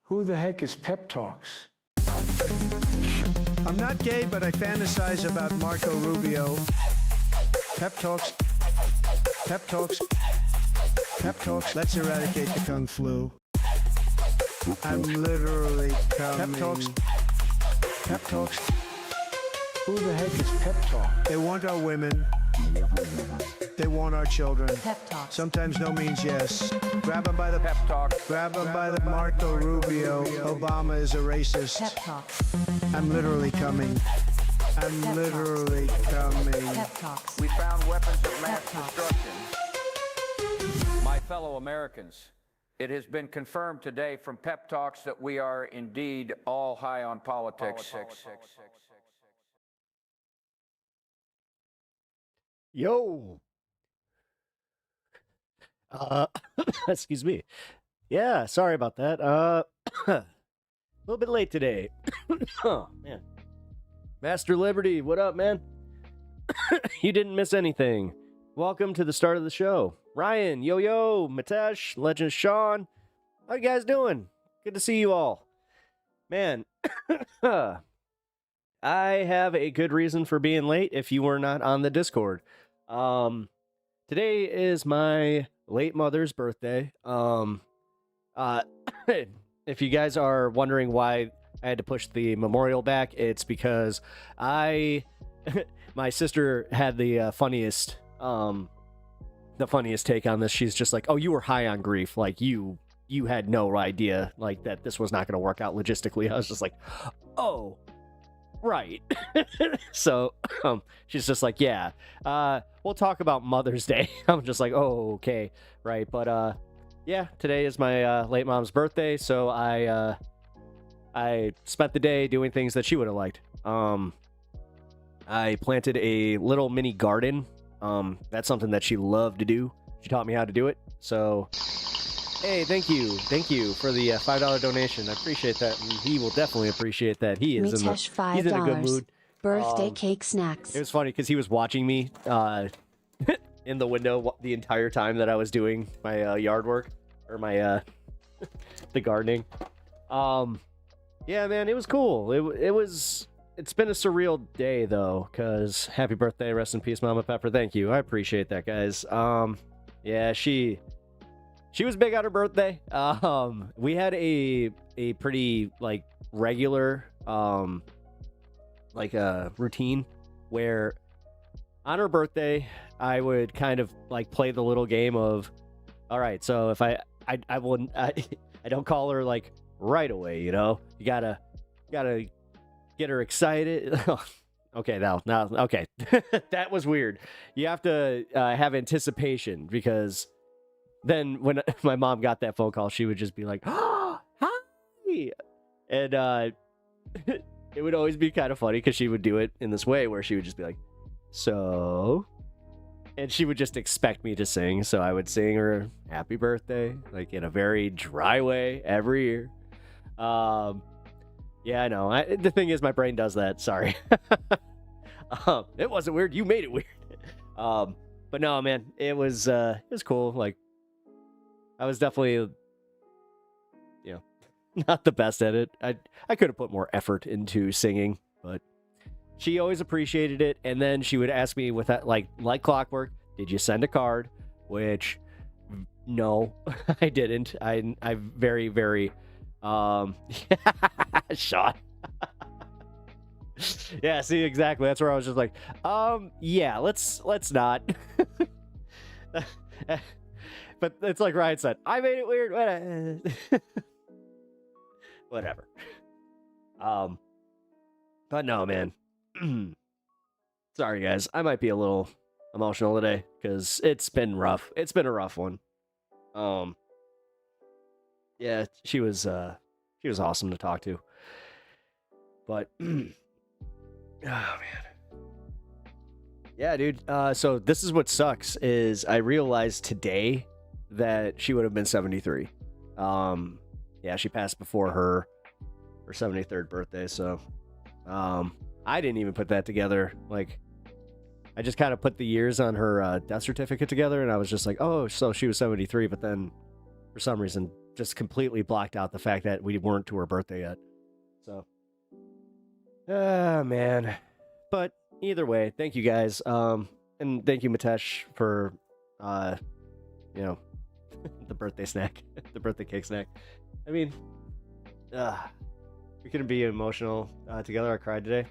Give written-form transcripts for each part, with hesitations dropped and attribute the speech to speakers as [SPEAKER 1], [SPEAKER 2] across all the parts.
[SPEAKER 1] Who the heck is Pep Talks?
[SPEAKER 2] I'm not gay, but I fantasize about Marco Rubio. Pep Talks. Pep Talks. Pep Talks. Let's eradicate the Kung Flu. I'm literally coming. Pep Talks. Pep Talks.
[SPEAKER 1] Who the heck is Pep Talk?
[SPEAKER 2] They want our women. They want our children.
[SPEAKER 3] Pep Talk.
[SPEAKER 2] Sometimes no means yes. Grab them by the pep talk. Grab them by the Marco Rubio. Obama is a racist.
[SPEAKER 3] Pep Talks.
[SPEAKER 2] I'm literally coming. I'm
[SPEAKER 3] Pep
[SPEAKER 2] literally coming.
[SPEAKER 3] Pep Talks.
[SPEAKER 4] We found weapons of mass
[SPEAKER 3] Pep talks.
[SPEAKER 4] destruction. My fellow Americans, it has been confirmed today from Pep Talks that we are indeed all high on politics.
[SPEAKER 5] Yo. Excuse me. Yeah, sorry about that. A little bit late today. Oh, man. Master Liberty, what up, man? You didn't miss anything. Welcome to the start of the show. Ryan, yo, Mitesh, Legend Sean. How you guys doing? Good to see you all. Man, I have a good reason for being late if you were not on the Discord. Today is my late mother's birthday. If you guys are wondering why I had to push the memorial back, it's because my sister had the funniest take on this. She's just like, "Oh, you were high on grief. Like you had no idea like that this was not going to work out logistically." I was just like, "Oh, right." So she's just like, "Yeah, we'll talk about Mother's Day." I'm just like, "Oh, okay, right." But yeah, today is my late mom's birthday, so I spent the day doing things that she would have liked. I planted a little mini garden. That's something that she loved to do. She taught me how to do it. So, hey, thank you for the $5 donation. I appreciate that, and he will definitely appreciate that. He is
[SPEAKER 3] Mitesh,
[SPEAKER 5] he's in a good mood.
[SPEAKER 3] Birthday cake snacks.
[SPEAKER 5] It was funny because he was watching me in the window the entire time that I was doing my yard work or my the gardening. Yeah, man, it was cool. It's been a surreal day though, because happy birthday, rest in peace, Mama Pepper. Thank you, I appreciate that, guys. Yeah, she was big on her birthday. We had a pretty like regular routine where on her birthday I would kind of like play the little game of, all right, so if I don't call her like right away, you know, you gotta get her excited. Okay, now okay. That was weird. You have to have anticipation, because then when my mom got that phone call, she would just be like, "Oh, hi," and it would always be kind of funny because she would do it in this way where she would just be like, "So," and she would just expect me to sing, so I would sing her happy birthday like in a very dry way every year. Yeah, I know. The thing is, my brain does that. Sorry. It wasn't weird. You made it weird. But no, man, it was cool. Like, I was definitely, not the best at it. I could have put more effort into singing, but she always appreciated it. And then she would ask me with that, like clockwork, "Did you send a card?" Which, no, I didn't. I very, very, shot. Yeah, see, exactly. That's where I was just like, yeah, let's not. But it's like Ryan said, I made it weird. Whatever. But no, man. Sorry, guys. I might be a little emotional today because it's been rough. It's been a rough one. Yeah, she was awesome to talk to. But oh man. Yeah, dude. So this is what sucks is I realized today that she would have been 73. Yeah, she passed before her 73rd birthday, so I didn't even put that together. Like, I just kind of put the years on her death certificate together, and I was just like, oh, so she was 73, but then for some reason just completely blocked out the fact that we weren't to her birthday yet. So, man. But either way, thank you guys. And thank you, Mitesh, for, you know, the birthday snack, the birthday cake snack. I mean, we couldn't be emotional together. I cried today.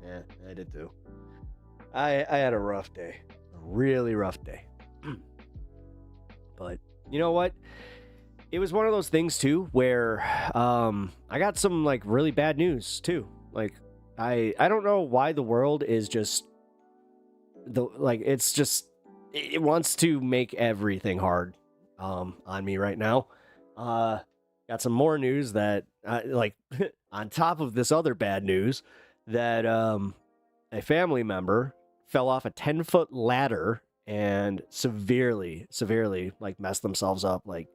[SPEAKER 5] Yeah, I did too. I had a rough day, a really rough day. But you know what? It was one of those things too where I got some like really bad news too. Like I don't know why the world is just it wants to make everything hard on me right now. Got some more news that like on top of this other bad news that a family member fell off a 10-foot ladder and severely like messed themselves up. Like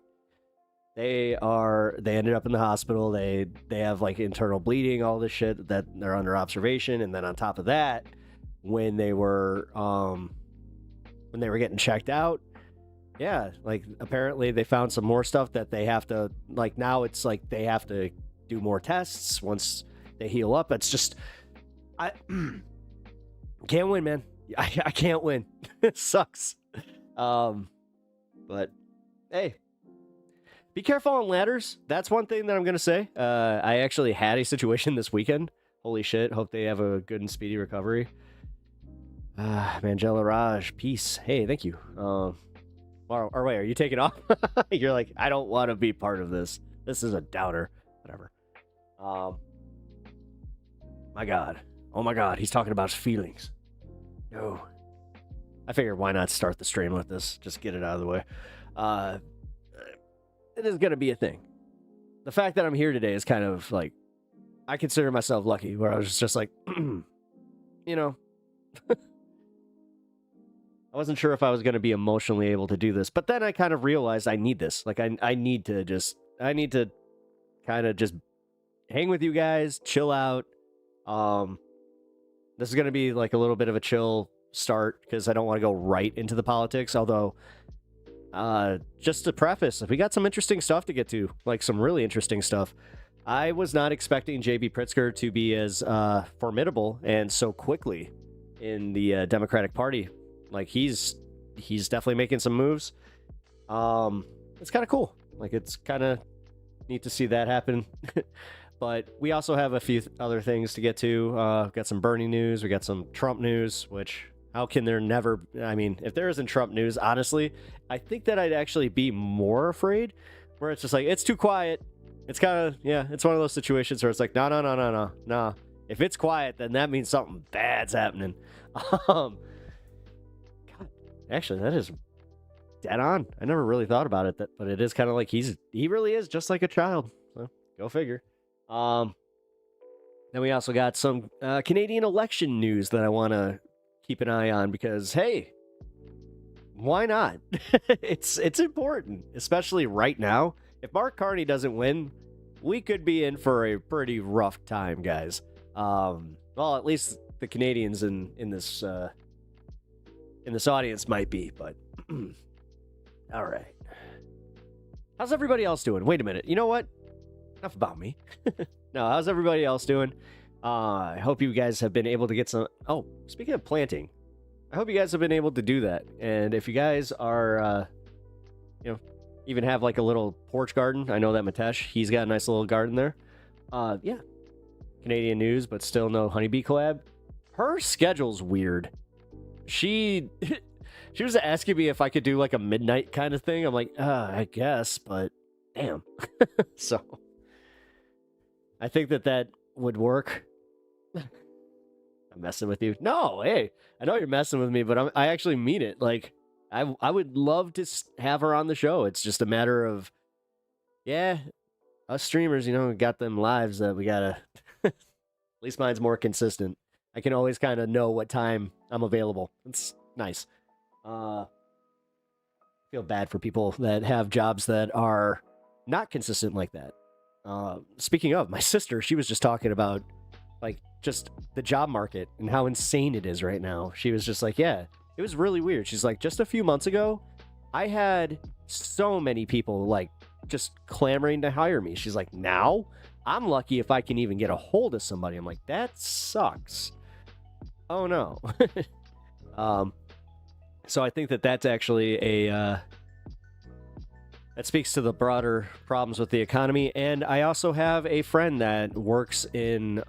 [SPEAKER 5] they ended up in the hospital. They have like internal bleeding, all this shit, that they're under observation. And then on top of that, when they were getting checked out, yeah, like apparently they found some more stuff that they have to, like, now it's like they have to do more tests once they heal up. It's just, I can't win, man. I can't win. It sucks. But hey, be careful on ladders. That's one thing that I'm gonna say. I actually had a situation this weekend. Holy shit. Hope they have a good and speedy recovery. Mangela Raj, peace. Hey, thank you. Or wait, are you taking off? You're like, I don't want to be part of this. This is a doubter. Whatever. My God. Oh my God, he's talking about his feelings. No. I figured why not start the stream with this? Just get it out of the way. It is going to be a thing. The fact that I'm here today is kind of like, I consider myself lucky, where I was just like, you know, I wasn't sure if I was going to be emotionally able to do this, but then I kind of realized I need this. Like, I need to kind of just hang with you guys, chill out. This is going to be like a little bit of a chill start because I don't want to go right into the politics. Although, just to preface, we got some interesting stuff to get to, like some really interesting stuff. I was not expecting JB Pritzker to be as formidable and so quickly in the Democratic Party. Like he's definitely making some moves. It's kind of cool. Like it's kind of neat to see that happen. But we also have a few other things to get to. We've got some Bernie news. We got some Trump news, which how can there never... I mean, if there isn't Trump news, honestly, I think that I'd actually be more afraid, where it's just like, it's too quiet. It's kind of, yeah, it's one of those situations where it's like, no. If it's quiet, then that means something bad's happening. God, actually, that is dead on. I never really thought about it, but it is kind of like he really is just like a child. So go figure. Then we also got some Canadian election news that I want to keep an eye on because, hey, why not? It's important, especially right now. If Mark Carney doesn't win, we could be in for a pretty rough time, guys. Well, at least the Canadians in this audience might be, but all right. How's everybody else doing? Wait a minute. You know what? Enough about me. No, how's everybody else doing? I hope you guys have been able to get some... Oh, speaking of planting, I hope you guys have been able to do that. And if you guys are, even have like a little porch garden, I know that Mitesh, he's got a nice little garden there. Yeah. Canadian news, but still no honeybee collab. Her schedule's weird. She was asking me if I could do like a midnight kind of thing. I'm like, I guess, but damn. So I think that would work. I'm messing with you. No, hey, I know you're messing with me, but I actually mean it. Like, I would love to have her on the show. It's just a matter of, yeah, us streamers, got them lives that we gotta, at least mine's more consistent. I can always kind of know what time I'm available. It's nice. Feel bad for people that have jobs that are not consistent like that. Speaking of, my sister, she was just talking about like just the job market and how insane it is right now. She was just like, yeah, it was really weird. She's like, just a few months ago, I had so many people like just clamoring to hire me. She's like, now? I'm lucky if I can even get a hold of somebody. I'm like, that sucks. Oh no. So I think that that's actually that speaks to the broader problems with the economy. And I also have a friend that works in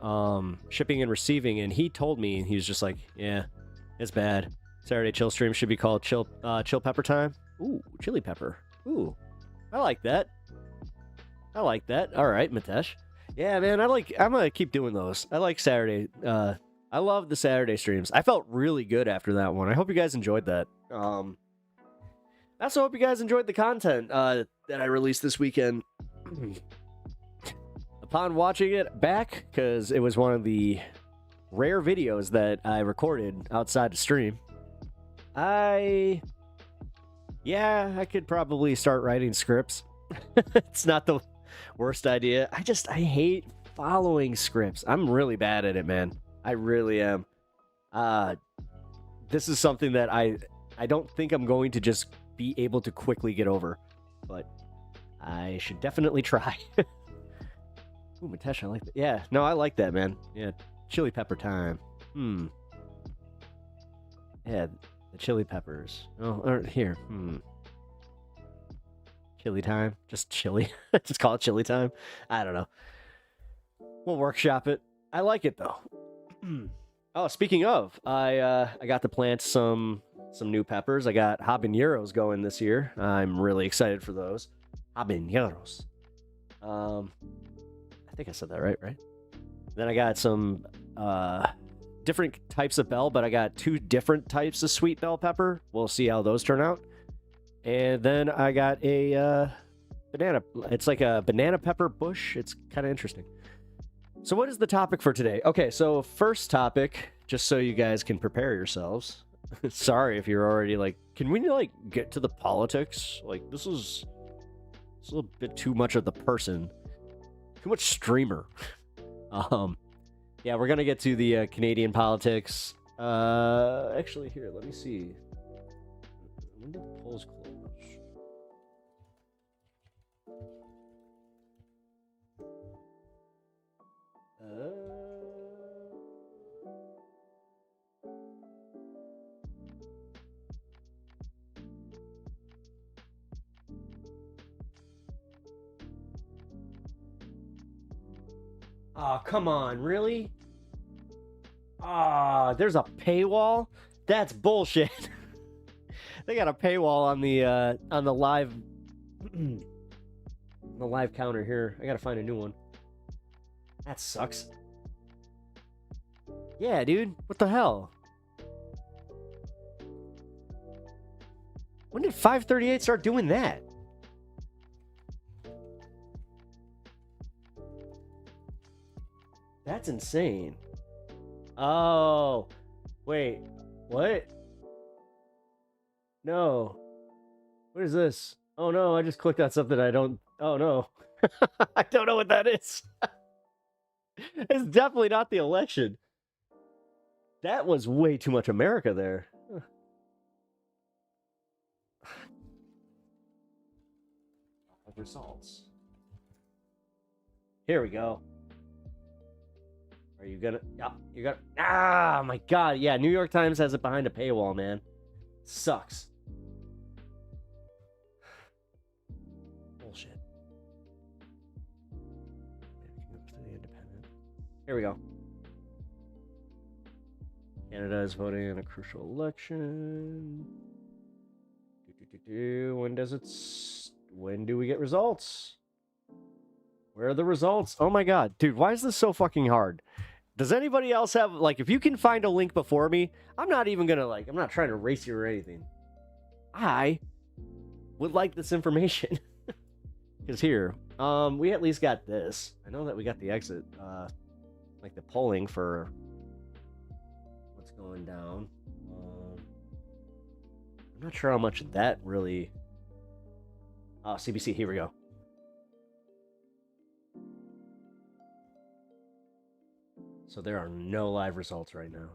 [SPEAKER 5] shipping and receiving, and he told me, he was just like, yeah, it's bad. Saturday chill stream should be called chill pepper time. Ooh, chili pepper. Ooh, I like that. I like that. All right, Mitesh. Yeah, man, I'm gonna keep doing those. I like Saturday. I love the Saturday streams. I felt really good after that one. I hope you guys enjoyed that. I also hope you guys enjoyed the content that I released this weekend. Upon watching it back, because it was one of the rare videos that I recorded outside the stream, I could probably start writing scripts. It's not the worst idea. I hate following scripts. I'm really bad at it, man. I really am. This is something that I don't think I'm going to just be able to quickly get over, but I should definitely try. Ooh, Mitesh, I like that. Yeah, no, I like that, man. Yeah, chili pepper time. Yeah, the chili peppers. Oh, or here. Chili time. Just chili. Just call it chili time. I don't know. We'll workshop it. I like it though. Oh, speaking of, I got to plant some new peppers. I got habaneros going this year. I'm really excited for those. Habaneros. I think I said that right? Then I got some different types of bell, but I got 2 different types of sweet bell pepper. We'll see how those turn out. And then I got a banana. It's like a banana pepper bush. It's kind of interesting. So what is the topic for today? Okay, so first topic, just so you guys can prepare yourselves. Sorry if you're already like, can we like get to the politics? Like this is a little bit too much of the person. Too much streamer. Yeah, we're gonna get to the Canadian politics. Actually, here, let me see. When did the polls close? Oh, come on, really? Ah, there's a paywall? That's bullshit. They got a paywall on the live the live counter here. I gotta find a new one. That sucks. Yeah, dude. What the hell? When did 538 start doing that? That's insane. Oh, wait, what? No. What is this? Oh no, I just clicked on something I don't. Oh no. I don't know what that is. It's definitely not the election. That was way too much America there. Results. Here we go. Are you gonna? Yeah, you got. Ah, my God. Yeah, New York Times has it behind a paywall, man. Sucks. Bullshit. Here we go. Canada is voting in a crucial election. When do we get results? Where are the results? Oh my God, dude, why is this so fucking hard? Does anybody else have, like, if you can find a link before me, I'm not even gonna, like, I'm not trying to race you or anything. I would like this information. Because here, we at least got this. I know that we got the exit, like the polling for what's going down. I'm not sure how much that really... Oh, CBC, here we go. So there are no live results right now.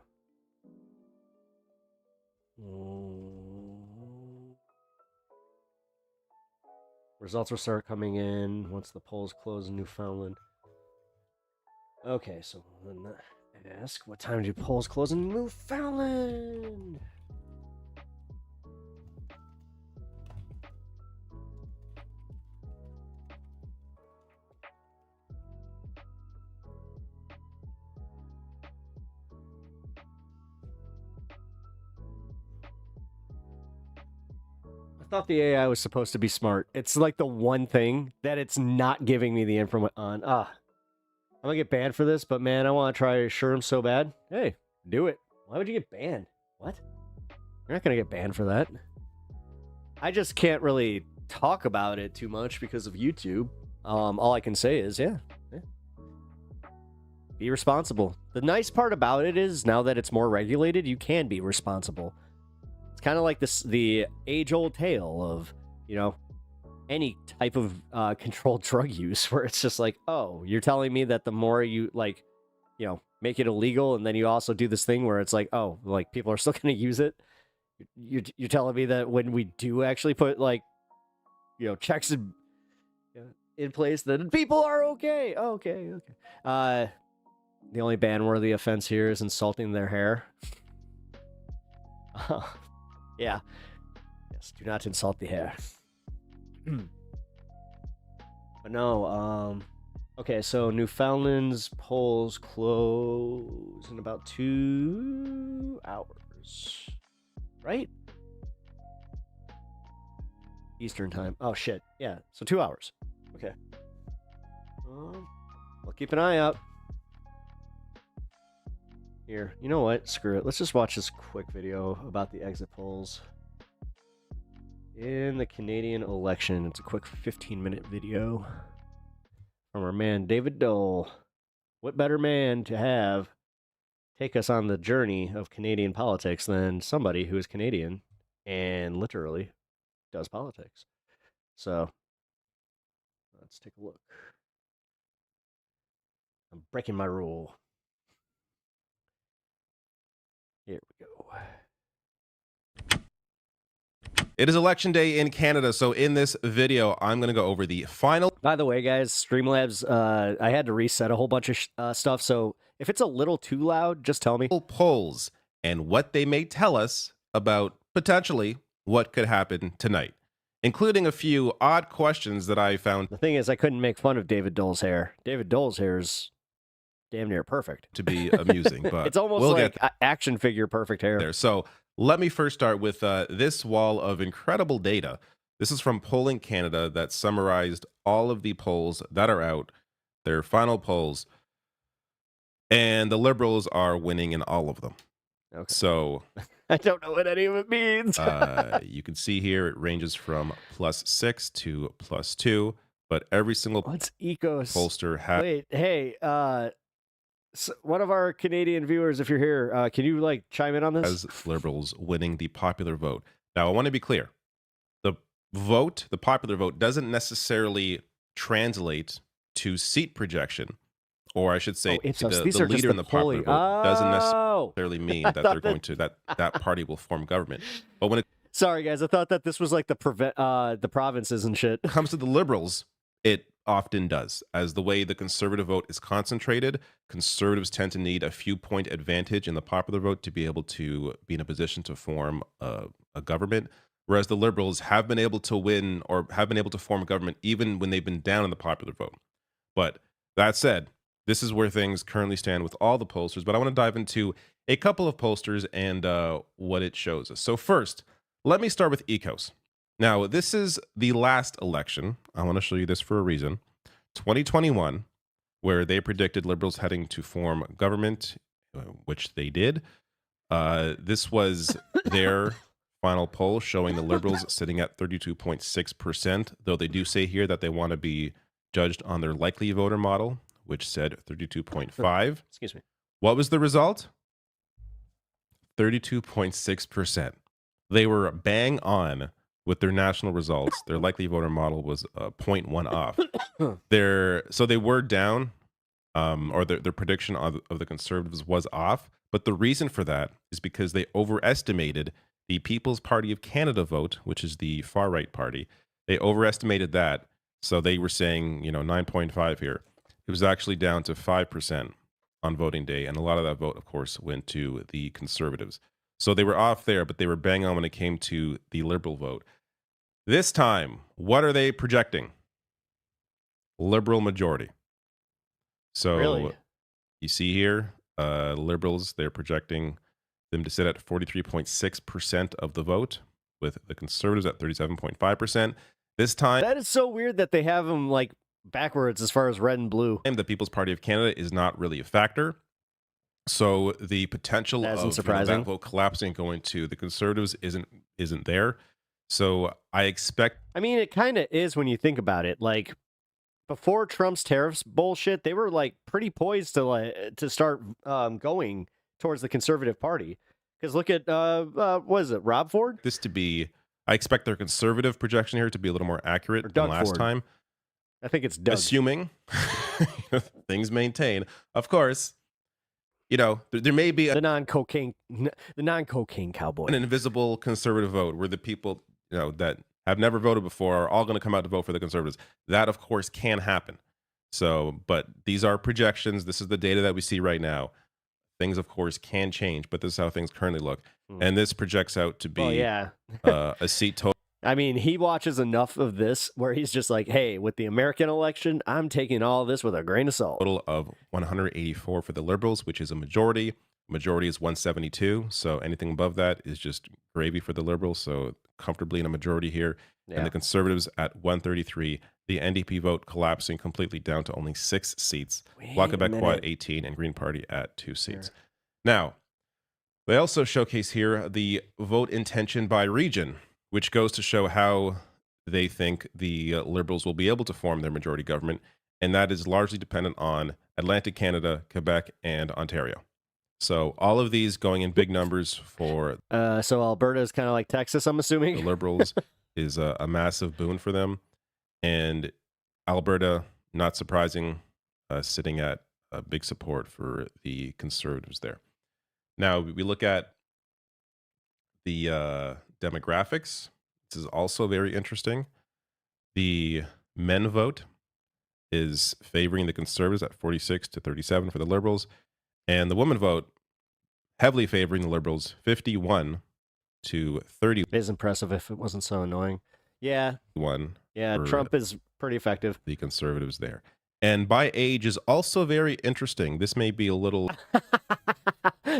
[SPEAKER 5] Results will start coming in once the polls close in Newfoundland. Okay, so then ask, what time do polls close in Newfoundland? I thought the AI was supposed to be smart. It's like the one thing that it's not giving me the info on. I'm gonna get banned for this, but man, I want to try Sherm so bad. Hey, do it. Why would you get banned? What? You're not gonna get banned for that. I just can't really talk about it too much because of YouTube. All I can say is, yeah. Be responsible. The nice part about it is now that it's more regulated, you can be responsible. It's kind of like the age-old tale of, you know, any type of controlled drug use, where it's just like, oh, you're telling me that the more you, like, you know, make it illegal, and then you also do this thing where it's like, oh, like, people are still going to use it. You're telling me that when we do actually put, like, you know, checks in place, then people are okay. Okay. The only ban-worthy offense here is insulting their hair. Yeah. Yes, do not insult the hair. But no, okay, so Newfoundland's polls close in about 2 hours. Right? Eastern time. Oh, shit. Yeah, so 2 hours. Okay. We'll keep an eye out. Here, you know what? Screw it. Let's just watch this quick video about the exit polls in the Canadian election. It's a quick 15-minute video from our man David Dole. What better man to have take us on the journey of Canadian politics than somebody who is Canadian and literally does politics? So let's take a look. I'm breaking my rule. Here we go.
[SPEAKER 6] It is election day in Canada, so in this video, I'm going to go over the final...
[SPEAKER 5] By the way, guys, Streamlabs, I had to reset a whole bunch of stuff, so if it's a little too loud, just tell me.
[SPEAKER 6] ...polls and what they may tell us about, potentially, what could happen tonight, including a few odd questions that I found...
[SPEAKER 5] The thing is, I couldn't make fun of David Dole's hair. David Dole's hair is damn near perfect.
[SPEAKER 6] ...to be amusing, but...
[SPEAKER 5] It's almost like action figure perfect hair.
[SPEAKER 6] There. So let me first start with this wall of incredible data. This is from Polling Canada that summarized all of the polls that are out, their final polls, and the Liberals are winning in all of them.
[SPEAKER 5] Okay.
[SPEAKER 6] So
[SPEAKER 5] I don't know what any of it means.
[SPEAKER 6] You can see here it ranges from +6 to +2, but every single pollster has...
[SPEAKER 5] Wait, hey, so one of our Canadian viewers, if you're here, can you like chime in on this?
[SPEAKER 6] As Liberals winning the popular vote. Now, I want to be clear. The popular vote, doesn't necessarily translate to seat projection, or I should say, the leader in the popular vote doesn't necessarily mean that they're going to that party will form government. But when it
[SPEAKER 5] sorry guys, I thought that this was like the provinces and shit.
[SPEAKER 6] comes to the Liberals, it often does. As the way the Conservative vote is concentrated, Conservatives tend to need a few point advantage in the popular vote to be able to be in a position to form a government, whereas the Liberals have been able to win or have been able to form a government even when they've been down in the popular vote. But that said, this is where things currently stand with all the pollsters, but I want to dive into a couple of pollsters and what it shows us. So first, let me start with ECOS. Now, this is the last election. I want to show you this for a reason. 2021, where they predicted Liberals heading to form government, which they did. This was their final poll showing the Liberals sitting at 32.6%, though they do say here that they want to be judged on their likely voter model, which said 32.5.
[SPEAKER 5] Excuse me.
[SPEAKER 6] What was the result? 32.6%. They were bang on with their national results. Their likely voter model was 0.1 off. So they were down, or their prediction of the Conservatives was off. But the reason for that is because they overestimated the People's Party of Canada vote, which is the far-right party. They overestimated that. So they were saying, 9.5 here. It was actually down to 5% on voting day. And a lot of that vote, of course, went to the conservatives. So they were off there, but they were bang on when it came to the liberal vote. This time, what are they projecting? Liberal majority. So
[SPEAKER 5] Really?
[SPEAKER 6] you see here, liberals, they're projecting them to sit at 43.6% of the vote, with the conservatives at 37.5%. This time,
[SPEAKER 5] That is so weird that they have them like backwards as far as red and blue.
[SPEAKER 6] the People's Party of Canada is not really a factor. So the potential
[SPEAKER 5] That isn't
[SPEAKER 6] of
[SPEAKER 5] surprising.
[SPEAKER 6] that vote collapsing and going to the conservatives isn't there. So I expect
[SPEAKER 5] I mean, it kind of is when you think about it. Like before Trump's tariffs bullshit, they were like pretty poised to start going towards the Conservative Party. Because look at what is it, Rob Ford?
[SPEAKER 6] this to be. I expect their conservative projection here to be a little more accurate than
[SPEAKER 5] Doug
[SPEAKER 6] last
[SPEAKER 5] Ford.
[SPEAKER 6] time.
[SPEAKER 5] I think it's Doug.
[SPEAKER 6] Assuming things maintain. Of course, there may be
[SPEAKER 5] the non-cocaine cowboy.
[SPEAKER 6] an invisible conservative vote where the people that have never voted before are all going to come out to vote for the conservatives. That, of course, can happen. So, but these are projections. This is the data that we see right now. Things, of course, can change, but this is how things currently look. And this projects out to be
[SPEAKER 5] Well, yeah.
[SPEAKER 6] a seat total
[SPEAKER 5] I mean, he watches enough of this where he's just like, hey, with the American election, I'm taking all this with a grain of salt.
[SPEAKER 6] of 184 for the Liberals, which is a majority. Majority is 172. So anything above that is just gravy for the Liberals. So comfortably in a majority here.
[SPEAKER 5] Yeah.
[SPEAKER 6] And the Conservatives at 133. The NDP vote collapsing completely down to only 6 seats. Bloc Quebec Quad 18 and Green Party at 2 seats.
[SPEAKER 5] Sure.
[SPEAKER 6] Now, they also showcase here the vote intention by region, which goes to show how they think the Liberals will be able to form their majority government. And that is largely dependent on Atlantic Canada, Quebec, and Ontario. So all of these going in big numbers for
[SPEAKER 5] So Alberta is kind of like Texas, I'm
[SPEAKER 6] the
[SPEAKER 5] assuming.
[SPEAKER 6] Liberals is a massive boon for them. And Alberta, not surprising, sitting at big support for the Conservatives there. Now, we look at the demographics. This is also very interesting. The men vote is favoring the Conservatives at 46 to 37 for the Liberals. And the women vote heavily favoring the Liberals, 51 to 31.
[SPEAKER 5] It is impressive if it wasn't so annoying. Yeah. Yeah,
[SPEAKER 6] for
[SPEAKER 5] Trump is pretty effective.
[SPEAKER 6] the Conservatives there. And by age is also very interesting. This may be a little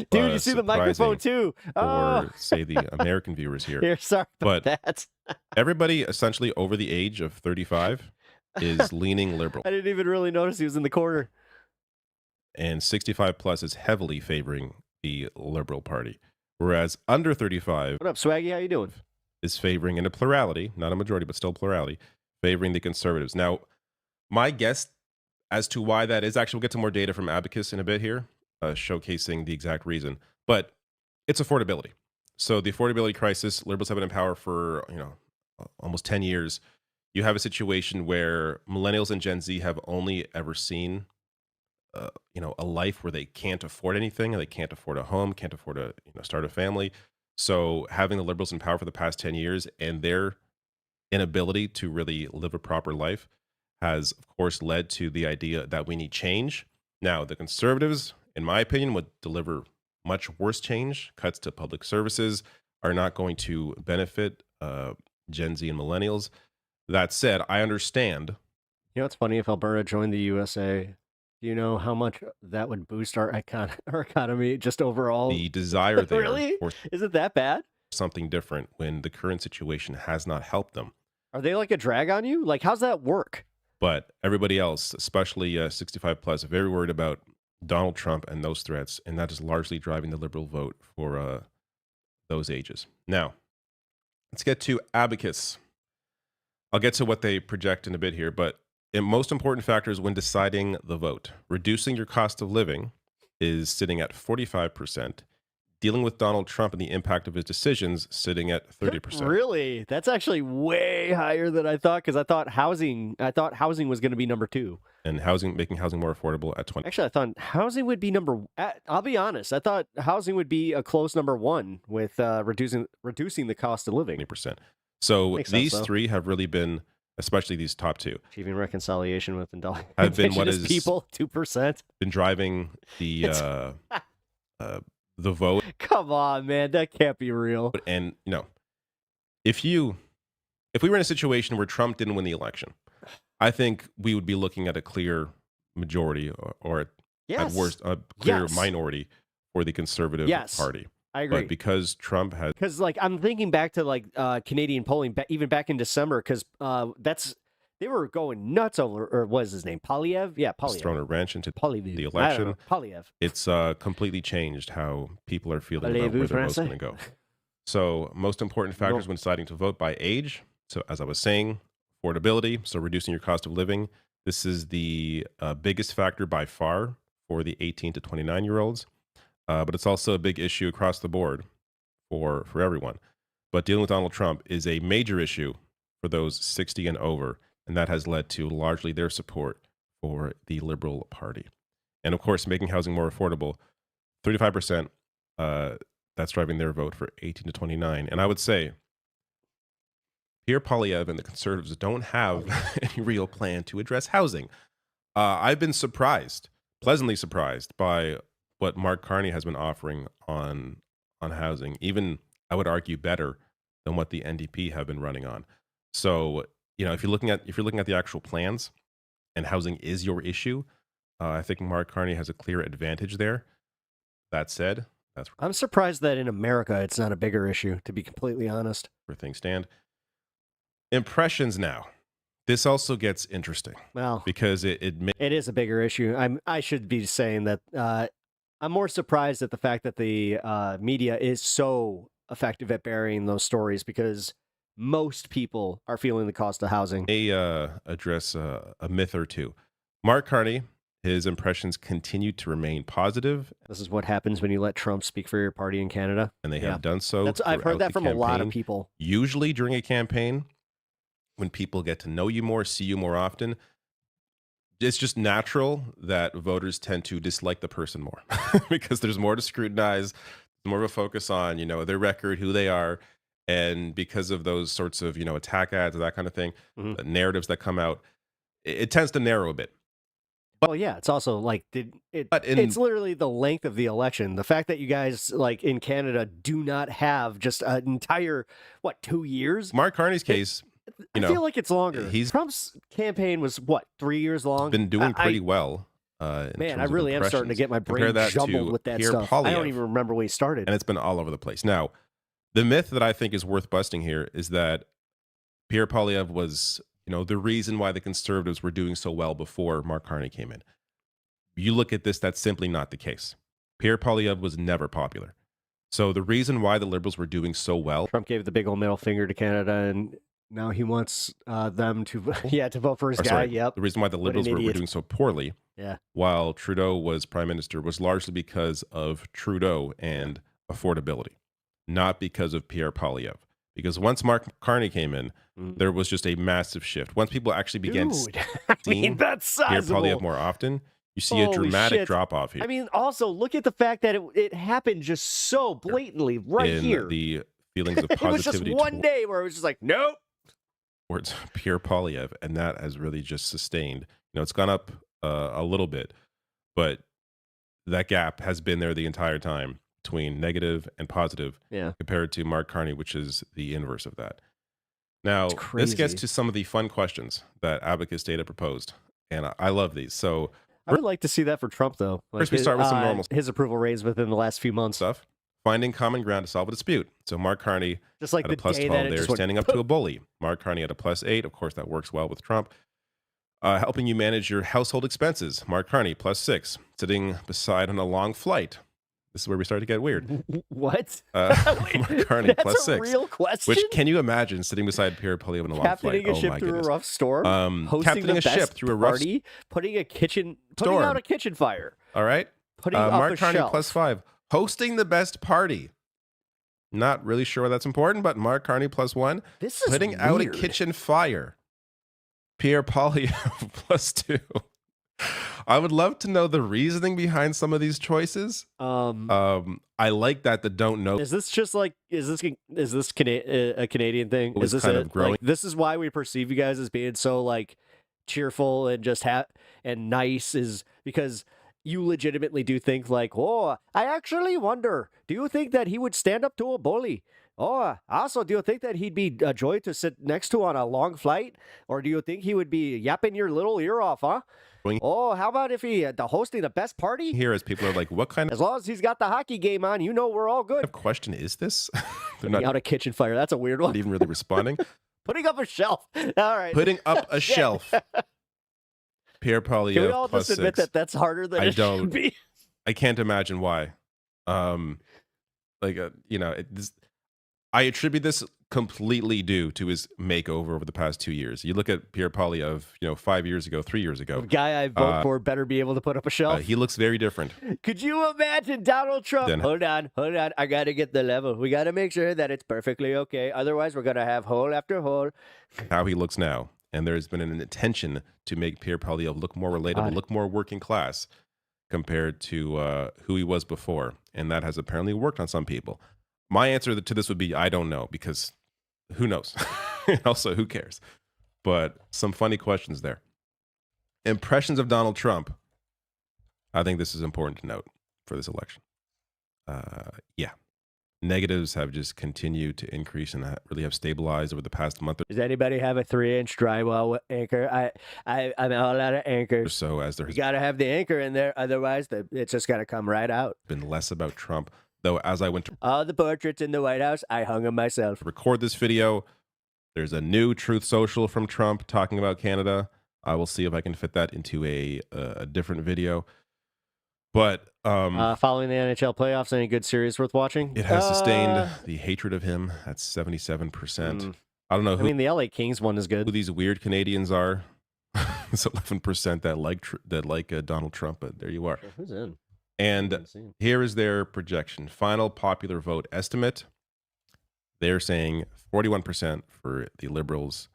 [SPEAKER 5] Dude, you see the microphone too. Oh.
[SPEAKER 6] for, say, the American viewers here.
[SPEAKER 5] Here, sorry about
[SPEAKER 6] But-
[SPEAKER 5] that.
[SPEAKER 6] Everybody essentially over the age of 35 is leaning liberal.
[SPEAKER 5] I didn't even really notice he was in the corner.
[SPEAKER 6] And 65 plus is heavily favoring the Liberal Party. Whereas under 35
[SPEAKER 5] What up, Swaggy? How you doing?
[SPEAKER 6] is favoring, in a plurality, not a majority, but still plurality, favoring the Conservatives. Now, my guess as to why that is, actually, we'll get to more data from Abacus in a bit here, showcasing the exact reason. But it's affordability. So the affordability crisis, Liberals have been in power for, almost 10 years. You have a situation where millennials and Gen Z have only ever seen, a life where they can't afford anything, they can't afford a home, can't afford to start a family. So having the Liberals in power for the past 10 years and their inability to really live a proper life has, of course, led to the idea that we need change. Now, the Conservatives, in my opinion, would deliver much worse change. Cuts to public services are not going to benefit Gen Z and millennials. That said, I understand.
[SPEAKER 5] You know what's funny? If Alberta joined the USA, do you know how much that would boost our economy just overall?
[SPEAKER 6] The desire there
[SPEAKER 5] Really?
[SPEAKER 6] for
[SPEAKER 5] Is it that bad?
[SPEAKER 6] something different when the current situation has not helped them.
[SPEAKER 5] Are they like a drag on you? Like, how's that work?
[SPEAKER 6] But everybody else, especially 65 plus, are very worried about Donald Trump and those threats, and that is largely driving the Liberal vote for those ages. Now, let's get to Abacus. I'll get to what they project in a bit here, but most important factors when deciding the vote. Reducing your cost of living is sitting at 45%. Dealing with Donald Trump and the impact of his decisions sitting at 30%.
[SPEAKER 5] Really? That's actually way higher than I thought, because I thought housing was going to be number 2.
[SPEAKER 6] And making housing more affordable at 20%.
[SPEAKER 5] Actually, I thought housing would be I'll be honest. I thought housing would be a close number 1 with reducing the cost of living.
[SPEAKER 6] So
[SPEAKER 5] Makes sense,
[SPEAKER 6] these
[SPEAKER 5] though.
[SPEAKER 6] three have really been, especially these top two,
[SPEAKER 5] Achieving reconciliation with
[SPEAKER 6] have been what
[SPEAKER 5] indigenous
[SPEAKER 6] is
[SPEAKER 5] people, 2%.
[SPEAKER 6] been driving the vote.
[SPEAKER 5] Come on, man, that can't be real.
[SPEAKER 6] And if we were in a situation where Trump didn't win the election, I think we would be looking at a clear majority or at worst a clear minority for the Conservative Party.
[SPEAKER 5] I agree.
[SPEAKER 6] But because Trump has,
[SPEAKER 5] because like I'm thinking back to like Canadian polling, even back in December, because they were going nuts over, or what is his name, Polyev? Yeah, Polyev.
[SPEAKER 6] thrown a wrench into
[SPEAKER 5] Polyev.
[SPEAKER 6] the election.
[SPEAKER 5] Polyev.
[SPEAKER 6] It's completely changed how people are feeling about where
[SPEAKER 5] Parlez-vous
[SPEAKER 6] their vote's
[SPEAKER 5] français?
[SPEAKER 6] going to go. So most important factors when deciding to vote by age. So as I was saying, affordability, so reducing your cost of living. This is the biggest factor by far for the 18 to 29-year-olds. But it's also a big issue across the board for everyone. But dealing with Donald Trump is a major issue for those 60 and over, and that has led to largely their support for the Liberal Party. And of course, making housing more affordable, 35%, that's driving their vote for 18 to 29. And I would say Pierre Poilievre and the Conservatives don't have any real plan to address housing. I've been pleasantly surprised by what Mark Carney has been offering on housing, even I would argue better than what the NDP have been running on. So, if you're looking at the actual plans and housing is your issue, I think Mark Carney has a clear advantage there. That said, that's
[SPEAKER 5] I'm surprised that in America it's not a bigger issue, to be completely honest.
[SPEAKER 6] where things stand. Impressions now. This also gets interesting.
[SPEAKER 5] Well,
[SPEAKER 6] because it
[SPEAKER 5] is a bigger issue. I should be saying that I'm more surprised at the fact that the media is so effective at burying those stories, because most people are feeling the cost of housing.
[SPEAKER 6] may address a myth or two. Mark Carney, his impressions continue to remain positive,
[SPEAKER 5] This is what happens when you let Trump speak for your party in Canada.
[SPEAKER 6] and they have done so.
[SPEAKER 5] I've heard
[SPEAKER 6] throughout
[SPEAKER 5] that
[SPEAKER 6] the
[SPEAKER 5] from a lot of
[SPEAKER 6] campaign.
[SPEAKER 5] people.
[SPEAKER 6] Usually during a campaign, when people get to know you more, see you more often, it's just natural that voters tend to dislike the person more because there's more to scrutinize, more of a focus on, their record, who they are. And because of those sorts of, attack ads, that kind of thing, the narratives that come out, it tends to narrow a bit.
[SPEAKER 5] Well, yeah, it's also like it's literally the length of the election. The fact that you guys like in Canada do not have just an entire 2 years.
[SPEAKER 6] Mark Carney's case,
[SPEAKER 5] I feel like it's longer. Trump's campaign was 3 years long.
[SPEAKER 6] Been doing pretty well.
[SPEAKER 5] Man, I really am starting to get my brain jumbled with that
[SPEAKER 6] Pierre
[SPEAKER 5] stuff.
[SPEAKER 6] Poilievre,
[SPEAKER 5] I don't even remember when he started.
[SPEAKER 6] and it's been all over the place. Now, the myth that I think is worth busting here is that Pierre Poilievre was, the reason why the Conservatives were doing so well before Mark Carney came in. You look at this, that's simply not the case. Pierre Poilievre was never popular. So the reason why the Liberals were doing so well,
[SPEAKER 5] Trump gave the big old middle finger to Canada, and now he wants them to to vote for his guy.
[SPEAKER 6] sorry,
[SPEAKER 5] Yep.
[SPEAKER 6] the reason why the
[SPEAKER 5] What an
[SPEAKER 6] Liberals were
[SPEAKER 5] idiot.
[SPEAKER 6] doing so poorly
[SPEAKER 5] Yeah.
[SPEAKER 6] while Trudeau was prime minister was largely because of Trudeau and affordability, not because of Pierre Poilievre. Because once Mark Carney came in, there was just a massive shift. Once people actually began seeing
[SPEAKER 5] that's
[SPEAKER 6] Pierre
[SPEAKER 5] sizable.
[SPEAKER 6] Poilievre more often, you see a
[SPEAKER 5] Holy
[SPEAKER 6] dramatic
[SPEAKER 5] shit.
[SPEAKER 6] drop off here.
[SPEAKER 5] I mean, also look at the fact that it happened just so blatantly right
[SPEAKER 6] in
[SPEAKER 5] here.
[SPEAKER 6] the feelings of
[SPEAKER 5] It was
[SPEAKER 6] positivity
[SPEAKER 5] just one day where it was just like, nope.
[SPEAKER 6] towards Pierre Poilievre, and that has really just sustained. It's gone up a little bit, but that gap has been there the entire time between negative and positive, compared to Mark Carney, which is the inverse of that. Now, this gets to some of the fun questions that Abacus Data proposed, and I love these. So
[SPEAKER 5] I would like to see that for Trump, though.
[SPEAKER 6] First, we start with some normal
[SPEAKER 5] his approval raise within the last few months.
[SPEAKER 6] stuff. Finding common ground to solve a dispute. So Mark Carney
[SPEAKER 5] Just like
[SPEAKER 6] at
[SPEAKER 5] the
[SPEAKER 6] a plus
[SPEAKER 5] day
[SPEAKER 6] 12
[SPEAKER 5] that it
[SPEAKER 6] there,
[SPEAKER 5] just went
[SPEAKER 6] standing up to a bully. Mark Carney at a plus 8. Of course, that works well with Trump. Helping you manage your household expenses. Mark Carney, plus 6. Sitting beside on a long flight. This is where we start to get weird.
[SPEAKER 5] What?
[SPEAKER 6] Mark Carney,
[SPEAKER 5] That's
[SPEAKER 6] plus
[SPEAKER 5] a
[SPEAKER 6] 6.
[SPEAKER 5] real question?
[SPEAKER 6] Which, can you imagine sitting beside Pierre Poilievre on a long flight?
[SPEAKER 5] Captaining a ship through a rough storm, hosting
[SPEAKER 6] captaining
[SPEAKER 5] the
[SPEAKER 6] a ship
[SPEAKER 5] best
[SPEAKER 6] through a rough
[SPEAKER 5] party, putting
[SPEAKER 6] storm.
[SPEAKER 5] out a kitchen fire,
[SPEAKER 6] All right.
[SPEAKER 5] putting up
[SPEAKER 6] Mark
[SPEAKER 5] a
[SPEAKER 6] Carney,
[SPEAKER 5] shelf.
[SPEAKER 6] plus 5. Hosting the best party. Not really sure why that's important, but Mark Carney, plus 1.
[SPEAKER 5] This is
[SPEAKER 6] putting out a
[SPEAKER 5] weird.
[SPEAKER 6] kitchen fire. Pierre Poilievre, plus 2. I would love to know the reasoning behind some of these choices. I like that the don't know
[SPEAKER 5] Is this just like is this a Canadian thing?
[SPEAKER 6] was
[SPEAKER 5] Is this
[SPEAKER 6] kind
[SPEAKER 5] it?
[SPEAKER 6] of growing.
[SPEAKER 5] Like, this is why we perceive you guys as being so like cheerful and just and nice, is because you legitimately do think like, oh, I actually wonder, do you think that he would stand up to a bully? Oh, also, do you think that he'd be a joy to sit next to on a long flight? Or do you think he would be yapping your little ear off, huh? Oh, how about if he hosting the best party?
[SPEAKER 6] Here, as people are like, what kind
[SPEAKER 5] As long as he's got the hockey game on, you know we're all good.
[SPEAKER 6] of question is this? They're
[SPEAKER 5] Putting
[SPEAKER 6] not
[SPEAKER 5] out a kitchen fire. That's a weird one.
[SPEAKER 6] even really responding.
[SPEAKER 5] Putting up a shelf. All right.
[SPEAKER 6] Putting up a shelf. Pierre Poilievre.
[SPEAKER 5] Can we all just admit
[SPEAKER 6] 6.
[SPEAKER 5] that that's harder than
[SPEAKER 6] I
[SPEAKER 5] it
[SPEAKER 6] don't.
[SPEAKER 5] should be?
[SPEAKER 6] I can't imagine why. I attribute this completely due to his makeover over the past 2 years. You look at Pierre Poilievre, 5 years ago, 3 years ago.
[SPEAKER 5] The guy I vote for better be able to put up a shelf.
[SPEAKER 6] He looks very different.
[SPEAKER 5] Could you imagine Donald Trump? Hold on. I got to get the level. We got to make sure that it's perfectly okay. Otherwise, we're going to have hole after hole.
[SPEAKER 6] How he looks now. And there's been an intention to make Pierre Poilievre look more relatable, look more working class compared to who he was before. And that has apparently worked on some people. My answer to this would be, I don't know, because who knows? Also, who cares? But some funny questions there. Impressions of Donald Trump. I think this is important to note for this election. Yeah. Negatives have just continued to increase and really have stabilized over the past month
[SPEAKER 5] Does anybody have a 3-inch drywall anchor? I'm all out of
[SPEAKER 6] or
[SPEAKER 5] anchors.
[SPEAKER 6] so, as there
[SPEAKER 5] You
[SPEAKER 6] has
[SPEAKER 5] got to have the anchor in there. Otherwise, it's just got to come right out.
[SPEAKER 6] been less about Trump. Though, as I went to
[SPEAKER 5] All the portraits in the White House, I hung them myself.
[SPEAKER 6] record this video, there's a new Truth Social from Trump talking about Canada. I will see if I can fit that into a different video. But
[SPEAKER 5] Following the NHL playoffs, any good series worth watching?
[SPEAKER 6] it has sustained the hatred of him. That's 77%. I don't know
[SPEAKER 5] I mean, the LA Kings one is
[SPEAKER 6] who
[SPEAKER 5] good.
[SPEAKER 6] these weird Canadians are. It's 11% that like Donald Trump, but there you are.
[SPEAKER 5] Who's in?
[SPEAKER 6] And here is their projection. Final popular vote estimate. They're saying 41% for the Liberals,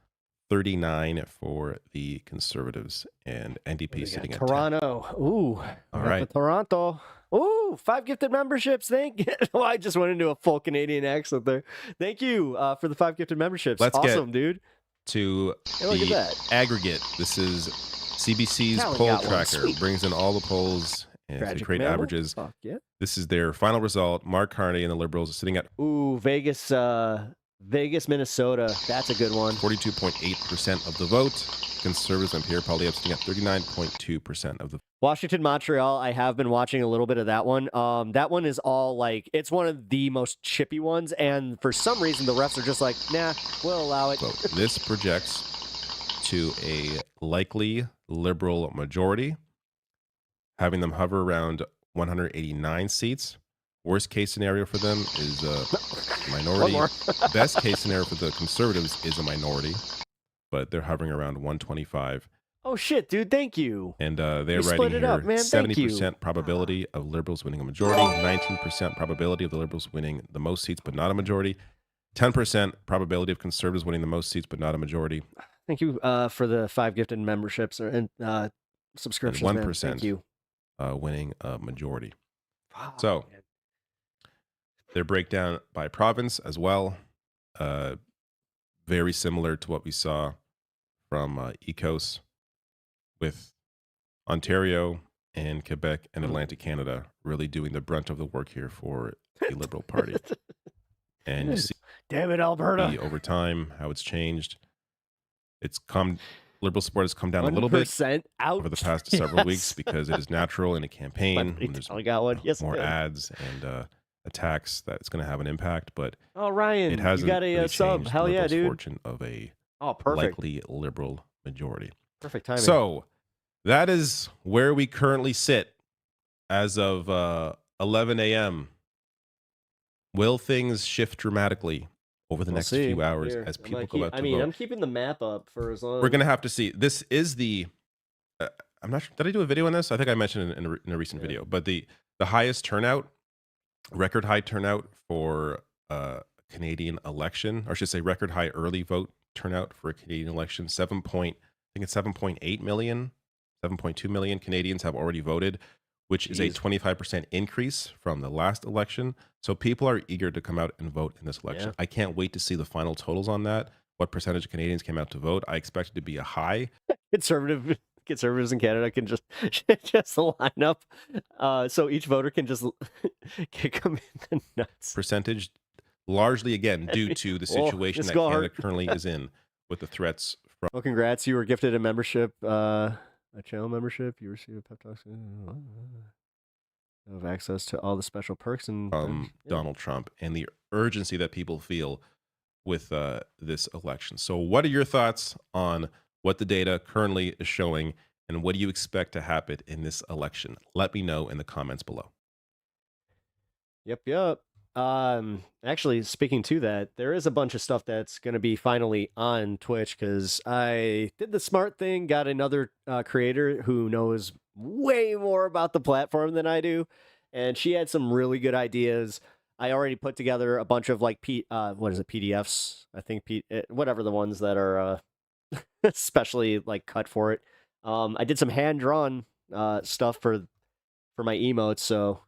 [SPEAKER 6] 39% for the Conservatives, and NDP sitting at 10.
[SPEAKER 5] Toronto. Ooh.
[SPEAKER 6] All right.
[SPEAKER 5] Toronto. Ooh, 5 gifted memberships. Thank you. Oh, I just went into a full Canadian accent there. Thank you for the 5 gifted memberships.
[SPEAKER 6] Let's
[SPEAKER 5] awesome, dude.
[SPEAKER 6] To
[SPEAKER 5] Hey, look at
[SPEAKER 6] the
[SPEAKER 5] that.
[SPEAKER 6] aggregate. This is CBC's
[SPEAKER 5] Callie
[SPEAKER 6] poll
[SPEAKER 5] got one.
[SPEAKER 6] tracker.
[SPEAKER 5] Sweet.
[SPEAKER 6] Brings in all the polls and to
[SPEAKER 5] Tragic
[SPEAKER 6] create
[SPEAKER 5] mammal?
[SPEAKER 6] averages.
[SPEAKER 5] Fuck yeah.
[SPEAKER 6] This is their final result. Mark Carney and the Liberals are sitting at
[SPEAKER 5] Ooh, Vegas, Minnesota. That's a good one.
[SPEAKER 6] 42.8% of the vote. Conservatives and Pierre Poilievre sitting at 39.2% of the
[SPEAKER 5] Washington, Montreal. I have been watching a little bit of that one. That one is all like, it's one of the most chippy ones. And for some reason, the refs are just like, nah, we'll allow it.
[SPEAKER 6] vote. This projects to a likely Liberal majority, having them hover around 189 seats. Worst case scenario for them is a minority.
[SPEAKER 5] One more.
[SPEAKER 6] Best case scenario for the Conservatives is a minority, but they're hovering around 125.
[SPEAKER 5] Oh, shit, dude. Thank you.
[SPEAKER 6] And they're
[SPEAKER 5] You split
[SPEAKER 6] writing
[SPEAKER 5] it
[SPEAKER 6] here
[SPEAKER 5] up, man. Thank you.
[SPEAKER 6] 70% probability of Liberals winning a majority, 19% probability of the Liberals winning the most seats but not a majority, 10% probability of Conservatives winning the most seats but not a majority.
[SPEAKER 5] Thank you for the 5 gifted memberships and subscriptions.
[SPEAKER 6] 1%
[SPEAKER 5] Man. Thank you.
[SPEAKER 6] Winning a majority.
[SPEAKER 5] Wow,
[SPEAKER 6] So
[SPEAKER 5] man.
[SPEAKER 6] their breakdown by province as well, very similar to what we saw from ECOS, with Ontario and Quebec and Atlantic Canada really doing the brunt of the work here for the Liberal Party. And you see
[SPEAKER 5] Damn it, Alberta.
[SPEAKER 6] over time how it's changed. It's come, Liberal support has come down a little bit
[SPEAKER 5] 1% out
[SPEAKER 6] over the past several weeks because it is natural in a campaign when there's
[SPEAKER 5] I got one. Yes,
[SPEAKER 6] more
[SPEAKER 5] I did.
[SPEAKER 6] ads and attacks that it's going to have an impact, but
[SPEAKER 5] Oh, Ryan,
[SPEAKER 6] it hasn't
[SPEAKER 5] you got a
[SPEAKER 6] really
[SPEAKER 5] sub.
[SPEAKER 6] changed
[SPEAKER 5] Hell
[SPEAKER 6] the
[SPEAKER 5] yeah,
[SPEAKER 6] Liberals'
[SPEAKER 5] dude.
[SPEAKER 6] fortune of a
[SPEAKER 5] Oh, perfect.
[SPEAKER 6] likely Liberal majority.
[SPEAKER 5] Perfect timing.
[SPEAKER 6] So that is where we currently sit as of 11 a.m. Will things shift dramatically over the
[SPEAKER 5] We'll
[SPEAKER 6] next
[SPEAKER 5] see.
[SPEAKER 6] few hours
[SPEAKER 5] Here,
[SPEAKER 6] as
[SPEAKER 5] I'm
[SPEAKER 6] people
[SPEAKER 5] gonna
[SPEAKER 6] go
[SPEAKER 5] keep-
[SPEAKER 6] out to
[SPEAKER 5] I mean,
[SPEAKER 6] vote?
[SPEAKER 5] I'm keeping the map up for as long.
[SPEAKER 6] We're going to have to see. This is the I'm not sure. Did I do a video on this? I think I mentioned it in a recent video. But the highest turnout, record high turnout for a Canadian election, or I should say record high early vote turnout for a Canadian election, I think it's 7.8 million, 7.2 million Canadians have already voted, which is a 25% increase from the last election. So people are eager to come out and vote in this election.
[SPEAKER 5] Yeah.
[SPEAKER 6] I can't wait to see the final totals on that. What percentage of Canadians came out to vote? I expect it to be a high.
[SPEAKER 5] Conservatives in Canada can just line up, so each voter can just kick them in the nuts.
[SPEAKER 6] Percentage, largely again due to the situation that Canada currently is in with the threats from.
[SPEAKER 5] Well, congrats! You were gifted a membership, a channel membership. You receive a pep talk. Have access to all the special perks and
[SPEAKER 6] Donald Trump and the urgency that people feel with this election. So, what are your thoughts on what the data currently is showing, and what do you expect to happen in this election? Let me know in the comments below.
[SPEAKER 5] Yep. Actually, speaking to that, there is a bunch of stuff that's going to be finally on Twitch because I did the smart thing, got another creator who knows way more about the platform than I do, and she had some really good ideas. I already put together a bunch of like PDFs, I think whatever the ones that are especially like cut for it. I did some hand drawn stuff for my emotes, so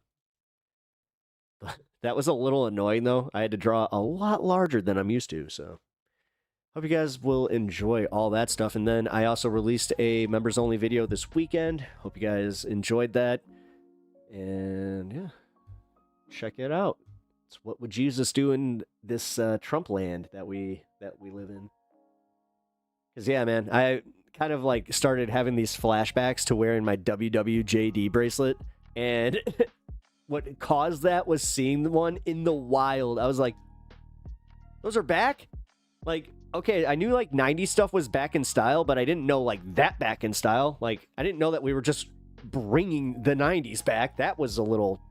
[SPEAKER 5] that was a little annoying though. I had to draw a lot larger than I'm used to, so hope you guys will enjoy all that stuff. And then I also released a members only video this weekend. Hope you guys enjoyed that. And yeah, check it out. It's what would Jesus do in this Trump land that we live in? Because yeah, man, I kind of like started having these flashbacks to wearing my WWJD bracelet, and what caused that was seeing the one in the wild. I was like, those are back? Like, okay, I knew like 90s stuff was back in style, but I didn't know like that back in style. Like, I didn't know that we were just bringing the 90s back. That was a little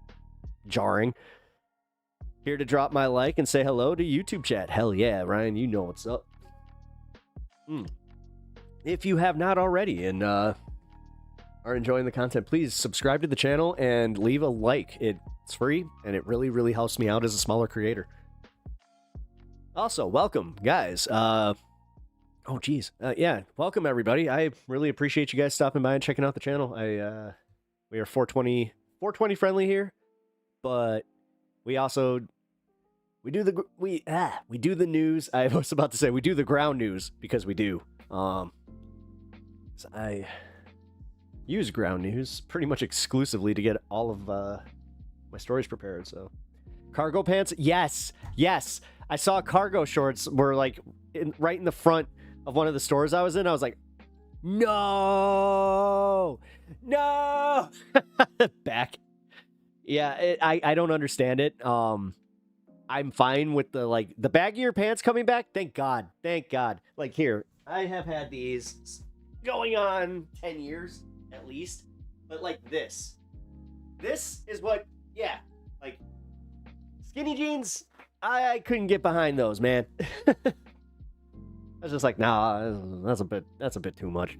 [SPEAKER 5] jarring. Here to drop my like and say hello to YouTube chat. Hell yeah, Ryan, you know what's up. If you have not already and are enjoying the content, please subscribe to the channel and leave a like. It's free, and it really, really helps me out as a smaller creator. Also, welcome, guys. Yeah, welcome, everybody. I really appreciate you guys stopping by and checking out the channel. We are 420 friendly here, but we also... We do the news. I was about to say we do the ground news because we do. I use ground news pretty much exclusively to get all of my stories prepared. So, cargo pants, yes. I saw cargo shorts were like right in the front of one of the stores I was in. I was like, no. Back. Yeah, I don't understand it. I'm fine with the baggier pants coming back. Thank God. Like here, I have had these going on 10 years at least, but like this is what, yeah, like skinny jeans. I couldn't get behind those, man. I was just like, nah, that's a bit too much.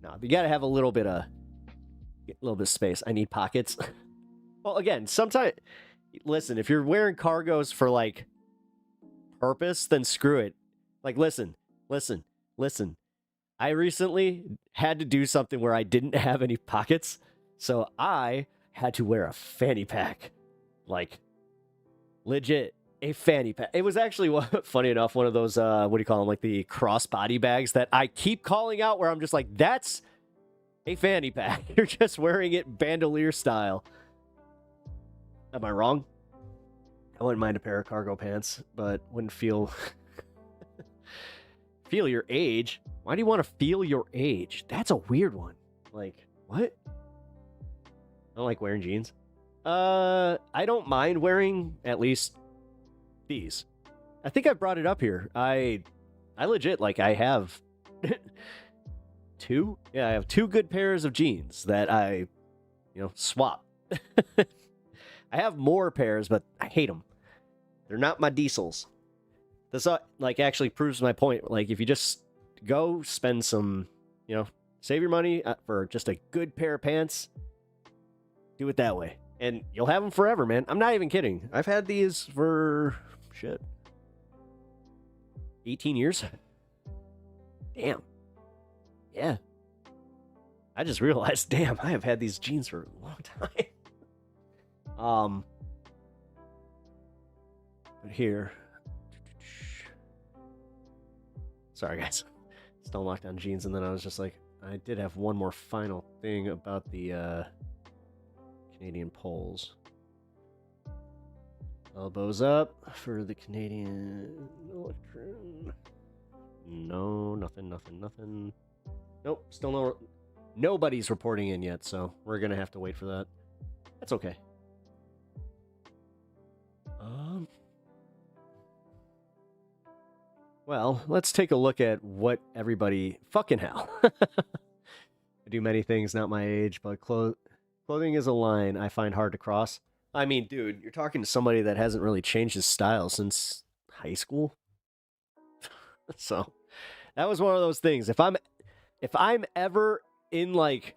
[SPEAKER 5] No, you gotta have a little bit of space. I need pockets. Well, again, sometimes. Listen, if you're wearing cargos for like purpose, then screw it. Like, listen. I recently had to do something where I didn't have any pockets, so I had to wear a fanny pack. Like, legit, a fanny pack. It was actually, funny enough, one of those, what do you call them? Like the crossbody bags that I keep calling out where I'm just like, that's a fanny pack. You're just wearing it bandolier style. Am I wrong? I wouldn't mind a pair of cargo pants, but wouldn't feel your age. Why do you want to feel your age? That's a weird one. Like, what? I don't like wearing jeans. I don't mind wearing at least these. I think I brought it up here. I legit, like, I have two. Yeah, I have two good pairs of jeans that I, swap. I have more pairs, but I hate them. They're not my diesels. This actually proves my point. Like, if you just go spend some, save your money for just a good pair of pants, do it that way, and you'll have them forever, man. I'm not even kidding. I've had these for 18 years. Damn. Yeah. I just realized, damn, I have had these jeans for a long time. But here. Sorry, guys. Still locked on jeans, and then I was just like, I did have one more final thing about the Canadian polls. Elbows up for the Canadian election. No, nothing. Nope, still no. Nobody's reporting in yet, so we're gonna have to wait for that. That's okay. Well, let's take a look at what everybody... Fucking hell. I do many things not my age, but clothing is a line I find hard to cross. I mean, dude, you're talking to somebody that hasn't really changed his style since high school. So, that was one of those things. If I'm ever in, like,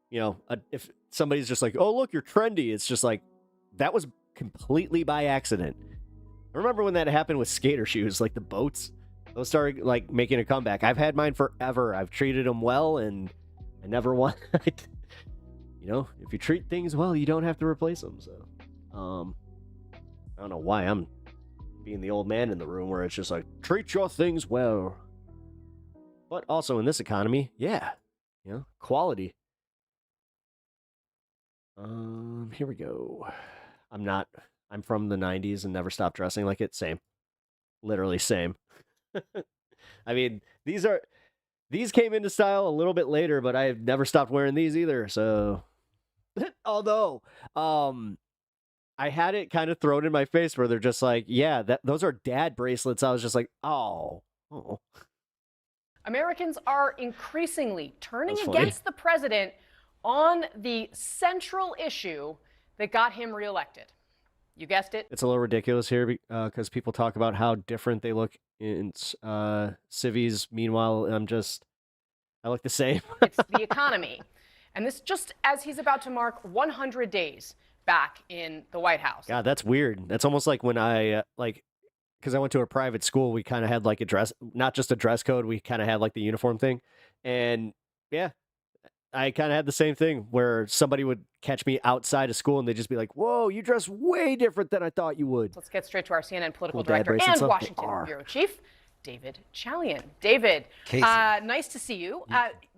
[SPEAKER 5] you know, if somebody's just like, oh, look, you're trendy, it's just like, that was completely by accident. I remember when that happened with skater shoes, like the boats. Those started, like, making a comeback. I've had mine forever. I've treated them well, and I never want... You know, if you treat things well, you don't have to replace them, so... I don't know why I'm being the old man in the room where it's just like, treat your things well. But also in this economy, yeah, you know, quality. Here we go. I'm from the 90s and never stopped dressing like it. Same. Literally same. I mean, these came into style a little bit later, but I've never stopped wearing these either, so... Although, I had it kind of thrown in my face where they're just like, yeah, those are dad bracelets. I was just like, oh.
[SPEAKER 7] Americans are increasingly turning against the president on the central issue that got him reelected. You guessed it.
[SPEAKER 5] It's a little ridiculous here because people talk about how different they look in civvies. Meanwhile, I look the same.
[SPEAKER 7] It's the economy. And this just as he's about to mark 100 days back in the White House.
[SPEAKER 5] God, that's weird. That's almost like when I, because I went to a private school, we kind of had like not just a dress code, we kind of had like the uniform thing. And yeah, I kind of had the same thing where somebody would catch me outside of school and they'd just be like, whoa, you dress way different than I thought you would.
[SPEAKER 7] Let's get straight to our CNN political director and Washington bureau chief, David Chalian. David, nice to see you.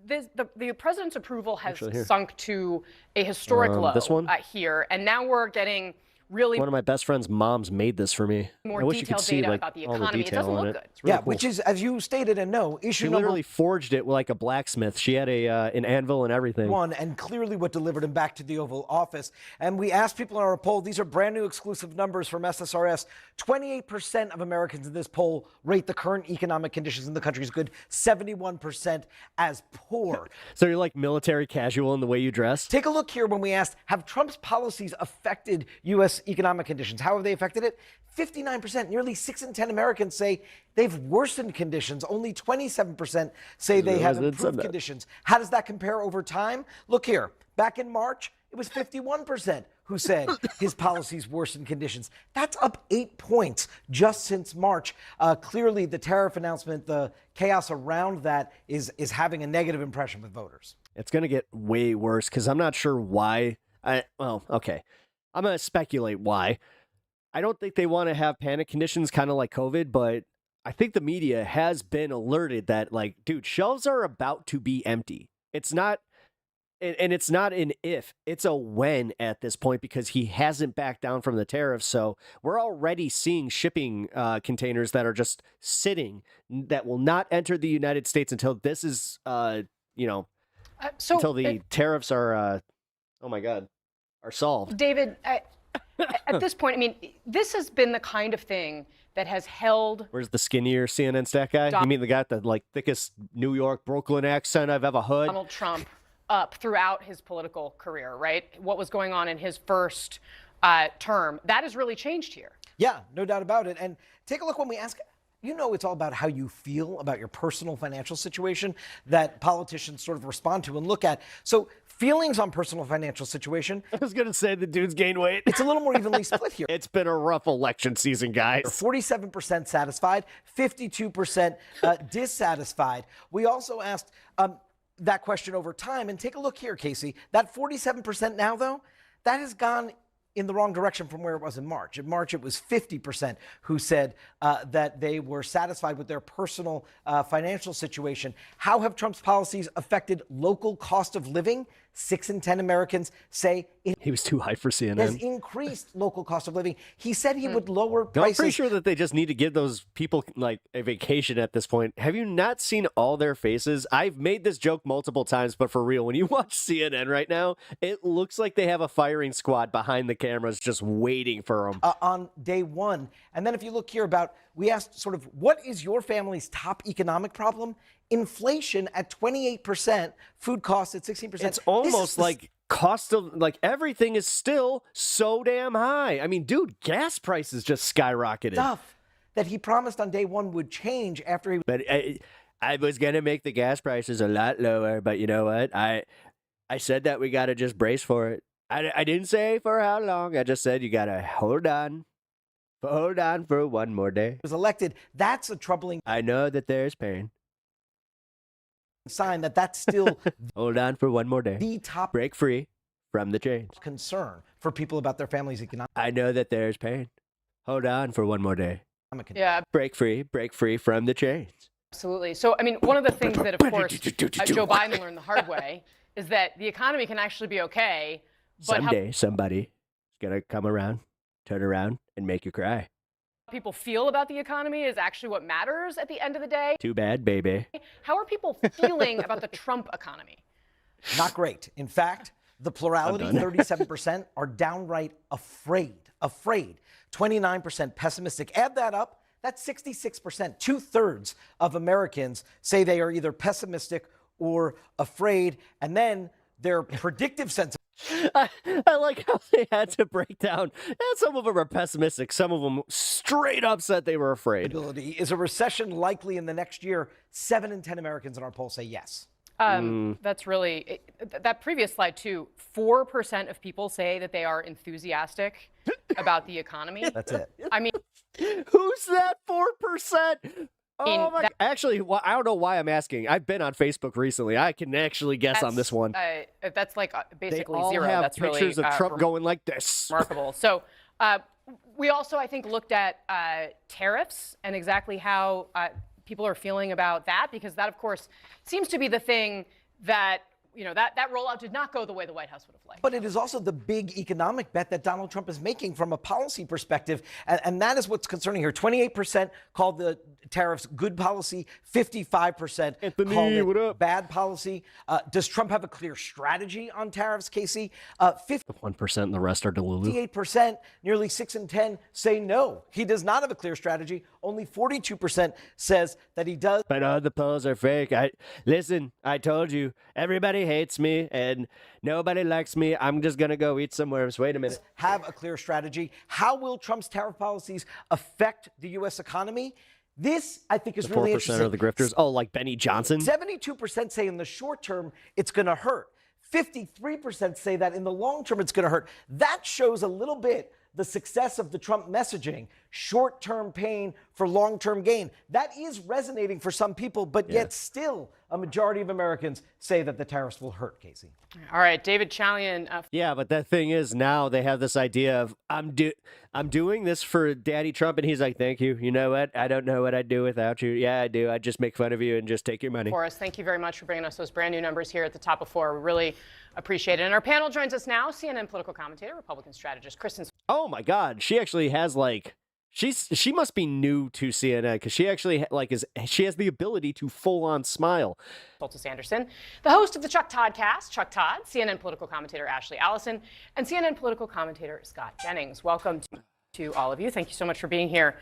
[SPEAKER 7] The president's approval has sunk to a historic low
[SPEAKER 5] this one?
[SPEAKER 7] Here, and now we're getting really...
[SPEAKER 5] One of my best friend's moms made this for me.
[SPEAKER 7] More
[SPEAKER 5] I wish you could
[SPEAKER 7] detailed
[SPEAKER 5] see
[SPEAKER 7] data
[SPEAKER 5] like
[SPEAKER 7] about the
[SPEAKER 5] all the
[SPEAKER 7] economy. It doesn't
[SPEAKER 5] detail on
[SPEAKER 7] look
[SPEAKER 5] it.
[SPEAKER 7] good.
[SPEAKER 5] It's really
[SPEAKER 8] Yeah,
[SPEAKER 5] cool.
[SPEAKER 8] which is, as you stated, and no, issue
[SPEAKER 5] She
[SPEAKER 8] number
[SPEAKER 5] literally forged it like a blacksmith. She had an anvil and everything.
[SPEAKER 8] one, and clearly what delivered him back to the Oval Office. And we asked people in our poll, these are brand new exclusive numbers from SSRS. 28% of Americans in this poll rate the current economic conditions in the country as good, 71% as poor.
[SPEAKER 5] So you're like military casual in the way you dress?
[SPEAKER 8] Take a look here when we asked, have Trump's policies affected U.S. economic conditions? How have they affected it? 59%, nearly 6 in 10 Americans say they've worsened conditions. Only 27% say they have improved conditions. How does that compare over time? Look here. Back in March, it was 51% who said his policies worsened conditions. That's up 8 points just since March. Clearly, the tariff announcement, the chaos around that is having a negative impression with voters.
[SPEAKER 5] It's going to get way worse because I'm not sure why. Okay. I'm going to speculate why. I don't think they want to have panic conditions kind of like COVID, but I think the media has been alerted that, like, dude, shelves are about to be empty. It's not, and it's not an if, it's a when at this point because he hasn't backed down from the tariffs. So we're already seeing shipping containers that are just sitting that will not enter the United States until this is, until the tariffs are, oh my God, are solved.
[SPEAKER 7] David, at this point, I mean, this has been the kind of thing that has held...
[SPEAKER 5] Where's the skinnier CNN stat guy? You mean the guy with the, like, thickest New York, Brooklyn accent I've ever heard?
[SPEAKER 7] Donald Trump up throughout his political career, right? What was going on in his first term. That has really changed here.
[SPEAKER 8] Yeah, no doubt about it. And take a look when we ask... You know, it's all about how you feel about your personal financial situation that politicians sort of respond to and look at. So feelings on personal financial situation.
[SPEAKER 5] I was going to say the dude's gained weight.
[SPEAKER 8] It's a little more evenly split here.
[SPEAKER 5] It's been a rough election season, guys.
[SPEAKER 8] 47% satisfied, 52% dissatisfied. We also asked, that question over time. And take a look here, Casey. That 47% now, though, that has gone in the wrong direction from where it was in March. In March, it was 50% who said that they were satisfied with their personal financial situation. How have Trump's policies affected local cost of living? 6 in 10 Americans say
[SPEAKER 5] he was too high for CNN.
[SPEAKER 8] Has increased local cost of living. He said he would lower prices.
[SPEAKER 5] I'm pretty sure that they just need to give those people like a vacation at this point. Have you not seen all their faces? I've made this joke multiple times, but for real, when you watch CNN right now, it looks like they have a firing squad behind the cameras just waiting for them.
[SPEAKER 8] On day one. And then if you look here we asked sort of, what is your family's top economic problem? Inflation at 28%, food costs at 16%.
[SPEAKER 5] It's almost like cost of, like, everything is still so damn high. I mean, dude, gas prices just skyrocketed.
[SPEAKER 8] Stuff that he promised on day one would change after he...
[SPEAKER 5] But I was going to make the gas prices a lot lower, but you know what? I said that we got to just brace for it. I didn't say for how long. I just said you got to hold on. Hold on for one more day.
[SPEAKER 8] Was elected. That's a troubling...
[SPEAKER 5] I know that there's pain.
[SPEAKER 8] Sign that's still
[SPEAKER 5] hold on for one more day.
[SPEAKER 8] The top
[SPEAKER 5] break free from the chains.
[SPEAKER 8] Concern for people about their family's economic.
[SPEAKER 5] I know that there's pain. Hold on for one more day.
[SPEAKER 7] Yeah.
[SPEAKER 5] Break free from the chains.
[SPEAKER 7] Absolutely. So, I mean, one of the things that, of course, Joe Biden learned the hard way is that the economy can actually be okay. But
[SPEAKER 5] someday somebody's going to come around, turn around, and make you cry.
[SPEAKER 7] People feel about the economy is actually what matters at the end of the day.
[SPEAKER 5] Too bad, baby.
[SPEAKER 7] How are people feeling about the Trump economy?
[SPEAKER 8] Not great. In fact, the plurality, 37%, are downright afraid. 29% pessimistic. Add that up, that's 66%. 2/3 of Americans say they are either pessimistic or afraid. And then their predictive sense.
[SPEAKER 5] I like how they had to break down. And some of them are pessimistic. Some of them straight up said they were afraid.
[SPEAKER 8] Is a recession likely in the next year? 7 in 10 Americans in our poll say yes.
[SPEAKER 7] That's really, that previous slide too, 4% of people say that they are enthusiastic about the economy.
[SPEAKER 8] That's it.
[SPEAKER 7] I mean,
[SPEAKER 5] who's that 4%? Oh my! Actually, I don't know why I'm asking. I've been on Facebook recently. I can actually guess on this one.
[SPEAKER 7] That's like basically
[SPEAKER 5] they all
[SPEAKER 7] zero.
[SPEAKER 5] Have
[SPEAKER 7] that's
[SPEAKER 5] pictures
[SPEAKER 7] really
[SPEAKER 5] of Trump going like this.
[SPEAKER 7] Remarkable. So we also, I think, looked at tariffs and exactly how people are feeling about that, because that, of course, seems to be the thing that, you know, that rollout did not go the way the White House would have liked.
[SPEAKER 8] But it is also the big economic bet that Donald Trump is making from a policy perspective. And that is what's concerning here. 28% called the tariffs good policy. 55% called it bad policy. Does Trump have a clear strategy on tariffs, Casey?
[SPEAKER 5] 1% and the rest are Delulu.
[SPEAKER 8] 58%, nearly 6 in 10 say no. He does not have a clear strategy. Only 42% says that he does.
[SPEAKER 5] But all the polls are fake. Listen, I told you, everybody hates me and nobody likes me. I'm just going to go eat somewhere. Just wait a minute.
[SPEAKER 8] Have a clear strategy. How will Trump's tariff policies affect the U.S. economy? This, I think, is really interesting.
[SPEAKER 5] 4% of the grifters. Oh, like Benny Johnson?
[SPEAKER 8] 72% say in the short term it's going to hurt. 53% say that in the long term it's going to hurt. That shows a little bit the success of the Trump messaging. Short-term pain for long-term gain. That is resonating for some people, but yet still a majority of Americans say that the tariffs will hurt, Casey.
[SPEAKER 7] All right, David Chalian.
[SPEAKER 5] Yeah, but the thing is, now they have this idea of, I'm doing this for Daddy Trump, and he's like, thank you. You know what? I don't know what I'd do without you. Yeah, I do. I'd just make fun of you and just take your money.
[SPEAKER 7] For us, thank you very much for bringing us those brand new numbers here at the top of 4. We really appreciate it. And our panel joins us now, CNN political commentator, Republican strategist, Kristen.
[SPEAKER 5] Oh my God, she actually has like, she must be new to CNN because she actually she has the ability to full on smile.
[SPEAKER 7] Soltis Anderson, the host of the Chuck Toddcast, Chuck Todd, CNN political commentator Ashley Allison, and CNN political commentator Scott Jennings. Welcome to all of you. Thank you so much for being here.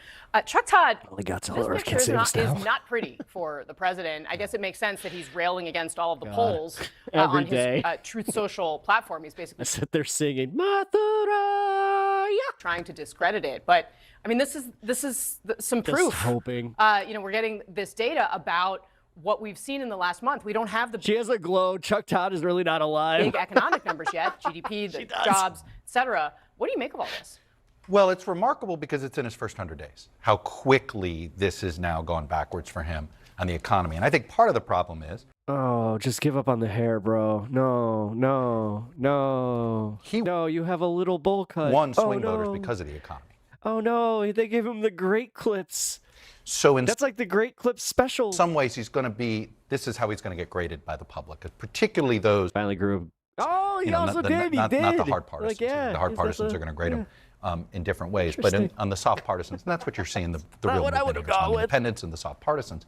[SPEAKER 7] Chuck Todd, this picture is not pretty for the president. I guess it makes sense that he's railing against all of the polls on his Truth Social platform. He's basically
[SPEAKER 5] sit there singing Mathura,
[SPEAKER 7] trying to discredit it. But I mean, this is some proof.
[SPEAKER 5] Just hoping.
[SPEAKER 7] You know, we're getting this data about what we've seen in the last month. We don't have the
[SPEAKER 5] She has a glow. Chuck Todd is really not alive.
[SPEAKER 7] Big economic numbers yet, GDP, the jobs, et cetera. What do you make of all this?
[SPEAKER 9] Well, it's remarkable because it's in his first 100 days. How quickly this has now gone backwards for him on the economy. And I think part of the problem is
[SPEAKER 5] Oh, just give up on the hair, bro. No. No, you have a little bowl cut.
[SPEAKER 9] Won swing
[SPEAKER 5] no.
[SPEAKER 9] voters because of the economy.
[SPEAKER 5] Oh, no, they gave him the Great Clips.
[SPEAKER 9] So in
[SPEAKER 5] That's like the Great Clips special.
[SPEAKER 9] some ways, he's going to be, this is how he's going to get graded by the public, particularly those.
[SPEAKER 5] Finally grew. Oh, he also did.
[SPEAKER 9] Not
[SPEAKER 5] did.
[SPEAKER 9] the hard partisans.
[SPEAKER 5] Like, yeah,
[SPEAKER 9] the hard partisans are going to grade him in different ways. But on the soft partisans, and that's what you're seeing, the real
[SPEAKER 5] what I
[SPEAKER 9] movement
[SPEAKER 5] would've
[SPEAKER 9] here. It's on
[SPEAKER 5] gone with.
[SPEAKER 9] independents and the soft partisans.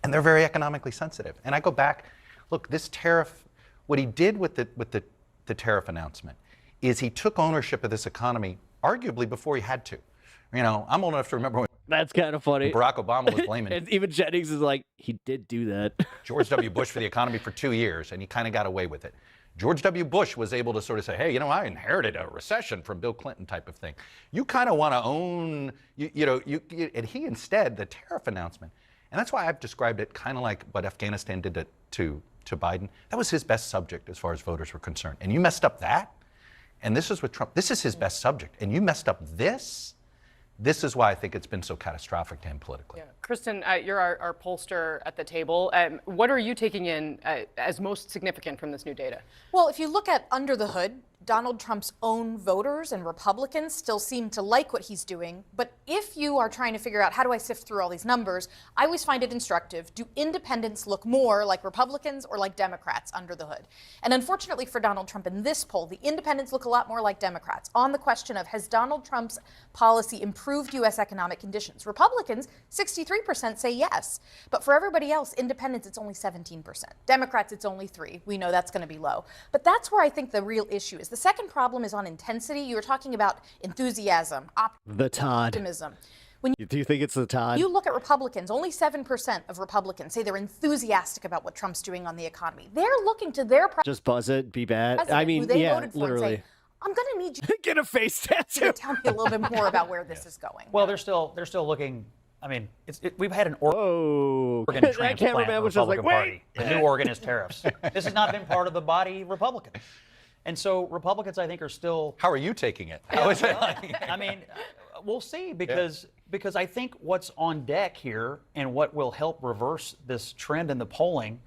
[SPEAKER 9] And they're very economically sensitive. And I go back, look, this tariff, what he did with the tariff announcement is he took ownership of this economy arguably before he had to. You know, I'm old enough to remember when
[SPEAKER 5] That's kind of funny.
[SPEAKER 9] Barack Obama was blaming
[SPEAKER 5] And even Jennings is like, he did do that.
[SPEAKER 9] George W. Bush for the economy for 2 years, and he kind of got away with it. George W. Bush was able to sort of say, hey, you know, I inherited a recession from Bill Clinton type of thing. You kind of want to own, and he instead, the tariff announcement, and that's why I've described it kind of like what Afghanistan did to Biden. That was his best subject as far as voters were concerned. And you messed up that, and this is what Trump, this is his best subject, and you messed up this. This is why I think it's been so catastrophic to him politically.
[SPEAKER 7] Yeah. Kristen, you're our pollster at the table. What are you taking in as most significant from this new data?
[SPEAKER 10] Well, if you look at under the hood, Donald Trump's own voters and Republicans still seem to like what he's doing. But if you are trying to figure out how do I sift through all these numbers, I always find it instructive. Do independents look more like Republicans or like Democrats under the hood? And unfortunately for Donald Trump in this poll, the independents look a lot more like Democrats on the question of has Donald Trump's policy improved U.S. economic conditions? Republicans, 63% say yes. But for everybody else, independents, it's only 17%. Democrats, it's only 3%. We know that's going to be low. But that's where I think the real issue is. The second problem is on intensity. You were talking about enthusiasm, optimism.
[SPEAKER 5] Do you think it's the Todd?
[SPEAKER 10] You look at Republicans, only 7% of Republicans say they're enthusiastic about what Trump's doing on the economy. They're looking to their
[SPEAKER 5] Just buzz it, be bad. I mean,
[SPEAKER 10] who they
[SPEAKER 5] yeah,
[SPEAKER 10] voted for
[SPEAKER 5] literally.
[SPEAKER 10] and say, I'm going to need you
[SPEAKER 5] Get a face tattoo.
[SPEAKER 10] to tell me a little bit more about where this is going.
[SPEAKER 11] Well, they're still looking. I mean, we've had an
[SPEAKER 5] Whoa.
[SPEAKER 11] organ transplant
[SPEAKER 5] cameraman was just like,
[SPEAKER 11] Republican Party. The new organ is tariffs. This has not been part of the body Republican. And so Republicans, I think, are still.
[SPEAKER 9] How are you taking it? How is it?
[SPEAKER 11] I mean, we'll see because I think what's on deck here and what will help reverse this trend in the polling,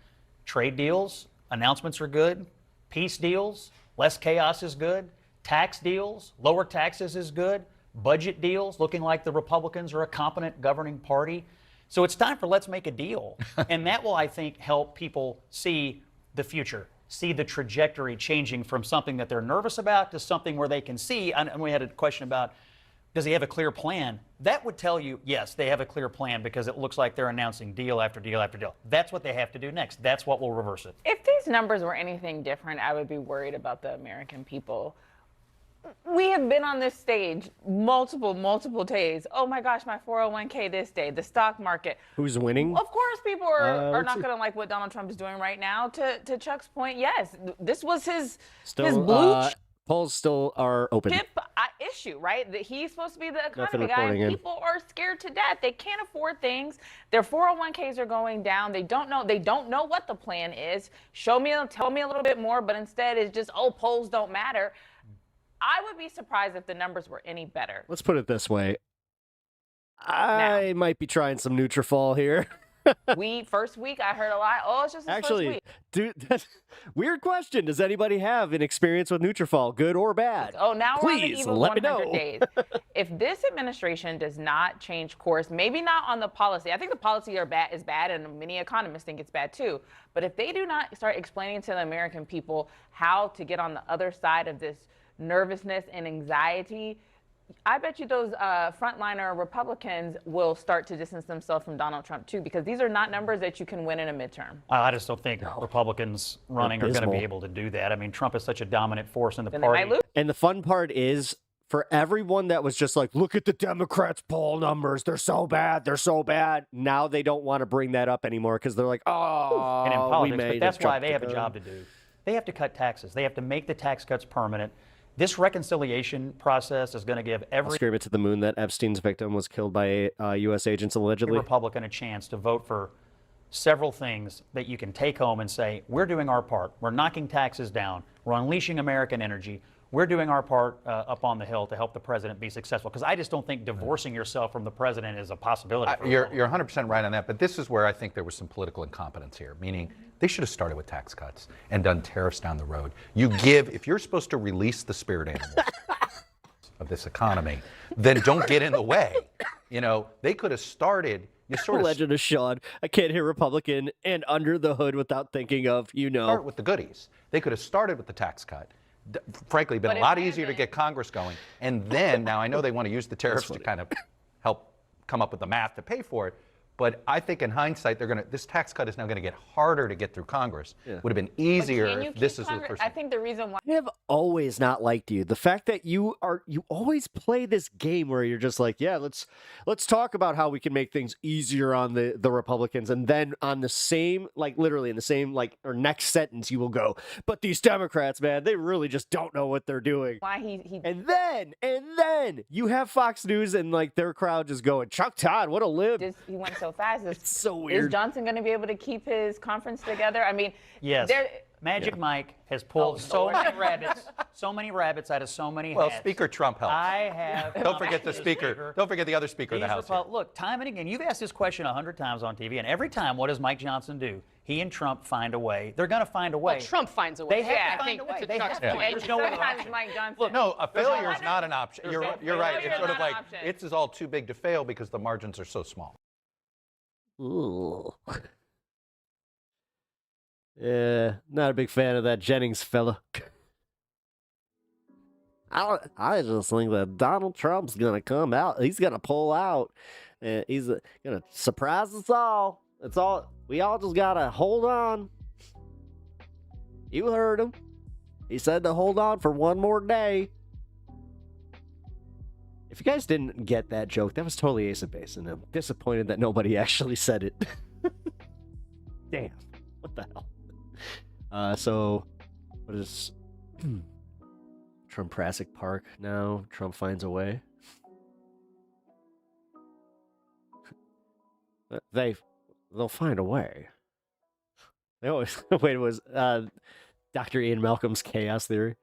[SPEAKER 11] trade deals, announcements are good, peace deals, less chaos is good, tax deals, lower taxes is good, budget deals, looking like the Republicans are a competent governing party. So it's time for let's make a deal. And that will, I think, help people see the future. See the trajectory changing from something that they're nervous about to something where they can see. And we had a question about, does he have a clear plan? That would tell you, yes, they have a clear plan because it looks like they're announcing deal after deal after deal. That's what they have to do next. That's what will reverse it.
[SPEAKER 12] If these numbers were anything different, I would be worried about the American people. We have been on this stage multiple days. Oh my gosh, my 401k this day, the stock market.
[SPEAKER 5] Who's winning?
[SPEAKER 12] Of course, people are not
[SPEAKER 5] see.
[SPEAKER 12] going to like what Donald Trump is doing right now. To Chuck's point, yes, this was his
[SPEAKER 5] Still,
[SPEAKER 12] blue
[SPEAKER 5] polls still are open.
[SPEAKER 12] chip issue, right? That he's supposed to be the
[SPEAKER 5] Nothing
[SPEAKER 12] economy guy,
[SPEAKER 5] reporting
[SPEAKER 12] and
[SPEAKER 5] in.
[SPEAKER 12] people are scared to death. They can't afford things. Their 401ks are going down. They don't know what the plan is. Tell me a little bit more, but instead it's just, oh, polls don't matter. I would be surprised if the numbers were any better.
[SPEAKER 5] Let's put it this way. I might be trying some Nutrafol here.
[SPEAKER 12] First week, I heard a lot. Oh, it's just his first week.
[SPEAKER 5] Dude, that's weird question. Does anybody have an experience with Nutrafol, good or bad?
[SPEAKER 12] Oh, now we're on the
[SPEAKER 5] Please
[SPEAKER 12] eve of
[SPEAKER 5] let me
[SPEAKER 12] 100
[SPEAKER 5] know.
[SPEAKER 12] days. If this administration does not change course, maybe not on the policy. I think the policy is bad, and many economists think it's bad too. But if they do not start explaining to the American people how to get on the other side of this nervousness and anxiety, I bet you those frontliner Republicans will start to distance themselves from Donald Trump too, because these are not numbers that you can win in a midterm.
[SPEAKER 11] I just don't think Republicans running are going to be able to do that. I mean, Trump is such a dominant force in the party.
[SPEAKER 5] And the fun part is, for everyone that was just like, look at the Democrats' poll numbers, they're so bad, now they don't want to bring that up anymore because they're like, oh,
[SPEAKER 11] and in politics,
[SPEAKER 5] we made
[SPEAKER 11] but that's
[SPEAKER 5] it,
[SPEAKER 11] why
[SPEAKER 5] Trump
[SPEAKER 11] they have a
[SPEAKER 5] took
[SPEAKER 11] job to do. They have to cut taxes. They have to make the tax cuts permanent. This reconciliation process is going to give every
[SPEAKER 5] scream it to the moon that Epstein's victim was killed by U.S. agents allegedly.
[SPEAKER 11] Republican a chance to vote for several things that you can take home and say, we're doing our part. We're knocking taxes down. We're unleashing American energy. we're doing our part up on the Hill to help the president be successful. Because I just don't think divorcing yourself from the president is a possibility.
[SPEAKER 9] You're 100% right on that, but this is where I think there was some political incompetence here, meaning they should have started with tax cuts and done tariffs down the road. If you're supposed to release the spirit animals of this economy, then don't get in the way. They could have started.
[SPEAKER 5] Legend of Sean. I can't hear Republican and under the hood without thinking of,
[SPEAKER 9] Start with the goodies. They could have started with the tax cut. Frankly, been a lot easier to get Congress going. And then, now I know they want to use the tariffs to kind of help come up with the math to pay for it. But I think in hindsight, this tax cut is now going to get harder to get through Congress. Would have been easier if this is the first.
[SPEAKER 12] I think the reason why
[SPEAKER 5] I have always not liked you. The fact that you always play this game where you're just like, yeah, let's talk about how we can make things easier on the Republicans, and then on the same, like literally in the same, like, or next sentence you will go, but these Democrats, man, they really just don't know what they're doing.
[SPEAKER 12] Why he
[SPEAKER 5] and then you have Fox News and like their crowd just going, Chuck Todd, what a lib.
[SPEAKER 12] He went so fast.
[SPEAKER 5] It's so weird.
[SPEAKER 12] Is Johnson going to be able to keep his conference together? I mean,
[SPEAKER 11] yes. Magic Mike has pulled so many rabbits out of so many hats.
[SPEAKER 9] Well, Speaker Trump helps.
[SPEAKER 11] I have.
[SPEAKER 9] Don't forget the speaker. Don't forget the other Speaker of the House.
[SPEAKER 11] Look, time and again, you've asked this question 100 times on TV, and every time, what does Mike Johnson do? He and Trump find a way. They're going to find a way.
[SPEAKER 7] Well, Trump finds a way.
[SPEAKER 11] They have to find a way. They have to. There's no other option.
[SPEAKER 12] Mike Johnson.
[SPEAKER 9] Look, no, a failure is not an option. You're right. It's sort of like it's all too big to fail because the margins are so small.
[SPEAKER 5] Ooh. Yeah, not a big fan of that Jennings fella. I just think that Donald Trump's gonna come out. He's gonna pull out, and he's gonna surprise us all. It's all we all just gotta hold on. You heard him. He said to hold on for one more day. If you guys didn't get that joke, that was totally Ace of Base, and I'm disappointed that nobody actually said it. Damn, what the hell? So, what is Trump-Prasic Park now? Trump finds a way. They'll find a way. They always wait. It was Dr. Ian Malcolm's chaos theory.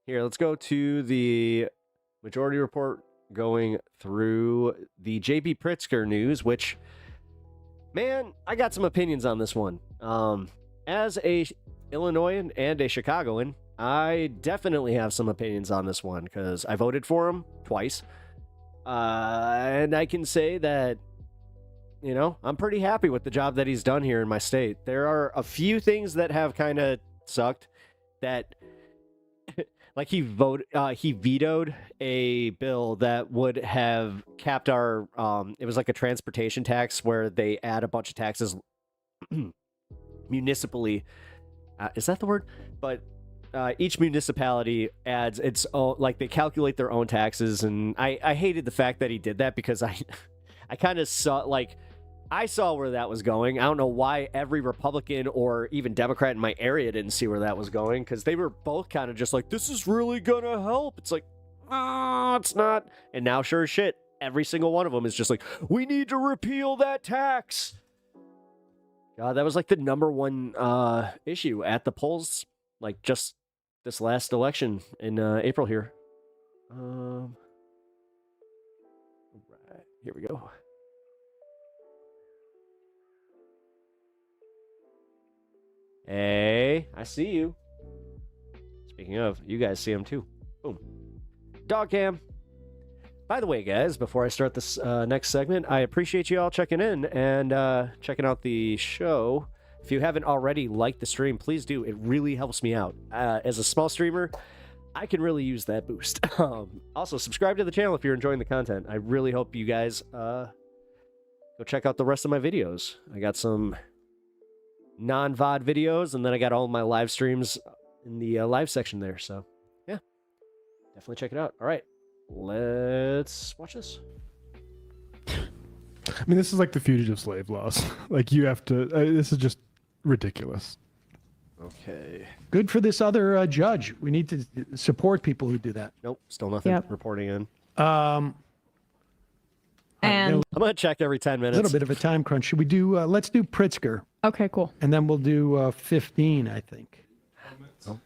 [SPEAKER 5] Here, let's go to the Majority Report, going through the J.B. Pritzker news, which, man, I got some opinions on this one. As a Illinoisan and a Chicagoan, I definitely have some opinions on this one because I voted for him twice. And I can say that, I'm pretty happy with the job that he's done here in my state. There are a few things that have kind of sucked that... Like he vetoed a bill that would have capped our, it was like a transportation tax where they add a bunch of taxes municipally. Is that the word? But each municipality adds its own, like they calculate their own taxes. And I hated the fact that he did that because I kind of saw, like, I saw where that was going. I don't know why every Republican or even Democrat in my area didn't see where that was going, because they were both kind of just like, this is really gonna help. It's like, it's not. And now, sure as shit, every single one of them is just like, we need to repeal that tax. God, that was like the number one issue at the polls, like just this last election in April here. All right, here we go. Hey, I see you. Speaking of, you guys see him too. Boom. Dog cam. By the way, guys, before I start this next segment, I appreciate you all checking in and checking out the show. If you haven't already liked the stream, please do. It really helps me out. As a small streamer, I can really use that boost. Also, subscribe to the channel if you're enjoying the content. I really hope you guys go check out the rest of my videos. I got some non-VOD videos, and then I got all my live streams in the live section there. So, yeah, definitely check it out. All right, let's watch this.
[SPEAKER 13] I mean, this is like the fugitive slave laws. Like, you have to, this is just ridiculous.
[SPEAKER 5] Okay.
[SPEAKER 14] Good for this other judge. We need to support people who do that.
[SPEAKER 5] Nope, still nothing reporting in.
[SPEAKER 15] And
[SPEAKER 5] I'm going to check every 10 minutes.
[SPEAKER 14] A little bit of a time crunch. Should we do, let's do Pritzker.
[SPEAKER 15] Okay, cool.
[SPEAKER 14] And then we'll do 15, I think.
[SPEAKER 5] Oh.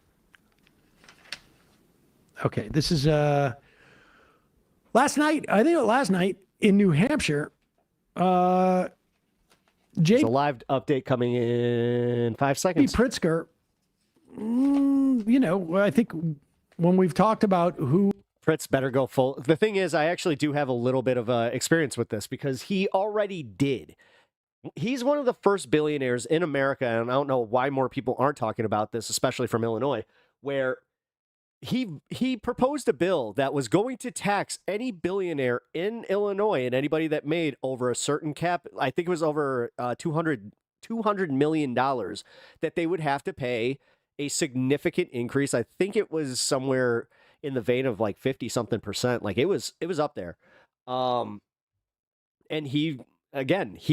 [SPEAKER 14] Okay, this is last night. I think last night in New Hampshire.
[SPEAKER 5] There's a live update coming in 5 seconds.
[SPEAKER 14] Pritzker. I think when we've talked about who.
[SPEAKER 5] Fritz better go full. The thing is, I actually do have a little bit of experience with this because he already did. He's one of the first billionaires in America, and I don't know why more people aren't talking about this, especially from Illinois, where he proposed a bill that was going to tax any billionaire in Illinois and anybody that made over a certain cap. I think it was over $200 million that they would have to pay a significant increase. I think it was somewhere in the vein of like 50 something percent. Like it was up there. And he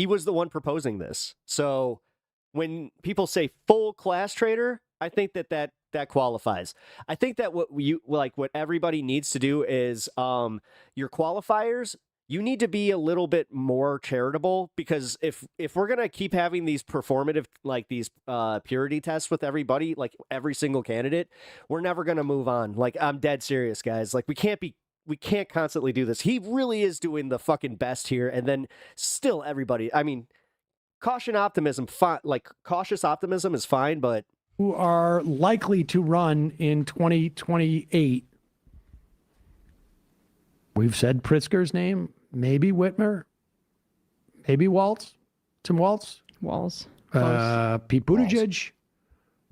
[SPEAKER 5] was the one proposing this. So when people say full class trader, I think that qualifies. I think that what everybody needs to do is your qualifiers, you need to be a little bit more charitable, because if we're going to keep having these performative, like these purity tests with everybody, like every single candidate, we're never going to move on. Like, I'm dead serious, guys. Like, we can't constantly do this. He really is doing the fucking best here. And then still everybody, I mean, cautious optimism is fine, but
[SPEAKER 14] who are likely to run in 2028. We've said Pritzker's name, maybe Whitmer, maybe Walz, Tim Walz. Pete Buttigieg,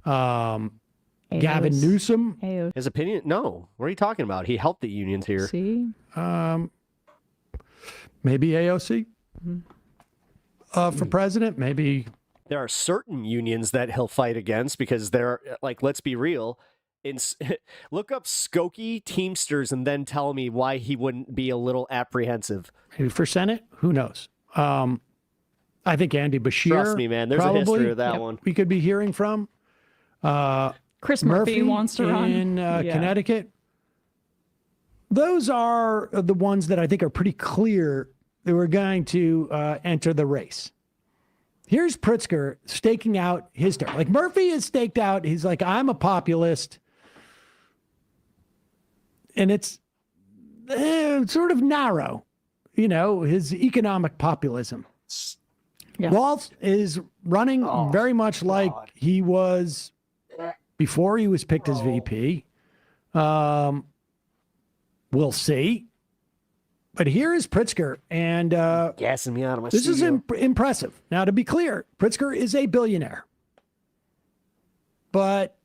[SPEAKER 14] Gavin Newsom.
[SPEAKER 5] His opinion? No. What are you talking about? He helped the unions here.
[SPEAKER 15] See?
[SPEAKER 14] Maybe AOC for president. Maybe
[SPEAKER 5] there are certain unions that he'll fight against because they're like, let's be real. Look up Skokie Teamsters and then tell me why he wouldn't be a little apprehensive.
[SPEAKER 14] Maybe for Senate? Who knows? I think Andy Bashir.
[SPEAKER 5] Trust me, man. There's a history of that one.
[SPEAKER 14] We could be hearing from.
[SPEAKER 15] Chris Murphy wants to run
[SPEAKER 14] in Connecticut. Those are the ones that I think are pretty clear that we're going to enter the race. Here's Pritzker staking out his turn. Like, Murphy is staked out. He's like, I'm a populist. And it's sort of narrow, his economic populism.
[SPEAKER 15] Yeah.
[SPEAKER 14] Walz is running very much like he was before he was picked as VP. We'll see. But here is Pritzker, and
[SPEAKER 5] gassing me out of my
[SPEAKER 14] this
[SPEAKER 5] studio.
[SPEAKER 14] is impressive. Now, to be clear, Pritzker is a billionaire. But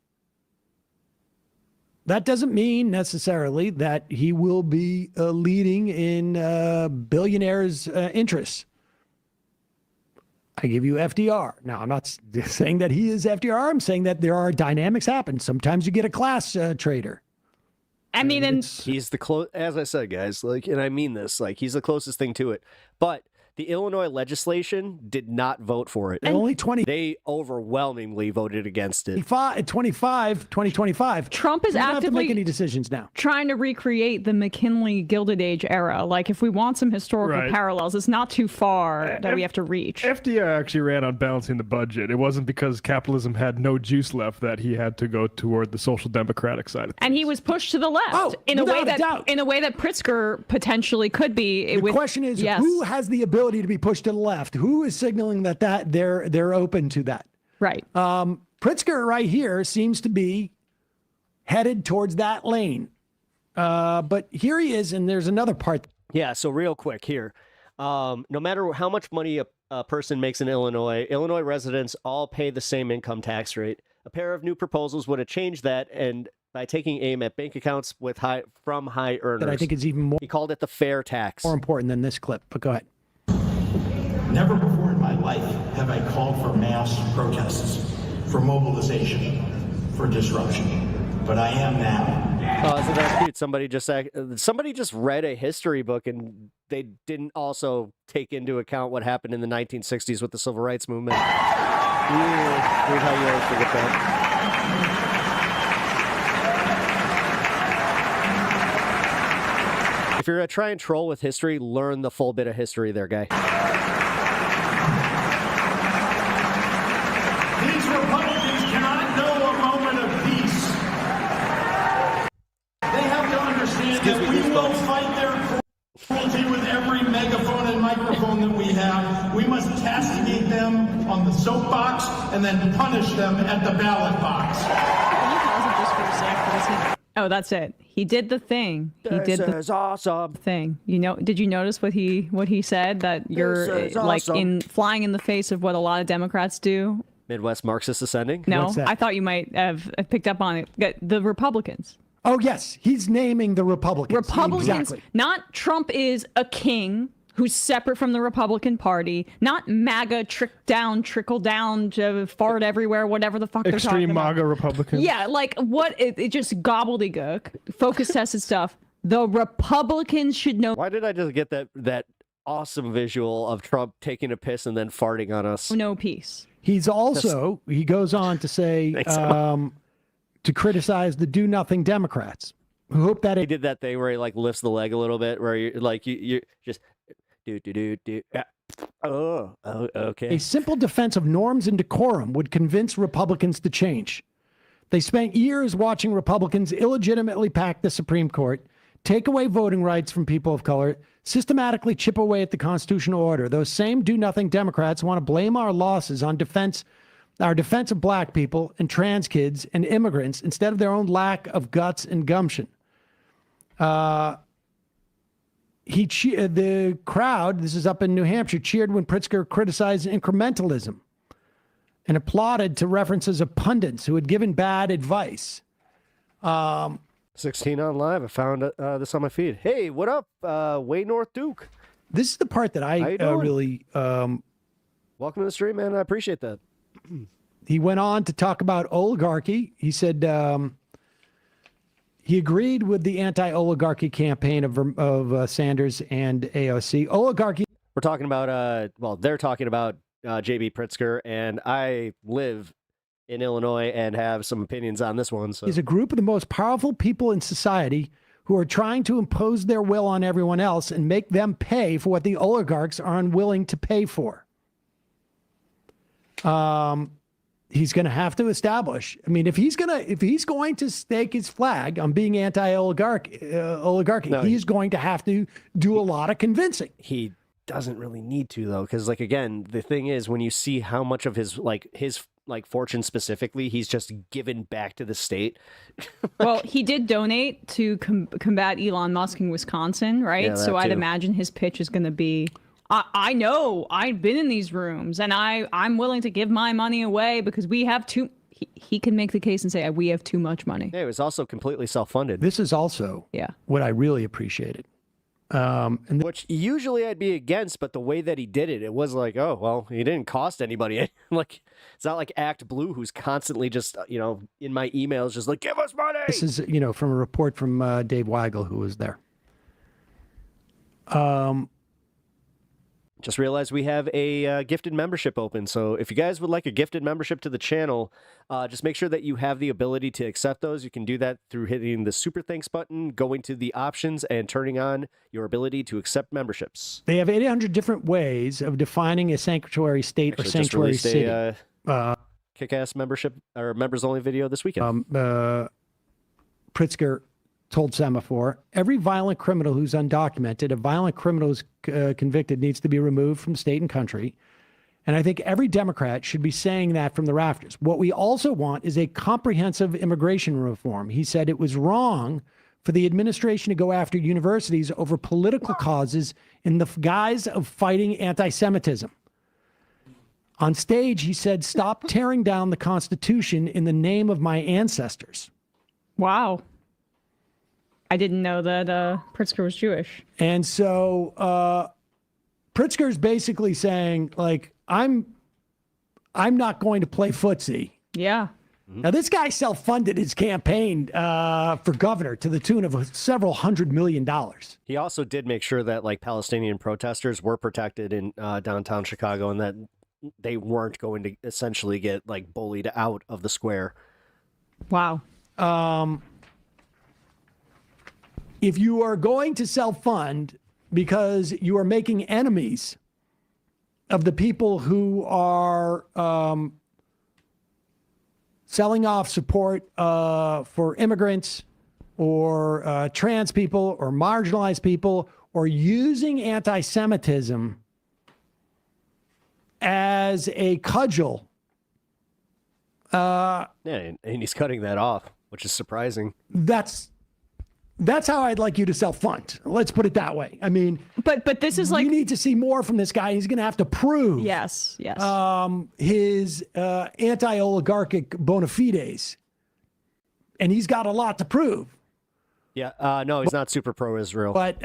[SPEAKER 14] that doesn't mean necessarily that he will be leading in billionaires' interests. I give you FDR. Now, I'm not saying that he is FDR. I'm saying that there are dynamics happen. Sometimes you get a class trader.
[SPEAKER 15] I mean, and
[SPEAKER 5] he's the as I said, guys, like, and I mean this, like, he's the closest thing to it. But the Illinois legislation did not vote for it.
[SPEAKER 14] And only 20.
[SPEAKER 5] They overwhelmingly voted against it.
[SPEAKER 14] 2025.
[SPEAKER 15] Trump is
[SPEAKER 14] we don't have to
[SPEAKER 15] actively
[SPEAKER 14] make any decisions now.
[SPEAKER 15] Trying to recreate the McKinley Gilded Age era. Like, if we want some historical parallels, it's not too far that we have to reach.
[SPEAKER 13] FDR actually ran on balancing the budget. It wasn't because capitalism had no juice left that he had to go toward the social democratic side of things.
[SPEAKER 15] And he was pushed to the left in a way that Pritzker potentially could be.
[SPEAKER 14] The question is, who has the ability to be pushed to the left? Who is signaling that they're open to that?
[SPEAKER 15] Right.
[SPEAKER 14] Pritzker right here seems to be headed towards that lane. But here he is, and there's another part.
[SPEAKER 5] Yeah, so real quick here. No matter how much money a person makes in Illinois residents all pay the same income tax rate. A pair of new proposals would have changed that, and by taking aim at bank accounts from high earners.
[SPEAKER 14] That I think is even more.
[SPEAKER 5] He called it the fair tax.
[SPEAKER 14] More important than this clip, but go ahead.
[SPEAKER 16] Never before in my life have I called for mass protests, for mobilization, for disruption, but I am now.
[SPEAKER 5] Oh, isn't that cute? Somebody just read a history book and they didn't also take into account what happened in the 1960s with the Civil Rights Movement. Weird how you always forget that. If you're going to try and troll with history, learn the full bit of history there, guy.
[SPEAKER 16] These Republicans cannot know a moment of peace. They have understand that we will fight their cruelty with every megaphone and microphone that we have. We must castigate them on the soapbox and then punish them at the ballot box.
[SPEAKER 15] Can you pause it just for a sec? Oh, that's it. He did the thing. He did the
[SPEAKER 5] awesome
[SPEAKER 15] thing. You know? Did you notice what he said? That you're like
[SPEAKER 5] awesome.
[SPEAKER 15] flying in the face of what a lot of Democrats do.
[SPEAKER 5] Midwest Marxist ascending?
[SPEAKER 15] No, I thought you might have picked up on it. The Republicans.
[SPEAKER 14] Oh, yes. He's naming the Republicans.
[SPEAKER 15] Republicans,
[SPEAKER 14] Exactly.
[SPEAKER 15] not Trump is a king who's separate from the Republican Party, not MAGA trickle down, fart everywhere, whatever the fuck they're talking
[SPEAKER 13] Extreme
[SPEAKER 15] about.
[SPEAKER 13] MAGA Republicans.
[SPEAKER 15] Yeah, like what? It just gobbledygook, focus tested stuff. The Republicans should know.
[SPEAKER 5] Why did I just get that awesome visual of Trump taking a piss and then farting on us?
[SPEAKER 15] No peace.
[SPEAKER 14] He goes on to say, to criticize the do-nothing Democrats who hope that
[SPEAKER 5] he did that thing where he like lifts the leg a little bit, where you just do. Yeah. Oh, okay.
[SPEAKER 14] A simple defense of norms and decorum would convince Republicans to change. They spent years watching Republicans illegitimately pack the Supreme Court, take away voting rights from people of color, systematically chip away at the constitutional order. Those same do-nothing Democrats want to blame our losses on our defense of black people and trans kids and immigrants instead of their own lack of guts and gumption. The crowd, this is up in New Hampshire, cheered when Pritzker criticized incrementalism and applauded to references of pundits who had given bad advice.
[SPEAKER 5] 16 on live. I found this on my feed. Hey, what up, Way North Duke?
[SPEAKER 14] This is the part that I really...
[SPEAKER 5] Welcome to the stream, man. I appreciate that.
[SPEAKER 14] He went on to talk about oligarchy. He said he agreed with the anti-oligarchy campaign of Sanders and AOC. Oligarchy.
[SPEAKER 5] We're talking about, they're talking about J.B. Pritzker, and I live in Illinois and have some opinions on this one. So.
[SPEAKER 14] Is a group of the most powerful people in society who are trying to impose their will on everyone else and make them pay for what the oligarchs are unwilling to pay for. He's going to have to establish. I mean, if he's going to stake his flag on being anti-oligarchy, he's going to have to do a lot of convincing.
[SPEAKER 5] He doesn't really need to, though, because, like, again, the thing is, when you see how much of his fortune specifically, he's just given back to the state.
[SPEAKER 15] Well, he did donate to combat Elon Musk in Wisconsin, right?
[SPEAKER 5] Yeah,
[SPEAKER 15] so I'd imagine his pitch is going to be, I know, I've been in these rooms, and I'm willing to give my money away because we have too... He can make the case and say, we have too much money.
[SPEAKER 5] Yeah, it was also completely self-funded.
[SPEAKER 14] This is also what I really appreciated.
[SPEAKER 5] Which usually I'd be against, but the way that he did it, it was like, oh, well, he didn't cost anybody. Like, it's not like Act Blue, who's constantly just, in my emails, just like, give us money.
[SPEAKER 14] This is, from a report from Dave Weigel, who was there.
[SPEAKER 5] Just realized we have a gifted membership open. So if you guys would like a gifted membership to the channel, just make sure that you have the ability to accept those. You can do that through hitting the Super Thanks button, going to the options, and turning on your ability to accept memberships.
[SPEAKER 14] They have 800 different ways of defining a sanctuary state or sanctuary city.
[SPEAKER 5] Kick-ass membership or members-only video this weekend.
[SPEAKER 14] Pritzker told Semaphore, every violent criminal who's undocumented, a violent criminal who's convicted needs to be removed from state and country. And I think every Democrat should be saying that from the rafters. What we also want is a comprehensive immigration reform. He said it was wrong for the administration to go after universities over political causes in the guise of fighting anti-Semitism. On stage, he said, stop tearing down the Constitution in the name of my ancestors.
[SPEAKER 15] Wow. I didn't know that Pritzker was Jewish.
[SPEAKER 14] And so Pritzker's basically saying, like, I'm not going to play footsie.
[SPEAKER 15] Yeah.
[SPEAKER 14] Now, this guy self-funded his campaign for governor to the tune of several $100 million.
[SPEAKER 5] He also did make sure that, like, Palestinian protesters were protected in downtown Chicago and that they weren't going to essentially get, like, bullied out of the square.
[SPEAKER 15] Wow.
[SPEAKER 14] If you are going to self-fund because you are making enemies of the people who are selling off support for immigrants or trans people or marginalized people or using anti-Semitism as a cudgel.
[SPEAKER 5] Yeah, and he's cutting that off, which is surprising.
[SPEAKER 14] That's how I'd like you to self-fund. Let's put it that way. I mean,
[SPEAKER 15] but this is like,
[SPEAKER 14] you need to see more from this guy. He's going to have to prove
[SPEAKER 15] yes,
[SPEAKER 14] his anti-oligarchic bona fides, and he's got a lot to prove.
[SPEAKER 5] Yeah, no, he's not super pro-Israel.
[SPEAKER 14] But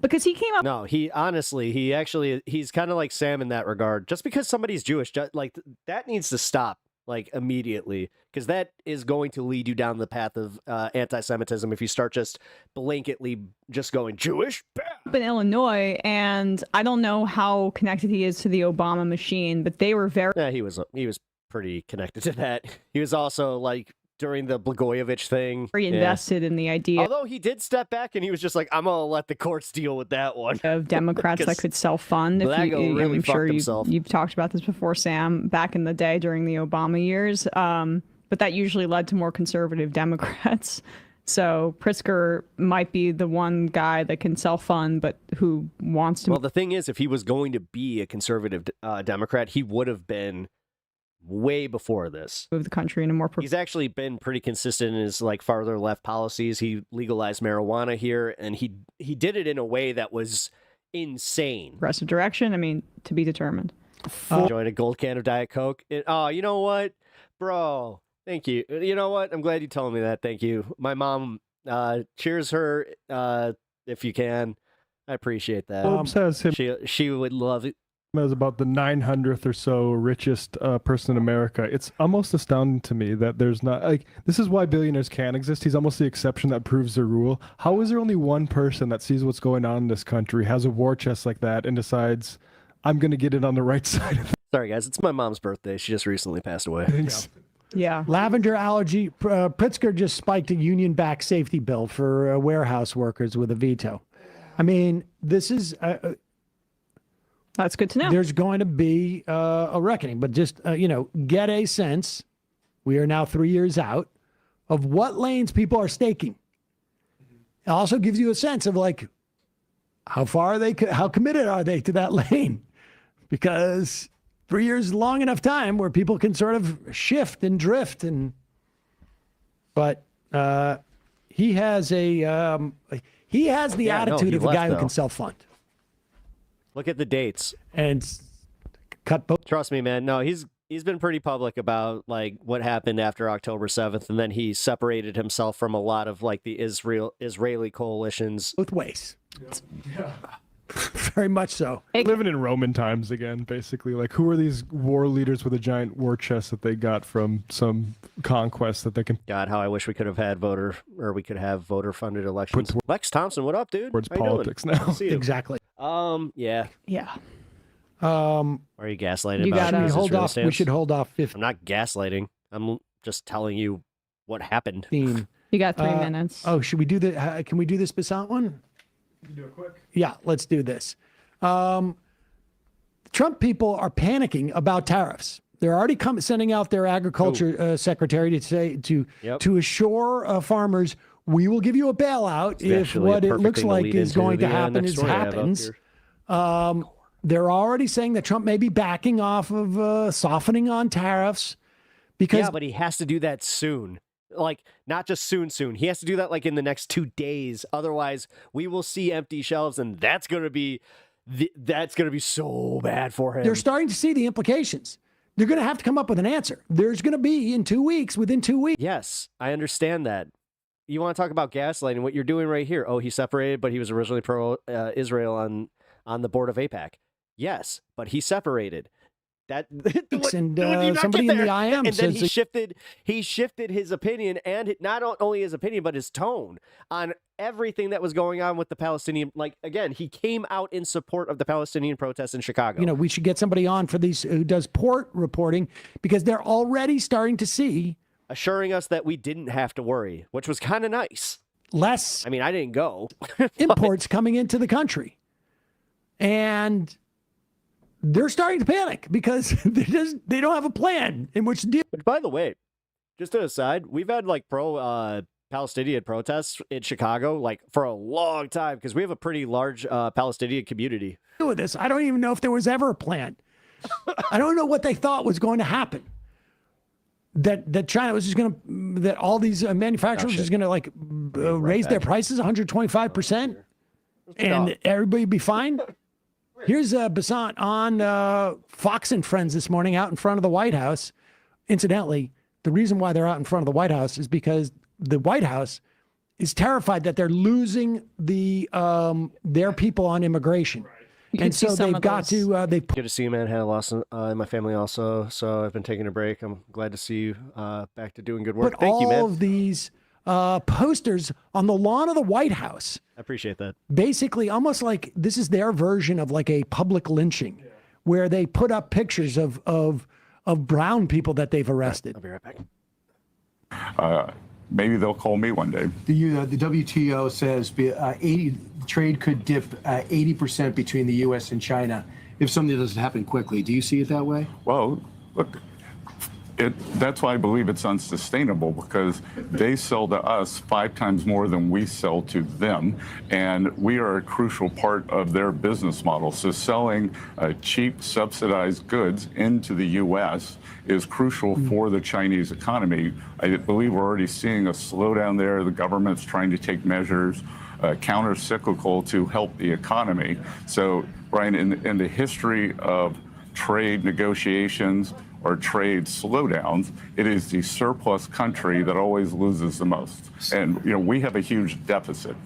[SPEAKER 15] because he came up.
[SPEAKER 5] No, he's kind of like Sam in that regard. Just because somebody's Jewish, like that needs to stop. Like immediately, because that is going to lead you down the path of anti-Semitism if you start just blanketly just going Jewish.
[SPEAKER 15] Up in Illinois, and I don't know how connected he is to the Obama machine, but they were very.
[SPEAKER 5] Yeah, he was pretty connected to that. He was also like during the Blagojevich thing,
[SPEAKER 15] very invested in the idea.
[SPEAKER 5] Although he did step back and he was just like, "I'm gonna let the courts deal with that one."
[SPEAKER 15] Of Democrats that could self-fund. I'm sure you've talked about this before, Sam, back in the day during the Obama years. But that usually led to more conservative Democrats. So Pritzker might be the one guy that can self-fund, but who wants to.
[SPEAKER 5] Well, the thing is, if he was going to be a conservative Democrat, he would have been way before this.
[SPEAKER 15] Move the country in a more.
[SPEAKER 5] He's actually been pretty consistent in his like farther left policies. He legalized marijuana here, and he did it in a way that was insane.
[SPEAKER 15] Progressive direction. I mean, to be determined.
[SPEAKER 5] Join a gold can of Diet Coke. Oh, you know what, bro? Thank you. You know what? I'm glad you told me that. Thank you. My mom. Cheers her if you can. I appreciate that.
[SPEAKER 13] Forbes has him.
[SPEAKER 5] She would love it.
[SPEAKER 13] As about the 900th or so richest person in America. It's almost astounding to me that there's not, like, this is why billionaires can exist. He's almost the exception that proves the rule. How is there only one person that sees what's going on in this country, has a war chest like that, and decides, I'm going to get it on the right side of it?
[SPEAKER 5] Sorry, guys. It's my mom's birthday. She just recently passed away.
[SPEAKER 13] Thanks.
[SPEAKER 15] Yeah.
[SPEAKER 14] Lavender allergy. Pritzker just spiked a union-backed safety bill for warehouse workers with a veto. I mean, this is...
[SPEAKER 15] That's good to know.
[SPEAKER 14] There's going to be a reckoning, but just, get a sense, we are now 3 years out, of what lanes people are staking. It also gives you a sense of like, how committed are they to that lane? Because 3 years is long enough time where people can sort of shift and drift. But he has the attitude of a guy who can self-fund.
[SPEAKER 5] Look at the dates
[SPEAKER 14] and cut both.
[SPEAKER 5] Trust me, man. No, he's been pretty public about like what happened after October 7th, and then he separated himself from a lot of like the Israeli coalitions.
[SPEAKER 14] Both ways. Yeah. Very much so.
[SPEAKER 13] Living in Roman times again, basically. Like, who are these war leaders with a giant war chest that they got from some conquest that they can...
[SPEAKER 5] God, how I wish we could have voter-funded elections. Lex Thompson, what up, dude?
[SPEAKER 13] Towards politics now.
[SPEAKER 14] Exactly.
[SPEAKER 5] Yeah.
[SPEAKER 15] Yeah.
[SPEAKER 5] Are you gaslighting about
[SPEAKER 14] we should hold off 50.
[SPEAKER 5] I'm not gaslighting. I'm just telling you what happened.
[SPEAKER 15] You got 3 minutes.
[SPEAKER 14] Oh, should we do the... can we do this Passant one?
[SPEAKER 13] You can do it quick.
[SPEAKER 14] Yeah, let's do this. Trump people are panicking about tariffs. They're already sending out their agriculture secretary to say to assure farmers, we will give you a bailout if what it looks like is going to happen happens. They're already saying that Trump may be backing off of softening on tariffs because
[SPEAKER 5] but he has to do that soon. Like, not just soon. He has to do that like in the next 2 days. Otherwise, we will see empty shelves, and that's going to be so bad for him.
[SPEAKER 14] They're starting to see the implications. They're going to have to come up with an answer. There's going to be within 2 weeks.
[SPEAKER 5] Yes, I understand that. You want to talk about gaslighting? What you're doing right here? Oh, he separated, but he was originally pro-Israel on the board of AIPAC. Yes, but he separated.
[SPEAKER 14] Somebody in the IM
[SPEAKER 5] and
[SPEAKER 14] says
[SPEAKER 5] then he shifted his opinion, and not only his opinion but his tone on everything that was going on with the Palestinian. Like, again, he came out in support of the Palestinian protests in Chicago.
[SPEAKER 14] We should get somebody on for these who does port reporting, because they're already starting to see,
[SPEAKER 5] assuring us that we didn't have to worry, which was kind of nice.
[SPEAKER 14] Less.
[SPEAKER 5] I mean, I didn't go.
[SPEAKER 14] Imports coming into the country, and they're starting to panic because they don't have a plan in which to deal.
[SPEAKER 5] But by the way, just an aside, we've had like pro Palestinian protests in Chicago, like for a long time, because we have a pretty large Palestinian community.
[SPEAKER 14] With this, I don't even know if there was ever a plan. I don't know what they thought was going to happen. That China was just going to, that all these manufacturers was going to like raise their prices 125%, and everybody be fine. Here's Basant on Fox and Friends this morning out in front of the White House. Incidentally, the reason why they're out in front of the White House is because the White House is terrified that they're losing their people on immigration. And so they've got to.
[SPEAKER 5] Good to see you, man. Had a loss in my family also, so I've been taking a break. I'm glad to see you back to doing good work. Thank you, man.
[SPEAKER 14] All of these posters on the lawn of the White House.
[SPEAKER 5] I appreciate that.
[SPEAKER 14] Basically, almost like this is their version of like a public lynching, where they put up pictures of brown people that they've arrested.
[SPEAKER 5] I'll be right back.
[SPEAKER 17] Maybe they'll call me one day.
[SPEAKER 18] The WTO says trade could dip 80% between the U.S. and China if something doesn't happen quickly. Do you see it that way?
[SPEAKER 17] Well, look, that's why I believe it's unsustainable, because they sell to us 5 times more than we sell to them, and we are a crucial part of their business model. So selling cheap, subsidized goods into the U.S. is crucial for the Chinese economy. I believe we're already seeing a slowdown there. The government's trying to take measures counter-cyclical to help the economy. So, Brian, in the history of trade negotiations or trade slowdowns, it is the surplus country that always loses the most. And, we have a huge deficit.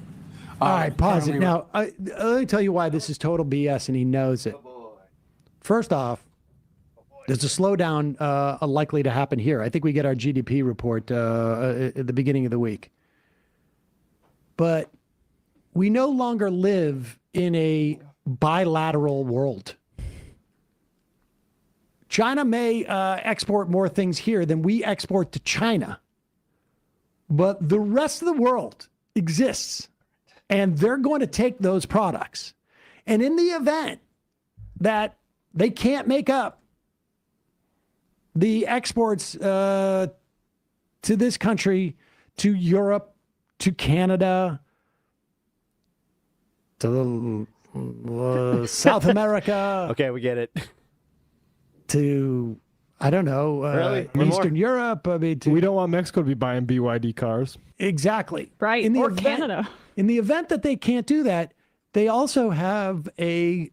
[SPEAKER 14] All right, pause it. Now, let me tell you why this is total BS, and he knows it. First off, there's a slowdown likely to happen here. I think we get our GDP report at the beginning of the week. But we no longer live in a bilateral world. China may export more things here than we export to China, but the rest of the world exists, and they're going to take those products. And in the event that they can't make up the exports to this country, to Europe, to Canada, to South America.
[SPEAKER 5] Okay, we get it.
[SPEAKER 14] To, I don't know, Eastern Europe. I mean,
[SPEAKER 13] we don't want Mexico to be buying BYD cars.
[SPEAKER 14] Exactly.
[SPEAKER 15] Right. Or Canada.
[SPEAKER 14] In the event that they can't do that, they also have a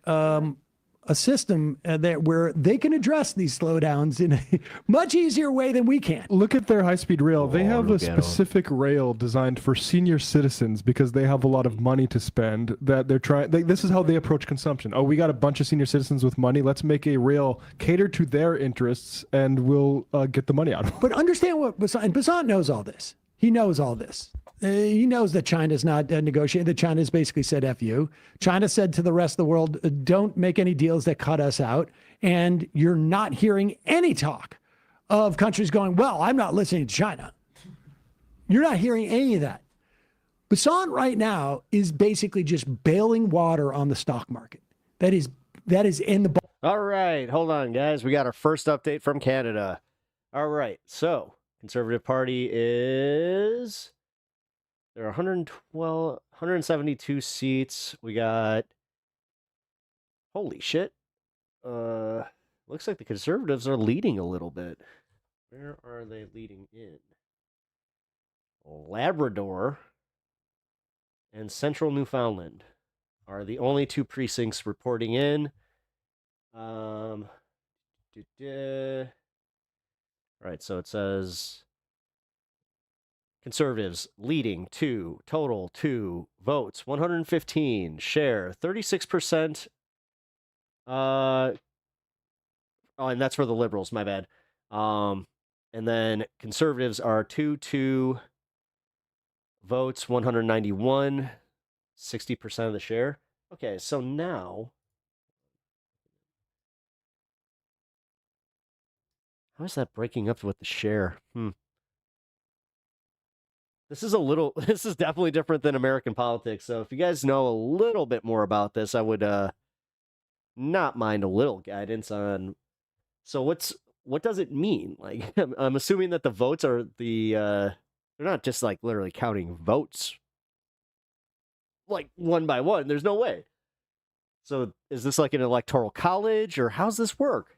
[SPEAKER 14] system where they can address these slowdowns in a much easier way than we can.
[SPEAKER 13] Look at their high-speed rail. They have a specific rail designed for senior citizens because they have a lot of money to spend. That they're trying. This is how they approach consumption. Oh, we got a bunch of senior citizens with money. Let's make a rail cater to their interests, and we'll get the money out of it.
[SPEAKER 14] But understand what Basant knows all this. He knows all this. He knows that China's not negotiating, that China's basically said F you. China said to the rest of the world, don't make any deals that cut us out. And you're not hearing any talk of countries going, well, I'm not listening to China. You're not hearing any of that. Basant right now is basically just bailing water on the stock market. That is in the ball.
[SPEAKER 5] All right, hold on, guys. We got our first update from Canada. All right, so Conservative Party is... There are 172 seats. We got, holy shit. Looks like the Conservatives are leading a little bit. Where are they leading in? Labrador and Central Newfoundland are the only 2 precincts reporting in. All right, so it says... Conservatives leading total 2 votes, 115, share 36%. And that's for the Liberals, my bad. And then Conservatives are 2 votes, 191, 60% of the share. Okay, so now, how is that breaking up with the share? This is definitely different than American politics. So if you guys know a little bit more about this, I would not mind a little guidance on. So what does it mean? Like, I'm assuming that the votes are the They're not just like literally counting votes like one by one. There's no way. So is this like an electoral college, or how's this work?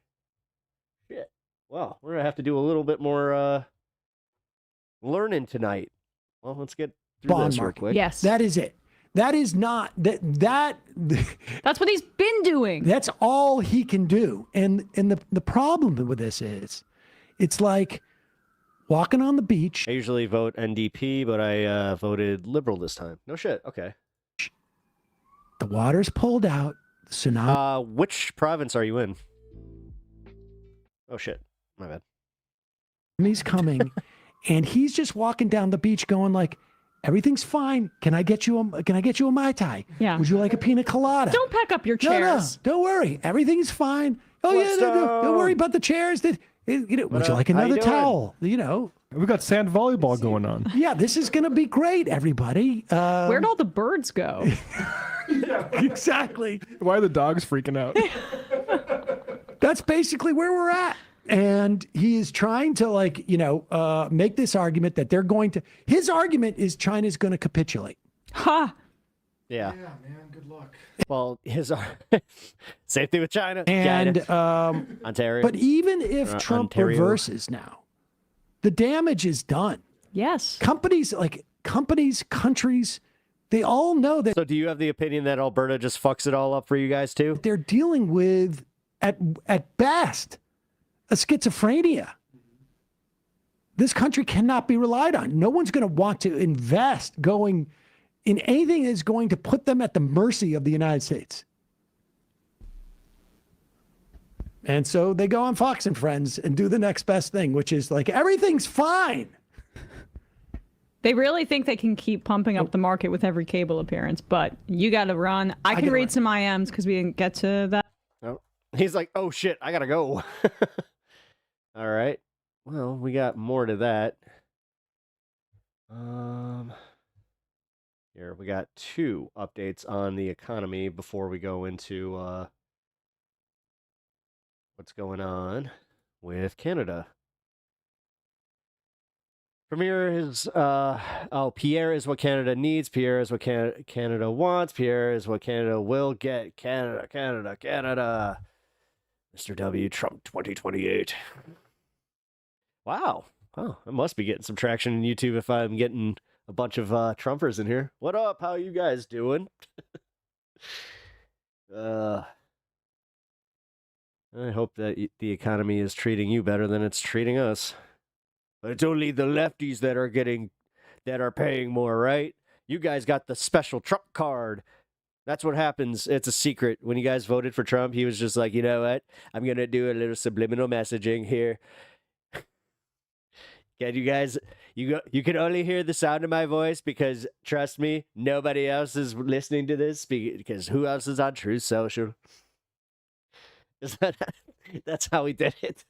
[SPEAKER 5] Shit. Well, we're gonna have to do a little bit more learning tonight. Well, let's get through
[SPEAKER 14] Bond
[SPEAKER 5] this real
[SPEAKER 14] market.
[SPEAKER 5] quick.
[SPEAKER 15] Yes.
[SPEAKER 14] That is it. That is not that.
[SPEAKER 15] That's what he's been doing.
[SPEAKER 14] That's all he can do. And the problem with this is, it's like walking on the beach.
[SPEAKER 5] I usually vote NDP, but I voted Liberal this time. No shit. Okay.
[SPEAKER 14] The water's pulled out. Tsunami.
[SPEAKER 5] Which province are you in? Oh shit. My bad.
[SPEAKER 14] He's coming, and he's just walking down the beach, going like, "Everything's fine. Can I get you a Mai Tai?
[SPEAKER 15] Yeah.
[SPEAKER 14] Would you like a pina colada?
[SPEAKER 15] Don't pack up your chairs.
[SPEAKER 14] No, don't worry. Everything's fine. Oh yeah, don't worry about the chairs. Would you like another towel?
[SPEAKER 13] We got sand volleyball going on.
[SPEAKER 14] Yeah, this is gonna be great, everybody.
[SPEAKER 15] Where'd all the birds go?
[SPEAKER 14] Yeah, exactly.
[SPEAKER 13] Why are the dogs freaking out?
[SPEAKER 14] That's basically where we're at. And he is trying to make this argument that they're going to. His argument is China's going to capitulate.
[SPEAKER 15] Ha.
[SPEAKER 5] Yeah.
[SPEAKER 18] Yeah, man. Good luck.
[SPEAKER 5] Well, same thing with China.
[SPEAKER 14] And
[SPEAKER 5] Ontario.
[SPEAKER 14] But even if Trump
[SPEAKER 5] Ontario.
[SPEAKER 14] reverses now, the damage is done.
[SPEAKER 15] Yes.
[SPEAKER 14] Countries, they all know that.
[SPEAKER 5] So do you have the opinion that Alberta just fucks it all up for you guys too?
[SPEAKER 14] They're dealing with, at best, a schizophrenia. This country cannot be relied on. No one's going to want to invest going in anything that is going to put them at the mercy of the United States. And so they go on Fox and Friends and do the next best thing, which is like, everything's fine.
[SPEAKER 15] They really think they can keep pumping up the market with every cable appearance, but you got to run. I can read some IMs because we didn't get to that.
[SPEAKER 5] No. He's like, oh shit, I got to go. All right. Well, we got more to that. Here, we got 2 updates on the economy before we go into what's going on with Canada. Premier is, Pierre is what Canada needs. Pierre is what Canada wants. Pierre is what Canada will get. Canada, Canada, Canada. Mr. W, Trump 2028. Wow. Oh, I must be getting some traction on YouTube if I'm getting a bunch of Trumpers in here. What up? How you guys doing? I hope that the economy is treating you better than it's treating us. But it's only the lefties that are paying more, right? You guys got the special Trump card. That's what happens. It's a secret. When you guys voted for Trump, he was just like, you know what? I'm going to do a little subliminal messaging here. Can you guys, you can only hear the sound of my voice because, trust me, nobody else is listening to this because who else is on Truth Social? That's how we did it.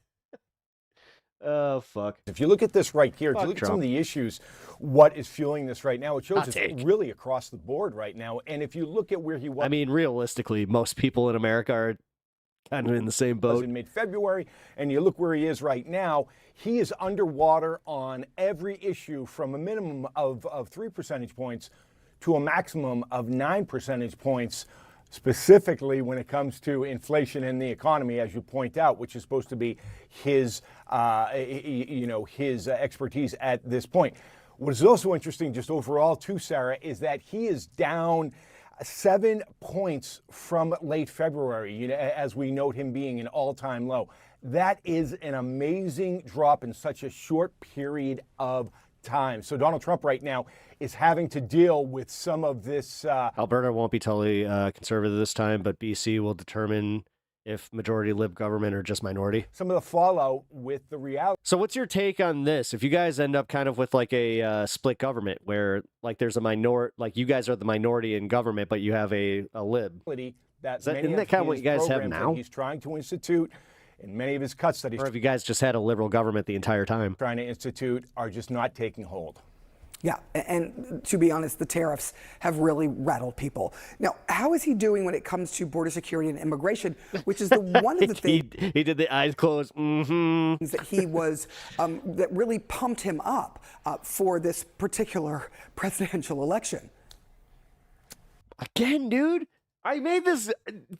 [SPEAKER 5] Oh, fuck.
[SPEAKER 19] If you look at this right here, if you look at some of the issues, what is fueling this right now, it shows it's really across the board right now. And if you look at where he was...
[SPEAKER 5] I mean, realistically, most people in America are kind of in the same boat.
[SPEAKER 19] In mid-February, and you look where he is right now, he is underwater on every issue from a minimum of 3 percentage points to a maximum of 9 percentage points, specifically when it comes to inflation in the economy, as you point out, which is supposed to be his, his expertise at this point. What is also interesting, just overall too, Sarah, is that he is down 7 points from late February, as we note him being an all-time low. That is an amazing drop in such a short period of time. So Donald Trump right now is having to deal with some of this.
[SPEAKER 5] Alberta won't be totally conservative this time, but BC will determine if majority Lib government or just minority.
[SPEAKER 19] Some of the fallout with the reality.
[SPEAKER 5] So what's your take on this? If you guys end up kind of with like a split government where like there's a minority, like you guys are the minority in government, but you have a Lib.
[SPEAKER 19] Isn't
[SPEAKER 5] that kind of what you guys have now?
[SPEAKER 19] He's trying to institute, and many of his cuts that he's...
[SPEAKER 5] Or have you guys just had a liberal government the entire time?
[SPEAKER 19] Trying to institute are just not taking hold.
[SPEAKER 20] Yeah, and to be honest, the tariffs have really rattled people. Now, how is he doing when it comes to border security and immigration, which is one of the things
[SPEAKER 5] he did the eyes closed.
[SPEAKER 20] That he was that really pumped him up for this particular presidential election.
[SPEAKER 5] Again, dude, I made this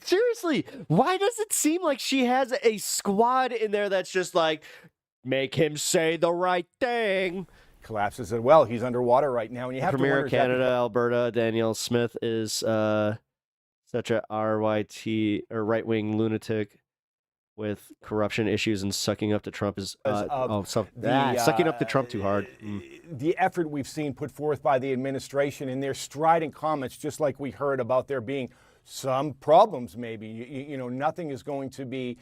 [SPEAKER 5] seriously. Why does it seem like she has a squad in there that's just like, make him say the right thing?
[SPEAKER 19] Collapses it. Well, he's underwater right now, and you have
[SPEAKER 5] Premier
[SPEAKER 19] to wonder
[SPEAKER 5] of Canada, Alberta, Danielle Smith is such a RYT or right-wing lunatic with corruption issues and sucking up to Trump is sucking up to Trump too hard.
[SPEAKER 19] The effort we've seen put forth by the administration in their strident comments, just like we heard about there being some problems, maybe you know, nothing is going to be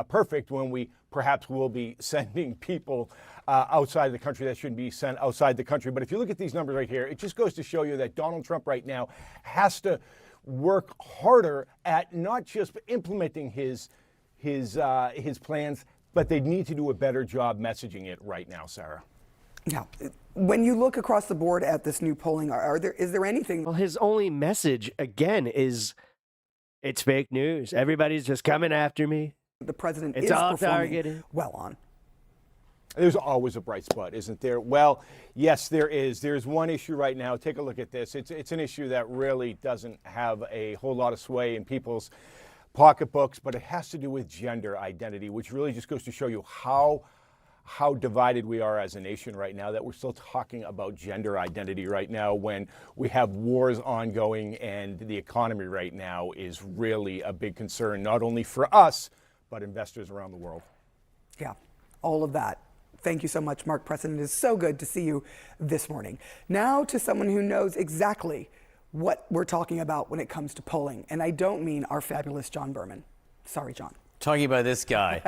[SPEAKER 19] perfect when we perhaps will be sending people outside of the country that shouldn't be sent outside the country. But if you look at these numbers right here, it just goes to show you that Donald Trump right now has to work harder at not just implementing his plans, but they need to do a better job messaging it right now, Sarah.
[SPEAKER 20] Yeah. When you look across the board at this new polling, is there anything?
[SPEAKER 5] Well, his only message again is, it's fake news. Everybody's just coming after me.
[SPEAKER 20] The president
[SPEAKER 5] it's
[SPEAKER 20] is
[SPEAKER 5] all
[SPEAKER 20] performing
[SPEAKER 5] targeted.
[SPEAKER 20] well on.
[SPEAKER 19] There's always a bright spot, isn't there? Well, yes, there is. There's one issue right now. Take a look at this. It's an issue that really doesn't have a whole lot of sway in people's pocketbooks, but it has to do with gender identity, which really just goes to show you how divided we are as a nation right now, that we're still talking about gender identity right now when we have wars ongoing and the economy right now is really a big concern, not only for us, but investors around the world.
[SPEAKER 20] Yeah, all of that. Thank you so much, Mark Preston. It is so good to see you this morning. Now to someone who knows exactly what we're talking about when it comes to polling. And I don't mean our fabulous John Berman. Sorry, John.
[SPEAKER 21] Talking about this guy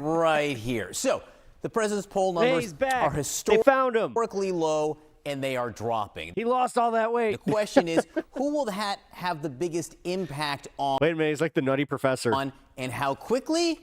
[SPEAKER 21] right here. So the president's poll numbers are historically low, and they are dropping.
[SPEAKER 5] He lost all that weight.
[SPEAKER 21] The question is, who will that have the biggest impact on?
[SPEAKER 5] Wait a minute, he's like the Nutty Professor.
[SPEAKER 21] And how quickly?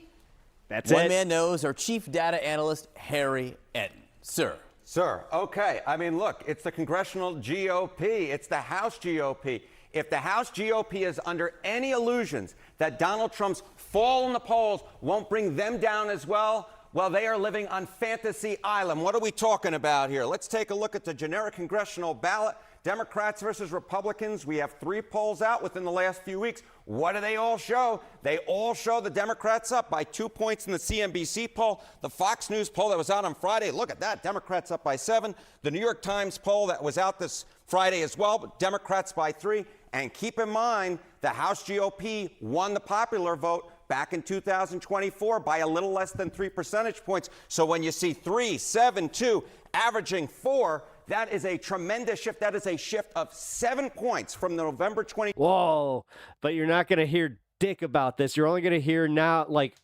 [SPEAKER 5] That's
[SPEAKER 21] One man knows, our chief data analyst, Harry Etten. Sir.
[SPEAKER 22] Sir, okay. I mean, look, it's the congressional GOP. It's the House GOP. If the House GOP is under any illusions that Donald Trump's fall in the polls won't bring them down as well, they are living on Fantasy Island. What are we talking about here? Let's take a look at the generic congressional ballot. Democrats versus Republicans. We have 3 polls out within the last few weeks. What do they all show? They all show the Democrats up by 2 points in the CNBC poll. The Fox News poll that was out on Friday, look at that, Democrats up by 7. The New York Times poll that was out this Friday as well, but Democrats by 3. And keep in mind, the House GOP won the popular vote back in 2024 by a little less than 3 percentage points. So when you see 3, 7, 2, averaging 4, that is a tremendous shift. That is a shift of 7 points from the November 20.
[SPEAKER 5] Whoa, but you're not going to hear dick about this. You're only going to hear now, like,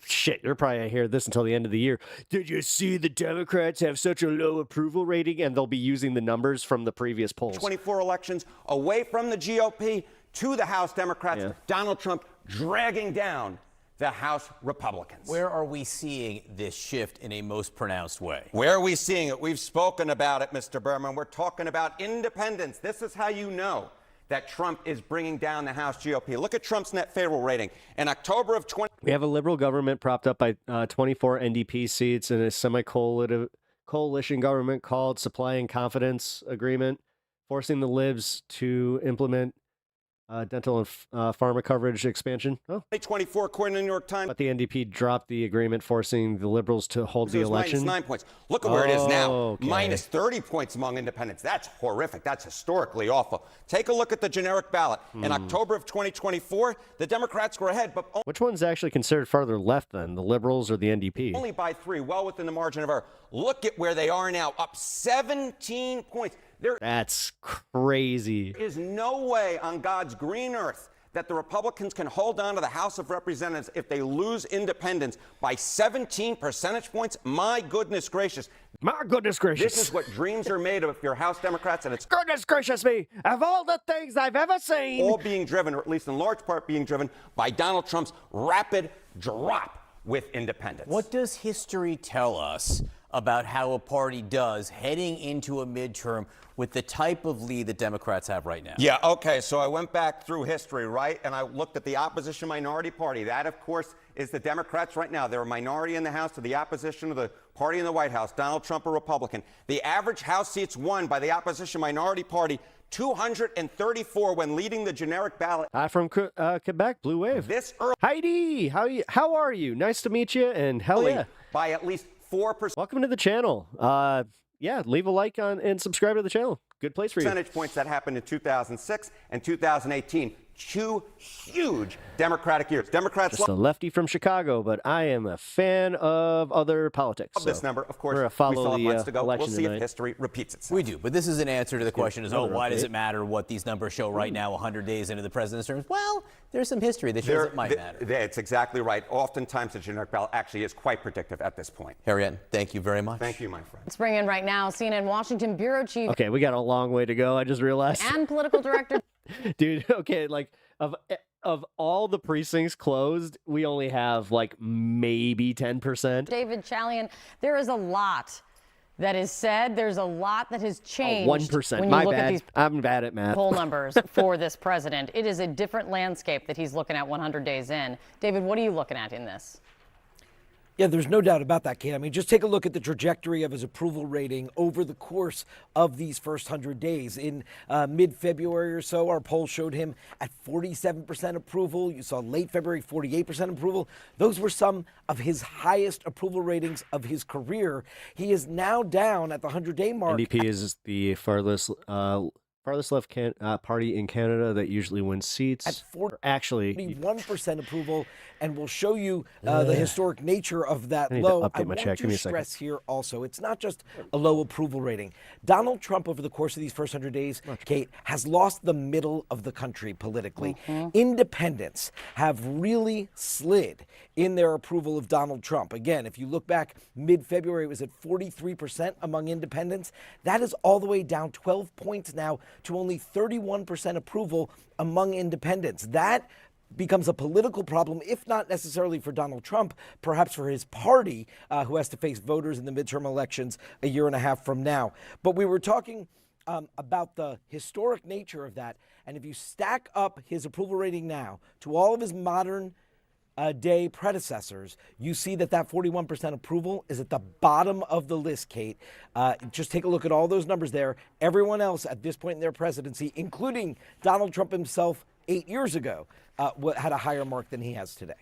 [SPEAKER 5] shit, you're probably going to hear this until the end of the year. Did you see the Democrats have such a low approval rating? And they'll be using the numbers from the previous polls.
[SPEAKER 22] 24 elections away from the GOP to the House Democrats. Yeah. Donald Trump dragging down the House Republicans.
[SPEAKER 21] Where are we seeing this shift in a most pronounced way?
[SPEAKER 22] Where are we seeing it? We've spoken about it, Mr. Berman. We're talking about independents. This is how you know that Trump is bringing down the House GOP. Look at Trump's net favorable rating. In October of 20...
[SPEAKER 5] We have a liberal government propped up by 24 NDP seats and a semi-coalition government called Supply and Confidence Agreement, forcing the libs to implement dental and pharma coverage expansion.
[SPEAKER 22] 2024, according to the New York Times.
[SPEAKER 5] But the NDP dropped the agreement, forcing the liberals to hold the election.
[SPEAKER 22] Minus 9 points. Look at where it is now. Okay. Minus 30 points among independents. That's horrific. That's historically awful. Take a look at the generic ballot. In October of 2024, the Democrats were ahead, but
[SPEAKER 5] which one's actually considered farther left then, the liberals or the NDP?
[SPEAKER 22] Only by 3, well within the margin of error. Look at where they are now, up 17 points.
[SPEAKER 5] That's crazy.
[SPEAKER 22] There is no way on God's green earth that the Republicans can hold on to the House of Representatives if they lose independents by 17 percentage points. My goodness gracious.
[SPEAKER 5] My goodness gracious.
[SPEAKER 22] This is what dreams are made of if you're House Democrats, and it's
[SPEAKER 5] goodness gracious me, of all the things I've ever seen.
[SPEAKER 22] All being driven, or at least in large part being driven, by Donald Trump's rapid drop with independents.
[SPEAKER 21] What does history tell us about how a party does heading into a midterm with the type of lead that Democrats have right now?
[SPEAKER 22] Yeah, okay, so I went back through history, right? And I looked at the opposition minority party. That, of course, is the Democrats right now. They're a minority in the House to the opposition of the party in the White House, Donald Trump, a Republican. The average House seats won by the opposition minority party, 234 when leading the generic ballot.
[SPEAKER 5] Hi from Quebec, Blue Wave. Heidi, how are you? Nice to meet you, and hell yeah.
[SPEAKER 22] By at least 4%.
[SPEAKER 5] Welcome to the channel. Yeah, leave a like and subscribe to the channel. Good place for you.
[SPEAKER 22] Percentage points that happened in 2006 and 2018. 2 huge Democratic years. Democrats
[SPEAKER 5] just a lefty from Chicago, but I am a fan of other politics.
[SPEAKER 22] Of this number, of course.
[SPEAKER 5] We're
[SPEAKER 22] We
[SPEAKER 5] follow
[SPEAKER 22] still have
[SPEAKER 5] the
[SPEAKER 22] months to go. We'll
[SPEAKER 5] election
[SPEAKER 22] see
[SPEAKER 5] tonight.
[SPEAKER 22] if history repeats itself.
[SPEAKER 21] We do, but this is an answer to the question: is
[SPEAKER 5] another
[SPEAKER 21] why does
[SPEAKER 5] update.
[SPEAKER 21] it matter what these numbers show right now, 100 days into the president's term? Well, there's some history that shows it might matter.
[SPEAKER 22] It's exactly right. Oftentimes, the generic ballot actually is quite predictive at this point.
[SPEAKER 21] Harriet, thank you very much.
[SPEAKER 22] Thank you, my friend.
[SPEAKER 7] Let's bring in right now CNN Washington bureau chief
[SPEAKER 5] Okay, we got a long way to go. I just realized.
[SPEAKER 7] and political director.
[SPEAKER 5] Dude, okay, like of all the precincts closed, we only have like maybe 10%.
[SPEAKER 7] David Chalian, there is a lot that is said. There's a lot that has changed.
[SPEAKER 5] 1%.
[SPEAKER 7] When you
[SPEAKER 5] My
[SPEAKER 7] look
[SPEAKER 5] bad.
[SPEAKER 7] at these
[SPEAKER 5] I'm bad at math.
[SPEAKER 7] poll numbers for this president. It is a different landscape that he's looking at 100 days in. David, what are you looking at in this?
[SPEAKER 8] Yeah, there's no doubt about that, Kate. I mean, just take a look at the trajectory of his approval rating over the course of these first 100 days. In mid-February or so, our poll showed him at 47% approval. You saw late February, 48% approval. Those were some of his highest approval ratings of his career. He is now down at the 100-day mark.
[SPEAKER 5] NDP is the farthest left party in Canada that usually wins seats.
[SPEAKER 8] At
[SPEAKER 5] actually
[SPEAKER 8] 41% approval, and we'll show you the historic nature of that
[SPEAKER 5] I need to
[SPEAKER 8] low.
[SPEAKER 5] update
[SPEAKER 8] I
[SPEAKER 5] my
[SPEAKER 8] want
[SPEAKER 5] check. Give me
[SPEAKER 8] to
[SPEAKER 5] a second.
[SPEAKER 8] stress here also, it's not just a low approval rating. Donald Trump, over the course of these first 100 days, Kate, has lost the middle of the country politically. Independents have really slid in their approval of Donald Trump. Again, if you look back mid-February, it was at 43% among independents. That is all the way down 12 points now to only 31% approval among independents. That becomes a political problem, if not necessarily for Donald Trump, perhaps for his party, who has to face voters in the midterm elections a year and a half from now. But we were talking about the historic nature of that. And if you stack up his approval rating now to all of his modern day predecessors, you see that 41% approval is at the bottom of the list, Kate. Just take a look at all those numbers there. Everyone else at this point in their presidency, including Donald Trump himself 8 years ago, had a higher mark than he has today.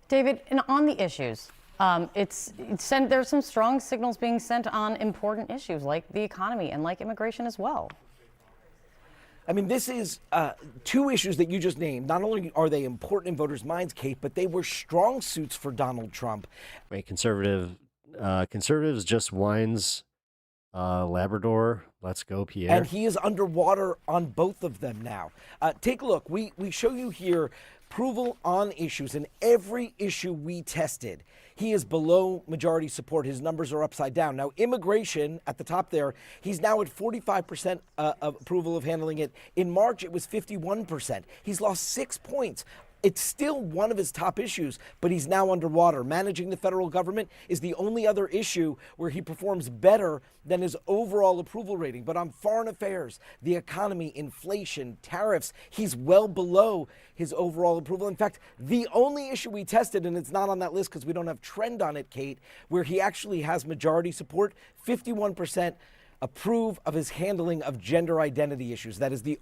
[SPEAKER 7] David, and on the issues, there's some strong signals being sent on important issues like the economy and like immigration as well.
[SPEAKER 8] I mean, this is two issues that you just named. Not only are they important in voters' minds, Kate, but they were strong suits for Donald Trump.
[SPEAKER 5] Wait, conservatives just wines Labrador. Let's go, Pierre.
[SPEAKER 8] And he is underwater on both of them now. Take a look. We show you here approval on issues. In every issue we tested, he is below majority support. His numbers are upside down. Now, immigration at the top there, he's now at 45% of approval of handling it. In March, it was 51%. He's lost 6 points. It's still one of his top issues, but he's now underwater. Managing the federal government is the only other issue where he performs better than his overall approval rating. But on foreign affairs, the economy, inflation, tariffs, he's well below his overall approval. In fact, the only issue we tested, and it's not on that list because we don't have trend on it, Kate, where he actually has majority support, 51% approve of his handling of gender identity issues. That is the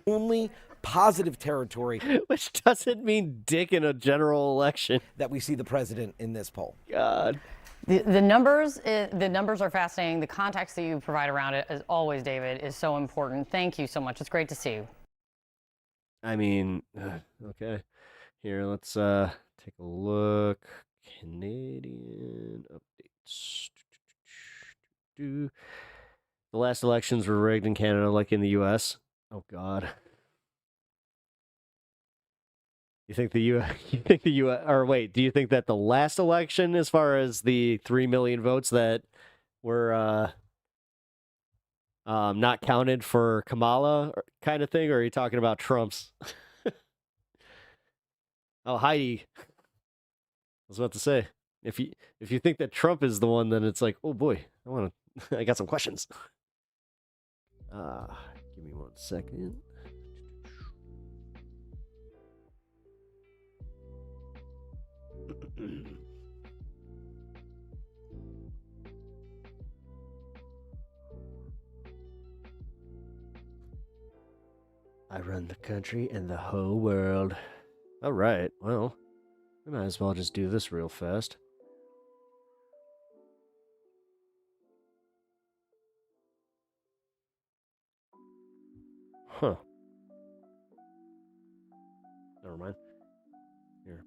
[SPEAKER 8] only positive territory.
[SPEAKER 5] Which doesn't mean dick in a general election.
[SPEAKER 8] That we see the president in this poll.
[SPEAKER 5] God.
[SPEAKER 7] The numbers are fascinating. The context that you provide around it, as always, David, is so important. Thank you so much. It's great to see you.
[SPEAKER 5] I mean, okay. Here, let's take a look. Canadian updates. The last elections were rigged in Canada like in the U.S. Oh, God. You think the U.S. Or wait, do you think that the last election, as far as the 3 million votes that were not counted for Kamala kind of thing, or are you talking about Trump's? Oh, Heidi. I was about to say. If you think that Trump is the one, then it's like, oh boy, I got some questions. Give me 1 second. I run the country and the whole world. All right, well, we might as well just do this real fast. Huh. Never mind. Here.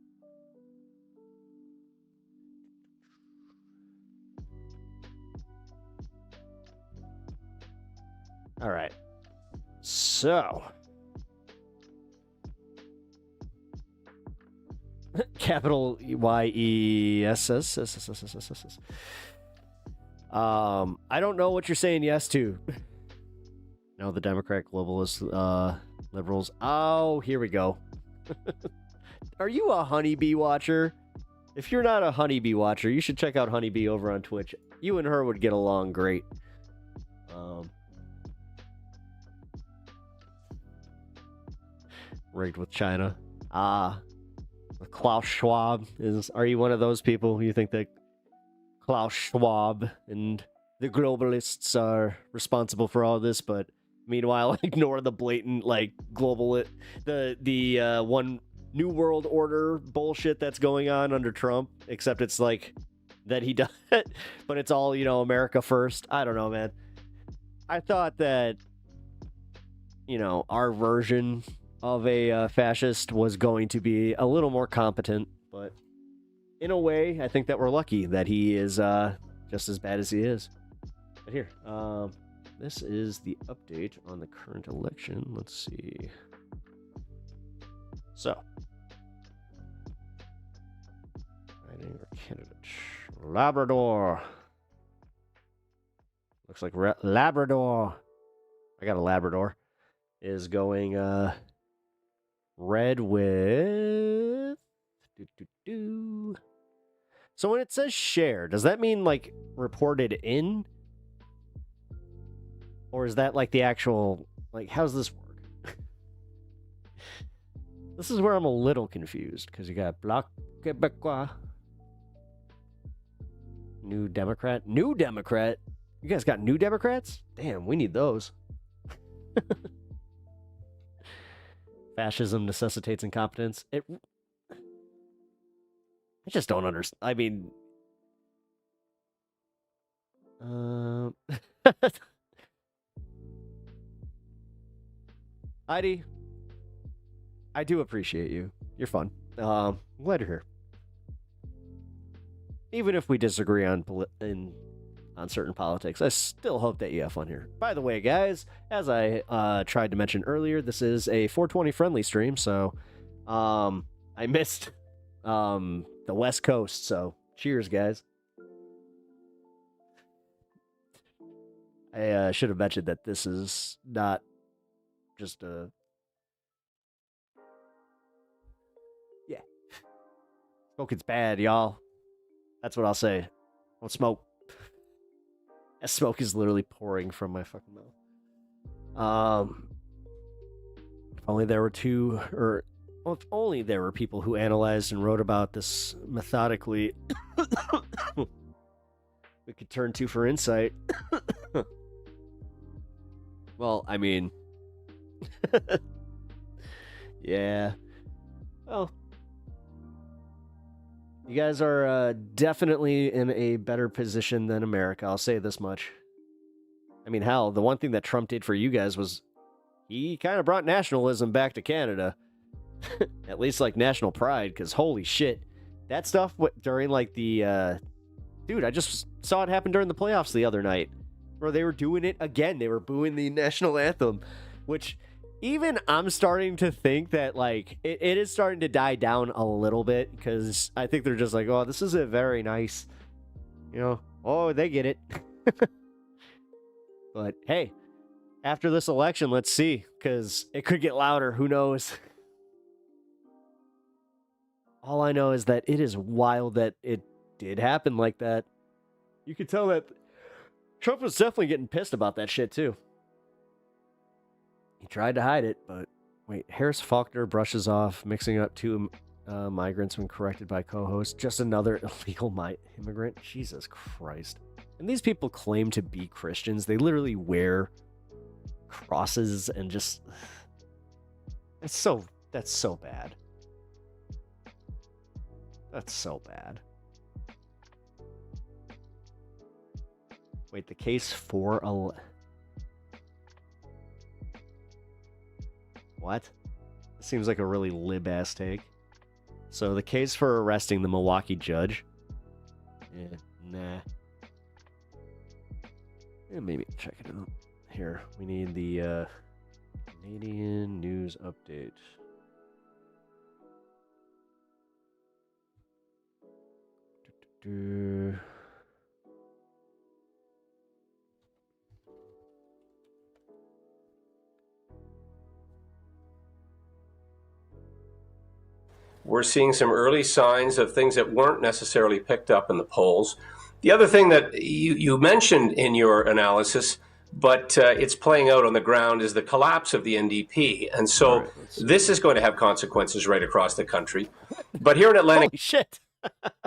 [SPEAKER 5] All right. So. Capital YESS. I don't know what you're saying yes to. No, the Democrat globalist liberals. Oh, here we go. Are you a honeybee watcher? If you're not a honeybee watcher, you should check out Honeybee over on Twitch. You and her would get along great. Rigged with China. Klaus Schwab is. Are you one of those people? You think that Klaus Schwab and the globalists are responsible for all this, but meanwhile ignore the blatant global the one new world order bullshit that's going on under Trump, except it's that he does it, but it's all America first. I don't know, man. I thought that our version of a fascist was going to be a little more competent, but in a way, I think that we're lucky that he is just as bad as he is. But here, this is the update on the current election. Let's see. So, writing or candidate. Labrador. Looks like Labrador. I got a Labrador. Is going red with. So when it says share, does that mean reported in? Or is that the actual, how's this work? This is where I'm a little confused, because you got Bloc Québécois. New Democrat. You guys got New Democrats? Damn, we need those. Fascism necessitates incompetence. I just don't understand. I mean... Heidi, I do appreciate you. You're fun. I'm glad you're here. Even if we disagree on certain politics, I still hope that you have fun here. By the way, guys, as I tried to mention earlier, this is a 420 friendly stream, so I missed the West Coast, so cheers, guys. I should have mentioned that this is not just a... Yeah. Smoking's bad, y'all. That's what I'll say. Don't smoke. That smoke is literally pouring from my fucking mouth. If only there were if only there were people who analyzed and wrote about this methodically, we could turn to for insight. Well, I mean, yeah. Well, you guys are definitely in a better position than America. I'll say this much. I mean, hell, the one thing that Trump did for you guys was he kind of brought nationalism back to Canada. At least national pride, because holy shit. That stuff during the... Dude, I just saw it happen during the playoffs the other night. Where they were doing it again. They were booing the national anthem. Which... even I'm starting to think that, it is starting to die down a little bit, because I think they're just oh, this is a very nice, oh, they get it. But, hey, after this election, let's see, because it could get louder. Who knows? All I know is that it is wild that did happen like that. You could tell that Trump was definitely getting pissed about that shit, too. He tried to hide it, but wait, Harris Faulkner brushes off mixing up two migrants when corrected by co-host. Just another illegal immigrant? Jesus Christ. And these people claim to be Christians. They literally wear crosses and just... That's so bad. That's so bad. Wait, the case for what? Seems like a really lib-ass take. So the case for arresting the Milwaukee judge. Nah. Yeah, maybe check it out. Here, we need the Canadian news update.
[SPEAKER 1] We're seeing some early signs of things that weren't necessarily picked up in the polls. The other thing that you mentioned in your analysis, but it's playing out on the ground, is the collapse of the NDP. And so this is going to have consequences right across the country. But here in Atlantic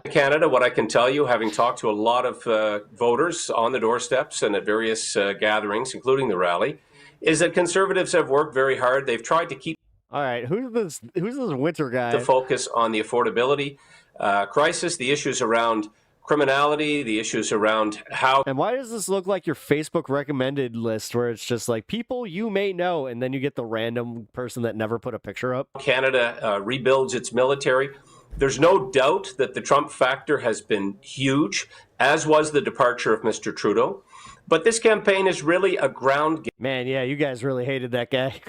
[SPEAKER 1] Canada, what I can tell you, having talked to a lot of voters on the doorsteps and at various gatherings, including the rally, is that Conservatives have worked very hard. They've tried to keep...
[SPEAKER 5] All right, who's this winter guy?
[SPEAKER 1] ...to focus on the affordability crisis, the issues around criminality, the issues around how...
[SPEAKER 5] And why does this look like your Facebook recommended list where it's just like people you may know, and then you get the random person that never put a picture up?
[SPEAKER 1] Canada rebuilds its military. There's no doubt that the Trump factor has been huge, as was the departure of Mr. Trudeau. But this campaign is really a ground game.
[SPEAKER 5] Man, yeah, you guys really hated that guy.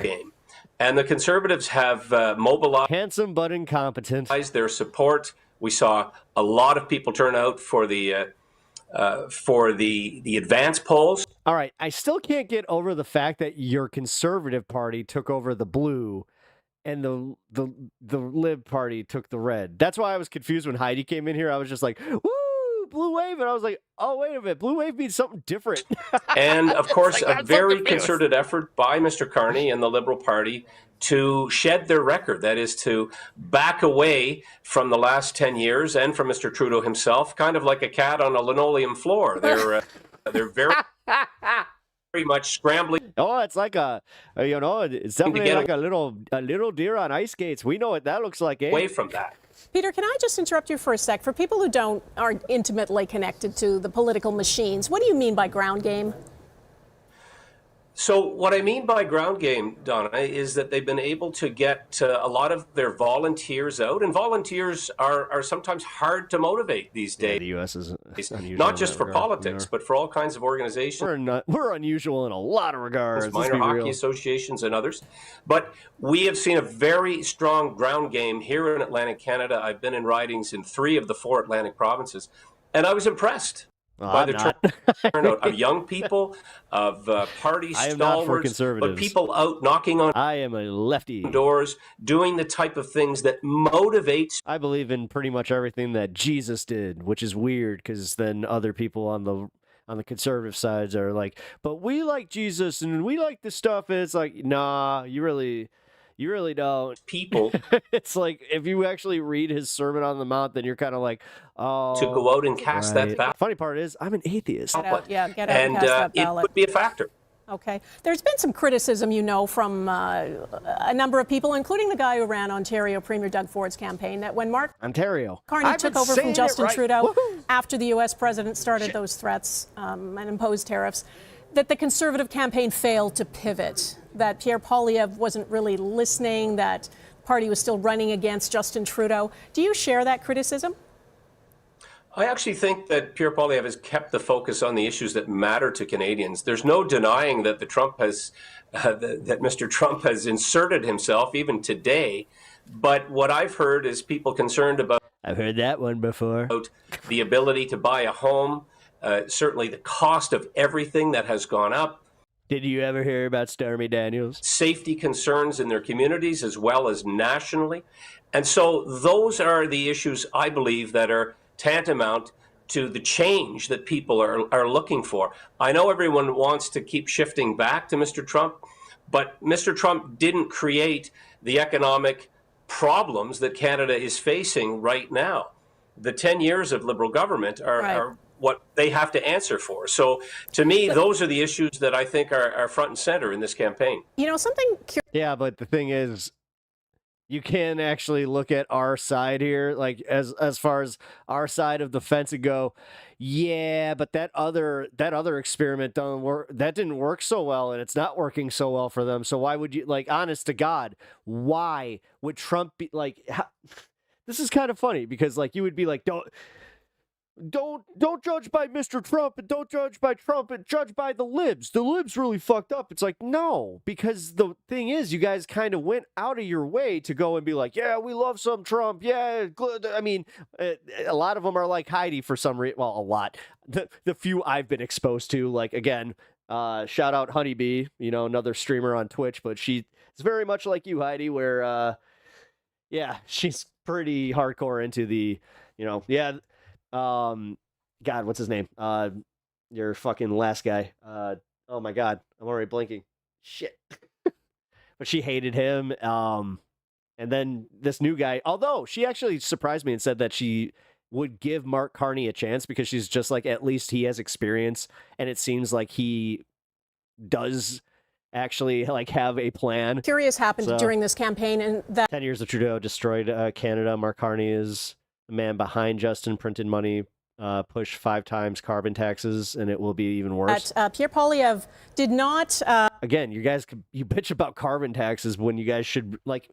[SPEAKER 1] And the Conservatives have mobilized...
[SPEAKER 5] Handsome but incompetent.
[SPEAKER 1] ...their support. We saw a lot of people turn out for the advance polls.
[SPEAKER 5] All right, I still can't get over the fact that your Conservative Party took over the blue and the Lib Party took the red. That's why I was confused when Heidi came in here. I was just like, woo, blue wave. And I was like, oh, wait a minute. Blue wave means something different.
[SPEAKER 1] And, of course, like, a very concerted effort by Mr. Carney and the Liberal Party to shed their record. That is to back away from the last 10 years and from Mr. Trudeau himself, kind of like a cat on a linoleum floor. They're very... very much scrambling.
[SPEAKER 5] Oh, it's like it's definitely like a little deer on ice skates. We know what that looks like, eh?
[SPEAKER 1] Away from that.
[SPEAKER 2] Peter, can I just interrupt you for a sec? For people who aren't intimately connected to the political machines, what do you mean by ground game?
[SPEAKER 1] So what I mean by ground game, Donna, is that they've been able to get a lot of their volunteers out, and volunteers are sometimes hard to motivate these days.
[SPEAKER 5] Yeah, the U.S. is unusual,
[SPEAKER 1] not just for politics, but for all kinds of organizations.
[SPEAKER 5] We're unusual in a lot of regards.
[SPEAKER 1] Minor hockey associations and others. But we have seen a very strong ground game here in Atlantic Canada. I've been in ridings in 3 of the 4 Atlantic provinces, and I was impressed. By the turnout of young people, of party stalwarts, but people out knocking on
[SPEAKER 5] I am a lefty
[SPEAKER 1] doors, doing the type of things that motivates.
[SPEAKER 5] I believe in pretty much everything that Jesus did, which is weird because then other people on the conservative sides are like, but we like Jesus and we like this stuff. And it's like, nah, you really don't.
[SPEAKER 1] People.
[SPEAKER 5] It's like, if you actually read his Sermon on the Mount, then you're kind of like, oh.
[SPEAKER 1] To go out and cast that ballot.
[SPEAKER 5] Funny part is, I'm an atheist.
[SPEAKER 2] Get out and cast that ballot.
[SPEAKER 1] It would be a factor.
[SPEAKER 2] Okay. There's been some criticism, from a number of people, including the guy who ran Ontario Premier Doug Ford's campaign, that when Mark Carney took over from Justin Trudeau after the U.S. president started those threats and imposed tariffs, that the Conservative campaign failed to pivot, that Pierre Poilievre wasn't really listening, that party was still running against Justin Trudeau. Do you share that criticism?
[SPEAKER 1] I actually think that Pierre Poilievre has kept the focus on the issues that matter to Canadians. There's no denying that that Mr. Trump has inserted himself even today. But what I've heard is people concerned about...
[SPEAKER 5] I've heard that one before.
[SPEAKER 1] ...the ability to buy a home, certainly the cost of everything that has gone up.
[SPEAKER 5] Did you ever hear about Stormy Daniels?
[SPEAKER 1] Safety concerns in their communities as well as nationally. And so those are the issues, I believe, that are tantamount to the change that people are looking for. I know everyone wants to keep shifting back to Mr. Trump, but Mr. Trump didn't create the economic problems that Canada is facing right now. The 10 years of Liberal government are what they have to answer for. So to me, those are the issues that I think are front and center in this campaign.
[SPEAKER 2] You know, something...
[SPEAKER 5] Yeah, but the thing is, you can actually look at our side here, like as far as our side of the fence, and go, yeah, but that other experiment didn't work so well, and it's not working so well for them. So why would you, like, honest to God, why would Trump be like? This is kind of funny because, like, you would be like, don't judge by Mr. Trump, and don't judge by Trump, and judge by the libs. The libs really fucked up. It's like, no, because the thing is, you guys kind of went out of your way to go and be like, yeah, we love some Trump. Yeah, good. I mean, a lot of them are like Heidi for some reason. Well, a lot. The few I've been exposed to, like, again, shout out Honeybee, you know, another streamer on Twitch, but she is very much like you, Heidi, where, yeah, she's pretty hardcore into the, you know, yeah. God, what's his name? Your fucking last guy. Oh my God, I'm already blinking. Shit. But she hated him. And then this new guy, although she actually surprised me and said that she would give Mark Carney a chance because she's just like, at least he has experience, and it seems like he does actually like have a plan.
[SPEAKER 2] Curious happened during this campaign, and that
[SPEAKER 5] 10 years of Trudeau destroyed Canada. Mark Carney is the man behind Justin printed money, pushed 5 times carbon taxes, and it will be even worse.
[SPEAKER 2] Pierre Poilievre did not...
[SPEAKER 5] Again, you guys, you bitch about carbon taxes when you guys should, like,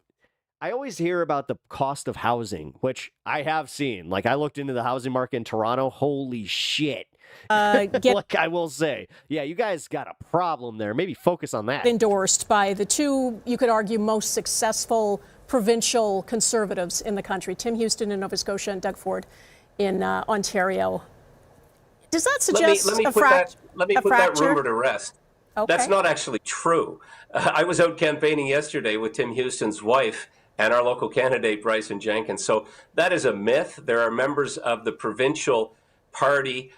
[SPEAKER 5] I always hear about the cost of housing, which I have seen. Like, I looked into the housing market in Toronto. Holy shit. Like, I will say, yeah, you guys got a problem there. Maybe focus on that.
[SPEAKER 2] Endorsed by the two, you could argue, most successful provincial conservatives in the country, Tim Houston in Nova Scotia and Doug Ford in Ontario. Does that suggest
[SPEAKER 1] let me put that rumor to rest.
[SPEAKER 2] Okay.
[SPEAKER 1] That's not actually true. I was out campaigning yesterday with Tim Houston's wife and our local candidate, Bryson Jenkins. So that is a myth. There are members of the provincial party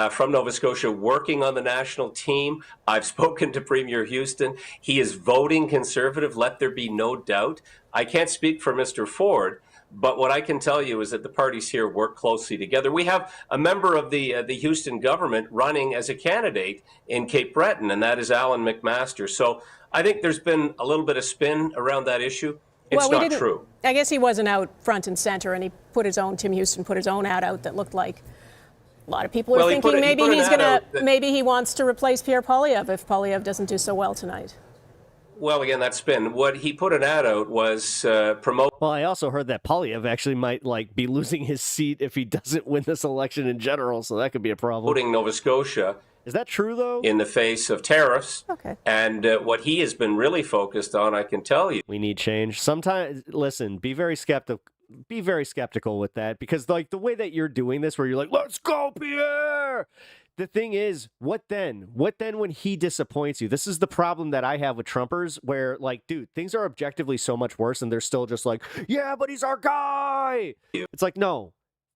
[SPEAKER 1] from Nova Scotia working on the national team. I've spoken to Premier Houston. He is voting Conservative, let there be no doubt. I can't speak for Mr. Ford, but what I can tell you is that the parties here work closely together. We have a member of the Houston government running as a candidate in Cape Breton, and that is Alan McMaster. So I think there's been a little bit of spin around that issue. It's not true.
[SPEAKER 2] I guess he wasn't out front and center, and he put his own, Tim Houston put his own ad out that looked like a lot of people are thinking maybe he wants to replace Pierre Poilievre if Poilievre doesn't do so well tonight.
[SPEAKER 1] Well, again, that's spin. What he put an ad out was promote.
[SPEAKER 5] Well, I also heard that Poilievre actually might like be losing his seat if he doesn't win this election in general, so that could be a problem.
[SPEAKER 1] Voting Nova Scotia.
[SPEAKER 5] Is that true, though?
[SPEAKER 1] In the face of tariffs.
[SPEAKER 2] Okay.
[SPEAKER 1] And what he has been really focused on, I can tell you.
[SPEAKER 5] We need change. Sometimes, listen, be very skeptical with that, because like the way that you're doing this, where you're like, let's go, Pierre. The thing is, what then? What then when he disappoints you? This is the problem that I have with Trumpers, where like, dude, things are objectively so much worse, and they're still just like, yeah, but he's our guy. It's like, no,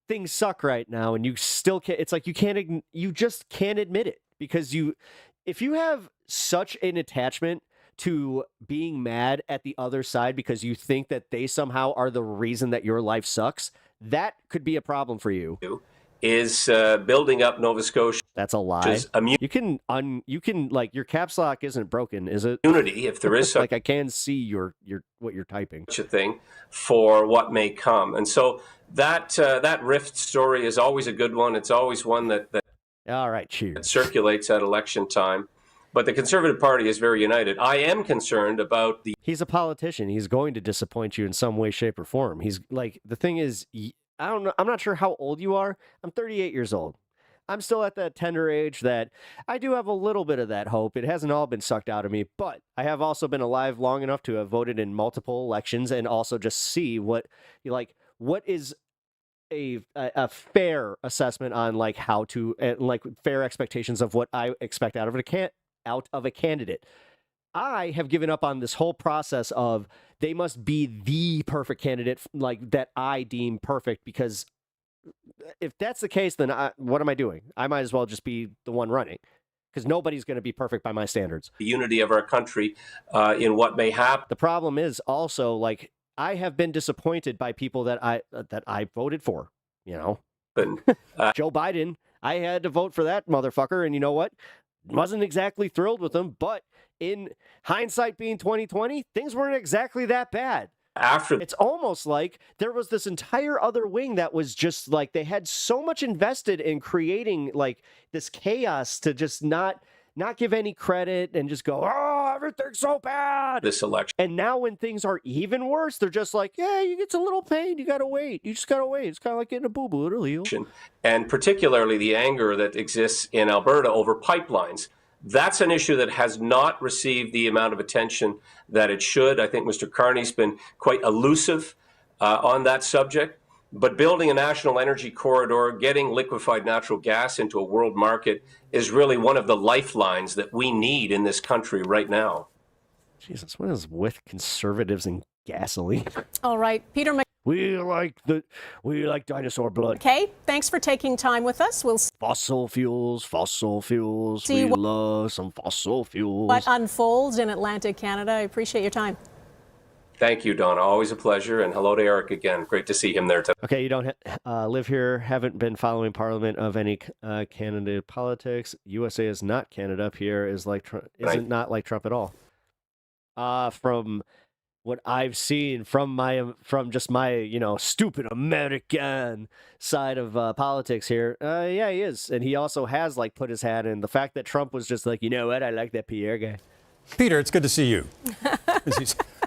[SPEAKER 5] things suck right now, and you still can't. It's like you just can't admit it, because if you have such an attachment to being mad at the other side because you think that they somehow are the reason that your life sucks, that could be a problem for you.
[SPEAKER 1] Is building up Nova Scotia.
[SPEAKER 5] That's a lie. You can like, your caps lock isn't broken, is it?
[SPEAKER 1] Unity, if there is
[SPEAKER 5] like, I can see your what you're typing.
[SPEAKER 1] Such a thing for what may come, and so that rift story is always a good one. It's always one that
[SPEAKER 5] all right, cheers.
[SPEAKER 1] That circulates at election time. But the Conservative Party is very united. I am concerned about
[SPEAKER 5] He's a politician. He's going to disappoint you in some way, shape, or form. He's like, the thing is, I don't know. I'm not sure how old you are. I'm 38 years old. I'm still at that tender age that I do have a little bit of that hope. It hasn't all been sucked out of me, but I have also been alive long enough to have voted in multiple elections and also just see what is a fair assessment on like how to like fair expectations of what I expect out of a candidate. I have given up on this whole process of they must be the perfect candidate, like that I deem perfect, because if that's the case, then what am I doing? I might as well just be the one running, because nobody's going to be perfect by my standards.
[SPEAKER 1] The unity of our country in what may happen.
[SPEAKER 5] The problem is also, like, I have been disappointed by people that I voted for. You know, Joe Biden. I had to vote for that motherfucker, and you know what? Wasn't exactly thrilled with him, but in hindsight being 2020, things weren't exactly that bad. It's almost like there was this entire other wing that was just like, they had so much invested in creating like this chaos to just not give any credit and just go, oh, everything's so bad.
[SPEAKER 1] This election.
[SPEAKER 5] And now when things are even worse, they're just like, yeah, you get a little pain. You got to wait. You just got to wait. It's kind of like getting a boo-boo. It'll heal.
[SPEAKER 1] And particularly the anger that exists in Alberta over pipelines. That's an issue that has not received the amount of attention that it should. I think Mr. Carney's been quite elusive on that subject. But building a national energy corridor, getting liquefied natural gas into a world market is really one of the lifelines that we need in this country right now.
[SPEAKER 5] Jesus, what is with conservatives and gasoline?
[SPEAKER 2] All right, Peter.
[SPEAKER 5] We like dinosaur blood.
[SPEAKER 2] Okay, thanks for taking time with us. We'll
[SPEAKER 5] fossil fuels.
[SPEAKER 2] See
[SPEAKER 5] we love some fossil fuels.
[SPEAKER 2] What unfolds in Atlantic Canada. I appreciate your time.
[SPEAKER 1] Thank you, Donna. Always a pleasure. And hello to Eric again. Great to see him there today.
[SPEAKER 5] Okay, you don't live here, haven't been following Parliament of any Canada politics. USA is not Canada. Pierre is like not like Trump at all. From what I've seen from just my stupid American side of politics here, yeah, he is, and he also has like put his hat in. The fact that Trump was just like, you know what, I like that Pierre guy.
[SPEAKER 3] Peter, it's good to see you.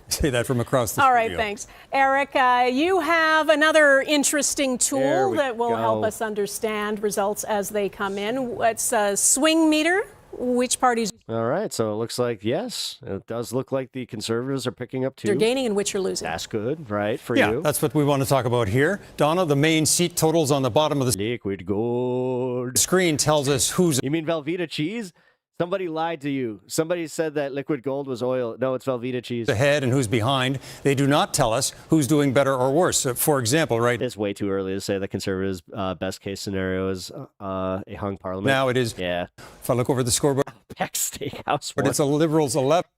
[SPEAKER 3] Say that from across the
[SPEAKER 2] All
[SPEAKER 3] studio.
[SPEAKER 2] right, thanks. Eric, you have another interesting tool that will help us understand results as they come in. It's a swing meter. Which parties?
[SPEAKER 5] All right, so it looks like, yes, it does look like the Conservatives are picking up 2.
[SPEAKER 2] You're gaining and which you're losing.
[SPEAKER 5] That's good, right, for
[SPEAKER 3] you.
[SPEAKER 5] you.
[SPEAKER 3] That's what we want to talk about here. Donna, the main seat totals on the bottom of the
[SPEAKER 5] liquid gold
[SPEAKER 3] screen tells us who's...
[SPEAKER 5] You mean Velveeta cheese? Somebody lied to you. Somebody said that liquid gold was oil. No, it's Velveeta cheese.
[SPEAKER 3] Ahead and who's behind. They do not tell us who's doing better or worse. So, for example, right?
[SPEAKER 5] It's way too early to say that Conservatives' best case scenario is a hung parliament.
[SPEAKER 3] Now it is.
[SPEAKER 5] Yeah.
[SPEAKER 3] If I look over the scoreboard,
[SPEAKER 5] Peck Steakhouse.
[SPEAKER 3] But it's the Liberals 11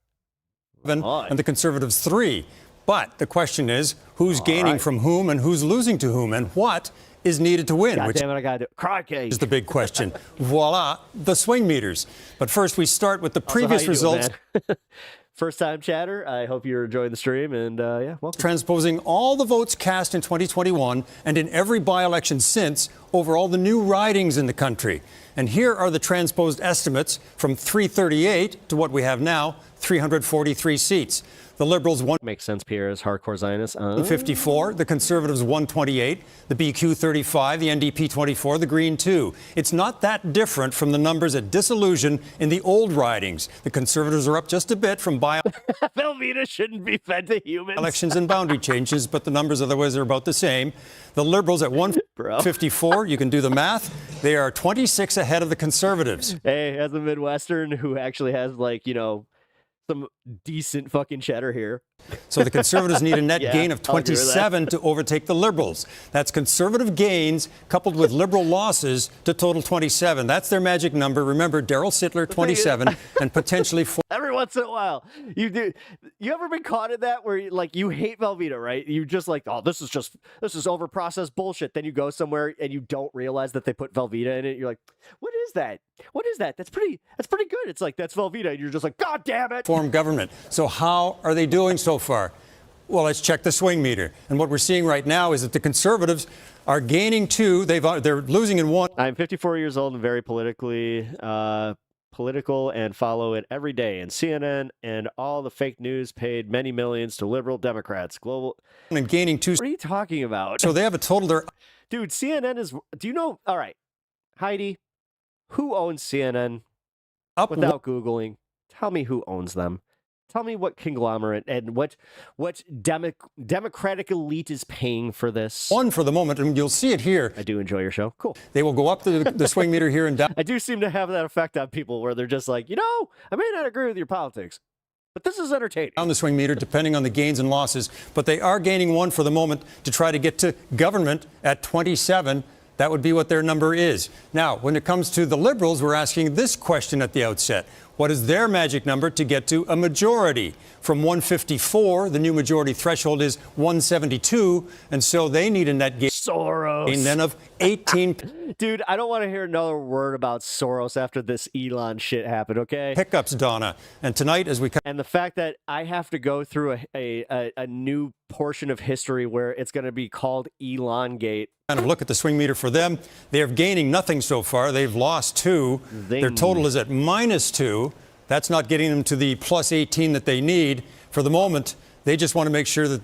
[SPEAKER 3] and the Conservatives 3. But the question is, who's gaining from whom and who's losing to whom, and what is needed to win?
[SPEAKER 5] God damn it, I got to do it. Crikey.
[SPEAKER 3] Is the big question. Voila, the swing meters. But first, we start with the previous results.
[SPEAKER 5] First time chatter. I hope you're enjoying the stream, and yeah, welcome.
[SPEAKER 3] Transposing all the votes cast in 2021 and in every by-election since over all the new ridings in the country. And here are the transposed estimates from 338 to what we have now, 343 seats. The Liberals won.
[SPEAKER 5] Makes sense, Pierre, as hardcore Zionists.
[SPEAKER 3] 54, the Conservatives 128, the BQ 35, the NDP 24, the Green 2. It's not that different from the numbers at dissolution in the old ridings. The Conservatives are up just a bit from
[SPEAKER 5] Velveeta shouldn't be fed to humans.
[SPEAKER 3] Elections and boundary changes, but the numbers otherwise are about the same. The Liberals at 154, you can do the math. They are 26 ahead of the Conservatives.
[SPEAKER 5] Hey, as a Midwestern who actually has, like, some decent fucking cheddar here.
[SPEAKER 3] So the Conservatives need a net gain of 27 to overtake the Liberals. That's Conservative gains coupled with Liberal losses to total 27. That's their magic number. Remember, Darrell Sittler, 27, and potentially 4.
[SPEAKER 5] Every once in a while, you do. You ever been caught in that where you hate Velveeta, right? You just like, oh, this is over-processed bullshit. Then you go somewhere and you don't realize that they put Velveeta in it. You're like, what is that? What is that? That's pretty good. It's like, that's Velveeta. And you're just like, God damn it.
[SPEAKER 3] Form government. So how are they doing so far? Well, let's check the swing meter. And what we're seeing right now is that the Conservatives are gaining 2. They're losing in 1.
[SPEAKER 5] I'm 54 years old and very political and follow it every day. And CNN and all the fake news paid many millions to liberal Democrats. Global
[SPEAKER 3] and gaining 2.
[SPEAKER 5] What are you talking about?
[SPEAKER 3] So they have a total.
[SPEAKER 5] Dude, CNN is. Do you know? All right, Heidi, who owns CNN? Without Googling, tell me who owns them. Tell me what conglomerate and what Democratic elite is paying for this.
[SPEAKER 3] 1 for the moment, and you'll see it here.
[SPEAKER 5] I do enjoy your show. Cool.
[SPEAKER 3] They will go up the swing meter here and down.
[SPEAKER 5] I do seem to have that effect on people where they're just like, I may not agree with your politics, but this is entertaining.
[SPEAKER 3] On the swing meter, depending on the gains and losses, but they are gaining 1 for the moment to try to get to government at 27 that would be what their number is. Now, when it comes to the Liberals, we're asking this question at the outset. What is their magic number to get to a majority? From 154, the new majority threshold is 172, and so they need a net gain then of 18.
[SPEAKER 5] Dude, I don't want to hear another word about Soros after this Elon shit happened, okay?
[SPEAKER 3] Hiccups, Donna. And tonight, as we come...
[SPEAKER 5] And the fact that I have to go through a new portion of history where it's going to be called Elon Gate.
[SPEAKER 3] Kind of look at the swing meter for them. They're gaining nothing so far. They've lost 2. Their total is at -2. That's not getting them to the plus 18 that they need. For the moment, they just want to make sure that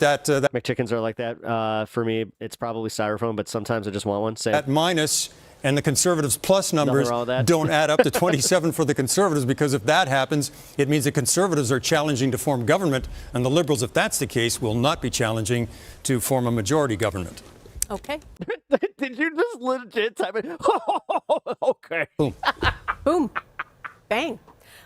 [SPEAKER 5] McChickens are like that. For me, it's probably styrofoam, but sometimes I just want one. Same.
[SPEAKER 3] That minus and the Conservatives' plus numbers don't add up to 27 for the Conservatives, because if that happens, it means the Conservatives are challenging to form government, and the Liberals, if that's the case, will not be challenging to form a majority government.
[SPEAKER 2] Okay.
[SPEAKER 5] Did you just legit type it? Okay.
[SPEAKER 3] Boom.
[SPEAKER 2] Boom. Bang.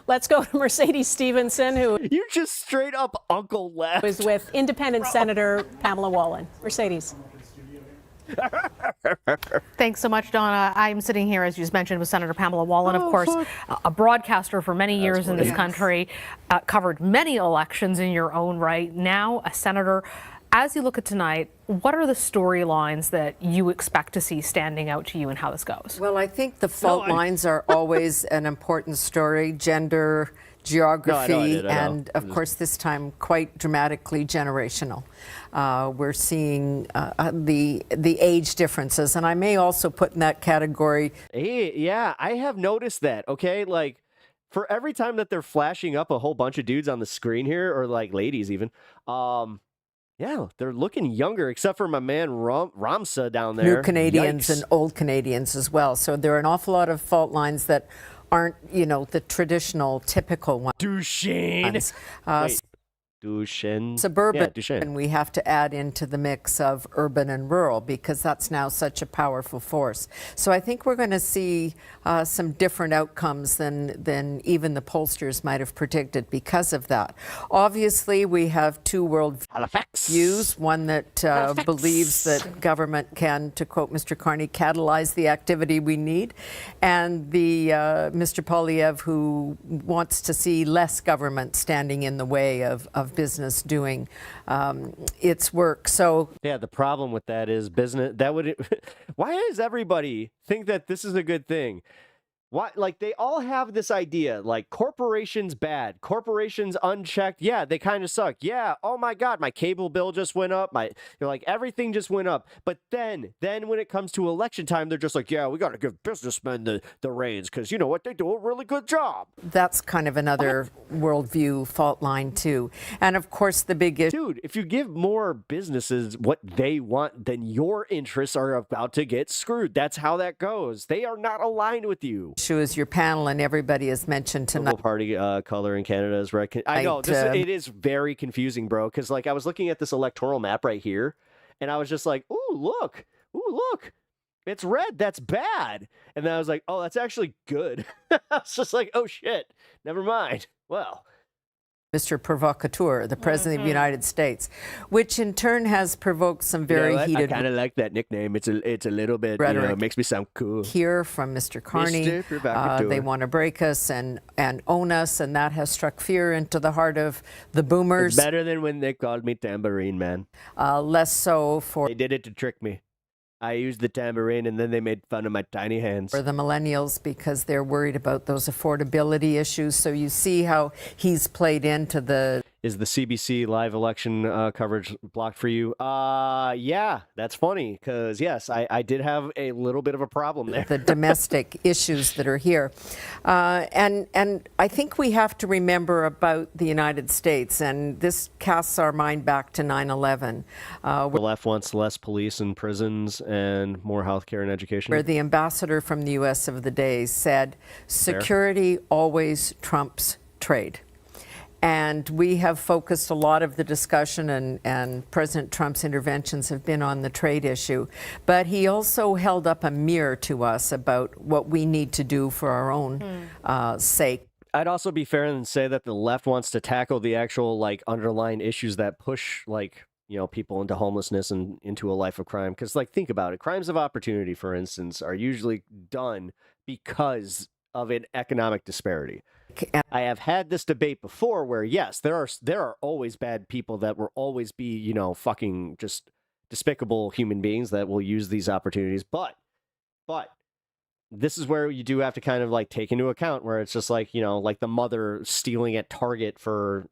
[SPEAKER 2] Let's go to Mercedes Stevenson, who
[SPEAKER 5] you just straight up uncle left.
[SPEAKER 2] Was with independent Senator Pamela Wallin. Mercedes.
[SPEAKER 7] Thanks so much, Donna. I'm sitting here, as you just mentioned, with Senator Pamela Wallin, of course, a broadcaster for many years in this country, covered many elections in your own right, now a senator. As you look at tonight, what are the storylines that you expect to see standing out to you and how this goes?
[SPEAKER 4] Well, I think the fault lines are always an important story: gender, geography, and of course this time quite dramatically generational. We're seeing the age differences, and I may also put in that category.
[SPEAKER 5] Hey, yeah, I have noticed that. Okay, like for every time that they're flashing up a whole bunch of dudes on the screen here, or like ladies even, yeah, they're looking younger, except for my man Ramsa down there.
[SPEAKER 4] New Canadians and old Canadians as well. So there are an awful lot of fault lines that aren't, the traditional, typical ones.
[SPEAKER 5] Duchesne. Duchesne.
[SPEAKER 4] Suburban,
[SPEAKER 5] yeah, Duchesne.
[SPEAKER 4] And we have to add into the mix of urban and rural, because that's now such a powerful force. So I think we're going to see some different outcomes than even the pollsters might have predicted because of that. Obviously, we have two world views, one that believes that government can, to quote Mr. Carney, catalyze the activity we need, and the Mr. Poilievre, who wants to see less government standing in the way of business doing its work. So
[SPEAKER 5] yeah, the problem with that is business. Why does everybody think that this is a good thing? Why, like, they all have this idea, like, corporations bad, corporations unchecked, yeah, they kind of suck. Yeah, oh my God, my cable bill just went up, everything just went up. But then when it comes to election time, they're just like, yeah, we got to give businessmen the reins, because you know what, they do a really good job.
[SPEAKER 4] That's kind of another worldview fault line too. And of course, the big issue.
[SPEAKER 5] Dude, if you give more businesses what they want, then your interests are about to get screwed. That's how that goes. They are not aligned with you.
[SPEAKER 4] Is your panel, and everybody has mentioned tonight.
[SPEAKER 5] Party color in Canada is right. I know it is very confusing, bro. Because like I was looking at this electoral map right here, and I was just like, ooh, look, it's red. That's bad. And then I was like, oh, that's actually good. I was just like, oh shit, never mind. Well.
[SPEAKER 4] Mr. Provocateur, the President of the United States, which in turn has provoked some very heated.
[SPEAKER 5] I kind of like that nickname. It's a little bit, it makes me sound cool.
[SPEAKER 4] Here from Mr. Carney, they want to break us and own us, and that has struck fear into the heart of the boomers.
[SPEAKER 5] It's better than when they called me Tambourine Man.
[SPEAKER 4] Less so for.
[SPEAKER 5] They did it to trick me. I used the tambourine, and then they made fun of my tiny hands.
[SPEAKER 4] For the millennials, because they're worried about those affordability issues. So you see how he's played into the.
[SPEAKER 5] Is the CBC live election coverage blocked for you? Yeah, that's funny, because yes, I did have a little bit of a problem there.
[SPEAKER 4] The domestic issues that are here. And I think we have to remember about the United States, and this casts our mind back to 9/11.
[SPEAKER 5] The left wants less police and prisons and more healthcare and education.
[SPEAKER 4] Where the ambassador from the U.S. of the day said, security always trumps trade. And we have focused a lot of the discussion, and President Trump's interventions have been on the trade issue. But he also held up a mirror to us about what we need to do for our own sake.
[SPEAKER 5] I'd also be fair and say that the left wants to tackle the actual underlying issues that push people into homelessness and into a life of crime. Because, like, think about it. Crimes of opportunity, for instance, are usually done because of an economic disparity. I have had this debate before where, yes, there are always bad people that will always be, fucking just despicable human beings that will use these opportunities. But this is where you do have to kind of like take into account where it's just like, like the mother stealing at Target for,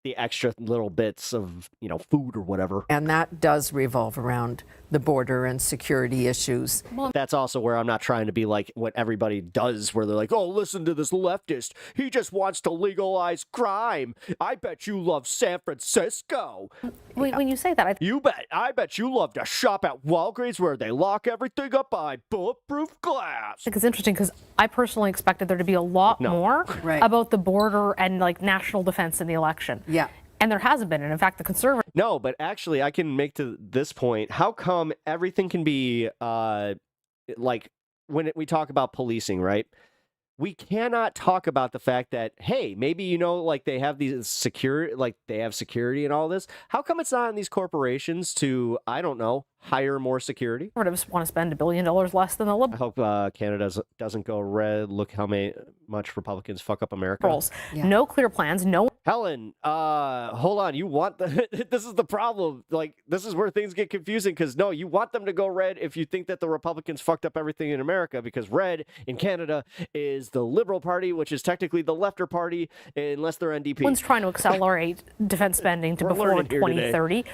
[SPEAKER 5] the extra little bits of, food or whatever.
[SPEAKER 4] And that does revolve around the border and security issues.
[SPEAKER 5] That's also where I'm not trying to be like what everybody does, where they're like, oh, listen to this leftist. He just wants to legalize crime. I bet you love San Francisco.
[SPEAKER 7] When you say that,
[SPEAKER 5] I bet you love to shop at Walgreens where they lock everything up behind bulletproof glass.
[SPEAKER 7] I think it's interesting because I personally expected there to be a lot more about the border and like national defense in the election.
[SPEAKER 4] Yeah.
[SPEAKER 7] And there hasn't been. And in fact, the conservatives.
[SPEAKER 5] No, but actually, I can make to this point. How come everything can be like when we talk about policing, right? We cannot talk about the fact that, hey, maybe, like they have these security and all this. How come it's not in these corporations to, I don't know, hire more security?
[SPEAKER 7] Conservatives want to spend $1 billion less than the liberals.
[SPEAKER 5] I hope Canada doesn't go red. Look how much Republicans fuck up America.
[SPEAKER 7] Yeah. No clear plans. No.
[SPEAKER 5] Helen, hold on. You want this is the problem. Like, this is where things get confusing because no, you want them to go red if you think that the Republicans fucked up everything in America, because red in Canada is the Liberal Party, which is technically the lefter party, unless they're NDP.
[SPEAKER 7] One's trying to accelerate defense spending to before 2030.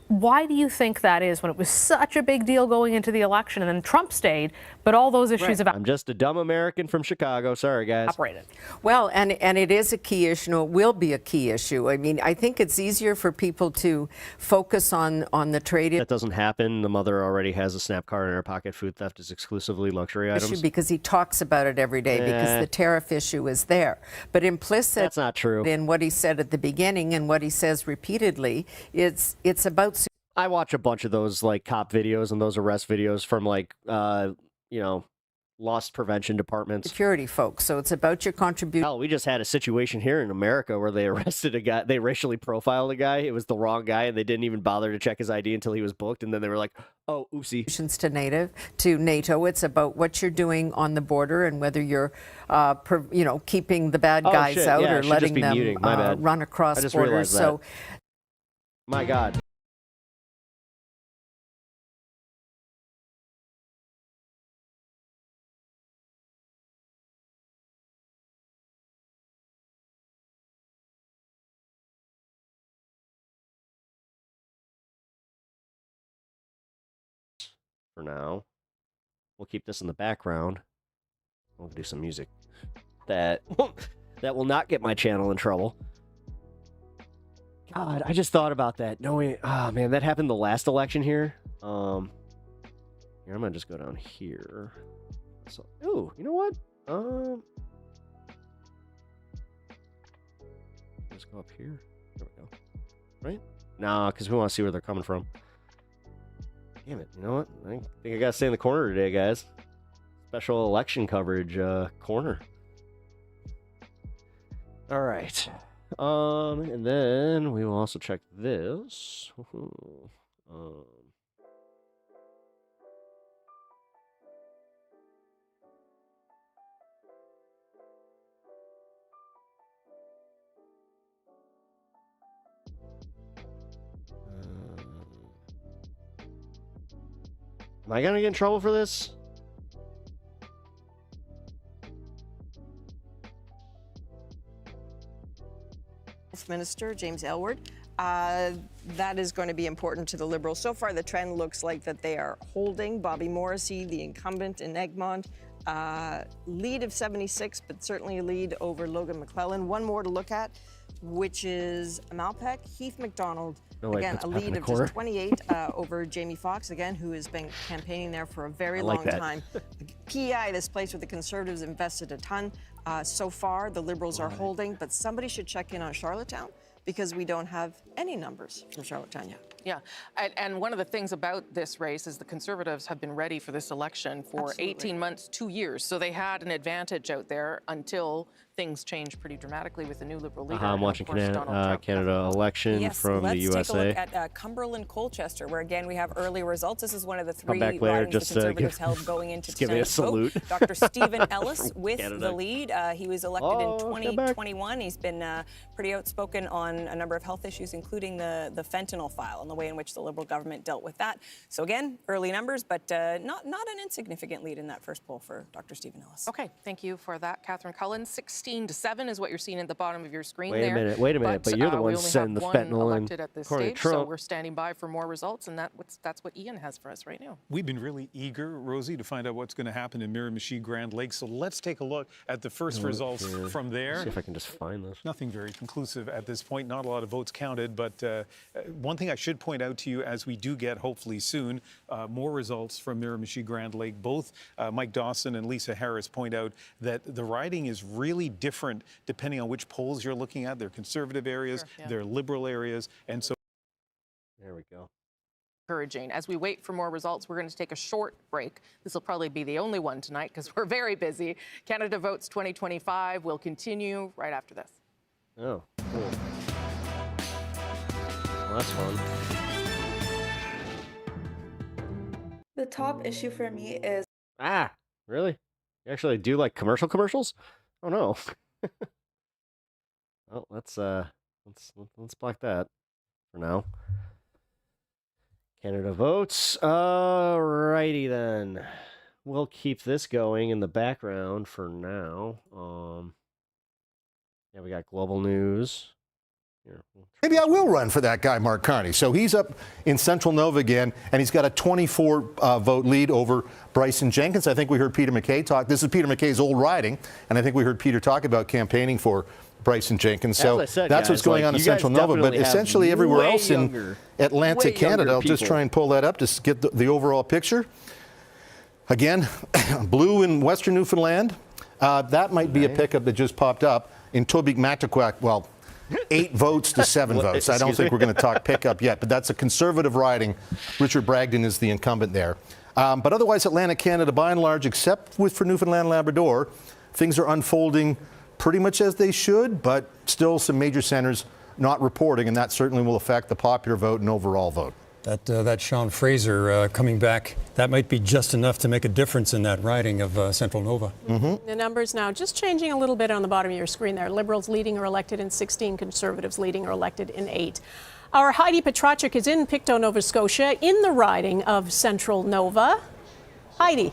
[SPEAKER 7] Why do you think that is when it was such a big deal going into the election and then Trump stayed, but all those issues have
[SPEAKER 5] I'm just a dumb American from Chicago. Sorry, guys.
[SPEAKER 7] Operated.
[SPEAKER 4] Well, and it is a key issue. It will be a key issue. I mean, I think it's easier for people to focus on the trade.
[SPEAKER 5] That doesn't happen. The mother already has a snap card in her pocket. Food theft is exclusively luxury items.
[SPEAKER 4] Because he talks about it every day because the tariff issue is there. But implicit
[SPEAKER 5] that's not true.
[SPEAKER 4] In what he said at the beginning and what he says repeatedly, it's about.
[SPEAKER 5] I watch a bunch of those like cop videos and those arrest videos from like loss prevention departments.
[SPEAKER 4] Security folks. So it's about your contribution.
[SPEAKER 5] Hell, we just had a situation here in America where they arrested a guy. They racially profiled a guy. It was the wrong guy, and they didn't even bother to check his ID until he was booked. And then they were like, "Oh, oopsie."
[SPEAKER 4] To NATO. It's about what you're doing on the border and whether you're, keeping the bad guys out or letting them run across borders. So,
[SPEAKER 5] my God. For now, we'll keep this in the background. We'll do some music that will not get my channel in trouble. God, I just thought about that. Man, that happened the last election here. Here, I'm gonna just go down here. So, ooh, you know what? Let's go up here. There we go. Right? Nah, because we want to see where they're coming from. Damn it, you know what? I think I gotta stay in the corner today, guys. Special election coverage corner. All right. And then we will also check this. Am I gonna get in trouble for this?
[SPEAKER 6] Minister James Aylward. That is going to be important to the Liberals. So far, the trend looks like that they are holding Bobby Morrissey, the incumbent in Egmont, lead of 76, but certainly a lead over Logan McClellan. One more to look at, which is Malpeque, Heath MacDonald. Again, a lead of just 28 over Jamie Foxx, again, who has been campaigning there for a very long time. PEI, this place where the Conservatives invested a ton. So far, the Liberals are holding, but somebody should check in on Charlottetown because we don't have any numbers from Charlottetown yet.
[SPEAKER 10] Yeah, and one of the things about this race is the Conservatives have been ready for this election for 18 months, 2 years. So they had an advantage out there until things change pretty dramatically with the new Liberal leader.
[SPEAKER 5] I'm watching Canada election from the USA.
[SPEAKER 11] Let's take a look at Cumberland, Colchester, where again we have early results. This is one of the three
[SPEAKER 5] back later,
[SPEAKER 11] ridings the Conservatives held going into tonight's vote. Dr. Stephen Ellis with the lead. He was elected in 2021. He's been pretty outspoken on a number of health issues, including the fentanyl file and the way in which the Liberal government dealt with that. So again, early numbers, but not an insignificant lead in that first poll for Dr. Stephen Ellis.
[SPEAKER 10] Okay, thank you for that, Catherine Cullen. 16-7 is what you're seeing at the bottom of your screen
[SPEAKER 5] Wait a minute, but you're the one sending the fentanyl in.
[SPEAKER 10] At this stage, so we're standing by for more results, and that's what Ian has for us right now.
[SPEAKER 12] We've been really eager, Rosie, to find out what's going to happen in Miramichi Grand Lake. So let's take a look at the first results from there.
[SPEAKER 5] See if I can just find this.
[SPEAKER 12] Nothing very conclusive at this point. Not a lot of votes counted, but one thing I should point out to you, as we do get hopefully soon more results from Miramichi Grand Lake, both Mike Dawson and Lisa Harris point out that the riding is really different depending on which polls you're looking at. They're conservative areas, they're liberal areas, and so
[SPEAKER 5] there we go.
[SPEAKER 10] Encouraging. As we wait for more results, we're going to take a short break. This will probably be the only one tonight because we're very busy. Canada Votes 2025 will continue right after this.
[SPEAKER 5] Oh, cool. Well, that's fun.
[SPEAKER 23] The top issue for me is...
[SPEAKER 5] Ah, really? You actually do like commercials? Oh no. Well, let's block that for now. Canada Votes. Alrighty then. We'll keep this going in the background for now. Yeah, we got global news. Here,
[SPEAKER 24] maybe I will run for that guy, Mark Carney. So he's up in Central Nova again, and he's got a 24 vote lead over Bryson Jenkins. I think we heard Peter MacKay talk. This is Peter MacKay's old riding, and I think we heard Peter talk about campaigning for Bryson Jenkins. So
[SPEAKER 5] said,
[SPEAKER 24] that's what's going on in Central Nova. But essentially everywhere else in Atlantic Canada, I'll just try and pull that up to get the overall picture. Again, blue in Western Newfoundland. That might be a pickup that just popped up. In Tobique-Mataquac, well, 8 votes to 7 votes. I don't think we're going to talk pickup yet, but that's a conservative riding. Richard Bragdon is the incumbent there. But otherwise, Atlantic Canada, by and large, except for Newfoundland and Labrador, things are unfolding pretty much as they should, but still some major centers not reporting, and that certainly will affect the popular vote and overall vote.
[SPEAKER 3] That Sean Fraser coming back, that might be just enough to make a difference in that riding of Central Nova.
[SPEAKER 2] Mm-hmm. The numbers now just changing a little bit on the bottom of your screen there. Liberals leading or elected in 16, Conservatives leading or elected in 8. Our Heidi Petracek is in Pictou, Nova Scotia, in the riding of Central Nova. Heidi.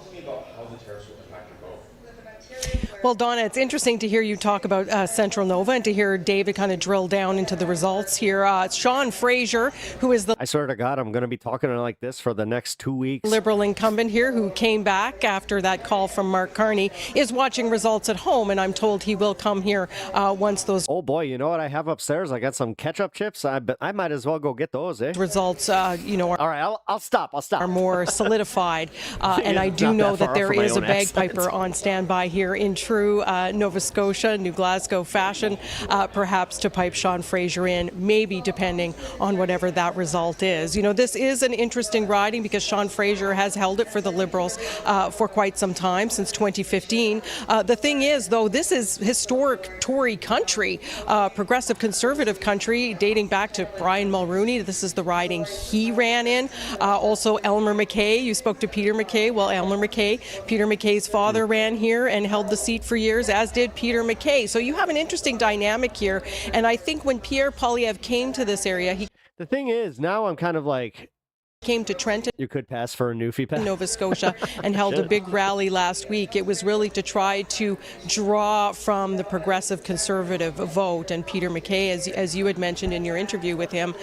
[SPEAKER 6] Well, Donna, it's interesting to hear you talk about Central Nova and to hear David kind of drill down into the results here. Sean Fraser, who is the...
[SPEAKER 5] I swear to God, I'm going to be talking like this for the next 2 weeks.
[SPEAKER 6] Liberal incumbent here who came back after that call from Mark Carney is watching results at home, and I'm told he will come here once those...
[SPEAKER 5] Oh, boy, you know what I have upstairs? I got some ketchup chips. I might as well go get those, eh?
[SPEAKER 6] Results, All
[SPEAKER 5] right, I'll stop.
[SPEAKER 6] Are more solidified, and I do know that there is a bagpiper on standby here in true Nova Scotia, New Glasgow fashion, perhaps to pipe Sean Fraser in, maybe depending on whatever that result is. You know, this is an interesting riding because Sean Fraser has held it for the Liberals for quite some time, since 2015. The thing is, though, this is historic Tory country, progressive conservative country, dating back to Brian Mulroney. This is the riding he ran in. Also, Elmer MacKay. You spoke to Peter MacKay. Well, Elmer MacKay, Peter MacKay's father, ran here and held the seat for years, as did Peter MacKay. So you have an interesting dynamic here. And I think when Pierre Poilievre came to this area,
[SPEAKER 5] the thing is, now I'm kind of like...
[SPEAKER 6] came to Trenton.
[SPEAKER 5] You could pass for a Newfie pass.
[SPEAKER 6] Nova Scotia and held a big rally last week. It was really to try to draw from the progressive conservative vote. And Peter MacKay, as you had mentioned in your interview with him,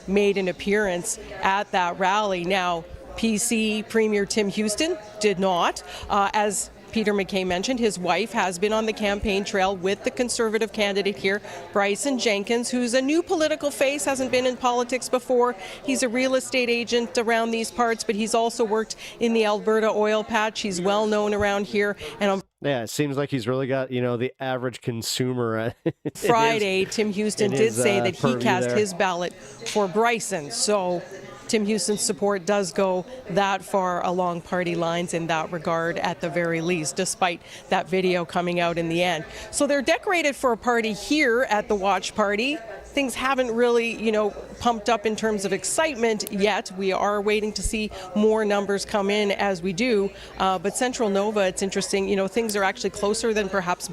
[SPEAKER 6] made an appearance at that rally. Now, PC Premier Tim Houston did not. As Peter MacKay mentioned, his wife has been on the campaign trail with the Conservative candidate here, Bryson Jenkins, who's a new political face, hasn't been in politics before. He's a real estate agent around these parts, but he's also worked in the Alberta oil patch. He's well known around here. And
[SPEAKER 5] yeah, it seems like he's really got, the average consumer.
[SPEAKER 6] Friday, Tim Houston did say that he cast his ballot for Bryson. So
[SPEAKER 9] Tim Houston's support does go that far along party lines in that regard at the very least, despite that video coming out in the end. So they're decorated for a party here at the watch party. Things haven't really, pumped up in terms of excitement yet. We are waiting to see more numbers come in as we do. But Central Nova, it's interesting, things are actually closer than perhaps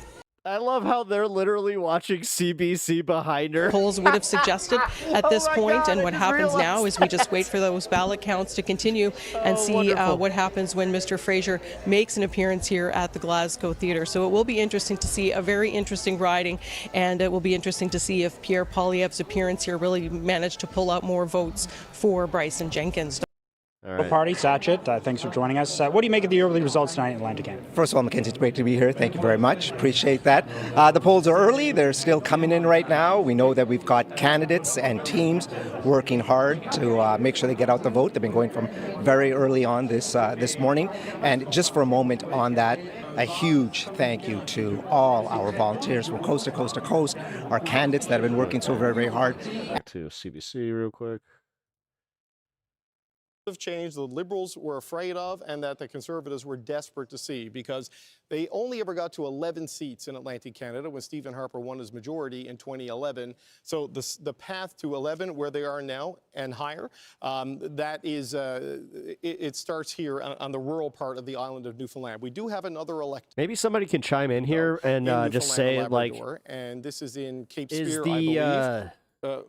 [SPEAKER 5] I love how they're literally watching CBC behind her.
[SPEAKER 9] polls would have suggested at this point.
[SPEAKER 5] God,
[SPEAKER 9] and what happens now is we just wait for those ballot counts to continue and see what happens when Mr. Fraser makes an appearance here at the Glasgow Theatre. So it will be interesting to see, a very interesting riding, and it will be interesting to see if Pierre Poilievre's appearance here really managed to pull out more votes for Bryson Jenkins.
[SPEAKER 13] Party, Sachet, thanks for joining us. What do you make of the early results tonight in Atlantic Canada?
[SPEAKER 16] First of all, Mackenzie, it's great to be here. Thank you very much. Appreciate that. The polls are early. They're still coming in right now. We know that we've got candidates and teams working hard to make sure they get out the vote. They've been going from very early on this morning. And just for a moment on that, a huge thank you to all our volunteers from coast to coast to coast, our candidates that have been working so very, very hard.
[SPEAKER 5] To CBC real quick.
[SPEAKER 17] Of change the Liberals were afraid of and that the Conservatives were desperate to see, because they only ever got to 11 seats in Atlantic Canada when Stephen Harper won his majority in 2011. So the path to 11, where they are now and higher, that is, it starts here on the rural part of the island of Newfoundland. We do have another elect.
[SPEAKER 5] Maybe somebody can chime in here and just say, like,
[SPEAKER 17] and this is in Cape Spear,
[SPEAKER 5] is
[SPEAKER 17] I
[SPEAKER 5] the
[SPEAKER 17] believe.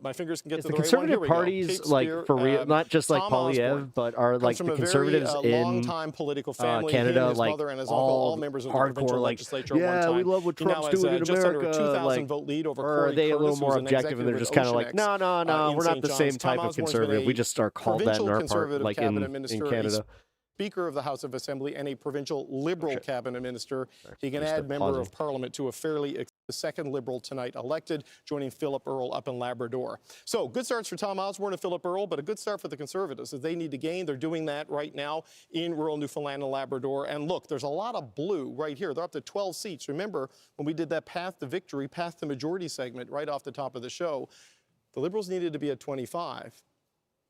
[SPEAKER 17] My fingers can get to the right one.
[SPEAKER 5] Conservative
[SPEAKER 17] Here we go.
[SPEAKER 5] parties,
[SPEAKER 17] Cape
[SPEAKER 5] like,
[SPEAKER 17] Spear,
[SPEAKER 5] for real, not just like
[SPEAKER 17] Tom
[SPEAKER 5] Poilievre,
[SPEAKER 17] Osborne
[SPEAKER 5] but are like
[SPEAKER 17] comes
[SPEAKER 5] the
[SPEAKER 17] from a
[SPEAKER 5] Conservatives
[SPEAKER 17] very,
[SPEAKER 5] in
[SPEAKER 17] long-time political family.
[SPEAKER 5] Canada,
[SPEAKER 17] he and his
[SPEAKER 5] like
[SPEAKER 17] mother and his uncle, all members of the provincial legislature at one time.
[SPEAKER 5] we love what Trump's doing in
[SPEAKER 17] just
[SPEAKER 5] America.
[SPEAKER 17] Under a 2,000
[SPEAKER 5] like,
[SPEAKER 17] vote lead over
[SPEAKER 5] or are they a little more objective and they're just kind of like, no, we're not the same type of conservative. We just start calling that in our part, like in Canada.
[SPEAKER 17] Speaker of the House of Assembly and a provincial Liberal cabinet minister. He can add member of Parliament to a fairly the second Liberal tonight elected, joining Philip Earle up in Labrador. So good starts for Tom Osborne and Philip Earle, but a good start for the Conservatives as they need to gain. They're doing that right now in rural Newfoundland and Labrador. And look, there's a lot of blue right here. They're up to 12 seats. Remember when we did that path to victory, path to majority segment right off the top of the show, the Liberals needed to be at 25.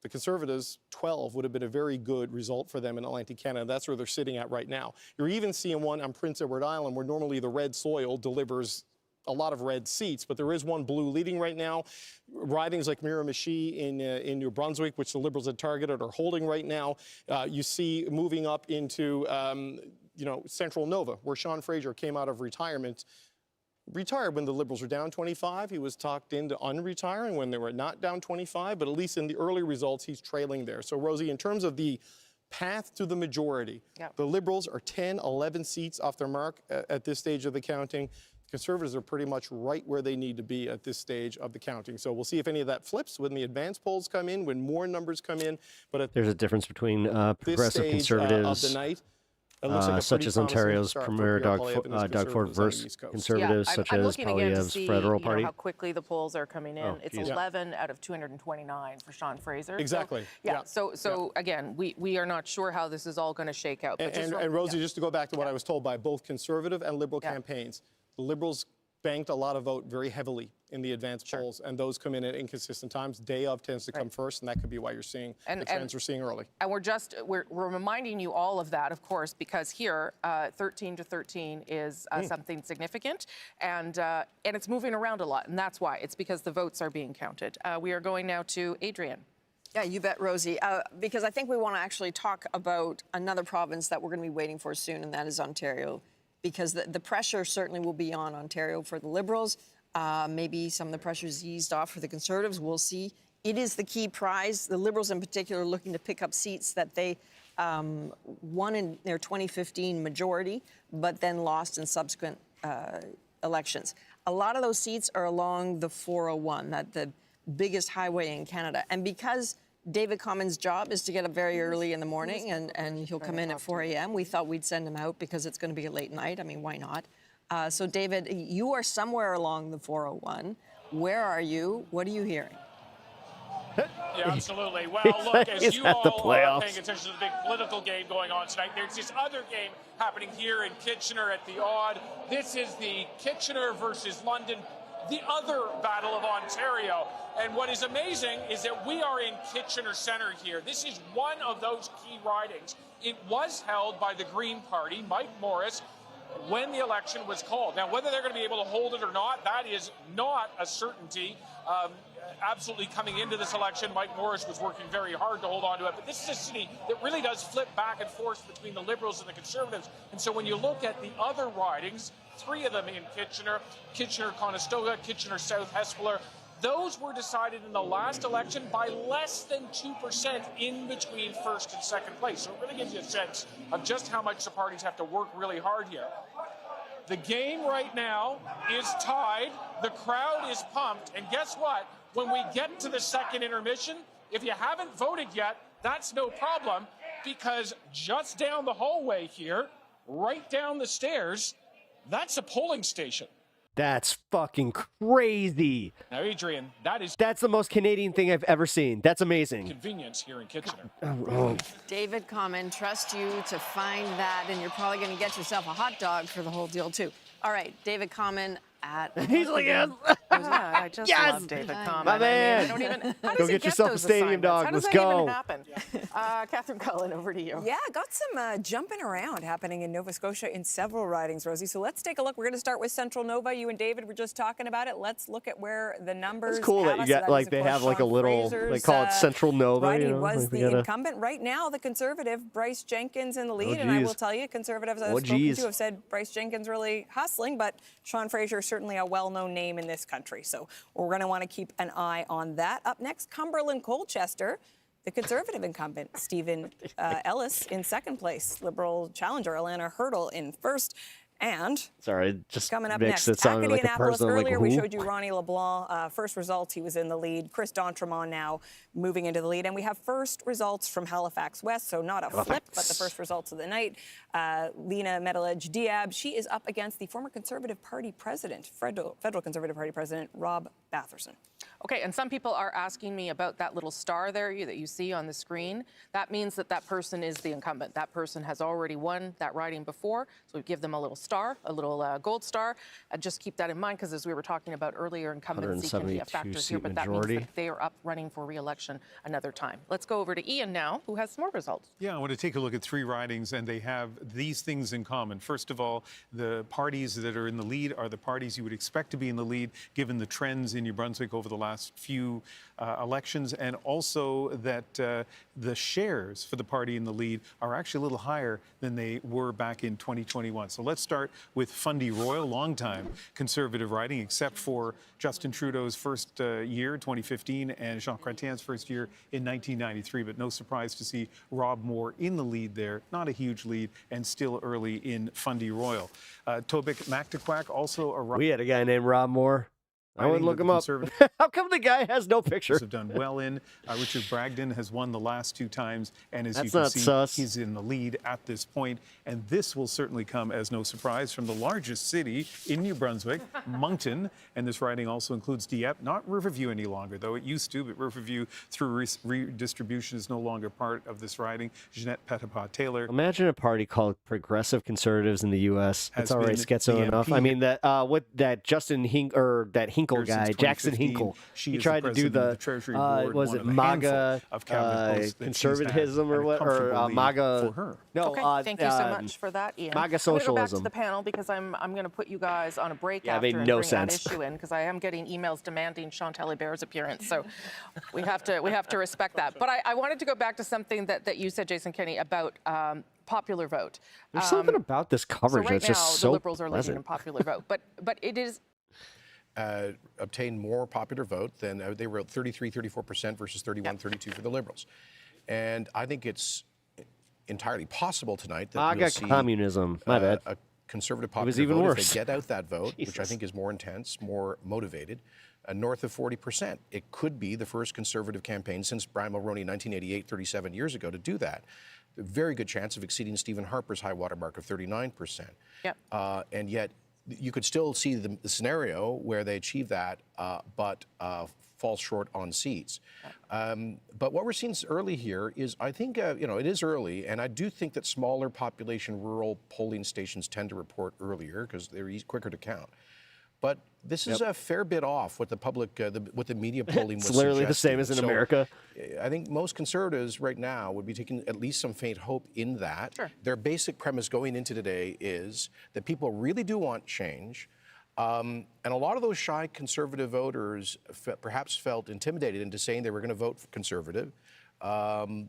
[SPEAKER 17] The Conservatives, 12, would have been a very good result for them in Atlantic Canada. That's where they're sitting at right now. You're even seeing one on Prince Edward Island where normally the red soil delivers a lot of red seats, but there is one blue leading right now. Ridings like Miramichi in New Brunswick, which the Liberals had targeted, are holding right now. You see moving up into Central Nova, where Sean Fraser came out of retirement. Retired when the Liberals were down 25. He was talked into unretiring when they were not down 25, but at least in the early results, he's trailing there. So, Rosie, in terms of the path to the majority, the Liberals are 10, 11 seats off their mark at this stage of the counting. Conservatives are pretty much right where they need to be at this stage of the counting. So we'll see if any of that flips when the advance polls come in, when more numbers come in. But
[SPEAKER 5] there's a difference between progressive conservatives
[SPEAKER 17] of the night,
[SPEAKER 5] such as Ontario's Premier Doug Ford versus Conservatives such as Poilievre's Federal Party.
[SPEAKER 10] How quickly the polls are coming in. It's 11 out of 229 for Sean Fraser.
[SPEAKER 17] Exactly.
[SPEAKER 10] So again, we are not sure how this is all going to shake out. But
[SPEAKER 17] and Rosie, just to go back to what I was told by both Conservative and Liberal campaigns, the Liberals banked a lot of vote very heavily in the advance polls, and those come in at inconsistent times. Day of tends to come first, and that could be why you're seeing the trends we're seeing early.
[SPEAKER 10] And we're reminding you all of that, of course, because here 13 to 13 is something significant, and it's moving around a lot, and that's why. It's because the votes are being counted. We are going now to Adrienne.
[SPEAKER 6] Yeah, you bet, Rosie, because I think we want to actually talk about another province that we're going to be waiting for soon, and that is Ontario, because the pressure certainly will be on Ontario for the Liberals. Maybe some of the pressure's eased off for the Conservatives. We'll see. It is the key prize. The Liberals in particular are looking to pick up seats that they won in their 2015 majority, but then lost in subsequent elections. A lot of those seats are along the 401, the biggest highway in Canada. And because David Common's job is to get up very early in the morning, and he'll come in at 4 a.m. We thought we'd send him out because it's going to be a late night. I mean, why not? So, David, you are somewhere along the 401. Where are you? What are you hearing?
[SPEAKER 25] Yeah, absolutely. Well, look, as you all are paying attention to the big political game going on tonight, there's this other game happening here in Kitchener at the Odd. This is the Kitchener versus London, the other Battle of Ontario. And what is amazing is that we are in Kitchener Centre here. This is one of those key ridings. It was held by the Green Party, Mike Morris, when the election was called. Now, whether they're going to be able to hold it or not, that is not a certainty. Absolutely coming into this election, Mike Morris was working very hard to hold on to it. But this is a city that really does flip back and forth between the Liberals and the Conservatives. And so when you look at the other ridings, 3 of them in Kitchener, Kitchener-Conestoga, Kitchener South Hespeler, those were decided in the last election by less than 2% in between first and second place. So it really gives you a sense of just how much the parties have to work really hard here. The game right now is tied. The crowd is pumped. And guess what? When we get to the second intermission, if you haven't voted yet, that's no problem, because just down the hallway here, right down the stairs, that's a polling station.
[SPEAKER 5] That's fucking crazy.
[SPEAKER 25] Now, Adrian,
[SPEAKER 5] that's the most Canadian thing I've ever seen. That's amazing.
[SPEAKER 25] Convenience here in Kitchener.
[SPEAKER 6] David Common, trust you to find that, and you're probably going to get yourself a hot dog for the whole deal, too. All right, David Common at...
[SPEAKER 5] He's like, yes.
[SPEAKER 10] Yeah, I just love David Common.
[SPEAKER 5] My man.
[SPEAKER 10] I don't even, how does
[SPEAKER 5] Go
[SPEAKER 10] he
[SPEAKER 5] get yourself a
[SPEAKER 10] those
[SPEAKER 5] stadium
[SPEAKER 10] assignments?
[SPEAKER 5] dog.
[SPEAKER 10] How does
[SPEAKER 5] Let's
[SPEAKER 10] that
[SPEAKER 5] go.
[SPEAKER 10] even happen? Catherine Cullen, over to you.
[SPEAKER 11] Yeah, got some jumping around happening in Nova Scotia in several ridings, Rosie. So let's take a look. We're going to start with Central Nova. You and David were just talking about it. Let's look at where the numbers.
[SPEAKER 5] It's cool that you got, like, they have like a little, they call it Central Nova.
[SPEAKER 11] Riding
[SPEAKER 5] You know?
[SPEAKER 11] was
[SPEAKER 5] Like,
[SPEAKER 11] the incumbent. Right now, the Conservative, Bryce Jenkins in the lead. And I will tell you, Conservatives I've spoken to have said Bryce Jenkins really hustling, but Sean Fraser is certainly a well-known name in this country. So we're going to want to keep an eye on that. Up next, Cumberland Colchester. The Conservative incumbent, Stephen Ellis, in second place. Liberal challenger, Alana Hurdle, in first. And
[SPEAKER 5] sorry, just
[SPEAKER 11] coming up
[SPEAKER 5] makes
[SPEAKER 11] next,
[SPEAKER 5] it sound like a
[SPEAKER 11] Acadianapolis.
[SPEAKER 5] person.
[SPEAKER 11] Earlier,
[SPEAKER 5] like,
[SPEAKER 11] we showed you Ronnie LeBlanc. First results, he was in the lead. Chris D'Entremont now moving into the lead. And we have first results from Halifax West, so not a flip, but the first results of the night. Lena Medelage-Diab, she is up against the former Conservative Party president, Federal Conservative Party president, Rob Batherson.
[SPEAKER 10] Okay, and some people are asking me about that little star there that you see on the screen. That means that that person is the incumbent. That person has already won that riding before, so we give them a little star, a little gold star. Just keep that in mind, because as we were talking about earlier, incumbency can be a factor here, but that means that they are up running for re-election another time. Let's go over to Ian now, who has some more results.
[SPEAKER 12] Yeah, I want to take a look at 3 ridings, and they have these things in common. First of all, the parties that are in the lead are the parties you would expect to be in the lead, given the trends in New Brunswick over the last few elections, and also that the shares for the party in the lead are actually a little higher than they were back in 2021. So let's start with Fundy Royal, longtime Conservative riding, except for Justin Trudeau's first year, 2015, and Jean Chrétien's first year in 1993. But no surprise to see Rob Moore in the lead there. Not a huge lead, and still early in Fundy Royal. Tobic Mactaquac also a...
[SPEAKER 5] We had a guy named Rob Moore. I would look him up. How come the guy has no picture?
[SPEAKER 12] Have done well in. Richard Bragdon has won the last 2 times, and as
[SPEAKER 5] That's
[SPEAKER 12] you can
[SPEAKER 5] not
[SPEAKER 12] see,
[SPEAKER 5] sus.
[SPEAKER 12] he's in the lead at this point. And this will certainly come as no surprise from the largest city in New Brunswick, Moncton. And this riding also includes Dieppe, not Riverview any longer, though it used to, but Riverview through redistribution is no longer part of this riding. Jeanette Petitpas-Taylor.
[SPEAKER 5] Imagine a party called Progressive Conservatives in the U.S. It's already schizo enough. I mean, that Justin Hinkle guy, Jackson Hinkle. He tried to do the
[SPEAKER 12] Treasury Board,
[SPEAKER 5] was it MAGA conservatism or what, or MAGA?
[SPEAKER 12] For her.
[SPEAKER 5] No,
[SPEAKER 10] okay, thank you so much for that, Ian.
[SPEAKER 5] MAGA
[SPEAKER 10] I'm
[SPEAKER 5] socialism.
[SPEAKER 10] going to go back to the panel because I'm going to put you guys on a break after
[SPEAKER 5] made
[SPEAKER 10] and
[SPEAKER 5] no
[SPEAKER 10] bring
[SPEAKER 5] sense.
[SPEAKER 10] that issue in, because I am getting emails demanding Chantal Hébert's appearance. So we have to respect that. But I wanted to go back to something that you said, Jason Kenney, about popular vote.
[SPEAKER 5] There's something about this coverage
[SPEAKER 10] so right
[SPEAKER 5] that's just
[SPEAKER 10] now,
[SPEAKER 5] so
[SPEAKER 10] the Liberals are
[SPEAKER 5] pleasant.
[SPEAKER 10] leading in popular vote, but it is.
[SPEAKER 14] Obtained more popular vote than they were at 33-34% versus 31-32 for the Liberals. And I think it's entirely possible tonight that we'll see
[SPEAKER 5] communism. My bad.
[SPEAKER 14] A conservative
[SPEAKER 5] It was
[SPEAKER 14] popular
[SPEAKER 5] even
[SPEAKER 14] vote
[SPEAKER 5] worse.
[SPEAKER 14] if they get out that vote, which I think is more intense, more motivated, north of 40%. It could be the first conservative campaign since Brian Mulroney in 1988, 37 years ago, to do that. A very good chance of exceeding Stephen Harper's high water mark of 39%.
[SPEAKER 10] Yep.
[SPEAKER 14] And yet you could still see the scenario where they achieve that, but fall short on seats. But what we're seeing early here is, I think, it is early, and I do think that smaller population rural polling stations tend to report earlier because they're quicker to count. But this is a fair bit off what the public, what the media polling was
[SPEAKER 5] It's literally the
[SPEAKER 14] suggesting.
[SPEAKER 5] same as in
[SPEAKER 14] So,
[SPEAKER 5] America.
[SPEAKER 14] I think most conservatives right now would be taking at least some faint hope in that.
[SPEAKER 10] Sure.
[SPEAKER 14] Their basic premise going into today is that people really do want change. And a lot of those shy conservative voters perhaps felt intimidated into saying they were going to vote for conservative, and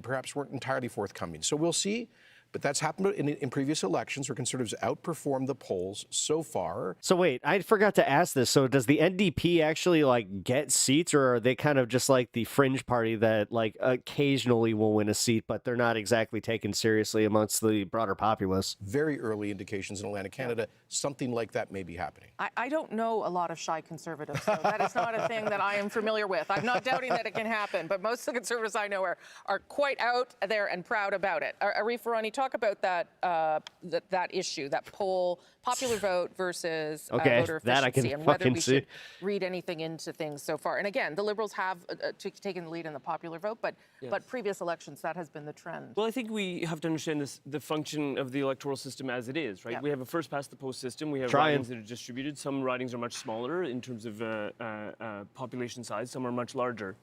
[SPEAKER 14] perhaps weren't entirely forthcoming. So we'll see. But that's happened in previous elections where conservatives outperformed the polls so far.
[SPEAKER 5] So wait, I forgot to ask this. So does the NDP actually like get seats, or are they kind of just like the fringe party that like occasionally will win a seat, but they're not exactly taken seriously amongst the broader populace?
[SPEAKER 14] Very early indications in Atlantic Canada, something like that may be happening.
[SPEAKER 10] I don't know a lot of shy conservatives, so that is not a thing that I am familiar with. I'm not doubting that it can happen, but most of the conservatives I know are quite out there and proud about it. Arif Arani, talk about that that issue, that poll, popular vote versus voter efficiency, and whether we should read anything into things so far. And again, the Liberals have taken the lead in the popular vote, but previous elections, that has been the trend.
[SPEAKER 15] Well, I think we have to understand the function of the electoral system as it is, right?
[SPEAKER 10] Yeah.
[SPEAKER 15] We have a first-past-the-post system. We have
[SPEAKER 5] Trying.
[SPEAKER 15] ridings that are distributed. Some ridings are much smaller in terms of population size. Some are much larger.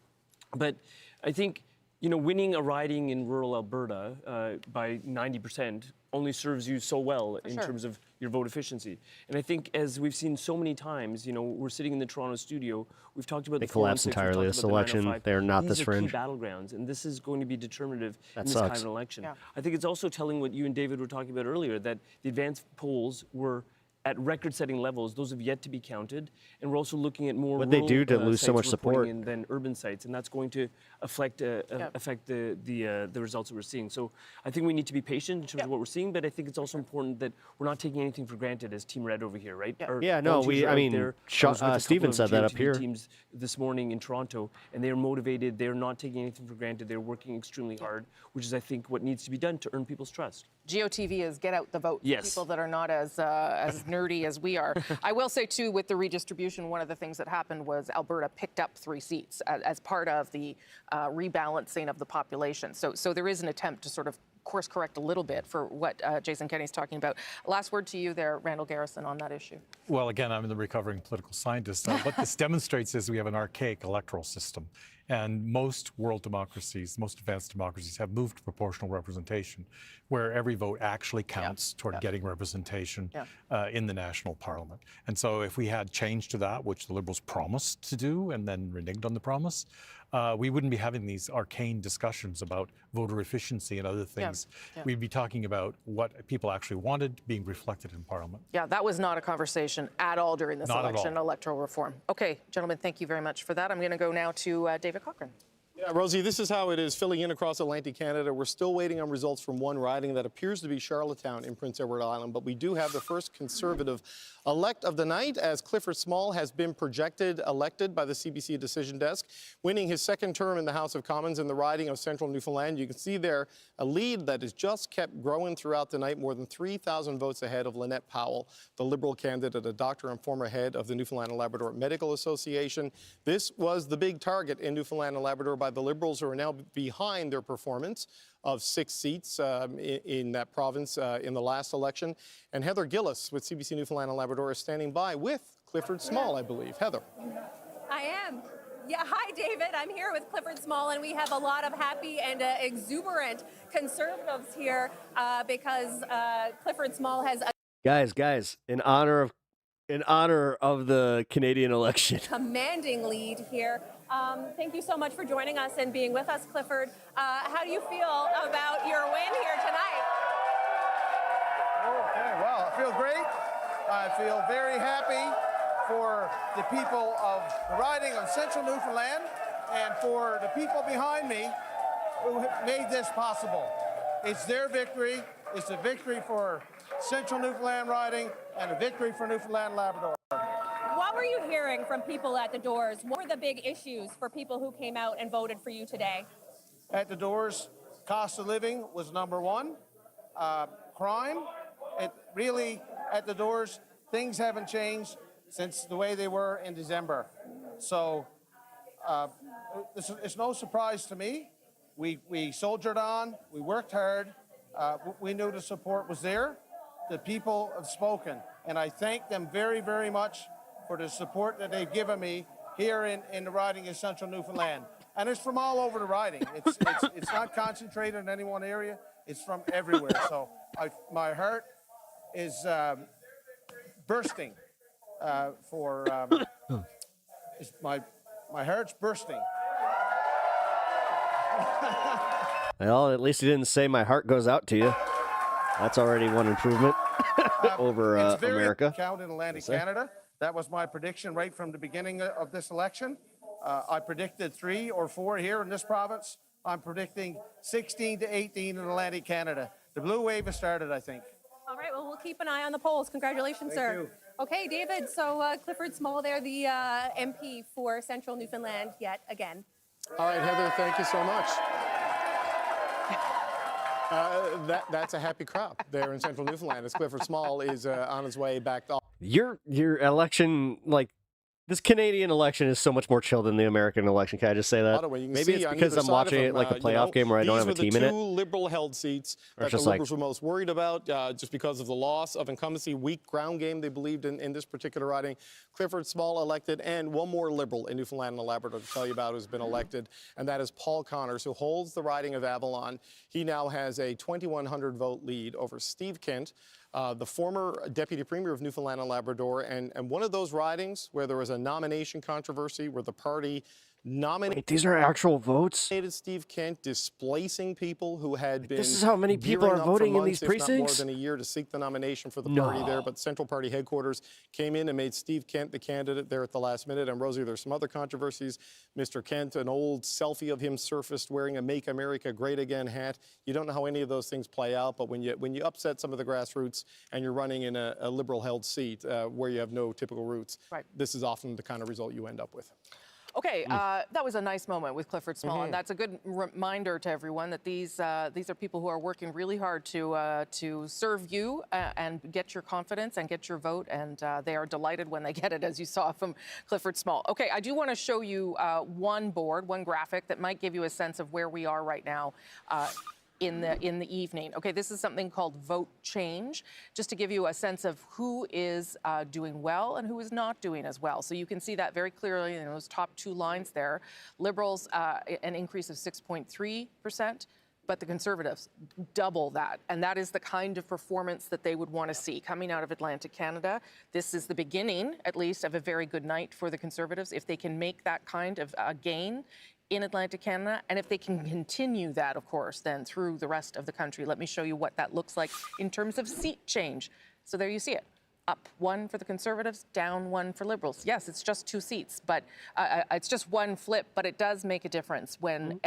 [SPEAKER 15] But I think, you know, winning a riding in rural Alberta by 90% only serves you so well in terms of your vote efficiency. And I think, as we've seen so many times, you know, we're sitting in the Toronto studio, we've talked about
[SPEAKER 5] They
[SPEAKER 15] the
[SPEAKER 5] collapsed
[SPEAKER 15] 416, we've
[SPEAKER 5] entirely
[SPEAKER 15] talked
[SPEAKER 5] this
[SPEAKER 15] about the
[SPEAKER 5] election.
[SPEAKER 15] 905.
[SPEAKER 5] They're not
[SPEAKER 15] These
[SPEAKER 5] this
[SPEAKER 15] are
[SPEAKER 5] fringe.
[SPEAKER 15] key battlegrounds, and this is going to be determinative
[SPEAKER 5] That
[SPEAKER 15] in this
[SPEAKER 5] sucks.
[SPEAKER 15] kind of election.
[SPEAKER 10] Yeah.
[SPEAKER 15] I think it's also telling what you and David were talking about earlier, that the advanced polls were at record-setting levels. Those have yet to be counted, and we're also looking at more
[SPEAKER 5] What'd they do to lose so much
[SPEAKER 15] sites reporting
[SPEAKER 5] support?
[SPEAKER 15] in than urban sites, and that's going to affect the results that we're seeing. So I think we need to be patient in terms of what we're seeing, but I think it's also important that we're not taking anything for granted as Team Red over here, right? Our
[SPEAKER 5] Yeah, no,
[SPEAKER 15] volunteers are
[SPEAKER 5] I
[SPEAKER 15] out
[SPEAKER 5] mean,
[SPEAKER 15] there. I was with a
[SPEAKER 5] Stephen
[SPEAKER 15] couple
[SPEAKER 5] said
[SPEAKER 15] of
[SPEAKER 5] that up
[SPEAKER 15] GOTV
[SPEAKER 5] here.
[SPEAKER 15] teams this morning in Toronto, and they are motivated. They're not taking anything for granted. They're working extremely hard, which is, I think, what needs to be done to earn people's trust.
[SPEAKER 10] GOTV is get out the vote.
[SPEAKER 15] Yes.
[SPEAKER 10] People that are not as nerdy as we are. I will say, too, with the redistribution, one of the things that happened was Alberta picked up 3 seats as part of the rebalancing of the population. So there is an attempt to sort of course correct a little bit for what Jason Kenney's talking about. Last word to you there, Randall Garrison, on that issue.
[SPEAKER 18] Well, again, I'm the recovering political scientist. What this demonstrates is we have an archaic electoral system. And most world democracies, most advanced democracies, have moved to proportional representation, where every vote actually counts toward getting representation in the national parliament. And so if we had change to that, which the Liberals promised to do and then reneged on the promise, we wouldn't be having these arcane discussions about voter efficiency and other things. We'd be talking about what people actually wanted being reflected in Parliament.
[SPEAKER 10] Yeah, that was not a conversation at all during this election, electoral reform. Okay, gentlemen, thank you very much for that. I'm going to go now to David Cochrane.
[SPEAKER 17] Yeah, Rosie, this is how it is filling in across Atlantic Canada. We're still waiting on results from one riding that appears to be Charlottetown in Prince Edward Island, but we do have the first Conservative elect of the night, as Clifford Small has been projected elected by the CBC decision desk, winning his second term in the House of Commons in the riding of Central Newfoundland. You can see there a lead that has just kept growing throughout the night, more than 3,000 votes ahead of Lynette Powell, the Liberal candidate, a doctor and former head of the Newfoundland and Labrador Medical Association. This was the big target in Newfoundland and Labrador by the Liberals, who are now behind their performance of 6 seats in that province in the last election. And Heather Gillis with CBC Newfoundland and Labrador is standing by with Clifford Small, I believe. Heather.
[SPEAKER 19] I am. Yeah, hi, David. I'm here with Clifford Small, and we have a lot of happy and exuberant Conservatives here because Clifford Small has a
[SPEAKER 5] Guys, in honor of the Canadian election.
[SPEAKER 19] commanding lead here. Thank you so much for joining us and being with us, Clifford. How do you feel about your win here tonight?
[SPEAKER 20] Okay, well, I feel great. I feel very happy for the people of the riding of Central Newfoundland and for the people behind me who made this possible. It's their victory. It's a victory for Central Newfoundland riding and a victory for Newfoundland and Labrador.
[SPEAKER 19] What were you hearing from people at the doors? What were the big issues for people who came out and voted for you today?
[SPEAKER 20] At the doors, cost of living was number one. Crime, it really, at the doors, things haven't changed since the way they were in December. So it's no surprise to me. We soldiered on, we worked hard, we knew the support was there, the people have spoken, and I thank them very, very much for the support that they've given me here in the riding of Central Newfoundland. And it's from all over the riding. It's not concentrated in any one area. It's from everywhere. So my heart is bursting my heart's bursting.
[SPEAKER 5] Well, at least he didn't say my heart goes out to you. That's already one improvement over America.
[SPEAKER 20] Count in Atlantic Canada. That was my prediction right from the beginning of this election. I predicted 3 or 4 here in this province. I'm predicting 16 to 18 in Atlantic Canada. The blue wave has started, I think.
[SPEAKER 19] All right, well, we'll keep an eye on the polls. Congratulations,
[SPEAKER 20] Thank
[SPEAKER 19] sir.
[SPEAKER 20] you.
[SPEAKER 19] Okay, David, so Clifford Small there, the MP for Central Newfoundland yet again.
[SPEAKER 17] All right, Heather, thank you so much. That's a happy crowd there in Central Newfoundland as Clifford Small is on his way back to.
[SPEAKER 5] Your election, like, this Canadian election is so much more chill than the American election. Can I just say that?
[SPEAKER 17] Ottawa, you can
[SPEAKER 5] Maybe
[SPEAKER 17] see
[SPEAKER 5] it's because I'm watching it like a playoff game where I don't have a team in it.
[SPEAKER 17] These were the 2 Liberal-held seats that the Liberals were most worried about just because of the loss of incumbency, weak ground game they believed in this particular riding. Clifford Small elected, and one more Liberal in Newfoundland and Labrador to tell you about who's been elected, and that is Paul Connors, who holds the riding of Avalon. He now has a 2,100 vote lead over Steve Kent, the former Deputy Premier of Newfoundland and Labrador, and one of those ridings where there was a nomination controversy where the party nominated.
[SPEAKER 5] Wait, these are actual votes?
[SPEAKER 17] Steve Kent, displacing people who had been.
[SPEAKER 5] This is how many people are voting in these precincts?
[SPEAKER 17] Not more than a year to seek the nomination for the party there, but Central Party headquarters came in and made Steve Kent the candidate there at the last minute. And Rosie, there's some other controversies. Mr. Kent, an old selfie of him surfaced wearing a "Make America Great Again" hat. You don't know how any of those things play out, but when you upset some of the grassroots and you're running in a Liberal-held seat where you have no typical roots, this is often the kind of result you end up with.
[SPEAKER 10] Okay, that was a nice moment with Clifford Small, and that's a good reminder to everyone that these are people who are working really hard to serve you and get your confidence and get your vote, and they are delighted when they get it, as you saw from Clifford Small. Okay, I do want to show you one graphic that might give you a sense of where we are right now. In the evening. Okay, this is something called Vote Change, just to give you a sense of who is doing well and who is not doing as well. So you can see that very clearly in those top 2 lines there. Liberals, an increase of 6.3%. But the Conservatives, double that. And that is the kind of performance that they would want to see coming out of Atlantic Canada. This is the beginning, at least, of a very good night for the Conservatives. If they can make that kind of gain in Atlantic Canada, and if they can continue that, of course, then through the rest of the country. Let me show you what that looks like in terms of seat change. So there you see it. Up 1 for the Conservatives, down 1 for Liberals. Yes, it's just 2 seats, but it's just 1 flip, but it does make a difference when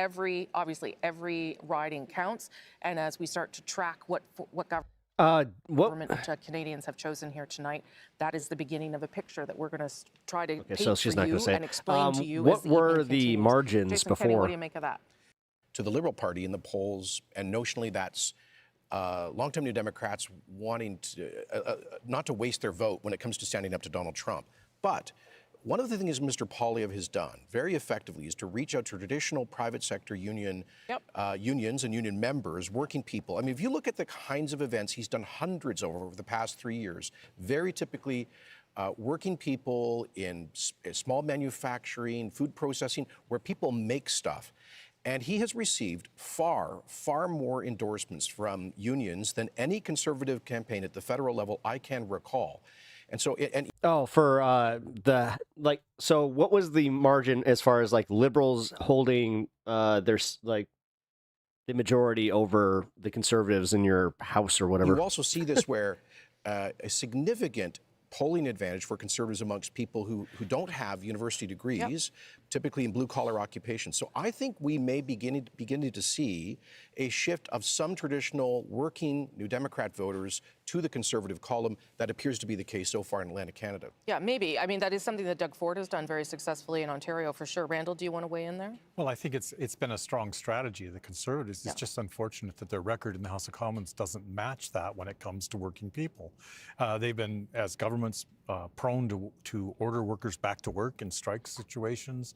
[SPEAKER 10] obviously every riding counts. And as we start to track what government Canadians have chosen here tonight, that is the beginning of a picture that we're going to try to paint
[SPEAKER 5] so she's
[SPEAKER 10] for
[SPEAKER 5] not
[SPEAKER 10] you
[SPEAKER 5] gonna say
[SPEAKER 10] and explain to you.
[SPEAKER 5] What were the margins
[SPEAKER 10] Jason
[SPEAKER 5] before?
[SPEAKER 10] Kenney, what do you make of that?
[SPEAKER 14] To the Liberal Party in the polls, and notionally that's long-term New Democrats wanting to not to waste their vote when it comes to standing up to Donald Trump. But one of the things Mr. Poilievre has done very effectively is to reach out to traditional private sector unions and union members, working people. I mean, if you look at the kinds of events, he's done hundreds over the past 3 years, very typically working people in small manufacturing, food processing, where people make stuff. And he has received far, far more endorsements from unions than any Conservative campaign at the federal level I can recall. And so, so what was the margin as far as like Liberals holding their the majority over the Conservatives in your House or whatever? You also see this where a significant polling advantage for Conservatives amongst people who don't have university degrees, typically in blue-collar occupations. So I think we may beginning to see a shift of some traditional working New Democrat voters to the Conservative column. That appears to be the case so far in Atlantic Canada.
[SPEAKER 10] Yeah, maybe. I mean, that is something that Doug Ford has done very successfully in Ontario, for sure. Randall, do you want to weigh in there?
[SPEAKER 18] Well, I think it's been a strong strategy of the Conservatives. It's just unfortunate that their record in the House of Commons doesn't match that when it comes to working people. They've been, as governments, prone to order workers back to work in strike situations.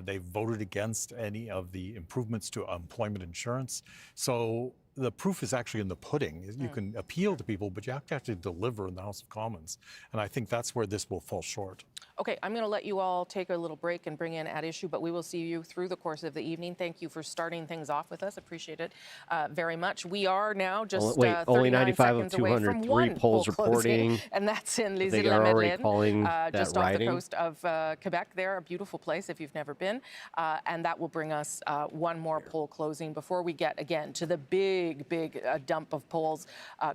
[SPEAKER 18] They've voted against any of the improvements to employment insurance. So the proof is actually in the pudding. You can appeal to people, but you have to actually deliver in the House of Commons. And I think that's where this will fall short.
[SPEAKER 10] Okay, I'm going to let you all take a little break and bring in At Issue, but we will see you through the course of the evening. Thank you for starting things off with us. Appreciate it very much. We are now just
[SPEAKER 5] only 95 of
[SPEAKER 10] 203
[SPEAKER 5] polls reporting,
[SPEAKER 10] and that's in Les
[SPEAKER 5] They are already calling
[SPEAKER 10] Îles-la-Madeleine, just off the
[SPEAKER 5] riding.
[SPEAKER 10] coast of Quebec. There, a beautiful place if you've never been, and that will bring us one more poll closing before we get again to the big dump of polls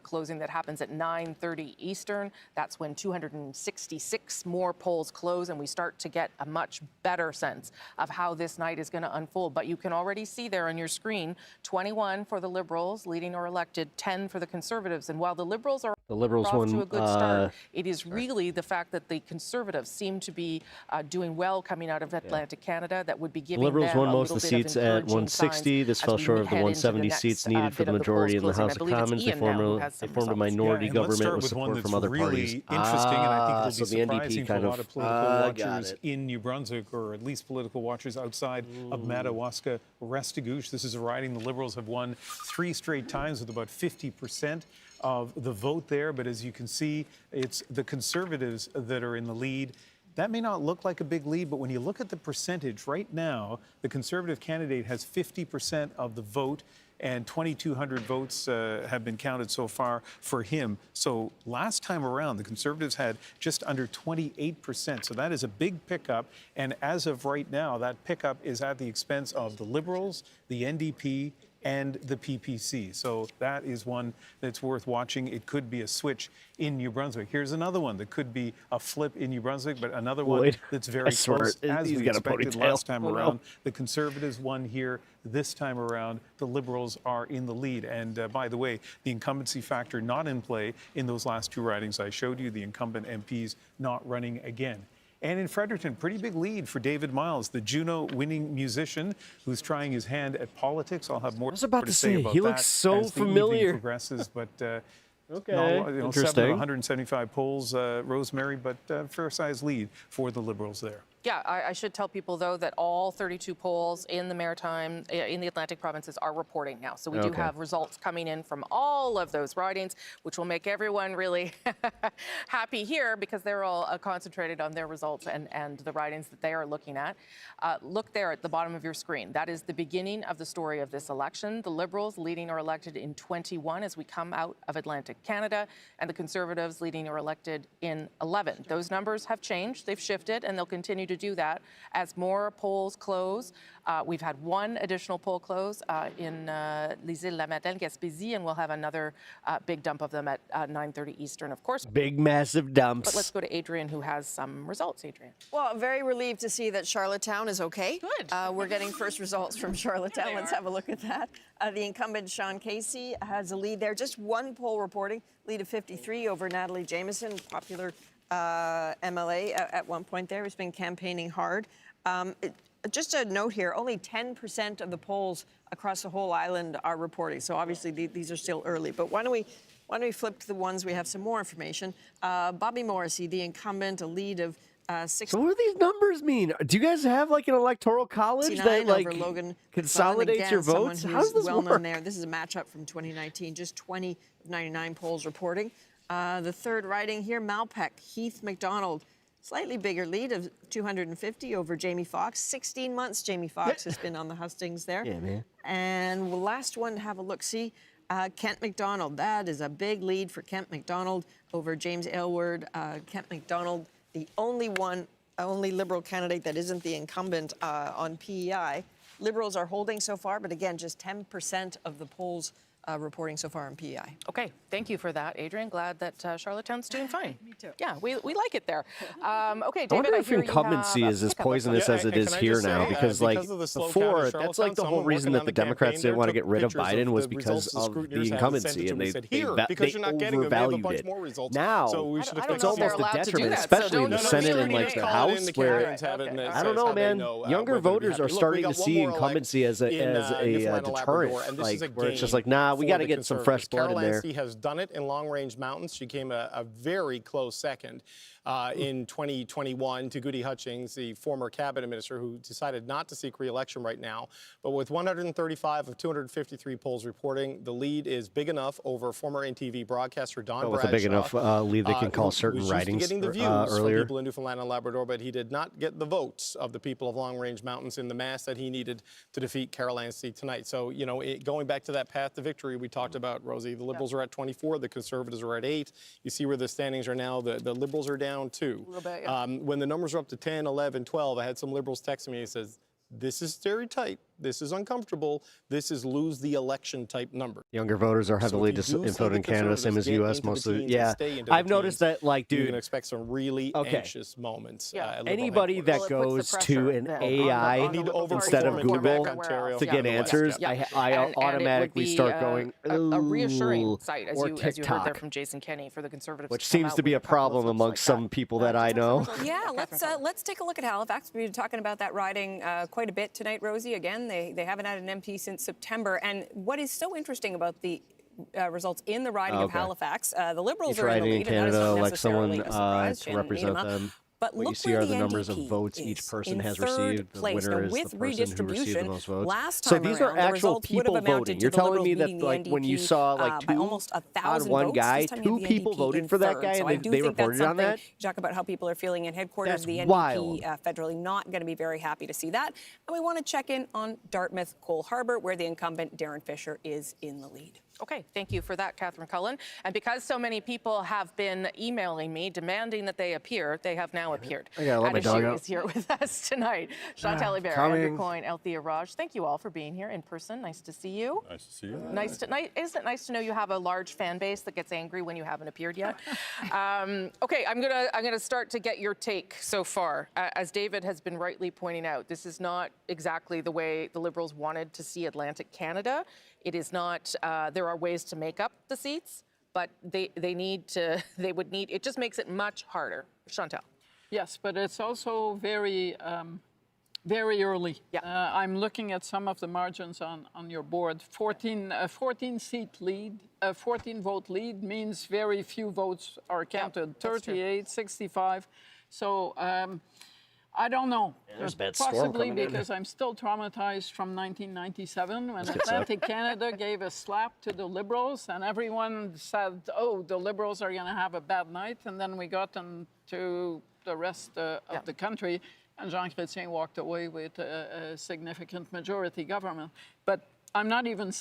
[SPEAKER 10] closing that happens at 9:30 Eastern. That's when 266 more polls close, and we start to get a much better sense of how this night is going to unfold. But you can already see there on your screen 21 for the Liberals, leading or elected, 10 for the Conservatives. And while the Liberals are off
[SPEAKER 5] won,
[SPEAKER 10] to a good start, it is really the fact that the Conservatives seem to be doing well coming out of Atlantic Canada that would be giving
[SPEAKER 5] Liberals
[SPEAKER 10] them
[SPEAKER 5] won
[SPEAKER 10] a
[SPEAKER 5] most of
[SPEAKER 10] little
[SPEAKER 5] the
[SPEAKER 10] bit
[SPEAKER 5] seats
[SPEAKER 10] of
[SPEAKER 5] at
[SPEAKER 10] encouraging
[SPEAKER 5] 160.
[SPEAKER 10] signs
[SPEAKER 5] This
[SPEAKER 10] as
[SPEAKER 5] fell
[SPEAKER 10] we
[SPEAKER 5] short of the
[SPEAKER 10] head into
[SPEAKER 5] 170
[SPEAKER 10] next
[SPEAKER 5] seats needed for
[SPEAKER 10] bit
[SPEAKER 5] the
[SPEAKER 10] of
[SPEAKER 5] majority in the
[SPEAKER 10] polls
[SPEAKER 5] House of
[SPEAKER 10] closing. I
[SPEAKER 5] Commons.
[SPEAKER 10] believe
[SPEAKER 5] They
[SPEAKER 10] it's Ian now who
[SPEAKER 5] formed
[SPEAKER 10] has
[SPEAKER 5] a
[SPEAKER 10] some results.
[SPEAKER 5] minority
[SPEAKER 12] And let's
[SPEAKER 5] government
[SPEAKER 12] start
[SPEAKER 5] with
[SPEAKER 12] with one
[SPEAKER 5] support
[SPEAKER 12] that's
[SPEAKER 5] from other
[SPEAKER 12] really
[SPEAKER 5] parties.
[SPEAKER 12] interesting, and I think it'll
[SPEAKER 5] So
[SPEAKER 12] be
[SPEAKER 5] the NDP
[SPEAKER 12] surprising for
[SPEAKER 5] kind
[SPEAKER 12] a lot
[SPEAKER 5] of
[SPEAKER 12] of political
[SPEAKER 5] got
[SPEAKER 12] watchers
[SPEAKER 5] it.
[SPEAKER 12] in New Brunswick, or at least political watchers outside of Madawaska, Restigouche. This is a riding the Liberals have won 3 straight times with about 50% of the vote there. But as you can see, it's the Conservatives that are in the lead. That may not look like a big lead, but when you look at the percentage right now, the Conservative candidate has 50% of the vote, and 2,200 votes have been counted so far for him. So last time around, the Conservatives had just under 28%. So that is a big pickup. And as of right now, that pickup is at the expense of the Liberals, the NDP, and the PPC. So that is one that's worth watching. It could be a switch in New Brunswick. Here's another one that could be a flip in New Brunswick, but another one that's very close. As we expected last time around, the Conservatives won here. This time around, the Liberals are in the lead. And by the way, the incumbency factor not in play in those last 2 ridings I showed you, the incumbent MPs not running again. And in Fredericton, pretty big lead for David Miles, the Juno-winning musician who's trying his hand at politics. I'll have more to say about
[SPEAKER 5] he
[SPEAKER 12] that
[SPEAKER 5] looks so
[SPEAKER 12] as the
[SPEAKER 5] familiar.
[SPEAKER 12] evening progresses. But
[SPEAKER 5] Okay,
[SPEAKER 12] interesting. 7 of 175 polls, Rosemary, but fair-sized lead for the Liberals there.
[SPEAKER 10] Yeah, I should tell people, though, that all 32 polls in the Maritime, in the Atlantic provinces are reporting now. So we do have results coming in from all of those ridings, which will make everyone really happy here because they're all concentrated on their results and the ridings that they are looking at. Look there at the bottom of your screen. That is the beginning of the story of this election. The Liberals leading or elected in 21 as we come out of Atlantic Canada, and the Conservatives leading or elected in 11. Those numbers have changed. They've shifted, and they'll continue to do that as more polls close. We've had one additional poll close in Les Îles-la-Madeleine, Gaspésie, and we'll have another big dump of them at 9:30 Eastern, of course.
[SPEAKER 5] Big, massive dumps.
[SPEAKER 10] But let's go to Adrian, who has some results. Adrian.
[SPEAKER 6] Well, very relieved to see that Charlottetown is okay.
[SPEAKER 10] Good.
[SPEAKER 6] We're getting first results from Charlottetown. Let's have a look at that. The incumbent, Sean Casey, has a lead there. Just one poll reporting, lead of 53 over Natalie Jameson, popular MLA at one point there, who's been campaigning hard. Just a note here, only 10% of the polls across the whole island are reporting. So obviously these are still early. But why don't we flip to the ones we have some more information. Bobby Morrissey, the incumbent, a lead of 6.
[SPEAKER 5] So what do these numbers mean? Do you guys have like an electoral college that like
[SPEAKER 6] over Logan
[SPEAKER 5] consolidates your votes? How does this
[SPEAKER 6] well
[SPEAKER 5] work?
[SPEAKER 6] known there. This is a matchup from 2019. Just 20 of 99 polls reporting. The third riding here, Malpeque, Heath MacDonald. Slightly bigger lead of 250 over Jamie Foxx. 16 months Jamie Foxx has been on the hustings there.
[SPEAKER 5] Yeah, man.
[SPEAKER 6] And the last one to have a look-see, Kent MacDonald. That is a big lead for Kent MacDonald over James Aylward. Kent MacDonald, the only Liberal candidate that isn't the incumbent on PEI. Liberals are holding so far, but again, just 10% of the polls reporting so far on PEI.
[SPEAKER 10] Okay, thank you for that, Adrian. Glad that Charlottetown's doing fine.
[SPEAKER 6] Me too.
[SPEAKER 10] Yeah, we like it there. Okay,
[SPEAKER 5] I
[SPEAKER 10] David,
[SPEAKER 5] wonder
[SPEAKER 10] I
[SPEAKER 5] if
[SPEAKER 10] hear
[SPEAKER 5] incumbency
[SPEAKER 10] you have
[SPEAKER 5] is as poisonous as it is here now, because like before, that's like the whole reason that the Democrats didn't want to get rid of Biden was because of the incumbency, and they overvalued it. Now it's almost a detriment, especially in the Senate and like the House, where I don't know, man. Younger voters are starting to see incumbency as a deterrent, like where it's just like, nah, we got to get some fresh blood in there.
[SPEAKER 17] Carol Anstey has done it in long-range mountains. She came a very close second in 2021 to Goody Hutchings, the former cabinet minister who decided not to seek re-election right now. But with 135 of 253 polls reporting, the lead is big enough over former NTV broadcaster Don Bradshaw.
[SPEAKER 5] With a big enough lead they can call certain writings
[SPEAKER 17] getting the views
[SPEAKER 5] earlier.
[SPEAKER 17] from people in Newfoundland and Labrador, but he did not get the votes of the people of long-range mountains in the mass that he needed to defeat Carol Anstey tonight. So, you know, going back to that path to victory we talked about, Rosie, the Liberals are at 24, the Conservatives are at 8. You see where the standings are now. The Liberals are down 2.
[SPEAKER 10] A little bit, yeah.
[SPEAKER 17] When the numbers are up to 10, 11, 12, I had some Liberals texting me and says, this is very tight. This is uncomfortable. This is lose the election type number.
[SPEAKER 5] Younger voters are heavily voted in Canada, same as U.S. mostly. Yeah, I've noticed that, like, dude.
[SPEAKER 17] You can expect some really anxious moments.
[SPEAKER 10] Yeah.
[SPEAKER 5] Anybody that goes to an AI instead of Google to get answers, I automatically start going,
[SPEAKER 10] a reassuring sight, as
[SPEAKER 5] or
[SPEAKER 10] you heard there
[SPEAKER 5] TikTok,
[SPEAKER 10] from Jason Kenney for the Conservatives.
[SPEAKER 5] which seems to be a problem amongst some people that I know.
[SPEAKER 11] Yeah, let's take a look at Halifax. We've been talking about that riding quite a bit tonight, Rosie. Again, they haven't had an MP since September. And what is so interesting about the results in the riding of Halifax, the Liberals are in the lead,
[SPEAKER 5] Canada,
[SPEAKER 11] and that is not
[SPEAKER 5] like someone
[SPEAKER 11] necessarily a surprise.
[SPEAKER 5] to represent them.
[SPEAKER 11] But
[SPEAKER 5] what you
[SPEAKER 11] look
[SPEAKER 5] see
[SPEAKER 11] where
[SPEAKER 5] are the
[SPEAKER 11] the
[SPEAKER 5] numbers
[SPEAKER 11] NDP
[SPEAKER 5] of votes each person
[SPEAKER 11] is
[SPEAKER 5] has
[SPEAKER 11] in third
[SPEAKER 5] received. The
[SPEAKER 11] place.
[SPEAKER 5] winner
[SPEAKER 11] Now,
[SPEAKER 5] is
[SPEAKER 11] with
[SPEAKER 5] the person who received the
[SPEAKER 11] redistribution,
[SPEAKER 5] most votes.
[SPEAKER 11] last
[SPEAKER 5] So
[SPEAKER 11] time
[SPEAKER 5] these
[SPEAKER 11] around,
[SPEAKER 5] are
[SPEAKER 11] the
[SPEAKER 5] actual
[SPEAKER 11] results would have
[SPEAKER 5] people
[SPEAKER 11] amounted
[SPEAKER 5] voting.
[SPEAKER 11] to
[SPEAKER 5] You're
[SPEAKER 11] the
[SPEAKER 5] telling
[SPEAKER 11] Liberals
[SPEAKER 5] me that,
[SPEAKER 11] beating the
[SPEAKER 5] like, when you
[SPEAKER 11] NDP,
[SPEAKER 5] saw like
[SPEAKER 11] by
[SPEAKER 5] two
[SPEAKER 11] almost
[SPEAKER 5] on
[SPEAKER 11] 1,000
[SPEAKER 5] one
[SPEAKER 11] votes,
[SPEAKER 5] guy,
[SPEAKER 11] this time you have
[SPEAKER 5] two
[SPEAKER 11] the
[SPEAKER 5] people
[SPEAKER 11] NDP
[SPEAKER 5] voted
[SPEAKER 11] in
[SPEAKER 5] for that
[SPEAKER 11] third.
[SPEAKER 5] guy,
[SPEAKER 11] So I
[SPEAKER 5] and
[SPEAKER 11] do
[SPEAKER 5] they
[SPEAKER 11] think that's
[SPEAKER 5] reported on
[SPEAKER 11] something.
[SPEAKER 5] that.
[SPEAKER 11] You talk about how people are feeling in headquarters.
[SPEAKER 5] That's
[SPEAKER 11] The NDP
[SPEAKER 5] wild.
[SPEAKER 11] federally not going to be very happy to see that. And we want to check in on Dartmouth, Cole Harbour, where the incumbent Darren Fisher is in the lead.
[SPEAKER 10] Okay, thank you for that, Catherine Cullen. And because so many people have been emailing me demanding that they appear, they have now appeared.
[SPEAKER 5] I gotta let my dog out.
[SPEAKER 10] is here with us tonight. Chantal Hébert, Andrew Coyne, Althea Raj. Thank you all for being here in person. Nice to see you.
[SPEAKER 1] Nice to see you.
[SPEAKER 10] Isn't it nice to know you have a large fan base that gets angry when you haven't appeared yet? Okay, I'm gonna start to get your take so far. As David has been rightly pointing out, this is not exactly the way the Liberals wanted to see Atlantic Canada. It is not. There are ways to make up the seats, but they would need. It just makes it much harder. Chantal.
[SPEAKER 7] Yes, but it's also very early.
[SPEAKER 10] Yeah.
[SPEAKER 7] I'm looking at some of the margins on your board. 14 seat lead, 14 vote lead means very few votes are counted.
[SPEAKER 10] Yeah,
[SPEAKER 7] 38, 65. So I don't know.
[SPEAKER 5] There's a bad storm
[SPEAKER 7] Possibly
[SPEAKER 5] coming in.
[SPEAKER 7] because I'm still traumatized from 1997 when Atlantic Canada gave a slap to the Liberals and everyone said, oh, the Liberals are going to have a bad night. And then we got into the rest of the country and Jean Chrétien walked away with a significant majority government. But I'm not even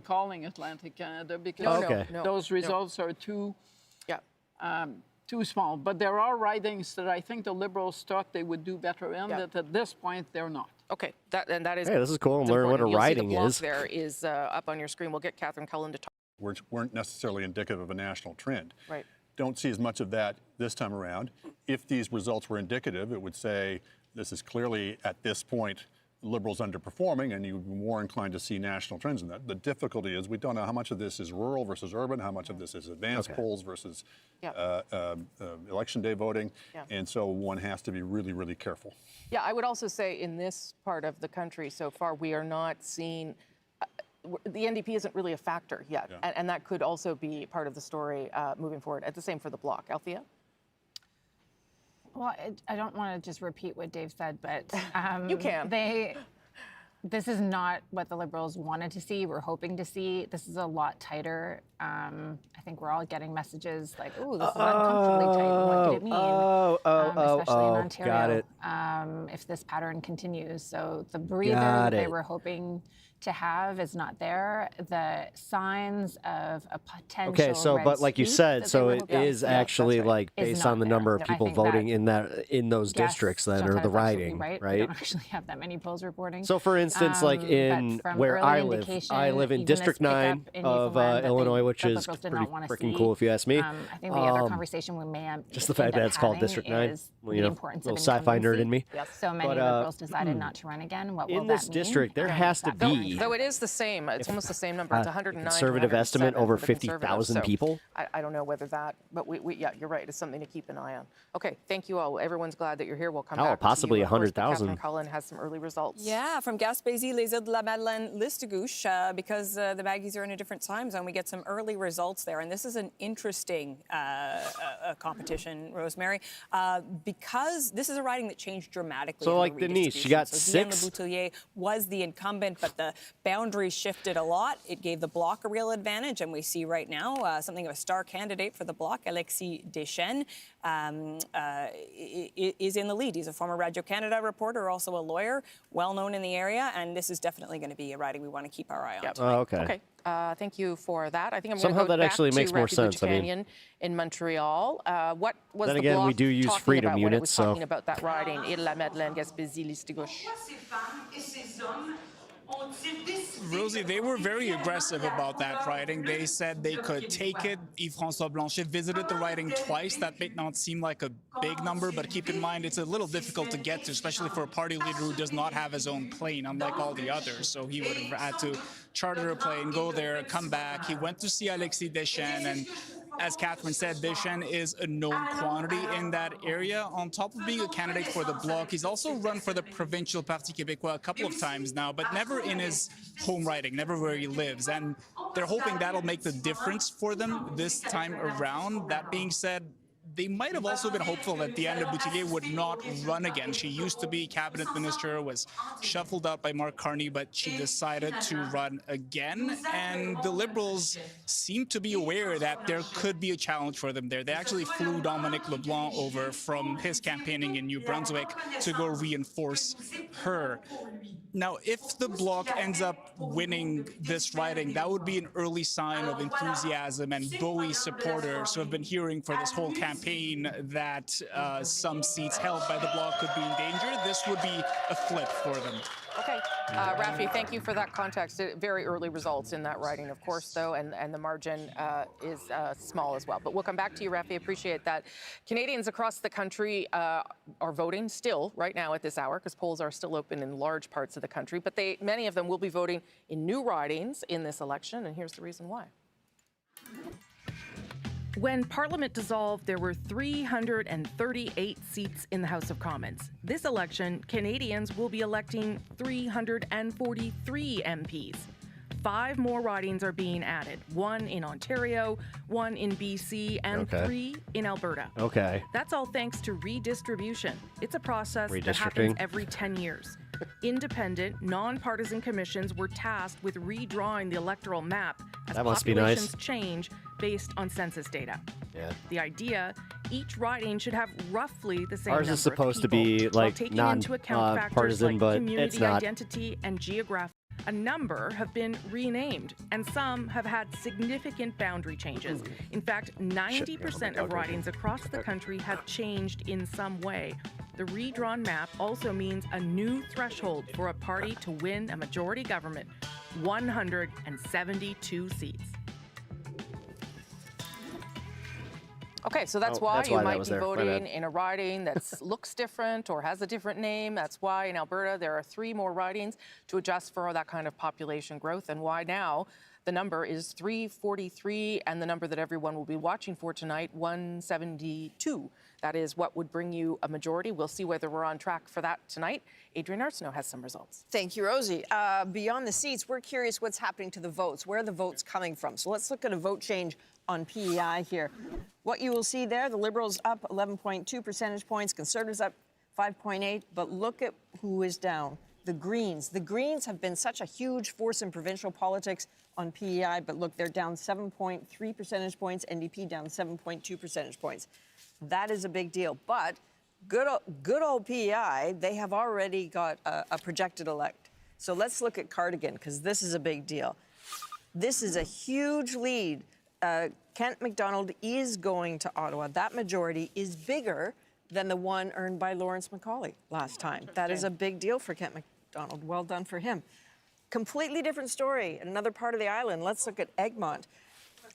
[SPEAKER 7] calling Atlantic Canada because those results are too small. But there are ridings that I think the Liberals thought they would do better in that at this point they're not.
[SPEAKER 10] Okay, that is.
[SPEAKER 5] Hey, this is cool. Learn what a riding is.
[SPEAKER 10] There is up on your screen. We'll get Catherine Cullen to talk.
[SPEAKER 1] Weren't necessarily indicative of a national trend.
[SPEAKER 10] Right.
[SPEAKER 1] Don't see as much of that this time around. If these results were indicative, it would say this is clearly at this point Liberals underperforming, and you'd be more inclined to see national trends in that. The difficulty is we don't know how much of this is rural versus urban, how much of this is advanced polls versus election day voting, and so one has to be really, really careful.
[SPEAKER 10] Yeah, I would also say in this part of the country so far, we are not seeing, the NDP isn't really a factor yet, and that could also be part of the story moving forward. It's the same for the Bloc. Althea?
[SPEAKER 8] Well, I don't want to just repeat what Dave said, but
[SPEAKER 10] you can.
[SPEAKER 8] This is not what the Liberals wanted to see, we're hoping to see. This is a lot tighter. I think we're all getting messages like, "Oh, this is uncomfortably tight. What could it mean?" Especially in Ontario, if this pattern continues. So the breather they were hoping to have is not there. The signs of a potential.
[SPEAKER 5] Okay, so
[SPEAKER 8] red
[SPEAKER 5] but like you
[SPEAKER 8] sweep
[SPEAKER 5] said,
[SPEAKER 8] that
[SPEAKER 5] so
[SPEAKER 8] they
[SPEAKER 5] it
[SPEAKER 8] were
[SPEAKER 5] is actually like
[SPEAKER 8] is
[SPEAKER 5] based
[SPEAKER 8] not
[SPEAKER 5] on the
[SPEAKER 8] there.
[SPEAKER 5] number of
[SPEAKER 8] I
[SPEAKER 5] people
[SPEAKER 8] think
[SPEAKER 5] voting
[SPEAKER 8] that-
[SPEAKER 5] in those districts that are the
[SPEAKER 8] Chantal's absolutely
[SPEAKER 5] riding,
[SPEAKER 8] right? We don't actually have that many polls reporting.
[SPEAKER 5] So, for instance, like
[SPEAKER 8] but
[SPEAKER 5] in
[SPEAKER 8] from
[SPEAKER 5] where
[SPEAKER 8] early
[SPEAKER 5] I live
[SPEAKER 8] indication,
[SPEAKER 5] in
[SPEAKER 8] even
[SPEAKER 5] District
[SPEAKER 8] this
[SPEAKER 5] 9
[SPEAKER 8] pickup in
[SPEAKER 5] of
[SPEAKER 8] Newfoundland that
[SPEAKER 5] Illinois, which
[SPEAKER 8] the
[SPEAKER 5] is
[SPEAKER 8] Liberals did
[SPEAKER 5] pretty
[SPEAKER 8] not want to
[SPEAKER 5] freaking
[SPEAKER 8] see.
[SPEAKER 5] cool if you ask me.
[SPEAKER 8] I think the other conversation we may
[SPEAKER 5] just the fact that it's called District 9,
[SPEAKER 8] is
[SPEAKER 5] well, you
[SPEAKER 8] the
[SPEAKER 5] know,
[SPEAKER 8] importance
[SPEAKER 5] little
[SPEAKER 8] of
[SPEAKER 5] sci-fi nerd in me.
[SPEAKER 8] Yes. So many
[SPEAKER 5] But,
[SPEAKER 8] Liberals decided not to run again. What will
[SPEAKER 5] in
[SPEAKER 8] that
[SPEAKER 5] this
[SPEAKER 8] mean?
[SPEAKER 5] district, there has to be
[SPEAKER 10] Though it is the same, it's almost the same number. It's 109.
[SPEAKER 5] conservative estimate over
[SPEAKER 10] 50,000
[SPEAKER 5] 50,000 people.
[SPEAKER 10] I don't know whether that, but yeah, you're right. It's something to keep an eye on. Okay, thank you all. Everyone's glad that you're here. We'll come back.
[SPEAKER 5] Possibly
[SPEAKER 10] to you. Of course,
[SPEAKER 5] 100,000.
[SPEAKER 10] Catherine Cullen has some early results.
[SPEAKER 11] Yeah, from Gaspé Gaspésie, les Îles de la Madeleine, Listagouche, because the Maggies are in a different time zone. We get some early results there. And this is an interesting competition, Rosemary, because this is a riding that changed dramatically.
[SPEAKER 5] So, like Denise, she got
[SPEAKER 11] Diane
[SPEAKER 5] 6.
[SPEAKER 11] Le Boutillier was the incumbent, but the boundaries shifted a lot. It gave the Bloc a real advantage, and we see right now something of a star candidate for the Bloc, Alexis Deschênes, is in the lead. He's a former Radio-Canada reporter, also a lawyer, well-known in the area, and this is definitely going to be a riding we want to keep our eye on.
[SPEAKER 5] Oh, okay.
[SPEAKER 10] Okay. Thank you for that. I think I'm
[SPEAKER 5] Somehow
[SPEAKER 10] going to go
[SPEAKER 5] that
[SPEAKER 10] back
[SPEAKER 5] actually
[SPEAKER 10] to
[SPEAKER 5] makes more
[SPEAKER 10] Rafi
[SPEAKER 5] sense. I mean-
[SPEAKER 10] Buchanan in Montreal. What was
[SPEAKER 5] Then
[SPEAKER 10] the
[SPEAKER 5] again, we
[SPEAKER 10] Bloc
[SPEAKER 5] do use
[SPEAKER 10] talking
[SPEAKER 5] freedom
[SPEAKER 10] about when it was
[SPEAKER 5] units, so-
[SPEAKER 10] talking about that riding, Île de la Madeleine, Gaspésie, Listagouche?
[SPEAKER 4] Rosie, they were very aggressive about that riding. They said they could take it. Yves-François Blanchet visited the riding twice. That may not seem like a big number, but keep in mind it's a little difficult to get to, especially for a party leader who does not have his own plane, unlike all the others. So he would have had to charter a plane, go there, come back. He went to see Alexis Deschênes, and as Catherine said, Deschênes is a known quantity in that area. On top of being a candidate for the Bloc, he's also run for the provincial Parti Québécois a couple of times now, but never in his home riding, never where he lives. And they're hoping that'll make the difference for them this time around. That being said, they might have also been hopeful that Diane Le Boutillier would not run again. She used to be cabinet minister, was shuffled out by Mark Carney, but she decided to run again. And the Liberals seem to be aware that there could be a challenge for them there. They actually flew Dominic LeBlanc over from his campaigning in New Brunswick to go reinforce her. Now, if the Bloc ends up winning this riding, that would be an early sign of enthusiasm and Bowie supporters who have been hearing for this whole campaign that some seats held by the Bloc could be in danger. This would be a flip for them.
[SPEAKER 10] Okay. Rafi, thank you for that context. Very early results in that riding, of course, though, and the margin is small as well. But we'll come back to you, Rafi. Appreciate that. Canadians across the country are voting still right now at this hour because polls are still open in large parts of the country. But many of them will be voting in new ridings in this election, and here's the reason why. When Parliament dissolved, there were 338 seats in the House of Commons. This election, Canadians will be electing 343 MPs. 5 more ridings are being added, 1 in Ontario, 1 in BC, and 3 in Alberta.
[SPEAKER 5] Okay.
[SPEAKER 10] That's all thanks to redistribution. It's a process that happens every 10 years. Independent, nonpartisan commissions were tasked with redrawing the electoral map as
[SPEAKER 5] That must be nice.
[SPEAKER 10] populations change based on census data.
[SPEAKER 5] Yeah.
[SPEAKER 10] The idea, each riding should have roughly the same
[SPEAKER 5] Ours
[SPEAKER 10] number
[SPEAKER 5] is supposed
[SPEAKER 10] of
[SPEAKER 5] to
[SPEAKER 10] people,
[SPEAKER 5] be,
[SPEAKER 10] while
[SPEAKER 5] like,
[SPEAKER 10] taking into account factors
[SPEAKER 5] non-partisan,
[SPEAKER 10] like
[SPEAKER 5] but
[SPEAKER 10] community
[SPEAKER 5] it's not.
[SPEAKER 10] identity and geographic. A number have been renamed, and some have had significant boundary changes. In fact, 90% of ridings across the country have changed in some way. The redrawn map also means a new threshold for a party to win a majority government, 172 seats. Okay, so that's why you might be voting in a riding that looks different or has a different name. That's why in Alberta there are 3 more ridings to adjust for that kind of population growth, and why now the number is 343, and the number that everyone will be watching for tonight, 172. That is what would bring you a majority. We'll see whether we're on track for that tonight. Adrienne Arsenault has some results.
[SPEAKER 6] Thank you, Rosie. Beyond the seats, we're curious what's happening to the votes. Where are the votes coming from? So let's look at a vote change on PEI here. What you will see there, the Liberals up 11.2 percentage points, Conservatives up 5.8, but look at who is down. The Greens. The Greens have been such a huge force in provincial politics on PEI, but look, they're down 7.3 percentage points, NDP down 7.2 percentage points. That is a big deal, but good old PEI, they have already got a projected elect. So let's look at Cardigan, because this is a big deal. This is a huge lead. Kent MacDonald is going to Ottawa. That majority is bigger than the one earned by Lawrence Macaulay last time. That is a big deal for Kent MacDonald. Well done for him. Completely different story in another part of the island. Let's look at Egmont.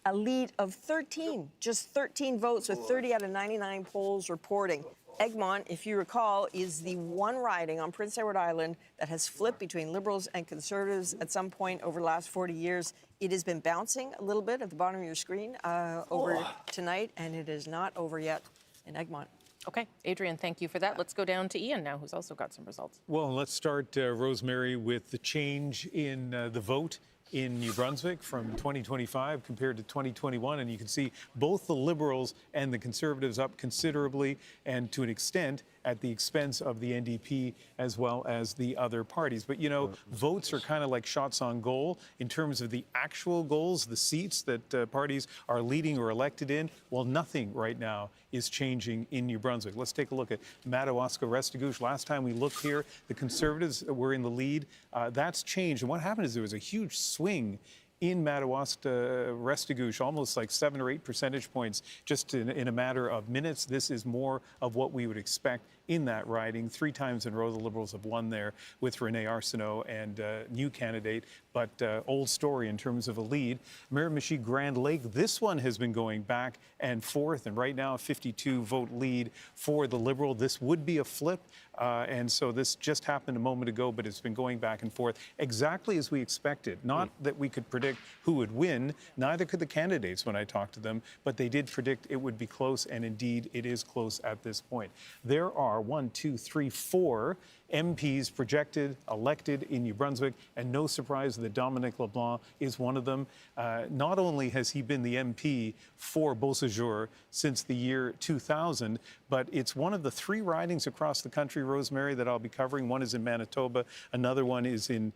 [SPEAKER 6] A lead of 13, just 13 votes with 30 out of 99 polls reporting. Egmont, if you recall, is the one riding on Prince Edward Island that has flipped between Liberals and Conservatives at some point over the last 40 years. It has been bouncing a little bit at the bottom of your screen over tonight, and it is not over yet in Egmont.
[SPEAKER 10] Okay, Adrian, thank you for that. Let's go down to Ian now, who's also got some results.
[SPEAKER 12] Well, let's start, Rosemary, with the change in the vote in New Brunswick from 2025 compared to 2021. And you can see both the Liberals and the Conservatives up considerably, and to an extent at the expense of the NDP as well as the other parties. But, you know, votes are kind of like shots on goal in terms of the actual goals, the seats that parties are leading or elected in. Well, nothing right now is changing in New Brunswick. Let's take a look at Madawaska-Restigouche. Last time we looked here, the Conservatives were in the lead. That's changed. And what happened is there was a huge swing in Madawaska-Restigouche, almost like 7 or 8 percentage points just in a matter of minutes. This is more of what we would expect in that riding. 3 times in a row, the Liberals have won there with Renee Arsenault and new candidate, but old story in terms of a lead. Miramichi-Grand Lake, this one has been going back and forth, and right now a 52-vote lead for the Liberal. This would be a flip, and so this just happened a moment ago, but it's been going back and forth exactly as we expected. Not that we could predict who would win, neither could the candidates when I talked to them, but they did predict it would be close, and indeed it is close at this point. There are 4 MPs projected, elected in New Brunswick, and no surprise that Dominic LeBlanc is one of them. Not only has he been the MP for Beausejour since the year 2000, but it's one of the 3 ridings across the country, Rosemary, that I'll be covering. One is in Manitoba, another one is in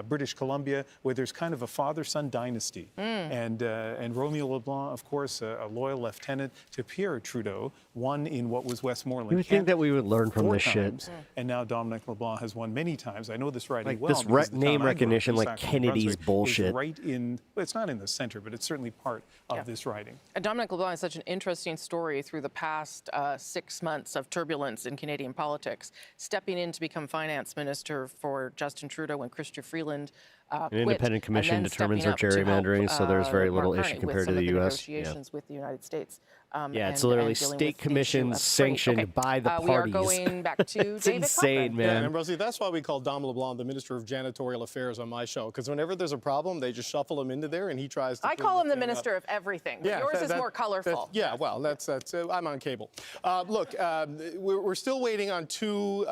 [SPEAKER 12] British Columbia, where there's kind of a father-son dynasty. And Romeo LeBlanc, of course, a loyal lieutenant to Pierre Trudeau, won in what was Westmoreland.
[SPEAKER 5] You would think that we would learn from this shit.
[SPEAKER 12] And now Dominic LeBlanc has won many times. I know this riding
[SPEAKER 5] like
[SPEAKER 12] well.
[SPEAKER 5] This name recognition, like Kennedy's bullshit.
[SPEAKER 12] Right in, well, it's not in the center, but it's certainly part of this riding.
[SPEAKER 10] Dominic LeBlanc is such an interesting story through the past 6 months of turbulence in Canadian politics, stepping in to become finance minister for Justin Trudeau when Chrystia Freeland
[SPEAKER 5] An independent commission determines our gerrymandering, so there's very little issue compared to the U.S.
[SPEAKER 10] Negotiations with the United States.
[SPEAKER 5] It's literally state commissions sanctioned by the parties.
[SPEAKER 10] We are going back to
[SPEAKER 5] It's
[SPEAKER 10] David
[SPEAKER 5] insane,
[SPEAKER 10] Cochrane.
[SPEAKER 5] man.
[SPEAKER 17] And Rosie, that's why we call Dom LeBlanc the Minister of Janitorial Affairs on my show, because whenever there's a problem, they just shuffle him into there, and he tries to.
[SPEAKER 10] I call him the Minister of Everything, but yours is more colorful.
[SPEAKER 17] Yeah, well, that's I'm on cable. Look, we're still waiting on 2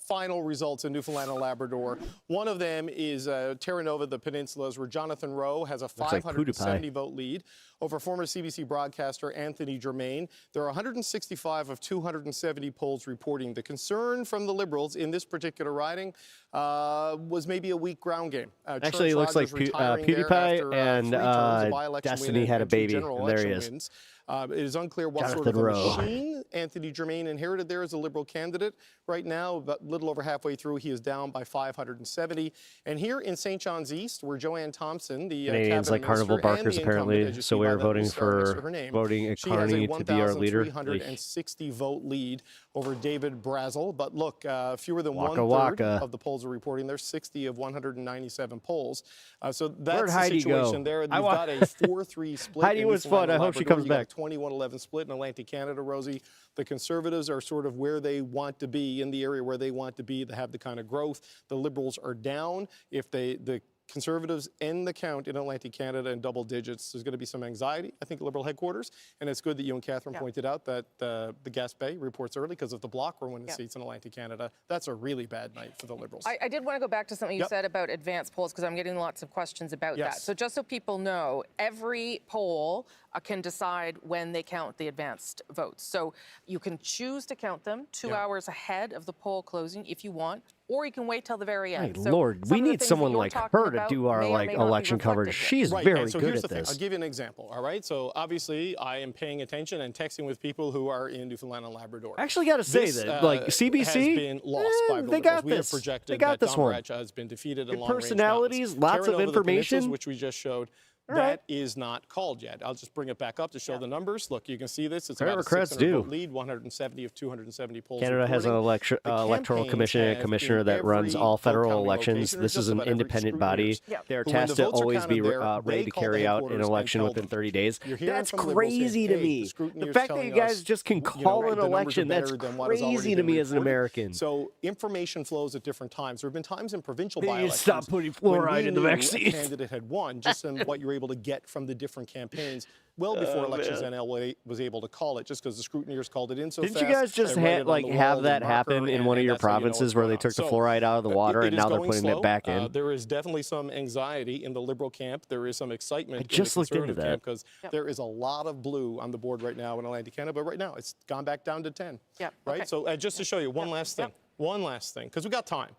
[SPEAKER 17] final results in Newfoundland and Labrador. One of them is Terra Nova, the Peninsulas, where Jonathan Rowe has a 570-vote lead over former CBC broadcaster Anthony Germain. There are 165 of 270 polls reporting. The concern from the Liberals in this particular riding was maybe a weak ground game.
[SPEAKER 5] Actually, it looks like PewDiePie and Destiny had a baby, and there he is.
[SPEAKER 17] It is unclear what sort of a machine Anthony Germain inherited there as a Liberal candidate. Right now, about a little over halfway through, he is down by 570. And here in St. John's East, where Joanne Thompson, the
[SPEAKER 5] Canadians like carnival barkers, apparently, so we're voting for voting Carney to be our leader.
[SPEAKER 17] 360-vote lead over David Brazel. But look, fewer than one-third of the polls are reporting. There's 60 of 197 polls. So that's the situation there. You've got a 4-3 split.
[SPEAKER 5] Heidi was fun. I hope she comes back.
[SPEAKER 17] 21-11 split in Atlantic Canada, Rosie. The Conservatives are sort of where they want to be, in the area where they want to be. They have the kind of growth. The Liberals are down. If the Conservatives end the count in Atlantic Canada in double digits, there's going to be some anxiety, I think, at Liberal headquarters. And it's good that you and Catherine pointed out that the Gaspé reports early, because if the Bloc were winning seats in Atlantic Canada, that's a really bad night for the Liberals.
[SPEAKER 10] I did want to go back to something you said about advanced polls, because I'm getting lots of questions about that. So just so people know, every poll can decide when they count the advanced votes. So you can choose to count them 2 hours ahead of the poll closing if you want, or you can wait till the very end.
[SPEAKER 5] My Lord, we need someone like her to do our election coverage. She's very
[SPEAKER 17] so
[SPEAKER 5] good
[SPEAKER 17] here's
[SPEAKER 5] at
[SPEAKER 17] the
[SPEAKER 5] this.
[SPEAKER 17] Thing. I'll give you an example, all right? So obviously I am paying attention and texting with people who are in Newfoundland and Labrador.
[SPEAKER 5] I actually got to say that, like, CBC
[SPEAKER 17] has been lost by the
[SPEAKER 5] they got
[SPEAKER 17] Liberals. We have
[SPEAKER 5] this.
[SPEAKER 17] projected
[SPEAKER 5] They got
[SPEAKER 17] that
[SPEAKER 5] this
[SPEAKER 17] Dom
[SPEAKER 5] one.
[SPEAKER 17] Baracha has been defeated in
[SPEAKER 5] Good
[SPEAKER 17] long-range
[SPEAKER 5] personalities,
[SPEAKER 17] mountains.
[SPEAKER 5] lots of
[SPEAKER 17] Terra Nova, the
[SPEAKER 5] information.
[SPEAKER 17] Peninsulas, which we just showed. That is not called yet. I'll just bring it back up to show the numbers. Look, you can see this. It's about a 600-vote lead, 170 of 270 polls.
[SPEAKER 5] Canada has an electoral commission and a commissioner that runs all federal elections. This is an independent body. They're tasked to always be ready to carry out an election within 30 days. That's crazy to me. The fact that you guys just can call an election, that's crazy to me as an American.
[SPEAKER 17] So information flows at different times. There have been times in provincial by-elections
[SPEAKER 5] stop putting fluoride in the vaccine.
[SPEAKER 17] A candidate had won just in what you were able able to get from the different campaigns well before Elections NL was able to call it, just because the scrutineers called it in so
[SPEAKER 5] Didn't
[SPEAKER 17] fast.
[SPEAKER 5] you guys just have that happen in one of your provinces where they took the fluoride out of the water and now they're putting it back in?
[SPEAKER 17] There is definitely some anxiety in the Liberal camp. There is some excitement
[SPEAKER 5] I just
[SPEAKER 17] in the
[SPEAKER 5] looked into
[SPEAKER 17] Conservative
[SPEAKER 5] that.
[SPEAKER 17] camp because there is a lot of blue on the board right now in Atlantic Canada, but right now it's gone back down to 10.
[SPEAKER 10] Yeah.
[SPEAKER 17] Right?
[SPEAKER 10] Okay.
[SPEAKER 17] So just to show you one last thing, because we got time.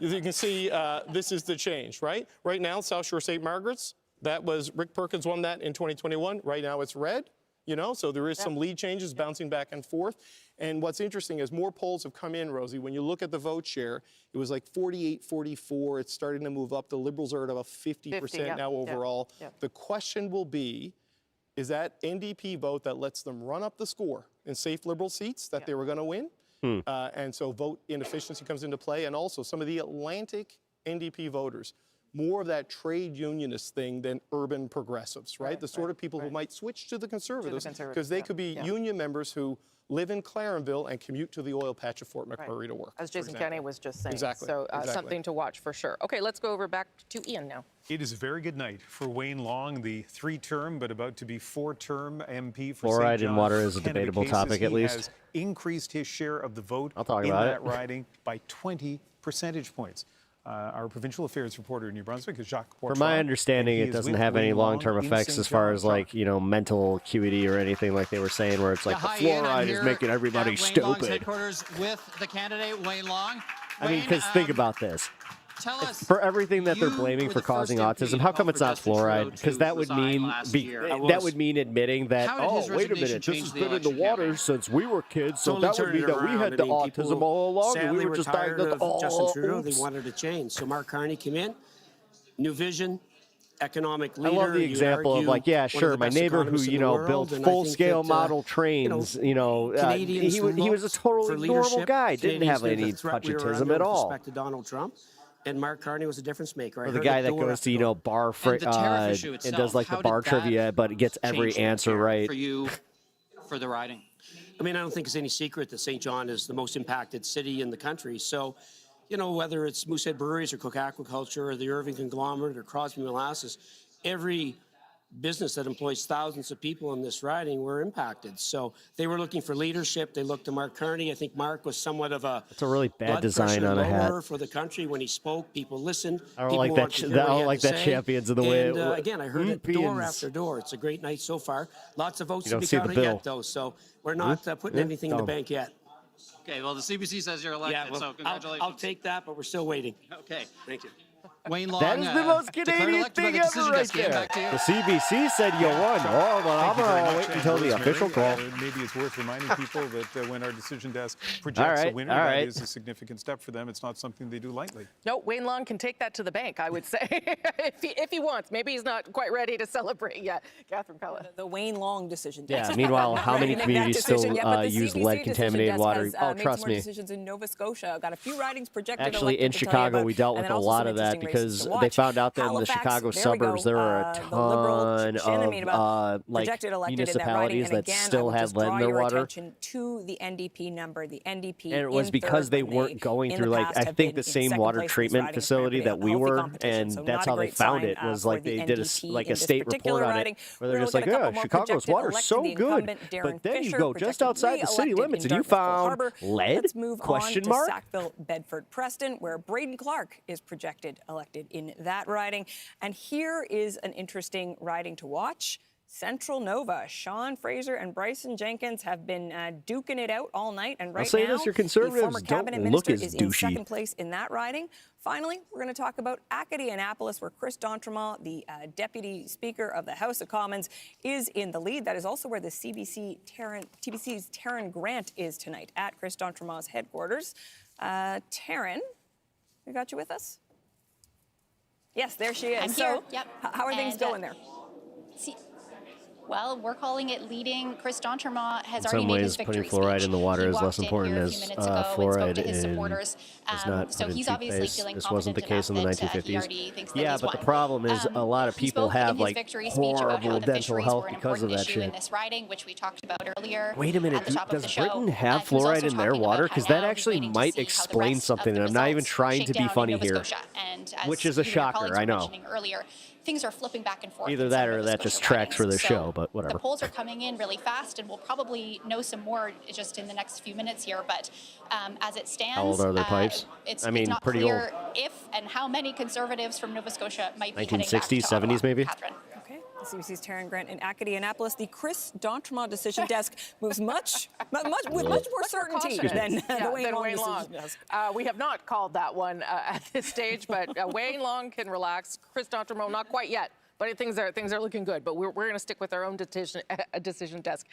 [SPEAKER 17] As you can see, this is the change, right? Right now, South Shore St. Margaret's, that was, Rick Perkins won that in 2021. Right now it's red, you know, so there is some lead changes bouncing back and forth. And what's interesting is more polls have come in, Rosie. When you look at the vote share, it was like 48, 44. It's starting to move up. The Liberals are at about 50% now overall. The question will be, is that NDP vote that lets them run up the score in safe Liberal seats that they were going to win? And so vote inefficiency comes into play. And also some of the Atlantic NDP voters, more of that trade unionist thing than urban progressives, right? The sort of people who might switch to the Conservatives because they could be union members who live in Clarenville and commute to the oil patch of Fort McMurray to work.
[SPEAKER 10] As Jason Kenney was just saying.
[SPEAKER 17] Exactly.
[SPEAKER 10] So something to watch for sure. Okay, let's go over back to Ian now.
[SPEAKER 12] It is a very good night for Wayne Long, the 3-term but about to be 4-term MP for
[SPEAKER 5] Fluoride
[SPEAKER 12] St. John
[SPEAKER 5] in water is a
[SPEAKER 12] Canada
[SPEAKER 5] debatable
[SPEAKER 12] cases.
[SPEAKER 5] topic, at
[SPEAKER 12] He
[SPEAKER 5] least.
[SPEAKER 12] has increased his share of the vote
[SPEAKER 5] I'll talk
[SPEAKER 12] in
[SPEAKER 5] about
[SPEAKER 12] that
[SPEAKER 5] it.
[SPEAKER 12] riding by 20 percentage points. Our provincial affairs reporter in New Brunswick is Jacques Portron.
[SPEAKER 5] From my understanding,
[SPEAKER 12] and he
[SPEAKER 5] it
[SPEAKER 12] is
[SPEAKER 5] doesn't
[SPEAKER 12] with
[SPEAKER 5] have any
[SPEAKER 12] Wayne Long
[SPEAKER 5] long-term
[SPEAKER 12] in
[SPEAKER 5] effects
[SPEAKER 12] St.
[SPEAKER 5] as far
[SPEAKER 12] John.
[SPEAKER 5] as like, you know, mental acuity or anything like they were saying, where it's like the fluoride is making everybody stupid.
[SPEAKER 3] Headquarters with the candidate Wayne Long.
[SPEAKER 5] I mean, because think about this. For everything that they're blaming for causing autism, how come it's not fluoride? Because that would mean that would mean admitting that, oh, wait a minute, this has been in the water since we were kids, so that would mean that we had the autism all along and we were just diagnosed.
[SPEAKER 21] Justin Trudeau, they wanted to change. So Mark Carney came in, new vision, economic leader.
[SPEAKER 5] I love the example of like, yeah, sure, my neighbor who, you know, built full-scale model trains, you know, he was a totally normal guy, didn't have any patriotism at all.
[SPEAKER 21] With respect to Donald Trump. And Mark Carney was a difference maker.
[SPEAKER 5] Or the guy that goes to, you know, bar and does like the bar trivia, but gets every answer right.
[SPEAKER 3] For you, for the riding.
[SPEAKER 21] I mean, I don't think it's any secret that St. John is the most impacted city in the country. So, you know, whether it's Moosehead Breweries or Cook Aquaculture or the Irving Conglomerate or Crosby Molasses, every business that employs thousands of people in this riding were impacted. So they were looking for leadership. They looked to Mark Carney. I think Mark was somewhat of a
[SPEAKER 5] It's a really bad design on a hat.
[SPEAKER 21] For the country. When he spoke, people listened.
[SPEAKER 5] I don't like that. I don't like that Champions of the Way.
[SPEAKER 21] And again, I heard it door after door. It's a great night so far. Lots of votes to be counted yet, though. So we're not putting anything in the bank yet.
[SPEAKER 3] Okay, well, the CBC says you're elected, so congratulations.
[SPEAKER 21] I'll take that, but we're still waiting.
[SPEAKER 3] Okay.
[SPEAKER 21] Thank you.
[SPEAKER 3] Wayne Long,
[SPEAKER 5] That is the most Canadian thing ever right there. The CBC said you won. Oh, but I'm going to wait until the official call.
[SPEAKER 12] Maybe it's worth reminding people that when our decision desk projects a winner, that is a significant step for them. It's not something they do lightly.
[SPEAKER 10] No, Wayne Long can take that to the bank, I would say, if he wants. Maybe he's not quite ready to celebrate yet. Catherine Pella.
[SPEAKER 11] The Wayne Long decision.
[SPEAKER 5] Yeah, meanwhile, how many communities still use lead-contaminated water? Oh, trust me.
[SPEAKER 11] Decisions in Nova Scotia. Got a few ridings projected.
[SPEAKER 5] Actually, in Chicago, we dealt with a lot of that because they found out that in the Chicago suburbs, there are a ton of like municipalities that still had lead in their water.
[SPEAKER 11] To the NDP number, the NDP.
[SPEAKER 5] And it was because they weren't going through, like, I think the same water treatment facility that we were, and that's how they found it, was like they did a state report on it, where they're just like, oh, Chicago's water's so good. But then you go just outside the city limits and you found lead?
[SPEAKER 11] Let's move on to
[SPEAKER 5] Mark?
[SPEAKER 11] Sackville, Bedford, Preston, where Braden Clark is projected elected in that riding. And here is an interesting riding to watch. Central Nova. Sean Fraser and Bryson Jenkins have been duking it out all night. And right now,
[SPEAKER 5] your conservatives
[SPEAKER 11] the former cabinet
[SPEAKER 5] don't
[SPEAKER 11] minister
[SPEAKER 5] look as
[SPEAKER 11] is in
[SPEAKER 5] douchey.
[SPEAKER 11] second place in that riding. Finally, we're going to talk about Acadie-Annapolis, where Chris D'Entremont, the Deputy Speaker of the House of Commons, is in the lead. That is also where the TBC's Taryn Grant is tonight, at Chris D'Entremont's headquarters. Taryn, we got you with us? Yes, there she is.
[SPEAKER 22] I'm
[SPEAKER 11] so,
[SPEAKER 22] here. Yep.
[SPEAKER 11] How are things going there?
[SPEAKER 22] Well, we're calling it leading. Chris D'Entremont has
[SPEAKER 5] In
[SPEAKER 22] already
[SPEAKER 5] some
[SPEAKER 22] made
[SPEAKER 5] ways,
[SPEAKER 22] his victory
[SPEAKER 5] putting fluoride
[SPEAKER 22] speech.
[SPEAKER 5] in the water
[SPEAKER 22] He
[SPEAKER 5] is less
[SPEAKER 22] walked in
[SPEAKER 5] important
[SPEAKER 22] here a
[SPEAKER 5] as
[SPEAKER 22] few minutes ago and spoke
[SPEAKER 5] fluoride
[SPEAKER 22] to his
[SPEAKER 5] is
[SPEAKER 22] supporters.
[SPEAKER 5] not
[SPEAKER 22] So
[SPEAKER 5] put in
[SPEAKER 22] he's obviously
[SPEAKER 5] toothpaste.
[SPEAKER 22] feeling
[SPEAKER 5] This wasn't the
[SPEAKER 22] confident
[SPEAKER 5] case in the
[SPEAKER 22] enough that he
[SPEAKER 5] 1950s.
[SPEAKER 22] already thinks that
[SPEAKER 5] Yeah,
[SPEAKER 22] he's
[SPEAKER 5] but
[SPEAKER 22] won.
[SPEAKER 5] the problem is a lot of
[SPEAKER 22] He
[SPEAKER 5] people
[SPEAKER 22] spoke in
[SPEAKER 5] have
[SPEAKER 22] his
[SPEAKER 5] like
[SPEAKER 22] victory speech about how
[SPEAKER 5] horrible
[SPEAKER 22] the
[SPEAKER 5] dental
[SPEAKER 22] fisheries
[SPEAKER 5] health
[SPEAKER 22] were an
[SPEAKER 5] because of
[SPEAKER 22] important
[SPEAKER 5] that
[SPEAKER 22] issue
[SPEAKER 5] shit.
[SPEAKER 22] in this riding, which we talked about earlier.
[SPEAKER 5] Wait a minute,
[SPEAKER 22] at the top of
[SPEAKER 5] does
[SPEAKER 22] the show.
[SPEAKER 5] Britain have
[SPEAKER 22] He was also
[SPEAKER 5] fluoride in their
[SPEAKER 22] talking
[SPEAKER 5] water?
[SPEAKER 22] about
[SPEAKER 5] Because
[SPEAKER 22] how
[SPEAKER 5] that
[SPEAKER 22] now he's
[SPEAKER 5] actually
[SPEAKER 22] waiting to
[SPEAKER 5] might
[SPEAKER 22] see how the
[SPEAKER 5] explain
[SPEAKER 22] rest
[SPEAKER 5] something,
[SPEAKER 22] of the
[SPEAKER 5] and I'm not even
[SPEAKER 22] results
[SPEAKER 5] trying
[SPEAKER 22] shake
[SPEAKER 5] to be
[SPEAKER 22] down in
[SPEAKER 5] funny
[SPEAKER 22] Nova
[SPEAKER 5] here.
[SPEAKER 22] Scotia. And as
[SPEAKER 5] Which is a
[SPEAKER 22] some of your
[SPEAKER 5] shocker,
[SPEAKER 22] colleagues
[SPEAKER 5] I
[SPEAKER 22] were
[SPEAKER 5] know.
[SPEAKER 22] mentioning earlier, things are flipping back and forth.
[SPEAKER 5] Either
[SPEAKER 22] in
[SPEAKER 5] that
[SPEAKER 22] some
[SPEAKER 5] or
[SPEAKER 22] Nova
[SPEAKER 5] that just
[SPEAKER 22] Scotia
[SPEAKER 5] tracks for the
[SPEAKER 22] ridings.
[SPEAKER 5] show, but whatever.
[SPEAKER 22] The polls are coming in really fast, and we'll probably know some more just in the next few minutes here. But as it stands,
[SPEAKER 5] How old are their pipes?
[SPEAKER 22] It's
[SPEAKER 5] pretty
[SPEAKER 22] not clear
[SPEAKER 5] old.
[SPEAKER 22] if and how many Conservatives from Nova Scotia might be heading back to
[SPEAKER 5] 1960s,
[SPEAKER 22] Ottawa.
[SPEAKER 5] 70s maybe?
[SPEAKER 22] Catherine.
[SPEAKER 11] Okay, CBC's Taryn Grant in Acadie, Annapolis. The Chris d'Entremont decision desk moves with much more certainty than the Wayne Long decision desk.
[SPEAKER 10] We have not called that one at this stage, but Wayne Long can relax. Chris d'Entremont, not quite yet. But things are looking good. But we're going to stick with our own decision desk,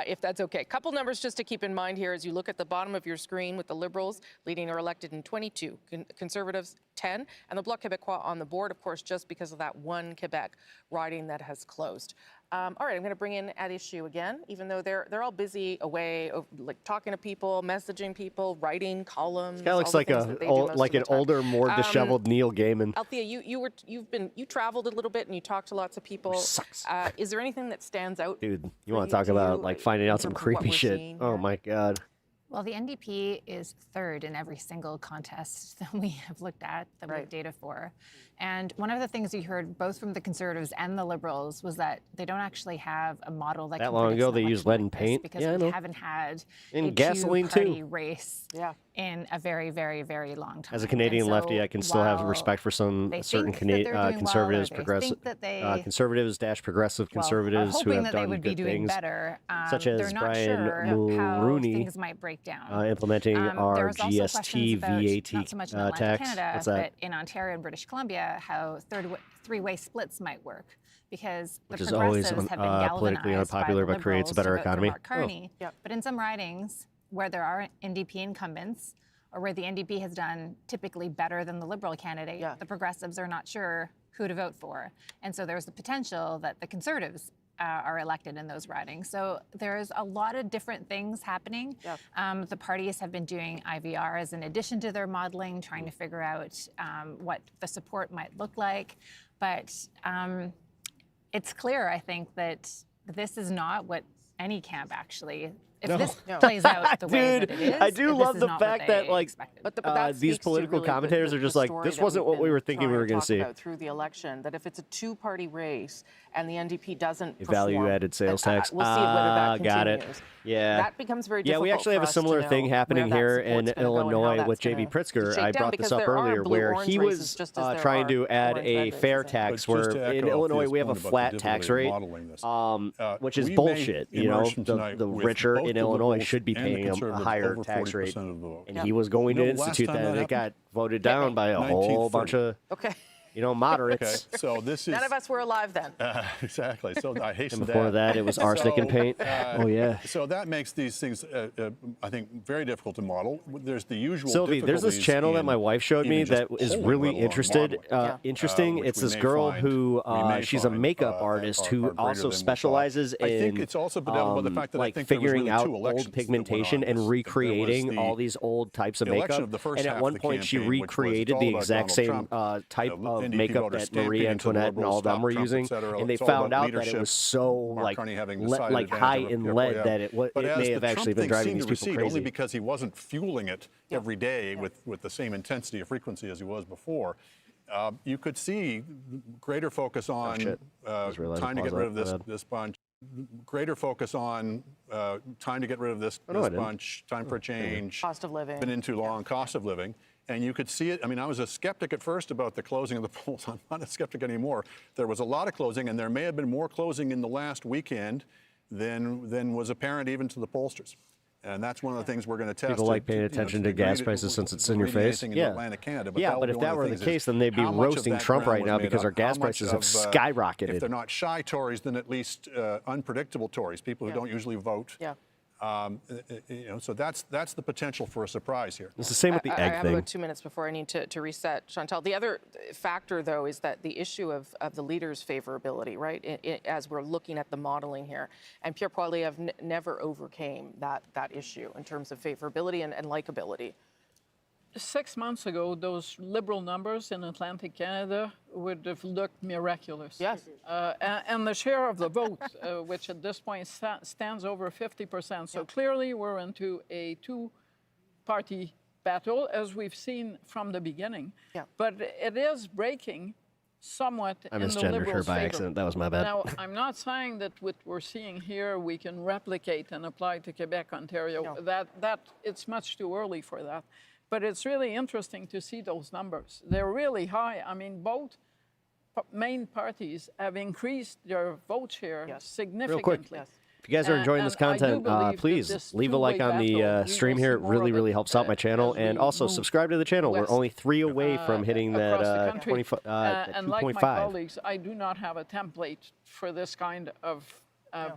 [SPEAKER 10] if that's okay. Couple numbers just to keep in mind here as you look at the bottom of your screen with the Liberals leading or elected in 22, Conservatives 10, and the Bloc Québécois on the board, of course, just because of that one Quebec riding that has closed. All right, I'm going to bring in At Issue again, even though they're all busy away, like talking to people, messaging people, writing columns.
[SPEAKER 5] This guy looks like an older, more disheveled Neil Gaiman.
[SPEAKER 10] Althea, you traveled a little bit and you talked to lots of people.
[SPEAKER 5] Sucks.
[SPEAKER 10] Is there anything that stands out?
[SPEAKER 5] Dude, you want to talk about like finding out some creepy shit? Oh my God.
[SPEAKER 8] Well, the NDP is third in every single contest that we have looked at, that we have data for. And one of the things we heard both from the Conservatives and the Liberals was that they don't actually have a model that
[SPEAKER 5] That
[SPEAKER 8] can
[SPEAKER 5] long
[SPEAKER 8] predict
[SPEAKER 5] ago
[SPEAKER 8] an
[SPEAKER 5] they
[SPEAKER 8] election
[SPEAKER 5] used lead
[SPEAKER 8] like
[SPEAKER 5] and
[SPEAKER 8] this
[SPEAKER 5] paint.
[SPEAKER 8] because
[SPEAKER 5] Yeah, I
[SPEAKER 8] we
[SPEAKER 5] know.
[SPEAKER 8] haven't had
[SPEAKER 5] And
[SPEAKER 8] a
[SPEAKER 5] gasoline,
[SPEAKER 8] two-party
[SPEAKER 5] too.
[SPEAKER 8] race in a very, very, very long time.
[SPEAKER 5] As a Canadian
[SPEAKER 8] And so
[SPEAKER 5] lefty, I can still have
[SPEAKER 8] while
[SPEAKER 5] respect for some
[SPEAKER 8] they
[SPEAKER 5] certain
[SPEAKER 8] think that they're doing well, or
[SPEAKER 5] conservatives,
[SPEAKER 8] they
[SPEAKER 5] progressive
[SPEAKER 8] think that they-
[SPEAKER 5] conservatives/progressive conservatives
[SPEAKER 8] are
[SPEAKER 5] who
[SPEAKER 8] hoping
[SPEAKER 5] have
[SPEAKER 8] that they
[SPEAKER 5] done
[SPEAKER 8] would be
[SPEAKER 5] good
[SPEAKER 8] doing
[SPEAKER 5] things,
[SPEAKER 8] better.
[SPEAKER 5] such
[SPEAKER 8] They're
[SPEAKER 5] as
[SPEAKER 8] not
[SPEAKER 5] Brian
[SPEAKER 8] sure how
[SPEAKER 5] Mulroney
[SPEAKER 8] things might break down.
[SPEAKER 5] implementing our
[SPEAKER 8] There's also
[SPEAKER 5] GST
[SPEAKER 8] questions about,
[SPEAKER 5] VAT
[SPEAKER 8] not so much in Atlantic
[SPEAKER 5] tax.
[SPEAKER 8] Canada,
[SPEAKER 5] What's that?
[SPEAKER 8] but in Ontario and British Columbia, how three-way splits might work. Because
[SPEAKER 5] Which
[SPEAKER 8] the
[SPEAKER 5] is always
[SPEAKER 8] progressives have been
[SPEAKER 5] politically
[SPEAKER 8] galvanized by
[SPEAKER 5] unpopular,
[SPEAKER 8] the
[SPEAKER 5] but creates a
[SPEAKER 8] Liberals
[SPEAKER 5] better
[SPEAKER 8] to vote for
[SPEAKER 5] economy.
[SPEAKER 8] Mark Carney. But in some ridings where there are NDP incumbents, or where the NDP has done typically better than the Liberal candidate, the progressives are not sure who to vote for. And so there's the potential that the Conservatives are elected in those ridings. So there's a lot of different things happening. The parties have been doing IVRs in addition to their modeling, trying to figure out what the support might look like. But it's clear, I think, that this is not what any camp actually. If this plays out the way that it is,
[SPEAKER 5] I do
[SPEAKER 8] this
[SPEAKER 5] love
[SPEAKER 8] is
[SPEAKER 5] the
[SPEAKER 8] not what
[SPEAKER 5] fact
[SPEAKER 8] they
[SPEAKER 5] that like
[SPEAKER 8] expected.
[SPEAKER 5] these political commentators are just like, this wasn't what we were thinking we were going to see.
[SPEAKER 10] Through the election, that if it's a two-party race and the NDP doesn't perform,
[SPEAKER 5] Value-added sales tax.
[SPEAKER 10] we'll see whether that
[SPEAKER 5] got it.
[SPEAKER 10] continues.
[SPEAKER 5] Yeah.
[SPEAKER 10] That becomes very difficult.
[SPEAKER 5] Yeah, we actually have a similar thing happening here in Illinois with J.B. Pritzker. I brought this up earlier, where he was trying to add a fair tax, where in Illinois we have a flat tax rate, which is bullshit. You know, the richer in Illinois should be paying a higher tax rate, and he was going to institute that, and it got voted down by a whole bunch of moderates.
[SPEAKER 1] Okay, so this is
[SPEAKER 10] none of us were alive then.
[SPEAKER 1] Exactly. So I hasten
[SPEAKER 5] and before that, it was arsenic and paint. Oh yeah.
[SPEAKER 1] So that makes these things, I think, very difficult to model. There's the usual.
[SPEAKER 5] Sylvie, there's this channel that my wife showed me that is really interesting. It's this girl who she's a makeup artist who also specializes in
[SPEAKER 1] I think it's also bedeviled by the fact that I think
[SPEAKER 5] figuring out old pigmentation and recreating all these old types of makeup. And at one point, she recreated the exact same type of makeup that Marie Antoinette and all of them were using, and they found out that it was so like high in lead that it may have actually been driving these people crazy.
[SPEAKER 1] Only because he wasn't fueling it every day with the same intensity or frequency as he was before. You could see greater focus on time to get rid of this bunch. Greater focus on time to get rid of this bunch, time for a change,
[SPEAKER 10] cost of living,
[SPEAKER 1] been in too long, cost of living. And you could see it. I mean, I was a skeptic at first about the closing of the polls. I'm not a skeptic anymore. There was a lot of closing, and there may have been more closing in the last weekend than was apparent even to the pollsters. And that's one of the things we're going to test.
[SPEAKER 5] People like paying attention to gas prices since it's in your face.
[SPEAKER 1] Yeah, Atlantic Canada,
[SPEAKER 5] but if that were the case, then they'd be roasting Trump right now because our gas prices have skyrocketed.
[SPEAKER 1] If they're not shy Tories, then at least unpredictable Tories, people who don't usually vote. So that's the potential for a surprise here.
[SPEAKER 5] It's the same with the egg thing.
[SPEAKER 10] I have about 2 minutes before I need to reset, Chantal. The other factor, though, is that the issue of the leader's favorability, right? As we're looking at the modeling here, and Pierre Poilievre never overcame that issue in terms of favorability and likability.
[SPEAKER 7] 6 months ago, those Liberal numbers in Atlantic Canada would have looked miraculous.
[SPEAKER 10] Yes.
[SPEAKER 7] And the share of the vote, which at this point stands over 50%. So clearly we're into a two-party battle, as we've seen from the beginning. But it is breaking somewhat
[SPEAKER 5] I
[SPEAKER 7] in the
[SPEAKER 5] misgendered her
[SPEAKER 7] Liberals'
[SPEAKER 5] by
[SPEAKER 7] favor.
[SPEAKER 5] accident. That was my bad.
[SPEAKER 7] Now, I'm not saying that what we're seeing here we can replicate and apply to Quebec, Ontario.
[SPEAKER 10] No.
[SPEAKER 7] That it's much too early for that. But it's really interesting to see those numbers. They're really high. I mean, both main parties have increased their vote share significantly.
[SPEAKER 5] If you guys are enjoying this content, please leave a like on the stream here. It really, really helps out my channel. And also subscribe to the channel. We're only 3 away from hitting that 25,
[SPEAKER 7] and like my
[SPEAKER 5] 2.5.
[SPEAKER 7] colleagues, I do not have a template for this kind of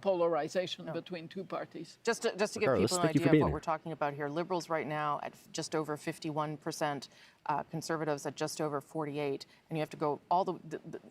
[SPEAKER 7] polarization between two parties.
[SPEAKER 10] Just to give
[SPEAKER 5] Carlos,
[SPEAKER 10] people an
[SPEAKER 5] thank you
[SPEAKER 10] idea
[SPEAKER 5] for
[SPEAKER 10] of
[SPEAKER 5] being
[SPEAKER 10] what
[SPEAKER 5] here.
[SPEAKER 10] we're talking about here, Liberals right now at just over 51%, Conservatives at just over 48%, and you have to go all the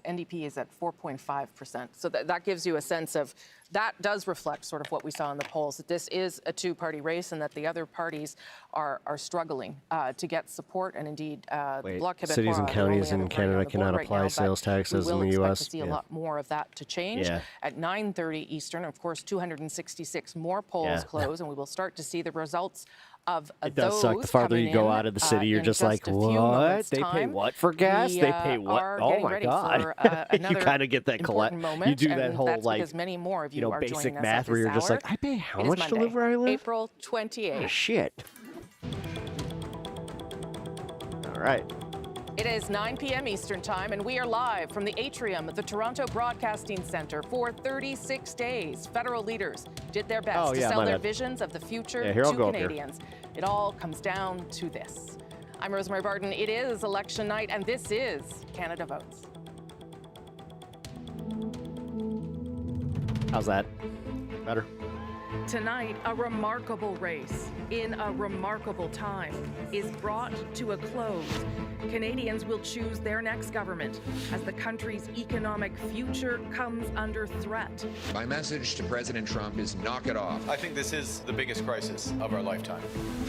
[SPEAKER 10] NDP is at 4.5%. So that gives you a sense of, that does reflect sort of what we saw in the polls, that this is a two-party race and that the other parties are struggling to get support, and indeed the Bloc Québécois
[SPEAKER 5] cities and
[SPEAKER 10] are the only
[SPEAKER 5] counties in
[SPEAKER 10] other party
[SPEAKER 5] Canada
[SPEAKER 10] on the
[SPEAKER 5] cannot
[SPEAKER 10] board right
[SPEAKER 5] apply
[SPEAKER 10] now,
[SPEAKER 5] sales
[SPEAKER 10] but
[SPEAKER 5] taxes
[SPEAKER 10] we
[SPEAKER 5] in
[SPEAKER 10] will
[SPEAKER 5] the
[SPEAKER 10] expect
[SPEAKER 5] US.
[SPEAKER 10] to see a lot more of that to change. At 9:30 Eastern, of course, 266 more polls close, and we will start to see the results of
[SPEAKER 5] It does
[SPEAKER 10] those
[SPEAKER 5] suck. The farther
[SPEAKER 10] coming
[SPEAKER 5] you go
[SPEAKER 10] in,
[SPEAKER 5] out of the city, you're
[SPEAKER 10] in
[SPEAKER 5] just like,
[SPEAKER 10] a few
[SPEAKER 5] what?
[SPEAKER 10] moments'
[SPEAKER 5] They pay
[SPEAKER 10] time.
[SPEAKER 5] what for gas?
[SPEAKER 10] We,
[SPEAKER 5] They pay what?
[SPEAKER 10] are
[SPEAKER 5] Oh
[SPEAKER 10] getting
[SPEAKER 5] my
[SPEAKER 10] ready
[SPEAKER 5] God.
[SPEAKER 10] for,
[SPEAKER 5] You
[SPEAKER 10] another
[SPEAKER 5] kind of get that
[SPEAKER 10] important moment,
[SPEAKER 5] You do that
[SPEAKER 10] and
[SPEAKER 5] whole
[SPEAKER 10] that's
[SPEAKER 5] like,
[SPEAKER 10] because many more of you are
[SPEAKER 5] basic
[SPEAKER 10] joining us
[SPEAKER 5] math
[SPEAKER 10] at
[SPEAKER 5] where
[SPEAKER 10] this
[SPEAKER 5] you're just
[SPEAKER 10] hour.
[SPEAKER 5] like, I pay how
[SPEAKER 10] It is
[SPEAKER 5] much to
[SPEAKER 10] Monday,
[SPEAKER 5] live where I live?
[SPEAKER 10] April 28th.
[SPEAKER 5] Oh, shit. All right.
[SPEAKER 10] It is 9 p.m. Eastern Time, and we are live from the atrium of the Toronto Broadcasting Centre for 36 days. Federal leaders did their best to sell their visions of the future to Canadians. It all comes down to this. I'm Rosemary Barton. It is election night, and this is Canada Votes.
[SPEAKER 5] How's that? Better?
[SPEAKER 10] Tonight, a remarkable race in a remarkable time is brought to a close. Canadians will choose their next government as the country's economic future comes under threat.
[SPEAKER 2] My message to President Trump is knock it off.
[SPEAKER 9] I think this is the biggest crisis of our lifetime.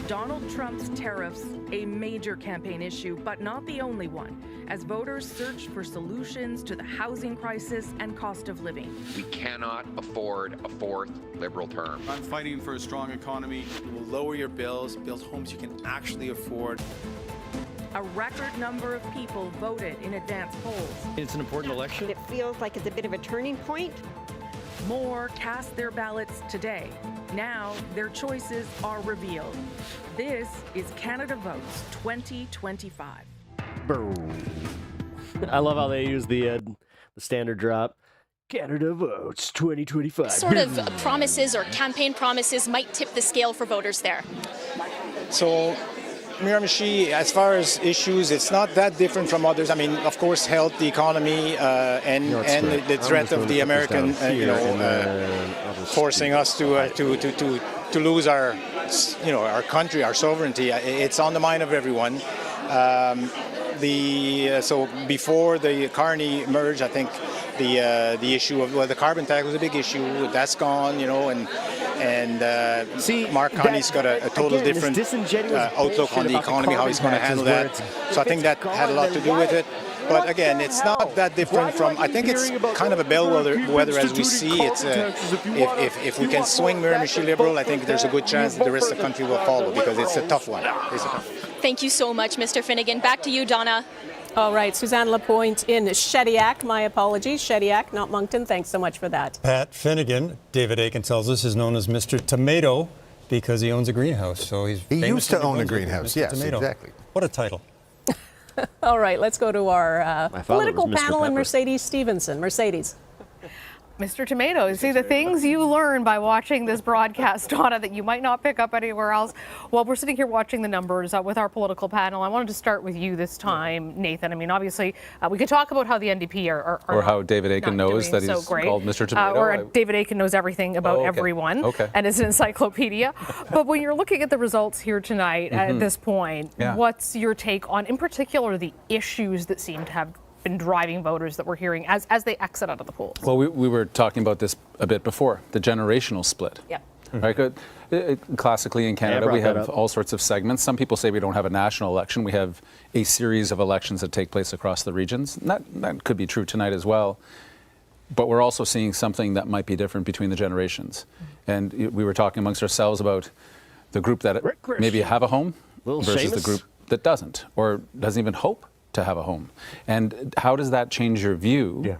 [SPEAKER 10] Donald Trump's tariffs, a major campaign issue, but not the only one, as voters search for solutions to the housing crisis and cost of living.
[SPEAKER 2] We cannot afford a fourth Liberal term.
[SPEAKER 9] I'm fighting for a strong economy. It will lower your bills, build homes you can actually afford.
[SPEAKER 10] A record number of people voted in advance polls.
[SPEAKER 13] It's an important election.
[SPEAKER 23] It feels like it's a bit of a turning point.
[SPEAKER 10] More cast their ballots today. Now their choices are revealed. This is Canada Votes 2025.
[SPEAKER 5] I love how they use the standard drop. Canada Votes 2025.
[SPEAKER 22] Sort of promises or campaign promises might tip the scale for voters there.
[SPEAKER 24] So, Miramichi, as far as issues, it's not that different from others. I mean, of course, health, the economy, and the threat of the American, forcing us to lose our, our country, our sovereignty. It's on the mind of everyone. So before the Carney merge, I think the issue of the carbon tax was a big issue. That's gone, and Mark Carney's got a total different outlook on the economy, how he's going to handle that. So I think that had a lot to do with it. But again, it's not that different from. I think it's kind of a bellwether as we see. It's if we can swing Miramichi Liberal, I think there's a good chance that the rest of the country will follow because it's a tough one.
[SPEAKER 22] Thank you so much, Mr. Finnegan. Back to you, Donna.
[SPEAKER 11] All right, Suzanne Lapointe in Shediac. My apologies, Shediac, not Moncton. Thanks so much for that.
[SPEAKER 26] Pat Finnegan, David Aiken tells us, is known as Mr. Tomato because he owns a greenhouse. So he
[SPEAKER 27] used to own a greenhouse, yes,
[SPEAKER 26] Tomato.
[SPEAKER 27] exactly.
[SPEAKER 26] What a title.
[SPEAKER 11] All right, let's go to our political panel and
[SPEAKER 26] Pepper.
[SPEAKER 11] Mercedes Stevenson. Mercedes.
[SPEAKER 28] Mr. Tomato, see the things you learn by watching this broadcast, Donna, that you might not pick up anywhere else. Well, we're sitting here watching the numbers with our political panel. I wanted to start with you this time, Nathan. I mean, obviously, we could talk about how the NDP are
[SPEAKER 29] or how David Aiken knows that he's called Mr. Tomato.
[SPEAKER 28] Or David Aiken knows everything about everyone and is an encyclopedia. But when you're looking at the results here tonight at this point, what's your take on, in particular, the issues that seem to have been driving voters that we're hearing as they exit out of the polls?
[SPEAKER 29] Well, we were talking about this a bit before, the generational split.
[SPEAKER 28] Yep.
[SPEAKER 29] Right? Classically in Canada, we have all sorts of segments. Some people say we don't have a national election. We have a series of elections that take place across the regions. That could be true tonight as well. But we're also seeing something that might be different between the generations. And we were talking amongst ourselves about the group that maybe have a home versus the group that doesn't or doesn't even hope to have a home. And how does that change your view?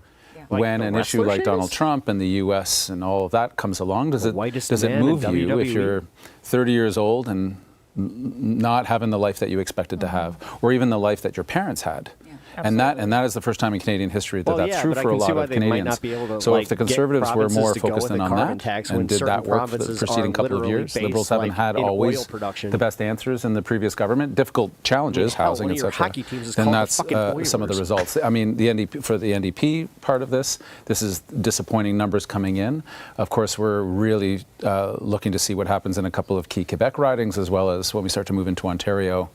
[SPEAKER 29] When an issue like Donald Trump and the U.S. and all of that comes along, does it move you if you're 30 years old and not having the life that you expected to have, or even the life that your parents had? And that is the first time in Canadian history that that's true for a lot of Canadians. So if the Conservatives were more focused in on that and did that work for the preceding couple of years, Liberals haven't had always the best answers in the previous government, difficult challenges, housing, etc. Then that's some of the results. I mean, for the NDP part of this is disappointing numbers coming in. Of course, we're really looking to see what happens in a couple of key Quebec ridings, as well as when we start to move into Ontario,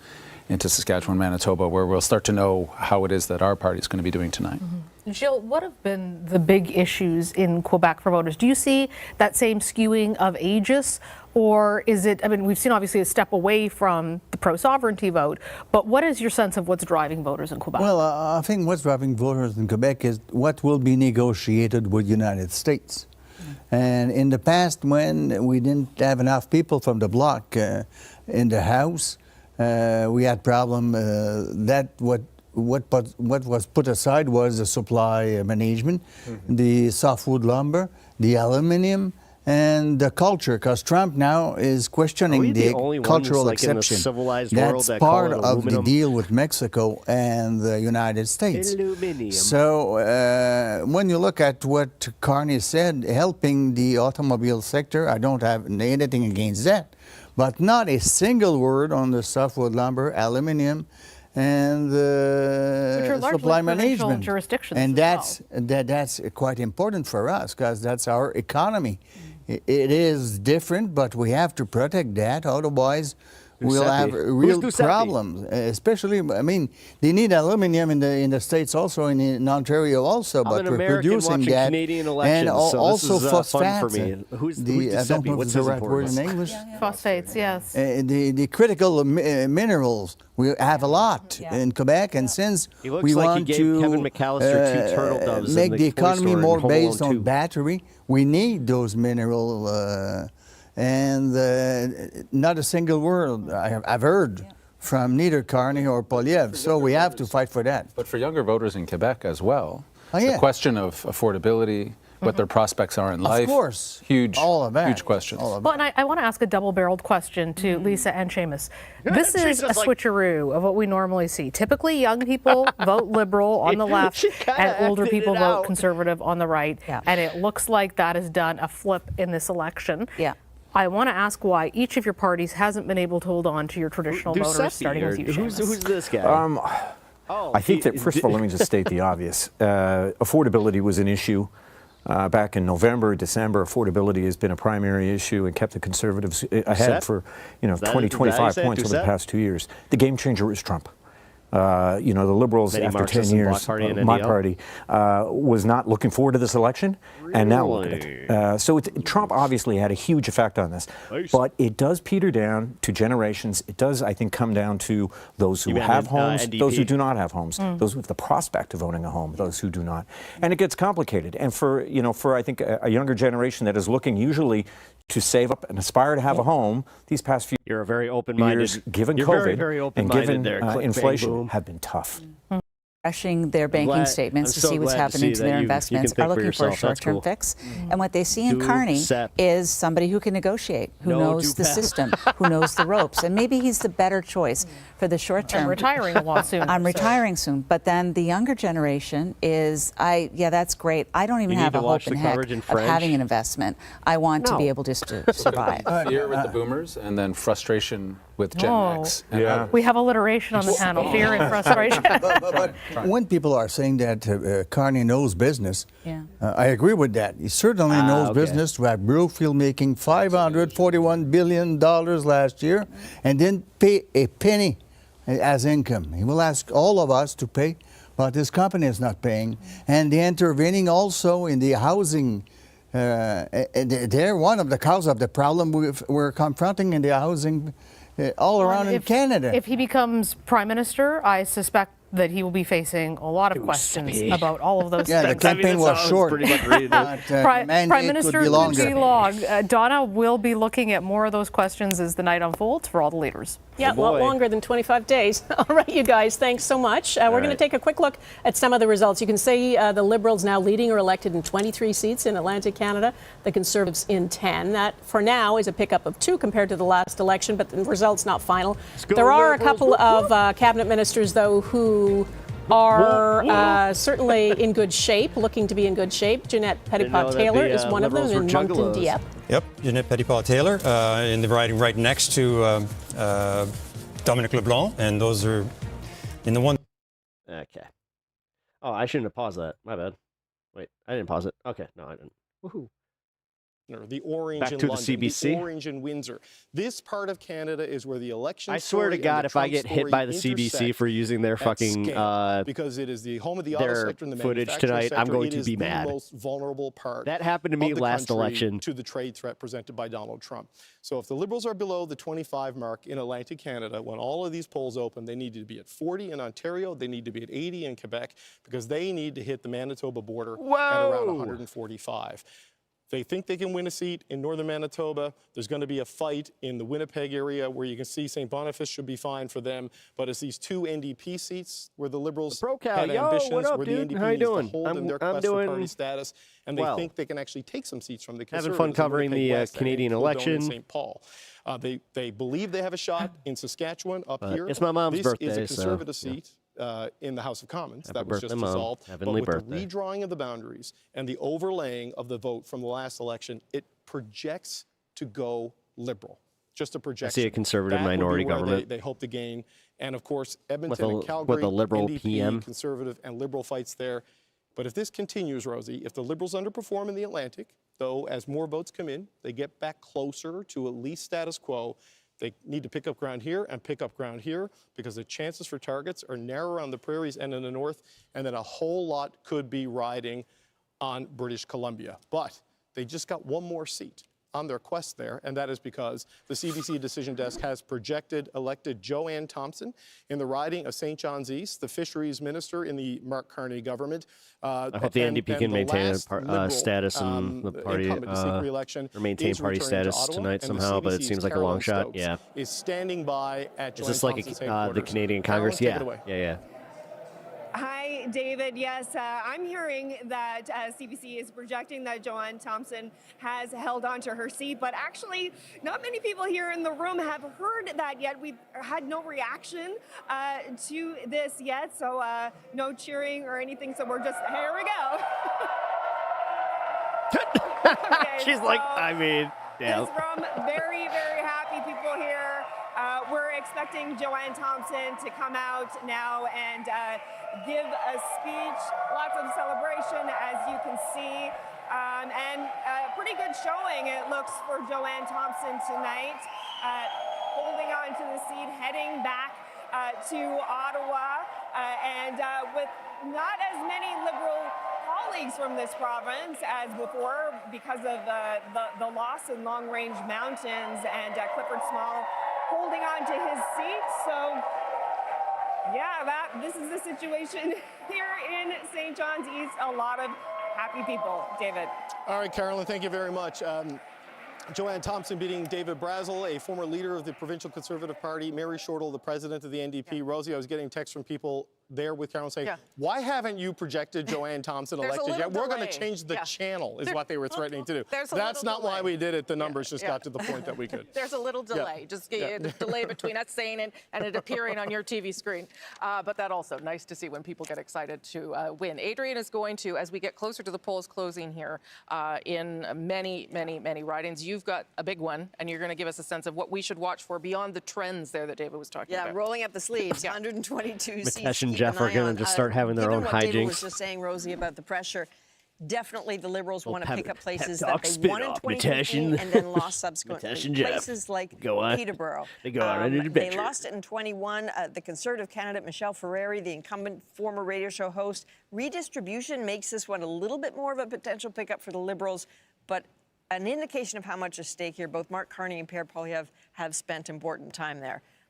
[SPEAKER 29] into Saskatchewan, Manitoba, where we'll start to know how it is that our party is going to be doing tonight.
[SPEAKER 28] Gilles, what have been the big issues in Quebec for voters? Do you see that same skewing of ages, or is it, I mean, we've seen obviously a step away from the pro-sovereignty vote, but what is your sense of what's driving voters in Quebec?
[SPEAKER 4] Well, I think what's driving voters in Quebec is what will be negotiated with the United States. And in the past, when we didn't have enough people from the bloc in the House, we had problem that what was put aside was the supply management, the softwood lumber, the aluminum, and the culture, because Trump now is questioning the cultural exception. That's part of the deal with Mexico and the United States. Aluminum. So when you look at what Carney said, helping the automobile sector, I don't have anything against that. But not a single word on the softwood lumber, aluminum, and the supply management.
[SPEAKER 28] Jurisdictions
[SPEAKER 4] and that's quite important for us, because that's our economy. It is different, but we have to protect that. Otherwise, we'll have real problems. Especially, I mean, they need aluminum in the States also, in Ontario also, but we're producing that.
[SPEAKER 5] Canadian elections,
[SPEAKER 4] and also phosphates.
[SPEAKER 5] Fun for me. Who's
[SPEAKER 4] I don't know if it's the right word in English.
[SPEAKER 28] Phosphates, yes.
[SPEAKER 4] The critical minerals, we have a lot in Quebec, and since we want to make the economy more based on battery, we need those minerals. And not a single word I've heard from neither Carney or Poilievre. So we have to fight for that.
[SPEAKER 29] But for younger voters in Quebec as well, the question of affordability, what their prospects are in life,
[SPEAKER 4] of course,
[SPEAKER 29] huge questions.
[SPEAKER 28] Well, and I want to ask a double-barreled question to Lisa and Seamus. This is a switcheroo of what we normally see. Typically, young people vote Liberal on the left, and older people vote Conservative on the right. And it looks like that has done a flip in this election. I want to ask why each of your parties hasn't been able to hold on to your traditional voters, starting with you, Seamus.
[SPEAKER 5] Who's this guy?
[SPEAKER 13] I think that, first of all, let me just state the obvious. Affordability was an issue. Back in November, December, affordability has been a primary issue and kept the Conservatives ahead for 20, 25 points over the past 2 years. The game changer is Trump. The Liberals, after 10 years, my party, was not looking forward to this election, and now look at it. So Trump obviously had a huge effect on this, but it does peter down to generations. It does, I think, come down to those who have homes, those who do not have homes, those with the prospect of owning a home, those who do not. And it gets complicated. And for I think, a younger generation that is looking usually to save up and aspire to have a home, these past few
[SPEAKER 5] You're a very open-minded
[SPEAKER 13] years, given COVID and given inflation, have been tough.
[SPEAKER 14] Refreshing their banking statements to see what's happening to their investments, are looking for a short-term fix. And what they see in Carney is somebody who can negotiate, who knows the system, who knows the ropes. And maybe he's the better choice for the short term.
[SPEAKER 28] I'm retiring a lot soon.
[SPEAKER 14] I'm retiring soon. But then the younger generation is, that's great. I don't even have a hope in heck of having an investment. I want to be able just to survive.
[SPEAKER 29] Fear with the boomers, and then frustration with Gen X.
[SPEAKER 28] We have alliteration on the panel, fear and frustration.
[SPEAKER 4] But when people are saying that Carney knows business, I agree with that. He certainly knows business. We have Brookfield making $541 billion last year and didn't pay a penny as income. He will ask all of us to pay, but his company is not paying. And they're intervening also in the housing. They're one of the causes of the problem we're confronting in the housing all around in Canada.
[SPEAKER 28] If he becomes Prime Minister, I suspect that he will be facing a lot of questions about all of those
[SPEAKER 4] yeah,
[SPEAKER 28] things.
[SPEAKER 4] the campaign was short.
[SPEAKER 28] Prime Minister
[SPEAKER 4] would be longer.
[SPEAKER 28] could be long. Donna will be looking at more of those questions as the night unfolds for all the leaders.
[SPEAKER 6] Yeah, a lot longer than 25 days. All right, you guys, thanks so much. We're going to take a quick look at some of the results. You can see the Liberals now leading or elected in 23 seats in Atlantic Canada, the Conservatives in 10. That, for now, is a pickup of 2 compared to the last election, but the result's not final. There are a couple of cabinet ministers, though, who are certainly in good shape, looking to be in good shape. Jeanette Petitpas-Taylor is one of them in Moncton, Dieppe.
[SPEAKER 26] Yep, Jeanette Petitpas-Taylor in the riding right next to Dominic LeBlanc, and those are in the one.
[SPEAKER 5] Okay. Oh, I shouldn't have paused that. My bad. Wait, I didn't pause it. Okay, no, I didn't. Woohoo.
[SPEAKER 15] The orange
[SPEAKER 5] Back
[SPEAKER 15] in
[SPEAKER 5] to
[SPEAKER 15] London,
[SPEAKER 5] the CBC.
[SPEAKER 15] orange in Windsor. This part of Canada is where the election.
[SPEAKER 5] I swear to God, if I get hit by the CBC for using their fucking
[SPEAKER 15] because it is the home of the auto
[SPEAKER 5] their
[SPEAKER 15] sector and the
[SPEAKER 5] footage
[SPEAKER 15] manufacturing
[SPEAKER 5] tonight,
[SPEAKER 15] sector.
[SPEAKER 5] I'm going
[SPEAKER 15] It
[SPEAKER 5] to
[SPEAKER 15] is
[SPEAKER 5] be
[SPEAKER 15] the
[SPEAKER 5] mad.
[SPEAKER 15] most vulnerable part.
[SPEAKER 5] That happened to me
[SPEAKER 15] of the
[SPEAKER 5] last
[SPEAKER 15] country
[SPEAKER 5] election.
[SPEAKER 15] to the trade threat presented by Donald Trump. So if the Liberals are below the 25 mark in Atlantic Canada, when all of these polls open, they need to be at 40 in Ontario. They need to be at 80 in Quebec because they need to hit the Manitoba border at around 145. They think they can win a seat in northern Manitoba. There's going to be a fight in the Winnipeg area where you can see St. Boniface should be fine for them. But it's these 2 NDP seats where the Liberals had ambitions,
[SPEAKER 5] what up,
[SPEAKER 15] where
[SPEAKER 5] dude?
[SPEAKER 15] the
[SPEAKER 5] How
[SPEAKER 15] NDP
[SPEAKER 5] you
[SPEAKER 15] needs
[SPEAKER 5] doing?
[SPEAKER 15] to hold in their quest for party status. And they
[SPEAKER 5] well.
[SPEAKER 15] think they can actually take some seats from the
[SPEAKER 5] Having
[SPEAKER 15] Conservatives.
[SPEAKER 5] fun
[SPEAKER 15] in
[SPEAKER 5] covering
[SPEAKER 15] Winnipeg
[SPEAKER 5] the
[SPEAKER 15] West and
[SPEAKER 5] Canadian
[SPEAKER 15] Kildonan and
[SPEAKER 5] election.
[SPEAKER 15] St. Paul. They believe they have a shot in Saskatchewan up here.
[SPEAKER 5] It's my mom's
[SPEAKER 15] this
[SPEAKER 5] birthday,
[SPEAKER 15] is a
[SPEAKER 5] so,
[SPEAKER 15] Conservative seat in the House of Commons
[SPEAKER 5] Happy
[SPEAKER 15] that was
[SPEAKER 5] birthday,
[SPEAKER 15] just
[SPEAKER 5] Mom.
[SPEAKER 15] dissolved.
[SPEAKER 5] Heavenly
[SPEAKER 15] But with
[SPEAKER 5] birthday.
[SPEAKER 15] the redrawing of the boundaries and the overlaying of the vote from the last election, it projects to go Liberal. Just a projection.
[SPEAKER 5] I see a Conservative
[SPEAKER 15] That would be
[SPEAKER 5] minority
[SPEAKER 15] where
[SPEAKER 5] government.
[SPEAKER 15] They hope to gain. And of course, Edmonton and Calgary,
[SPEAKER 5] with a Liberal
[SPEAKER 15] NDP,
[SPEAKER 5] PM.
[SPEAKER 15] Conservative and Liberal fights there. But if this continues, Rosie, if the Liberals underperform in the Atlantic, though as more votes come in, they get back closer to at least status quo, they need to pick up ground here and pick up ground here because the chances for targets are narrower on the prairies and in the north, and then a whole lot could be riding on British Columbia. But they just got one more seat on their quest there, and that is because the CBC Decision Desk has elected Joanne Thompson in the riding of St. John's East, the fisheries minister in the Mark Carney government.
[SPEAKER 5] I hope the NDP can maintain a status in the party, or maintain party status tonight somehow, but it seems like a long shot. Yeah.
[SPEAKER 15] Is standing by at
[SPEAKER 5] Is
[SPEAKER 15] Joanne
[SPEAKER 5] this like
[SPEAKER 15] Thompson's
[SPEAKER 5] the
[SPEAKER 15] headquarters.
[SPEAKER 5] Canadian Congress?
[SPEAKER 15] Carolyn,
[SPEAKER 5] Yeah.
[SPEAKER 15] take it away.
[SPEAKER 5] Yeah.
[SPEAKER 16] Hi, David. Yes, I'm hearing that CBC is projecting that Joanne Thompson has held on to her seat, but actually not many people here in the room have heard that yet. We've had no reaction to this yet, so no cheering or anything, so we're just, here we go. Okay,
[SPEAKER 5] She's like, I mean, yeah.
[SPEAKER 16] This room, very, very happy people here. We're expecting Joanne Thompson to come out now and give a speech. Lots of celebration, as you can see. And a pretty good showing, it looks, for Joanne Thompson tonight. Holding on to the seat, heading back to Ottawa. And with not as many Liberal colleagues from this province as before because of the loss in Long Range Mountains, and Clifford Small holding on to his seat. So yeah, this is the situation here in St. John's East. A lot of happy people. David.
[SPEAKER 15] All right, Carolyn, thank you very much. Joanne Thompson beating David Brazel, a former leader of the Provincial Conservative Party, Mary Shortall, the president of the NDP. Yeah. Rosie, I was getting texts from people there with Carolyn saying, why haven't you projected Joanne Thompson elected yet? We're going to change the channel, is what they were threatening to do. That's not why we did it. The numbers just got to the point that we could.
[SPEAKER 10] There's a little delay, just a delay between us saying it and it appearing on your TV screen. But that also, nice to see when people get excited to win. Adrian is going to, as we get closer to the polls closing here, in many, many, many ridings, you've got a big one, and you're going to give us a sense of what we should watch for beyond the trends there that David was talking about.
[SPEAKER 11] Yeah, rolling up the sleeves, 122 seats.
[SPEAKER 5] Jeff are going to just start having their own
[SPEAKER 11] given what David
[SPEAKER 5] hijinks.
[SPEAKER 11] was just saying, Rosie, about the pressure. Definitely the Liberals want to pick up places
[SPEAKER 5] Pep
[SPEAKER 11] that they won in 2015 and then lost subsequently. Places like Peterborough. They lost it in 21. The Conservative candidate, Michelle Ferreri, the incumbent former radio show host. Redistribution makes this one a little bit more of a potential pickup for the Liberals, but an indication of how much is at stake here. Both Mark Carney and Pierre Poilievre have spent important time there.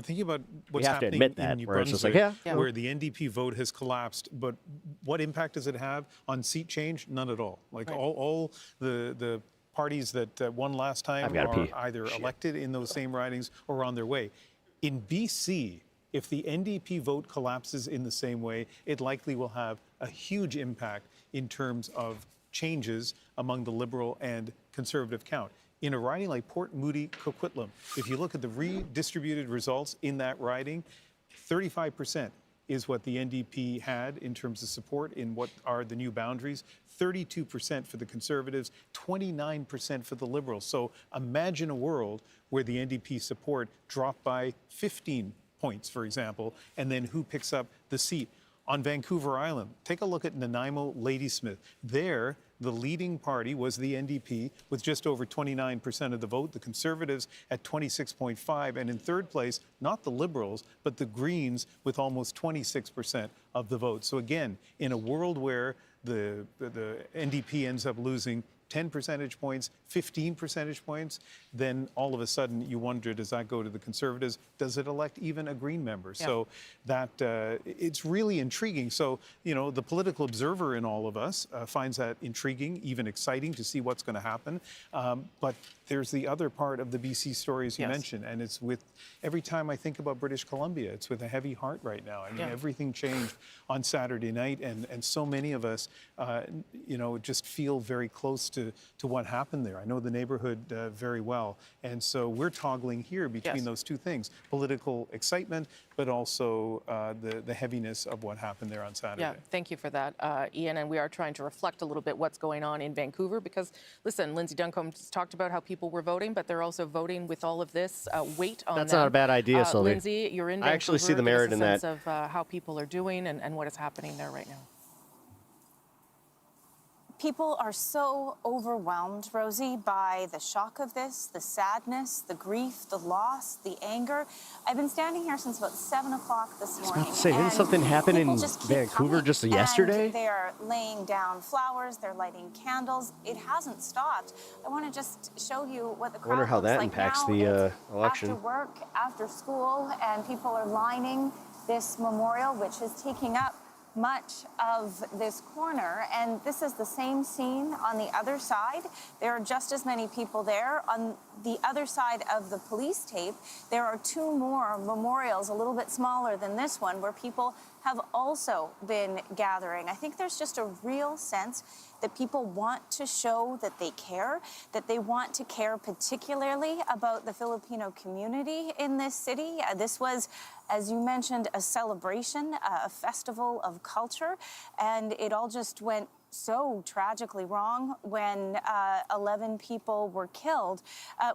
[SPEAKER 15] thinking about what's
[SPEAKER 5] have to
[SPEAKER 15] happening
[SPEAKER 5] admit that,
[SPEAKER 15] in New
[SPEAKER 5] where it's
[SPEAKER 15] Brunswick,
[SPEAKER 5] just like,
[SPEAKER 15] where the NDP vote has collapsed, but what impact does it have on seat change? None at all. Like all the parties that won last time are either elected in those same ridings or on their way. In BC, if the NDP vote collapses in the same way, it likely will have a huge impact in terms of changes among the Liberal and Conservative count. In a riding like Port Moody Coquitlam, if you look at the redistributed results in that riding,
[SPEAKER 9] 35% is what the NDP had in terms of support in what are the new boundaries. 32% for the Conservatives, 29% for the Liberals. So imagine a world where the NDP support dropped by 15 points, for example, and then who picks up the seat? On Vancouver Island, take a look at Nanaimo Ladysmith. There, the leading party was the NDP with just over 29% of the vote, the Conservatives at 26.5%, and in third place, not the Liberals, but the Greens with almost 26% of the vote. So again, in a world where the NDP ends up losing 10 percentage points, 15 percentage points, then all of a sudden you wonder, does that go to the Conservatives? Does it elect even a Green member? Yeah. So that it's really intriguing. So, you know, the political observer in all of us finds that intriguing, even exciting to see what's going to happen. But there's the other part of the BC story, as you mentioned, and it's with, every time I think about British Columbia, it's with a heavy heart right now. I mean, everything changed on Saturday night, and so many of us, you know, just feel very close to what happened there. I know the neighborhood very well, and so we're toggling here between those two things: political excitement, but also the heaviness of what happened there on Saturday.
[SPEAKER 10] Yeah, thank you for that, Ian. And we are trying to reflect a little bit what's going on in Vancouver, because, listen, Lindsay Duncombe talked about how people were voting, but they're also voting with all of this weight on them.
[SPEAKER 5] That's not a bad idea, Sylvie.
[SPEAKER 10] Lindsay, you're in Vancouver.
[SPEAKER 5] I actually see the merit in that.
[SPEAKER 10] Of how people are doing and what is happening there right now.
[SPEAKER 1] People are so overwhelmed, Rosie, by the shock of this, the sadness, the grief, the loss, the anger. I've been standing here since about 7 o'clock this morning.
[SPEAKER 5] I was about to say, didn't something happen in Vancouver just yesterday?
[SPEAKER 1] They are laying down flowers, they're lighting candles. It hasn't stopped. I want to just show you what the crowd
[SPEAKER 5] wonder how
[SPEAKER 1] looks
[SPEAKER 5] that
[SPEAKER 1] like
[SPEAKER 5] impacts
[SPEAKER 1] now.
[SPEAKER 5] the election.
[SPEAKER 1] After work, after school, and people are lining this memorial, which is taking up much of this corner, and this is the same scene on the other side. There are just as many people there. On the other side of the police tape, there are 2 more memorials, a little bit smaller than this one, where people have also been gathering. I think there's just a real sense that people want to show that they care, that they want to care particularly about the Filipino community in this city. This was, as you mentioned, a celebration, a festival of culture, and it all just went so tragically wrong when 11 people were killed.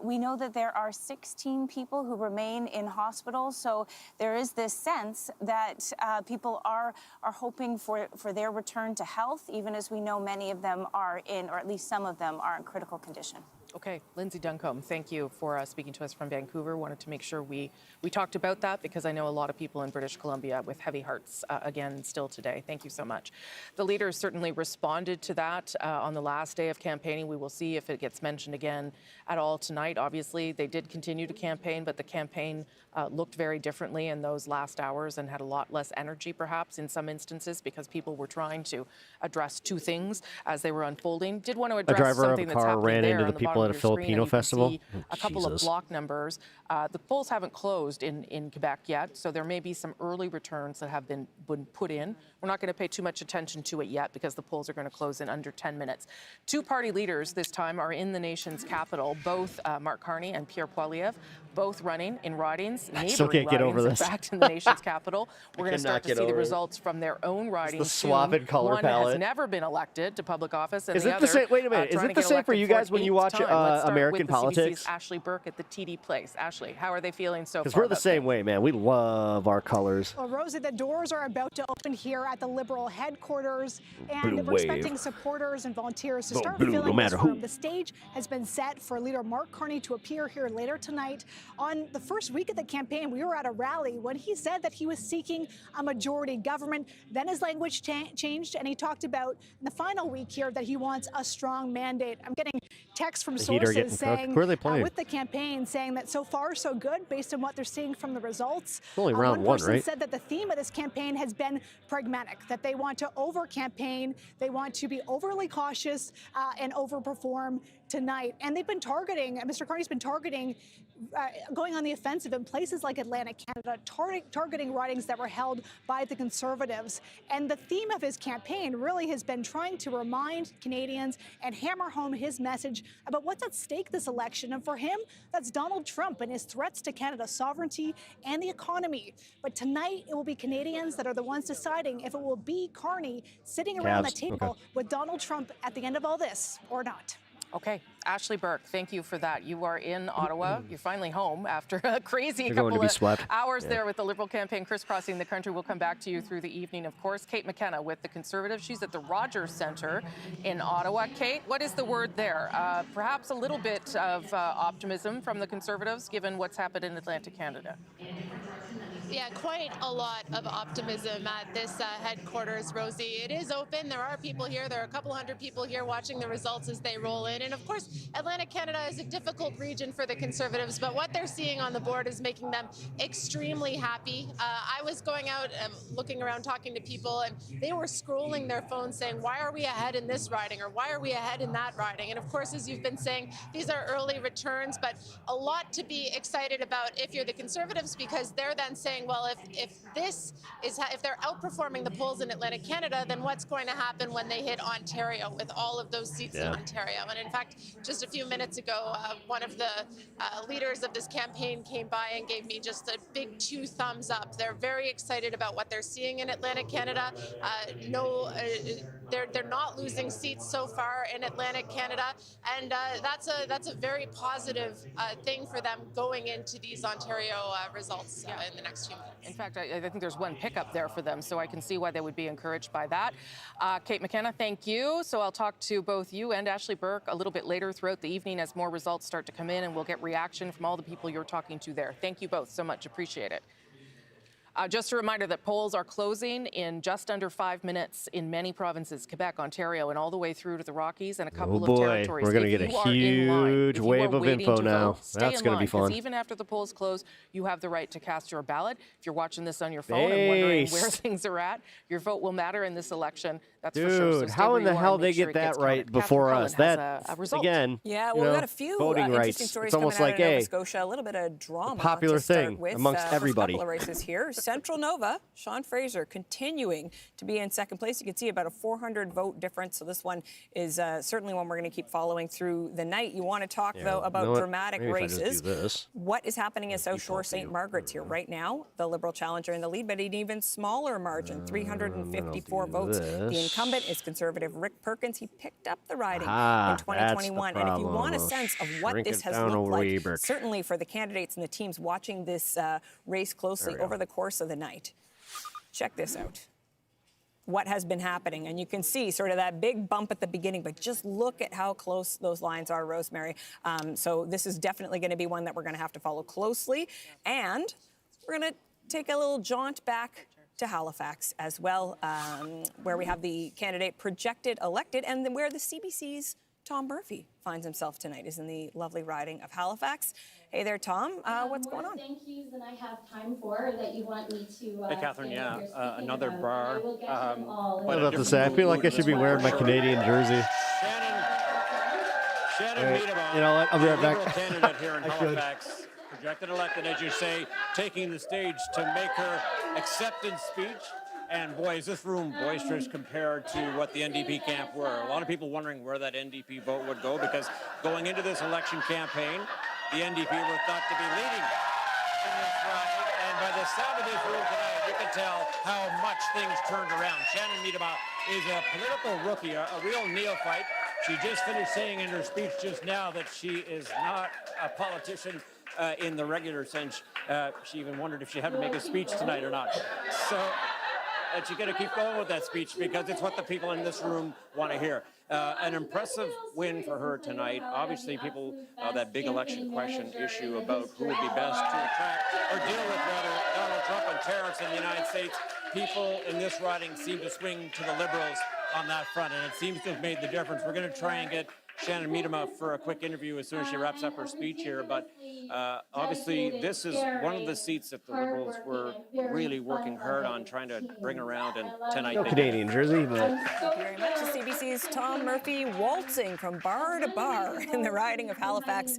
[SPEAKER 1] We know that there are 16 people who remain in hospital, so there is this sense that people are hoping for their return to health, even as we know many of them are in, or at least some of them are in critical condition.
[SPEAKER 10] Okay, Lindsay Duncombe, thank you for speaking to us from Vancouver. Wanted to make sure we talked about that, because I know a lot of people in British Columbia with heavy hearts again still today. Thank you so much. The leaders certainly responded to that on the last day of campaigning. We will see if it gets mentioned again at all tonight. Obviously, they did continue to campaign, but the campaign looked very differently in those last hours and had a lot less energy, perhaps, in some instances, because people were trying to address 2 things as they were unfolding. Did want to address something that's happening there on the bottom
[SPEAKER 5] at a Filipino festival.
[SPEAKER 10] A couple of block numbers. The polls haven't closed in Quebec yet, so there may be some early returns that have been put in. We're not going to pay too much attention to it yet, because the polls are going to close in under 10 minutes. 2 party leaders this time are in the nation's capital, both Mark Carney and Pierre Poilievre, both running in ridings, neighboring ridings, in fact, in the nation's capital. We're going to start to see the results from their own ridings.
[SPEAKER 5] The swap and color palette.
[SPEAKER 10] One has never been elected to public office, and
[SPEAKER 5] is
[SPEAKER 10] the
[SPEAKER 5] it
[SPEAKER 10] other,
[SPEAKER 5] the same? Wait a minute. Is it the same for you guys when you watch American politics?
[SPEAKER 10] CBC's Ashley Burke at the TD Place. Ashley, how are they feeling so far?
[SPEAKER 5] Because we're the same way, man. We love our colors.
[SPEAKER 8] Well, Rosie, the doors are about to open here at the Liberal headquarters, and we're expecting supporters and volunteers to start filling this room. The stage has been set for leader Mark Carney to appear here later tonight. On the first week of the campaign, we were at a rally when he said that he was seeking a majority government. Then his language changed, and he talked about in the final week here that he wants a strong mandate. I'm getting texts from sources saying,
[SPEAKER 5] where are they playing?
[SPEAKER 8] With the campaign, saying that so far so good based on what they're seeing from the results.
[SPEAKER 5] It's only round 1,
[SPEAKER 8] one person
[SPEAKER 5] right?
[SPEAKER 8] said that the theme of this campaign has been pragmatic, that they want to over-campaign, they want to be overly cautious and overperform tonight. And they've been targeting, Mr. Carney's been targeting, going on the offensive in places like Atlantic Canada, targeting ridings that were held by the Conservatives. And the theme of his campaign really has been trying to remind Canadians and hammer home his message about what's at stake this election. And for him, that's Donald Trump and his threats to Canada's sovereignty and the economy. But tonight, it will be Canadians that are the ones deciding if it will be Carney sitting around the table with Donald Trump at the end of all this or not.
[SPEAKER 10] Okay, Ashley Burke, thank you for that. You are in Ottawa. You're finally home after a crazy couple of hours there with the Liberal campaign crisscrossing the country. We'll come back to you through the evening, of course. Kate McKenna with the Conservatives. She's at the Rogers Centre in Ottawa. Kate, what is the word there? Perhaps a little bit of optimism from the Conservatives, given what's happened in Atlantic Canada.
[SPEAKER 2] Yeah, quite a lot of optimism at this headquarters, Rosie. It is open. There are people here. There are a couple hundred people here watching the results as they roll in. And of course, Atlantic Canada is a difficult region for the Conservatives, but what they're seeing on the board is making them extremely happy. I was going out and looking around talking to people, and they were scrolling their phones saying, why are we ahead in this riding, or why are we ahead in that riding? And of course, as you've been saying, these are early returns, but a lot to be excited about if you're the Conservatives, because they're then saying, well, if they're outperforming the polls in Atlantic Canada, then what's going to happen when they hit Ontario with all of those seats in Ontario? And in fact, just a few minutes ago, one of the leaders of this campaign came by and gave me just a big 2 thumbs up. They're very excited about what they're seeing in Atlantic Canada. They're not losing seats so far in Atlantic Canada, and that's a very positive thing for them going into these Ontario results in the next few minutes.
[SPEAKER 10] In fact, I think there's one pickup there for them, so I can see why they would be encouraged by that. Kate McKenna, thank you. So I'll talk to both you and Ashley Burke a little bit later throughout the evening as more results start to come in, and we'll get reaction from all the people you're talking to there. Thank you both so much. Appreciate it. Just a reminder that polls are closing in just under 5 minutes in many provinces, Quebec, Ontario, and all the way through to the Rockies and a couple of territories.
[SPEAKER 5] We're going to get a huge wave of info now. That's going to be fun.
[SPEAKER 10] Even after the polls close, you have the right to cast your ballot. If you're watching this on your phone and wondering where things are at, your vote will matter in this election. That's for sure.
[SPEAKER 5] Dude, how in the hell they get that right before us? That, again,
[SPEAKER 11] yeah, well, we've got a few
[SPEAKER 5] voting rights.
[SPEAKER 11] interesting stories
[SPEAKER 5] It's almost
[SPEAKER 11] coming
[SPEAKER 5] like
[SPEAKER 11] out of Nova Scotia. A little bit of drama.
[SPEAKER 5] Popular thing amongst everybody.
[SPEAKER 11] A couple of races here. Central Nova, Sean Fraser continuing to be in second place. You can see about a 400 vote difference. So this one is certainly one we're going to keep following through the night. You want to talk, though, about dramatic races. What is happening in South Shore St. Margaret's here right now? The Liberal challenger in the lead, but an even smaller margin, 354 votes. The incumbent is Conservative Rick Perkins. He picked up the riding in 2021. And if you want a sense of what this has looked like, certainly for the candidates and the teams watching this race closely over the course of the night, check this out. What has been happening. And you can see sort of that big bump at the beginning, but just look at how close those lines are, Rosemary. So this is definitely going to be one that we're going to have to follow closely. And we're going to take a little jaunt back to Halifax as well, where we have the candidate projected elected, and where the CBC's Tom Murphy finds himself tonight is in the lovely riding of Halifax. Hey there, Tom. What's going on?
[SPEAKER 7] Thank yous that I have time for that you want me to.
[SPEAKER 12] Hey, Catherine. Yeah, another bar.
[SPEAKER 5] What about to say? I feel like I should be wearing my Canadian jersey.
[SPEAKER 12] Shannon Meadabon,
[SPEAKER 5] you know what? I'll be right back.
[SPEAKER 12] Candidate here in Halifax, projected elected, as you say, taking the stage to make her acceptance speech. And boy, is this room boisterous compared to what the NDP camp were. A lot of people wondering where that NDP vote would go, because going into this election campaign, the NDP were thought to be leading in this ride. And by the sound of this room tonight, you can tell how much things turned around. Shannon Meadabon is a political rookie, a real neophyte. She just finished saying in her speech just now that she is not a politician in the regular sense. She even wondered if she had to make a speech tonight or not. So, and she's going to keep going with that speech because it's what the people in this room want to hear. An impressive win for her tonight. Obviously, people, that big election question issue about who would be best to attract or deal with Donald Trump and tariffs in the United States. People in this riding seem to swing to the Liberals on that front, and it seems to have made the difference. We're going to try and get Shannon Miedema for a quick interview as soon as she wraps up her speech here. But obviously, this is one of the seats that the Liberals were really working hard on trying to bring around, and tonight
[SPEAKER 5] No
[SPEAKER 12] they
[SPEAKER 5] Canadian jersey, but
[SPEAKER 11] Thank you very much. The CBC's Tom Murphy waltzing from bar to bar in the riding of Halifax.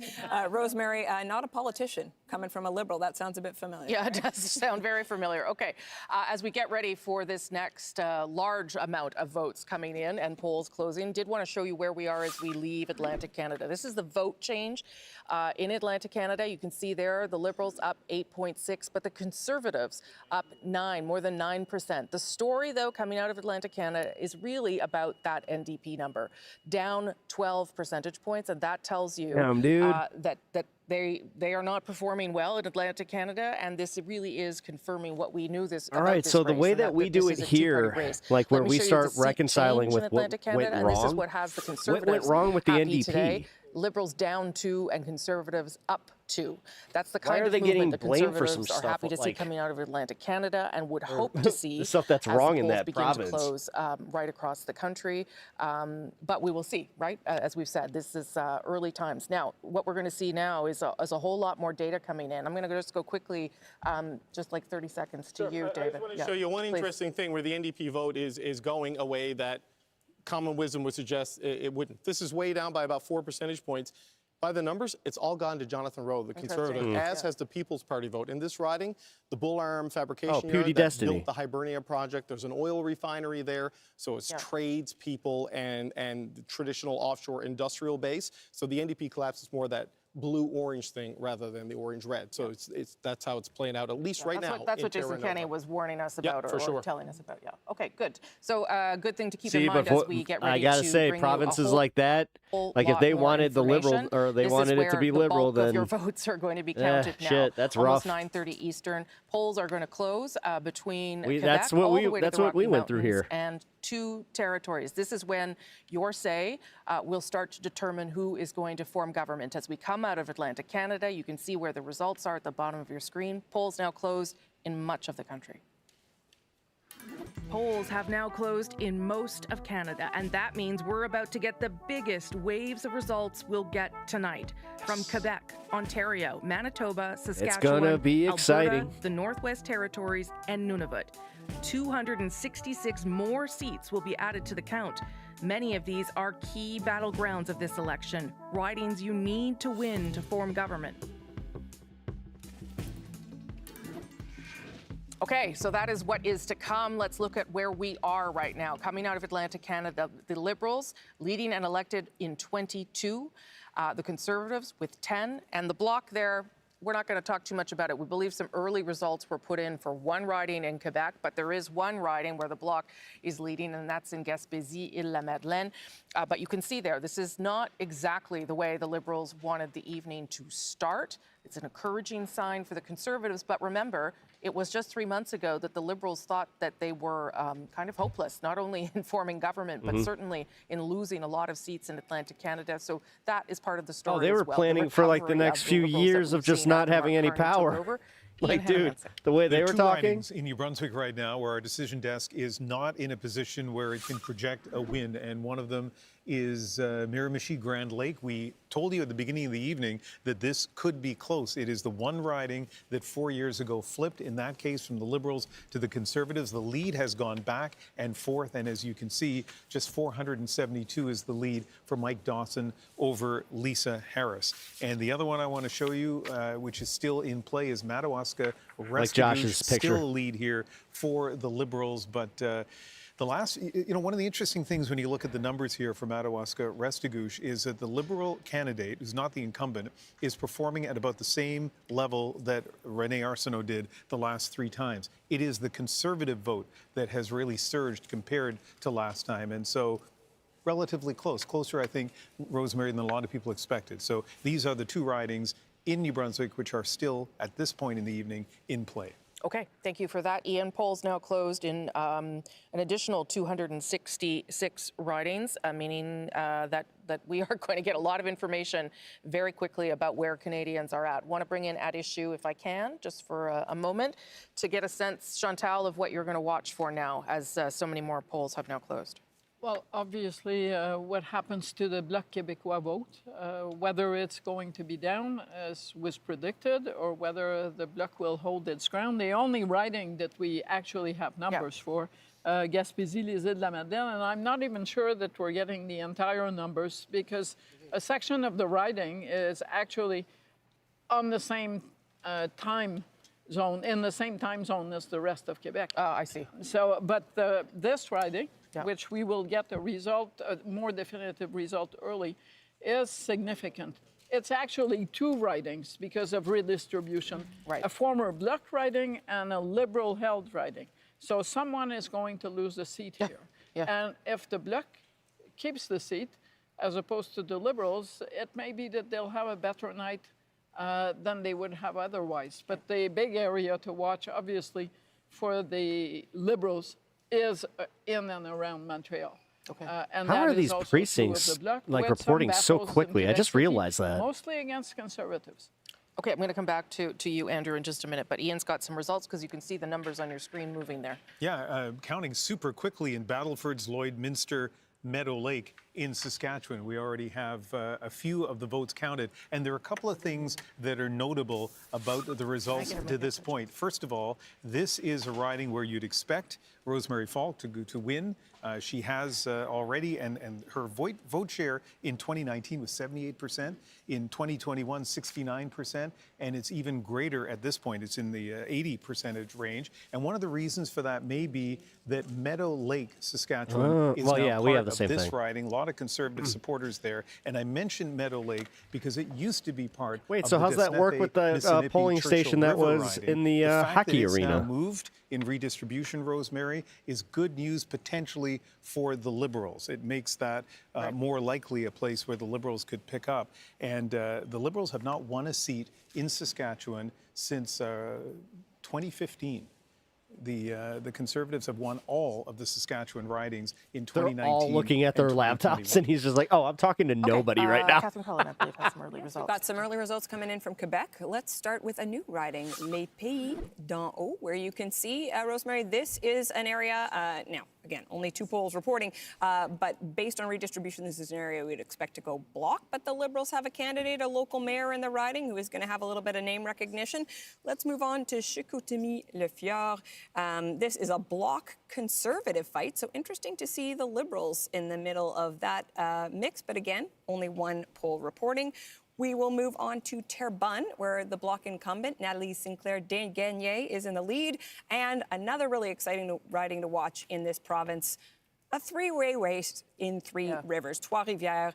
[SPEAKER 11] Rosemary, not a politician, coming from a Liberal. That sounds a bit familiar.
[SPEAKER 10] Yeah, it does sound very familiar. Okay, as we get ready for this next large amount of votes coming in and polls closing, did want to show you where we are as we leave Atlantic Canada. This is the vote change in Atlantic Canada. You can see there the Liberals up 8.6, but the Conservatives up 9, more than 9%. The story, though, coming out of Atlantic Canada is really about that NDP number, down 12 percentage points, and that tells you that they are not performing well in Atlantic Canada, and this really is confirming what we knew this.
[SPEAKER 5] All right, so the way that we do it here, like where we start reconciling with what went wrong,
[SPEAKER 10] and this is what has the Conservatives
[SPEAKER 5] what went wrong with the NDP
[SPEAKER 10] today. Liberals down 2 and Conservatives up 2. That's the kind
[SPEAKER 5] Why are
[SPEAKER 10] of
[SPEAKER 5] they
[SPEAKER 10] movement the
[SPEAKER 5] getting blamed for
[SPEAKER 10] Conservatives
[SPEAKER 5] some
[SPEAKER 10] are
[SPEAKER 5] stuff,
[SPEAKER 10] happy to see
[SPEAKER 5] like-
[SPEAKER 10] coming out of Atlantic Canada, and would hope to see
[SPEAKER 5] the stuff that's
[SPEAKER 10] as
[SPEAKER 5] wrong
[SPEAKER 10] the
[SPEAKER 5] in
[SPEAKER 10] polls
[SPEAKER 5] that
[SPEAKER 10] begin
[SPEAKER 5] province.
[SPEAKER 10] to close right across the country. But we will see, right? As we've said, this is early times. Now, what we're going to see now is a whole lot more data coming in. I'm going to just go quickly, just like 30 seconds to you, David.
[SPEAKER 15] I just want to show you one interesting thing where the NDP vote is going a way that common wisdom would suggest it wouldn't. This is way down by about 4 percentage points. By the numbers, it's all gone to Jonathan Rowe, the Conservative, as has the People's Party vote. In this riding, the Bull Arm fabrication yard that built the Hibernia project, there's an oil refinery there, so it's trades people and traditional offshore industrial base. So the NDP collapse is more that blue-orange thing rather than the orange-red. So that's how it's playing out, at least right now.
[SPEAKER 10] That's what Jason Kenney was warning us about, or telling us about. Yeah. Okay, good. So good thing to keep
[SPEAKER 5] See,
[SPEAKER 10] in mind
[SPEAKER 5] but
[SPEAKER 10] as we get ready
[SPEAKER 5] I gotta
[SPEAKER 10] to
[SPEAKER 5] say,
[SPEAKER 10] bring
[SPEAKER 5] provinces
[SPEAKER 10] you a
[SPEAKER 5] like that, like if they wanted the Liberal or they wanted it to be Liberal, then
[SPEAKER 10] your votes are going to be counted now.
[SPEAKER 5] Shit, that's
[SPEAKER 10] Almost
[SPEAKER 5] rough.
[SPEAKER 10] 9:30 Eastern. Polls are going to close between Quebec,
[SPEAKER 5] that's what
[SPEAKER 10] all
[SPEAKER 5] we
[SPEAKER 10] the way to the Rocky
[SPEAKER 5] went through
[SPEAKER 10] Mountains
[SPEAKER 5] here.
[SPEAKER 10] and 2 territories. This is when your say will start to determine who is going to form government. As we come out of Atlantic Canada, you can see where the results are at the bottom of your screen. Polls now closed in much of the country. Polls have now closed in most of Canada, and that means we're about to get the biggest waves of results we'll get tonight. From Quebec, Ontario, Manitoba, Saskatchewan,
[SPEAKER 5] It's gonna be exciting.
[SPEAKER 10] Alberta, the Northwest Territories, and Nunavut. 266 more seats will be added to the count. Many of these are key battlegrounds of this election, ridings you need to win to form government. Okay, so that is what is to come. Let's look at where we are right now. Coming out of Atlantic Canada, the Liberals leading and elected in 22, the Conservatives with 10, and the Bloc there, we're not going to talk too much about it. We believe some early results were put in for one riding in Quebec, but there is one riding where the Bloc is leading, and that's in Gaspésie-Île-la-Madeleine. But you can see there, this is not exactly the way the Liberals wanted the evening to start. It's an encouraging sign for the Conservatives, but remember, it was just 3 months ago that the Liberals thought that they were kind of hopeless, not only in forming government, but certainly in losing a lot of seats in Atlantic Canada. So that is part of the story.
[SPEAKER 5] Oh, they were
[SPEAKER 10] as well.
[SPEAKER 5] planning for like the next few years of just not having any power. Like, dude, the way they were talking.
[SPEAKER 9] In New Brunswick right now where our decision desk is not in a position where it can project a win, and one of them is Miramichi Grand Lake. We told you at the beginning of the evening that this could be close. It is the one riding that 4 years ago flipped, in that case from the Liberals to the Conservatives. The lead has gone back and forth, and as you can see, just 472 is the lead for Mike Dawson over Lisa Harris. And the other one I want to show you, which is still in play, is Madawaska.
[SPEAKER 5] Like Josh's picture.
[SPEAKER 9] Still a lead here for the Liberals, but the last, one of the interesting things when you look at the numbers here for Madawaska Restigouche is that the Liberal candidate, who's not the incumbent, is performing at about the same level that René Arsenault did the last 3 times. It is the Conservative vote that has really surged compared to last time, and so relatively closer, I think, Rosemary, than a lot of people expected. So these are the 2 ridings in New Brunswick, which are still, at this point in the evening, in play.
[SPEAKER 10] Okay, thank you for that, Ian. Polls now closed in an additional 266 ridings, meaning that we are going to get a lot of information very quickly about where Canadians are at. Want to bring in At Issue, if I can, just for a moment, to get a sense, Chantal, of what you're going to watch for now as so many more polls have now closed.
[SPEAKER 17] Well, obviously, what happens to the Bloc Québécois vote, whether it's going to be down, as was predicted, or whether the Bloc will hold its ground. The only riding that we actually have numbers for, Gaspésie, les Îles de la Madeleine, and I'm not even sure that we're getting the entire numbers because a section of the riding is actually on the same time zone, in the same time zone as the rest of Quebec.
[SPEAKER 10] I see.
[SPEAKER 17] So, but this riding, which we will get a result, a more definitive result early, is significant. It's actually two ridings because of redistribution.
[SPEAKER 10] Right.
[SPEAKER 17] A former Bloc riding and a Liberal-held riding. So someone is going to lose a seat here. And if the Bloc keeps the seat, as opposed to the Liberals, it may be that they'll have a better night than they would have otherwise. But the big area to watch, obviously, for the Liberals is in and around Montreal. And
[SPEAKER 5] How
[SPEAKER 17] that
[SPEAKER 5] are
[SPEAKER 17] is
[SPEAKER 5] these
[SPEAKER 17] also true of
[SPEAKER 5] precincts
[SPEAKER 17] the Bloc,
[SPEAKER 5] like
[SPEAKER 17] with some
[SPEAKER 5] reporting so
[SPEAKER 17] battles in
[SPEAKER 5] quickly? I
[SPEAKER 17] Quebec
[SPEAKER 5] just
[SPEAKER 17] City,
[SPEAKER 5] realized that.
[SPEAKER 17] Mostly against Conservatives.
[SPEAKER 10] Okay, I'm going to come back to you, Andrew, in just a minute. But Ian's got some results because you can see the numbers on your screen moving there.
[SPEAKER 9] Yeah, counting super quickly in Battleford's, Lloydminster, Meadow Lake in Saskatchewan. We already have a few of the votes counted. And there are a couple of things that are notable about the results to this point. First of all, this is a riding where you'd expect Rosemary Falk to win. She has already, and her vote share in 2019 was 78%. In 2021, 69%. And it's even greater at this point. It's in the 80% range. And one of the reasons for that may be that Meadow Lake, Saskatchewan, is now part of this riding. A lot of Conservative supporters there. And I mentioned Meadow Lake because it used to be part of
[SPEAKER 5] so
[SPEAKER 9] the
[SPEAKER 5] how's that work with the polling station that was in the hockey arena?
[SPEAKER 9] Now moved in redistribution, Rosemary, is good news potentially for the Liberals. It makes that more likely a place where the Liberals could pick up. And the Liberals have not won a seat in Saskatchewan since 2015. The Conservatives have won all of the Saskatchewan ridings in 2019.
[SPEAKER 5] They're all looking at their laptops, and he's just like, "Oh, I'm talking to nobody right now."
[SPEAKER 10] Catherine Cullen, I believe, has some early results.
[SPEAKER 11] We've got some early results coming in from Quebec. Let's start with a new riding, Les Pays d'en Haut, where you can see, Rosemary, this is an area, now, again, only two polls reporting, but based on redistribution, this is an area we'd expect to go Bloc, but the Liberals have a candidate, a local mayor in the riding, who is going to have a little bit of name recognition. Let's move on to Chicoutimi-Le-Fjord. This is a Bloc Conservative fight, so interesting to see the Liberals in the middle of that mix, but again, only one poll reporting. We will move on to Terrebonne, where the Bloc incumbent, Nathalie Sinclair-Desgagnés, is in the lead. And another really exciting riding to watch in this province, a three-way race in Three Rivers, Trois-Rivières.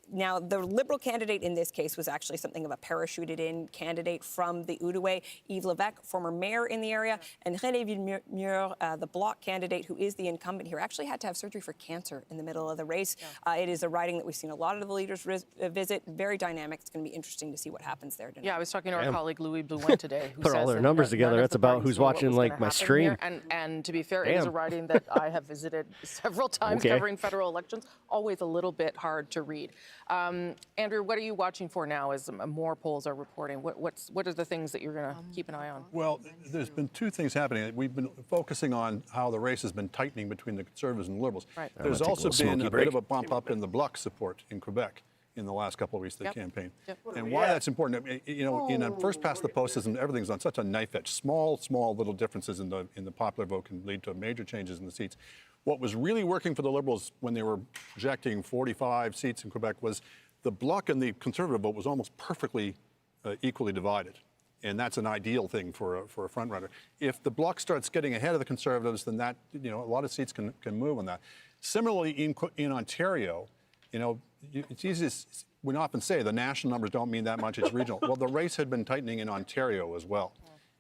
[SPEAKER 11] Now, the Liberal candidate in this case was actually something of a parachuted-in candidate from the Outaouais, Yves Levesque, former mayor in the area, and René Villemur, the Bloc candidate, who is the incumbent here, actually had to have surgery for cancer in the middle of the race. It is a riding that we've seen a lot of the leaders visit. Very dynamic. It's going to be interesting to see what happens there tonight.
[SPEAKER 10] Yeah, I was talking to our colleague Louis Blouin today. Who
[SPEAKER 5] Put all
[SPEAKER 10] says
[SPEAKER 5] their numbers together. That's about who's watching like my stream.
[SPEAKER 10] And to be fair, it is a riding that I have visited several times covering federal elections. Always a little bit hard to read. Andrew, what are you watching for now as more polls are reporting? What are the things that you're going to keep an eye on?
[SPEAKER 18] Well, there's been two things happening. We've been focusing on how the race has been tightening between the Conservatives and the Liberals.
[SPEAKER 10] Right.
[SPEAKER 18] There's also been a bit of a bump up in the Bloc support in Quebec in the last couple of weeks of the campaign. And why that's important, you know, in a first past the post system, everything's on such a knife edge. Small little differences in the popular vote can lead to major changes in the seats. What was really working for the Liberals when they were projecting 45 seats in Quebec was the Bloc and the Conservative vote was almost perfectly equally divided. And that's an ideal thing for a front runner. If the Bloc starts getting ahead of the Conservatives, then that, you know, a lot of seats can move on that. Similarly, in Ontario, you know, it's easy. We often say the national numbers don't mean that much, it's regional. Well, the race had been tightening in Ontario as well.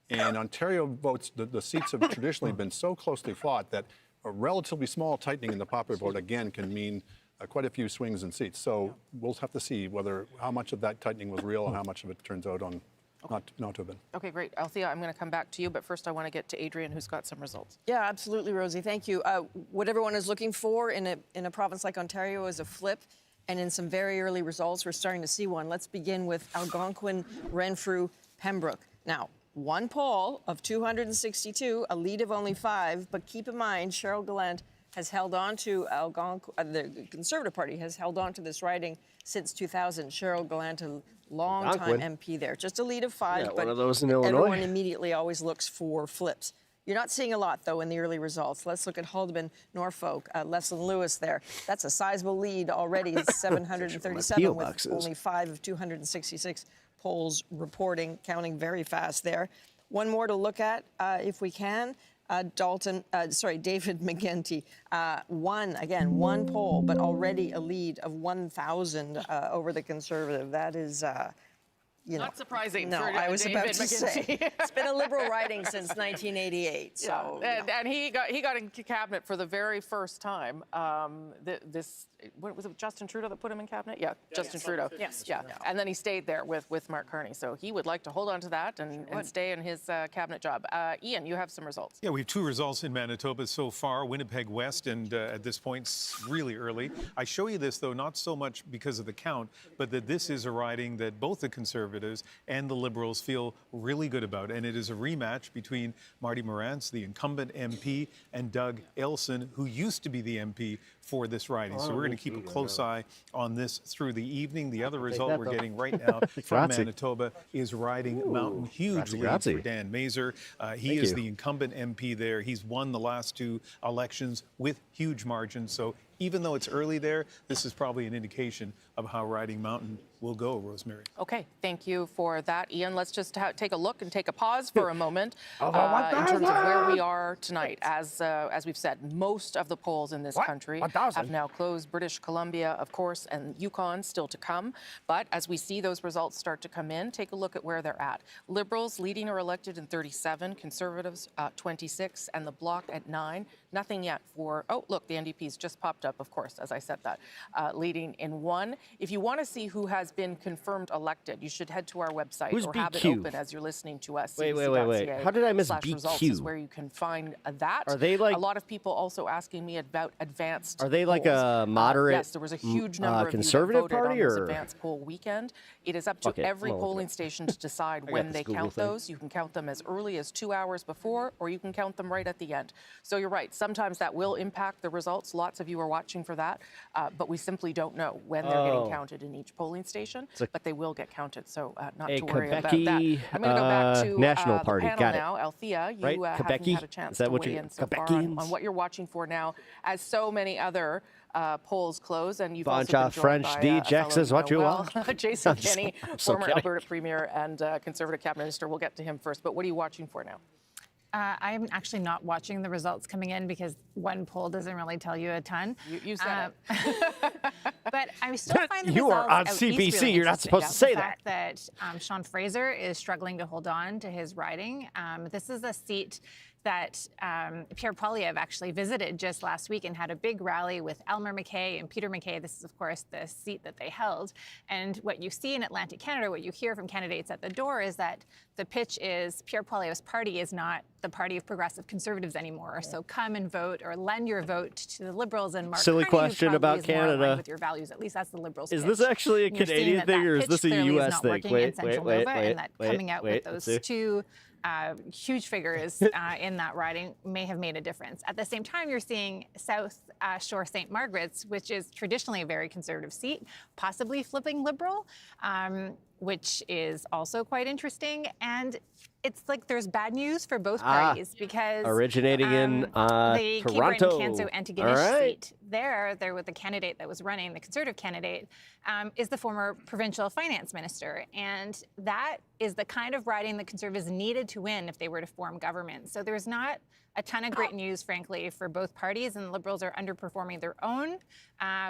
[SPEAKER 18] And Ontario votes, the seats have traditionally been so closely fought that a relatively small tightening in the popular vote, again, can mean quite a few swings in seats. So we'll have to see how much of that tightening was real and how much of it turns out on not to have been.
[SPEAKER 10] Okay, great. Althea, I'm going to come back to you, but first I want to get to Adrian, who's got some results.
[SPEAKER 23] Yeah, absolutely, Rosie. Thank you. What everyone is looking for in a province like Ontario is a flip, and in some very early results, we're starting to see one. Let's begin with Algonquin, Renfrew, Pembroke. Now, one poll of 262, a lead of only 5, but keep in mind, Cheryl Gallant has held on to the Conservative Party has held on to this riding since 2000. Cheryl Gallant, a long-time MP there, just a lead of 5,
[SPEAKER 5] Yeah,
[SPEAKER 23] but
[SPEAKER 5] one of those in Illinois.
[SPEAKER 23] everyone immediately always looks for flips. You're not seeing a lot, though, in the early results. Let's look at Haldeman, Norfolk, Leslyn Lewis there. That's a sizable lead already, 737 with only 5 of 266 polls reporting, counting very fast there. One more to look at, if we can. David McGinty, one poll, but already a lead of 1,000 over the Conservative. That is,
[SPEAKER 10] not surprising.
[SPEAKER 23] No,
[SPEAKER 10] for
[SPEAKER 23] I was
[SPEAKER 10] David
[SPEAKER 23] about to say it's been a Liberal riding since 1988. So,
[SPEAKER 10] and he got in cabinet for the very first time. What was it, Justin Trudeau that put him in cabinet? Yeah, Justin Trudeau.
[SPEAKER 23] Yes.
[SPEAKER 10] Yeah, and then he stayed there with Mark Carney. So he would like to hold on to that and stay in his cabinet job. Ian, you have some results.
[SPEAKER 9] Yeah, we have 2 results in Manitoba so far, Winnipeg West, and at this point, it's really early. I show you this, though, not so much because of the count, but that this is a riding that both the Conservatives and the Liberals feel really good about. And it is a rematch between Marty Morantz, the incumbent MP, and Doug Elson, who used to be the MP for this riding. So we're going to keep a close eye on this through the evening. The other result we're getting right now from Manitoba is riding Mountain. Huge lead for Dan Mazur. He is the incumbent MP there. He's won the last 2 elections with huge margins. So even though it's early there, this is probably an indication of how riding Mountain will go, Rosemary.
[SPEAKER 10] Okay, thank you for that, Ian. Let's just take a look and take a pause for a moment in terms of where we are tonight. As we've said, most of the polls in this country have now closed. British Columbia, of course, and Yukon still to come. But as we see those results start to come in, take a look at where they're at. Liberals leading or elected in 37, Conservatives 26, and the Bloc at 9. Nothing yet for, oh, look, the NDP's just popped up, of course, as I said that, leading in 1. If you want to see who has been confirmed elected, you should head to our website
[SPEAKER 5] Who's
[SPEAKER 10] or
[SPEAKER 5] BQ?
[SPEAKER 10] have it open as you're listening to us.
[SPEAKER 5] Wait. How did I miss
[SPEAKER 10] /results
[SPEAKER 5] BQ?
[SPEAKER 10] is where you can find that.
[SPEAKER 5] Are they like...
[SPEAKER 10] A lot of people also asking me about advanced
[SPEAKER 5] Are they like
[SPEAKER 10] polls.
[SPEAKER 5] a moderate
[SPEAKER 10] yes, there was a huge number of
[SPEAKER 5] Conservative
[SPEAKER 10] you that voted
[SPEAKER 5] Party
[SPEAKER 10] on this
[SPEAKER 5] or
[SPEAKER 10] advanced poll weekend. It is up to every polling station to decide when they count those. You can count them as early as 2 hours before, or you can count them right at the end. So you're right. Sometimes that will impact the results. Lots of you are watching for that, but we simply don't know when they're getting counted in each polling station, but they will get counted, so not to worry about that. I'm going to go back to
[SPEAKER 5] National Party.
[SPEAKER 10] the panel
[SPEAKER 5] Got it.
[SPEAKER 10] now. Althea, you
[SPEAKER 5] Right?
[SPEAKER 10] haven't had a chance to weigh in so far on what you're watching for now, as so many other polls close, and you've also been joined
[SPEAKER 5] French
[SPEAKER 10] by
[SPEAKER 5] D.
[SPEAKER 10] a
[SPEAKER 5] Jackson,
[SPEAKER 10] fellow
[SPEAKER 5] what you want?
[SPEAKER 10] Jason Kenney, former
[SPEAKER 5] kidding.
[SPEAKER 10] Alberta Premier and Conservative Cabinet Minister. We'll get to him first, but what are you watching for now?
[SPEAKER 13] I'm actually not watching the results coming in because one poll doesn't really tell you a ton.
[SPEAKER 10] You said it.
[SPEAKER 13] But I still find the
[SPEAKER 5] You are
[SPEAKER 13] results
[SPEAKER 5] on
[SPEAKER 13] out east
[SPEAKER 5] CBC.
[SPEAKER 13] really
[SPEAKER 5] You're not
[SPEAKER 13] interesting.
[SPEAKER 5] supposed to say
[SPEAKER 13] the fact that Sean Fraser is struggling to hold on to his riding. This is a seat that Pierre Poilievre actually visited just last week and had a big rally with Elmer MacKay and Peter MacKay. This is, of course, the seat that they held. And what you see in Atlantic Canada, what you hear from candidates at the door is that the pitch is Pierre Poilievre's party is not the party of progressive Conservatives anymore. So come and vote or lend your vote to the Liberals and Mark
[SPEAKER 5] Silly
[SPEAKER 13] Carney, who
[SPEAKER 5] question
[SPEAKER 13] probably
[SPEAKER 5] about
[SPEAKER 13] is more aligned
[SPEAKER 5] Canada.
[SPEAKER 13] with your values. At least that's the Liberals'
[SPEAKER 5] Is
[SPEAKER 13] pitch.
[SPEAKER 5] this actually a
[SPEAKER 13] And you're seeing
[SPEAKER 5] Canadian
[SPEAKER 13] that
[SPEAKER 5] thing, or is
[SPEAKER 13] pitch
[SPEAKER 5] this a
[SPEAKER 13] clearly
[SPEAKER 5] US
[SPEAKER 13] is not
[SPEAKER 5] thing?
[SPEAKER 13] working in Central Nova, and that coming out with those two huge figures in that riding may have made a difference. At the same time, you're seeing South Shore St. Margaret's, which is traditionally a very conservative seat, possibly flipping Liberal, which is also quite interesting. And it's like there's bad news for both parties because
[SPEAKER 5] originating in
[SPEAKER 13] the
[SPEAKER 5] Toronto.
[SPEAKER 13] Canso Antigonish seat there with the candidate that was running, the Conservative candidate, is the former provincial finance minister. And that is the kind of riding the Conservatives needed to win if they were to form government. So there's not a ton of great news, frankly, for both parties, and the Liberals are underperforming their own,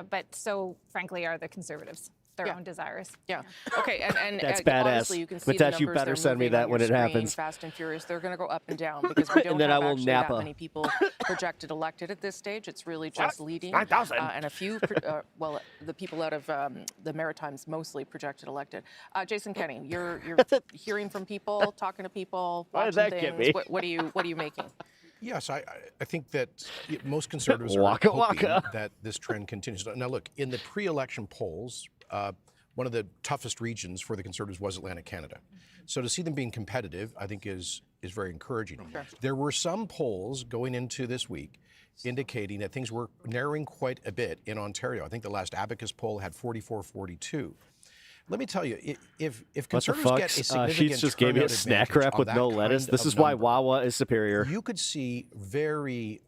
[SPEAKER 13] but so, frankly, are the Conservatives. Their own desires.
[SPEAKER 10] Yeah. Okay. And
[SPEAKER 5] That's
[SPEAKER 10] obviously
[SPEAKER 5] badass.
[SPEAKER 10] you can see
[SPEAKER 5] Mitesh,
[SPEAKER 10] the
[SPEAKER 5] you
[SPEAKER 10] numbers.
[SPEAKER 5] better
[SPEAKER 10] They're
[SPEAKER 5] send me
[SPEAKER 10] moving
[SPEAKER 5] that
[SPEAKER 10] on
[SPEAKER 5] when
[SPEAKER 10] your
[SPEAKER 5] it
[SPEAKER 10] screen,
[SPEAKER 5] happens.
[SPEAKER 10] Fast and furious. They're going to go up and down because we don't
[SPEAKER 5] And then
[SPEAKER 10] have
[SPEAKER 5] I will
[SPEAKER 10] actually
[SPEAKER 5] Napa.
[SPEAKER 10] that many people projected elected at this stage. It's really just leading.
[SPEAKER 5] 9,000.
[SPEAKER 10] And a few, well, the people out of the Maritimes mostly projected elected. Jason Kenney, you're hearing from people, talking to people,
[SPEAKER 5] Why did
[SPEAKER 10] watching
[SPEAKER 5] that get
[SPEAKER 10] things.
[SPEAKER 5] me?
[SPEAKER 10] What are you making?
[SPEAKER 14] Yes, I think that most conservatives are
[SPEAKER 5] Waka
[SPEAKER 14] hoping
[SPEAKER 5] waka.
[SPEAKER 14] that this trend continues. Now, look, in the pre-election polls, one of the toughest regions for the Conservatives was Atlantic Canada. So to see them being competitive, I think is very encouraging.
[SPEAKER 10] Sure.
[SPEAKER 14] There were some polls going into this week indicating that things were narrowing quite a bit in Ontario. I think the last Abacus poll had 44-42. Let me tell you, if Conservatives get a significant
[SPEAKER 5] Sheets just gave me a snack wrap with no lettuce. This is why Wawa is superior.
[SPEAKER 14] You could see very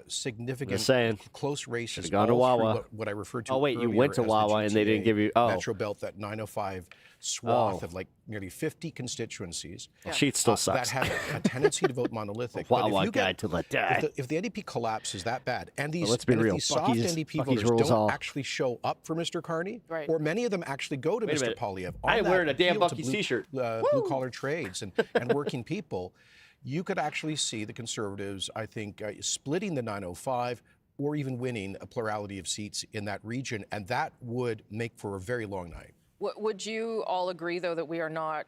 [SPEAKER 14] significant, close races.
[SPEAKER 5] Gone to Wawa.
[SPEAKER 14] What I referred to.
[SPEAKER 5] Oh wait, you went to Wawa and they didn't give you. Oh,
[SPEAKER 14] Metro Belt, that 905 swath of like nearly 50 constituencies.
[SPEAKER 5] Sheets still sucks.
[SPEAKER 14] That have a tendency to vote monolithic.
[SPEAKER 5] Wawa guy to let die.
[SPEAKER 14] If the NDP collapses that bad, and these,
[SPEAKER 5] let's be real,
[SPEAKER 14] these soft NDP voters don't actually show up for Mr. Carney, or many of them actually go to Mr. Poilievre.
[SPEAKER 5] I ain't wearing a damn Bucky's t-shirt.
[SPEAKER 14] Blue-collar trades and working people, you could actually see the Conservatives, I think, splitting the 905 or even winning a plurality of seats in that region, and that would make for a very long night.
[SPEAKER 10] Would you all agree, though, that we are not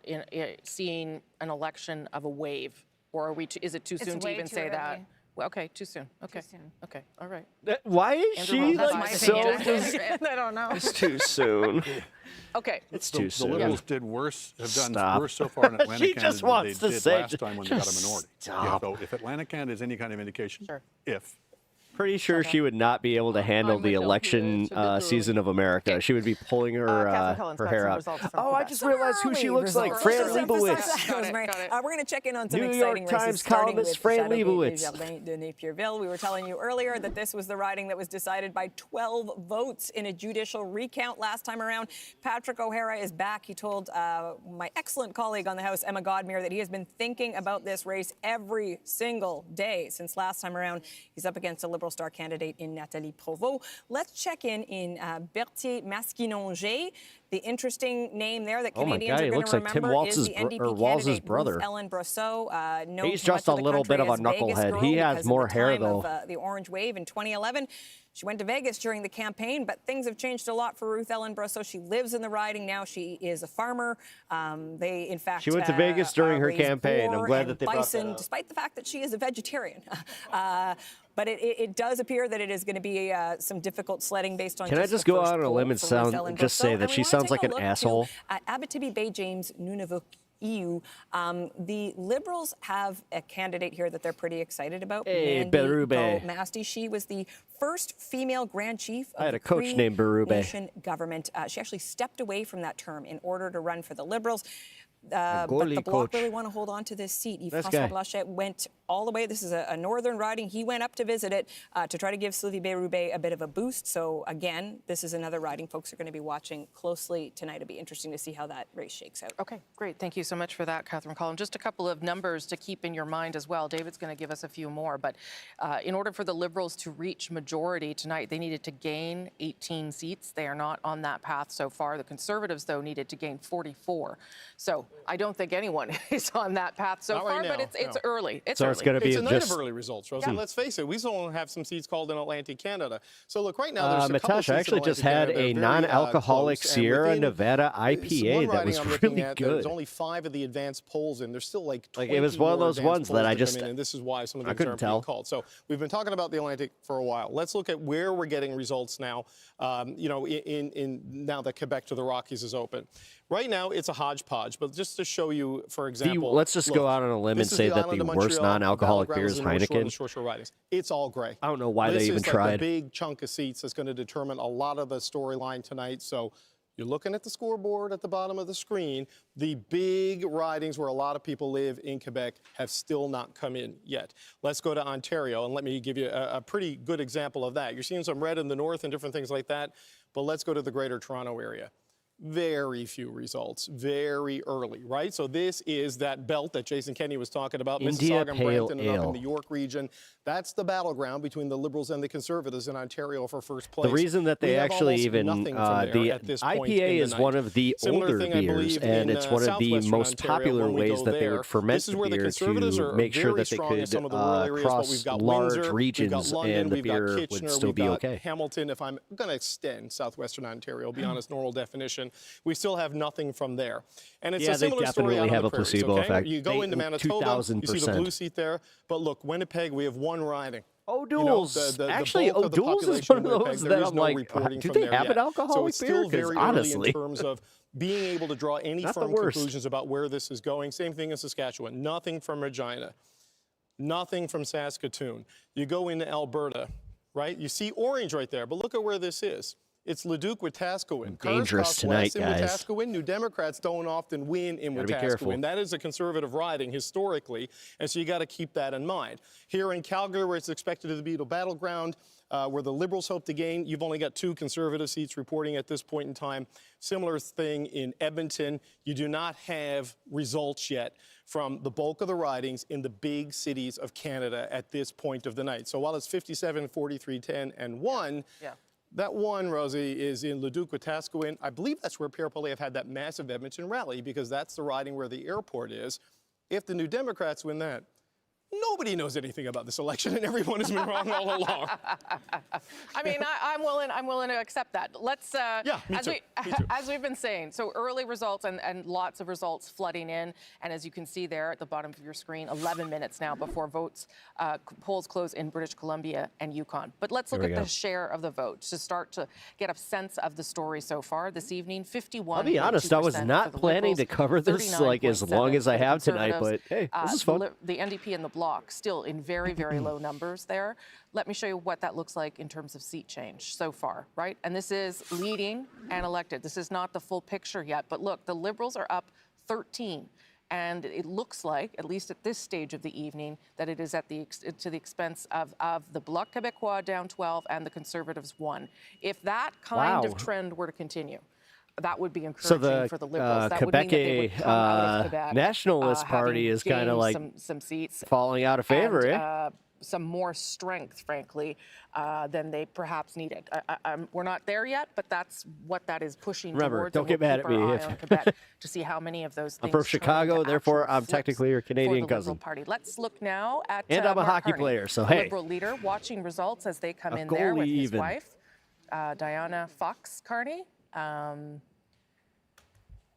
[SPEAKER 10] seeing an election of a wave? Or are we? Is it too soon to even say that? Well, okay, too soon. Okay. Too soon. Okay, all right.
[SPEAKER 5] Why is she like so?
[SPEAKER 10] I don't know.
[SPEAKER 5] It's too soon.
[SPEAKER 10] Okay.
[SPEAKER 5] It's too soon.
[SPEAKER 18] The Liberals did worse, have done worse so far in Atlantic
[SPEAKER 5] She
[SPEAKER 18] Canada
[SPEAKER 5] just wants
[SPEAKER 18] than
[SPEAKER 5] to
[SPEAKER 18] they did
[SPEAKER 5] say,
[SPEAKER 18] last time when they got a minority.
[SPEAKER 5] Stop.
[SPEAKER 18] So if Atlantic Canada is any kind of indication,
[SPEAKER 5] Pretty sure she would not be able to handle the election season of America. She would be pulling her hair out. Oh, I just realized who she looks like. Fran Lebowitz.
[SPEAKER 11] We're going to check in on some
[SPEAKER 5] New
[SPEAKER 11] exciting
[SPEAKER 5] York Times
[SPEAKER 11] races, starting
[SPEAKER 5] columnist
[SPEAKER 11] with
[SPEAKER 5] Fran
[SPEAKER 11] Châteauguay
[SPEAKER 5] Lebowitz.
[SPEAKER 11] de Napierville. We were telling you earlier that this was the riding that was decided by 12 votes in a judicial recount last time around. Patrick O'Hara is back. He told my excellent colleague on the House, Emma Godmere, that he has been thinking about this race every single day since last time around. He's up against a Liberal star candidate in Nathalie Provost. Let's check in Berthier-Maskinongé. The interesting name there that Canadians are going to remember is the NDP candidate Ruth Ellen Brosseau.
[SPEAKER 5] He's just a little bit of a knucklehead. He has more hair, though.
[SPEAKER 11] The Orange Wave in 2011. She went to Vegas during the campaign, but things have changed a lot for Ruth Ellen Brosseau. She lives in the riding now. She is a farmer. They, in fact,
[SPEAKER 5] she went to Vegas during her campaign. I'm glad that they brought
[SPEAKER 11] bison,
[SPEAKER 5] that up.
[SPEAKER 11] despite the fact that she is a vegetarian. But it does appear that it is going to be some difficult sledding based on.
[SPEAKER 5] Can I just go out on a limb and just say that she sounds like an asshole?
[SPEAKER 11] Abitibi Bay James Nunavut EU. The Liberals have a candidate here that they're pretty excited about.
[SPEAKER 5] Hey,
[SPEAKER 11] Mandy
[SPEAKER 5] Berube.
[SPEAKER 11] Masty. She was the first female Grand Chief of
[SPEAKER 5] I had
[SPEAKER 11] the
[SPEAKER 5] a coach named Berube.
[SPEAKER 11] Nation government. She actually stepped away from that term in order to run for the Liberals. But the Bloc really want to hold on to this seat. Yves-François Blanchet went all the way. This is a northern riding. He went up to visit it to try to give Sylvie Berube a bit of a boost. So again, this is another riding folks are going to be watching closely tonight. It'll be interesting to see how that race shakes out.
[SPEAKER 10] Okay, great. Thank you so much for that, Catherine Collins. Just a couple of numbers to keep in your mind as well. David's going to give us a few more. But in order for the Liberals to reach majority tonight, they needed to gain 18 seats. They are not on that path so far. The Conservatives, though, needed to gain 44. So I don't think anyone is on that path so far, but it's early. It's early.
[SPEAKER 5] It's going to be
[SPEAKER 15] a night of early results, Rosie. Let's face it, we still don't have some seats called in Atlantic Canada. So look, right now there's a couple
[SPEAKER 5] Natasha, I
[SPEAKER 15] seats in
[SPEAKER 5] actually just
[SPEAKER 15] Atlantic
[SPEAKER 5] had a
[SPEAKER 15] Canada
[SPEAKER 5] non-alcoholic
[SPEAKER 15] close,
[SPEAKER 5] Sierra Nevada IPA that was really good.
[SPEAKER 15] There's only 5 of the advanced polls in. There's still like 20
[SPEAKER 5] it was one of those ones that I just
[SPEAKER 15] and this is why some of
[SPEAKER 5] I
[SPEAKER 15] these
[SPEAKER 5] couldn't
[SPEAKER 15] aren't
[SPEAKER 5] tell.
[SPEAKER 15] being called. So we've been talking about the Atlantic for a while. Let's look at where we're getting results now. In now that Quebec to the Rockies is open. Right now, it's a hodgepodge, but just to show you, for example...
[SPEAKER 5] let's just go out on a limb and say that the worst non-alcoholic beer is Heineken.
[SPEAKER 15] It's all gray.
[SPEAKER 5] I don't know why they even tried.
[SPEAKER 15] This is like the big chunk of seats that's going to determine a lot of the storyline tonight. So you're looking at the scoreboard at the bottom of the screen. The big ridings where a lot of people live in Quebec have still not come in yet. Let's go to Ontario, and let me give you a pretty good example of that. You're seeing some red in the north and different things like that, but let's go to the Greater Toronto area. Very few results, very early, right? So this is that belt that Jason Kenney was talking about, Mississauga and Brampton and up in the York region. That's the battleground between the Liberals and the Conservatives in Ontario for first place.
[SPEAKER 5] The reason that they actually even, the IPA is one of the older beers, and it's one of the most popular ways that they would ferment the beer to make sure that they could cross large regions and the beer would still be okay.
[SPEAKER 15] Hamilton, if I'm going to extend southwestern Ontario beyond its normal definition, we still have nothing from there. And it's a similar story out on the prairies, okay? You go into Manitoba, you see the blue seat there, but look, Winnipeg, we have one riding.
[SPEAKER 5] O'Doul's. Actually, O'Doul's is one of those that I'm like, do they have an alcoholic beer?
[SPEAKER 15] So it's still very
[SPEAKER 5] honestly,
[SPEAKER 15] early in terms of being able to draw any firm conclusions about where this is going. Same thing in Saskatchewan. Nothing from Regina. Nothing from Saskatoon. You go into Alberta, right? You see orange right there, but look at where this is. It's Leduc-Wetaskiwin.
[SPEAKER 5] Dangerous tonight, guys.
[SPEAKER 15] Wetaskiwin. New Democrats don't often win in Wetaskiwin. That is a conservative riding historically, and so you got to keep that in mind. Here in Calgary, where it's expected to be the battleground, where the Liberals hope to gain, you've only got 2 conservative seats reporting at this point in time. Similar thing in Edmonton. You do not have results yet from the bulk of the ridings in the big cities of Canada at this point of the night. So while it's 57, 43, 10, and 1, that one, Rosie, is in Leduc-Wetaskiwin. I believe that's where Pierre Poilievre had that massive Edmonton rally, because that's the riding where the airport is. If the New Democrats win that, nobody knows anything about this election, and everyone has been wrong all along.
[SPEAKER 10] I mean, I'm willing to accept that. Let's, as we've been saying, so early results and lots of results flooding in, and as you can see there at the bottom of your screen, 11 minutes now before polls close in British Columbia and Yukon. But let's look at the share of the vote to start to get a sense of the story so far this evening. 51.
[SPEAKER 5] I'll be honest, I was not planning to cover this like as long as I have tonight, but hey, this is fun.
[SPEAKER 10] The NDP and the Bloc still in very, very low numbers there. Let me show you what that looks like in terms of seat change so far, right? And this is leading and elected. This is not the full picture yet, but look, the Liberals are up 13. And it looks like, at least at this stage of the evening, that it is to the expense of the Bloc Québécois down 12 and the Conservatives 1. If that kind of trend were to continue, that would be encouraging for the Liberals. That would mean that they would come out of Quebec,
[SPEAKER 5] Nationalist Party is kind of like
[SPEAKER 10] some seats,
[SPEAKER 5] falling out of favor,
[SPEAKER 10] and, some more strength, frankly, than they perhaps needed. We're not there yet, but that's what that is pushing
[SPEAKER 5] Remember,
[SPEAKER 10] towards.
[SPEAKER 5] don't get mad at me
[SPEAKER 10] To see how many of those things.
[SPEAKER 5] I'm from Chicago, therefore I'm technically your Canadian cousin.
[SPEAKER 10] Party. Let's look now at
[SPEAKER 5] and I'm a
[SPEAKER 10] Mark
[SPEAKER 5] hockey
[SPEAKER 10] Carney,
[SPEAKER 5] player, so
[SPEAKER 10] the
[SPEAKER 5] hey.
[SPEAKER 10] Liberal leader, watching results as they come in there with his wife, Diana Fox Carney.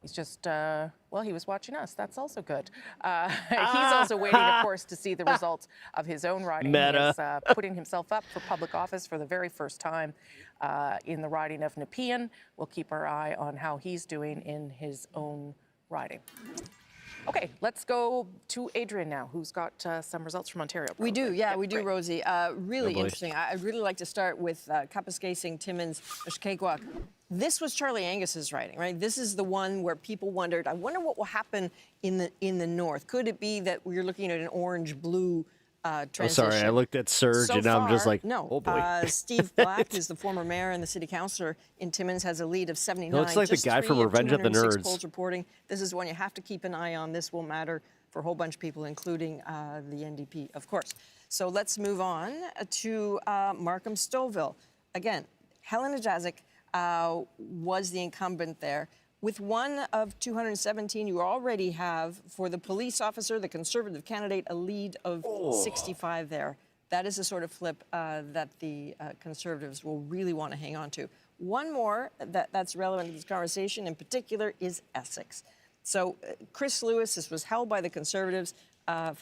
[SPEAKER 10] He's just, well, he was watching us. That's also good. He's also waiting, of course, to see the results of his own riding.
[SPEAKER 5] Meta.
[SPEAKER 10] He is putting himself up for public office for the very first time in the riding of Nepean. We'll keep our eye on how he's doing in his own riding. Okay, let's go to Adrian now, who's got some results from Ontario.
[SPEAKER 23] We do, yeah, we do, Rosie. Really interesting. I'd really like to start with Kapuskasing, Timmins, Mishkegowuk. This was Charlie Angus's riding, right? This is the one where people wondered, I wonder what will happen in the north. Could it be that we're looking at an orange-blue transition?
[SPEAKER 5] Oh, sorry, I looked at Serge and I'm just like,
[SPEAKER 23] no.
[SPEAKER 5] Oh boy.
[SPEAKER 23] Steve Black, who's the former mayor and the city councillor in Timmins, has a lead of 79.
[SPEAKER 5] Looks like the guy from Revenge of the Nerds.
[SPEAKER 23] Polls reporting. This is one you have to keep an eye on. This will matter for a whole bunch of people, including the NDP, of course. So let's move on to Markham-Stouffville. Again, Helena Jazik was the incumbent there. With one of 217, you already have, for the police officer, the Conservative candidate, a lead of 65 there. That is the sort of flip that the Conservatives will really want to hang on to. One more that's relevant to this conversation in particular is Essex. So Chris Lewis, this was held by the Conservatives I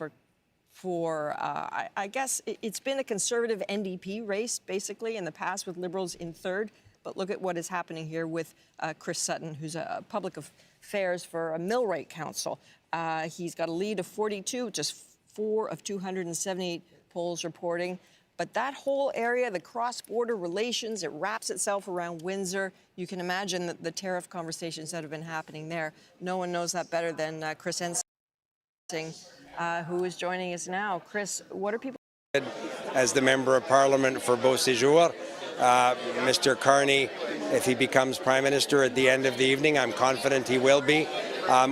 [SPEAKER 23] guess it's been a Conservative NDP race, basically, in the past with Liberals in third. But look at what is happening here with Chris Sutton, who's a public affairs for a Millwright Council. He's got a lead of 42, just 4 of 278 polls reporting. But that whole area, the cross-border relations, it wraps itself around Windsor. You can imagine the tariff conversations that have been happening there. No one knows that better than Chris Ensing, who is joining us now. Chris, what are people...
[SPEAKER 4] As the Member of Parliament for Beauséjour, Mr. Carney, if he becomes Prime Minister at the end of the evening, I'm confident he will be,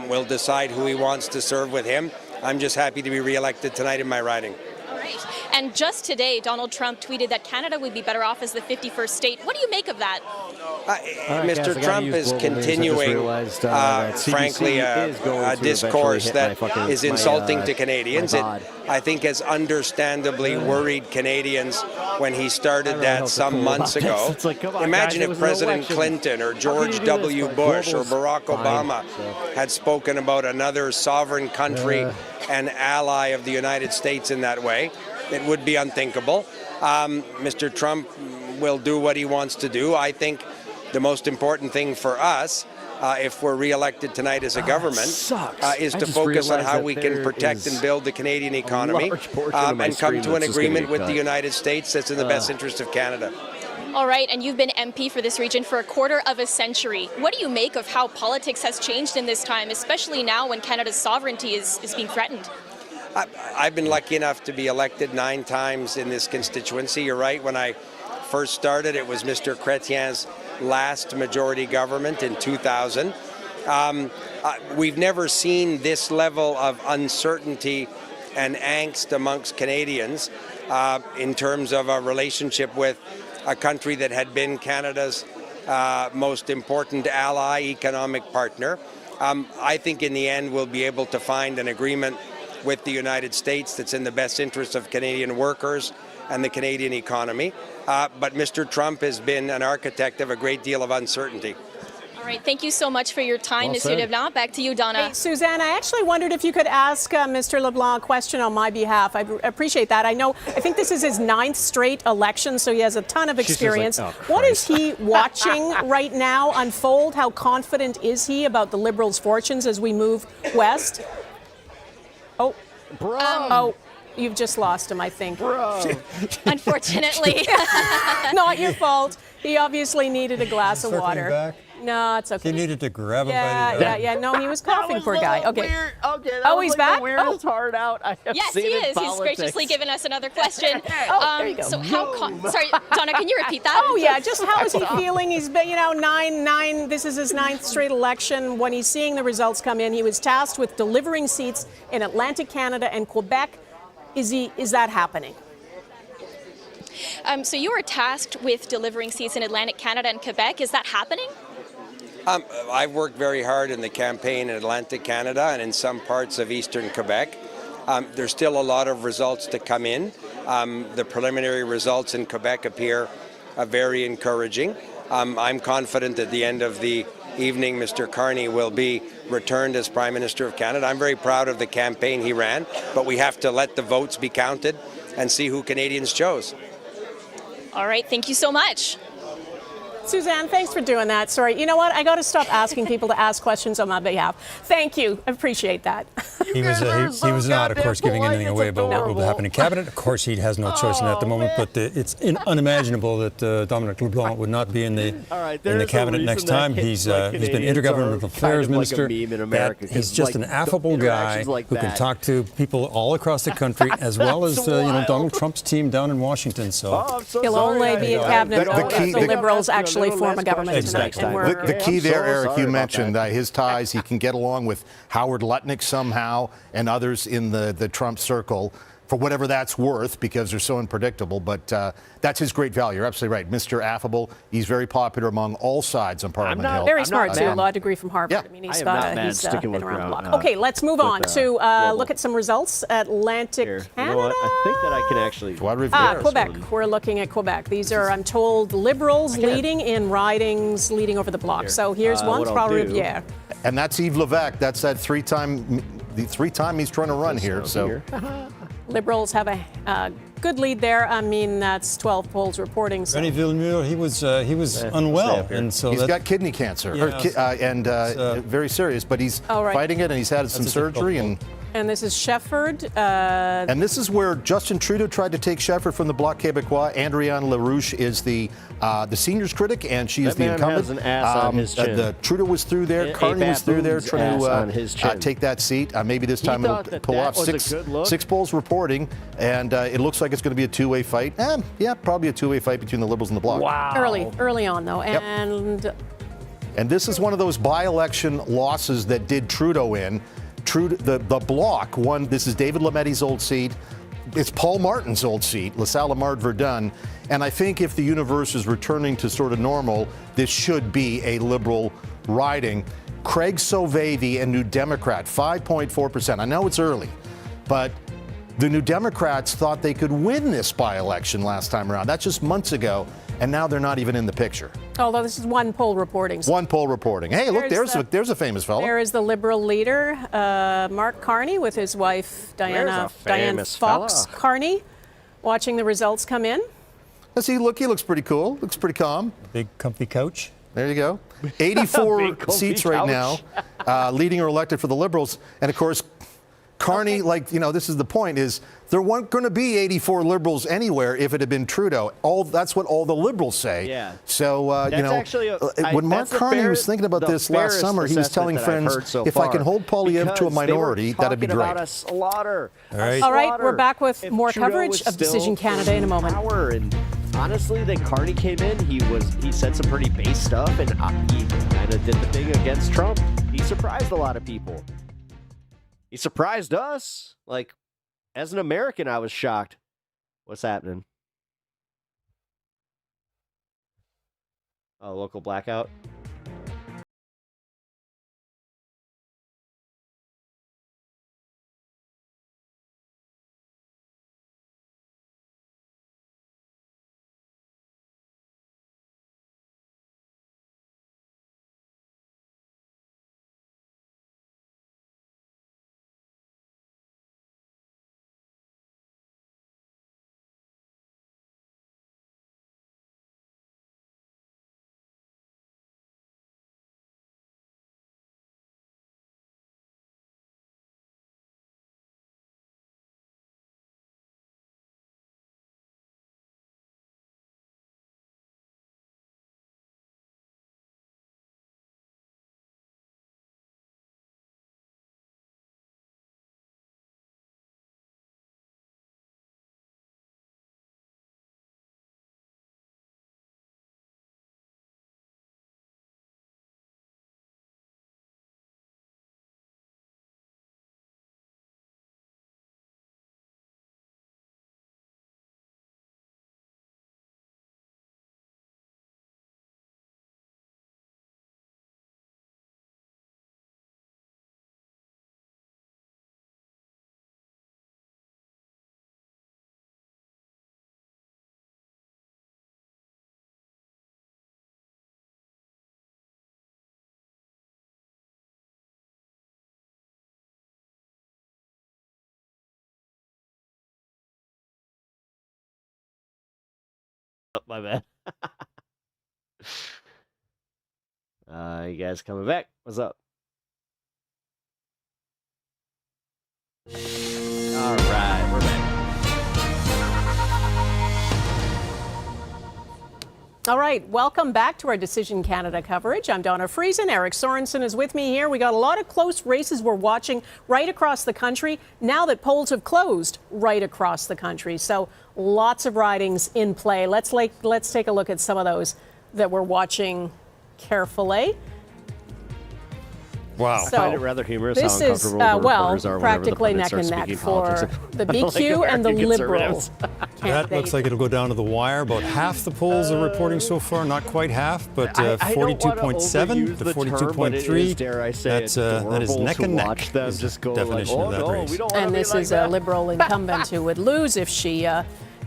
[SPEAKER 4] will decide who he wants to serve with him. I'm just happy to be re-elected tonight in my riding.
[SPEAKER 19] All right. And just today, Donald Trump tweeted that Canada would be better off as the 51st state. What do you make of that?
[SPEAKER 4] Mr. Trump is continuing, frankly, a discourse that is insulting to Canadians. I think has understandably worried Canadians when he started that some months ago. Imagine if President Clinton or George W. Bush or Barack Obama had spoken about another sovereign country and ally of the United States in that way. It would be unthinkable. Mr. Trump will do what he wants to do. I think The most important thing for us, if we're re-elected tonight as a government, is to focus on how we can protect and build the Canadian economy and come to an agreement with the United States that's in the best interest of Canada.
[SPEAKER 19] All right, and you've been MP for this region for a quarter of a century. What do you make of how politics has changed in this time, especially now when Canada's sovereignty is being threatened?
[SPEAKER 4] I've been lucky enough to be elected 9 times in this constituency. You're right, when I first started, it was Mr. Chrétien's last majority government in 2000. We've never seen this level of uncertainty and angst amongst Canadians in terms of a relationship with a country that had been Canada's most important ally, economic partner. I think in the end we'll be able to find an agreement with the United States that's in the best interest of Canadian workers and the Canadian economy. But Mr. Trump has been an architect of a great deal of uncertainty.
[SPEAKER 19] All right, thank you so much for your time, Monsieur Leblanc. Back to you, Donna.
[SPEAKER 23] Hey, Suzanne, I actually wondered if you could ask Mr. Leblanc a question on my behalf. I appreciate that. I think this is his 9th straight election, so he has a ton of experience.
[SPEAKER 5] Like,
[SPEAKER 23] what is he watching right now unfold? How confident is he about the Liberals' fortunes as we move west? Oh,
[SPEAKER 5] bro.
[SPEAKER 23] You've just lost him, I think.
[SPEAKER 5] Bro.
[SPEAKER 19] Unfortunately.
[SPEAKER 23] Not your fault. He obviously needed a glass of water.
[SPEAKER 26] Back.
[SPEAKER 23] No, it's okay.
[SPEAKER 26] He needed to grab him by the
[SPEAKER 23] Yeah. No, he was coughing, poor guy. Okay.
[SPEAKER 5] Okay.
[SPEAKER 23] He's
[SPEAKER 5] like
[SPEAKER 23] back.
[SPEAKER 5] The weirdest heart out I have
[SPEAKER 19] Yes,
[SPEAKER 5] seen
[SPEAKER 19] he
[SPEAKER 5] in
[SPEAKER 19] is. He's
[SPEAKER 5] politics.
[SPEAKER 19] graciously given us another question.
[SPEAKER 23] There you go.
[SPEAKER 19] So sorry, Donna, can you repeat that?
[SPEAKER 23] Oh, yeah. Just how is he feeling? He's been, nine. This is his 9th straight election. When he's seeing the results come in, he was tasked with delivering seats in Atlantic Canada and Quebec. Is that happening?
[SPEAKER 19] So you were tasked with delivering seats in Atlantic Canada and Quebec. Is that happening?
[SPEAKER 4] I've worked very hard in the campaign in Atlantic Canada and in some parts of eastern Quebec. There's still a lot of results to come in. The preliminary results in Quebec appear very encouraging. I'm confident at the end of the evening Mr. Carney will be returned as Prime Minister of Canada. I'm very proud of the campaign he ran, but we have to let the votes be counted and see who Canadians chose.
[SPEAKER 19] All right, thank you so much.
[SPEAKER 23] Suzanne, thanks for doing that. Sorry, you know what? I got to stop asking people to ask questions on my behalf. Thank you. I appreciate that.
[SPEAKER 26] He was not, of course, giving anything away about what will happen in cabinet. Of course, he has no choice in that at the moment. But it's unimaginable that Dominic LeBlanc would not be in the cabinet next time. He's been intergovernmental affairs minister. He's just an affable guy who can talk to people all across the country, as well as Donald Trump's team down in Washington. So
[SPEAKER 23] he'll only be in cabinet if the Liberals actually form a government tonight.
[SPEAKER 14] The key there, Eric, you mentioned his ties. He can get along with Howard Lutnick somehow and others in the Trump circle for whatever that's worth, because they're so unpredictable. But that's his great value. You're absolutely right. Mr. Affable, he's very popular among all sides on Parliament Hill.
[SPEAKER 23] Very smart, too. Law degree from Harvard.
[SPEAKER 14] Yeah.
[SPEAKER 23] I mean, he's been around the block. Okay, let's move on to look at some results. Atlantic Canada.
[SPEAKER 5] You know what? I think that I can actually.
[SPEAKER 23] Quebec. We're looking at Quebec. These are, I'm told, Liberals leading in ridings, leading over the block. So here's one, Trois-Rivières.
[SPEAKER 14] And that's Yves Levesque. That's that three-time he's trying to run here. So.
[SPEAKER 23] Liberals have a good lead there. I mean, that's 12 polls reporting. So.
[SPEAKER 26] René Villemure, he was unwell, and so
[SPEAKER 14] he's got kidney cancer, very serious. But he's fighting it, and he's had some surgery.
[SPEAKER 23] And this is Shefford.
[SPEAKER 14] And this is where Justin Trudeau tried to take Shefford from the Bloc Québécois. Andriane LaRouche is the seniors critic, and she is the incumbent.
[SPEAKER 5] Has an ass on his chin.
[SPEAKER 14] Trudeau was through there. Carney was through there trying to take that seat. Maybe this time it'll pull off. Six polls reporting, and it looks like it's going to be a two-way fight. Yeah, probably a two-way fight between the Liberals and the Bloc.
[SPEAKER 23] Wow. Early on, though.
[SPEAKER 14] Yep. And this is one of those by-election losses that did Trudeau in. The Bloc won. This is David Lamette's old seat. It's Paul Martin's old seat, La Salle-Verdun. And I think if the universe is returning to sort of normal, this should be a Liberal riding. Craig Sauvé, the New Democrat, 5.4%. I know it's early, but the New Democrats thought they could win this by-election last time around. That's just months ago, and now they're not even in the picture.
[SPEAKER 23] Although this is one poll reporting.
[SPEAKER 14] One poll reporting. Hey, look, there's a famous fellow.
[SPEAKER 23] There is the Liberal leader, Mark Carney, with his wife, Diane Fox Carney, watching the results come in.
[SPEAKER 14] Does he look? He looks pretty cool. Looks pretty calm.
[SPEAKER 26] Big comfy couch.
[SPEAKER 6] There you go. 84 seats right now, leading or elected for the Liberals. And of course, Carney, this is the point, is there weren't going to be 84 Liberals anywhere if it had been Trudeau. That's what all the Liberals say.
[SPEAKER 5] Yeah.
[SPEAKER 6] So, when Mark Carney was thinking about this last summer, he was telling friends, if I can hold Poilievre to a minority, that'd be great.
[SPEAKER 5] About a slaughter.
[SPEAKER 6] All right.
[SPEAKER 20] All right, we're back with more coverage of Decision Canada in a moment.
[SPEAKER 5] And honestly, then Carney came in. He said some pretty base stuff, and he kind of did the thing against Trump. He surprised a lot of people. He surprised us. Like, as an American, I was shocked. What's happening? Oh, local blackout. My bad. You guys coming back? What's up? All right, we're back.
[SPEAKER 20] All right, welcome back to our Decision Canada coverage. I'm Donna Friesen. Eric Sorensen is with me here. We got a lot of close races we're watching right across the country now that polls have closed right across the country. So lots of ridings in play. Let's take a look at some of those that we're watching carefully.
[SPEAKER 5] Wow.
[SPEAKER 20] So,
[SPEAKER 5] I find it rather humorous
[SPEAKER 20] this
[SPEAKER 5] how
[SPEAKER 20] is,
[SPEAKER 5] uncomfortable the
[SPEAKER 20] well,
[SPEAKER 5] reporters are
[SPEAKER 20] practically
[SPEAKER 5] whenever
[SPEAKER 20] neck
[SPEAKER 5] the
[SPEAKER 20] and
[SPEAKER 5] pundits
[SPEAKER 20] neck
[SPEAKER 5] start speaking
[SPEAKER 20] for
[SPEAKER 5] politics.
[SPEAKER 20] the BQ and the Liberal.
[SPEAKER 26] That looks like it'll go down to the wire. About half the polls are reporting so far, not quite half, but 42.7 to 42.3. That is neck and neck.
[SPEAKER 5] Them just go
[SPEAKER 26] definition
[SPEAKER 5] like,
[SPEAKER 26] of that race.
[SPEAKER 20] And this is a Liberal incumbent who would lose if she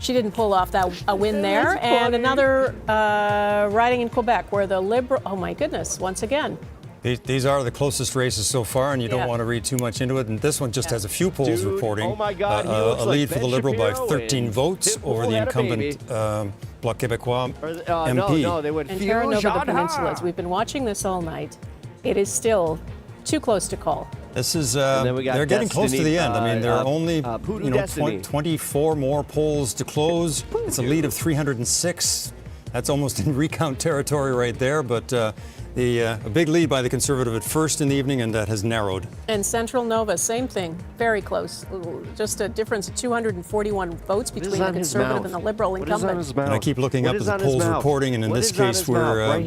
[SPEAKER 20] didn't pull off a win there. And another riding in Quebec where the Liberal, oh my goodness, once again.
[SPEAKER 26] These are the closest races so far, and you don't want to read too much into it. And this one just has a few polls reporting
[SPEAKER 5] oh my God,
[SPEAKER 26] a lead for the Liberal by
[SPEAKER 5] Shapiro
[SPEAKER 26] 13 votes over the incumbent Bloc Québécois MP.
[SPEAKER 20] No, they would and Terra Nova the Peninsula. We've been watching this all night. It is still too close to call.
[SPEAKER 26] This is they're getting close to the end. I mean, there are only 24 more polls to close. It's a lead of 306. That's almost in recount territory right there, but a big lead by the Conservative at first in the evening, and that has narrowed.
[SPEAKER 20] And Central Nova, same thing, very close. Just a difference of 241 votes between the Conservative and the Liberal incumbent.
[SPEAKER 26] And I keep looking up at the polls reporting, and in this case, we're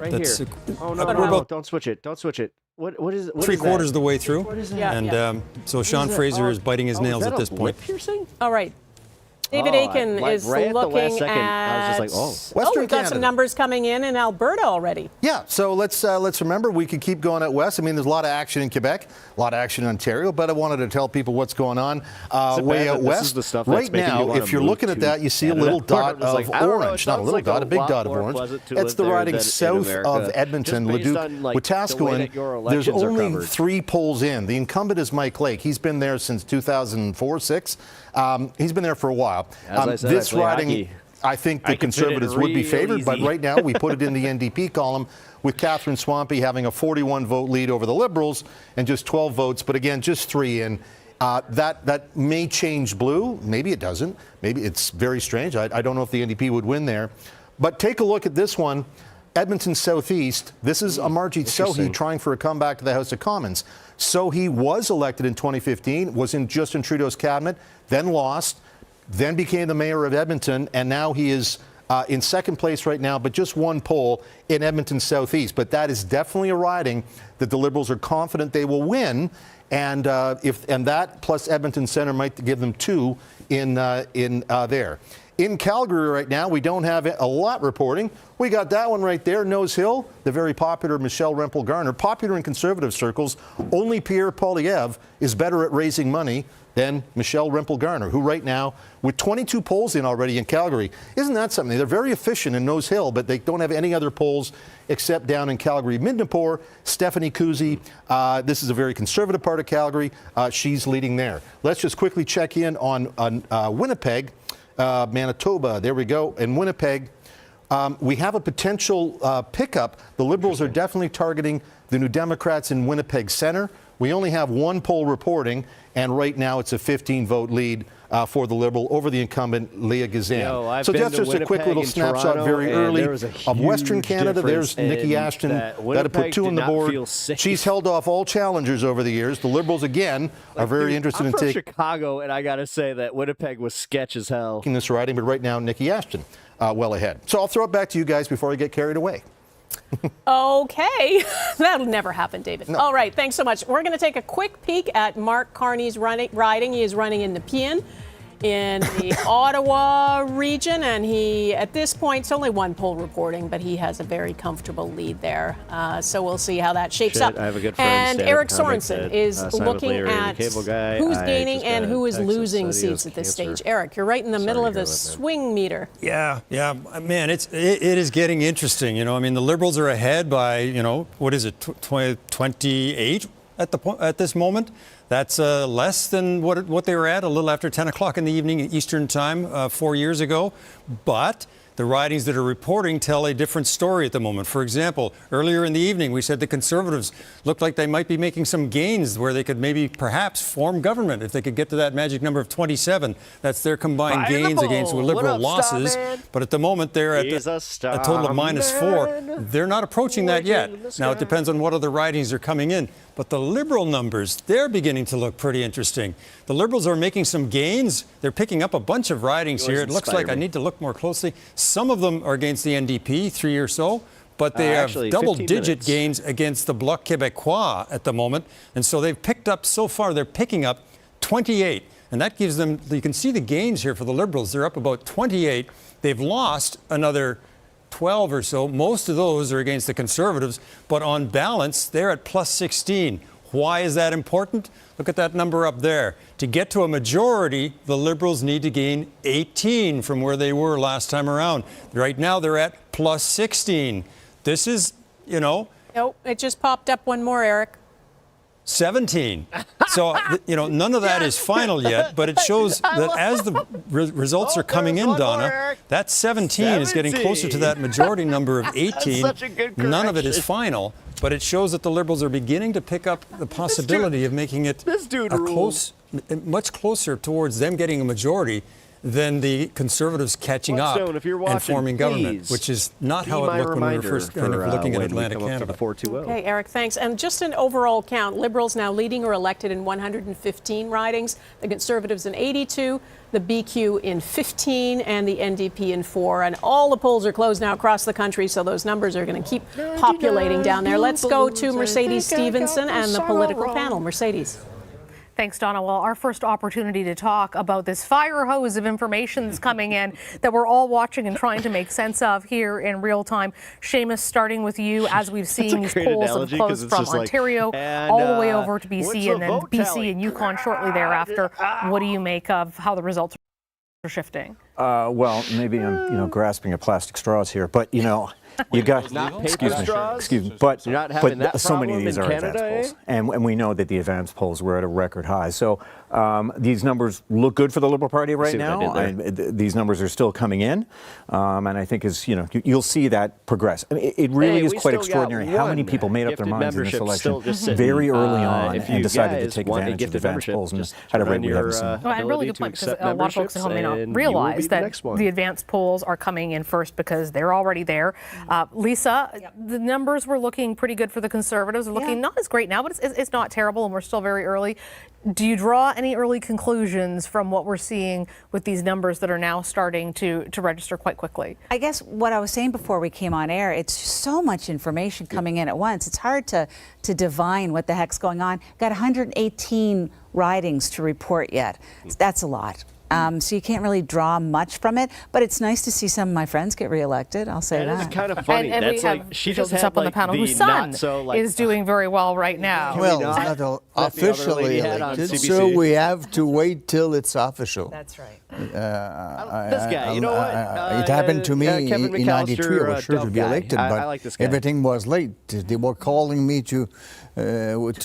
[SPEAKER 26] that's
[SPEAKER 5] oh no, about don't switch it, don't switch it. What is it?
[SPEAKER 26] Three-quarters of the way through,
[SPEAKER 20] Yeah,
[SPEAKER 26] so Sean Fraser is biting his nails at this point.
[SPEAKER 20] All right. David Aiken is
[SPEAKER 6] right
[SPEAKER 20] looking
[SPEAKER 6] at the last second,
[SPEAKER 20] at.
[SPEAKER 6] I was just like,
[SPEAKER 20] we've got some numbers coming in Alberta already.
[SPEAKER 6] Yeah, so let's remember we could keep going out west. I mean, there's a lot of action in Quebec, a lot of action in Ontario, but I wanted to tell people what's going on way out west. Right now, if you're looking at that, you see a little dot of orange, not a little dot, a big dot of orange. It's the riding south of Edmonton, Leduc, Wetaskiwin. There's only 3 polls in. The incumbent is Mike Lake. He's been there since 2004-06. He's been there for a while.
[SPEAKER 5] As I said,
[SPEAKER 6] this riding, I think the Conservatives would be favored, but right now we put it in the NDP column with Catherine Swampy having a 41-vote lead over the Liberals and just 12 votes, but again, just 3 in. That may change blue. Maybe it doesn't. Maybe it's very strange. I don't know if the NDP would win there. But take a look at this one. Edmonton Southeast. This is Amarjeet Sohi trying for a comeback to the House of Commons. Sohi was elected in 2015, was in Justin Trudeau's cabinet, then lost, then became the mayor of Edmonton, and now he is in second place right now, but just one poll in Edmonton Southeast. But that is definitely a riding that the Liberals are confident they will win, and that plus Edmonton Centre might give them 2 in there. In Calgary right now, we don't have a lot reporting. We got that one right there, Nose Hill, the very popular Michelle Rempel-Garner. Popular in Conservative circles, only Pierre Poilievre is better at raising money than Michelle Rempel-Garner, who right now, with 22 polls in already in Calgary, isn't that something? They're very efficient in Nose Hill, but they don't have any other polls except down in Calgary. Midnapore, Stephanie Kuzy, this is a very conservative part of Calgary. She's leading there. Let's just quickly check in on Winnipeg. Manitoba, there we go. In Winnipeg, we have a potential pickup. The Liberals are definitely targeting the New Democrats in Winnipeg Centre. We only have one poll reporting, and right now it's a 15-vote lead for the Liberal over the incumbent Leah Gazan. So that's just a quick little snapshot very early of Western Canada. There's Nikki Ashton that had put 2 on the board. She's held off all challengers over the years. The Liberals, again, are very interested in taking
[SPEAKER 5] Chicago, and I got to say that Winnipeg was sketch as hell.
[SPEAKER 6] This riding, but right now, Nikki Ashton well ahead. So I'll throw it back to you guys before I get carried away.
[SPEAKER 20] Okay. That'll never happen, David.
[SPEAKER 6] No.
[SPEAKER 20] All right. Thanks so much. We're going to take a quick peek at Mark Carney's riding. He is running in Nepean in the Ottawa region, and he, at this point, it's only one poll reporting, but he has a very comfortable lead there. So we'll see how that shapes up.
[SPEAKER 5] I have a good friend,
[SPEAKER 20] and Eric Sorensen is looking at who's gaining and who is losing seats at this stage. Eric, you're right in the middle of the swing meter.
[SPEAKER 26] Yeah, man, it is getting interesting. I mean, the Liberals are ahead by, what is it, 28 at this moment. That's less than what they were at a little after 10 o'clock in the evening Eastern time 4 years ago. But the ridings that are reporting tell a different story at the moment. For example, earlier in the evening, we said the Conservatives looked like they might be making some gains where they could maybe perhaps form government if they could get to that magic number of 27. That's their combined gains against Liberal losses. But at the moment, they're at a total of -4. They're not approaching that yet. Now, it depends on what other ridings are coming in. But the Liberal numbers, they're beginning to look pretty interesting. The Liberals are making some gains. They're picking up a bunch of ridings here. It looks like I need to look more closely. Some of them are against the NDP, 3 or so, but they have double-digit gains against the Bloc Québécois at the moment. And so they've picked up, so far, they're picking up 28. And that gives them, you can see the gains here for the Liberals. They're up about 28. They've lost another 12 or so. Most of those are against the Conservatives, but on balance, they're at +16. Why is that important? Look at that number up there. To get to a majority, the Liberals need to gain 18 from where they were last time around. Right now, they're at +16. This is,
[SPEAKER 20] Nope, it just popped up one more, Eric.
[SPEAKER 26] 17. So, none of that is final yet, but it shows that as the results are coming in, Donna, that 17 is getting closer to that majority number of 18. None of it is final, but it shows that the Liberals are beginning to pick up the possibility of making it much closer towards them getting a majority than the Conservatives catching up and forming government, which is not how it looked when we were first kind of looking at Atlantic Canada.
[SPEAKER 20] Okay, Eric, thanks. And just an overall count, Liberals now leading or elected in 115 ridings, the Conservatives in 82, the BQ in 15, and the NDP in 4. And all the polls are closed now across the country, so those numbers are going to keep populating down there. Let's go to Mercedes Stevenson and the political panel. Mercedes.
[SPEAKER 3] Thanks, Donna. Well, our first opportunity to talk about this fire hose of information that's coming in that we're all watching and trying to make sense of here in real time. Seamus, starting with you, as we've seen these polls have closed from Ontario all the way over to BC and then BC and Yukon shortly thereafter. What do you make of how the results are shifting?
[SPEAKER 16] Well, maybe I'm, grasping at plastic straws here, but,
[SPEAKER 1] You got
[SPEAKER 5] Not
[SPEAKER 1] excuse
[SPEAKER 5] paper
[SPEAKER 1] me,
[SPEAKER 5] straws?
[SPEAKER 1] excuse me, but
[SPEAKER 5] You're not having that
[SPEAKER 1] so many of
[SPEAKER 5] problem
[SPEAKER 1] these
[SPEAKER 5] in
[SPEAKER 1] are
[SPEAKER 5] Canada,
[SPEAKER 1] advanced polls, and we know that the advanced polls were at a record high. So these numbers look good for the Liberal Party right
[SPEAKER 5] See what I
[SPEAKER 1] now.
[SPEAKER 5] did there?
[SPEAKER 1] These numbers are still coming in, and I think you'll see that progress. I mean, it really is
[SPEAKER 5] we
[SPEAKER 1] quite
[SPEAKER 5] still got
[SPEAKER 1] extraordinary how many
[SPEAKER 5] one
[SPEAKER 1] people made up their
[SPEAKER 5] gifted
[SPEAKER 1] minds in this
[SPEAKER 5] membership
[SPEAKER 1] election
[SPEAKER 5] still just sitting.
[SPEAKER 1] very early on
[SPEAKER 5] If
[SPEAKER 1] and
[SPEAKER 5] you
[SPEAKER 1] decided to
[SPEAKER 5] guys
[SPEAKER 1] take
[SPEAKER 5] want a
[SPEAKER 1] advantage of
[SPEAKER 5] gifted
[SPEAKER 1] advanced
[SPEAKER 5] membership,
[SPEAKER 1] polls. And
[SPEAKER 5] just
[SPEAKER 1] at a
[SPEAKER 5] turn
[SPEAKER 1] rate we
[SPEAKER 5] your,
[SPEAKER 1] haven't seen.
[SPEAKER 3] Well, and really good point, because a lot of folks at home may not realize that the advanced polls are coming in first because they're already there. Lisa, the numbers were looking pretty good for the Conservatives. They're looking not as great now, but it's not terrible, and we're still very early. Do you draw any early conclusions from what we're seeing with these numbers that are now starting to register quite quickly?
[SPEAKER 16] I guess what I was saying before we came on air, it's so much information coming in at once. It's hard to divine what the heck's going on. Got 118 ridings to report yet. That's a lot. So you can't really draw much from it, but it's nice to see some of my friends get reelected. I'll say that.
[SPEAKER 5] It's kind of funny.
[SPEAKER 3] And
[SPEAKER 5] That's
[SPEAKER 3] we
[SPEAKER 5] like
[SPEAKER 3] have
[SPEAKER 5] she just
[SPEAKER 3] us
[SPEAKER 5] had
[SPEAKER 3] up on the
[SPEAKER 5] like
[SPEAKER 3] panel
[SPEAKER 5] the
[SPEAKER 3] whose son
[SPEAKER 5] not so like
[SPEAKER 3] is doing very well right now.
[SPEAKER 21] Well, it's not officially elected, so we have to wait till it's official.
[SPEAKER 16] That's right.
[SPEAKER 5] This guy, you know what?
[SPEAKER 21] It happened to me
[SPEAKER 5] Kevin
[SPEAKER 21] in '93. I was sure to
[SPEAKER 5] dope
[SPEAKER 21] be
[SPEAKER 5] guy.
[SPEAKER 21] elected,
[SPEAKER 5] I
[SPEAKER 21] but
[SPEAKER 5] like this guy.
[SPEAKER 21] everything was late. They were calling me to. I was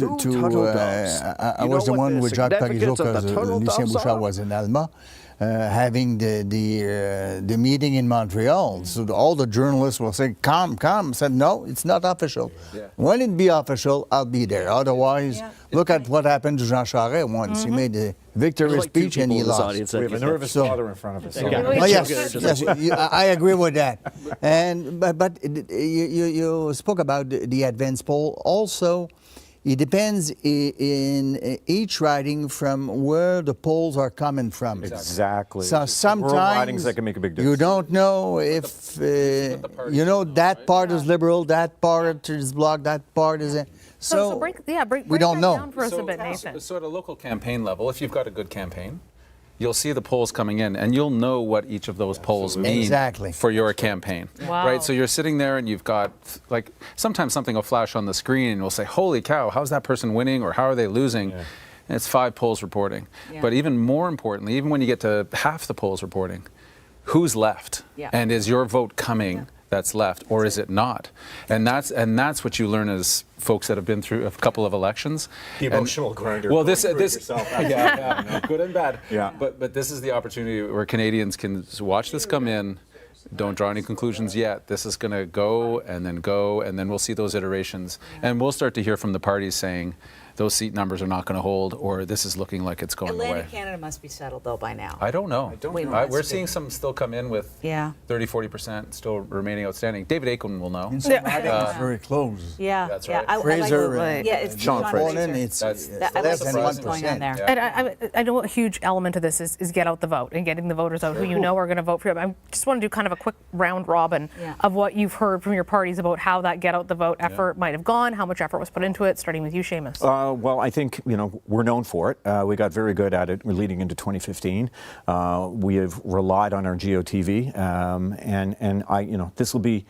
[SPEAKER 21] the one with Jacques Parizeau because Lucien Bouchard was in Alma. Having the meeting in Montreal. So all the journalists will say, come. I said, no, it's not official. Yeah. When it be official, I'll be there. Otherwise, look at what happened to Jean Charest once. He made a victory speech and he lost.
[SPEAKER 1] We have a nervous father in front of us.
[SPEAKER 21] Yes, I agree with that. But you spoke about the advance poll. Also, it depends in each riding from where the polls are coming from.
[SPEAKER 1] Exactly.
[SPEAKER 21] So sometimes
[SPEAKER 1] rural ridings that can make a big difference.
[SPEAKER 21] You don't know if that part is Liberal, that part is Bloc, that part is.
[SPEAKER 3] So break
[SPEAKER 21] we don't
[SPEAKER 3] that
[SPEAKER 21] know.
[SPEAKER 3] down for us a bit, Nathan.
[SPEAKER 22] So at a local campaign level, if you've got a good campaign, you'll see the polls coming in, and you'll know what each of those polls mean for your campaign.
[SPEAKER 3] Wow.
[SPEAKER 22] Right? So you're sitting there, and you've got, like, sometimes something will flash on the screen, and you'll say, holy cow, how's that person winning, or how are they losing? Yeah. And it's 5 polls reporting. Yeah. But even more importantly, even when you get to half the polls reporting, who's left? Yeah. And is your vote coming that's left, or is it not? And that's what you learn as folks that have been through a couple of elections.
[SPEAKER 1] The emotional grinder.
[SPEAKER 22] Well, this good and bad. Yeah. But this is the opportunity where Canadians can watch this come in. Don't draw any conclusions yet. This is going to go, and then we'll see those iterations, and we'll start to hear from the parties saying, those seat numbers are not going to hold, or this is looking like it's going
[SPEAKER 16] Atlantic
[SPEAKER 22] away.
[SPEAKER 16] Canada must be settled, though, by now.
[SPEAKER 22] I don't know. We're seeing some still come in with 30-40% still remaining outstanding. David Aitken will know.
[SPEAKER 21] It's very close.
[SPEAKER 16] Yeah.
[SPEAKER 22] That's right.
[SPEAKER 21] Fraser,
[SPEAKER 16] it's
[SPEAKER 21] Sean Fraser. It's less than 1%.
[SPEAKER 3] And I know a huge element of this is get out the vote and getting the voters out who you know are going to vote for you. I just want to do kind of a quick round robin of what you've heard from your parties about how that get out the vote effort might have gone, how much effort was put into it, starting with you, Seamus.
[SPEAKER 1] Well, I think, we're known for it. We got very good at it leading into 2015. We have relied on our GOTV, and this will be,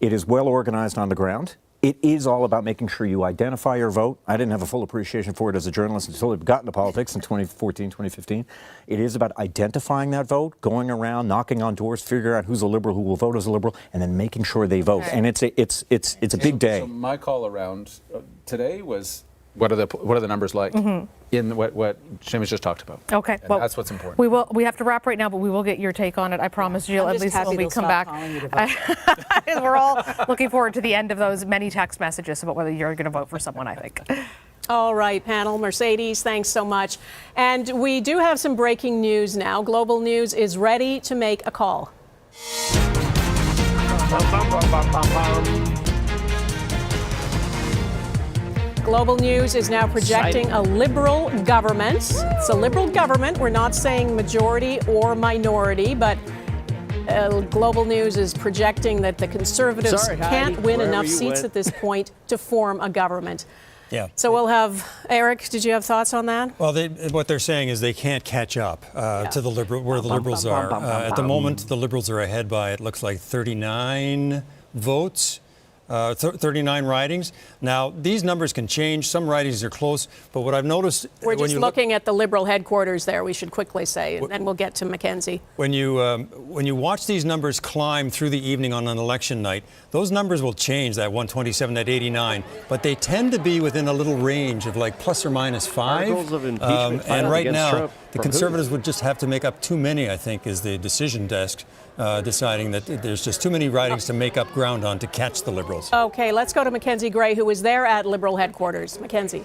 [SPEAKER 1] it is well organized on the ground. It is all about making sure you identify your vote. I didn't have a full appreciation for it as a journalist until I got into politics in 2014, 2015. It is about identifying that vote, going around, knocking on doors, figuring out who's a Liberal, who will vote as a Liberal, and then making sure they vote. And it's a big day.
[SPEAKER 22] So my call around today was, what are the numbers like in what Seamus just talked about?
[SPEAKER 3] Okay,
[SPEAKER 22] and that's what's important.
[SPEAKER 3] We have to wrap right now, but we will get your take on it. I promise, Jill. At least when we come back, we're all looking forward to the end of those many text messages about whether you're going to vote for someone, I think.
[SPEAKER 20] All right, panel. Mercedes, thanks so much. And we do have some breaking news now. Global News is ready to make a call. Global News is now projecting a Liberal government. It's a Liberal government. We're not saying majority or minority, but Global News is projecting that the Conservatives can't win enough seats at this point to form a government.
[SPEAKER 26] Yeah.
[SPEAKER 20] So we'll have, Eric, did you have thoughts on that?
[SPEAKER 26] Well, what they're saying is they can't catch up to the where the Liberals are. At the moment, the Liberals are ahead by, it looks like, 39 votes. 39 ridings. Now, these numbers can change. Some ridings are close, but what I've noticed...
[SPEAKER 20] We're just looking at the Liberal headquarters there, we should quickly say, and then we'll get to Mackenzie.
[SPEAKER 26] When you watch these numbers climb through the evening on an election night, those numbers will change, that 127, that 89, but they tend to be within a little range of like plus or minus 5.
[SPEAKER 5] Articles of impeachment
[SPEAKER 26] And right now,
[SPEAKER 5] Trump
[SPEAKER 26] the Conservatives would just have to make up too many, I think, is the decision desk deciding that there's just too many ridings to make up ground on to catch the Liberals.
[SPEAKER 20] Okay, let's go to Mackenzie Gray, who was there at Liberal headquarters. Mackenzie.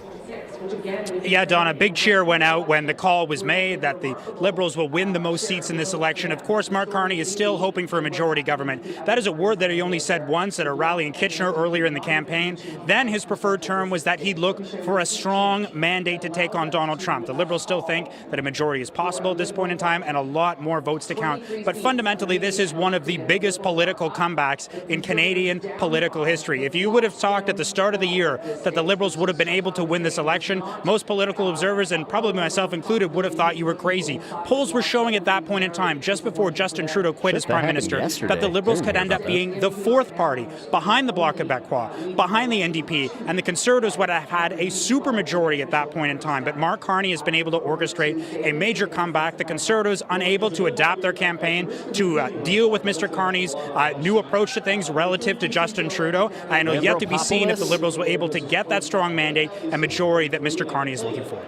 [SPEAKER 2] Yeah, Donna, big cheer went out when the call was made that the Liberals will win the most seats in this election. Of course, Mark Carney is still hoping for a majority government. That is a word that he only said once at a rally in Kitchener earlier in the campaign. Then his preferred term was that he'd look for a strong mandate to take on Donald Trump. The Liberals still think that a majority is possible at this point in time and a lot more votes to count. But fundamentally, this is one of the biggest political comebacks in Canadian political history. If you would have talked at the start of the year that the Liberals would have been able to win this election, most political observers, and probably myself included, would have thought you were crazy. Polls were showing at that point in time, just before Justin Trudeau quit as Prime Minister, that the Liberals could end up being the fourth party behind the Bloc Québécois, behind the NDP, and the Conservatives would have had a supermajority at that point in time. But Mark Carney has been able to orchestrate a major comeback. The Conservatives unable to adapt their campaign to deal with Mr. Carney's new approach to things relative to Justin Trudeau. And it'll yet to be seen if the Liberals were able to get that strong mandate and majority that Mr. Carney is looking for.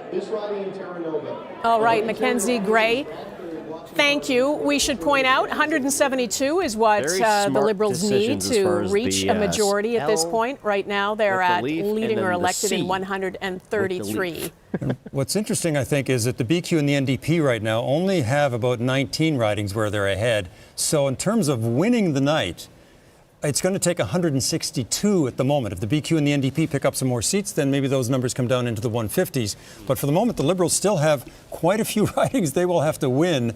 [SPEAKER 20] All right, Mackenzie Gray. Thank you. We should point out 172 is what the Liberals need to reach a majority at this point. Right now, they're at leading or elected in 133.
[SPEAKER 26] What's interesting, I think, is that the BQ and the NDP right now only have about 19 ridings where they're ahead. So in terms of winning the night, it's going to take 162 at the moment. If the BQ and the NDP pick up some more seats, then maybe those numbers come down into the 150s. But for the moment, the Liberals still have quite a few ridings they will have to win,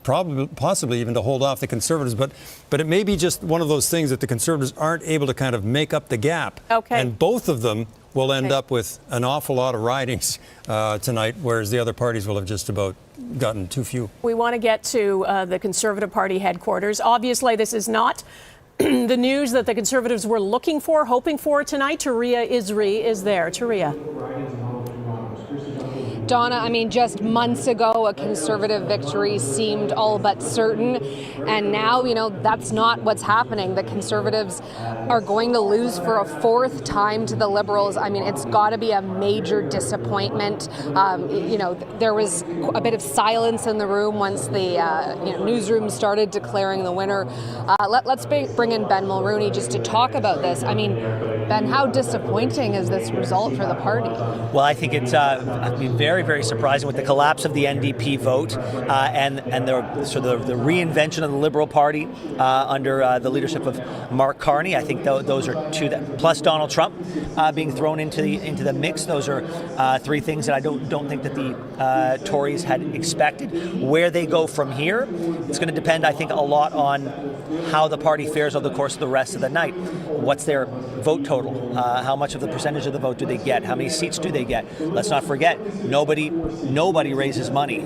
[SPEAKER 26] probably, possibly even to hold off the Conservatives. But it may be just one of those things that the Conservatives aren't able to kind of make up the gap.
[SPEAKER 20] Okay.
[SPEAKER 26] And both of them will end up with an awful lot of ridings tonight, whereas the other parties will have just about gotten too few.
[SPEAKER 20] We want to get to the Conservative Party headquarters. Obviously, this is not the news that the Conservatives were looking for, hoping for tonight. Taria Isri is there. Taria.
[SPEAKER 7] Donna, I mean, just months ago, a Conservative victory seemed all but certain. And now, you know, that's not what's happening. The Conservatives are going to lose for a fourth time to the Liberals. I mean, it's got to be a major disappointment. You know, there was a bit of silence in the room once the newsroom started declaring the winner. Let's bring in Ben Mulrooney just to talk about this. I mean, Ben, how disappointing is this result for the party?
[SPEAKER 8] Well, I think it's very, very surprising with the collapse of the NDP vote and the reinvention of the Liberal Party under the leadership of Mark Carney. I think those are two plus Donald Trump being thrown into the mix. Those are three things that I don't think that the Tories had expected. Where they go from here, it's going to depend, I think, a lot on how the party fares over the course of the rest of the night. What's their vote total? How much of the percentage of the vote do they get? How many seats do they get? Let's not forget, nobody raises money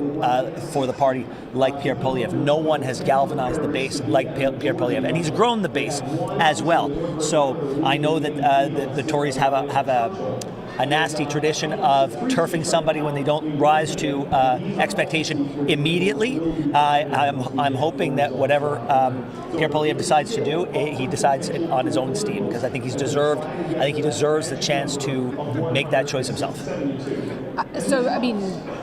[SPEAKER 8] for the party like Pierre Poilievre. No one has galvanized the base like Pierre Poilievre, and he's grown the base as well. So I know that the Tories have a nasty tradition of turfing somebody when they don't rise to expectation immediately. I'm hoping that whatever Pierre Poilievre decides to do, he decides it on his own steam, because I think he deserves the chance to make that choice himself.
[SPEAKER 7] So, I mean,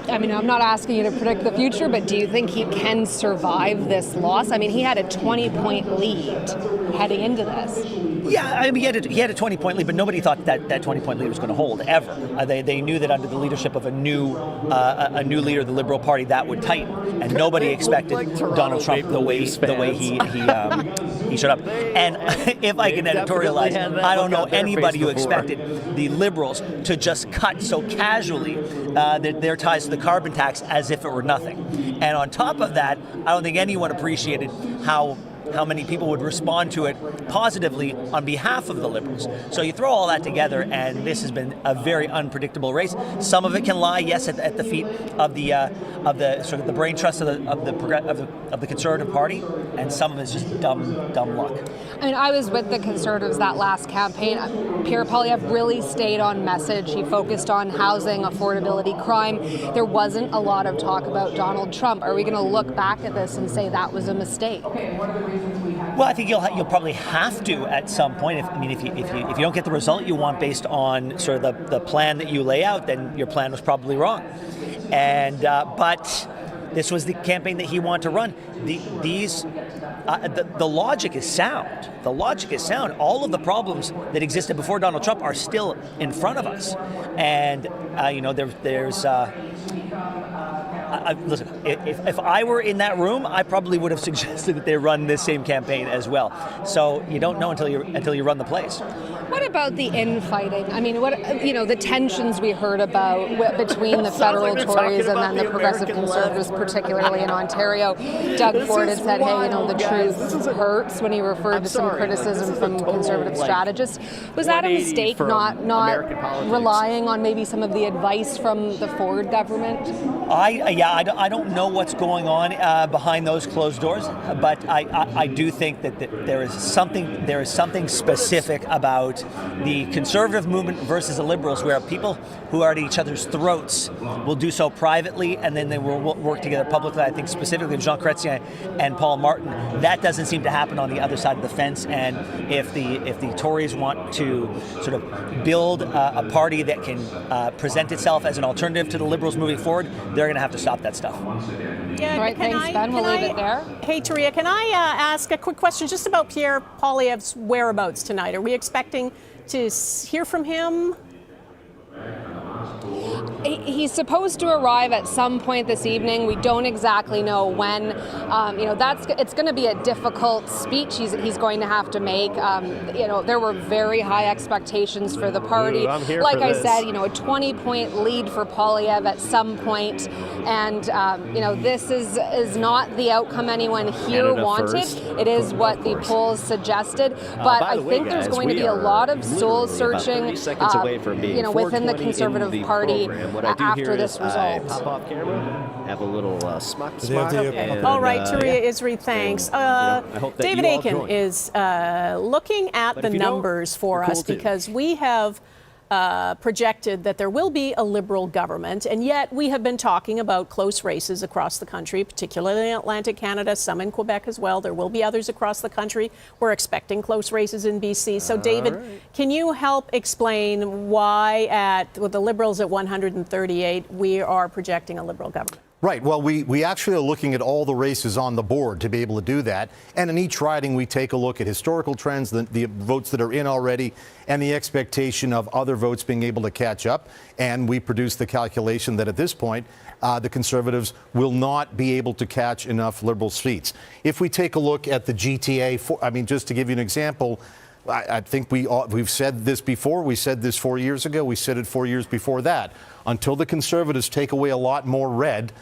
[SPEAKER 7] I'm not asking you to predict the future, but do you think he can survive this loss? I mean, he had a 20-point lead heading into this.
[SPEAKER 8] Yeah, I mean, he had a 20-point lead, but nobody thought that 20-point lead was going to hold ever. They knew that under the leadership of a new leader of the Liberal Party, that would tighten, and nobody expected Donald Trump the way he showed up. And if I can editorialize, I don't know anybody who expected the Liberals to just cut so casually their ties to the carbon tax as if it were nothing. And on top of that, I don't think anyone appreciated how how many people would respond to it positively on behalf of the Liberals. So you throw all that together, and this has been a very unpredictable race. Some of it can lie, yes, at the feet of the sort of the brain trust of the Conservative Party, and some of it's just dumb luck.
[SPEAKER 7] I mean, I was with the Conservatives that last campaign. Pierre Poilievre really stayed on message. He focused on housing, affordability, crime. There wasn't a lot of talk about Donald Trump. Are we going to look back at this and say that was a mistake?
[SPEAKER 8] Well, I think you'll probably have to at some point. If you don't get the result you want based on sort of the plan that you lay out, then your plan was probably wrong. And but this was the campaign that he wanted to run. The logic is sound. The logic is sound. All of the problems that existed before Donald Trump are still in front of us. And listen, if I were in that room, I probably would have suggested that they run this same campaign as well. So you don't know until you run the place.
[SPEAKER 7] What about the infighting? I mean, the tensions we heard about between the federal Tories and then the progressive Conservatives, particularly in Ontario. Doug Ford had said, hey, the truth hurts, when he referred to some criticism from Conservative strategists. Was that a mistake, not relying on maybe some of the advice from the Ford government?
[SPEAKER 8] I don't know what's going on behind those closed doors, but I do think that there is something specific about the Conservative movement versus the Liberals, where people who are at each other's throats will do so privately, and then they will work together publicly. I think specifically Jean Chrétien and Paul Martin. That doesn't seem to happen on the other side of the fence. And if the Tories want to sort of build a party that can present itself as an alternative to the Liberals moving forward, they're going to have to stop that stuff.
[SPEAKER 20] Yeah,
[SPEAKER 7] all right, thanks, Ben. We'll leave it there.
[SPEAKER 20] Hey, Taria, can I ask a quick question just about Pierre Poilievre's whereabouts tonight? Are we expecting to hear from him?
[SPEAKER 7] He's supposed to arrive at some point this evening. We don't exactly know when. It's going to be a difficult speech he's going to have to make. There were very high expectations for the party. Like I said, a 20-point lead for Poilievre at some point, and this is not the outcome anyone here wanted. It is what the polls suggested, but I think there's going to be a lot of soul searching, within the Conservative Party after this result.
[SPEAKER 5] Pop-off camera, have a little smuck.
[SPEAKER 20] All right, Taria Isri, thanks. David Aiken is looking at the numbers for us because we have projected that there will be a Liberal government, and yet we have been talking about close races across the country, particularly in Atlantic Canada, some in Quebec as well. There will be others across the country. We're expecting close races in BC. So, David, can you help explain why with the Liberals at 138, we are projecting a Liberal government?
[SPEAKER 6] Right. Well, we actually are looking at all the races on the board to be able to do that. And in each riding, we take a look at historical trends, the votes that are in already, and the expectation of other votes being able to catch up. And we produce the calculation that at this point, the Conservatives will not be able to catch enough Liberal seats. If we take a look at the GTA, just to give you an example, I think we've said this before. We said this 4 years ago. We said it 4 years before that. Until the Conservatives take away a lot more red,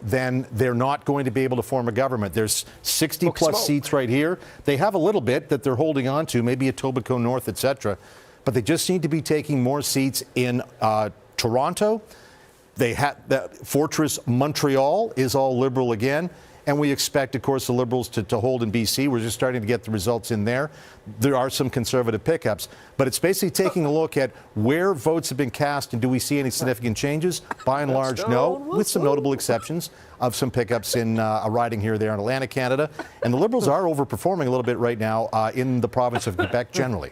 [SPEAKER 6] then they're not going to be able to form a government. There's 60-plus seats right here. They have a little bit that they're holding on to, maybe Etobicoke North, etc. But they just need to be taking more seats in Toronto. Fortress Montreal is all Liberal again. And we expect, of course, the Liberals to hold in BC. We're just starting to get the results in there. There are some Conservative pickups. But it's basically taking a look at where votes have been cast and do we see any significant changes? By and large, no, with some notable exceptions of some pickups in a riding here or there in Atlantic Canada. And the Liberals are overperforming a little bit right now in the province of Quebec generally.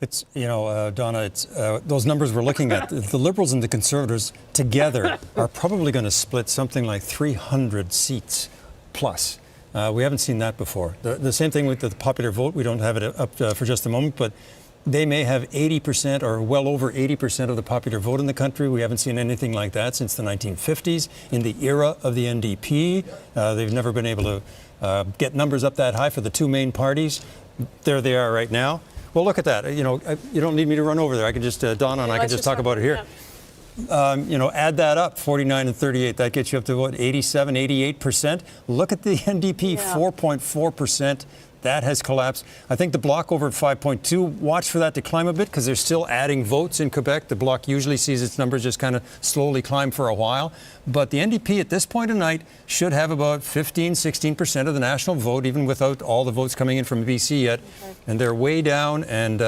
[SPEAKER 26] It's, Donna, it's those numbers we're looking at. The Liberals and the Conservatives together are probably going to split something like 300 seats plus. We haven't seen that before. The same thing with the popular vote. We don't have it up for just a moment, but they may have 80% or well over 80% of the popular vote in the country. We haven't seen anything like that since the 1950s. In the era of the NDP, they've never been able to get numbers up that high for the two main parties. There they are right now. Well, look at that. You don't need me to run over there. I can just, Donna, and I can just talk about it here. add that up, 49 and 38. That gets you up to what, 87, 88%. Look at the NDP, 4.4%. That has collapsed. I think the Bloc over at 5.2, watch for that to climb a bit because they're still adding votes in Quebec. The Bloc usually sees its numbers just kind of slowly climb for a while. But the NDP at this point tonight should have about 15, 16% of the national vote, even without all the votes coming in from BC yet. Okay. And they're way down, and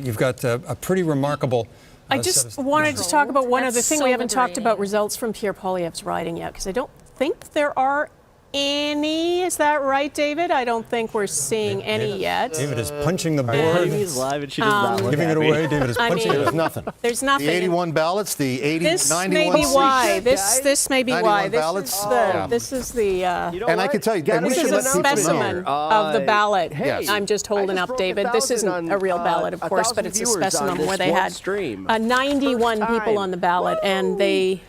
[SPEAKER 26] you've got a pretty remarkable
[SPEAKER 20] I just wanted to talk about one other thing. We haven't talked about results from Pierre Poilievre's riding yet, because I don't think there are any. Is that right, David? I don't think we're seeing any yet.
[SPEAKER 26] David is punching the board.
[SPEAKER 5] He's live and she does not look
[SPEAKER 26] giving it away. David is punching it.
[SPEAKER 6] There's nothing.
[SPEAKER 20] There's nothing.
[SPEAKER 6] The 81 ballots, the 80,
[SPEAKER 20] this
[SPEAKER 6] 91
[SPEAKER 20] may be why. This may be why.
[SPEAKER 6] Ballots.
[SPEAKER 20] This is the.
[SPEAKER 6] And I can tell you,
[SPEAKER 20] this is a specimen of the ballot.
[SPEAKER 5] Hey,
[SPEAKER 20] I'm just holding up, David. This isn't a real ballot, of course, but it's a specimen where they had 91 people on the ballot, and they.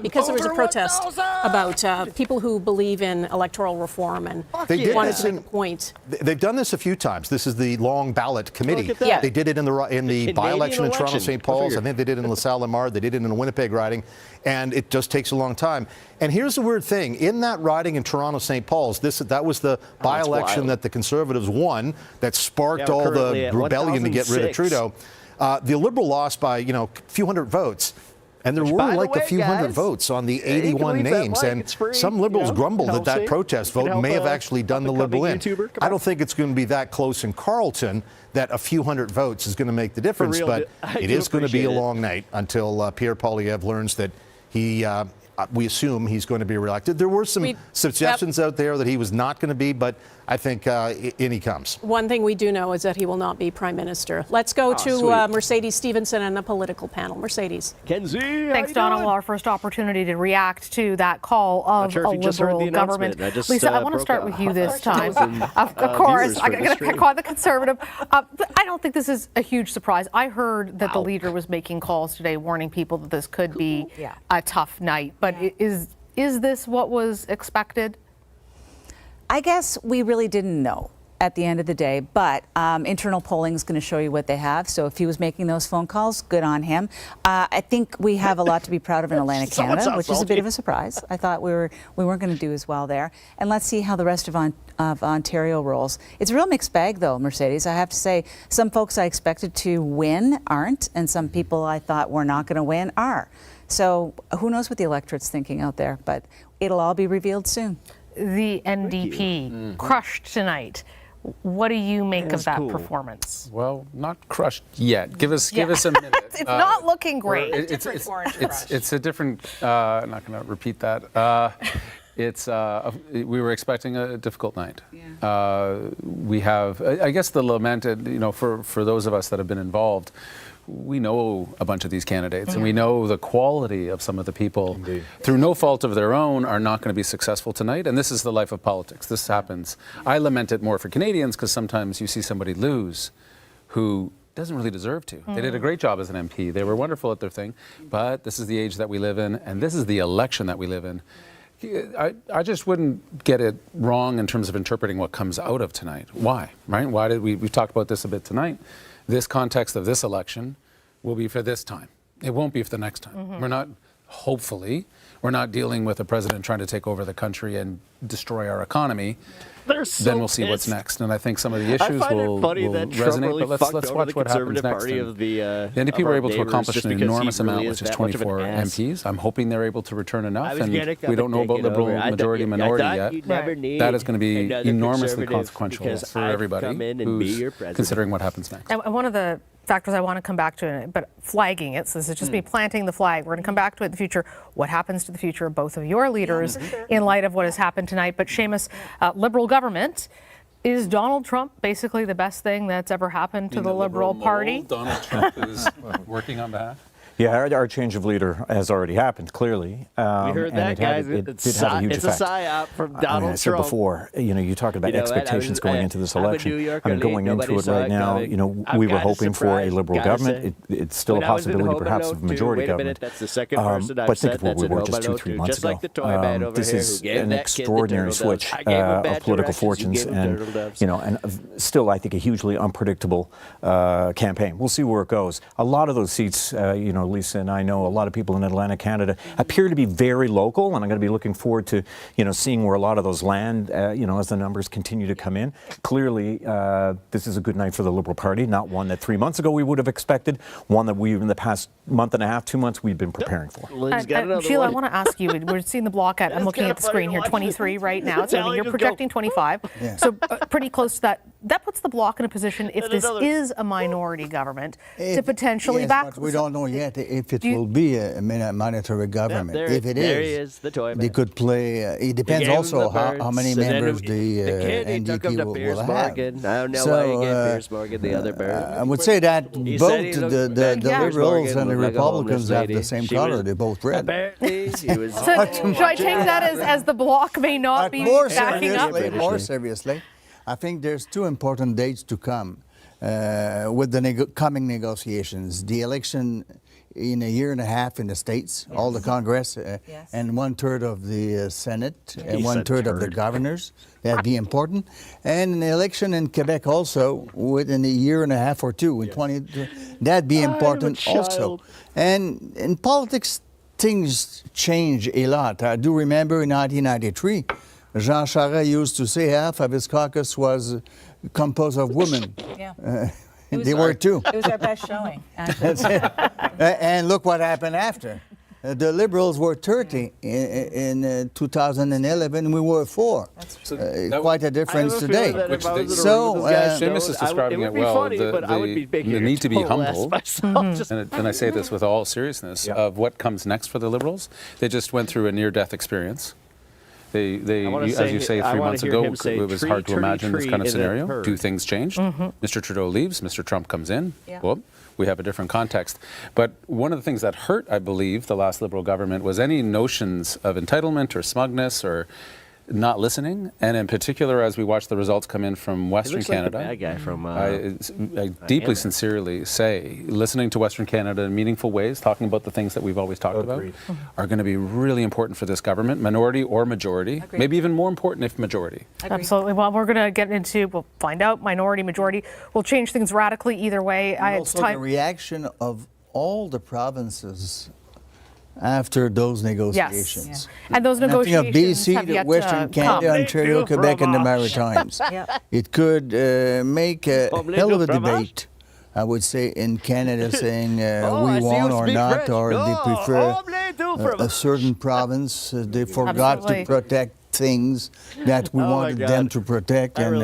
[SPEAKER 20] Because there was a protest about people who believe in electoral reform and wanted to make a point.
[SPEAKER 6] They've done this a few times. This is the long ballot committee. They did it in the by-election in Toronto St. Paul's. I think they did it in LaSalle-Lamar. They did it in the Winnipeg riding. And it just takes a long time. And here's the weird thing. In that riding in Toronto St. Paul's, that was the by-election that the Conservatives won that sparked all the rebellion to get rid of Trudeau. The Liberal lost by, a few hundred votes. And there were like a few hundred votes on the 81 names. And some Liberals grumbled that that protest vote may have actually done the Liberal in. I don't think it's going to be that close in Carleton that a few hundred votes is going to make the difference. But it is going to be a long night until Pierre Poilievre learns that we assume he's going to be reelected. There were some suggestions out there that he was not going to be, but I think in he comes.
[SPEAKER 20] One thing we do know is that he will not be prime minister. Let's go to Mercedes Stevenson and the political panel. Mercedes.
[SPEAKER 5] Kenzie,
[SPEAKER 3] thanks, Donna. Well, our first opportunity to react to that call of a Liberal government. Lisa, I want to start with you this time. Of course, I'm going to pick on the Conservative. But I don't think this is a huge surprise. I heard that the leader was making calls today warning people that this could be a tough night. But is this what was expected?
[SPEAKER 16] I guess we really didn't know at the end of the day, but internal polling is going to show you what they have. So if he was making those phone calls, good on him. I think we have a lot to be proud of in Atlantic Canada, which is a bit of a surprise. I thought we weren't going to do as well there. And let's see how the rest of Ontario rolls. It's a real mixed bag, though, Mercedes. I have to say, some folks I expected to win aren't, and some people I thought were not going to win are. So who knows what the electorate's thinking out there, but it'll all be revealed soon.
[SPEAKER 3] The NDP crushed tonight. What do you make of that performance?
[SPEAKER 22] Well, not crushed yet. Give us a minute.
[SPEAKER 3] It's not looking great.
[SPEAKER 22] It's a different. I'm not going to repeat that. We were expecting a difficult night. We have, I guess, the lament. For those of us that have been involved. We know a bunch of these candidates, and we know the quality of some of the people, through no fault of their own, are not going to be successful tonight. And this is the life of politics. This happens. I lament it more for Canadians because sometimes you see somebody lose who doesn't really deserve to. They did a great job as an MP. They were wonderful at their thing. But this is the age that we live in, and this is the election that we live in. I just wouldn't get it wrong in terms of interpreting what comes out of tonight. Why? Right? Why did we've talked about this a bit tonight. This context of this election will be for this time. It won't be for the next time. We're not dealing with a president trying to take over the country and destroy our economy. Then we'll see what's next. And I think some of the issues will resonate. But let's watch what happens next. The NDP were able to accomplish an enormous amount, which is 24 MPs. I'm hoping they're able to return enough. And we don't know about Liberal majority minority yet. That is going to be enormously consequential for everybody who's considering what happens next.
[SPEAKER 3] And one of the factors I want to come back to, but flagging it, so this is just me planting the flag. We're going to come back to it in the future. What happens to the future of both of your leaders in light of what has happened tonight? But Seamus, Liberal government, is Donald Trump basically the best thing that's ever happened to the Liberal Party?
[SPEAKER 22] Donald Trump is working on behalf.
[SPEAKER 1] Yeah, our change of leader has already happened, clearly.
[SPEAKER 5] We heard that, guys.
[SPEAKER 1] It did have a huge effect.
[SPEAKER 5] It's a psyop from Donald Trump.
[SPEAKER 1] I said before, you talked about expectations going into this election. Going into it right now, we were hoping for a Liberal government. It's still a possibility, perhaps, of a majority government.
[SPEAKER 5] That's the second person
[SPEAKER 1] but think of where we were just 2-3 months ago. This is an extraordinary switch of political fortunes, and still, I think, a hugely unpredictable campaign. We'll see where it goes. A lot of those seats, Lisa and I know a lot of people in Atlantic Canada appear to be very local, and I'm going to be looking forward to, seeing where a lot of those land, as the numbers continue to come in. Clearly, this is a good night for the Liberal Party, not one that 3 months ago we would have expected, one that we, in the past month and a half, 2 months, we've been preparing for.
[SPEAKER 3] Sheila, I want to ask you, we're seeing the block at, I'm looking at the screen here, 23 right now, so you're projecting 25, so pretty close to that. That puts the bloc in a position, if this is a minority government, to potentially back.
[SPEAKER 21] But we don't know yet if it will be a monetary government. If it is, they could play. It depends also how many members the NDP will have.
[SPEAKER 5] I don't know why you gave Piers Morgan the other bird.
[SPEAKER 21] I would say that both the Liberals and the Republicans have the same color. They're both red.
[SPEAKER 5] Apparently, he was.
[SPEAKER 3] Should I take that as the bloc may not be backing up?
[SPEAKER 21] More seriously, I think there's two important dates to come with the coming negotiations. The election in a year and a half in the States, all the Congress, and 1/3 of the Senate, and 1/3 of the governors. That'd be important. And an election in Quebec also within a year and a half or two, in 20. That'd be important also. And in politics, things change a lot. I do remember in 1993, Jean Charest used to say half of his caucus was composed of women. They were too.
[SPEAKER 16] It was our best showing, actually.
[SPEAKER 21] And look what happened after. The Liberals were 30 in 2011. We were 4. Quite a difference today.
[SPEAKER 22] Seamus is describing it well. The need to be humble, and I say this with all seriousness, of what comes next for the Liberals. They just went through a near-death experience. As you say, 3 months ago, it was hard to imagine this kind of scenario. Two things changed. Mr. Trudeau leaves, Mr. Trump comes in. Whoop, we have a different context. But one of the things that hurt, I believe, the last Liberal government was any notions of entitlement or smugness or not listening, and in particular, as we watch the results come in from Western Canada,
[SPEAKER 5] like the bad guy from,
[SPEAKER 22] I deeply, sincerely say, listening to Western Canada in meaningful ways, talking about the things that we've always talked about, are going to be really important for this government, minority or majority, maybe even more important if majority.
[SPEAKER 3] Absolutely. Well, we're going to get into, we'll find out, minority, majority. We'll change things radically either way.
[SPEAKER 21] Also, the reaction of all the provinces after those negotiations.
[SPEAKER 3] Yes. And those negotiations
[SPEAKER 21] BC,
[SPEAKER 3] have yet
[SPEAKER 21] Western Canada, Ontario, Quebec, and the Maritimes. It could make a hell of a debate, I would say, in Canada, saying we want or not, or they prefer a certain province. They forgot to protect things that we wanted them to protect, and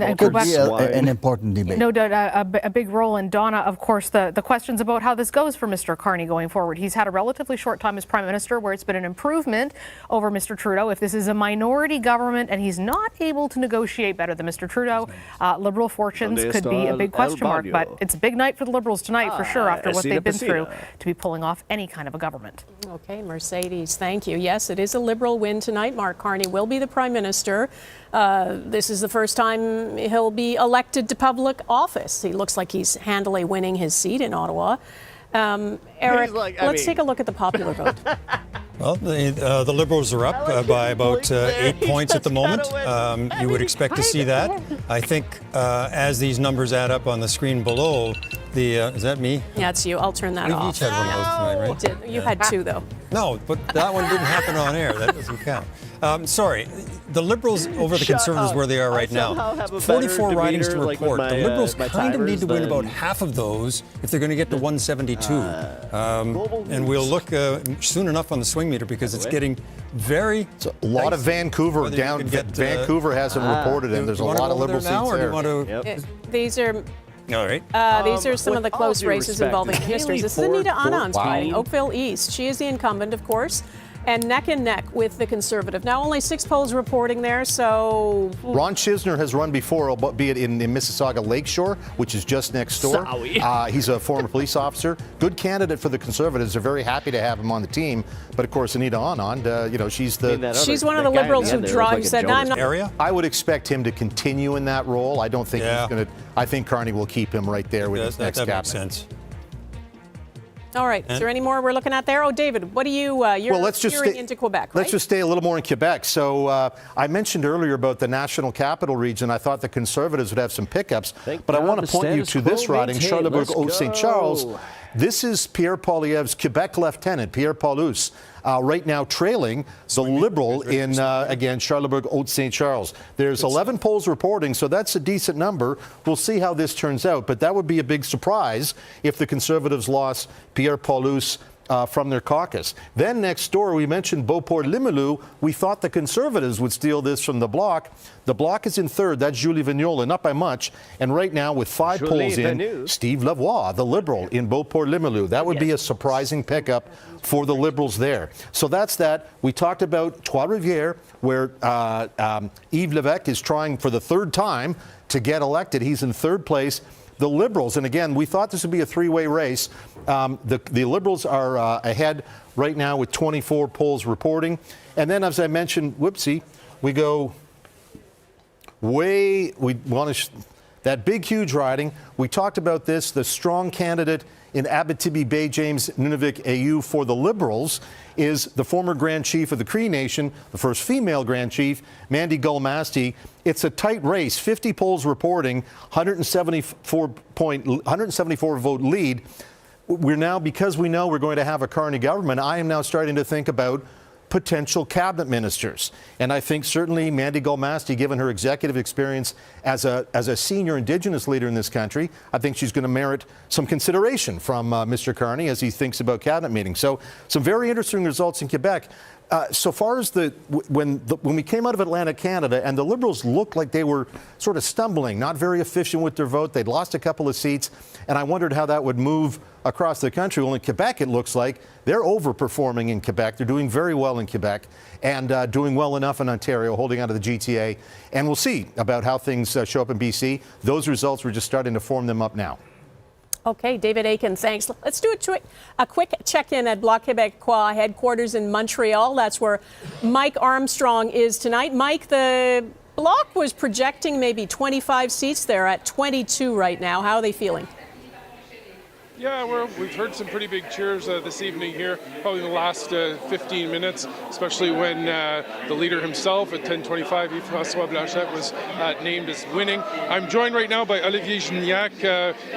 [SPEAKER 21] it could be an important debate.
[SPEAKER 3] No doubt a big role. And Donna, of course, the questions about how this goes for Mr. Carney going forward. He's had a relatively short time as Prime Minister where it's been an improvement over Mr. Trudeau. If this is a minority government and he's not able to negotiate better than Mr. Trudeau, Liberal fortunes could be a big question mark. But it's a big night for the Liberals tonight, for sure, after what they've been through, to be pulling off any kind of a government.
[SPEAKER 20] Okay, Mercedes, thank you. Yes, it is a Liberal win tonight. Mark Carney will be the Prime Minister. This is the first time he'll be elected to public office. He looks like he's handily winning his seat in Ottawa. Eric, let's take a look at the popular vote.
[SPEAKER 26] Well, the Liberals are up by about 8 points at the moment. You would expect to see that. I think as these numbers add up on the screen below, is that me?
[SPEAKER 20] Yeah, it's you. I'll turn that off.
[SPEAKER 26] We each had one of those tonight, right?
[SPEAKER 20] You had 2, though.
[SPEAKER 26] No, but that one didn't happen on air. That doesn't count. Sorry. The Liberals over the Conservatives where they are right now. 44 ridings to report. The Liberals kind of need to win about half of those if they're going to get to 172. And we'll look soon enough on the swing meter because it's getting very
[SPEAKER 6] a lot of Vancouver down. Vancouver hasn't reported, and there's a lot of Liberal seats there.
[SPEAKER 20] These are...
[SPEAKER 26] All right.
[SPEAKER 20] These are some of the close races involving ministers. This is Anita Anand's riding, Oakville East. She is the incumbent, of course, and neck with the Conservative. Now, only 6 polls reporting there, so...
[SPEAKER 6] Ron Chisner has run before, albeit in the Mississauga Lakeshore, which is just next door. He's a former police officer. Good candidate for the Conservatives. They're very happy to have him on the team. But, of course, Anita Anand, she's the...
[SPEAKER 20] She's one of the Liberals who said, I'm not...
[SPEAKER 26] Area?
[SPEAKER 6] I would expect him to continue in that role. I don't think he's going to... I think Carney will keep him right there with his next cabinet.
[SPEAKER 26] That makes sense.
[SPEAKER 20] All right. Is there any more we're looking at there? Oh, David, what do you... you're steering into Quebec, right?
[SPEAKER 6] Let's just stay a little more in Quebec. So I mentioned earlier about the National Capital Region. I thought the Conservatives would have some pickups. But I want to point you to this riding, Charlebourg-Haute-St. Charles. This is Pierre Poilievre's Quebec lieutenant, Pierre Paulus, right now trailing the Liberal in, again, Charlebourg-Haute-Saint-Charles. There's 11 polls reporting, so that's a decent number. We'll see how this turns out, but that would be a big surprise if the Conservatives lost Pierre Paulus from their caucus. Then next door, we mentioned Beauport-Limoilou. We thought the Conservatives would steal this from the Bloc. The Bloc is in third. That's Julie Vignola, not by much. And right now, with 5 polls in, Steve Lavoie, the Liberal, in Beauport-Limoilou. That would be a surprising pickup for the Liberals there. So that's that. We talked about Trois-Rivières, where Yves Lévesque is trying for the 3rd time to get elected. He's in 3rd place. The Liberals, and again, we thought this would be a 3-way race. The Liberals are ahead right now with 24 polls reporting. And then, as I mentioned, we go way, that big, huge riding. We talked about this, the strong candidate in Abitibi-Bay, James Nunavik-Ayu for the Liberals is the former Grand Chief of the Cree Nation, the first female Grand Chief, Mandy Gulmasti. It's a tight race, 50 polls reporting, 174 vote lead. We're now, because we know we're going to have a Carney government, I am now starting to think about potential cabinet ministers. And I think certainly Mandy Gulmasti, given her executive experience as a senior Indigenous leader in this country, I think she's going to merit some consideration from Mr. Carney as he thinks about cabinet meetings. So some very interesting results in Quebec. So far as when we came out of Atlantic Canada and the Liberals looked like they were sort of stumbling, not very efficient with their vote, they'd lost a couple of seats, and I wondered how that would move across the country. Well, in Quebec, it looks like they're overperforming in Quebec. They're doing very well in Quebec and doing well enough in Ontario, holding on to the GTA. And we'll see about how things show up in BC. Those results, we're just starting to form them up now.
[SPEAKER 20] Okay, David Akin, thanks. Let's do a quick check-in at Bloc Québécois headquarters in Montreal. That's where Mike Armstrong is tonight. Mike, the Bloc was projecting maybe 25 seats. They're at 22 right now. How are they feeling?
[SPEAKER 9] Yeah, we've heard some pretty big cheers this evening here, probably in the last 15 minutes, especially when the leader himself at 10:25, Yves-François Blanchet, was named as winning. I'm joined right now by Olivier Gignac,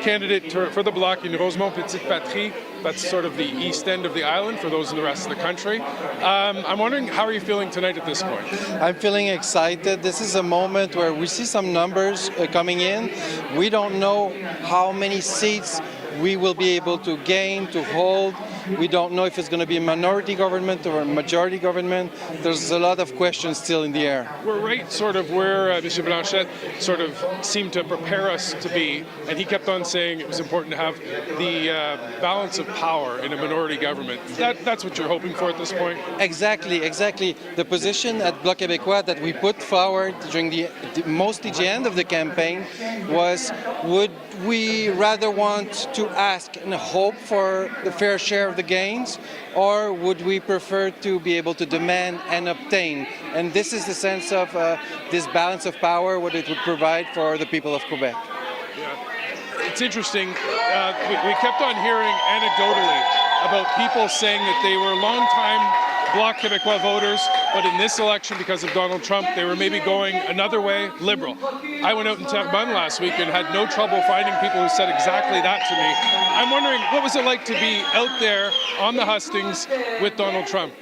[SPEAKER 9] candidate for the Bloc in Rosemont-Petite-Patrie. That's sort of the east end of the island for those in the rest of the country. I'm wondering, how are you feeling tonight at this point?
[SPEAKER 12] I'm feeling excited. This is a moment where we see some numbers coming in. We don't know how many seats we will be able to gain, to hold. We don't know if it's going to be a minority government or a majority government. There's a lot of questions still in the air.
[SPEAKER 9] We're right sort of where Mr. Blanchet sort of seemed to prepare us to be, and he kept on saying it was important to have the balance of power in a minority government. That's what you're hoping for at this point?
[SPEAKER 12] Exactly. The position at Bloc Québécois that we put forward during mostly the end of the campaign was, would we rather want to ask and hope for the fair share of the gains, or would we prefer to be able to demand and obtain? And this is the sense of this balance of power, what it would provide for the people of Quebec.
[SPEAKER 9] Yeah. It's interesting. We kept on hearing anecdotally about people saying that they were long-time Bloc Québécois voters, but in this election, because of Donald Trump, they were maybe going another way, Liberal. I went out in Terrebonne last week and had no trouble finding people who said exactly that to me. I'm wondering, what was it like to be out there on the hustings with Donald Trump?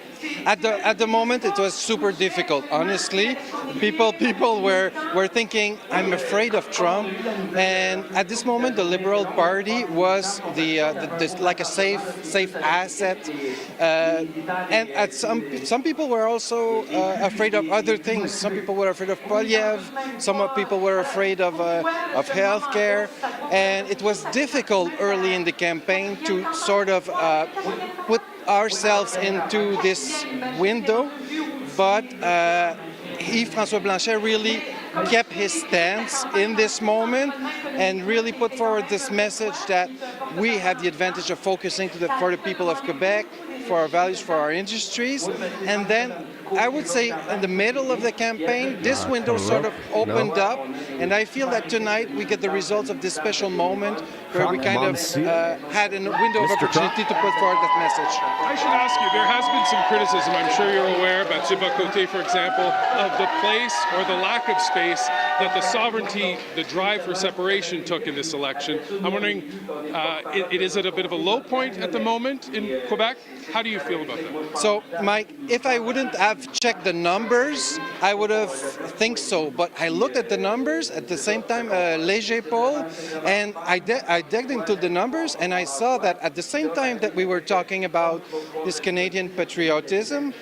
[SPEAKER 12] At the moment, it was super difficult. Honestly, people were thinking, I'm afraid of Trump. And at this moment, the Liberal Party was like a safe asset. And at some people were also afraid of other things. Some people were afraid of Poilievre. Some people were afraid of healthcare. And it was difficult early in the campaign to sort of put ourselves into this window, but Yves-François Blanchet really kept his stance in this moment and really put forward this message that we have the advantage of focusing for the people of Quebec, for our values, for our industries. And then I would say in the middle of the campaign, this window sort of opened up, and I feel that tonight we get the results of this special moment where we kind of had a window of opportunity to put forward that message.
[SPEAKER 9] I should ask you, there has been some criticism, I'm sure you're aware, Mathieu Bocoté, for example, of the place or the lack of space that the sovereignty, the drive for separation took in this election. I'm wondering it is at a bit of a low point at the moment in Quebec. How do you feel about that?
[SPEAKER 12] So, Mike, if I wouldn't have checked the numbers, I would have think so. But I looked at the numbers at the same time, Léger poll, and I dug into the numbers, and I saw that at the same time that we were talking about this Canadian patriotism,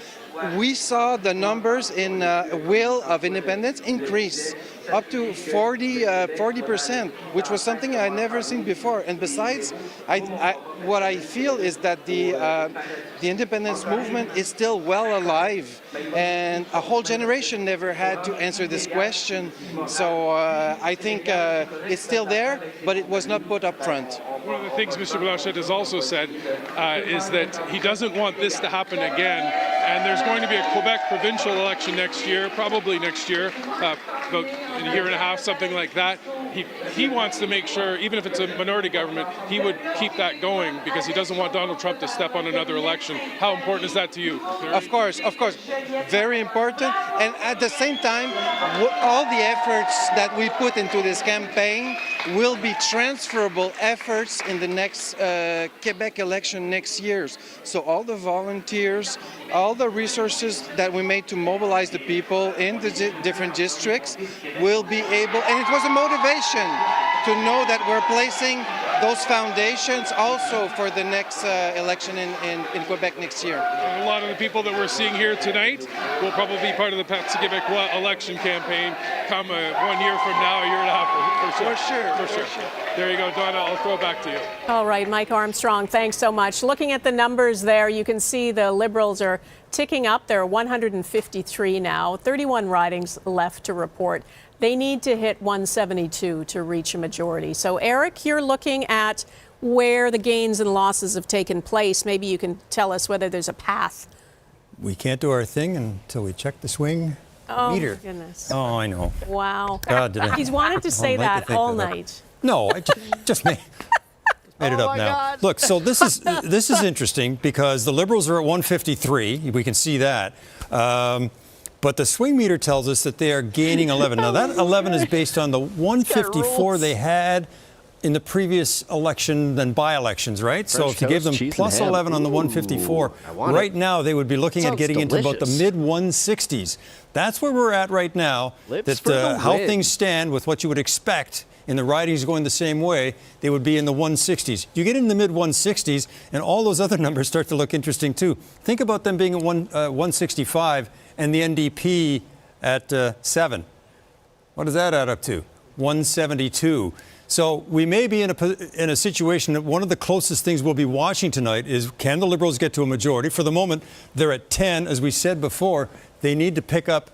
[SPEAKER 12] we saw the numbers in will of independence increase up to 40%, which was something I'd never seen before. And besides, what I feel is that the independence movement is still well alive, and a whole generation never had to answer this question. So I think it's still there, but it was not put up front.
[SPEAKER 9] One of the things Mr. Blanchet has also said is that he doesn't want this to happen again. And there's going to be a Quebec provincial election next year, probably next year, about a year and a half, something like that. He wants to make sure, even if it's a minority government, he would keep that going because he doesn't want Donald Trump to step on another election. How important is that to you?
[SPEAKER 12] Of course, very important. And at the same time, all the efforts that we put into this campaign will be transferable efforts in the next Quebec election next year. So all the volunteers, all the resources that we made to mobilize the people in the different districts will be able, and it was a motivation to know that we're placing those foundations also for the next election in Quebec next year.
[SPEAKER 9] A lot of the people that we're seeing here tonight will probably be part of the PREZ Quebecois election campaign come 1 year from now, a year and a half, for sure. There you go, Donna, I'll throw it back to you.
[SPEAKER 20] All right, Mike Armstrong, thanks so much. Looking at the numbers there, you can see the Liberals are ticking up. There are 153 now, 31 ridings left to report. They need to hit 172 to reach a majority. So, Eric, you're looking at where the gains and losses have taken place. Maybe you can tell us whether there's a path.
[SPEAKER 26] We can't do our thing until we check the swing meter.
[SPEAKER 20] Oh, my goodness.
[SPEAKER 26] Oh, I know.
[SPEAKER 20] Wow.
[SPEAKER 26] God, did I?
[SPEAKER 20] He's wanted to say that all night.
[SPEAKER 26] No, I just made it up now. God. Look, so this is interesting because the Liberals are at 153. We can see that. But the swing meter tells us that they are gaining 11. Now, that 11 is based on the 154 they had in the previous election than by-elections, right? So if you gave them plus 11 on the 154, right now they would be looking at getting into about the mid-160s. That's where we're at right now, how things stand with what you would expect in the ridings going the same way, they would be in the 160s. You get in the mid-160s, and all those other numbers start to look interesting, too. Think about them being at 165 and the NDP at 7. What does that add up to? 172. So we may be in a situation that one of the closest things we'll be watching tonight is, can the Liberals get to a majority? For the moment, they're at 10. As we said before, they need to pick up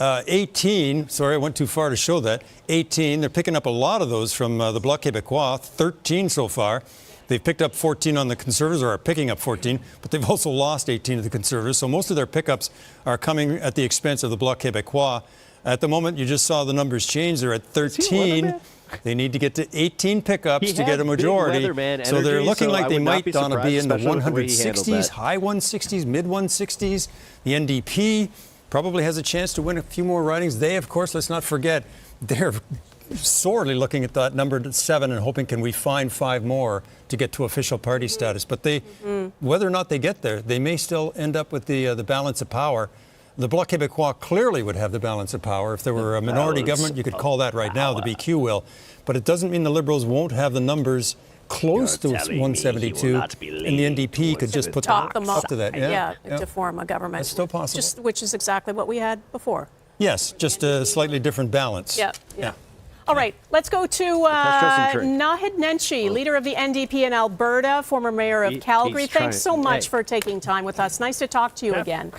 [SPEAKER 26] 18. Sorry, I went too far to show that. 18. They're picking up a lot of those from the Bloc Québécois, 13 so far. They've picked up 14 on the Conservatives, or are picking up 14, but they've also lost 18 to the Conservatives. So most of their pickups are coming at the expense of the Bloc Québécois. At the moment, you just saw the numbers change. They're at 13. They need to get to 18 pickups to get a majority. So they're looking like they might, Donna, be in the 160s, high 160s, mid 160s. The NDP probably has a chance to win a few more ridings. They, of course, let's not forget, they're sorely looking at that number 7 and hoping, can we find 5 more to get to official party status. But they, whether or not they get there, they may still end up with the balance of power. The Bloc Québécois clearly would have the balance of power. If there were a minority government, you could call that right now, the BQ will. But it doesn't mean the Liberals won't have the numbers close to 172, and the NDP could just put
[SPEAKER 20] top
[SPEAKER 26] them up to that.
[SPEAKER 20] To form a government.
[SPEAKER 26] That's still possible.
[SPEAKER 20] Which is exactly what we had before.
[SPEAKER 26] Yes, just a slightly different balance.
[SPEAKER 20] Yeah. All right, let's go to Naheed Nenshi, leader of the NDP in Alberta, former mayor of Calgary. Thanks so much for taking time with us. Nice to talk to you again.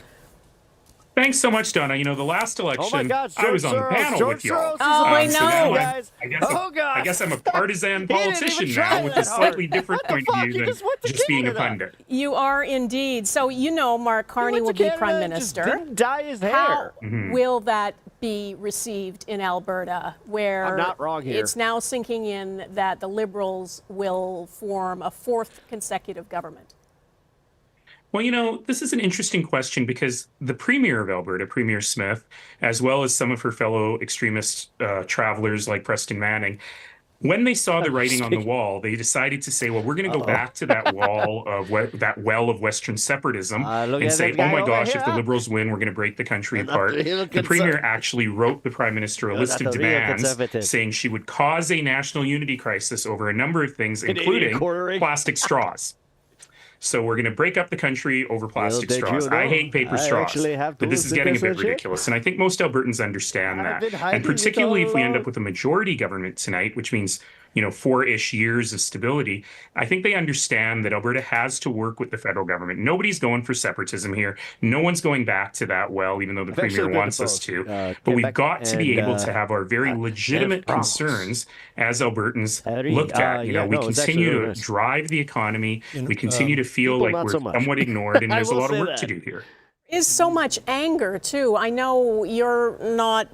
[SPEAKER 11] Thanks so much, Donna. You know, the last election, I was on the panel with y'all.
[SPEAKER 20] Oh, I know.
[SPEAKER 11] So I guess I'm a partisan politician now with a slightly different point of view than just being a pundit.
[SPEAKER 20] You are indeed. So, you know, Mark Carney will be prime minister.
[SPEAKER 5] Didn't dye his hair.
[SPEAKER 20] How will that be received in Alberta, where
[SPEAKER 5] I'm not wrong here.
[SPEAKER 20] It's now sinking in that the Liberals will form a 4th consecutive government?
[SPEAKER 11] Well, you know, this is an interesting question because the Premier of Alberta, Premier Smith, as well as some of her fellow extremist travelers like Preston Manning, When they saw the writing on the wall, they decided to say, well, we're going to go back to that wall of that well of Western separatism and say, oh my gosh, if the Liberals win, we're going to break the country apart. The Premier actually wrote the Prime Minister a list of demands saying she would cause a national unity crisis over a number of things, including plastic straws. So we're going to break up the country over plastic straws. I hate paper straws, but this is getting a bit ridiculous. And I think most Albertans understand that. And particularly if we end up with a majority government tonight, which means, 4-ish years of stability, I think they understand that Alberta has to work with the federal government. Nobody's going for separatism here. No one's going back to that well, even though the Premier wants us to. But we've got to be able to have our very legitimate concerns as Albertans looked at. We continue to drive the economy. We continue to feel like we're somewhat ignored, and there's a lot of work to do here.
[SPEAKER 20] Is so much anger, too. I know you're not,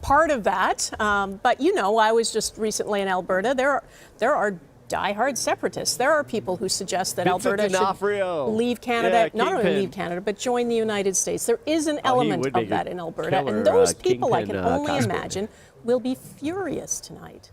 [SPEAKER 20] part of that, but, I was just recently in Alberta. There are diehard separatists. There are people who suggest that Alberta should leave Canada, not only leave Canada, but join the United States. There is an element of that in Alberta, and those people, I can only imagine, will be furious tonight.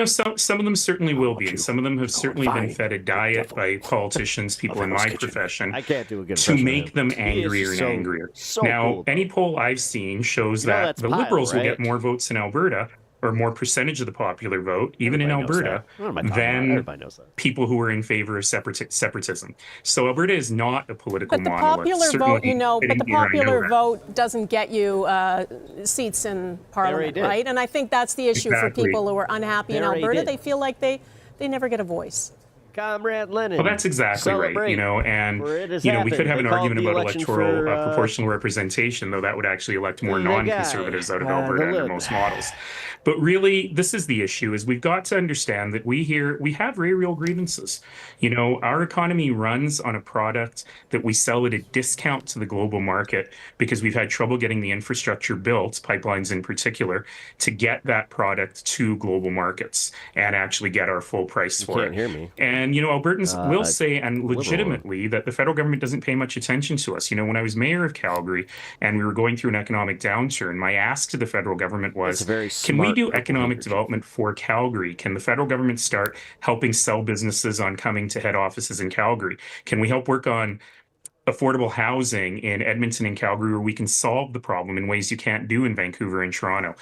[SPEAKER 11] Some of them certainly will be, and some of them have certainly been fed a diet by politicians, people in my profession, to make them angrier and angrier. Now, any poll I've seen shows that the Liberals will get more votes in Alberta, or more percentage of the popular vote, even in Alberta, than people who are in favor of separatism. So Alberta is not a political monolith.
[SPEAKER 20] But the popular vote doesn't get you seats in Parliament, right? And I think that's the issue for people who are unhappy in Alberta. They feel like they never get a voice.
[SPEAKER 5] Comrade Lenin.
[SPEAKER 11] Well, that's exactly right, and we could have an argument about electoral proportional representation, though that would actually elect more non-conservatives out of Alberta under most models. But really, this is the issue: is we've got to understand that we have very real grievances. Our economy runs on a product that we sell at a discount to the global market because we've had trouble getting the infrastructure built, pipelines in particular, to get that product to global markets and actually get our full price for it.
[SPEAKER 5] You can't hear me.
[SPEAKER 11] And Albertans will say, and legitimately, that the federal government doesn't pay much attention to us. When I was mayor of Calgary and we were going through an economic downturn, my ask to the federal government was, can we do economic development for Calgary? Can the federal government start helping sell businesses on coming to head offices in Calgary? Can we help work on affordable housing in Edmonton and Calgary where we can solve the problem in ways you can't do in Vancouver and Toronto?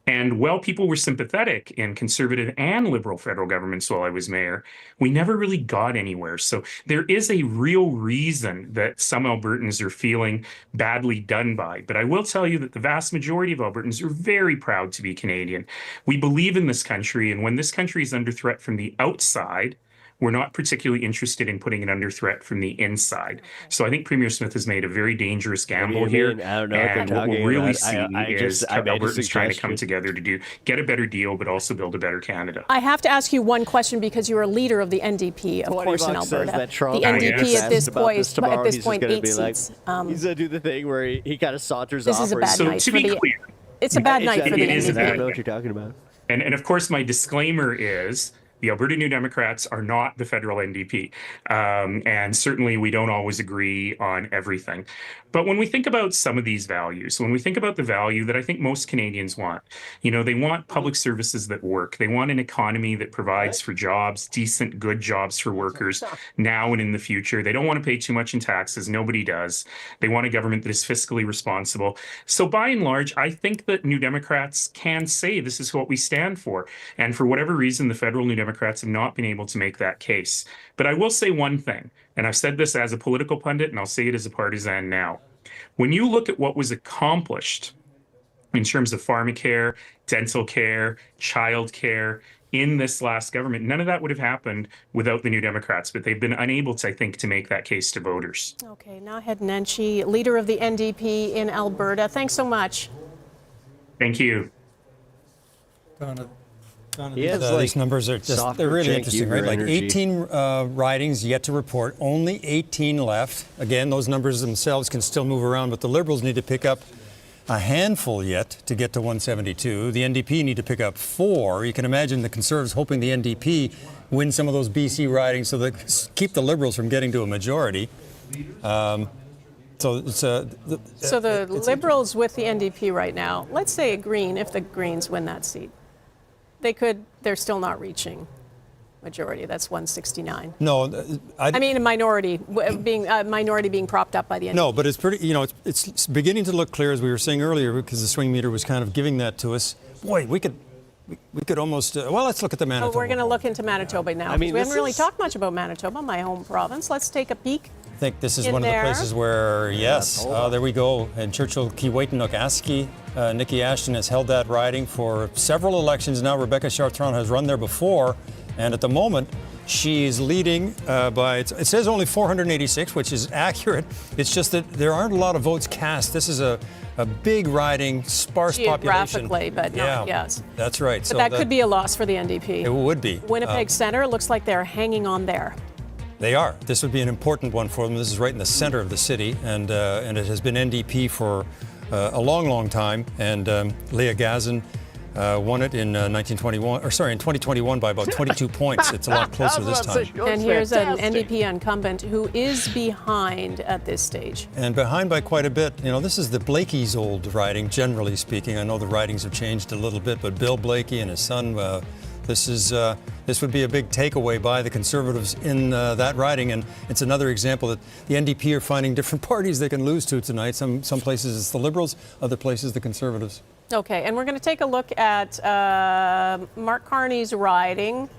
[SPEAKER 11] And while people were sympathetic in Conservative and Liberal federal governments while I was mayor, we never really got anywhere. So there is a real reason that some Albertans are feeling badly done by. But I will tell you that the vast majority of Albertans are very proud to be Canadian. We believe in this country, and when this country is under threat from the outside, we're not particularly interested in putting it under threat from the inside. So I think Premier Smith has made a very dangerous gamble here. And what we'll really see is Albertans trying to come together to get a better deal, but also build a better Canada.
[SPEAKER 20] I have to ask you one question because you're a leader of the NDP, of course, in Alberta. The NDP at this point, 8 seats.
[SPEAKER 5] He's going to do the thing where he kind of saunters
[SPEAKER 20] off.
[SPEAKER 5] This
[SPEAKER 20] is a bad night for the... It's a bad night for the NDP.
[SPEAKER 5] I don't know what you're talking about.
[SPEAKER 11] And of course, my disclaimer is, the Alberta New Democrats are not the federal NDP. And certainly we don't always agree on everything. But when we think about some of these values, when we think about the value that I think most Canadians want, they want public services that work. They want an economy that provides for jobs, decent, good jobs for workers now and in the future. They don't want to pay too much in taxes. Nobody does. They want a government that is fiscally responsible. So by and large, I think that New Democrats can say this is what we stand for. And for whatever reason, the federal New Democrats have not been able to make that case. But I will say one thing, and I've said this as a political pundit, and I'll say it as a partisan now. When you look at what was accomplished in terms of pharmacare, dental care, child care in this last government, none of that would have happened without the New Democrats, but they've been unable to, I think, to make that case to voters.
[SPEAKER 20] Okay, Naheed Nenshi, leader of the NDP in Alberta. Thanks so much.
[SPEAKER 11] Thank you.
[SPEAKER 26] These numbers are they're really interesting, right? Like 18 ridings yet to report, only 18 left. Again, those numbers themselves can still move around, but the Liberals need to pick up a handful yet to get to 172. The NDP need to pick up 4. You can imagine the Conservatives hoping the NDP win some of those BC ridings so that keep the Liberals from getting to a majority. So
[SPEAKER 20] the Liberals with the NDP right now, let's say if the Greens win that seat. They're still not reaching majority. That's 169.
[SPEAKER 26] No,
[SPEAKER 20] I mean, a minority being propped up by the NDP.
[SPEAKER 26] No, but it's pretty. It's beginning to look clear, as we were saying earlier, because the swing meter was kind of giving that to us. Boy, we could almost. Well, let's look at the Manitoba.
[SPEAKER 20] We're going to look into Manitoba now.
[SPEAKER 5] I mean,
[SPEAKER 20] we haven't really talked much about Manitoba, my home province. Let's take a peek.
[SPEAKER 26] I think this is one of the places where, yes, there we go. And Churchill Kiiwetinook Aski, Nikki Ashton has held that riding for several elections now. Rebecca Chartrand has run there before, and at the moment, she is leading by, it says only 486, which is accurate. It's just that there aren't a lot of votes cast. This is a big riding, sparse population.
[SPEAKER 20] Geographically, but not, yes.
[SPEAKER 26] That's right.
[SPEAKER 20] But that could be a loss for the NDP.
[SPEAKER 26] It would be.
[SPEAKER 20] Winnipeg Centre looks like they're hanging on there.
[SPEAKER 26] They are. This would be an important one for them. This is right in the center of the city, and it has been NDP for a long, long time. And Leah Gazin won it in 2021 by about 22 points. It's a lot closer this time.
[SPEAKER 20] And here's an NDP incumbent who is behind at this stage.
[SPEAKER 26] And behind by quite a bit. This is the Blakey's old riding, generally speaking. I know the ridings have changed a little bit, but Bill Blakey and his son, this would be a big takeaway by the Conservatives in that riding, and it's another example that the NDP are finding different parties they can lose to tonight. Some places it's the Liberals, other places the Conservatives.
[SPEAKER 20] Okay, and we're going to take a look at Mark Carney's riding.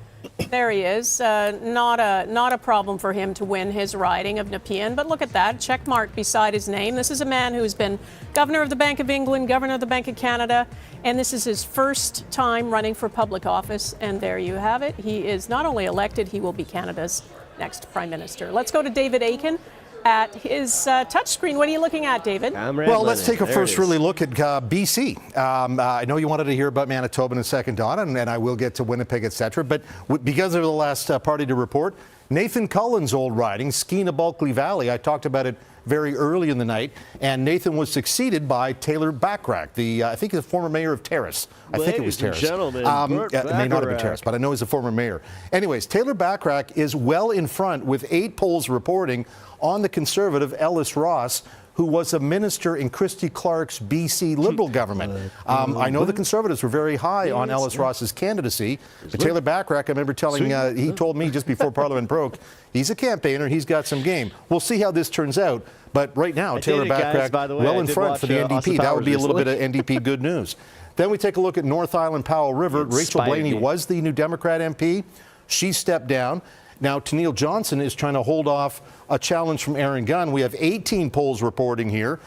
[SPEAKER 20] There he is. Not a problem for him to win his riding of Nepean, but look at that, check mark beside his name. This is a man who's been Governor of the Bank of England, Governor of the Bank of Canada, and this is his first time running for public office, and there you have it. He is not only elected, he will be Canada's next Prime Minister. Let's go to David Aiken at his touchscreen. What are you looking at, David?
[SPEAKER 6] Well, let's take a first really look at BC. I know you wanted to hear about Manitoba in a second, Donna, and I will get to Winnipeg, etc. But because of the last party to report, Nathan Cullen's old riding, Skeena Bulkley Valley, I talked about it very early in the night, and Nathan was succeeded by Taylor Bachrach, I think he's the former mayor of Terrace. I think it was Terrace.
[SPEAKER 5] Ladies and gentlemen,
[SPEAKER 6] it may not have been Terrace, but I know he's a former mayor. Anyways, Taylor Bachrach is well in front with 8 polls reporting on the Conservative Ellis Ross, who was a minister in Christy Clark's BC Liberal government. I know the Conservatives were very high on Ellis Ross's candidacy, but Taylor Bachrach, I remember telling, he told me just before Parliament broke, he's a campaigner, he's got some game. We'll see how this turns out, but right now, Taylor Bachrach well in front for the NDP. That would be a little bit of NDP good news. Then we take a look at North Island Powell River. Rachel Blaney was the New Democrat MP. She stepped down. Now, Tennealle Johnson is trying to hold off a challenge from Aaron Gunn. We have 18 polls reporting here.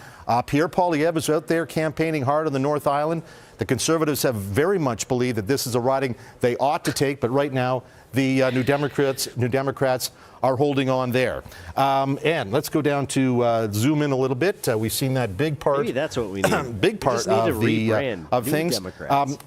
[SPEAKER 6] Pierre Poilievre is out there campaigning hard on the North Island. The Conservatives have very much believed that this is a riding they ought to take, but right now the New Democrats are holding on there. And let's go down to zoom in a little bit. We've seen that big part.
[SPEAKER 5] Maybe that's what we need.
[SPEAKER 6] Big part of things.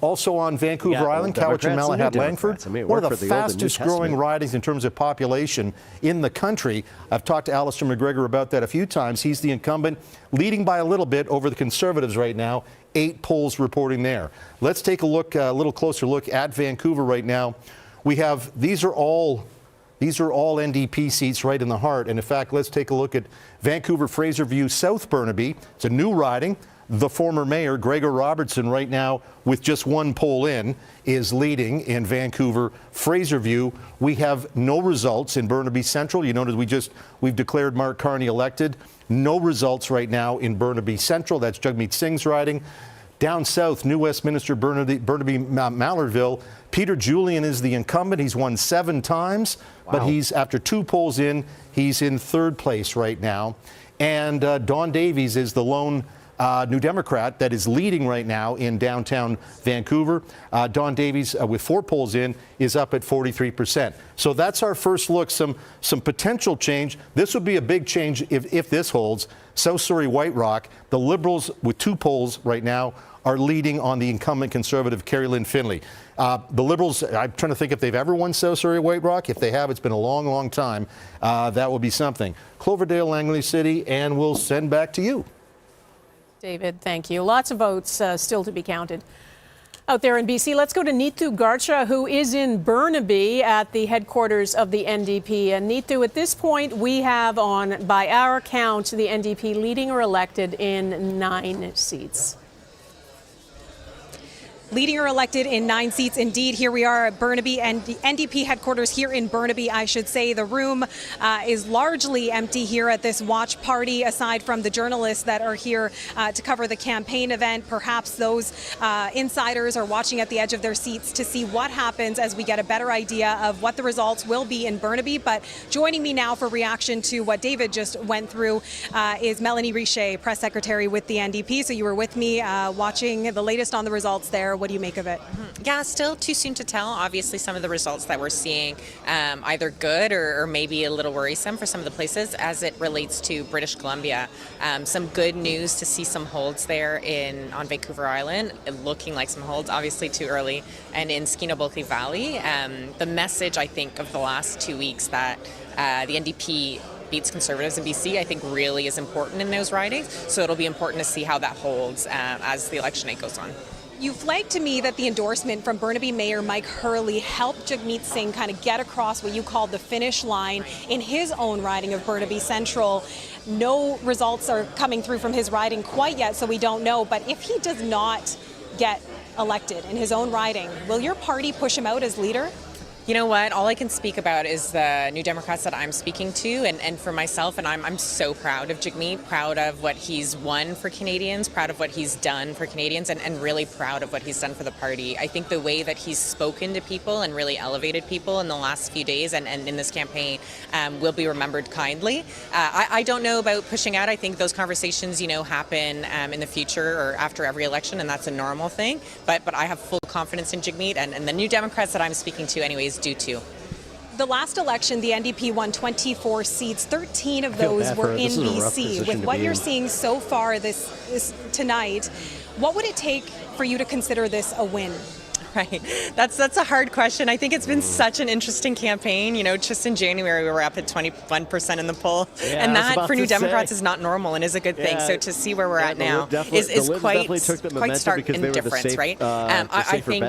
[SPEAKER 6] Also on Vancouver Island, Cowichan, Malahat, Langford. One of the fastest growing ridings in terms of population in the country. I've talked to Alistair McGregor about that a few times. He's the incumbent, leading by a little bit over the Conservatives right now. 8 polls reporting there. Let's take a little closer look at Vancouver right now. We have, these are all NDP seats right in the heart. And in fact, let's take a look at Vancouver Fraser View South Burnaby. It's a new riding. The former mayor, Gregor Robertson, right now, with just 1 poll in, is leading in Vancouver Fraser View. We have no results in Burnaby Central. You notice we've declared Mark Carney elected. No results right now in Burnaby Central. That's Jagmeet Singh's riding. Down south, New Westminster, Burnaby, Mallardville. Peter Julian is the incumbent. He's won 7 times, but he's, after 2 polls in, he's in 3rd place right now. And Don Davies is the lone New Democrat that is leading right now in downtown Vancouver. Don Davies, with 4 polls in, is up at 43%. So that's our first look, some potential change. This would be a big change if this holds. South Surrey White Rock, the Liberals with 2 polls right now are leading on the incumbent Conservative Carrie Lynn Finlay. The Liberals, I'm trying to think if they've ever won South Surrey White Rock. If they have, it's been a long, long time. That will be something. Cloverdale, Langley City, and we'll send back to you.
[SPEAKER 20] David, thank you. Lots of votes still to be counted out there in BC. Let's go to Neetu Garcha, who is in Burnaby at the headquarters of the NDP. And Neetu, at this point, we have by our count, the NDP leading or elected in 9 seats.
[SPEAKER 13] leading or elected in 9 seats. Indeed, here we are at Burnaby and the NDP headquarters here in Burnaby, I should say. The room is largely empty here at this watch party, aside from the journalists that are here to cover the campaign event. Perhaps those insiders are watching at the edge of their seats to see what happens as we get a better idea of what the results will be in Burnaby. But joining me now for reaction to what David just went through is Melanie Richer, press secretary with the NDP. So you were with me watching the latest on the results there. What do you make of it?
[SPEAKER 15] Yeah, still too soon to tell. Obviously, some of the results that we're seeing either good or maybe a little worrisome for some of the places as it relates to British Columbia. Some good news to see some holds there on Vancouver Island, looking like some holds, obviously too early, and in Skeena-Bulkley Valley. The message, I think, of the last 2 weeks that the NDP beats Conservatives in BC, I think really is important in those ridings. So it'll be important to see how that holds as the election night goes on.
[SPEAKER 13] You flagged to me that the endorsement from Burnaby Mayor Mike Hurley helped Jagmeet Singh kind of get across what you called the finish line in his own riding of Burnaby Central. No results are coming through from his riding quite yet, so we don't know. But if he does not get elected in his own riding, will your party push him out as leader?
[SPEAKER 15] You know what? All I can speak about is the New Democrats that I'm speaking to, and for myself, and I'm so proud of Jagmeet, proud of what he's won for Canadians, proud of what he's done for Canadians, and really proud of what he's done for the party. I think the way that he's spoken to people and really elevated people in the last few days and in this campaign will be remembered kindly. I don't know about pushing out. I think those conversations, happen in the future or after every election, and that's a normal thing. But I have full confidence in Jagmeet, and the New Democrats that I'm speaking to anyways do too.
[SPEAKER 13] The last election, the NDP won 24 seats. 13 of those were in BC. With what you're seeing so far this tonight, what would it take for you to consider this a win?
[SPEAKER 15] Right. That's a hard question. I think it's been such an interesting campaign. Just in January, we were up at 21% in the poll.
[SPEAKER 5] Yeah,
[SPEAKER 15] and that, for New Democrats, is not normal and is a good thing. So to see where we're at now is quite stark and different, right? I think,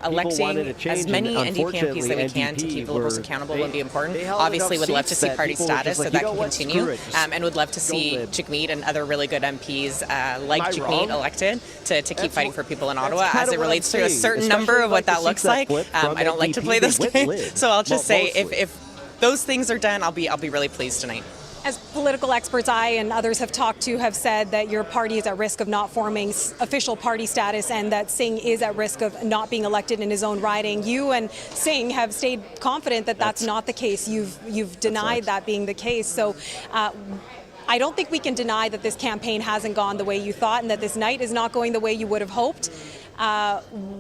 [SPEAKER 15] electing as many NDP MPs that we can to keep the Liberals accountable would be important. Obviously, would love to see party status so that can continue. And would love to see Jagmeet and other really good MPs like Jagmeet elected to keep fighting for people in Ottawa as it relates to a certain number of what that looks like. I don't like to play those games, so I'll just say if those things are done, I'll be really pleased tonight.
[SPEAKER 13] As political experts I and others have talked to have said that your party is at risk of not forming official party status and that Singh is at risk of not being elected in his own riding. You and Singh have stayed confident that that's not the case. You've denied that being the case. So I don't think we can deny that this campaign hasn't gone the way you thought and that this night is not going the way you would have hoped.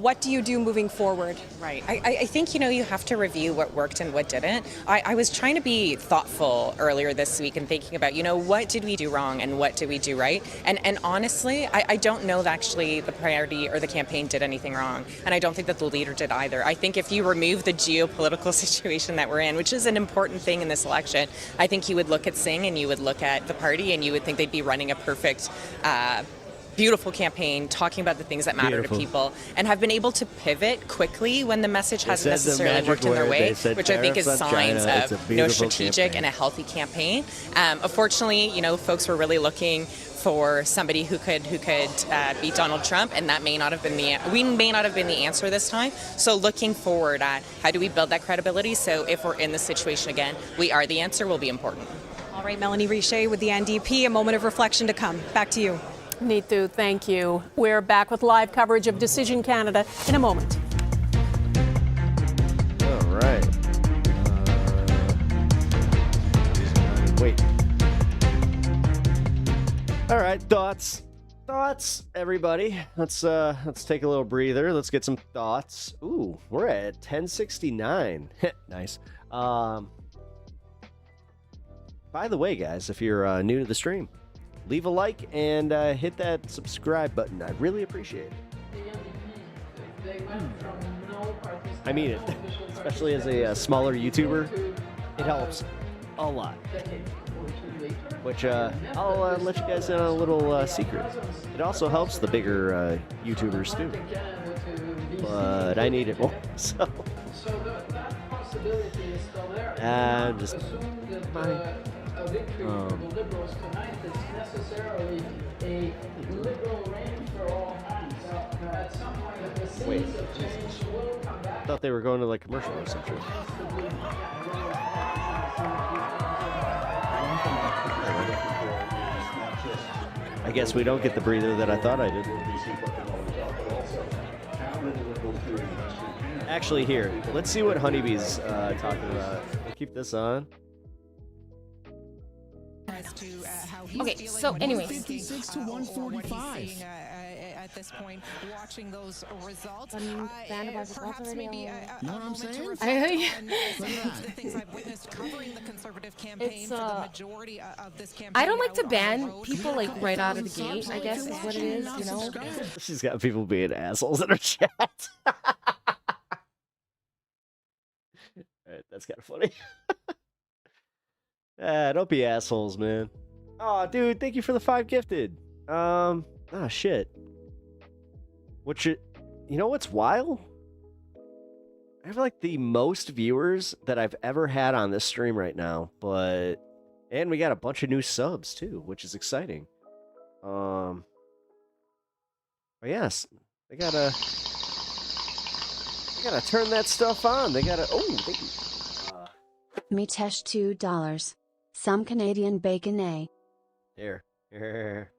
[SPEAKER 13] What do you do moving forward?
[SPEAKER 15] Right. I think, you have to review what worked and what didn't. I was trying to be thoughtful earlier this week and thinking about, what did we do wrong and what did we do right? And honestly, I don't know that actually the party or the campaign did anything wrong. And I don't think that the leader did either. I think if you remove the geopolitical situation that we're in, which is an important thing in this election, I think you would look at Singh and you would look at the party and you would think they'd be running a perfect beautiful campaign, talking about the things that matter to people, and have been able to pivot quickly when the message hasn't necessarily worked in their way, which I think is signs of strategic and a healthy campaign. Unfortunately, folks were really looking for somebody who could beat Donald Trump, and that may not have been the answer this time. So looking forward at how do we build that credibility, so if we're in this situation again, we are the answer, will be important.
[SPEAKER 13] All right, Melanie Richer with the NDP, a moment of reflection to come. Back to you.
[SPEAKER 20] Neetu, thank you. We're back with live coverage of Decision Canada in a moment.
[SPEAKER 5] All right. Wait. All right, thoughts, everybody. Let's take a little breather. Let's get some thoughts. Ooh, we're at 1069. Nice. By the way, guys, if you're new to the stream, leave a like and hit that subscribe button. I'd really appreciate it. I mean it, especially as a smaller YouTuber. It helps a lot. Which I'll let you guys in on a little secret. It also helps the bigger YouTubers too. But I need it more, so.
[SPEAKER 4] a victory for the Liberals tonight that's necessarily a liberal reign for all time. So at some point, the seeds of change will come back.
[SPEAKER 5] I thought they were going to like commercial or something. I guess we don't get the breather that I thought I did. Actually, here, let's see what Honeybee's talking about. We'll keep this on.
[SPEAKER 10] Okay, so anyways.
[SPEAKER 17] 56 to 145. At this point, watching those results, perhaps maybe a moment to reflect on the things I've witnessed covering the Conservative campaign for the majority of this campaign.
[SPEAKER 10] I don't like to ban people like right out of the gate, I guess is what it is, you know?
[SPEAKER 5] She's got people being assholes in her chat. Alright, that's kind of funny. Don't be assholes, man. Oh, dude, thank you for the 5 gifted. Shit. You know what's wild? I have like the most viewers that I've ever had on this stream right now, and we got a bunch of new subs too, which is exciting. But yes, they gotta turn that stuff on. They gotta. Oh, thank you.
[SPEAKER 18] Mitesh $2. Some Canadian bacon, eh?
[SPEAKER 5] Here.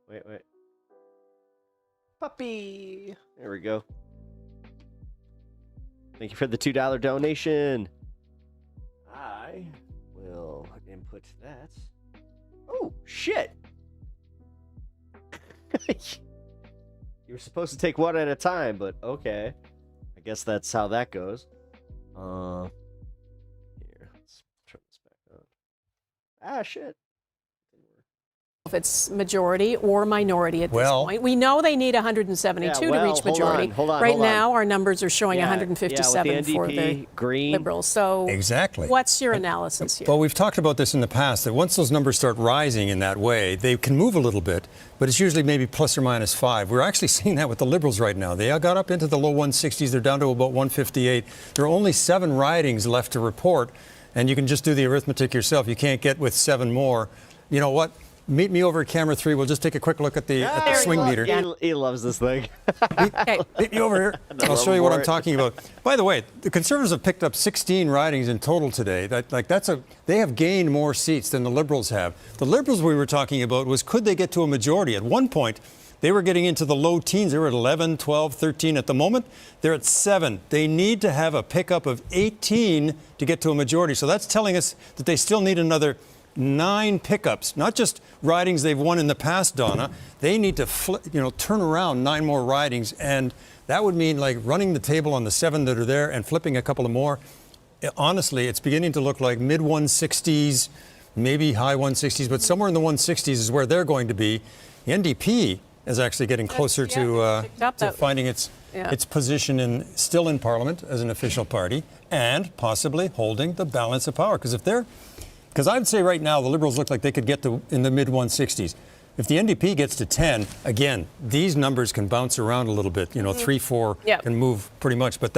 [SPEAKER 5] Wait. Puppy. There we go. Thank you for the $2 donation. I will input that. Oh, shit. You were supposed to take one at a time, but okay. I guess that's how that goes. Here, let's turn this back on. Shit.
[SPEAKER 20] If it's majority or minority at this point. We know they need 172 to reach majority.
[SPEAKER 5] Hold on.
[SPEAKER 20] Right now, our numbers are showing 157
[SPEAKER 5] with the NDP,
[SPEAKER 20] for the
[SPEAKER 5] Green.
[SPEAKER 20] Liberals. So
[SPEAKER 26] exactly.
[SPEAKER 20] What's your analysis here?
[SPEAKER 26] Well, we've talked about this in the past, that once those numbers start rising in that way, they can move a little bit, but it's usually maybe plus or minus 5. We're actually seeing that with the Liberals right now. They got up into the low 160s. They're down to about 158. There are only 7 ridings left to report, and you can just do the arithmetic yourself. You can't get with 7 more. You know what? Meet me over at camera 3. We'll just take a quick look at the swing meter.
[SPEAKER 5] He loves this thing.
[SPEAKER 26] Meet me over here. I'll show you what I'm talking about. By the way, the Conservatives have picked up 16 ridings in total today. They have gained more seats than the Liberals have. The Liberals we were talking about was, could they get to a majority? At one point, they were getting into the low teens. They were at 11, 12, 13. At the moment, they're at 7. They need to have a pickup of 18 to get to a majority. So that's telling us that they still need another 9 pickups, not just ridings they've won in the past, Donna. They need to turn around 9 more ridings, and that would mean like running the table on the 7 that are there and flipping a couple of more. Honestly, it's beginning to look like mid 160s, maybe high 160s, but somewhere in the 160s is where they're going to be. The NDP is actually getting closer to finding its position still in Parliament as an official party, and possibly holding the balance of power. Because I would say right now the Liberals look like they could get to in the mid 160s. If the NDP gets to 10, again, these numbers can bounce around a little bit. 3, 4 can move pretty much. But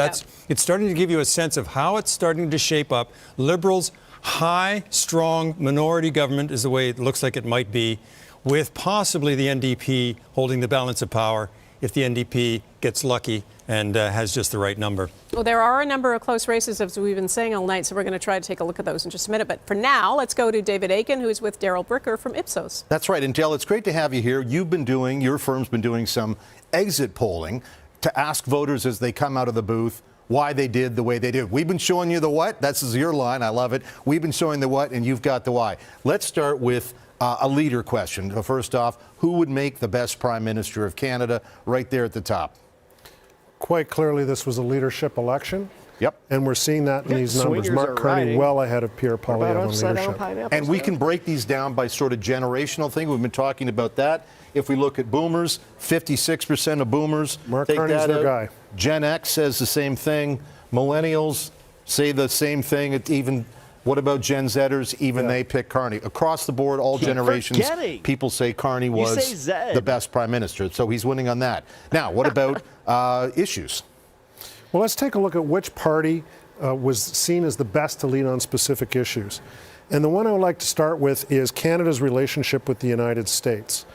[SPEAKER 26] it's starting to give you a sense of how it's starting to shape up. Liberals, high, strong minority government is the way it looks like it might be, with possibly the NDP holding the balance of power if the NDP gets lucky and has just the right number.
[SPEAKER 20] Well, there are a number of close races, as we've been saying all night, so we're going to try to take a look at those in just a minute. But for now, let's go to David Aiken, who is with Daryl Bricker from Ipsos.
[SPEAKER 6] That's right. And Dale, it's great to have you here. Your firm's been doing some exit polling to ask voters as they come out of the booth why they did the way they did. We've been showing you the what. This is your line. I love it. We've been showing the what, and you've got the why. Let's start with a leader question. First off, who would make the best Prime Minister of Canada? Right there at the top.
[SPEAKER 24] Quite clearly, this was a leadership election.
[SPEAKER 6] Yep.
[SPEAKER 24] And we're seeing that in these numbers. Mark Carney well ahead of Pierre Poilievre on leadership.
[SPEAKER 6] And we can break these down by sort of generational thing. We've been talking about that. If we look at boomers, 56% of boomers
[SPEAKER 24] Mark
[SPEAKER 6] take
[SPEAKER 24] Carney's
[SPEAKER 6] that
[SPEAKER 24] their
[SPEAKER 6] out.
[SPEAKER 24] guy.
[SPEAKER 6] Gen X says the same thing. Millennials say the same thing. What about Gen Zers? Even they pick Carney. Across the board, all generations, people say Carney was the best Prime Minister. So he's winning on that. Now, what about issues?
[SPEAKER 24] Well, let's take a look at which party was seen as the best to lead on specific issues. And the one I would like to start with is Canada's relationship with the United States.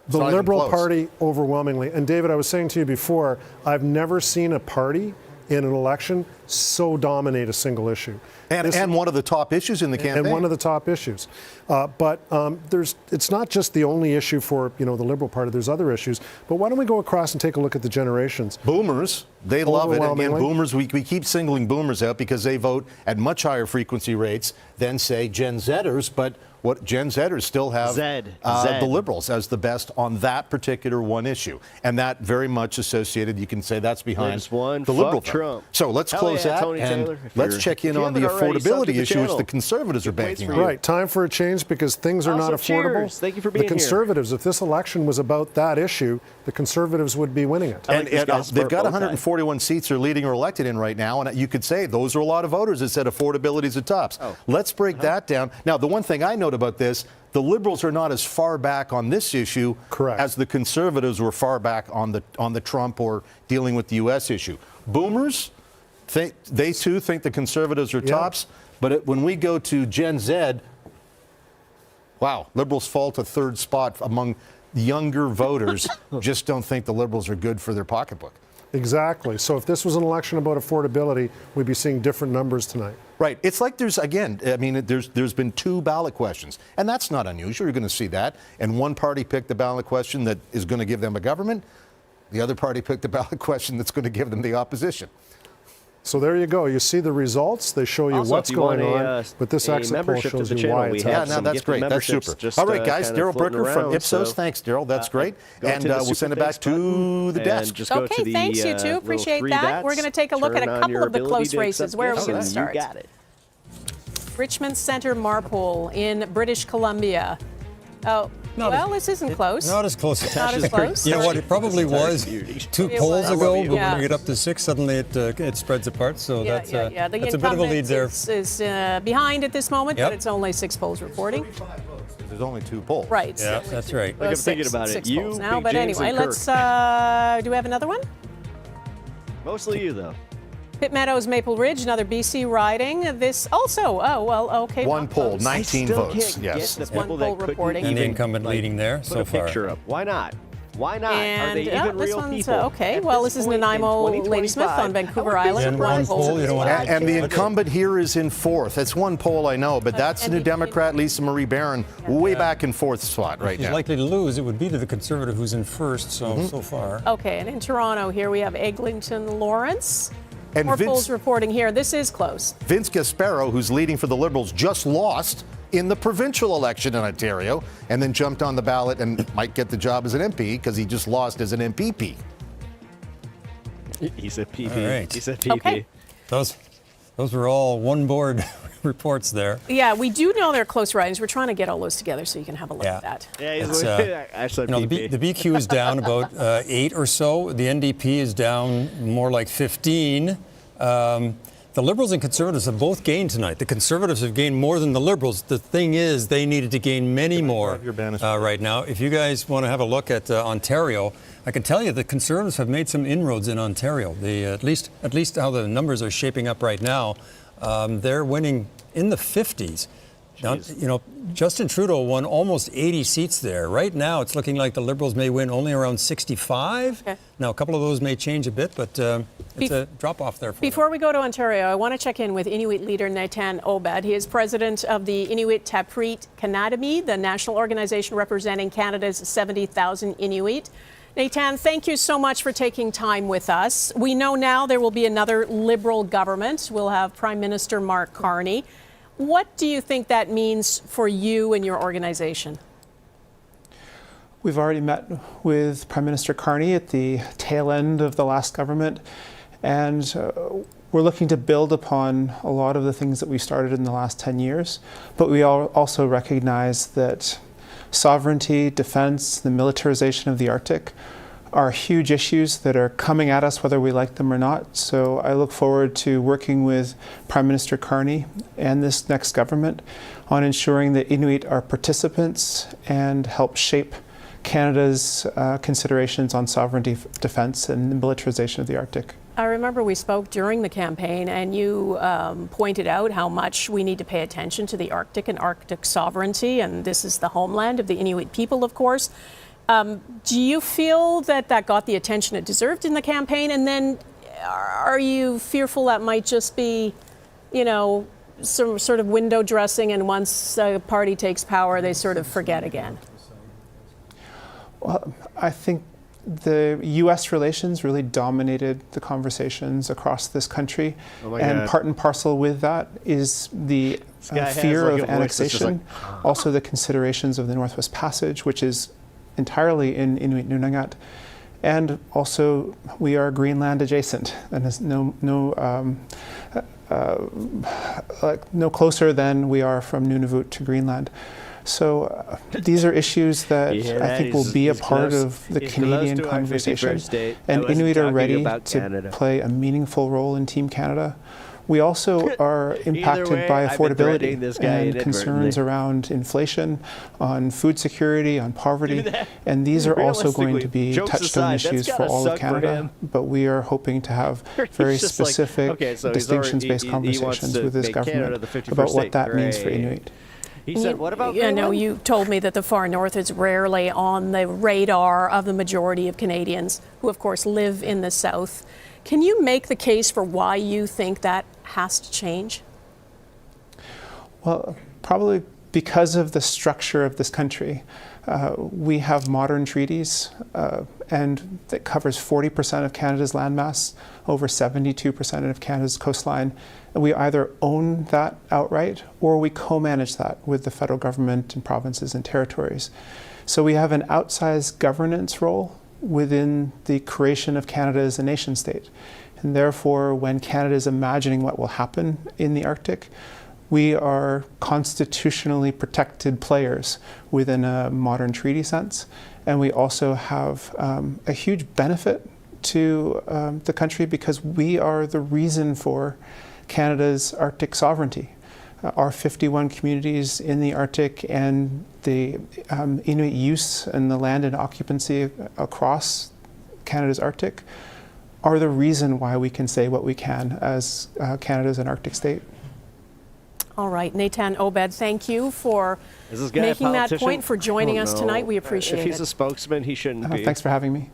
[SPEAKER 24] The Liberal Party overwhelmingly, and David, I was saying to you before, I've never seen a party in an election so dominate a single issue.
[SPEAKER 6] And one of the top issues in the campaign.
[SPEAKER 24] And one of the top issues. But it's not just the only issue for the Liberal Party. There's other issues. But why don't we go across and take a look at the generations?
[SPEAKER 6] Boomers, they love it. Again, boomers, we keep singling boomers out because they vote at much higher frequency rates than, say, Gen Zers. But what Gen Zers still have the Liberals as the best on that particular one issue. And that very much associated, you can say that's behind the Liberal Trump. So let's close that and let's check in on the affordability issue, which the Conservatives are banking on.
[SPEAKER 24] Right, time for a change because things are not affordable.
[SPEAKER 5] Cheers. Thank you for being
[SPEAKER 24] the Conservatives, if this election was about that issue, the Conservatives would be winning it.
[SPEAKER 6] And they've got 141 seats they're leading or elected in right now, and you could say those are a lot of voters that said affordability is the tops. Let's break that down. Now, the one thing I note about this, the Liberals are not as far back on this issue as the Conservatives were far back on the Trump or dealing with the U.S. issue. Boomers, they too think the Conservatives are tops, but when we go to Gen Z, wow, Liberals fall to third spot among younger voters. Just don't think the Liberals are good for their pocketbook.
[SPEAKER 24] Exactly. So if this was an election about affordability, we'd be seeing different numbers tonight.
[SPEAKER 6] Right. It's like there's been 2 ballot questions, and that's not unusual. You're going to see that. And one party picked the ballot question that is going to give them a government. The other party picked the ballot question that's going to give them the opposition.
[SPEAKER 24] So there you go. You see the results. They show you what's going on. But this exit poll shows you why it's happening.
[SPEAKER 6] Yeah, no, that's great. That's super. All right, guys. Daryl Brooker from Ipsos. Thanks, Daryl. That's great. And we'll send it back to the desk.
[SPEAKER 20] Okay, thanks, you two. Appreciate that. We're going to take a look at a couple of the close races. Where are we going to start?
[SPEAKER 5] You got it.
[SPEAKER 20] Richmond Centre Marpole in British Columbia. Oh, well, this isn't close.
[SPEAKER 26] Not as close.
[SPEAKER 20] Not as close.
[SPEAKER 26] You know what? It probably was 2 polls ago, but when we get up to 6, suddenly it spreads apart. So that's a bit of a lead there.
[SPEAKER 20] Is behind at this moment, but it's only 6 polls reporting.
[SPEAKER 6] There's only 2 polls.
[SPEAKER 20] Right.
[SPEAKER 26] Yeah, that's right.
[SPEAKER 5] Like I'm thinking about it.
[SPEAKER 20] 6
[SPEAKER 5] You
[SPEAKER 20] polls now,
[SPEAKER 5] Big
[SPEAKER 20] but
[SPEAKER 5] James
[SPEAKER 20] anyway,
[SPEAKER 5] and
[SPEAKER 20] let's. Do we have another one?
[SPEAKER 5] Mostly you, though.
[SPEAKER 20] Pitt Meadows, Maple Ridge, another BC riding. This also, okay.
[SPEAKER 6] 1 poll, 19 votes. Yes.
[SPEAKER 20] It's 1 poll reporting.
[SPEAKER 26] And the incumbent leading there so far.
[SPEAKER 5] Put a picture up. Why not? Why not?
[SPEAKER 20] And,
[SPEAKER 5] are they even
[SPEAKER 20] this
[SPEAKER 5] real
[SPEAKER 20] one's,
[SPEAKER 5] people?
[SPEAKER 20] Okay, well, this is Nanaimo Ladysmith on Vancouver Island.
[SPEAKER 26] And 1 poll, you don't want to.
[SPEAKER 6] And the incumbent here is in 4th. That's 1 poll, I know, but that's the New Democrat, Lisa Marie Barron, way back in 4th spot right now.
[SPEAKER 26] He's likely to lose. It would be to the Conservative who's in 1st so far.
[SPEAKER 20] Okay, and in Toronto here we have Eglinton Lawrence.
[SPEAKER 6] And
[SPEAKER 20] More polls reporting here. This is close.
[SPEAKER 6] Vince Gasparo, who's leading for the Liberals, just lost in the provincial election in Ontario and then jumped on the ballot and might get the job as an MP because he just lost as an MPP.
[SPEAKER 5] He said PP.
[SPEAKER 26] All right.
[SPEAKER 5] He said PP.
[SPEAKER 20] Okay.
[SPEAKER 26] Those were all one board reports there.
[SPEAKER 20] Yeah, we do know they're close ridings. We're trying to get all those together so you can have a look at that.
[SPEAKER 5] Yeah, I said PP.
[SPEAKER 26] The BQ is down about 8 or so. The NDP is down more like 15. The Liberals and Conservatives have both gained tonight. The Conservatives have gained more than the Liberals. The thing is, they needed to gain many more right now. If you guys want to have a look at Ontario, I can tell you the Conservatives have made some inroads in Ontario. At least how the numbers are shaping up right now, they're winning in the 50s. Now, Justin Trudeau won almost 80 seats there. Right now, it's looking like the Liberals may win only around 65. Okay. Now, a couple of those may change a bit, but it's a drop-off there.
[SPEAKER 20] Before we go to Ontario, I want to check in with Inuit leader Nathan Obed. He is president of the Inuit Taprit Kanadami, the national organization representing Canada's 70,000 Inuit. Nathan, thank you so much for taking time with us. We know now there will be another Liberal government. We'll have Prime Minister Mark Carney. What do you think that means for you and your organization?
[SPEAKER 2] We've already met with Prime Minister Carney at the tail end of the last government, and we're looking to build upon a lot of the things that we started in the last 10 years, but we also recognize that sovereignty, defense, the militarization of the Arctic are huge issues that are coming at us whether we like them or not. So I look forward to working with Prime Minister Carney and this next government on ensuring that Inuit are participants and help shape Canada's considerations on sovereignty, defense, and the militarization of the Arctic.
[SPEAKER 20] I remember we spoke during the campaign, and you pointed out how much we need to pay attention to the Arctic and Arctic sovereignty, and this is the homeland of the Inuit people, of course. Do you feel that that got the attention it deserved in the campaign? And then are you fearful that might just be, you know, some sort of window dressing, and once a party takes power, they sort of forget again?
[SPEAKER 2] Well, I think the U.S. relations really dominated the conversations across this country. And part and parcel with that is the fear of annexation, also the considerations of the Northwest Passage, which is entirely in Inuit Nunangat. And also, we are Greenland adjacent, and is no closer than we are from Nunavut to Greenland. So these are issues that I think will be a part of the Canadian conversation. And Inuit are ready to play a meaningful role in Team Canada. We also are impacted by affordability and concerns around inflation, on food security, on poverty. And these are also going to be touchstone issues for all of Canada. But we are hoping to have very specific, distinctions-based conversations with this government about what that means for Inuit.
[SPEAKER 5] He said, what about
[SPEAKER 20] Greenland? You know, you told me that the far north is rarely on the radar of the majority of Canadians, who of course live in the south. Can you make the case for why you think that has to change?
[SPEAKER 2] Well, probably because of the structure of this country. We have modern treaties, and that covers 40% of Canada's landmass, over 72% of Canada's coastline. And we either own that outright or we co-manage that with the federal government and provinces and territories. So we have an outsized governance role within the creation of Canada as a nation state. And therefore, when Canada is imagining what will happen in the Arctic, we are constitutionally protected players within a modern treaty sense. And we also have a huge benefit to the country because we are the reason for Canada's Arctic sovereignty. Our 51 communities in the Arctic and the Inuit use and the land and occupancy across Canada's Arctic are the reason why we can say what we can as Canada's an Arctic state.
[SPEAKER 20] All right, Nathan Obed, thank you for making that point, for joining us tonight. We appreciate it.
[SPEAKER 5] If he's a spokesman, he shouldn't be.
[SPEAKER 2] Thanks for having me.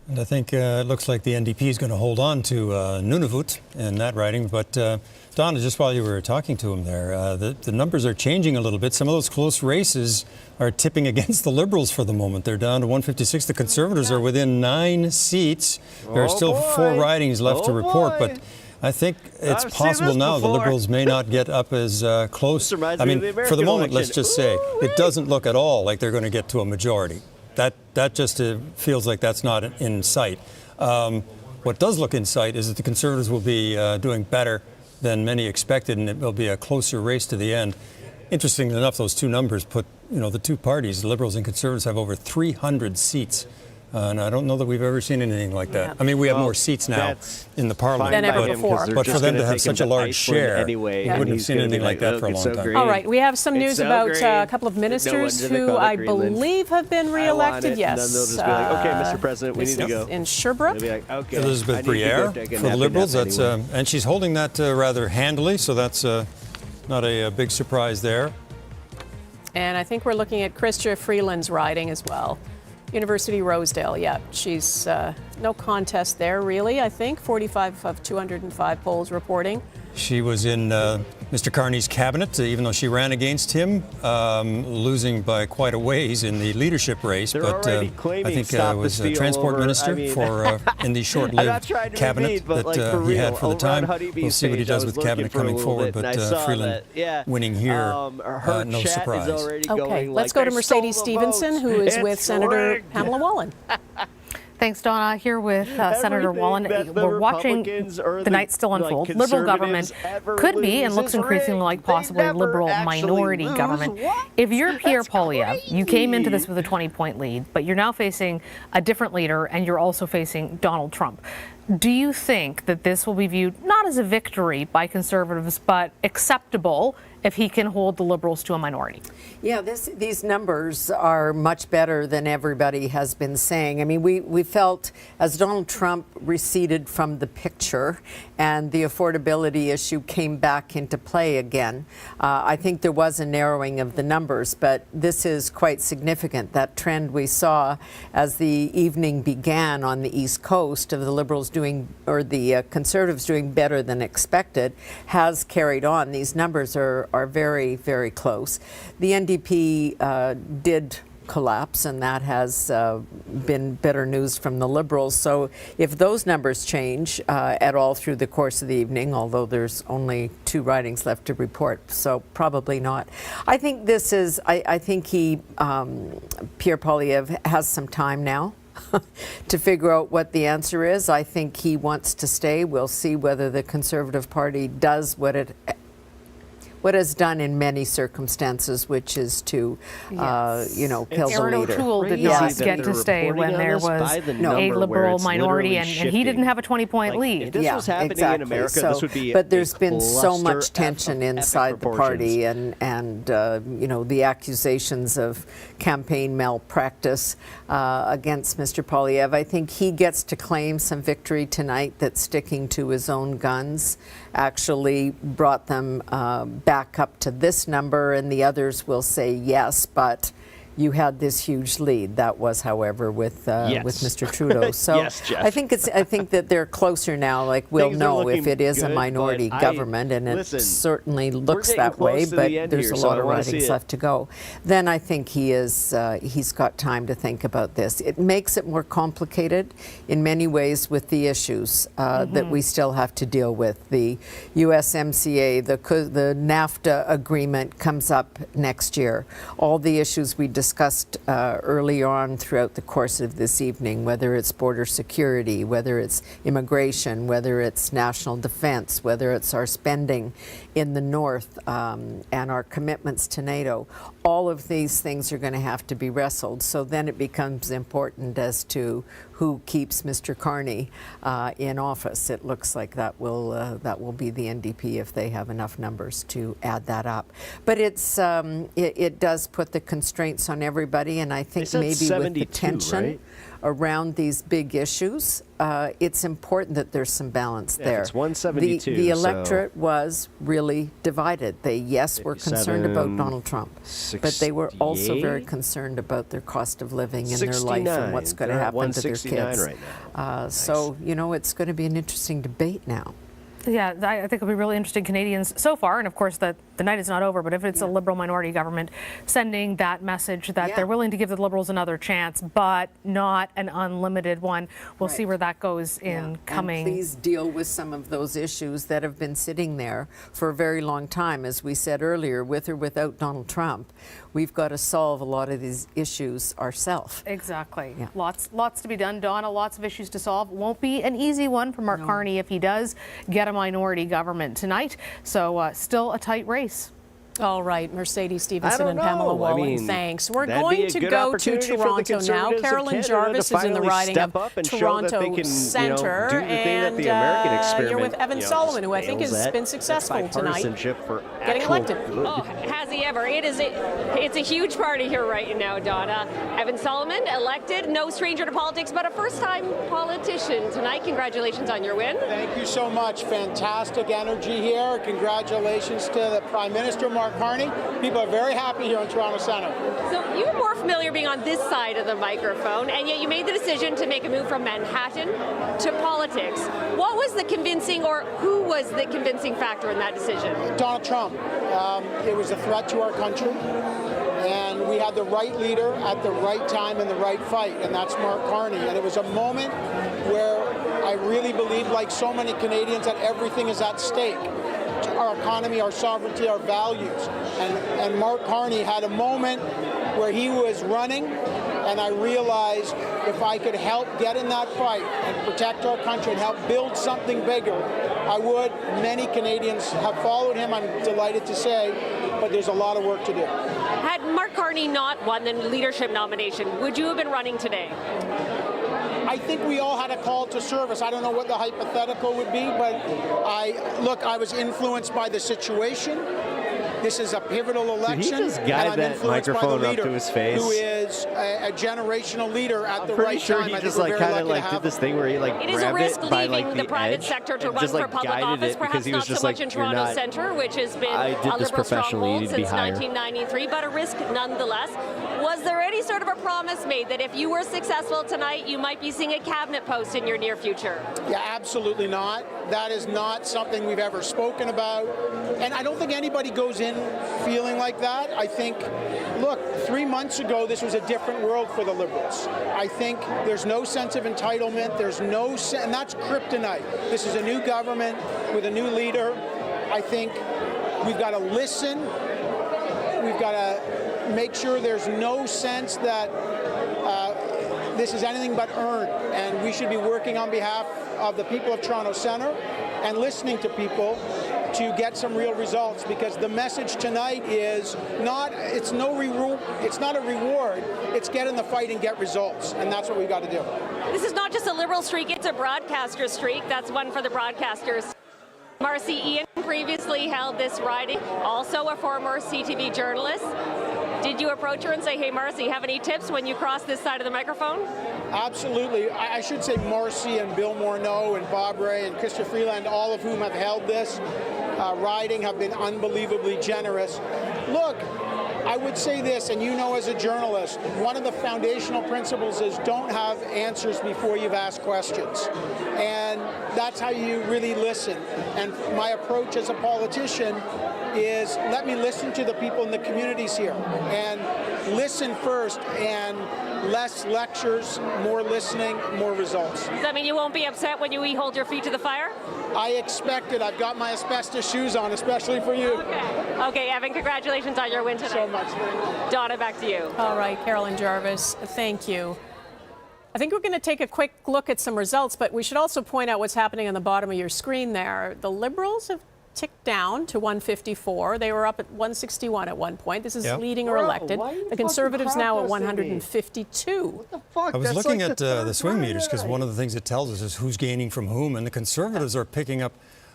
[SPEAKER 26] And I think it looks like the NDP is going to hold on to Nunavut in that riding. But Donna, just while you were talking to him there, the numbers are changing a little bit. Some of those close races are tipping against the Liberals for the moment. They're down to 156. The Conservatives are within 9 seats. There are still 4 ridings left to report, but I think it's possible now the Liberals may not get up as close. I mean, for the moment, let's just say it doesn't look at all like they're going to get to a majority. That just feels like that's not in sight. What does look in sight is that the Conservatives will be doing better than many expected, and it will be a closer race to the end. Interestingly enough, those two numbers put, the two parties, the Liberals and Conservatives, have over 300 seats. And I don't know that we've ever seen anything like that. Yeah. I mean, we have more seats now in the Parliament.
[SPEAKER 20] Than ever before.
[SPEAKER 26] But for them to have such a large share, we wouldn't have seen anything like that for a long time.
[SPEAKER 20] All right, we have some news about a couple of ministers who I believe have been re-elected. Yes.
[SPEAKER 5] And then they'll just be like, okay, Mr. President, we need to go.
[SPEAKER 20] In Sherbrooke.
[SPEAKER 5] Like, okay,
[SPEAKER 26] Elizabeth Briere for the Liberals. That's and she's holding that rather handily, so that's not a big surprise there.
[SPEAKER 20] And I think we're looking at Chrystia Freeland's riding as well. University Rosedale, yeah. She's no contest there, really, I think. 45 of 205 polls reporting.
[SPEAKER 26] She was in Mr. Carney's cabinet, even though she ran against him, losing by quite a ways in the leadership race. But I think was a transport minister in the short-lived cabinet that he had for the time. We'll see what he does with cabinet coming forward. But Freeland winning here, no surprise.
[SPEAKER 20] Okay, let's go to Mercedes Stevenson, who is with Senator Pamela Wallin.
[SPEAKER 3] Thanks, Donna. Here with Senator Wallin. We're watching the night still unfold. Liberal government could be, and looks increasingly like possibly liberal minority government. If you're Pierre Poilievre, you came into this with a 20-point lead, but you're now facing a different leader, and you're also facing Donald Trump. Do you think that this will be viewed not as a victory by Conservatives, but acceptable if he can hold the Liberals to a minority.
[SPEAKER 7] Yeah, these numbers are much better than everybody has been saying. I mean, we felt as Donald Trump receded from the picture and the affordability issue came back into play again, I think there was a narrowing of the numbers, but this is quite significant. That trend we saw as the evening began on the East Coast of the Liberals doing, or the Conservatives doing better than expected, has carried on. These numbers are very, very close. The NDP did collapse, and that has been better news from the Liberals. So if those numbers change at all through the course of the evening, although there's only 2 ridings left to report, so probably not. I think this is, I think Pierre Poilievre has some time now to figure out what the answer is. I think he wants to stay. We'll see whether the Conservative Party does what it has done in many circumstances, which is to, kill the leader.
[SPEAKER 3] O'Toole did not get to stay when there was a Liberal minority, and he didn't have a 20-point lead.
[SPEAKER 5] If this was happening in America, this would be
[SPEAKER 7] but there's been so much tension inside the party, and the accusations of campaign malpractice against Mr. Poilievre. I think he gets to claim some victory tonight that sticking to his own guns actually brought them back up to this number, and the others will say yes, but you had this huge lead. That was, however, with Mr. Trudeau. So
[SPEAKER 5] yes,
[SPEAKER 7] I think that they're closer now. Like, we'll know if it is a minority government, and it certainly looks that way. But there's a lot of ridings left to go. Then I think he's got time to think about this. It makes it more complicated in many ways with the issues that we still have to deal with. The USMCA, the NAFTA agreement comes up next year. All the issues we discussed early on throughout the course of this evening, whether it's border security, whether it's immigration, whether it's national defense, whether it's our spending in the north and our commitments to NATO, all of these things are going to have to be wrestled. So then it becomes important as to who keeps Mr. Carney in office. It looks like that will be the NDP if they have enough numbers to add that up. But it does put the constraints on everybody, and I think maybe with the tension around these big issues, it's important that there's some balance there.
[SPEAKER 5] It's 172.
[SPEAKER 7] The electorate was really divided. They, were concerned about Donald Trump, but they were also very concerned about their cost of living and their life and what's going to happen to their kids.
[SPEAKER 5] Right now.
[SPEAKER 7] So, it's going to be an interesting debate now.
[SPEAKER 3] Yeah, I think it'll be really interesting. Canadians so far, and of course the night is not over, but if it's a Liberal minority government sending that message that they're willing to give the Liberals another chance, but not an unlimited one, we'll see where that goes in coming.
[SPEAKER 7] And please deal with some of those issues that have been sitting there for a very long time. As we said earlier, with or without Donald Trump, we've got to solve a lot of these issues ourselves.
[SPEAKER 3] Exactly. Yeah. Lots to be done, Donna. Lots of issues to solve. Won't be an easy one for Mark Carney if he does get a minority government tonight. So still a tight race.
[SPEAKER 20] All right, Mercedes Stephenson and Pamela Wallen, thanks. We're going to go to Toronto now. Carolyn Jarvis is in the riding of Toronto Centre, and you're with Evan Solomon, who I think has been successful tonight, getting elected.
[SPEAKER 8] Oh, has he ever? It's a huge party here right now, Donna. Evan Solomon, elected, no stranger to politics, but a first-time politician tonight. Congratulations on your win.
[SPEAKER 14] Thank you so much. Fantastic energy here. Congratulations to the Prime Minister, Mark Carney. People are very happy here in Toronto Centre.
[SPEAKER 8] So you were more familiar being on this side of the microphone, and yet you made the decision to make a move from Manhattan to politics. What was the convincing, or who was the convincing factor in that decision?
[SPEAKER 14] Donald Trump. It was a threat to our country, and we had the right leader at the right time in the right fight, and that's Mark Carney. And it was a moment where I really believe, like so many Canadians, that everything is at stake. Our economy, our sovereignty, our values. And Mark Carney had a moment where he was running, and I realized if I could help get in that fight and protect our country and help build something bigger, I would. Many Canadians have followed him, I'm delighted to say, but there's a lot of work to do.
[SPEAKER 8] Had Mark Carney not won the leadership nomination, would you have been running today?
[SPEAKER 14] I think we all had a call to service. I don't know what the hypothetical would be, but I was influenced by the situation. This is a pivotal election.
[SPEAKER 5] Did he just
[SPEAKER 14] and
[SPEAKER 5] guide
[SPEAKER 14] I'm
[SPEAKER 5] that
[SPEAKER 14] influenced by the
[SPEAKER 5] microphone up
[SPEAKER 14] leader,
[SPEAKER 5] to his face?
[SPEAKER 14] who is a generational leader at the right
[SPEAKER 5] sure
[SPEAKER 14] time.
[SPEAKER 5] he
[SPEAKER 14] I
[SPEAKER 5] just
[SPEAKER 14] think we're
[SPEAKER 5] like
[SPEAKER 14] very
[SPEAKER 5] kind of
[SPEAKER 14] lucky to
[SPEAKER 5] like
[SPEAKER 14] have
[SPEAKER 5] did this
[SPEAKER 14] him.
[SPEAKER 5] thing where he like
[SPEAKER 8] It is a
[SPEAKER 5] grabbed
[SPEAKER 8] risk
[SPEAKER 5] it by
[SPEAKER 8] leaving
[SPEAKER 5] like
[SPEAKER 8] the private
[SPEAKER 5] edge
[SPEAKER 8] sector to
[SPEAKER 5] and
[SPEAKER 8] run
[SPEAKER 5] just
[SPEAKER 8] for
[SPEAKER 5] like
[SPEAKER 8] public
[SPEAKER 5] guided
[SPEAKER 8] office,
[SPEAKER 5] it because
[SPEAKER 8] perhaps
[SPEAKER 5] he was
[SPEAKER 8] not so
[SPEAKER 5] just
[SPEAKER 8] much
[SPEAKER 5] like,
[SPEAKER 8] in
[SPEAKER 5] you're
[SPEAKER 8] Toronto
[SPEAKER 5] not.
[SPEAKER 8] Centre, which has been
[SPEAKER 5] I did
[SPEAKER 8] a
[SPEAKER 5] this
[SPEAKER 8] Liberal
[SPEAKER 5] professionally, you
[SPEAKER 8] stronghold
[SPEAKER 5] need to be
[SPEAKER 8] since
[SPEAKER 5] higher.
[SPEAKER 8] 1993, but a risk nonetheless. Was there any sort of a promise made that if you were successful tonight, you might be seeing a cabinet post in your near future?
[SPEAKER 14] Yeah, absolutely not. That is not something we've ever spoken about. And I don't think anybody goes in feeling like that. I think, look, 3 months ago, this was a different world for the Liberals. I think there's no sense of entitlement. There's no and that's kryptonite. This is a new government with a new leader. I think we've got to listen. We've got to make sure there's no sense that this is anything but earned, and we should be working on behalf of the people of Toronto Centre and listening to people to get some real results, because the message tonight is it's not a reward, it's get in the fight and get results, and that's what we've got to do.
[SPEAKER 8] This is not just a Liberal streak, it's a broadcaster streak. That's one for the broadcasters. Marcy Ian previously held this riding, also a former CTV journalist. Did you approach her and say, hey, Marcy, have any tips when you cross this side of the microphone?
[SPEAKER 14] Absolutely. I should say Marcy and Bill Morneau and Bob Ray and Christopher Freeland, all of whom have held this riding, have been unbelievably generous. Look, I would say this, and you know as a journalist, one of the foundational principles is don't have answers before you've asked questions. And that's how you really listen. And my approach as a politician is let me listen to the people in the communities here and listen first, and less lectures, more listening, more results.
[SPEAKER 8] Does that mean you won't be upset when you hold your feet to the fire?
[SPEAKER 14] I expect it. I've got my asbestos shoes on, especially for you.
[SPEAKER 8] Okay, Evan, congratulations on your win tonight.
[SPEAKER 14] So much.
[SPEAKER 8] Donna, back to you.
[SPEAKER 20] All right, Carolyn Jarvis, thank you. I think we're going to take a quick look at some results, but we should also point out what's happening on the bottom of your screen there. The Liberals have ticked down to 154. They were up at 161 at one point. This is leading or elected. The Conservatives now at 152.
[SPEAKER 5] What the fuck?
[SPEAKER 26] I was looking at the swing meters because one of the things it tells us is who's gaining from whom, and the Conservatives are picking up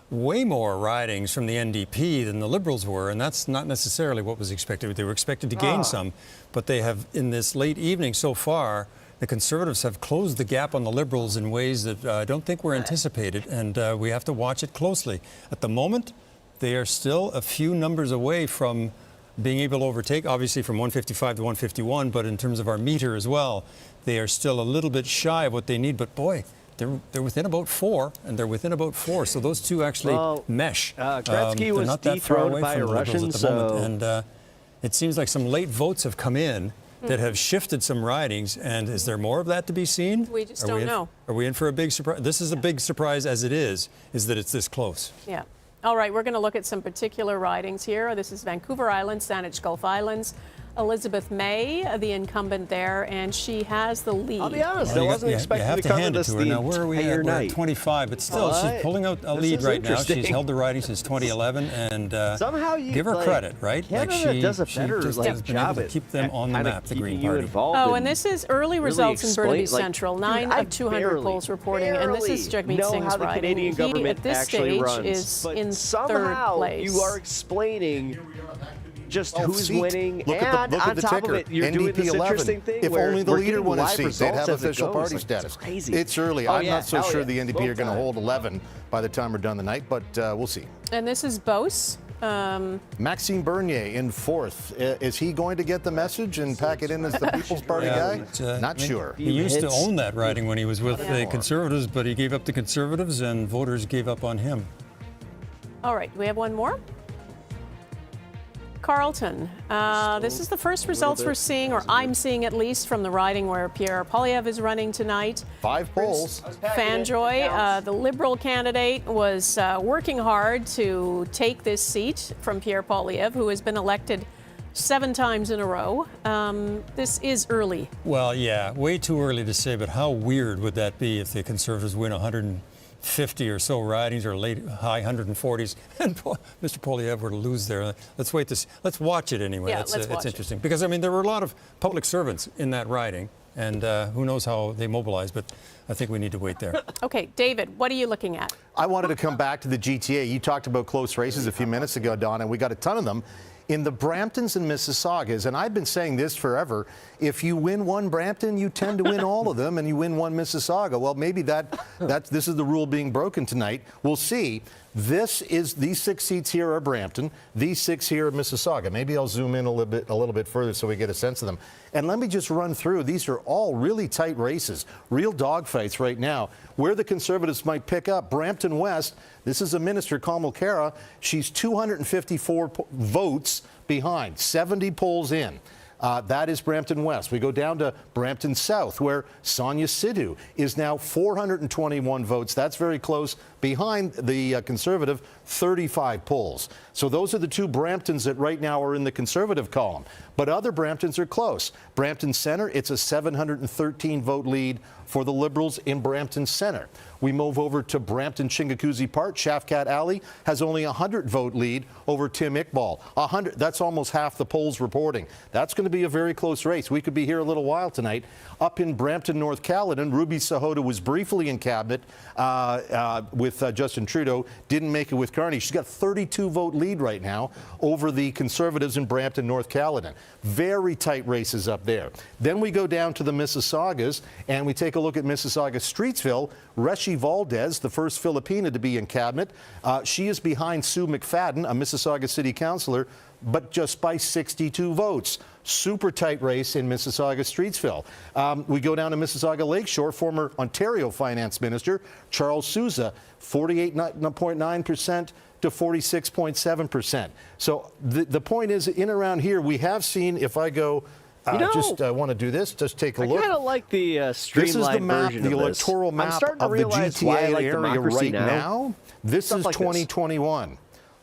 [SPEAKER 26] way more ridings from the NDP than the Liberals were, and that's not necessarily what was expected. They were expected to gain some, but they have, in this late evening so far, the Conservatives have closed the gap on the Liberals in ways that I don't think were anticipated, and we have to watch it closely. At the moment, they are still a few numbers away from being able to overtake, obviously from 155 to 151, but in terms of our meter as well, they are still a little bit shy of what they need. But boy, they're within about 4, and they're within about 4. So those two actually mesh.
[SPEAKER 5] Gretzky was
[SPEAKER 26] not that far
[SPEAKER 5] dethroned
[SPEAKER 26] away
[SPEAKER 5] by
[SPEAKER 26] from
[SPEAKER 5] a
[SPEAKER 26] the Liberals
[SPEAKER 5] Russian,
[SPEAKER 26] at the moment. And it seems like some late votes have come in that have shifted some ridings. And is there more of that to be seen?
[SPEAKER 20] We just don't know.
[SPEAKER 26] Are we in for a big surprise? This is a big surprise as it is that it's this close.
[SPEAKER 20] Yeah. All right, we're going to look at some particular ridings here. This is Vancouver Island, Saanich Gulf Islands. Elizabeth May, the incumbent there, and she has the lead.
[SPEAKER 5] I'll be honest, I wasn't expecting to cover this the
[SPEAKER 26] now, where are we
[SPEAKER 5] entire
[SPEAKER 26] at?
[SPEAKER 5] night.
[SPEAKER 26] We're at 25, but still, she's pulling out a lead right now. She's held the riding since 2011, and
[SPEAKER 5] somehow you
[SPEAKER 26] give her credit, right?
[SPEAKER 5] Canada does a better
[SPEAKER 26] just has been
[SPEAKER 5] job
[SPEAKER 26] able to keep them on the map, the Green Party.
[SPEAKER 20] Oh, and this is early results in Burnaby Central. 9
[SPEAKER 5] dude,
[SPEAKER 20] of 200 polls reporting, and this is Jagmeet Singh's riding. He, at this stage, is in third place.
[SPEAKER 5] You are explaining just who's winning,
[SPEAKER 6] look
[SPEAKER 5] and
[SPEAKER 6] at
[SPEAKER 5] on
[SPEAKER 6] the
[SPEAKER 5] top
[SPEAKER 6] ticker.
[SPEAKER 5] of it, you're
[SPEAKER 6] NDP
[SPEAKER 5] doing this
[SPEAKER 6] 11.
[SPEAKER 5] interesting thing
[SPEAKER 6] if
[SPEAKER 5] where
[SPEAKER 6] only the
[SPEAKER 5] we're
[SPEAKER 6] leader
[SPEAKER 5] getting
[SPEAKER 6] won a
[SPEAKER 5] live
[SPEAKER 6] seat, they'd
[SPEAKER 5] results
[SPEAKER 6] have
[SPEAKER 5] as it
[SPEAKER 6] official
[SPEAKER 5] goes.
[SPEAKER 6] party
[SPEAKER 5] Like,
[SPEAKER 6] status.
[SPEAKER 5] it's crazy.
[SPEAKER 6] It's early.
[SPEAKER 5] Oh,
[SPEAKER 6] I'm
[SPEAKER 5] yeah.
[SPEAKER 6] not so
[SPEAKER 5] Hell
[SPEAKER 6] sure
[SPEAKER 5] yeah.
[SPEAKER 6] the NDP are going to hold 11 by the time we're done the night, but we'll see.
[SPEAKER 20] And this is Beauce.
[SPEAKER 6] Maxime Bernier in 4th. Is he going to get the message and pack it in as the People's Party guy? Not sure.
[SPEAKER 26] He used to own that riding when he was with the Conservatives, but he gave up the Conservatives and voters gave up on him.
[SPEAKER 20] All right, we have one more. Carleton. This is the first results we're seeing, or I'm seeing at least, from the riding where Pierre Poilievre is running tonight.
[SPEAKER 6] 5 polls.
[SPEAKER 20] Fanjoy, the Liberal candidate, was working hard to take this seat from Pierre Poilievre, who has been elected 7 times in a row. This is early.
[SPEAKER 26] Well, yeah, way too early to say, but how weird would that be if the Conservatives win 150 or so ridings, or high 140s, and Mr. Poilievre were to lose there? Let's wait to see. Let's watch it anyway.
[SPEAKER 20] Yeah,
[SPEAKER 26] it's
[SPEAKER 20] let's watch
[SPEAKER 26] interesting because I mean there were a lot of public servants in that riding, and who knows how they mobilize. But I think we need to wait there.
[SPEAKER 20] Okay, David, what are you looking at?
[SPEAKER 6] I wanted to come back to the GTA. You talked about close races a few minutes ago, Don, and we got a ton of them In the Bramptons and Mississaugas, and I've been saying this forever, if you win one Brampton, you tend to win all of them, and you win one Mississauga. Well, maybe this is the rule being broken tonight. We'll see. These 6 seats here are Brampton. These 6 here are Mississauga. Maybe I'll zoom in a little bit further so we get a sense of them. And let me just run through. These are all really tight races, real dogfights right now. Where the Conservatives might pick up, Brampton West. This is a minister, Kamal Khera. She's 254 votes behind, 70 polls in. That is Brampton West. We go down to Brampton South, where Sonia Sidhu is now 421 votes. That's very close behind the Conservative, 35 polls. So those are the 2 Bramptons that right now are in the Conservative column. But other Bramptons are close. Brampton Centre, it's a 713 vote lead for the Liberals in Brampton Centre. We move over to Brampton Chinguacousy Park. Shafkat Ali has only a 100-vote lead over Tim Iqbal. 100, that's almost half the polls reporting. That's going to be a very close race. We could be here a little while tonight. Up in Brampton, North Caledon, Ruby Sahota was briefly in cabinet with Justin Trudeau. Didn't make it with Carney. She's got a 32-vote lead right now over the Conservatives in Brampton, North Caledon. Very tight races up there. Then we go down to the Mississaugas, and we take a look at Mississauga-Streetsville. Reshi Valdez, the first Filipina to be in cabinet. She is behind Sue McFadden, a Mississauga city councillor, but just by 62 votes. Super tight race in Mississauga-Streetsville. We go down to Mississauga Lakeshore. Former Ontario Finance Minister Charles Sousa, 48.9% to 46.7%. So the point is, in around here, we have seen, if I go, I want to do this, just take a look.
[SPEAKER 5] I kind of like the streamlined
[SPEAKER 6] This is the map,
[SPEAKER 5] version
[SPEAKER 6] the
[SPEAKER 5] of
[SPEAKER 6] electoral map of the GTA area right now. This is 2021.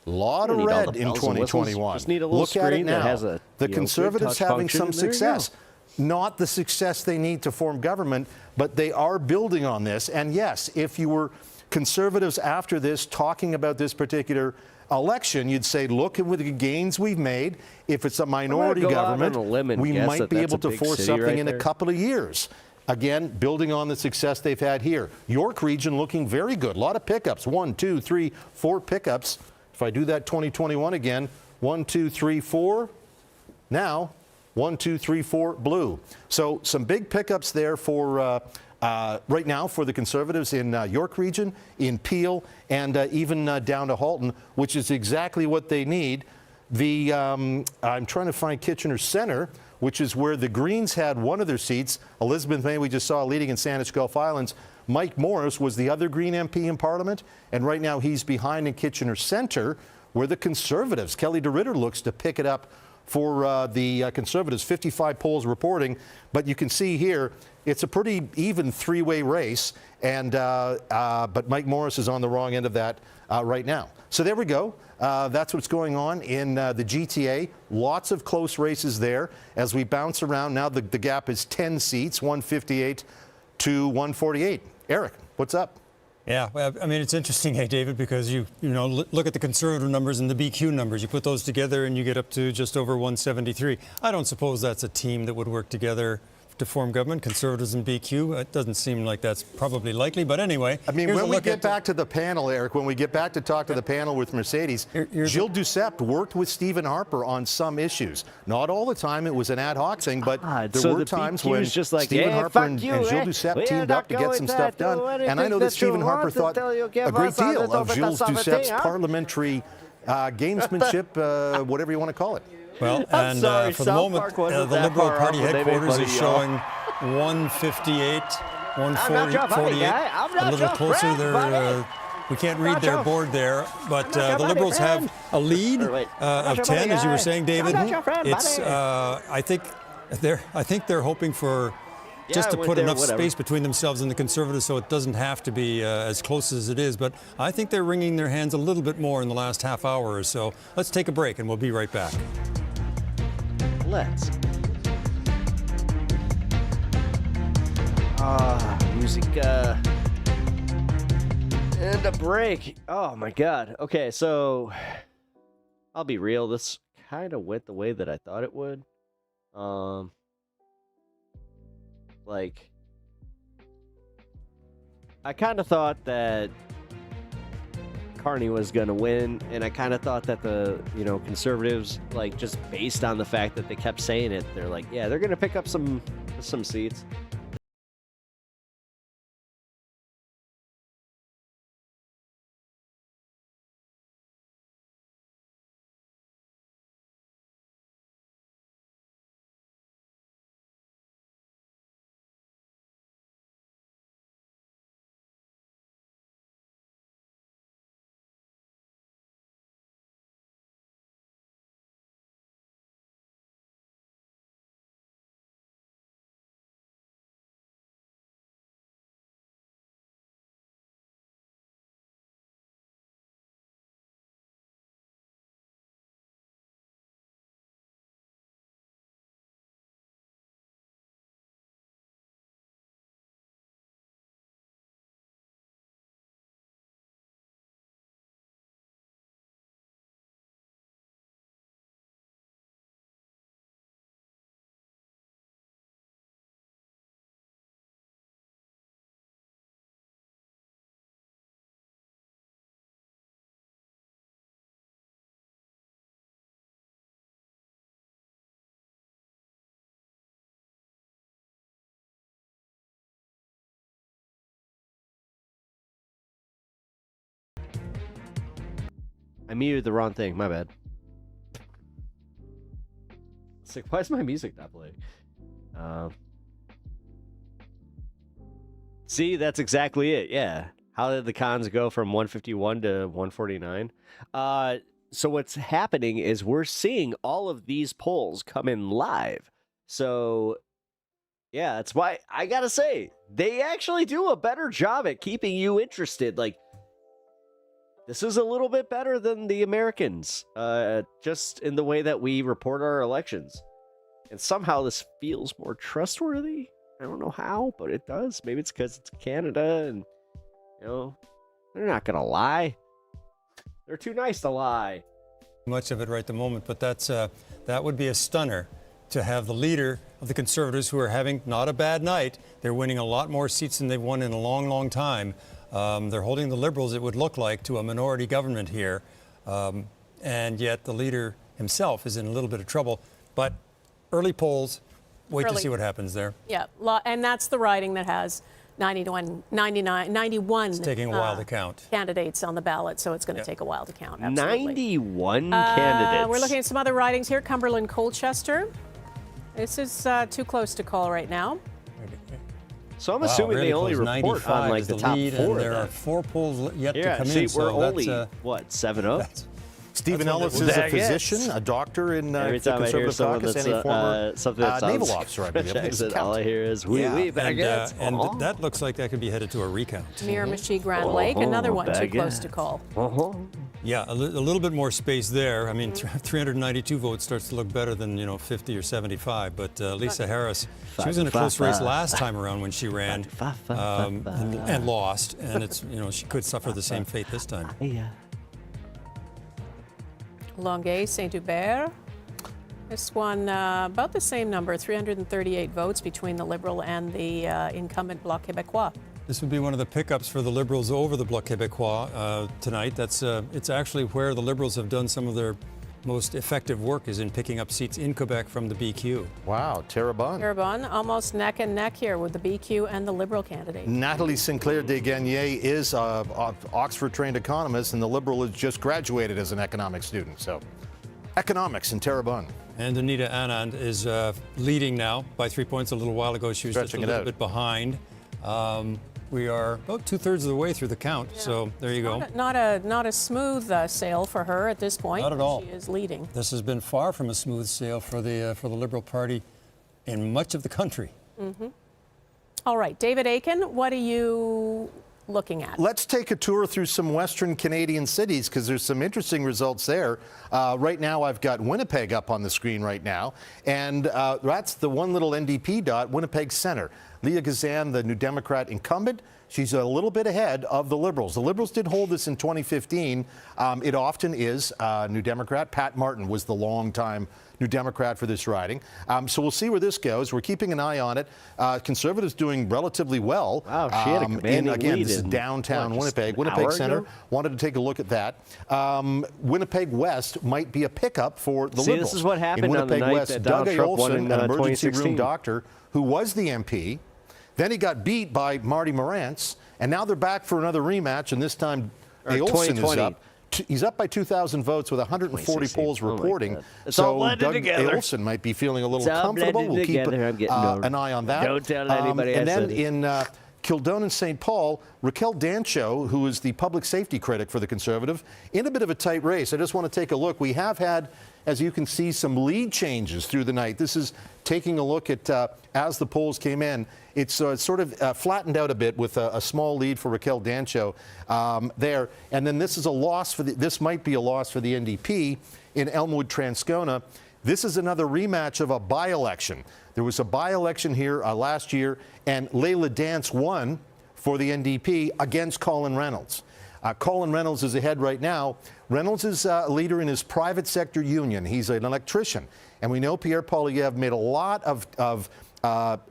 [SPEAKER 6] A lot of red in 2021. Look at it now. The Conservatives having some success. Not the success they need to form government, but they are building on this. And yes, if you were Conservatives after this talking about this particular election, you'd say, look at the gains we've made. If it's a minority government, we might be able to force something in a couple of years. Again, building on the success they've had here. York region looking very good. A lot of pickups. 1, 2, 3, 4 pickups. If I do that 2021 again, 1, 2, 3, 4. Now, 1, 2, 3, 4 blue. So some big pickups there for right now for the Conservatives in York region, in Peel, and even down to Halton, which is exactly what they need. I'm trying to find Kitchener Centre, which is where the Greens had one of their seats. Elizabeth May, we just saw leading in Saanich Gulf Islands. Mike Morris was the other Green MP in Parliament, and right now he's behind in Kitchener Centre, where the Conservatives, Kelly DeRitter, looks to pick it up for the Conservatives. 55 polls reporting, but you can see here it's a pretty even three-way race, and but Mike Morris is on the wrong end of that right now. So there we go. That's what's going on in the GTA. Lots of close races there as we bounce around. Now the gap is 10 seats, 158 to 148. Eric, what's up?
[SPEAKER 26] Yeah, well, I mean, it's interesting, hey, David, because you look at the Conservative numbers and the BQ numbers. You put those together and you get up to just over 173. I don't suppose that's a team that would work together to form government, Conservatives and BQ. It doesn't seem like that's probably likely, but anyway.
[SPEAKER 6] I mean, when we get back to the panel, Eric, when we get back to talk to the panel with Mercedes, Gilles Duceppe worked with Stephen Harper on some issues. Not all the time. It was an ad hoc thing, but there were times when
[SPEAKER 5] just like,
[SPEAKER 6] Stephen Harper and Gilles Duceppe teamed up to get some stuff done. And I know that Stephen Harper thought a great deal of Gilles Duceppe's parliamentary gamesmanship, whatever you want to call it.
[SPEAKER 26] Well, and for the moment, the Liberal Party headquarters is showing 158, 148, a little closer there. We can't read their board there, but the Liberals have a lead of 10, as you were saying, David. It's, I think they're hoping for just to put enough space between themselves and the Conservatives so it doesn't have to be as close as it is. But I think they're wringing their hands a little bit more in the last half hour or so. Let's take a break and we'll be right back.
[SPEAKER 5] Let's. Music. And a break. Oh my God. Okay, so I'll be real. This kind of went the way that I thought it would. Like, I kind of thought that Carney was going to win, and I kind of thought that the Conservatives, like, just based on the fact that they kept saying it, they're like, yeah, they're going to pick up some seats. I muted the wrong thing. My bad. It's like, why is my music not playing? See, that's exactly it. Yeah. How did the cons go from 151 to 149? So what's happening is we're seeing all of these polls come in live. So, yeah, that's why I gotta say, they actually do a better job at keeping you interested. Like, this is a little bit better than the Americans, just in the way that we report our elections. And somehow this feels more trustworthy. I don't know how, but it does. Maybe it's because it's Canada and, they're not going to lie. They're too nice to lie.
[SPEAKER 26] Much of it right at the moment, but that would be a stunner to have the leader of the Conservatives, who are having not a bad night. They're winning a lot more seats than they've won in a long, long time. They're holding the Liberals, it would look like, to a minority government here. And yet the leader himself is in a little bit of trouble. But early polls, wait to see what happens there.
[SPEAKER 20] Yeah, and that's the riding that has 91
[SPEAKER 26] it's taking a while to count.
[SPEAKER 20] Candidates on the ballot, so it's going to take a while to count. Absolutely.
[SPEAKER 5] 91 candidates.
[SPEAKER 20] We're looking at some other ridings here. Cumberland, Colchester. This is too close to call right now.
[SPEAKER 5] So I'm assuming
[SPEAKER 26] really
[SPEAKER 5] they only
[SPEAKER 26] close.
[SPEAKER 5] report on like the top
[SPEAKER 26] lead,
[SPEAKER 5] four.
[SPEAKER 26] And there are 4 polls yet to come
[SPEAKER 5] see,
[SPEAKER 26] in.
[SPEAKER 5] We're
[SPEAKER 26] so
[SPEAKER 5] only,
[SPEAKER 26] that's,
[SPEAKER 5] 7-0?
[SPEAKER 6] Stephen Ellis is a physician, a doctor in the Conservative Caucus, and a former naval officer, I believe.
[SPEAKER 5] All I hear is wee baguettes.
[SPEAKER 26] And that looks like that could be headed to a recount.
[SPEAKER 20] Miramichi, Grand Lake, another one too close to call.
[SPEAKER 26] Yeah, a little bit more space there. I mean, 392 votes starts to look better than 50 or 75. But Lisa Harris, she was in a close race last time around when she ran and lost, and it's she could suffer the same fate this time.
[SPEAKER 20] Longueuil, Saint-Hubert. This one, about the same number, 338 votes between the Liberal and the incumbent Bloc Québécois.
[SPEAKER 26] This would be one of the pickups for the Liberals over the Bloc Québécois tonight. It's actually where the Liberals have done some of their most effective work, is in picking up seats in Quebec from the BQ.
[SPEAKER 6] Wow, Terrebonne.
[SPEAKER 20] Terrebonne, almost neck and neck here with the BQ and the Liberal candidate.
[SPEAKER 6] Natalie Sinclair Desgagnés is an Oxford-trained economist, and the Liberal has just graduated as an economics student. So, economics in Terrebonne.
[SPEAKER 26] And Anita Anand is leading now by 3 points. A little while ago, she was just a little bit behind. We are about 2/3 of the way through the count, so there you go.
[SPEAKER 20] Not a smooth sail for her at this point.
[SPEAKER 26] Not at all.
[SPEAKER 20] She is leading.
[SPEAKER 26] This has been far from a smooth sail for the Liberal Party in much of the country.
[SPEAKER 20] Mm-hmm. All right, David Aiken, what are you looking at?
[SPEAKER 6] Let's take a tour through some Western Canadian cities, because there's some interesting results there. Right now, I've got Winnipeg up on the screen right now, and that's the one little NDP dot, Winnipeg Centre. Leah Gazan, the New Democrat incumbent, She's a little bit ahead of the Liberals. The Liberals did hold this in 2015. It often is New Democrat. Pat Martin was the longtime New Democrat for this riding. So we'll see where this goes. We're keeping an eye on it. Conservatives doing relatively well.
[SPEAKER 5] Wow, she had a commanding
[SPEAKER 6] again,
[SPEAKER 5] lead
[SPEAKER 6] this is
[SPEAKER 5] in,
[SPEAKER 6] downtown Winnipeg.
[SPEAKER 5] An
[SPEAKER 6] Winnipeg
[SPEAKER 5] hour
[SPEAKER 6] Center.
[SPEAKER 5] ago?
[SPEAKER 6] Wanted to take a look at that. Winnipeg West might be a pickup for the Liberals.
[SPEAKER 5] This is what happened
[SPEAKER 6] in
[SPEAKER 5] on the
[SPEAKER 6] Winnipeg
[SPEAKER 5] night
[SPEAKER 6] West,
[SPEAKER 5] that
[SPEAKER 6] Doug
[SPEAKER 5] Donald Trump won
[SPEAKER 6] Olson,
[SPEAKER 5] in
[SPEAKER 6] an emergency
[SPEAKER 5] 2016.
[SPEAKER 6] room doctor who was the MP. Then he got beat by Marty Morantz, and now they're back for another rematch, and this time Olson is up. He's up by 2,000 votes with 140 polls reporting.
[SPEAKER 5] So
[SPEAKER 6] Doug Olson might be feeling a little comfortable. We'll keep an eye on that.
[SPEAKER 5] Don't tell anybody I
[SPEAKER 6] And then
[SPEAKER 5] said.
[SPEAKER 6] in Kildone and St. Paul, Raquel Dancho, who is the public safety critic for the Conservative, in a bit of a tight race. I just want to take a look. We have had, as you can see, some lead changes through the night. This is taking a look at as the polls came in. It's sort of flattened out a bit with a small lead for Raquel Dancho there. And then this is a loss for this might be a loss for the NDP in Elmwood Transcona. This is another rematch of a by-election. There was a by-election here last year, and Layla Dance won for the NDP against Colin Reynolds. Colin Reynolds is ahead right now. Reynolds is a leader in his private sector union. He's an electrician. And we know Pierre Poilievre made a lot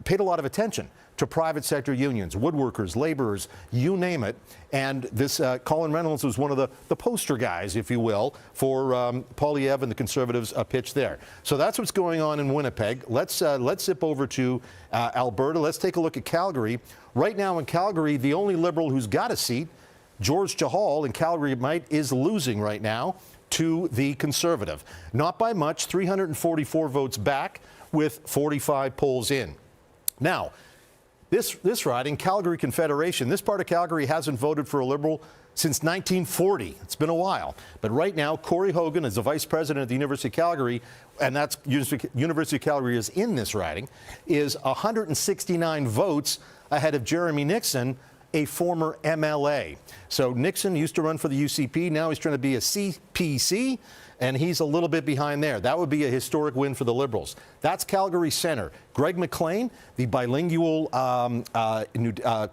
[SPEAKER 6] paid a lot of attention to private sector unions, woodworkers, laborers, you name it. And this Colin Reynolds was one of the poster guys, if you will, for Poilievre and the Conservatives' pitch there. So that's what's going on in Winnipeg. Let's zip over to Alberta. Let's take a look at Calgary. Right now in Calgary, the only Liberal who's got a seat, George Chahal in Calgary is losing right now to the Conservative. Not by much, 344 votes back with 45 polls in. Now, this riding, Calgary Confederation, this part of Calgary hasn't voted for a Liberal since 1940. It's been a while. But right now, Corey Hogan is the vice president at the University of Calgary, and that's University of Calgary is in this riding, is 169 votes ahead of Jeremy Nixon, a former MLA. So Nixon used to run for the UCP. Now he's trying to be a CPC, and he's a little bit behind there. That would be a historic win for the Liberals. That's Calgary Centre. Greg McLean, the bilingual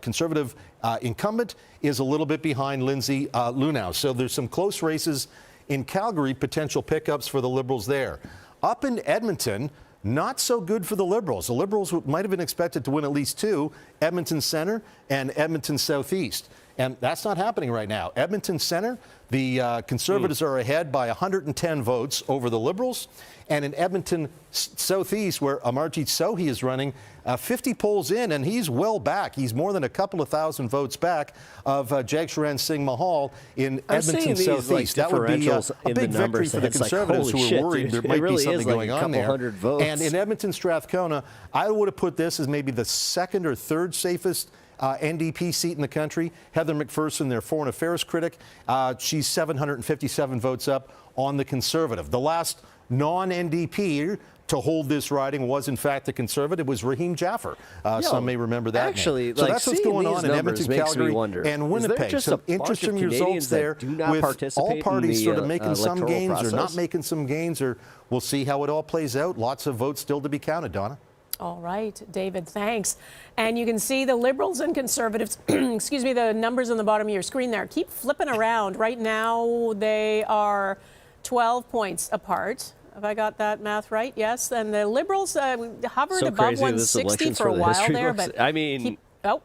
[SPEAKER 6] Conservative incumbent, is a little bit behind Lindsay Lunau. So there's some close races in Calgary, potential pickups for the Liberals there. Up in Edmonton, not so good for the Liberals. The Liberals might have been expected to win at least two, Edmonton Centre and Edmonton Southeast. And that's not happening right now. Edmonton Centre, the Conservatives are ahead by 110 votes over the Liberals. And in Edmonton Southeast, where Amarjeet Sohi is running, 50 polls in, and he's well back. He's more than a couple of thousand votes back of Jagsaran Singh Mahal in Edmonton Southeast. That would be a big victory for the Conservatives who are worried there might be something going on there. And in Edmonton Strathcona, I would have put this as maybe the second or third safest NDP seat in the country. Heather McPherson, their foreign affairs critic, she's 757 votes up on the Conservative. The last non-NDP to hold this riding was, in fact, the Conservative. It was Raheem Jaffer. Some may remember that
[SPEAKER 5] actually,
[SPEAKER 6] name. So that's what's going on in Edmonton, Calgary, and Winnipeg. Some interesting results there with all parties sort of making some gains or not making some gains, or we'll see how it all plays out. Lots of votes still to be counted, Donna.
[SPEAKER 20] All right, David, thanks. And you can see the Liberals and Conservatives, excuse me, the numbers on the bottom of your screen there, keep flipping around. Right now, they are 12 points apart. Have I got that math right? Yes. And the Liberals hovered above 160 for a while there. But
[SPEAKER 5] I mean,
[SPEAKER 20] I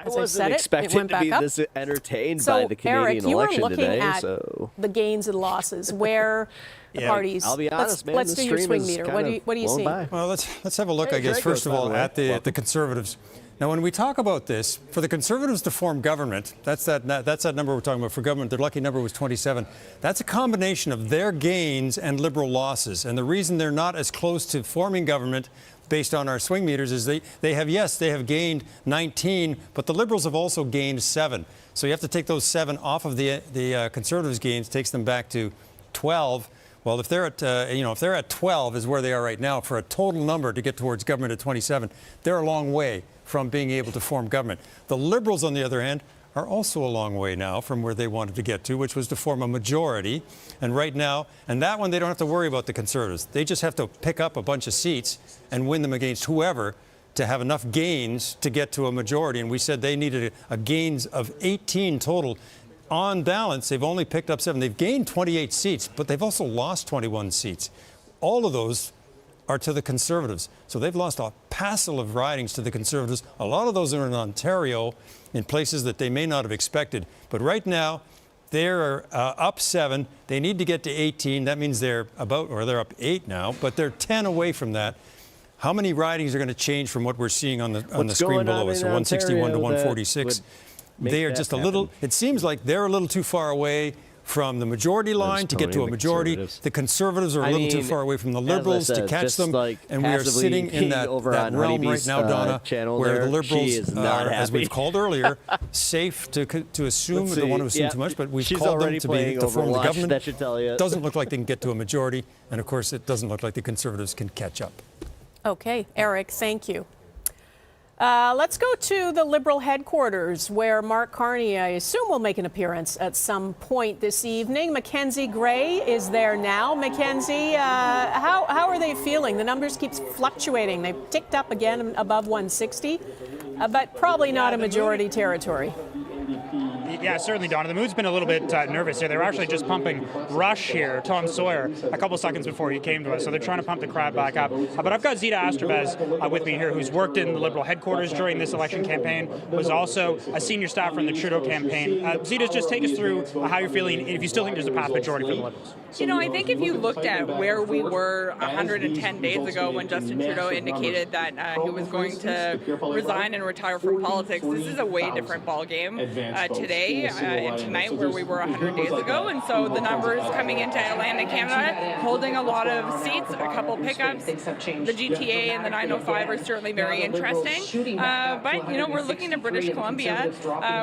[SPEAKER 20] wasn't
[SPEAKER 5] expecting to be this entertained by the Canadian election today.
[SPEAKER 20] Eric, you were looking at the gains and losses, where the parties.
[SPEAKER 5] I'll be honest, man.
[SPEAKER 20] Let's do your swing meter. What do you see?
[SPEAKER 26] Well, let's have a look, I guess, first of all, at the Conservatives. Now, when we talk about this, for the Conservatives to form government, that's that number we're talking about for government. Their lucky number was 27. That's a combination of their gains and Liberal losses. And the reason they're not as close to forming government based on our swing meters is they have gained 19, but the Liberals have also gained 7. So you have to take those 7 off of the Conservatives' gains, takes them back to 12. Well, if they're at 12 is where they are right now, for a total number to get towards government at 27, they're a long way from being able to form government. The Liberals, on the other hand, are also a long way now from where they wanted to get to, which was to form a majority. And right now, and that one, they don't have to worry about the Conservatives. They just have to pick up a bunch of seats and win them against whoever to have enough gains to get to a majority, and we said they needed a gains of 18 total. On balance, they've only picked up 7. They've gained 28 seats, but they've also lost 21 seats. All of those are to the Conservatives. So they've lost a passel of ridings to the Conservatives. A lot of those are in Ontario, in places that they may not have expected. But right now, they're up 7. They need to get to 18. That means they're up 8 now, but they're 10 away from that. How many ridings are going to change from what we're seeing on the screen below us? So 161 to 146. They are just a little, it seems like they're a little too far away from the majority line to get to a majority. The Conservatives are a little too far away from the Liberals to catch them. And we are sitting in that realm right now, Donna, where the Liberals are, as we've called earlier, safe to assume. We don't want to assume too much, but we've called them to form the government.
[SPEAKER 5] That should tell you.
[SPEAKER 26] It doesn't look like they can get to a majority. And of course, it doesn't look like the Conservatives can catch up.
[SPEAKER 20] Okay, Eric, thank you. Let's go to the Liberal headquarters, where Mark Carney, I assume, will make an appearance at some point this evening. Mackenzie Gray is there now. Mackenzie, how are they feeling? The numbers keep fluctuating. They've ticked up again above 160, but probably not a majority territory.
[SPEAKER 1] Yeah, certainly, Donna. The mood's been a little bit nervous here. They were actually just pumping Rush here, Tom Sawyer, a couple seconds before he came to us. So they're trying to pump the crowd back up. But I've got Zita Astravez with me here, who's worked in the Liberal headquarters during this election campaign, was also a senior staffer in the Trudeau campaign. Zita, just take us through how you're feeling, and if you still think there's a path majority for the Liberals.
[SPEAKER 16] You know, I think if you looked at where we were 110 days ago when Justin Trudeau indicated that he was going to resign and retire from politics, this is a way different ballgame today and tonight where we were 100 days ago. And so the numbers coming into Atlantic Canada, holding a lot of seats, a couple pickups. The GTA and the 905 are certainly very interesting. But, you know, we're looking at British Columbia,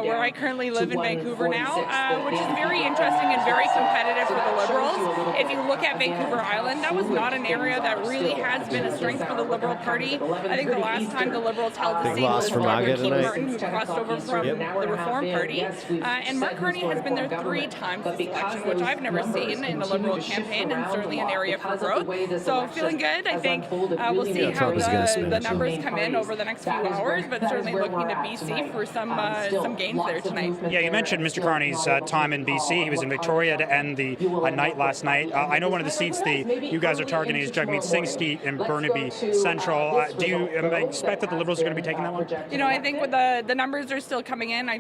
[SPEAKER 16] where I currently live in Vancouver now, which is very interesting and very competitive for the Liberals. If you look at Vancouver Island, that was not an area that really has been a strength for the Liberal Party. I think the last time the Liberals held the seat was Dr. Keith Martin, who crossed over from the Reform Party. And Mark Carney has been there 3 times this election, which I've never seen in the Liberal campaign, and certainly an area for growth. So feeling good. I think we'll see how the numbers come in over the next few hours, but certainly looking to BC for some gains there tonight.
[SPEAKER 1] Yeah, you mentioned Mr. Carney's time in BC. He was in Victoria to end the night last night. I know one of the seats you guys are targeting is Jagmeet Singh's seat in Burnaby Central. Do you expect that the Liberals are going to be taking that one?
[SPEAKER 16] You know, I think with the numbers are still coming in. I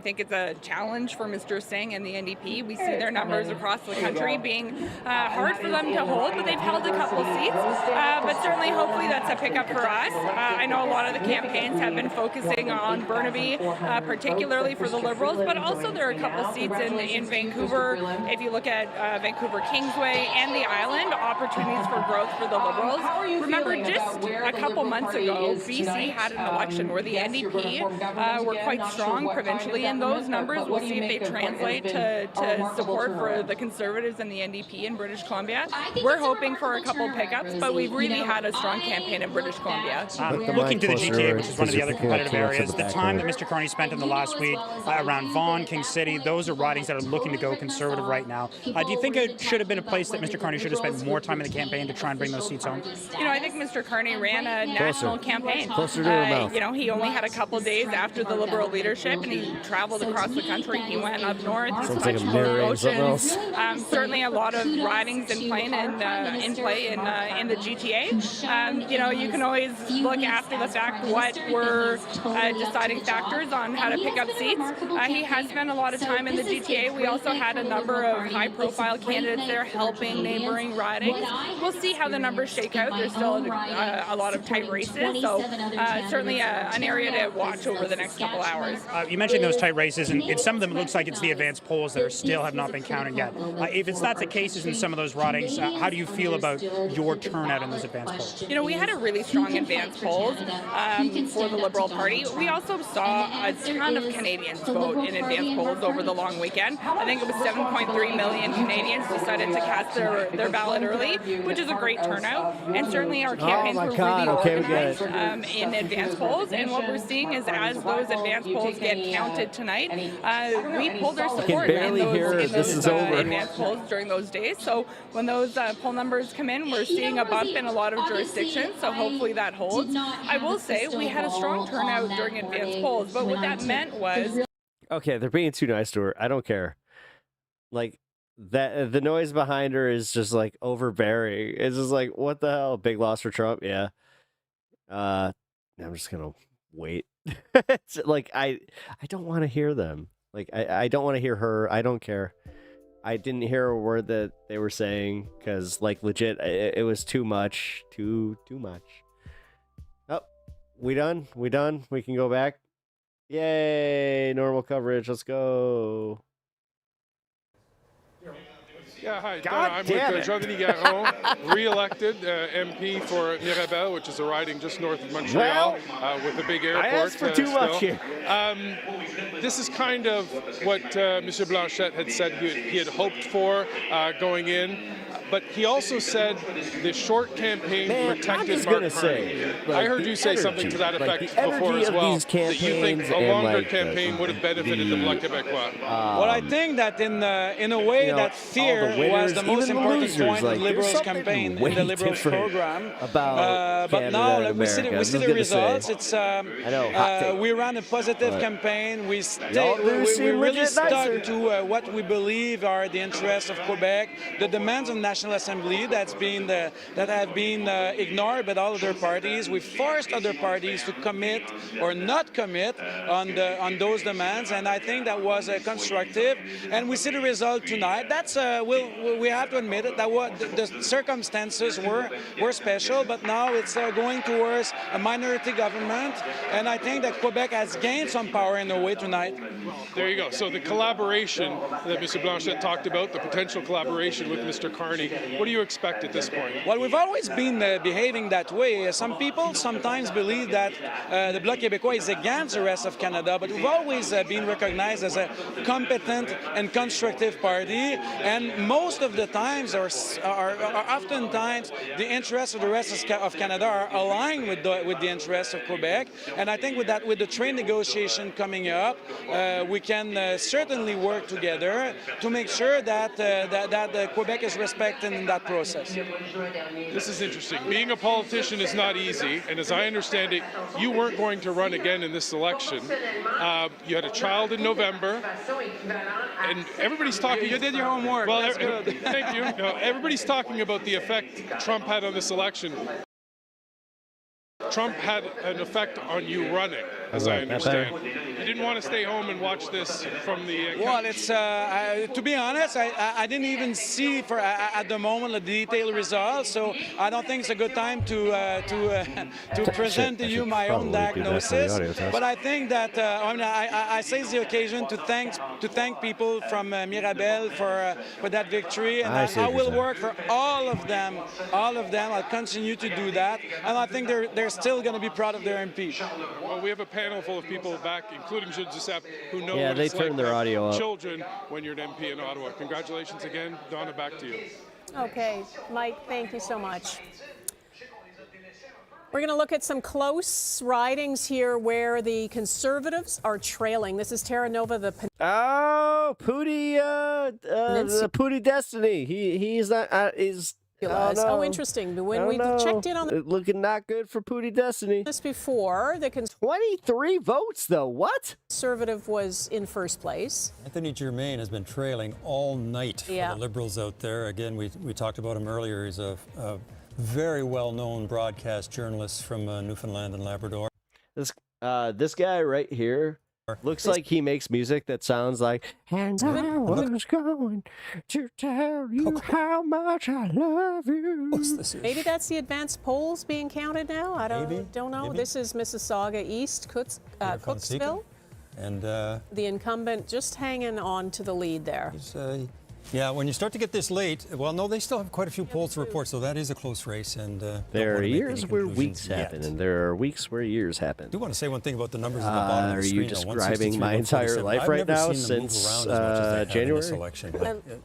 [SPEAKER 16] think it's a challenge for Mr. Singh and the NDP. We see their numbers across the country being hard for them to hold, but they've held a couple seats. But certainly, hopefully, that's a pickup for us. I know a lot of the campaigns have been focusing on Burnaby, particularly for the Liberals, but also there are a couple seats in Vancouver. If you look at Vancouver Kingsway and the island, opportunities for growth for the Liberals. Remember, just a couple months ago, BC had an election where the NDP were quite strong provincially, and those numbers, we'll see if they translate to support for the Conservatives and the NDP in British Columbia. We're hoping for a couple pickups, but we've really had a strong campaign in British Columbia.
[SPEAKER 1] Looking to the GTA, which is one of the other competitive areas, the time that Mr. Carney spent in the last week around Vaughan, King City, those are ridings that are looking to go Conservative right now. Do you think it should have been a place that Mr. Carney should have spent more time in the campaign to try and bring those seats home?
[SPEAKER 16] You know, I think Mr. Carney ran a national campaign.
[SPEAKER 5] Closer to her mouth.
[SPEAKER 16] You know, he only had a couple days after the Liberal leadership, and he traveled across the country. He went up north.
[SPEAKER 5] Sounds like a mirror or something else.
[SPEAKER 16] Certainly a lot of ridings in play in the GTA. You know, you can always look after the fact what were deciding factors on how to pick up seats. He has spent a lot of time in the GTA. We also had a number of high-profile candidates there helping neighboring ridings. We'll see how the numbers shake out. There's still a lot of tight races, so certainly an area to watch over the next couple hours.
[SPEAKER 1] You mentioned those tight races, and in some of them it looks like it's the advanced polls that still have not been counted yet. If that's the case in some of those ridings, how do you feel about your turnout in those advanced polls?
[SPEAKER 16] You know, we had a really strong advanced polls for the Liberal Party. We also saw a ton of Canadians vote in advanced polls over the long weekend. I think it was 7.3 million Canadians decided to cast their ballot early, which is a great turnout. And certainly our campaigns were really organized in advanced polls. And what we're seeing is as those advanced polls get counted tonight, tonight, we pulled our support
[SPEAKER 5] in those
[SPEAKER 16] advanced polls during those days. So when those poll numbers come in, we're seeing a bump in a lot of jurisdictions. So hopefully that holds. I will say we had a strong turnout during advanced polls, but what that meant was...
[SPEAKER 5] Okay, they're being too nice to her. I don't care. Like, that the noise behind her is just like overbearing. It's just like, what the hell? Big loss for Trump? Yeah. I'm just gonna wait. It's like I don't want to hear them. Like I don't want to hear her. I don't care. I didn't hear a word that they were saying because, like, legit, it was too much. Too much. Oh, we done? We done? We can go back? Yay! Normal coverage. Let's go.
[SPEAKER 9] Yeah, hi. I'm with Jean-Denis Garon, re-elected MP for Mirabel, which is a riding just north of Montreal, with a big airport.
[SPEAKER 5] I asked for too much here.
[SPEAKER 9] This is kind of what Mr. Blanchet had said he had hoped for going in. But he also said the short campaign protected Mark Carney. I heard you say something to that effect before as well, that you think a longer campaign would have benefited the Bloc Québécois.
[SPEAKER 12] Well, I think that in a way that fear was the most important point of the Liberals' campaign in the Liberals' program. But now we see the results. It's we ran a positive campaign. We really stuck to what we believe are the interests of Quebec, the demands of the National Assembly that have been ignored by all other parties. We forced other parties to commit or not commit on those demands, and I think that was constructive. And we see the result tonight. That's we have to admit it. That the circumstances were special, but now it's going towards a minority government, and I think that Quebec has gained some power in a way tonight.
[SPEAKER 9] There you go. So the collaboration that Mr. Blanchet talked about, the potential collaboration with Mr. Carney, what do you expect at this point?
[SPEAKER 12] Well, we've always been behaving that way. Some people sometimes believe that the Bloc Québécois is against the rest of Canada, but we've always been recognized as a competent and constructive party, and most of the times, or oftentimes, the interests of the rest of Canada are aligned with the interests of Quebec. And I think with the trade negotiation coming up, we can certainly work together to make sure that Quebec is respected in that process.
[SPEAKER 9] This is interesting. Being a politician is not easy, and as I understand it, you weren't going to run again in this election. You had a child in November, and everybody's talking.
[SPEAKER 12] You did your homework.
[SPEAKER 9] Well,
[SPEAKER 12] that's good.
[SPEAKER 9] Thank you. No, everybody's talking about the effect Trump had on this election. Trump had an effect on you running, as I understand. You didn't want to stay home and watch this from the...
[SPEAKER 12] Well, it's to be honest, I didn't even see at the moment the detailed results, so I don't think it's a good time to present to you my own diagnosis. But I think that I seize the occasion to thank people from Mirabel for that victory, and I will work for all of them. I'll continue to do that, and I think they're still going to be proud of their MP.
[SPEAKER 9] Well, we have a panel full of people back, including Gilles Duceppe, who know
[SPEAKER 5] what
[SPEAKER 9] it's
[SPEAKER 5] they turned their audio up.
[SPEAKER 9] Children when you're an MP in Ottawa. Congratulations again. Donna, back to you.
[SPEAKER 20] Okay, Mike, thank you so much. We're going to look at some close ridings here where the Conservatives are trailing. This is Terra Nova, the
[SPEAKER 5] Pooty, the Pooty Destiny. He's not is.
[SPEAKER 20] Oh, interesting. But when we checked in on
[SPEAKER 5] looking not good for Pooty Destiny.
[SPEAKER 20] This before, the
[SPEAKER 5] 23 votes though. What?
[SPEAKER 20] Conservative was in first place.
[SPEAKER 26] Anthony Germain has been trailing all night for the Liberals out there. Again, we talked about him earlier. He's a very well-known broadcast journalist from Newfoundland and Labrador.
[SPEAKER 5] This guy right here looks like he makes music that sounds like, and I was going to tell you how much I love you.
[SPEAKER 20] Maybe that's the advanced polls being counted now. I don't know. Maybe. This is Mississauga East, Cooksville.
[SPEAKER 26] And
[SPEAKER 20] the incumbent just hanging on to the lead there.
[SPEAKER 26] Yeah, when you start to get this late, well, no, they still have quite a few polls to report, so that is a close race. And
[SPEAKER 5] there are years where weeks happen, and there are weeks where years happen.
[SPEAKER 26] I do want to say one thing about the numbers on the bottom of the screen.
[SPEAKER 5] Are you describing my entire life right now since January?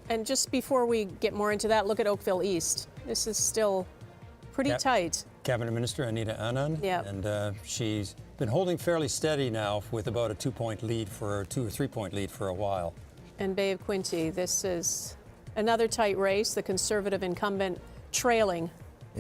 [SPEAKER 20] And just before we get more into that, look at Oakville East. This is still pretty tight.
[SPEAKER 26] Cabinet Minister Anita Anand.
[SPEAKER 20] Yep.
[SPEAKER 26] And she's been holding fairly steady now with about a 2 or 3 point lead for a while.
[SPEAKER 20] And Bay of Quinte, this is another tight race, the Conservative incumbent trailing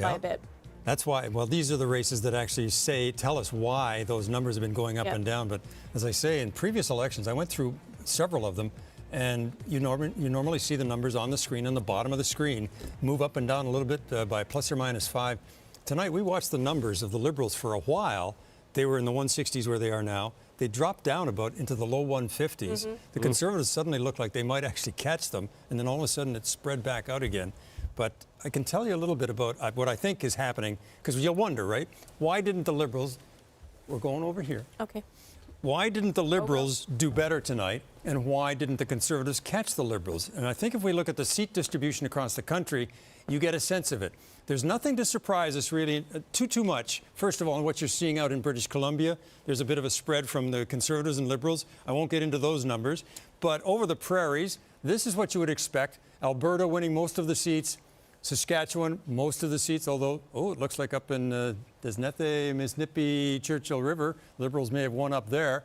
[SPEAKER 20] by a bit.
[SPEAKER 26] That's why, well, these are the races that actually tell us why those numbers have been going up and down. But as I say, in previous elections, I went through several of them, and you normally see the numbers on the screen, on the bottom of the screen, move up and down a little bit by plus or minus 5. Tonight, we watched the numbers of the Liberals for a while. They were in the 160s where they are now. They dropped down about into the low 150s. The Conservatives suddenly looked like they might actually catch them, and then all of a sudden it spread back out again. But I can tell you a little bit about what I think is happening, because you'll wonder, right? Why didn't the Liberals, we're going over here.
[SPEAKER 20] Okay.
[SPEAKER 26] Why didn't the Liberals do better tonight, and why didn't the Conservatives catch the Liberals? And I think if we look at the seat distribution across the country, you get a sense of it. There's nothing to surprise us really too much. First of all, in what you're seeing out in British Columbia, there's a bit of a spread from the Conservatives and Liberals. I won't get into those numbers. But over the prairies, this is what you would expect. Alberta winning most of the seats. Saskatchewan, most of the seats, although, it looks like up in Desnethe, Misnippy, Churchill River, Liberals may have won up there.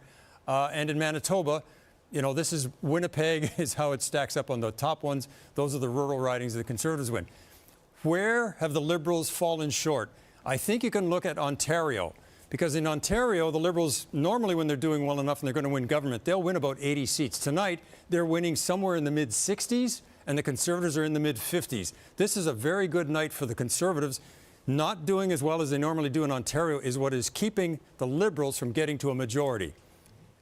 [SPEAKER 26] And in Manitoba, this is Winnipeg is how it stacks up on the top ones. Those are the rural ridings the Conservatives win. Where have the Liberals fallen short? I think you can look at Ontario, because in Ontario, the Liberals, normally when they're doing well enough and they're going to win government, they'll win about 80 seats. Tonight, they're winning somewhere in the mid-60s, and the Conservatives are in the mid-50s. This is a very good night for the Conservatives. Not doing as well as they normally do in Ontario is what is keeping the Liberals from getting to a majority.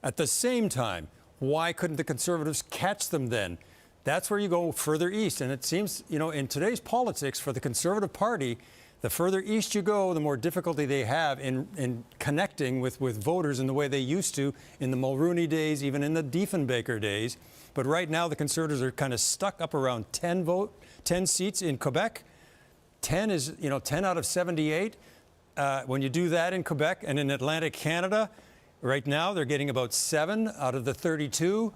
[SPEAKER 26] At the same time, why couldn't the Conservatives catch them then? That's where you go further east. And it seems, in today's politics for the Conservative Party, the further east you go, the more difficulty they have in connecting with voters in the way they used to in the Mulroney days, even in the Diefenbaker days. But right now, the Conservatives are kind of stuck up around 10 seats in Quebec. 10 is, 10 out of 78. When you do that in Quebec and in Atlantic Canada, right now they're getting about 7 out of the 32.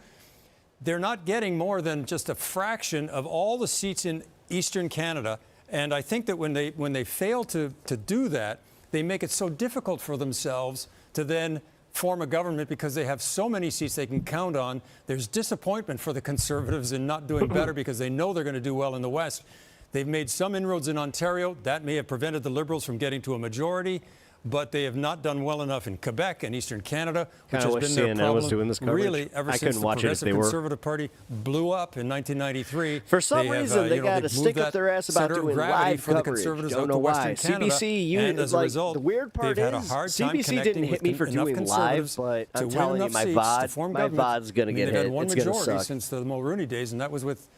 [SPEAKER 26] They're not getting more than just a fraction of all the seats in Eastern Canada. And I think that when they fail to do that, they make it so difficult for themselves to then form a government because they have so many seats they can count on. There's disappointment for the Conservatives in not doing better because they know they're going to do well in the West. They've made some inroads in Ontario. That may have prevented the Liberals from getting to a majority, but they have not done well enough in Quebec and Eastern Canada, which has been their problem
[SPEAKER 5] was doing this coverage.
[SPEAKER 26] Really ever since the Progressive Conservative Party blew up in 1993.
[SPEAKER 5] For some reason, they got to stick up their ass about doing live coverage. Don't know why. CBC, like, the weird part is CBC didn't hit me for doing live, but I'm telling you, my VOD's going to get hit. It's going to suck.
[SPEAKER 26] Since the Mulroney days, and that was with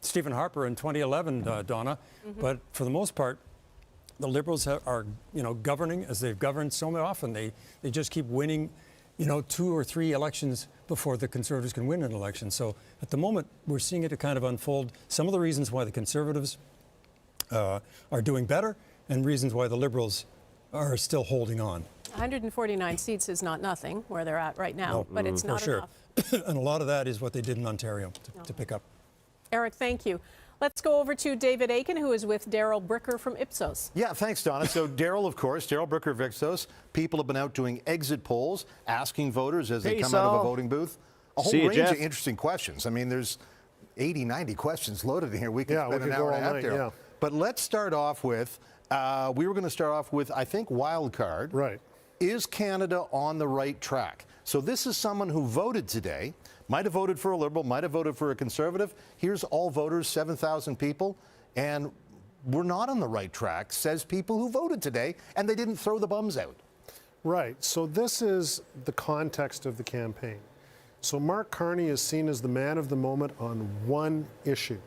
[SPEAKER 26] Stephen Harper in 2011, Donna. But for the most part, the Liberals are governing as they've governed so often. They just keep winning, 2 or 3 elections before the Conservatives can win an election. So at the moment, we're seeing it kind of unfold. Some of the reasons why the Conservatives are doing better and reasons why the Liberals are still holding on.
[SPEAKER 20] 149 seats is not nothing where they're at right now, but it's not enough.
[SPEAKER 26] And a lot of that is what they did in Ontario to pick up.
[SPEAKER 20] Eric, thank you. Let's go over to David Aiken, who is with Daryl Bricker from Ipsos.
[SPEAKER 6] Yeah, thanks, Donna. So Daryl, of course, Daryl Bricker of Ipsos. People have been out doing exit polls, asking voters as they come out of a voting booth. A whole range of interesting questions. I mean, there's 80, 90 questions loaded in here. We could spend an hour and a half there. But let's start off with, we were going to start off with, I think, wild card.
[SPEAKER 24] Right.
[SPEAKER 6] Is Canada on the right track? So this is someone who voted today. Might have voted for a Liberal, might have voted for a Conservative. Here's all voters, 7,000 people, and we're not on the right track, says people who voted today, and they didn't throw the bums out.
[SPEAKER 24] Right. So this is the context of the campaign. So Mark Carney is seen as the man of the moment on one issue.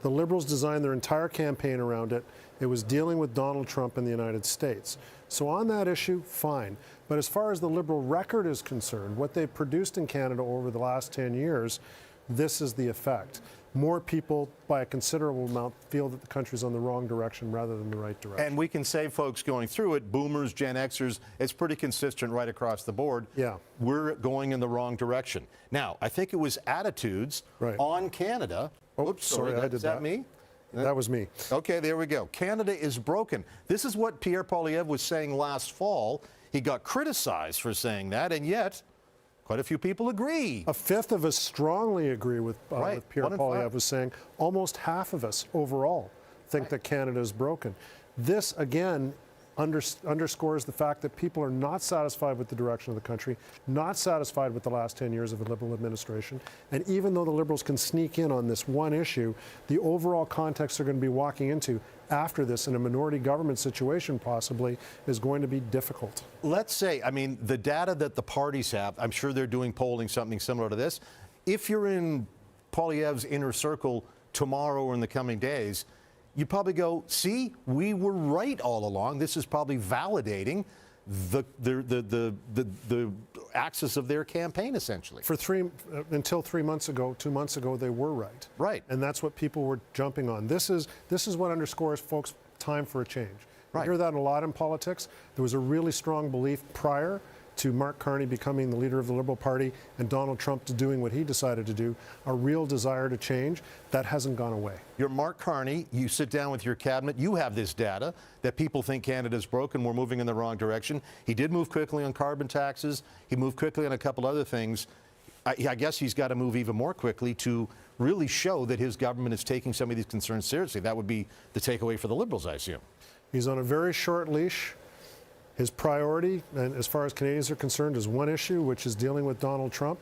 [SPEAKER 24] The Liberals designed their entire campaign around it. It was dealing with Donald Trump in the United States. So on that issue, fine. But as far as the Liberal record is concerned, what they've produced in Canada over the last 10 years, this is the effect. More people, by a considerable amount, feel that the country's on the wrong direction rather than the right direction.
[SPEAKER 6] And we can say, folks going through it, boomers, Gen Xers, it's pretty consistent right across the board.
[SPEAKER 24] Yeah.
[SPEAKER 6] We're going in the wrong direction. Now, I think it was attitudes on Canada.
[SPEAKER 24] Oops, sorry, I did that.
[SPEAKER 6] Is that me?
[SPEAKER 24] That was me.
[SPEAKER 6] Okay, there we go. Canada is broken. This is what Pierre Poilievre was saying last fall. He got criticized for saying that, and yet quite a few people agree.
[SPEAKER 24] A fifth of us strongly agree with Pierre Poilievre was saying. Almost half of us overall think that Canada is broken. This, again, underscores the fact that people are not satisfied with the direction of the country, not satisfied with the last 10 years of a Liberal administration. And even though the Liberals can sneak in on this one issue, the overall context they're going to be walking into after this in a minority government situation possibly is going to be difficult.
[SPEAKER 6] Let's say, I mean, the data that the parties have, I'm sure they're doing polling something similar to this. If you're in Poilievre's inner circle tomorrow or in the coming days, you probably go, see, we were right all along. This is probably validating the axis of their campaign, essentially.
[SPEAKER 24] Until 2 months ago, they were right.
[SPEAKER 6] Right.
[SPEAKER 24] And that's what people were jumping on. This is what underscores, folks, time for a change.
[SPEAKER 6] Right.
[SPEAKER 24] You hear that a lot in politics. There was a really strong belief prior to Mark Carney becoming the leader of the Liberal Party and Donald Trump doing what he decided to do, a real desire to change. That hasn't gone away.
[SPEAKER 6] You're Mark Carney. You sit down with your cabinet. You have this data that people think Canada's broken. We're moving in the wrong direction. He did move quickly on carbon taxes. He moved quickly on a couple other things. I guess he's got to move even more quickly to really show that his government is taking some of these concerns seriously. That would be the takeaway for the Liberals, I assume.
[SPEAKER 24] He's on a very short leash. His priority, and as far as Canadians are concerned, is one issue, which is dealing with Donald Trump.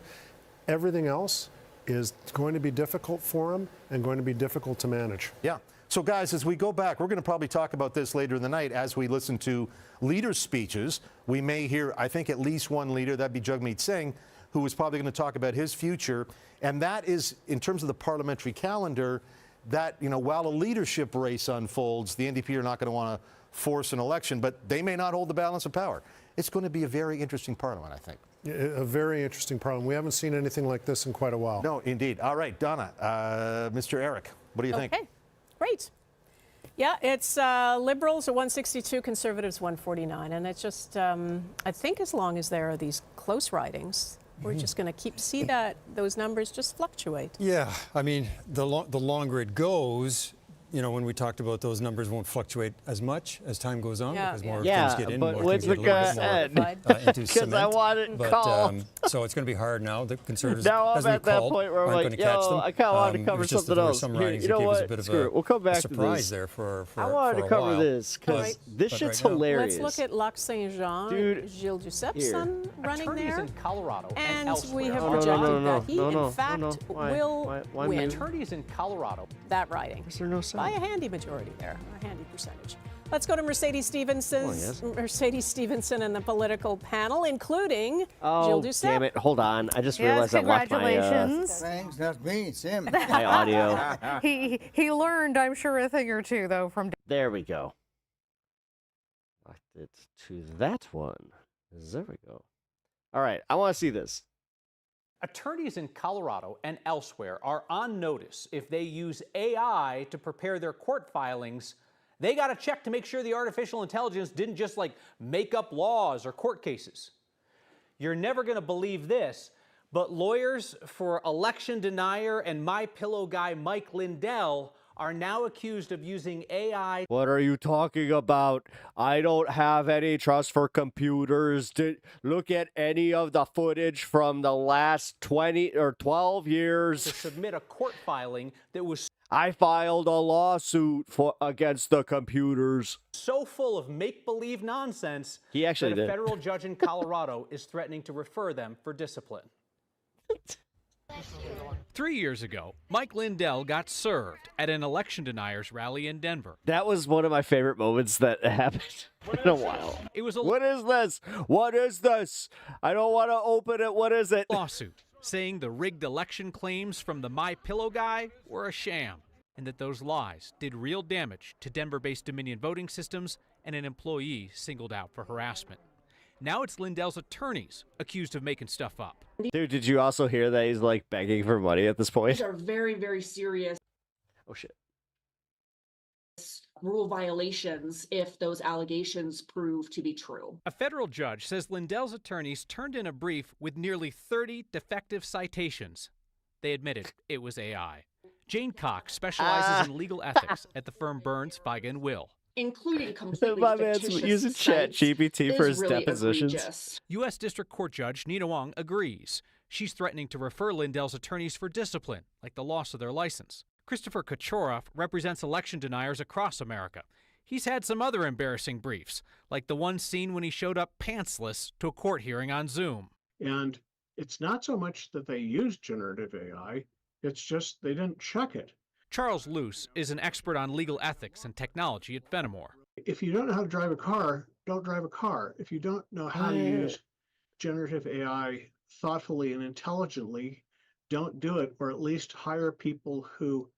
[SPEAKER 24] Everything else is going to be difficult for him and going to be difficult to manage.
[SPEAKER 6] Yeah. So, guys, as we go back, we're going to probably talk about this later in the night as we listen to leaders' speeches. We may hear, I think, at least one leader, that'd be Jagmeet Singh, who is probably going to talk about his future. And that is, in terms of the parliamentary calendar, that, you know, while a leadership race unfolds, the NDP are not going to want to force an election, but they may not hold the balance of power. It's going to be a very interesting parliament, I think.
[SPEAKER 24] A very interesting parliament. We haven't seen anything like this in quite a while.
[SPEAKER 6] No, indeed. All right, Donna, Mr. Eric, what do you think?
[SPEAKER 20] Okay, great. Yeah, it's Liberals at 162, Conservatives 149, and it's just, I think as long as there are these close ridings, we're just going to see those numbers just fluctuate.
[SPEAKER 26] Yeah, I mean, the longer it goes, you know, when we talked about those numbers won't fluctuate as much as time goes on because more things get in, more things get a little bit more into cement.
[SPEAKER 5] I want it called.
[SPEAKER 26] So it's going to be hard now. The Conservatives,
[SPEAKER 5] now
[SPEAKER 26] as
[SPEAKER 5] I'm
[SPEAKER 26] we
[SPEAKER 5] at that
[SPEAKER 26] called,
[SPEAKER 5] point where I'm
[SPEAKER 26] aren't
[SPEAKER 5] like,
[SPEAKER 26] going to catch them.
[SPEAKER 5] I kind of wanted to cover something else.
[SPEAKER 26] Some
[SPEAKER 5] Here,
[SPEAKER 26] ridings
[SPEAKER 5] you know
[SPEAKER 26] that gave us
[SPEAKER 5] what?
[SPEAKER 26] a bit of
[SPEAKER 5] We'll come back
[SPEAKER 26] a surprise
[SPEAKER 5] to this.
[SPEAKER 26] there for
[SPEAKER 5] I wanted to cover this because this shit's hilarious.
[SPEAKER 20] Let's look at Lac Saint-Jean.
[SPEAKER 5] Dude,
[SPEAKER 20] Gilles Ducep's son running there.
[SPEAKER 11] in Colorado
[SPEAKER 20] and
[SPEAKER 11] elsewhere.
[SPEAKER 20] We have projected that he, in fact, will win.
[SPEAKER 11] Attorneys in Colorado.
[SPEAKER 20] That riding.
[SPEAKER 5] Is there no sign?
[SPEAKER 20] By a handy majority there, a handy percentage. Let's go to Mercedes Stevenson and the political panel, including Gilles Duceppe.
[SPEAKER 5] Damn it. Hold on. I just realized I locked
[SPEAKER 19] Thanks, that's me, Sim.
[SPEAKER 5] my audio.
[SPEAKER 3] He learned, I'm sure, a thing or two, though, from...
[SPEAKER 5] There we go. Locked it to that one. There we go. All right. I want to see this.
[SPEAKER 11] Attorneys in Colorado and elsewhere are on notice if they use AI to prepare their court filings. They got to check to make sure the artificial intelligence didn't just make up laws or court cases. You're never going to believe this, but lawyers for election denier and My Pillow guy Mike Lindell are now accused of using AI.
[SPEAKER 5] What are you talking about? I don't have any trust for computers. Look at any of the footage from the last 20 or 12 years.
[SPEAKER 11] To submit a court filing that was
[SPEAKER 5] I filed a lawsuit against the computers.
[SPEAKER 11] So full of make-believe nonsense
[SPEAKER 5] he actually
[SPEAKER 11] that a
[SPEAKER 5] did.
[SPEAKER 11] federal judge in Colorado is threatening to refer them for discipline.
[SPEAKER 21] 3 years ago, Mike Lindell got served at an election deniers rally in Denver.
[SPEAKER 5] That was one of my favorite moments that happened in a while.
[SPEAKER 21] It was
[SPEAKER 5] What is this? What is this? I don't want to open it. What is it?
[SPEAKER 21] Lawsuit saying the rigged election claims from the My Pillow guy were a sham and that those lies did real damage to Denver-based Dominion voting systems and an employee singled out for harassment. Now it's Lindell's attorneys accused of making stuff up.
[SPEAKER 5] Dude, did you also hear that he's begging for money at this point?
[SPEAKER 22] These are very, very serious.
[SPEAKER 5] Oh, shit.
[SPEAKER 22] Rule violations if those allegations prove to be true.
[SPEAKER 21] A federal judge says Lindell's attorneys turned in a brief with nearly 30 defective citations. They admitted it was AI. Jane Cox specializes in legal ethics at the firm Burns, Feiga & Will.
[SPEAKER 22] Including completely
[SPEAKER 5] My man's
[SPEAKER 22] fictitious
[SPEAKER 5] using
[SPEAKER 22] sites
[SPEAKER 5] ChatGPT for his
[SPEAKER 22] is really
[SPEAKER 5] depositions.
[SPEAKER 22] egregious.
[SPEAKER 21] U.S. District Court Judge Nina Wong agrees. She's threatening to refer Lindell's attorneys for discipline, like the loss of their license. Christopher Kochoroff represents election deniers across America. He's had some other embarrassing briefs, like the one seen when he showed up pantsless to a court hearing on Zoom.
[SPEAKER 4] And it's not so much that they used generative AI, it's just they didn't check it.
[SPEAKER 21] Charles Luce is an expert on legal ethics and technology at Fenimore.
[SPEAKER 4] If you don't know how to drive a car, don't drive a car. If you don't know how to use generative AI thoughtfully and intelligently, don't do it, or at least hire people who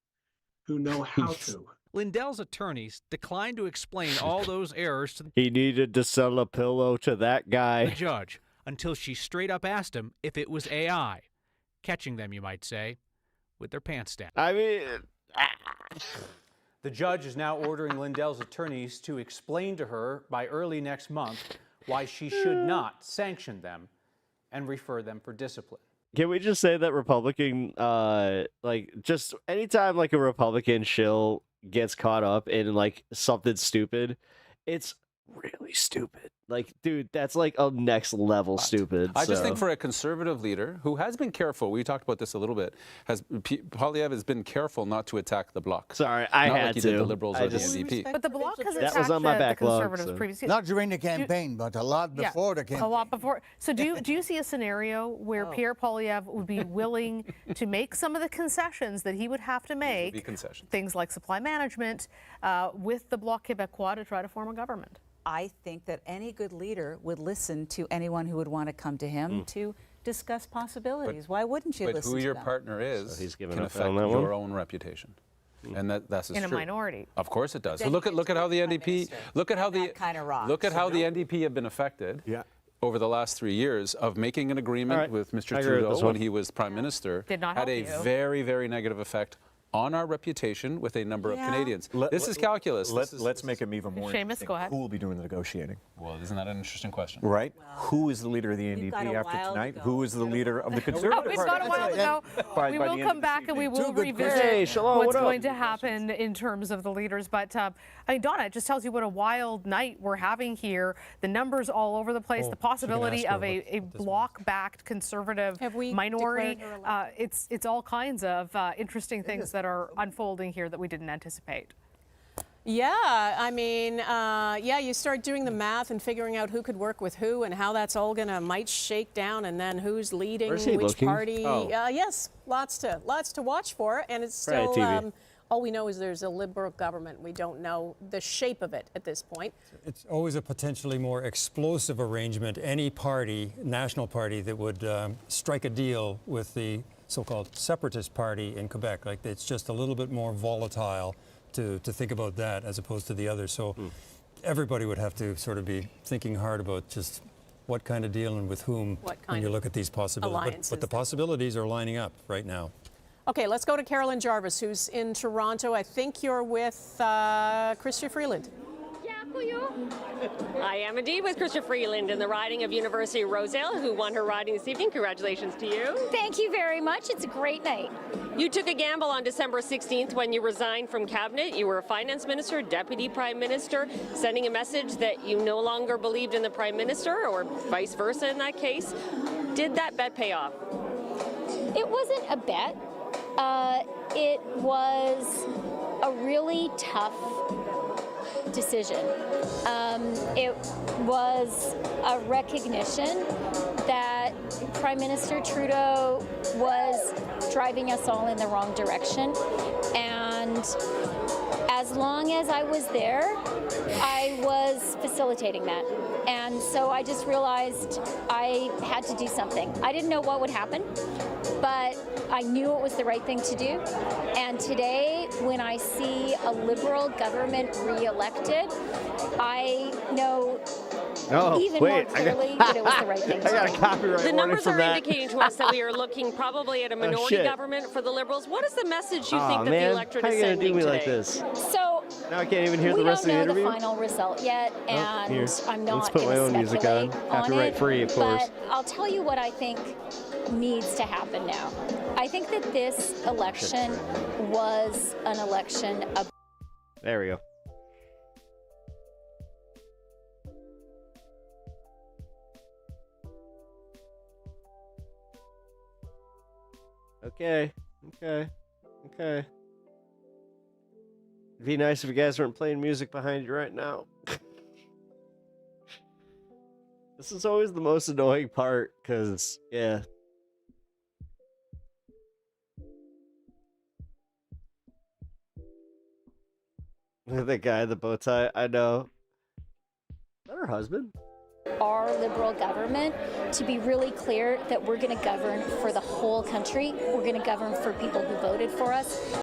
[SPEAKER 4] know how to.
[SPEAKER 21] Lindell's attorneys declined to explain all those errors to
[SPEAKER 5] He needed to sell a pillow to that guy.
[SPEAKER 21] the judge until she straight up asked him if it was AI. Catching them, you might say, with their pants down.
[SPEAKER 5] I mean...
[SPEAKER 11] The judge is now ordering Lindell's attorneys to explain to her by early next month why she should not sanction them and refer them for discipline.
[SPEAKER 5] Can we just say that Republican, just anytime like a Republican shill gets caught up in like something stupid, it's really stupid. Like, dude, that's like a next level stupid.
[SPEAKER 13] I just think for a conservative leader who has been careful, we talked about this a little bit, Poilievre has been careful not to attack the bloc.
[SPEAKER 5] Sorry, I
[SPEAKER 13] not
[SPEAKER 5] had
[SPEAKER 13] like he
[SPEAKER 5] to.
[SPEAKER 13] did the Liberals or the NDP.
[SPEAKER 3] But the bloc has
[SPEAKER 5] That
[SPEAKER 3] attacked
[SPEAKER 5] was on my
[SPEAKER 3] the
[SPEAKER 5] backlog,
[SPEAKER 3] Conservatives
[SPEAKER 5] so.
[SPEAKER 3] previously.
[SPEAKER 19] Not during the campaign, but a lot before the campaign.
[SPEAKER 3] A lot before. So do you see a scenario where Pierre Poilievre would be willing to make some of the concessions that he would have to make, things like supply management, with the Bloc Québécois to try to form a government?
[SPEAKER 15] I think that any good leader would listen to anyone who would want to come to him to discuss possibilities. Why wouldn't you listen to them?
[SPEAKER 13] But who your partner is can affect
[SPEAKER 5] on that
[SPEAKER 13] your
[SPEAKER 5] one?
[SPEAKER 13] own reputation. And that's
[SPEAKER 3] in a
[SPEAKER 13] true.
[SPEAKER 3] minority.
[SPEAKER 13] Of course it does. So look at how the NDP look at how the NDP have been affected over the last 3 years of making an agreement with Mr. Trudeau when he was Prime Minister.
[SPEAKER 3] Did not
[SPEAKER 13] had
[SPEAKER 3] help
[SPEAKER 13] a
[SPEAKER 3] you.
[SPEAKER 13] very, very negative effect on our reputation with a number of Canadians. This is calculus.
[SPEAKER 17] Let's make him even more
[SPEAKER 3] Seamus,
[SPEAKER 17] interesting.
[SPEAKER 3] go ahead.
[SPEAKER 17] Who will be doing the negotiating?
[SPEAKER 13] Well, isn't that an interesting question?
[SPEAKER 17] Right? Who is the leader of the NDP after tonight? Who is the leader of the Conservative
[SPEAKER 3] We've
[SPEAKER 17] Party?
[SPEAKER 3] got a while to go. We will come back and we will revisit what's going to happen in terms of the leaders. But I mean, Donna, it just tells you what a wild night we're having here. The numbers all over the place. The possibility of a bloc-backed Conservative minority. It's all kinds of interesting things that are unfolding here that we didn't anticipate.
[SPEAKER 20] Yeah, I mean, you start doing the math and figuring out who could work with who and how that's all might shake down, and then who's leading which party. Yes, lots to watch for, and it's still all we know is there's a Liberal government. We don't know the shape of it at this point.
[SPEAKER 26] It's always a potentially more explosive arrangement. Any party, national party, that would strike a deal with the so-called separatist party in Quebec, like it's just a little bit more volatile to think about that as opposed to the other. So everybody would have to sort of be thinking hard about just what kind of deal and with whom when you look at these possibilities. But the possibilities are lining up right now.
[SPEAKER 20] Okay, let's go to Carolyn Jarvis, who's in Toronto. I think you're with Chrystia Freeland.
[SPEAKER 8] I am indeed with Chrystia Freeland in the riding of University of Rosedale, who won her riding this evening. Congratulations to you.
[SPEAKER 23] Thank you very much. It's a great night.
[SPEAKER 8] You took a gamble on December 16th when you resigned from cabinet. You were a finance minister, deputy prime minister, sending a message that you no longer believed in the prime minister, or vice versa in that case. Did that bet pay off?
[SPEAKER 23] It wasn't a bet. It was a really tough decision. It was a recognition that Prime Minister Trudeau was driving us all in the wrong direction. And as long as I was there, I was facilitating that. And so I just realized I had to do something. I didn't know what would happen, but I knew it was the right thing to do. And today, when I see a Liberal government re-elected, I know more clearly that it was the right thing to do.
[SPEAKER 5] I got a copyright
[SPEAKER 8] The numbers
[SPEAKER 5] warning from
[SPEAKER 8] are
[SPEAKER 5] that.
[SPEAKER 8] indicating to us that we are looking probably at a minority government for the Liberals. What is the message you think that the electorate is sending today?
[SPEAKER 5] Like this?
[SPEAKER 23] So
[SPEAKER 5] now I can't even hear the rest of the interview.
[SPEAKER 23] We don't know the final result yet, and I'm not
[SPEAKER 5] Let's put my own music on. Copyright free, of course.
[SPEAKER 23] But I'll tell you what I think needs to happen now. I I think that this election was an election of.
[SPEAKER 5] There we go. Okay. It'd be nice if you guys weren't playing music behind you right now. This is always the most annoying part, because, yeah. Look at that guy in the bow tie. I know. Is that her husband?
[SPEAKER 23] Our Liberal government to be really clear that we're going to govern for the whole country. We're going to govern for people who voted for us,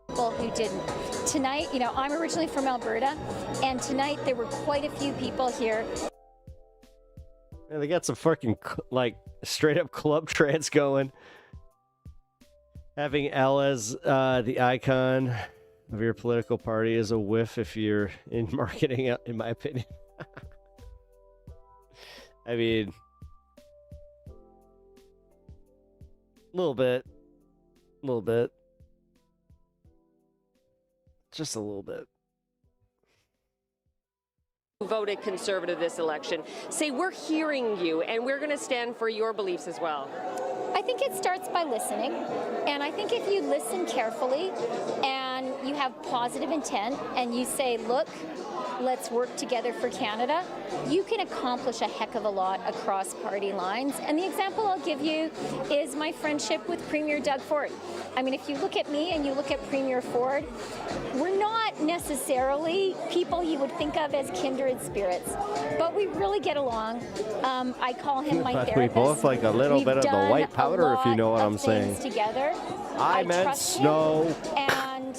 [SPEAKER 23] people who didn't. Tonight, you know, I'm originally from Alberta, and tonight there were quite a few people here.
[SPEAKER 5] Yeah, they got some fucking, like, straight up club trance going. Having L as the icon of your political party is a whiff if you're in marketing, in my opinion. I mean, a little bit. Just a little bit.
[SPEAKER 2] Who voted Conservative this election say, we're hearing you and we're going to stand for your beliefs as well?
[SPEAKER 23] I think it starts by listening, and I think if you listen carefully and you have positive intent and you say, look, let's work together for Canada, you can accomplish a heck of a lot across party lines. And the example I'll give you is my friendship with Premier Doug Ford. I mean, if you look at me and you look at Premier Ford, we're not necessarily people you would think of as kindred spirits, but we really get along. I call him my therapist.
[SPEAKER 5] We both like a little bit of the white powder, if you know what I'm saying.
[SPEAKER 23] Together.
[SPEAKER 5] I meant snow.
[SPEAKER 23] And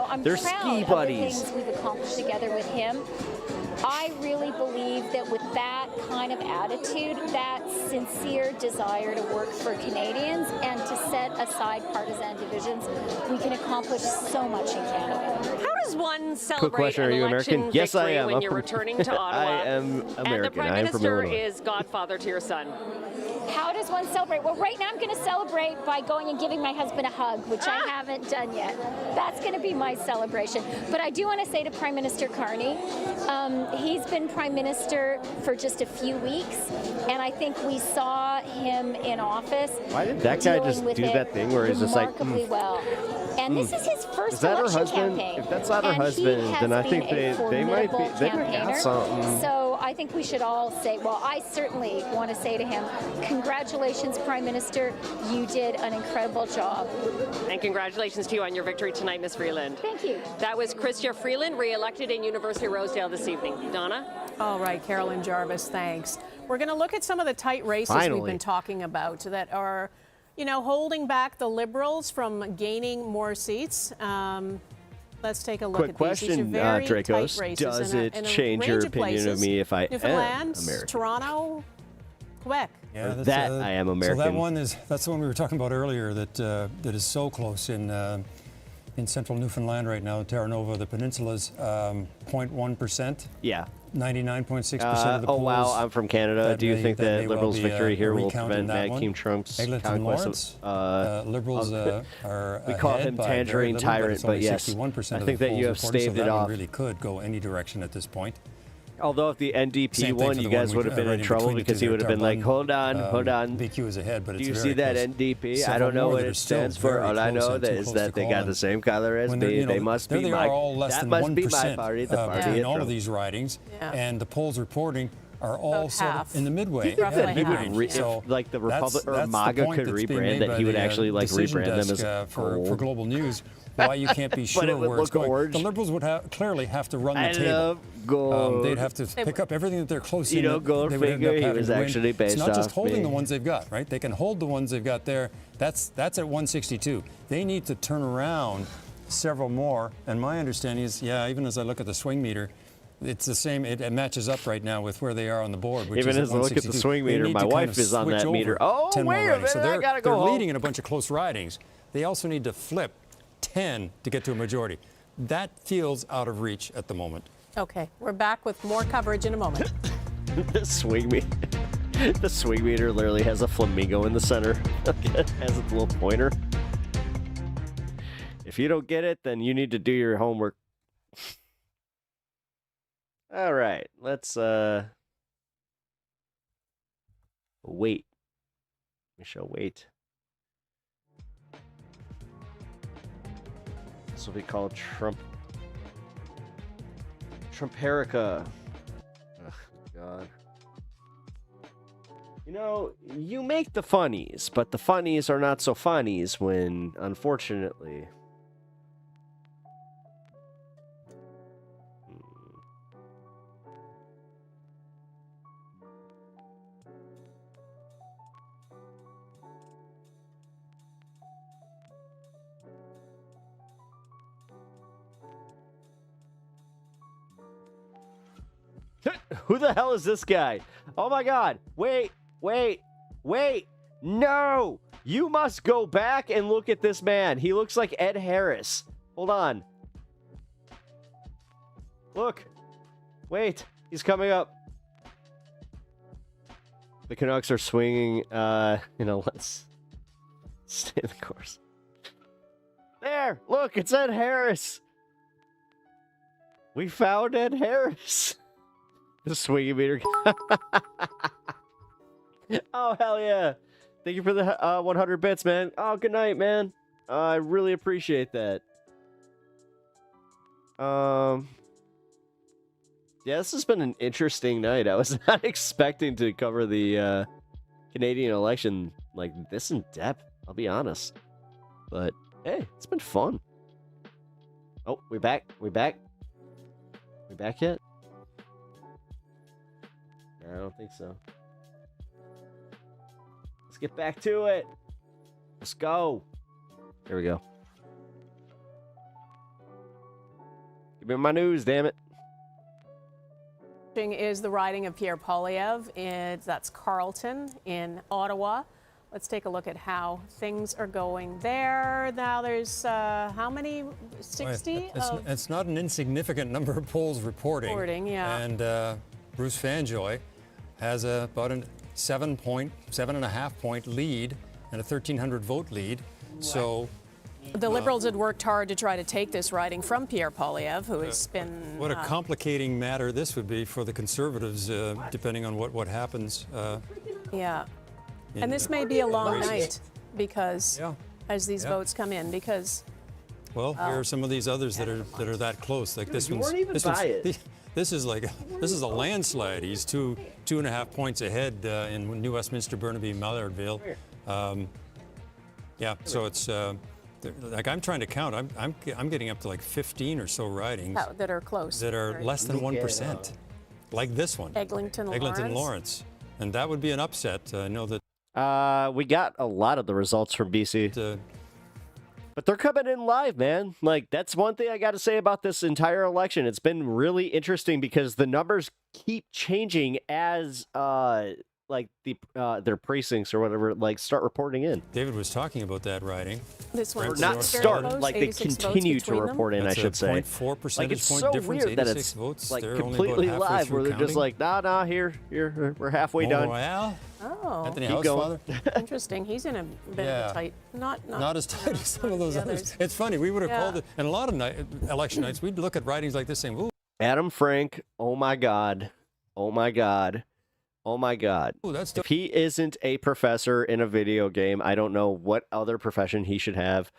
[SPEAKER 23] I'm
[SPEAKER 5] They're
[SPEAKER 23] proud
[SPEAKER 5] ski
[SPEAKER 23] of
[SPEAKER 5] buddies.
[SPEAKER 23] the things we've accomplished together with him. I really believe that with that kind of attitude, that sincere desire to work for Canadians and to set aside partisan divisions, we can accomplish so much in Canada.
[SPEAKER 2] How does one celebrate
[SPEAKER 5] question,
[SPEAKER 2] an
[SPEAKER 5] are you
[SPEAKER 2] election
[SPEAKER 5] American? Yes, I
[SPEAKER 2] victory
[SPEAKER 5] am.
[SPEAKER 2] when
[SPEAKER 5] I'm
[SPEAKER 2] you're
[SPEAKER 5] from-
[SPEAKER 2] returning to Ottawa
[SPEAKER 5] I am American.
[SPEAKER 2] and the Prime
[SPEAKER 5] I am from
[SPEAKER 2] Minister
[SPEAKER 5] Illinois.
[SPEAKER 2] is godfather to your son?
[SPEAKER 23] How does one celebrate? Well, right now I'm going to celebrate by going and giving my husband a hug, which I haven't done yet. That's going to be my celebration. But I do want to say to Prime Minister Carney, he's been Prime Minister for just a few weeks, and I think we saw him in office.
[SPEAKER 5] Why did that guy just do that thing where he's just like,
[SPEAKER 23] remarkably well. And this is his first
[SPEAKER 5] Is that her
[SPEAKER 23] election
[SPEAKER 5] husband?
[SPEAKER 23] campaign.
[SPEAKER 5] If that's not her
[SPEAKER 23] And he
[SPEAKER 5] husband,
[SPEAKER 23] has
[SPEAKER 5] then I
[SPEAKER 23] been
[SPEAKER 5] think
[SPEAKER 23] a
[SPEAKER 5] they might
[SPEAKER 23] formidable
[SPEAKER 5] have
[SPEAKER 23] campaigner.
[SPEAKER 5] something.
[SPEAKER 23] So I think we should all say, well, I certainly want to say to him, congratulations, Prime Minister. You did an incredible job.
[SPEAKER 2] And congratulations to you on your victory tonight, Ms. Freeland.
[SPEAKER 23] Thank you.
[SPEAKER 2] That was Chrystia Freeland, re-elected in University of Rosedale this evening. Donna?
[SPEAKER 20] All right, Carolyn Jarvis, thanks. We're going to look at some of the tight races we've been talking about that are, holding back the Liberals from gaining more seats. Let's take a look
[SPEAKER 5] Quick
[SPEAKER 20] at these.
[SPEAKER 5] question,
[SPEAKER 20] These are very
[SPEAKER 5] Dracos.
[SPEAKER 20] tight races
[SPEAKER 5] Does
[SPEAKER 20] in
[SPEAKER 5] it
[SPEAKER 20] a
[SPEAKER 5] change
[SPEAKER 20] range
[SPEAKER 5] your
[SPEAKER 20] of
[SPEAKER 5] opinion of
[SPEAKER 20] places.
[SPEAKER 5] me if I am
[SPEAKER 20] Newfoundland,
[SPEAKER 5] American?
[SPEAKER 20] Toronto, Quebec.
[SPEAKER 26] Yeah,
[SPEAKER 5] I am American.
[SPEAKER 26] So that's the one we were talking about earlier that is so close in central Newfoundland right now, Terra Nova, the peninsulas, 0.1%.
[SPEAKER 5] Yeah.
[SPEAKER 26] 99.6% of the polls.
[SPEAKER 5] Oh, wow, I'm from Canada. Do you think that Liberals' victory here will prevent Matt Trump's
[SPEAKER 26] Eglinton
[SPEAKER 5] conquest
[SPEAKER 26] Lawrence, Liberals are
[SPEAKER 5] we call
[SPEAKER 26] ahead
[SPEAKER 5] him
[SPEAKER 26] by a very
[SPEAKER 5] Tangerine
[SPEAKER 26] little,
[SPEAKER 5] Tyrant,
[SPEAKER 26] it's only
[SPEAKER 5] but yes,
[SPEAKER 26] 61%
[SPEAKER 5] I
[SPEAKER 26] of
[SPEAKER 5] think
[SPEAKER 26] the
[SPEAKER 5] that you have
[SPEAKER 26] polls reported,
[SPEAKER 5] staved
[SPEAKER 26] so
[SPEAKER 5] it
[SPEAKER 26] that one
[SPEAKER 5] off.
[SPEAKER 26] really could go any direction at this point.
[SPEAKER 5] Although if the NDP
[SPEAKER 26] Same thing
[SPEAKER 5] won,
[SPEAKER 26] for
[SPEAKER 5] you
[SPEAKER 26] the
[SPEAKER 5] guys
[SPEAKER 26] one
[SPEAKER 5] would have been
[SPEAKER 26] right
[SPEAKER 5] in
[SPEAKER 26] in
[SPEAKER 5] trouble
[SPEAKER 26] between the
[SPEAKER 5] because
[SPEAKER 26] two
[SPEAKER 5] he would have
[SPEAKER 26] there,
[SPEAKER 5] been like,
[SPEAKER 26] Terrebonne,
[SPEAKER 5] hold on.
[SPEAKER 26] VQ is ahead, but
[SPEAKER 5] Do
[SPEAKER 26] it's
[SPEAKER 5] you
[SPEAKER 26] very
[SPEAKER 5] see that
[SPEAKER 26] close.
[SPEAKER 5] NDP? I
[SPEAKER 26] Several
[SPEAKER 5] don't know
[SPEAKER 26] more
[SPEAKER 5] what
[SPEAKER 26] that are
[SPEAKER 5] it
[SPEAKER 26] still
[SPEAKER 5] stands for.
[SPEAKER 26] very
[SPEAKER 5] All I
[SPEAKER 26] close
[SPEAKER 5] know
[SPEAKER 26] and too
[SPEAKER 5] is
[SPEAKER 26] close
[SPEAKER 5] that
[SPEAKER 26] to
[SPEAKER 5] they
[SPEAKER 26] call.
[SPEAKER 5] got the same color as
[SPEAKER 26] When
[SPEAKER 5] me.
[SPEAKER 26] they're,
[SPEAKER 5] They must
[SPEAKER 26] there
[SPEAKER 5] be
[SPEAKER 26] they
[SPEAKER 5] my.
[SPEAKER 26] are all less
[SPEAKER 5] That
[SPEAKER 26] than
[SPEAKER 5] must
[SPEAKER 26] 1%,
[SPEAKER 5] be my party. The party
[SPEAKER 26] in
[SPEAKER 5] of
[SPEAKER 26] all of
[SPEAKER 5] Trump.
[SPEAKER 26] these ridings,
[SPEAKER 20] Yeah.
[SPEAKER 26] and the polls reporting are all sort
[SPEAKER 20] half.
[SPEAKER 26] of in the midway.
[SPEAKER 5] Do you think that he would,
[SPEAKER 26] mid-range.
[SPEAKER 5] if like the Republic or
[SPEAKER 26] that's the
[SPEAKER 5] MAGA
[SPEAKER 26] point
[SPEAKER 5] could
[SPEAKER 26] that's being
[SPEAKER 5] rebrand,
[SPEAKER 26] made
[SPEAKER 5] that
[SPEAKER 26] by
[SPEAKER 5] he would
[SPEAKER 26] the,
[SPEAKER 5] actually like
[SPEAKER 26] decision
[SPEAKER 5] rebrand them
[SPEAKER 26] desk,
[SPEAKER 5] as
[SPEAKER 26] for
[SPEAKER 5] gold?
[SPEAKER 26] Global News. Why you can't be
[SPEAKER 5] But
[SPEAKER 26] sure
[SPEAKER 5] it would
[SPEAKER 26] where it's
[SPEAKER 5] look
[SPEAKER 26] going.
[SPEAKER 5] orange.
[SPEAKER 26] The Liberals would clearly have to run the
[SPEAKER 5] I
[SPEAKER 26] table.
[SPEAKER 5] love gold.
[SPEAKER 26] They'd have to pick up everything that they're close in. They would end
[SPEAKER 5] Goldfinger,
[SPEAKER 26] up
[SPEAKER 5] he
[SPEAKER 26] having
[SPEAKER 5] was
[SPEAKER 26] to win.
[SPEAKER 5] actually based
[SPEAKER 26] It's not just
[SPEAKER 5] off
[SPEAKER 26] holding
[SPEAKER 5] me.
[SPEAKER 26] the ones they've got, right? They can hold the ones they've got there. That's at 162. They need to turn around several more. And my understanding is, even as I look at the swing meter, it's the same. It matches up right now with where they are on the board. Which
[SPEAKER 5] Even
[SPEAKER 26] is at
[SPEAKER 5] as I look at the
[SPEAKER 26] 162.
[SPEAKER 5] swing
[SPEAKER 26] They
[SPEAKER 5] meter,
[SPEAKER 26] need
[SPEAKER 5] my
[SPEAKER 26] to kind
[SPEAKER 5] wife
[SPEAKER 26] of
[SPEAKER 5] is on
[SPEAKER 26] switch
[SPEAKER 5] that meter.
[SPEAKER 26] over
[SPEAKER 5] Oh,
[SPEAKER 26] 10 more
[SPEAKER 5] wait a
[SPEAKER 26] ridings. So
[SPEAKER 5] minute, I gotta go
[SPEAKER 26] they're
[SPEAKER 5] home.
[SPEAKER 26] leading in a bunch of close ridings. They also need to flip 10 to get to a majority. That feels out of reach at the moment.
[SPEAKER 20] Okay, we're back with more coverage in a moment.
[SPEAKER 5] Swing me. The swing meter literally has a flamingo in the center. It has a little pointer. If you don't get it, then you need to do your homework. All right, let's wait. We shall wait. This will be called Trumperica. Ugh, God. You know, you make the funnies, but the funnies are not so funnies when, unfortunately... Who the hell is this guy? Oh my God. Wait. No! You must go back and look at this man. He looks like Ed Harris. Hold on. Look. Wait. He's coming up. The Canucks are swinging. Let's stay the course. There! Look, it's Ed Harris. We found Ed Harris. The swinging meter. Oh, hell yeah. Thank you for the 100 bits, man. Oh, good night, man. I really appreciate that. Yeah, this has been an interesting night. I was not expecting to cover the Canadian election like this in depth, I'll be honest. But, hey, it's been fun. Oh, we back? We back? We back yet? I don't think so. Let's get back to it. Let's go. Here we go. Give me my news, damn it.
[SPEAKER 20] Is the riding of Pierre Poilievre. That's Carleton in Ottawa. Let's take a look at how things are going there. Now there's how many? 60?
[SPEAKER 26] It's not an insignificant number of polls reporting.
[SPEAKER 20] Yeah.
[SPEAKER 26] And Bruce Fanjoy has about a 7.5 point lead and a 1,300 vote lead. So
[SPEAKER 20] the Liberals had worked hard to try to take this riding from Pierre Poilievre, who has been...
[SPEAKER 26] What a complicating matter this would be for the Conservatives, depending on what happens.
[SPEAKER 20] Yeah. And this may be a long night because as these votes come in, because...
[SPEAKER 26] Well, here are some of these others that are that close. Like this one's... This is a landslide. He's 2.5 points ahead in New Westminster, Burnaby, Mallardville. Yeah, so it's like I'm trying to count. I'm getting up to like 15 or so ridings
[SPEAKER 20] that are close,
[SPEAKER 26] that are less than 1%, like this one,
[SPEAKER 20] Eglinton
[SPEAKER 26] Lawrence, and that would be an upset. I know that.
[SPEAKER 5] We got a lot of the results from BC. But they're coming in live, man. Like, that's one thing I got to say about this entire election. It's been really interesting because the numbers keep changing as, their precincts or whatever, start reporting in.
[SPEAKER 26] David was talking about that riding.
[SPEAKER 20] This one,
[SPEAKER 5] not start, like they continue to report in, I should say.
[SPEAKER 26] 0.4 percentage
[SPEAKER 5] it's
[SPEAKER 26] point
[SPEAKER 5] so
[SPEAKER 26] difference,
[SPEAKER 5] weird that
[SPEAKER 26] 86
[SPEAKER 5] it's
[SPEAKER 26] votes.
[SPEAKER 5] like
[SPEAKER 26] they're
[SPEAKER 5] completely
[SPEAKER 26] only about
[SPEAKER 5] live, where they're
[SPEAKER 26] counting.
[SPEAKER 5] just like, nah, here, we're halfway done.
[SPEAKER 26] Well,
[SPEAKER 20] oh,
[SPEAKER 26] Anthony
[SPEAKER 5] keep going.
[SPEAKER 20] Interesting. He's in a bit of a tight, not
[SPEAKER 26] as tight as some of those others. It's funny. We would have called it, and a lot of election nights, we'd look at writings like this saying, "Ooh."
[SPEAKER 5] Adam Frank, oh my God. Oh my God. Oh my God.
[SPEAKER 26] Ooh, that's
[SPEAKER 5] if he isn't a professor in a video game, I don't know what other profession he should have.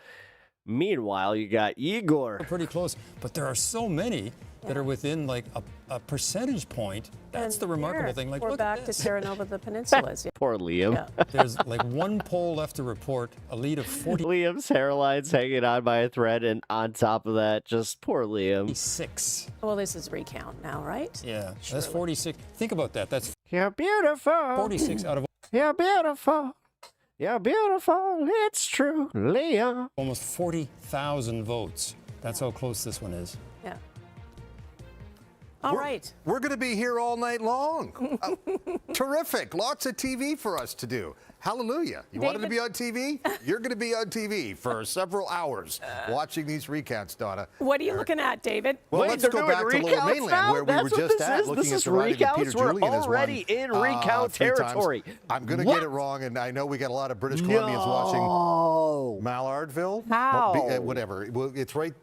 [SPEAKER 5] Meanwhile, you got Igor.
[SPEAKER 26] Pretty close, but there are so many that are within like a percentage point. That's the remarkable thing. Like,
[SPEAKER 20] we're back to Terra Nova, the peninsulas. Yeah.
[SPEAKER 5] Poor Liam.
[SPEAKER 20] Yeah.
[SPEAKER 26] There's like one poll left to report, a lead of 40.
[SPEAKER 5] Liam's hairline's hanging on by a thread, and on top of that, just poor Liam.
[SPEAKER 26] 46.
[SPEAKER 20] Well, this is recount now, right?
[SPEAKER 26] Yeah, that's 46. Think about that. That's
[SPEAKER 5] you're beautiful.
[SPEAKER 26] 46 out of.
[SPEAKER 5] You're beautiful. You're beautiful. It's true, Liam.
[SPEAKER 26] Almost 40,000 votes. That's how close this one is.
[SPEAKER 20] Yeah. All right.
[SPEAKER 6] We're going to be here all night long. Terrific. Lots of TV for us to do. Hallelujah. You wanted to be on TV? You're going to be on TV for several hours watching these recounts, Donna.
[SPEAKER 20] What are you looking at, David?
[SPEAKER 6] Well,
[SPEAKER 5] Wait,
[SPEAKER 6] let's go back to Lower Mainland,
[SPEAKER 5] now?
[SPEAKER 6] where we were just at, looking at the writing of Peter Julian
[SPEAKER 5] We're
[SPEAKER 6] as
[SPEAKER 5] already
[SPEAKER 6] one,
[SPEAKER 5] in recount
[SPEAKER 6] 3 times.
[SPEAKER 5] territory.
[SPEAKER 6] I'm going to get it wrong, and I know we got a lot of British Columbians watching Mallardville.
[SPEAKER 20] How?
[SPEAKER 6] Whatever. Well, it's right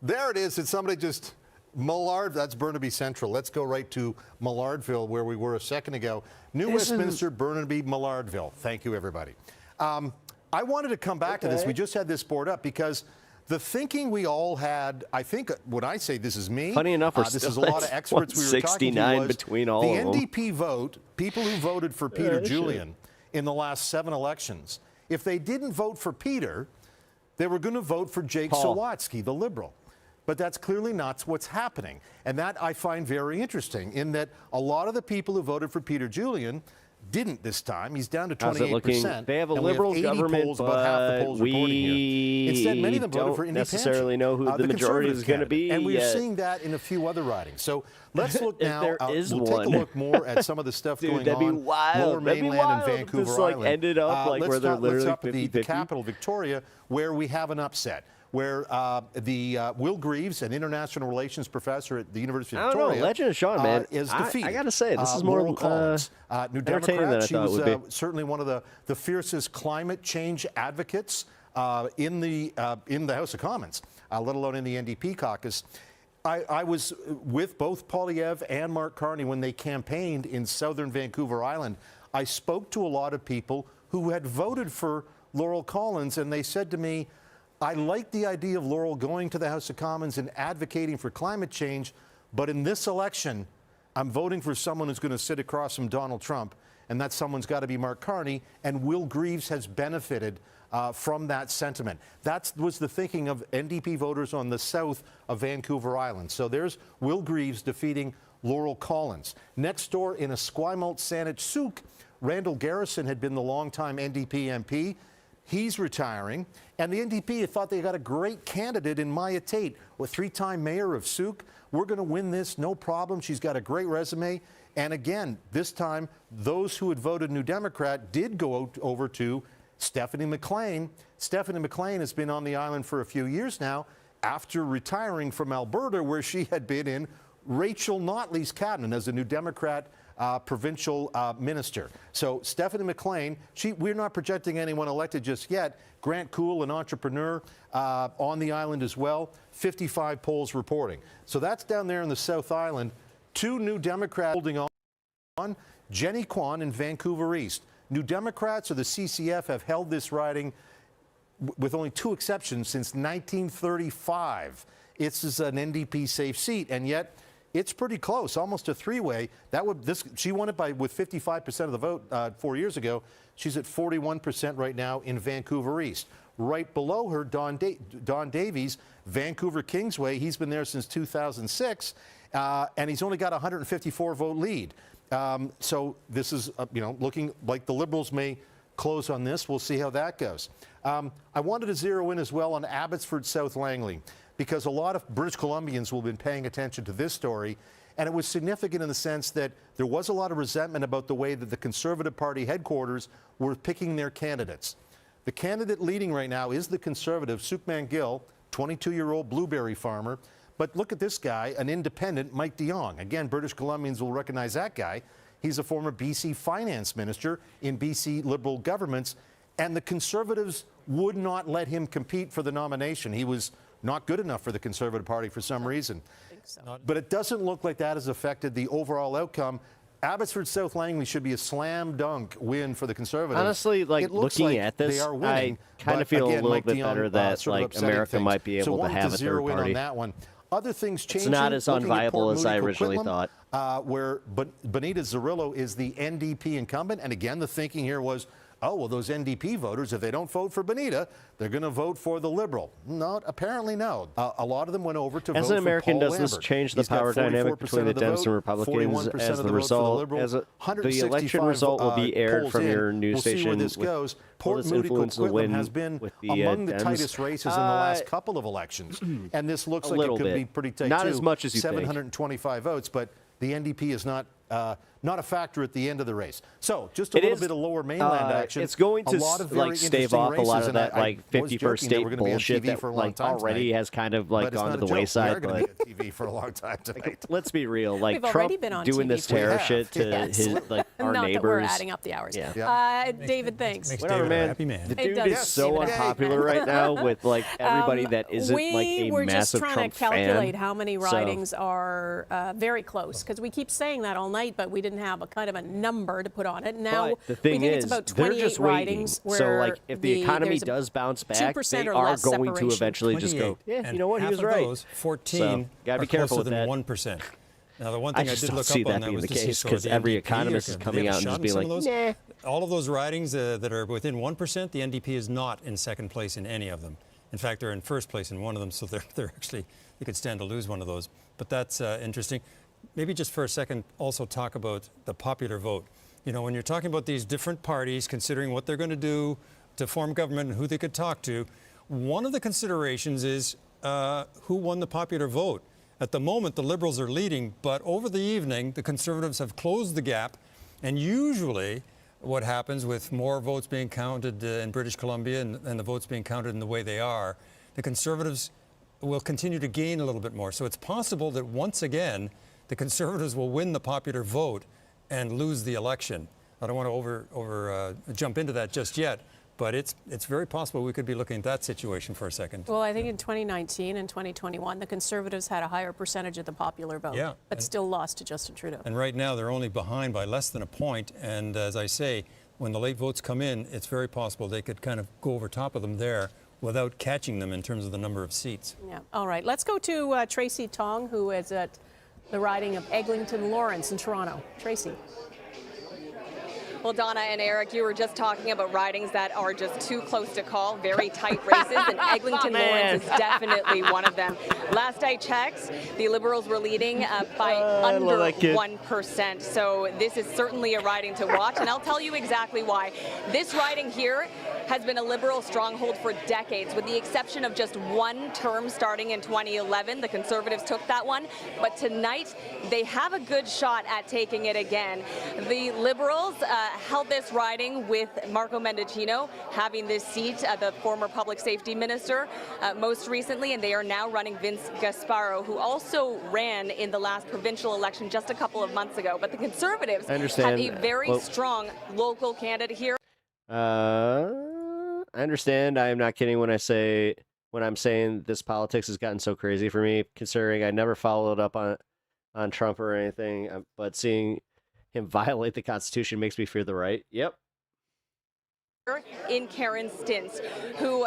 [SPEAKER 6] there. It is. It's somebody just... Millard, that's Burnaby Central. Let's go right to Millardville, where we were a second ago. New Westminster, Burnaby, Millardville. Thank you, everybody. I wanted to come back to this. We just had this board up because the thinking we all had, I think when I say this is me,
[SPEAKER 5] funny enough,
[SPEAKER 6] this is a lot of experts we were talking to, was
[SPEAKER 5] between all
[SPEAKER 6] the
[SPEAKER 5] of them.
[SPEAKER 6] NDP vote, people who voted for Peter Julian in the last 7 elections, if they didn't vote for Peter, they were going to vote for Jake Sawatsky, the Liberal. But that's clearly not what's happening. And that I find very interesting, in that a lot of the people who voted for Peter Julian didn't this time. He's down to 28%.
[SPEAKER 5] They have a Liberal government,
[SPEAKER 6] polls, about half the polls reporting here. Instead, many of them voted for independent.
[SPEAKER 5] Necessarily know who the majority is going to be.
[SPEAKER 6] And we're seeing that in a few other ridings. So let's look now. We'll take a look more at some of the stuff going on. Lower Mainland and Vancouver Island.
[SPEAKER 5] Ended up like where they're literally 50-50.
[SPEAKER 6] The capital, Victoria, where we have an upset, where Will Greaves, an international relations professor at the University of Victoria,
[SPEAKER 5] Legend of Sean, man,
[SPEAKER 6] is defeated.
[SPEAKER 5] I got to say, this is more
[SPEAKER 6] Laurel Collins, New Democrat. She was certainly one of the fiercest climate change advocates in the House of Commons, let alone in the NDP caucus. I was with both Poilievre and Mark Carney when they campaigned in southern Vancouver Island. I spoke to a lot of people who had voted for Laurel Collins, and they said to me, I like the idea of Laurel going to the House of Commons and advocating for climate change, but in this election, I'm voting for someone who's going to sit across from Donald Trump, and that someone's got to be Mark Carney, and Will Greaves has benefited from that sentiment. That was the thinking of NDP voters on the south of Vancouver Island. So there's Will Greaves defeating Laurel Collins. Next door in Esquimalt Saanich Sooke, Randall Garrison had been the longtime NDP MP. He's retiring, and the NDP thought they got a great candidate in Maya Tate, a 3-time mayor of Sooke. We're going to win this, no problem. She's got a great resume. And again, this time, those who had voted New Democrat did go over to Stephanie McLean. Stephanie McLean has been on the island for a few years now after retiring from Alberta, where she had been in Rachel Notley's cabinet as a New Democrat provincial minister. So Stephanie McLean, we're not projecting anyone elected just yet. Grant Cool, an entrepreneur on the island as well, 55 polls reporting. So that's down there in the South Island. 2 New Democrats holding on. Jenny Kwan in Vancouver East. New Democrats or the CCF have held this riding with only 2 exceptions since 1935. It's an NDP safe seat, and yet it's pretty close, almost a 3-way. She won it with 55% of the vote 4 years ago. She's at 41% right now in Vancouver East. Right below her, Don Davies, Vancouver Kingsway. He's been there since 2006, and he's only got a 154 vote lead. So this is looking like the Liberals may close on this. We'll see how that goes. I wanted to zero in as well on Abbotsford South Langley, because a lot of British Columbians will have been paying attention to this story, and it was significant in the sense that there was a lot of resentment about the way that the Conservative Party headquarters were picking their candidates. The candidate leading right now is the Conservative, Sukhman Gill, 22-year-old blueberry farmer. But look at this guy, an independent, Mike de Jong. Again, British Columbians will recognize that guy. He's a former BC finance minister in BC Liberal governments, and the Conservatives would not let him compete for the nomination. He was not good enough for the Conservative Party for some reason. But it doesn't look like that has affected the overall outcome. Abbotsford South Langley should be a slam dunk win for the Conservatives.
[SPEAKER 5] Honestly, looking at this, I kind of feel a little bit better that America might be able to have a third party.
[SPEAKER 6] On that one. Other things changing.
[SPEAKER 5] It's not as unviable as I originally thought.
[SPEAKER 6] Where Benita Zarrillo is the NDP incumbent, and again, the thinking here was, oh, well, those NDP voters, if they don't vote for Bonita, they're going to vote for the Liberal. No, apparently no. A lot of them went over to vote for Paul
[SPEAKER 5] As an American, does this
[SPEAKER 6] Lambert.
[SPEAKER 5] change the
[SPEAKER 6] He's got
[SPEAKER 5] power dynamic
[SPEAKER 6] 44%
[SPEAKER 5] between the
[SPEAKER 6] of the
[SPEAKER 5] Dems
[SPEAKER 6] vote,
[SPEAKER 5] and Republicans
[SPEAKER 6] 41%
[SPEAKER 5] as
[SPEAKER 6] of
[SPEAKER 5] the
[SPEAKER 6] vote for
[SPEAKER 5] result?
[SPEAKER 6] Liberal,
[SPEAKER 5] The election result will be aired from your news
[SPEAKER 6] we'll
[SPEAKER 5] station.
[SPEAKER 6] See where this goes. Port Moody Coquitlam has been among the tightest races in the last couple of elections, and this looks like it could be pretty tight
[SPEAKER 5] Not
[SPEAKER 6] too.
[SPEAKER 5] as much as you think.
[SPEAKER 6] 725 votes, but the NDP is not a factor at the end of the race. So just a little bit of lower mainland action.
[SPEAKER 5] It's going to
[SPEAKER 6] a lot of very
[SPEAKER 5] stave off a lot of that 51st state bullshit that already has kind of gone to the wayside.
[SPEAKER 6] We're going to be on TV for a long time tonight.
[SPEAKER 5] Let's be real.
[SPEAKER 20] We've
[SPEAKER 5] Trump
[SPEAKER 20] already been on
[SPEAKER 5] doing
[SPEAKER 20] TV
[SPEAKER 5] this
[SPEAKER 20] for
[SPEAKER 5] terror
[SPEAKER 20] years.
[SPEAKER 5] shit to his our
[SPEAKER 20] Not
[SPEAKER 5] neighbors.
[SPEAKER 20] that we're adding up the hours. David, thanks.
[SPEAKER 5] Whatever, man. The dude is so unpopular right now with everybody that isn't
[SPEAKER 20] we
[SPEAKER 5] a
[SPEAKER 20] were just
[SPEAKER 5] massive
[SPEAKER 20] trying
[SPEAKER 5] Trump
[SPEAKER 20] to calculate
[SPEAKER 5] fan.
[SPEAKER 20] how many ridings are very close, because we keep saying that all night, but we didn't have a kind of a number to put on it. Now
[SPEAKER 5] the thing
[SPEAKER 20] we think
[SPEAKER 5] is,
[SPEAKER 20] it's about
[SPEAKER 5] they're
[SPEAKER 20] 28
[SPEAKER 5] just waiting.
[SPEAKER 20] ridings.
[SPEAKER 5] So if the economy does bounce back, they are going to eventually just go, yeah, you know what, he was right.
[SPEAKER 26] Those, 14
[SPEAKER 5] so, gotta be careful with that.
[SPEAKER 26] 1%. Now, the one thing I,
[SPEAKER 5] just
[SPEAKER 26] did
[SPEAKER 5] don't
[SPEAKER 26] look
[SPEAKER 5] see
[SPEAKER 26] up on
[SPEAKER 5] that
[SPEAKER 26] that
[SPEAKER 5] being
[SPEAKER 26] was
[SPEAKER 5] the
[SPEAKER 26] to see
[SPEAKER 5] case,
[SPEAKER 26] sort of
[SPEAKER 5] because
[SPEAKER 26] the
[SPEAKER 5] every
[SPEAKER 26] NDP
[SPEAKER 5] economist is coming out and just being like, nah.
[SPEAKER 26] All of those ridings that are within 1%, the NDP is not in second place in any of them. In fact, they're in first place in one of them, so they're actually, they could stand to lose one of those. But that's interesting. Maybe just for a second, also talk about the popular vote. You know, when you're talking about these different parties, considering what they're going to do to form government and who they could talk to, one of the considerations is who won the popular vote. At the moment, the Liberals are leading, but over the evening, the Conservatives have closed the gap. And usually, what happens with more votes being counted in British Columbia and the votes being counted in the way they are, the Conservatives will continue to gain a little bit more. So it's possible that once again, the Conservatives will win the popular vote and lose the election. I don't want to jump into that just yet, but it's very possible we could be looking at that situation for a second.
[SPEAKER 20] Well, I think in 2019 and 2021, the Conservatives had a higher percentage of the popular vote, but still lost to Justin Trudeau.
[SPEAKER 26] And right now, they're only behind by less than a point. And as I say, when the late votes come in, it's very possible they could kind of go over top of them there without catching them in terms of the number of seats.
[SPEAKER 20] Yeah. All right. Let's go to Tracy Tong, who is at the riding of Eglinton Lawrence in Toronto. Tracy.
[SPEAKER 1] Well, Donna and Eric, you were just talking about ridings that are just too close to call, very tight races, and Eglinton Lawrence is definitely one of them. Last I checked, the Liberals were leading by under 1%, so this is certainly a riding to watch, and I'll tell you exactly why. This riding here has been a Liberal stronghold for decades, with the exception of just one term starting in 2011. The Conservatives took that one, but tonight they have a good shot at taking it again. The Liberals held this riding with Marco Mendicino having this seat, the former public safety minister, most recently, and they are now running Vince Gasparo, who also ran in the last provincial election just a couple of months ago. But the Conservatives have a very strong local candidate here.
[SPEAKER 5] I understand. I am not kidding when I'm saying this politics has gotten so crazy for me, considering I never followed up on Trump or anything, but seeing him violate the Constitution makes me fear the right. Yep.
[SPEAKER 1] In Karen Stintz, who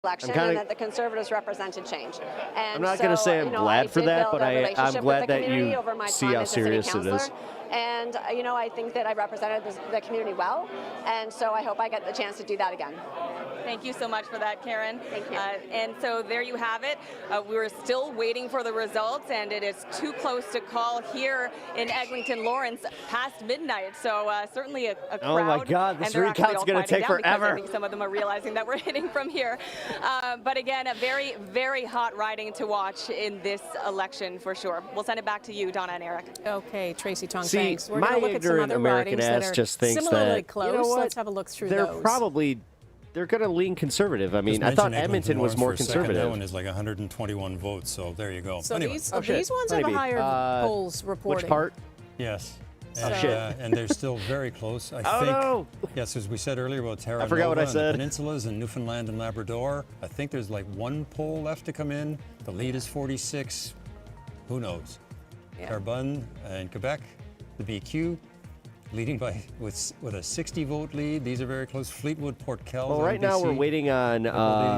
[SPEAKER 1] election and that the Conservatives represented change. And
[SPEAKER 5] I'm not going to say I'm glad for that, but I'm glad that you see how serious it is.
[SPEAKER 1] And, I think that I represented the community well, and so I hope I get the chance to do that again. Thank you so much for that, Karen. Thank you. And so there you have it. We're still waiting for the results, and it is too close to call here in Eglinton Lawrence past midnight. So certainly a crowd.
[SPEAKER 5] Oh my God, this recount's going to take forever.
[SPEAKER 1] I think some of them are realizing that we're hitting from here. But again, a very, very hot riding to watch in this election for sure. We'll send it back to you, Donna and Eric.
[SPEAKER 20] Okay, Tracy Tong,
[SPEAKER 5] See,
[SPEAKER 20] thanks. We're
[SPEAKER 5] my
[SPEAKER 20] going to look at some other
[SPEAKER 5] American
[SPEAKER 20] ridings that
[SPEAKER 5] ass
[SPEAKER 20] are
[SPEAKER 5] just thinks
[SPEAKER 20] similarly
[SPEAKER 5] that,
[SPEAKER 20] close.
[SPEAKER 5] you know what?
[SPEAKER 20] Let's have a look through those.
[SPEAKER 5] They're going to lean conservative. I mean, I thought Edmonton was more conservative.
[SPEAKER 26] That one is like 121 votes, so there you go.
[SPEAKER 20] So
[SPEAKER 26] anyway.
[SPEAKER 20] these ones have a higher polls reporting.
[SPEAKER 5] Which part?
[SPEAKER 26] Yes.
[SPEAKER 5] And,
[SPEAKER 26] and they're still very close. I think.
[SPEAKER 5] No.
[SPEAKER 26] Yes, as we said earlier about Terra
[SPEAKER 5] I forgot what I said.
[SPEAKER 26] The peninsulas and Newfoundland and Labrador. I think there's like one poll left to come in. The lead is 46. Who knows? Terrebonne in Quebec, the BQ. Leading with a 60-vote lead. These are very close. Fleetwood, Port Kells.
[SPEAKER 5] Well, right now we're waiting on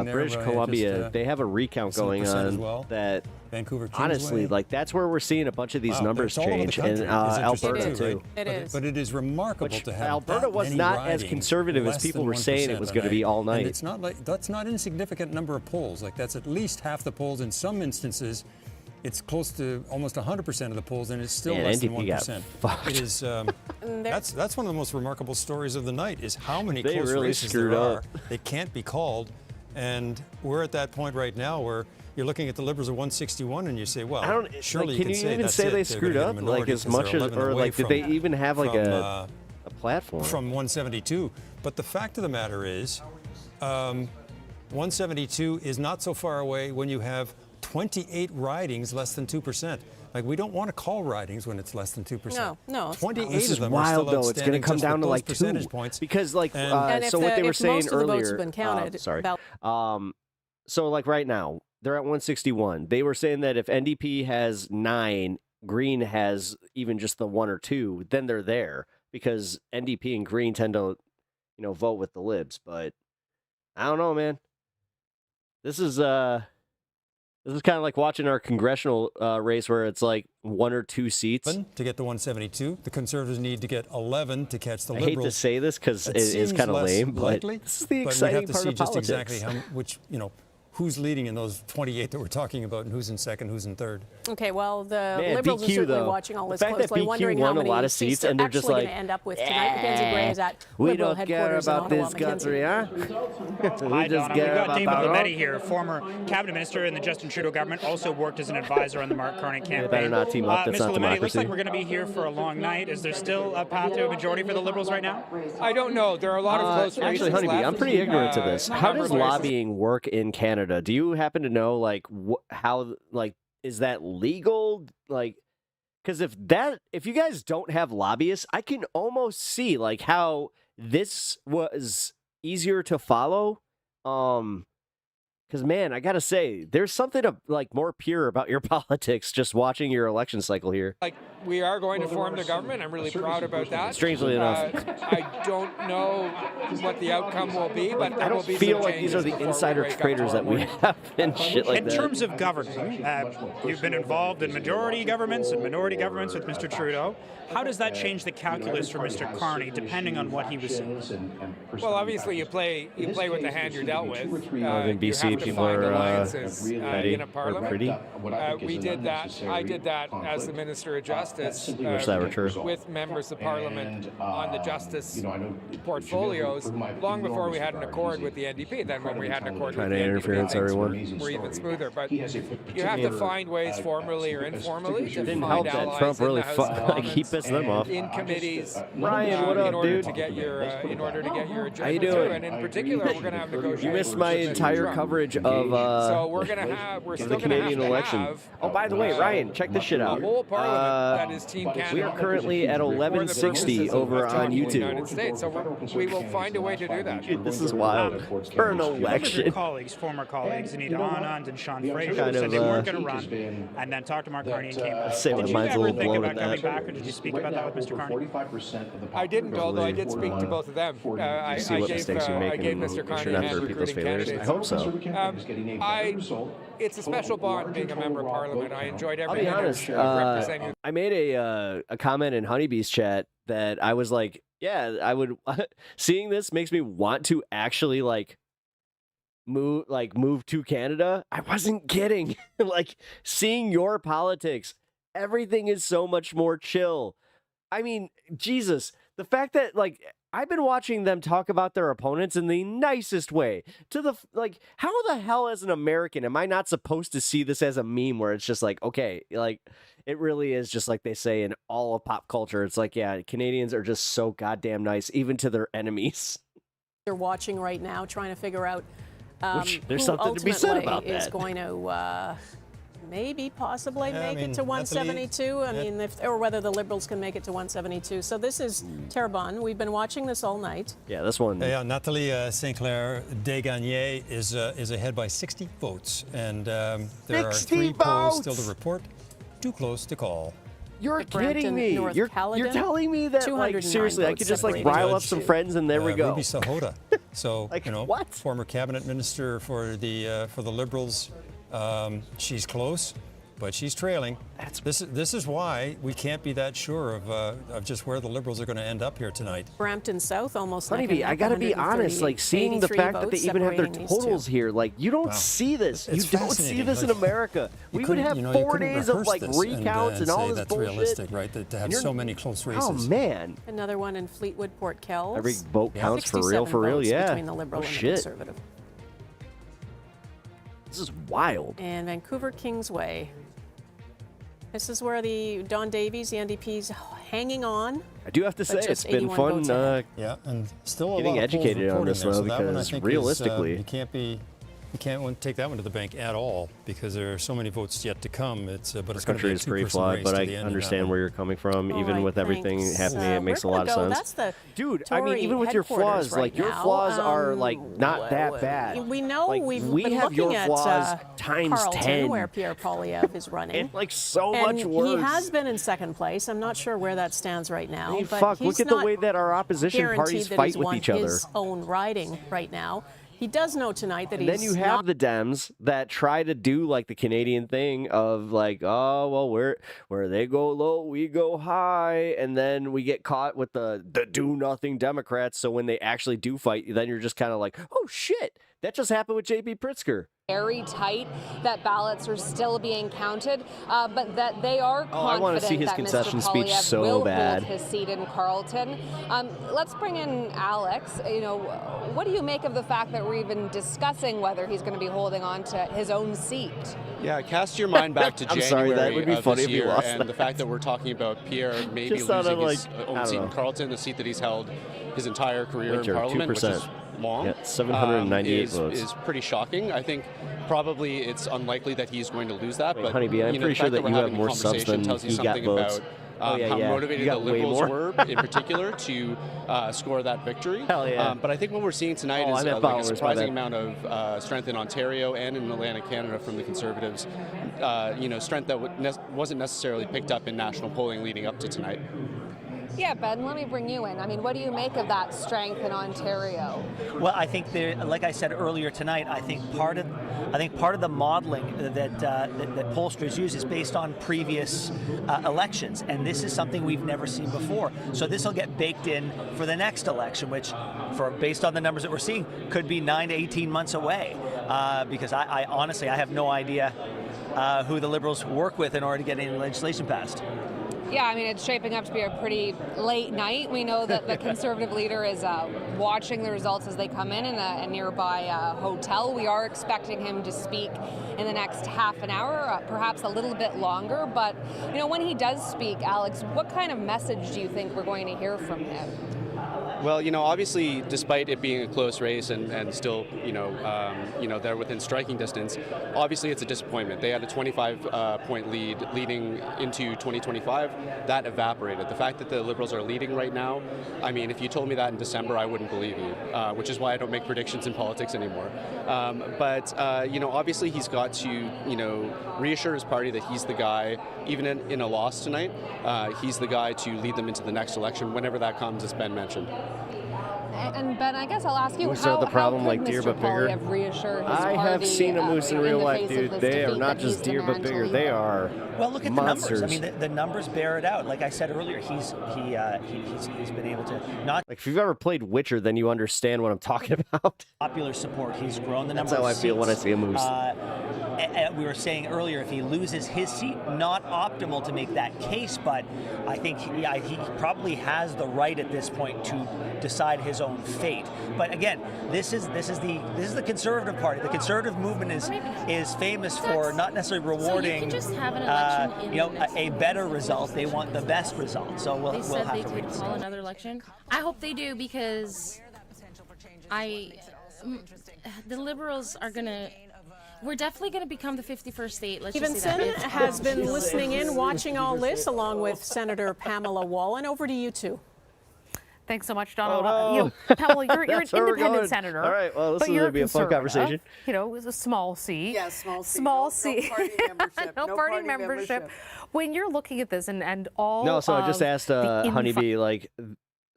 [SPEAKER 5] British Columbia. They have a recount going on
[SPEAKER 26] as well.
[SPEAKER 5] that
[SPEAKER 26] Vancouver,
[SPEAKER 5] honestly, like that's where we're seeing a bunch of these numbers change, and Alberta too.
[SPEAKER 26] It is. But it is remarkable to have
[SPEAKER 5] Alberta was not as conservative as people were saying it was going to be all night.
[SPEAKER 26] And it's not like that's not an insignificant number of polls. Like that's at least half the polls. In some instances, it's close to almost 100% of the polls, and it's still less than 1%. It is. That's one of the most remarkable stories of the night. Is how many close races there are. They can't be called, and we're at that point right now where you're looking at the Liberals at 161, and you say, well, surely
[SPEAKER 5] can you even say they screwed up like as much as, or like did they even have like a platform
[SPEAKER 26] from 172? But the fact of the matter is, 172 is not so far away when you have 28 ridings less than 2%. Like we don't want to call ridings when it's less than 2%.
[SPEAKER 20] No.
[SPEAKER 26] 28
[SPEAKER 5] of them are still
[SPEAKER 26] wild,
[SPEAKER 5] it's going to come down to like 2
[SPEAKER 26] percentage points
[SPEAKER 5] because like so what they were saying earlier. So like right now they're at 161. They were saying that if NDP has 9, Green has even just the 1 or 2, then they're there because NDP and Green tend to, vote with the Libs. But I don't know, man. This is kind of like watching our congressional race where it's like 1 or 2 seats
[SPEAKER 26] to get the 172. The Conservatives need to get 11 to catch the Liberals.
[SPEAKER 5] I hate to say this because it is kind of lame, but this is the exciting part of politics.
[SPEAKER 26] Just exactly who's leading in those 28 that we're talking about, and who's in second, who's in third.
[SPEAKER 20] Okay, well, the Liberals are certainly watching all this closely, wondering how many seats they're actually going to end up with tonight. Mackenzie Gray is at Liberal headquarters in Ottawa.
[SPEAKER 5] Country, huh?
[SPEAKER 7] Hi, Donna. We've got David Lametti here, former cabinet minister in the Justin Trudeau government, also worked as an advisor on the Mark Carney campaign.
[SPEAKER 5] Better not team up. That's
[SPEAKER 7] Mr.
[SPEAKER 5] not
[SPEAKER 7] Lametti,
[SPEAKER 5] democracy.
[SPEAKER 7] it looks like we're going to be here for a long night. Is there still a path to a majority for the Liberals right now?
[SPEAKER 10] I don't know. There are a lot of close races.
[SPEAKER 5] Actually, Honeybee, I'm pretty ignorant to this. How does lobbying work in Canada? Do you happen to know, like, how, like, is that legal? Like, because if you guys don't have lobbyists, I can almost see, like, how this was easier to follow. Because, man, I got to say, there's something like more pure about your politics just watching your election cycle here.
[SPEAKER 10] Like, we are going to form the government. I'm really proud about that.
[SPEAKER 5] Strangely enough.
[SPEAKER 10] I don't know what the outcome will be, but
[SPEAKER 5] I don't feel like these are the insider traders that we have and shit like that.
[SPEAKER 7] In terms of governing, you've been involved in majority governments and minority governments with Mr. Trudeau. How does that change the calculus for Mr. Carney, depending on what he was saying?
[SPEAKER 10] Well, obviously, you play with the hand you're dealt with.
[SPEAKER 5] In BC, people are ready
[SPEAKER 10] in a parliament.
[SPEAKER 5] pretty.
[SPEAKER 10] We did that. I did that as the Minister of Justice.
[SPEAKER 5] Wish that were true.
[SPEAKER 10] With members of Parliament on the justice portfolios, long before we had an accord with the NDP. Then when we had an accord with the NDP, things were even smoother. But you have to find ways, formally or informally, to
[SPEAKER 5] didn't
[SPEAKER 10] find
[SPEAKER 5] help that
[SPEAKER 10] allies
[SPEAKER 5] Trump
[SPEAKER 10] in
[SPEAKER 5] really
[SPEAKER 10] the House of Commons,
[SPEAKER 5] keep pissing them off.
[SPEAKER 10] in committees,
[SPEAKER 5] Ryan, what up,
[SPEAKER 10] in order
[SPEAKER 5] dude?
[SPEAKER 10] to get your agenda
[SPEAKER 5] How you doing?
[SPEAKER 10] through. And in particular, we're going to have negotiations.
[SPEAKER 5] You missed my
[SPEAKER 10] with
[SPEAKER 5] entire
[SPEAKER 10] Trump.
[SPEAKER 5] coverage of
[SPEAKER 10] So we're still
[SPEAKER 5] the Canadian election. Oh, by the way, Ryan, check this shit out.
[SPEAKER 10] A whole parliament that is Team Canada.
[SPEAKER 5] We are currently at 1160 over on YouTube.
[SPEAKER 10] United States, so we will find a way to do that.
[SPEAKER 5] Dude, this is wild. For an election.
[SPEAKER 7] Colleagues, former colleagues, Anita Anand and Sean Fraser,
[SPEAKER 5] Kind
[SPEAKER 7] said
[SPEAKER 5] of,
[SPEAKER 7] they weren't going to run, and then talked to Mark Carney and came back.
[SPEAKER 5] Say my
[SPEAKER 7] Did you
[SPEAKER 5] mind's a
[SPEAKER 7] ever
[SPEAKER 5] little
[SPEAKER 7] think
[SPEAKER 5] blown
[SPEAKER 7] about
[SPEAKER 5] at
[SPEAKER 7] coming
[SPEAKER 5] that.
[SPEAKER 7] back, or did you speak about that with Mr. Carney?
[SPEAKER 10] I didn't, although I did speak to both of them. I gave Mr. Carney a hand recruiting candidates.
[SPEAKER 5] I hope so.
[SPEAKER 10] It's a special bond being a member of Parliament. I enjoyed every
[SPEAKER 5] I'll be honest.
[SPEAKER 10] representing.
[SPEAKER 5] I made a comment in Honeybee's chat that I was like, yeah, I would. Seeing this makes me want to actually move to Canada. I wasn't kidding. Like seeing your politics, everything is so much more chill. I mean, Jesus, the fact that I've been watching them talk about their opponents in the nicest way. How the hell as an American am I not supposed to see this as a meme where it's just like, okay, it really is just like they say in all of pop culture. It's like, yeah, Canadians are just so goddamn nice, even to their enemies.
[SPEAKER 20] They're watching right now, trying to figure out
[SPEAKER 5] there's
[SPEAKER 20] who
[SPEAKER 5] something to be said
[SPEAKER 20] ultimately
[SPEAKER 5] about
[SPEAKER 20] is
[SPEAKER 5] that.
[SPEAKER 20] going to possibly make it to
[SPEAKER 26] Natalie,
[SPEAKER 20] 172. I mean, or whether the Liberals can make it to 172. So this is Terrebonne. We've been watching this all night.
[SPEAKER 5] Yeah, this one.
[SPEAKER 26] Yeah, Nathalie St. Clair Desgagnés is ahead by 60 votes, and there are 3 polls still to report. Too close to call.
[SPEAKER 5] You're
[SPEAKER 20] Brampton,
[SPEAKER 5] kidding me.
[SPEAKER 20] North
[SPEAKER 5] You're
[SPEAKER 20] Caledon,
[SPEAKER 5] telling me that, seriously, I could just rile up some friends and there we go.
[SPEAKER 26] Ruby Sahota. So,
[SPEAKER 5] what?
[SPEAKER 26] Former cabinet minister for the Liberals. She's close. but she's trailing. This is why we can't be that sure of just where the Liberals are going to end up here tonight.
[SPEAKER 20] Brampton South almost.
[SPEAKER 5] Honeybee, I got to be honest, like seeing the fact that they even have their totals here, like you don't see this. You don't see this in America. We would have 4 days of like recounts and all this
[SPEAKER 26] that's
[SPEAKER 5] bullshit.
[SPEAKER 26] Realistic, right? To have so many close races.
[SPEAKER 5] Oh man!
[SPEAKER 20] Another one in Fleetwood, Port Kells.
[SPEAKER 5] Every vote counts for real, yeah.
[SPEAKER 20] Between the Liberal and the Conservative.
[SPEAKER 5] This is wild.
[SPEAKER 20] And Vancouver Kingsway. This is where the Don Davies, the NDP's hanging on.
[SPEAKER 5] I do have to say it's been fun.
[SPEAKER 26] Yeah, and still
[SPEAKER 5] getting educated on this though, because realistically,
[SPEAKER 26] you can't take that one to the bank at all because there are so many votes yet to come. But it's going to be a
[SPEAKER 5] is pretty flawed, but I understand where you're coming from. Even with everything happening, it makes a lot of sense.
[SPEAKER 20] That's
[SPEAKER 5] Dude, I mean, even with your flaws, like your flaws are like not that bad.
[SPEAKER 20] We know
[SPEAKER 5] like,
[SPEAKER 20] we
[SPEAKER 5] have
[SPEAKER 20] been looking
[SPEAKER 5] your
[SPEAKER 20] at
[SPEAKER 5] flaws times
[SPEAKER 20] Carleton,
[SPEAKER 5] 10,
[SPEAKER 20] where Pierre Poilievre is running.
[SPEAKER 5] and like so much worse.
[SPEAKER 20] He has been in second place. I'm not sure where that stands right now.
[SPEAKER 5] I mean,
[SPEAKER 20] but
[SPEAKER 5] fuck!
[SPEAKER 20] he's
[SPEAKER 5] Look at the way that our opposition parties fight with each other.
[SPEAKER 20] His own riding right now. He does know tonight that
[SPEAKER 5] and then you have the Dems that try to do like the Canadian thing of like, oh, well, where they go low, we go high. And then we get caught with the do-nothing Democrats. So when they actually do fight, then you're just kind of like, oh, shit, that just happened with J.B. Pritzker.
[SPEAKER 1] Very tight, that ballots are still being counted, but that they are confident
[SPEAKER 5] I want to see his concession speech so
[SPEAKER 1] will
[SPEAKER 5] bad.
[SPEAKER 1] Hold his seat in Carleton. Let's bring in Alex. You know, what do you make of the fact that we're even discussing whether he's going to be holding on to his own seat?
[SPEAKER 9] Yeah, cast your mind back to
[SPEAKER 5] I'm
[SPEAKER 9] January
[SPEAKER 5] sorry, that would be
[SPEAKER 9] of
[SPEAKER 5] funny
[SPEAKER 9] this
[SPEAKER 5] if he
[SPEAKER 9] year,
[SPEAKER 5] lost
[SPEAKER 9] and
[SPEAKER 5] that.
[SPEAKER 9] the fact that we're talking about Pierre maybe
[SPEAKER 5] Just
[SPEAKER 9] losing
[SPEAKER 5] like,
[SPEAKER 9] his own seat in Carleton, the seat that he's held his entire career
[SPEAKER 5] Winter,
[SPEAKER 9] in Parliament,
[SPEAKER 5] 2%.
[SPEAKER 9] which is long,
[SPEAKER 5] 798 votes.
[SPEAKER 9] is pretty shocking. I think probably it's unlikely that he's going to lose that. But
[SPEAKER 5] Honeybee, I'm pretty sure that you have more subs than he got votes.
[SPEAKER 9] How motivated the Liberals were, in particular, to score that victory.
[SPEAKER 5] Hell yeah.
[SPEAKER 9] But I think what we're seeing tonight is like a surprising amount of strength in Ontario and in Atlantic Canada from the Conservatives. Strength that wasn't necessarily picked up in national polling leading up to tonight.
[SPEAKER 1] Yeah, Ben, let me bring you in. I mean, what do you make of that strength in Ontario?
[SPEAKER 12] Well, I think like I said earlier tonight, I think part of the modeling that pollsters use is based on previous elections, and this is something we've never seen before. So this will get baked in for the next election, which, based on the numbers that we're seeing, could be 9 to 18 months away. Because I honestly have no idea who the Liberals work with in order to get any legislation passed.
[SPEAKER 1] Yeah, I mean, it's shaping up to be a pretty late night. We know that the Conservative leader is watching the results as they come in a nearby hotel. We are expecting him to speak in the next half an hour, perhaps a little bit longer. But, when he does speak, Alex, what kind of message do you think we're going to hear from him?
[SPEAKER 9] Well, obviously, despite it being a close race and still, they're within striking distance, obviously it's a disappointment. They had a 25-point lead leading into 2025. That evaporated. The fact that the Liberals are leading right now, I mean, if you told me that in December, I wouldn't believe you, which is why I don't make predictions in politics anymore. But obviously he's got to, reassure his party that he's the guy, even in a loss tonight, he's the guy to lead them into the next election, whenever that comes, as Ben mentioned.
[SPEAKER 1] And Ben, I guess I'll ask you,
[SPEAKER 5] how
[SPEAKER 1] could
[SPEAKER 5] deer
[SPEAKER 1] Mr.
[SPEAKER 5] but bigger?
[SPEAKER 1] Poilievre reassure his
[SPEAKER 5] I
[SPEAKER 1] party,
[SPEAKER 5] have seen a moose in real life, dude. They are not just deer but
[SPEAKER 1] bigger.
[SPEAKER 5] bigger. They are
[SPEAKER 12] Well, look at
[SPEAKER 5] monsters.
[SPEAKER 12] the numbers. I mean, the numbers bear it out. Like I said earlier, he's been able to not.
[SPEAKER 5] Like if you've ever played Witcher, then you understand what I'm talking about.
[SPEAKER 12] Popular support. He's grown the number.
[SPEAKER 5] That's how
[SPEAKER 12] of
[SPEAKER 5] I feel when I see a moose.
[SPEAKER 12] We were saying earlier, if he loses his seat, not optimal to make that case, but I think he probably has the right at this point to decide his own fate. But again, this is the Conservative Party. The Conservative movement is famous for not necessarily rewarding
[SPEAKER 14] just have an election
[SPEAKER 12] a better result. They want the best result. So we'll have to wait and see.
[SPEAKER 14] They said they call another election. I hope they do, because the Liberals are gonna. We're definitely going to become the 51st state. Let's just say
[SPEAKER 20] Stevenson
[SPEAKER 14] that.
[SPEAKER 20] has been listening in, watching all this, along with Senator Pamela Wallen. Over to you two.
[SPEAKER 3] Thanks so much, Donald. Pamela, you're an independent senator.
[SPEAKER 5] All right, well, this is going to be a fun conversation.
[SPEAKER 3] It was a small seat.
[SPEAKER 16] Yeah, small seat.
[SPEAKER 3] Small seat.
[SPEAKER 16] No party membership.
[SPEAKER 3] No party membership. When you're looking at this and all
[SPEAKER 5] No, so I just asked Honeybee,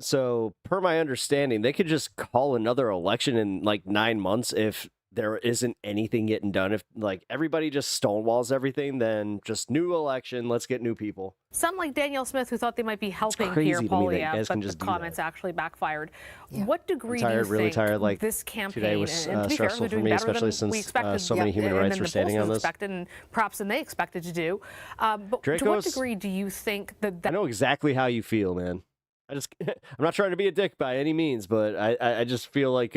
[SPEAKER 5] so per my understanding, they could just call another election in like 9 months if there isn't anything getting done. If like everybody just stonewalls everything, then just new election, let's get new people.
[SPEAKER 3] Some like Danielle Smith who thought they might be helping
[SPEAKER 5] crazy
[SPEAKER 3] Pierre
[SPEAKER 5] to me that you
[SPEAKER 3] Poilievre,
[SPEAKER 5] guys
[SPEAKER 3] but
[SPEAKER 5] can
[SPEAKER 3] the
[SPEAKER 5] just do
[SPEAKER 3] comments actually backfired.
[SPEAKER 15] Yeah.
[SPEAKER 3] What degree
[SPEAKER 5] I'm tired,
[SPEAKER 3] do you
[SPEAKER 5] really
[SPEAKER 3] think
[SPEAKER 5] tired. Like
[SPEAKER 3] this campaign,
[SPEAKER 5] today was
[SPEAKER 3] and to be fair,
[SPEAKER 5] stressful
[SPEAKER 3] they're
[SPEAKER 5] for
[SPEAKER 3] doing
[SPEAKER 5] me,
[SPEAKER 3] better than
[SPEAKER 5] especially since
[SPEAKER 3] we expected,
[SPEAKER 5] so many human rights
[SPEAKER 3] and
[SPEAKER 5] were
[SPEAKER 3] the
[SPEAKER 5] standing
[SPEAKER 3] pollsters
[SPEAKER 5] on this.
[SPEAKER 3] expected, and perhaps than they expected to do. But to what degree do you think that?
[SPEAKER 5] I know exactly how you feel, man. I'm not trying to be a dick by any means, but I just feel like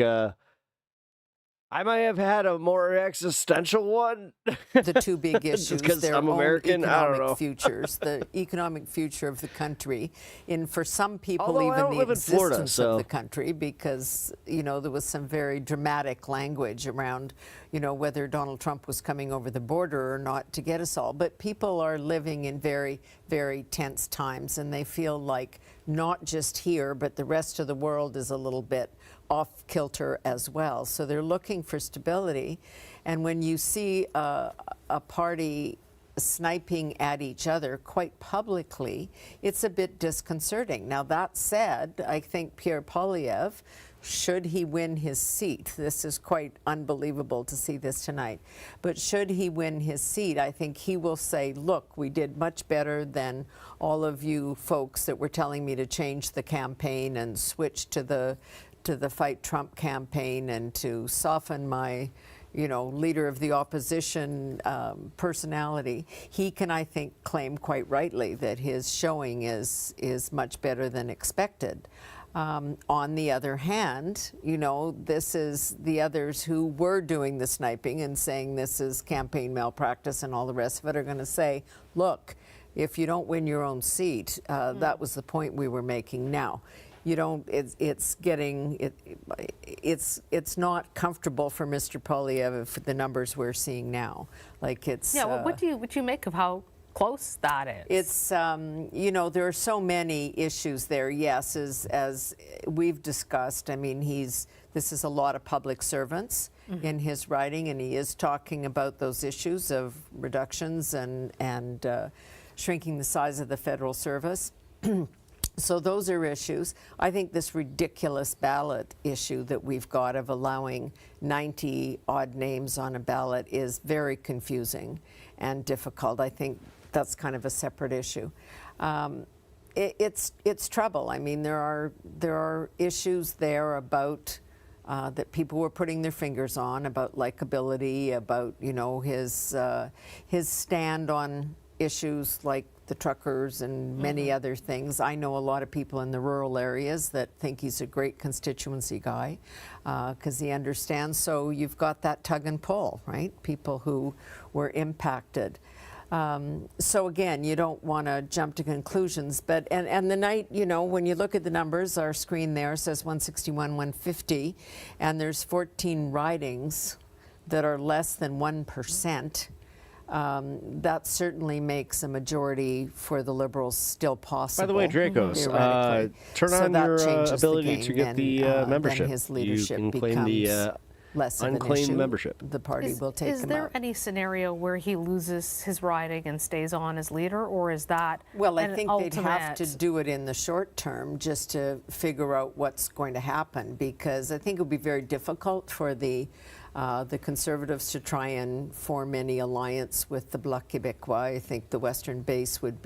[SPEAKER 5] I might have had a more existential one.
[SPEAKER 4] The two big issues, their
[SPEAKER 5] I'm
[SPEAKER 4] own
[SPEAKER 5] American. I don't know.
[SPEAKER 4] economic futures, the economic future of the country, and for some people,
[SPEAKER 5] Although I
[SPEAKER 4] even
[SPEAKER 5] don't
[SPEAKER 4] the
[SPEAKER 5] live in
[SPEAKER 4] existence
[SPEAKER 5] Florida, so-
[SPEAKER 4] of the country, because there was some very dramatic language around, whether Donald Trump was coming over the border or not to get us all. But people are living in very, very tense times, and they feel like not just here, but the rest of the world is a little bit off kilter as well. So they're looking for stability. And when you see a party sniping at each other quite publicly, it's a bit disconcerting. Now, that said, I think Pierre Poilievre, should he win his seat, this is quite unbelievable to see this tonight, but should he win his seat, I think he will say, look, we did much better than all of you folks that were telling me to change the campaign and switch to the Fight Trump campaign and to soften my leader of the opposition personality. He can, I think, claim quite rightly that his showing is much better than expected. On the other hand, this is the others who were doing the sniping and saying this is campaign malpractice and all the rest of it are going to say, look, if you don't win your own seat, that was the point we were making. Now, it's not comfortable for Mr. Poilievre for the numbers we're seeing now. Like it's
[SPEAKER 3] well, what do you make of how close that is?
[SPEAKER 4] It's there are so many issues there. Yes, as we've discussed. I mean, this is a lot of public servants in his writing, and he is talking about those issues of reductions and shrinking the size of the federal service. So those are issues. I think this ridiculous ballot issue that we've got of allowing 90 odd names on a ballot is very confusing and difficult. I think that's kind of a separate issue. It's trouble. I mean, there are issues there about that people were putting their fingers on, about likability, about his stand on issues like the truckers and many other things. I know a lot of people in the rural areas that think he's a great constituency guy because he understands. So you've got that tug and pull, right? People who were impacted. So again, you don't want to jump to conclusions, but and the night, when you look at the numbers, our screen there says 161, 150, and there's 14 ridings that are less than 1%. That certainly makes a majority for the Liberals still possible.
[SPEAKER 5] By the way, Dracos, turn on your ability to get the membership.
[SPEAKER 4] His leadership
[SPEAKER 5] you can claim the
[SPEAKER 4] less of
[SPEAKER 5] unclaimed
[SPEAKER 4] an issue.
[SPEAKER 5] membership.
[SPEAKER 4] The party will take him out.
[SPEAKER 3] Is there any scenario where he loses his riding and stays on as leader, or is that
[SPEAKER 4] Well, I
[SPEAKER 3] an
[SPEAKER 4] think
[SPEAKER 3] ultimate...
[SPEAKER 4] they'd have to do it in the short term just to figure out what's going to happen, because I think it would be very difficult for the Conservatives to try and form any alliance with the Bloc Québécois. I think the Western base would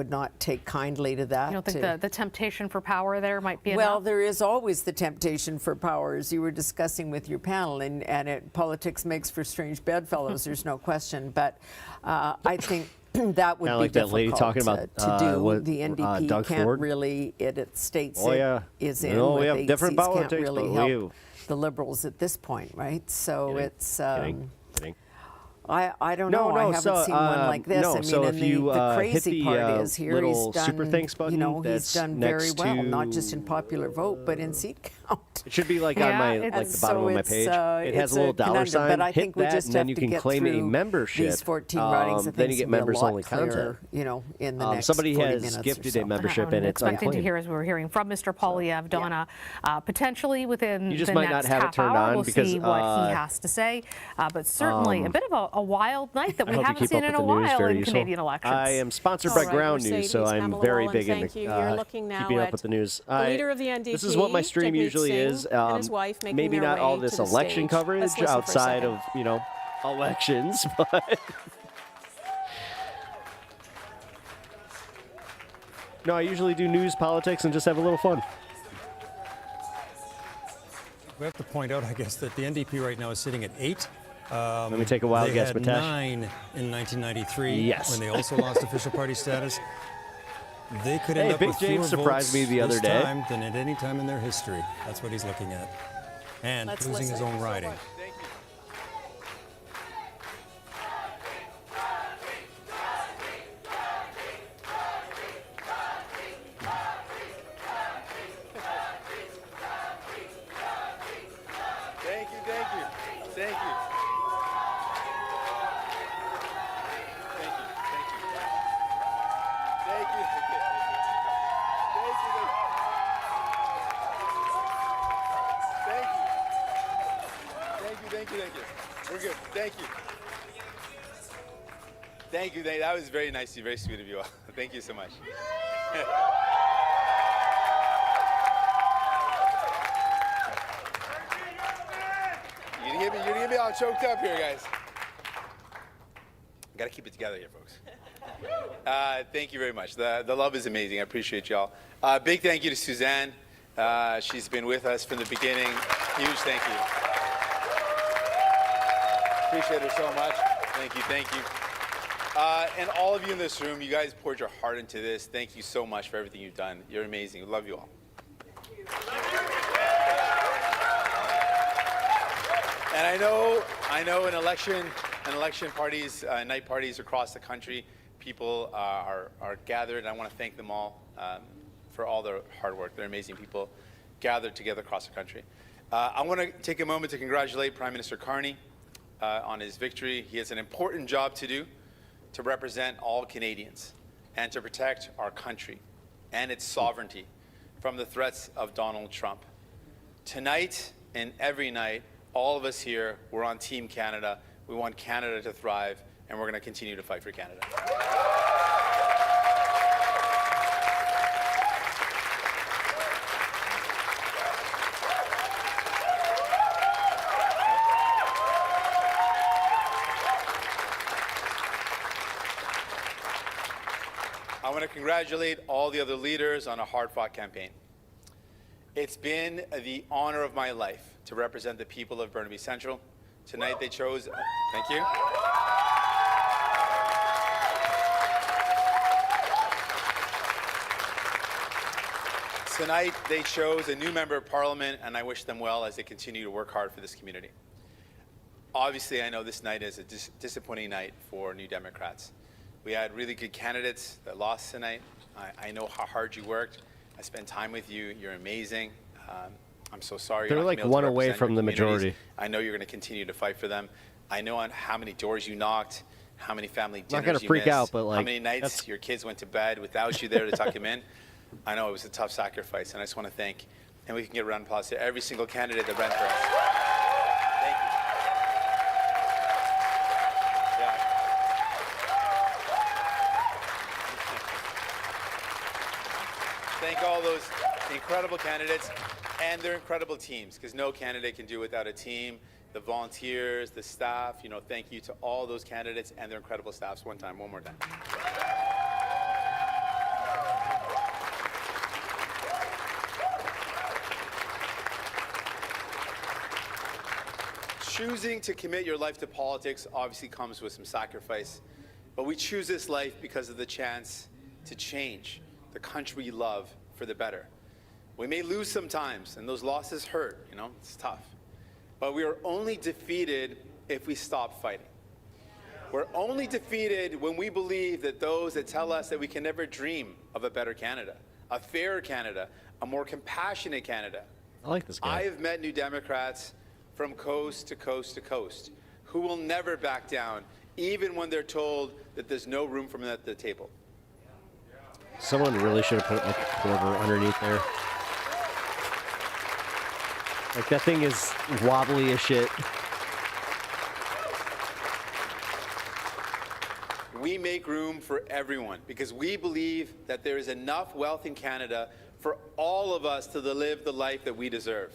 [SPEAKER 4] not take kindly to that.
[SPEAKER 3] You don't think the temptation for power there might be
[SPEAKER 4] Well,
[SPEAKER 3] enough?
[SPEAKER 4] there is always the temptation for power, as you were discussing with your panel, and politics makes for strange bedfellows, there's no question. But I think that would be
[SPEAKER 5] like
[SPEAKER 4] difficult
[SPEAKER 5] that lady talking about,
[SPEAKER 4] to do.
[SPEAKER 5] what,
[SPEAKER 4] The NDP
[SPEAKER 5] Doug
[SPEAKER 4] can't
[SPEAKER 5] Ford?
[SPEAKER 4] really, it states
[SPEAKER 5] Oh,
[SPEAKER 4] it
[SPEAKER 5] yeah.
[SPEAKER 4] is in.
[SPEAKER 5] No, we
[SPEAKER 4] with
[SPEAKER 5] have different
[SPEAKER 4] ACs can't
[SPEAKER 5] politics,
[SPEAKER 4] really
[SPEAKER 5] but
[SPEAKER 4] help the Liberals at this point, right? So it's...
[SPEAKER 5] Kidding.
[SPEAKER 4] I don't know. I haven't seen one like this. I mean,
[SPEAKER 5] so
[SPEAKER 4] and
[SPEAKER 5] if you
[SPEAKER 4] the crazy
[SPEAKER 5] hit the
[SPEAKER 4] part is here he's
[SPEAKER 5] little
[SPEAKER 4] done,
[SPEAKER 5] super thanks button,
[SPEAKER 4] he's done very
[SPEAKER 5] next
[SPEAKER 4] well,
[SPEAKER 5] to...
[SPEAKER 4] not just in popular vote, but in seat count.
[SPEAKER 5] It should be like on my the bottom of my page. It has a little dollar sign.
[SPEAKER 4] But I
[SPEAKER 5] Hit
[SPEAKER 4] think we
[SPEAKER 5] that,
[SPEAKER 4] just
[SPEAKER 5] and then
[SPEAKER 4] have
[SPEAKER 5] you
[SPEAKER 4] to
[SPEAKER 5] can
[SPEAKER 4] get
[SPEAKER 5] claim a
[SPEAKER 4] through
[SPEAKER 5] membership.
[SPEAKER 4] These 14 ridings.
[SPEAKER 5] Then you get members only content.
[SPEAKER 4] In the next
[SPEAKER 5] somebody
[SPEAKER 4] 40
[SPEAKER 5] has
[SPEAKER 4] minutes or
[SPEAKER 5] gifted
[SPEAKER 4] so.
[SPEAKER 5] a membership,
[SPEAKER 3] I'm
[SPEAKER 5] and it's
[SPEAKER 3] expecting
[SPEAKER 5] unclaimed.
[SPEAKER 3] to hear, as we were hearing from Mr. Poilievre, Donna, potentially within
[SPEAKER 5] You just
[SPEAKER 3] the
[SPEAKER 5] might
[SPEAKER 3] next
[SPEAKER 5] not have it
[SPEAKER 3] half
[SPEAKER 5] turned
[SPEAKER 3] hour,
[SPEAKER 5] on
[SPEAKER 3] we'll
[SPEAKER 5] because,
[SPEAKER 3] see what he has to say. But certainly a bit of a a wild night that we
[SPEAKER 5] I hope you
[SPEAKER 3] haven't
[SPEAKER 5] keep
[SPEAKER 3] seen
[SPEAKER 5] up
[SPEAKER 3] in
[SPEAKER 5] with
[SPEAKER 3] a
[SPEAKER 5] the news.
[SPEAKER 3] while
[SPEAKER 5] Very
[SPEAKER 3] in
[SPEAKER 5] useful.
[SPEAKER 3] Canadian elections.
[SPEAKER 5] I am sponsored
[SPEAKER 20] All
[SPEAKER 5] by
[SPEAKER 20] right,
[SPEAKER 5] Ground News, so
[SPEAKER 20] Mercedes,
[SPEAKER 5] I'm
[SPEAKER 20] Pamela
[SPEAKER 5] very
[SPEAKER 20] Wallen,
[SPEAKER 5] big into
[SPEAKER 20] thank you. You're looking now
[SPEAKER 5] keeping up
[SPEAKER 20] at
[SPEAKER 5] with the news.
[SPEAKER 20] the leader of the NDP,
[SPEAKER 5] This is what my stream
[SPEAKER 20] Jagmeet
[SPEAKER 5] usually
[SPEAKER 20] Singh,
[SPEAKER 5] is.
[SPEAKER 20] and his wife making
[SPEAKER 5] Maybe
[SPEAKER 20] their
[SPEAKER 5] not all
[SPEAKER 20] way
[SPEAKER 5] this
[SPEAKER 20] to the
[SPEAKER 5] election
[SPEAKER 20] stage.
[SPEAKER 5] coverage
[SPEAKER 20] Let's listen for a
[SPEAKER 5] outside
[SPEAKER 20] second.
[SPEAKER 5] of, elections, but no, I usually do news, politics, and just have a little fun.
[SPEAKER 26] We have to point out, I guess, that the NDP right now is sitting at 8.
[SPEAKER 5] Let me take a wild guess,
[SPEAKER 26] They had
[SPEAKER 5] Mitesh.
[SPEAKER 26] 9 in 1993
[SPEAKER 5] Yes.
[SPEAKER 26] when they also lost official party status. They could end
[SPEAKER 5] Hey,
[SPEAKER 26] up
[SPEAKER 5] Big
[SPEAKER 26] with
[SPEAKER 5] James
[SPEAKER 26] fewer
[SPEAKER 5] surprised
[SPEAKER 26] votes
[SPEAKER 5] me the other
[SPEAKER 26] this
[SPEAKER 5] day.
[SPEAKER 26] time than at any time in their history. That's what he's looking at. And
[SPEAKER 20] Let's
[SPEAKER 26] losing his
[SPEAKER 20] listen.
[SPEAKER 26] own riding.
[SPEAKER 16] Thank you, thank you, thank you. Thank you, thank you. Thank you. Thank you. We're good. Thank you. Thank you. That was very nice of you, very sweet of you all. Thank you so much. You're gonna get me all choked up here, guys. Gotta keep it together here, folks. Thank you very much. The love is amazing. I appreciate y'all. Big thank you to Suzanne. She's been with us from the beginning. Huge thank you. Appreciate her so much. Thank you, thank you. And all of you in this room, you guys poured your heart into this. Thank you so much for everything you've done. You're amazing. Love you all. And I know in election parties, night parties across the country, people are gathered, and I want to thank them all for all their hard work. They're amazing people gathered together across the country. I want to take a moment to congratulate Prime Minister Carney on his victory. He has an important job to do to represent all Canadians and to protect our country and its sovereignty from the threats of Donald Trump. Tonight and every night, all of us here, we're on Team Canada. We want Canada to thrive, and we're going to continue to fight for Canada. I want to congratulate all the other leaders on a hard-fought campaign. It's been the honor of my life to represent the people of Burnaby Central. Tonight they chose, thank you. Tonight they chose a new member of parliament, and I wish them well as they continue to work hard for this community. Obviously, I know this night is a disappointing night for New Democrats. We had really good candidates that lost tonight. I know how hard you worked. I spent time with you. You're amazing. I'm so sorry.
[SPEAKER 5] They're
[SPEAKER 16] you're not
[SPEAKER 5] like
[SPEAKER 16] gonna be able
[SPEAKER 5] one
[SPEAKER 16] to
[SPEAKER 5] away
[SPEAKER 16] represent
[SPEAKER 5] from
[SPEAKER 16] your
[SPEAKER 5] the
[SPEAKER 16] communities.
[SPEAKER 5] majority.
[SPEAKER 16] I know you're going to continue to fight for them. I know on how many doors you knocked, how many family
[SPEAKER 5] Not
[SPEAKER 16] dinners
[SPEAKER 5] gonna
[SPEAKER 16] you
[SPEAKER 5] freak
[SPEAKER 16] missed,
[SPEAKER 5] out, but,
[SPEAKER 16] how
[SPEAKER 5] like,
[SPEAKER 16] many nights your kids went to bed without you there to tuck them in. I know it was a tough sacrifice, and I just want to thank, and we can get a round of applause to every single candidate that ran for us. Thank you. Yeah. Thank all those incredible candidates and their incredible teams, because no candidate can do it without a team. The volunteers, the staff, thank you to all those candidates and their incredible staffs. One more time. Choosing to commit your life to politics obviously comes with some sacrifice, but we choose this life because of the chance to change the country we love for the better. We may lose sometimes, and those losses hurt, it's tough. But we are only defeated if we stop fighting. We're only defeated when we believe that those that tell us that we can never dream of a better Canada, a fairer Canada, a more compassionate Canada.
[SPEAKER 5] I like this guy.
[SPEAKER 16] I have met New Democrats from coast to coast to coast who will never back down, even when they're told that there's no room for them at the table.
[SPEAKER 5] Someone really should have put like a quarter underneath there. Like that thing is wobbly as shit.
[SPEAKER 16] we make room for everyone because we believe that there is enough wealth in Canada for all of us to live the life that we deserve.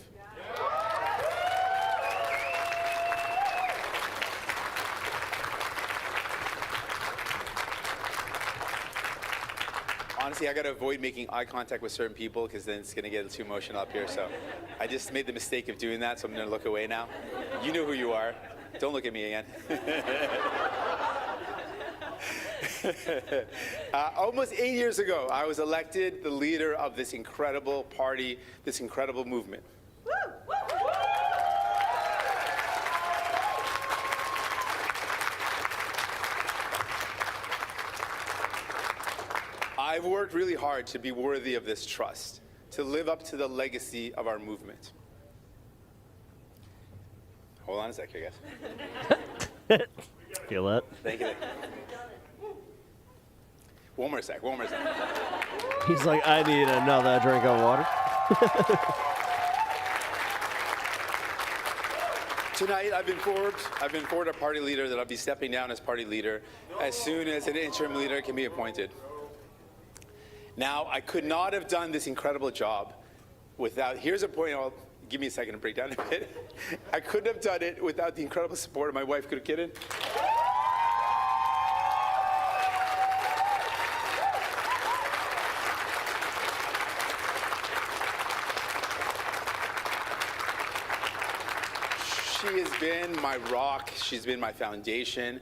[SPEAKER 16] Honestly, I got to avoid making eye contact with certain people because then it's going to get too emotional up here. So I just made the mistake of doing that, so I'm going to look away now. You know who you are. Don't look at me again. Almost 8 years ago, I was elected the leader of this incredible party, this incredible movement. I've worked really hard to be worthy of this trust, to live up to the legacy of our movement. Hold on a sec here, guys.
[SPEAKER 5] Feel that?
[SPEAKER 16] Thank you. One more sec.
[SPEAKER 5] He's like, I need another drink of water.
[SPEAKER 16] Tonight, I've been informed a party leader that I'll be stepping down as party leader as soon as an interim leader can be appointed. Now, I could not have done this incredible job without, here's a point, give me a second to break down a bit. I couldn't have done it without the incredible support of my wife, Kidden. She has been my rock. She's been my foundation.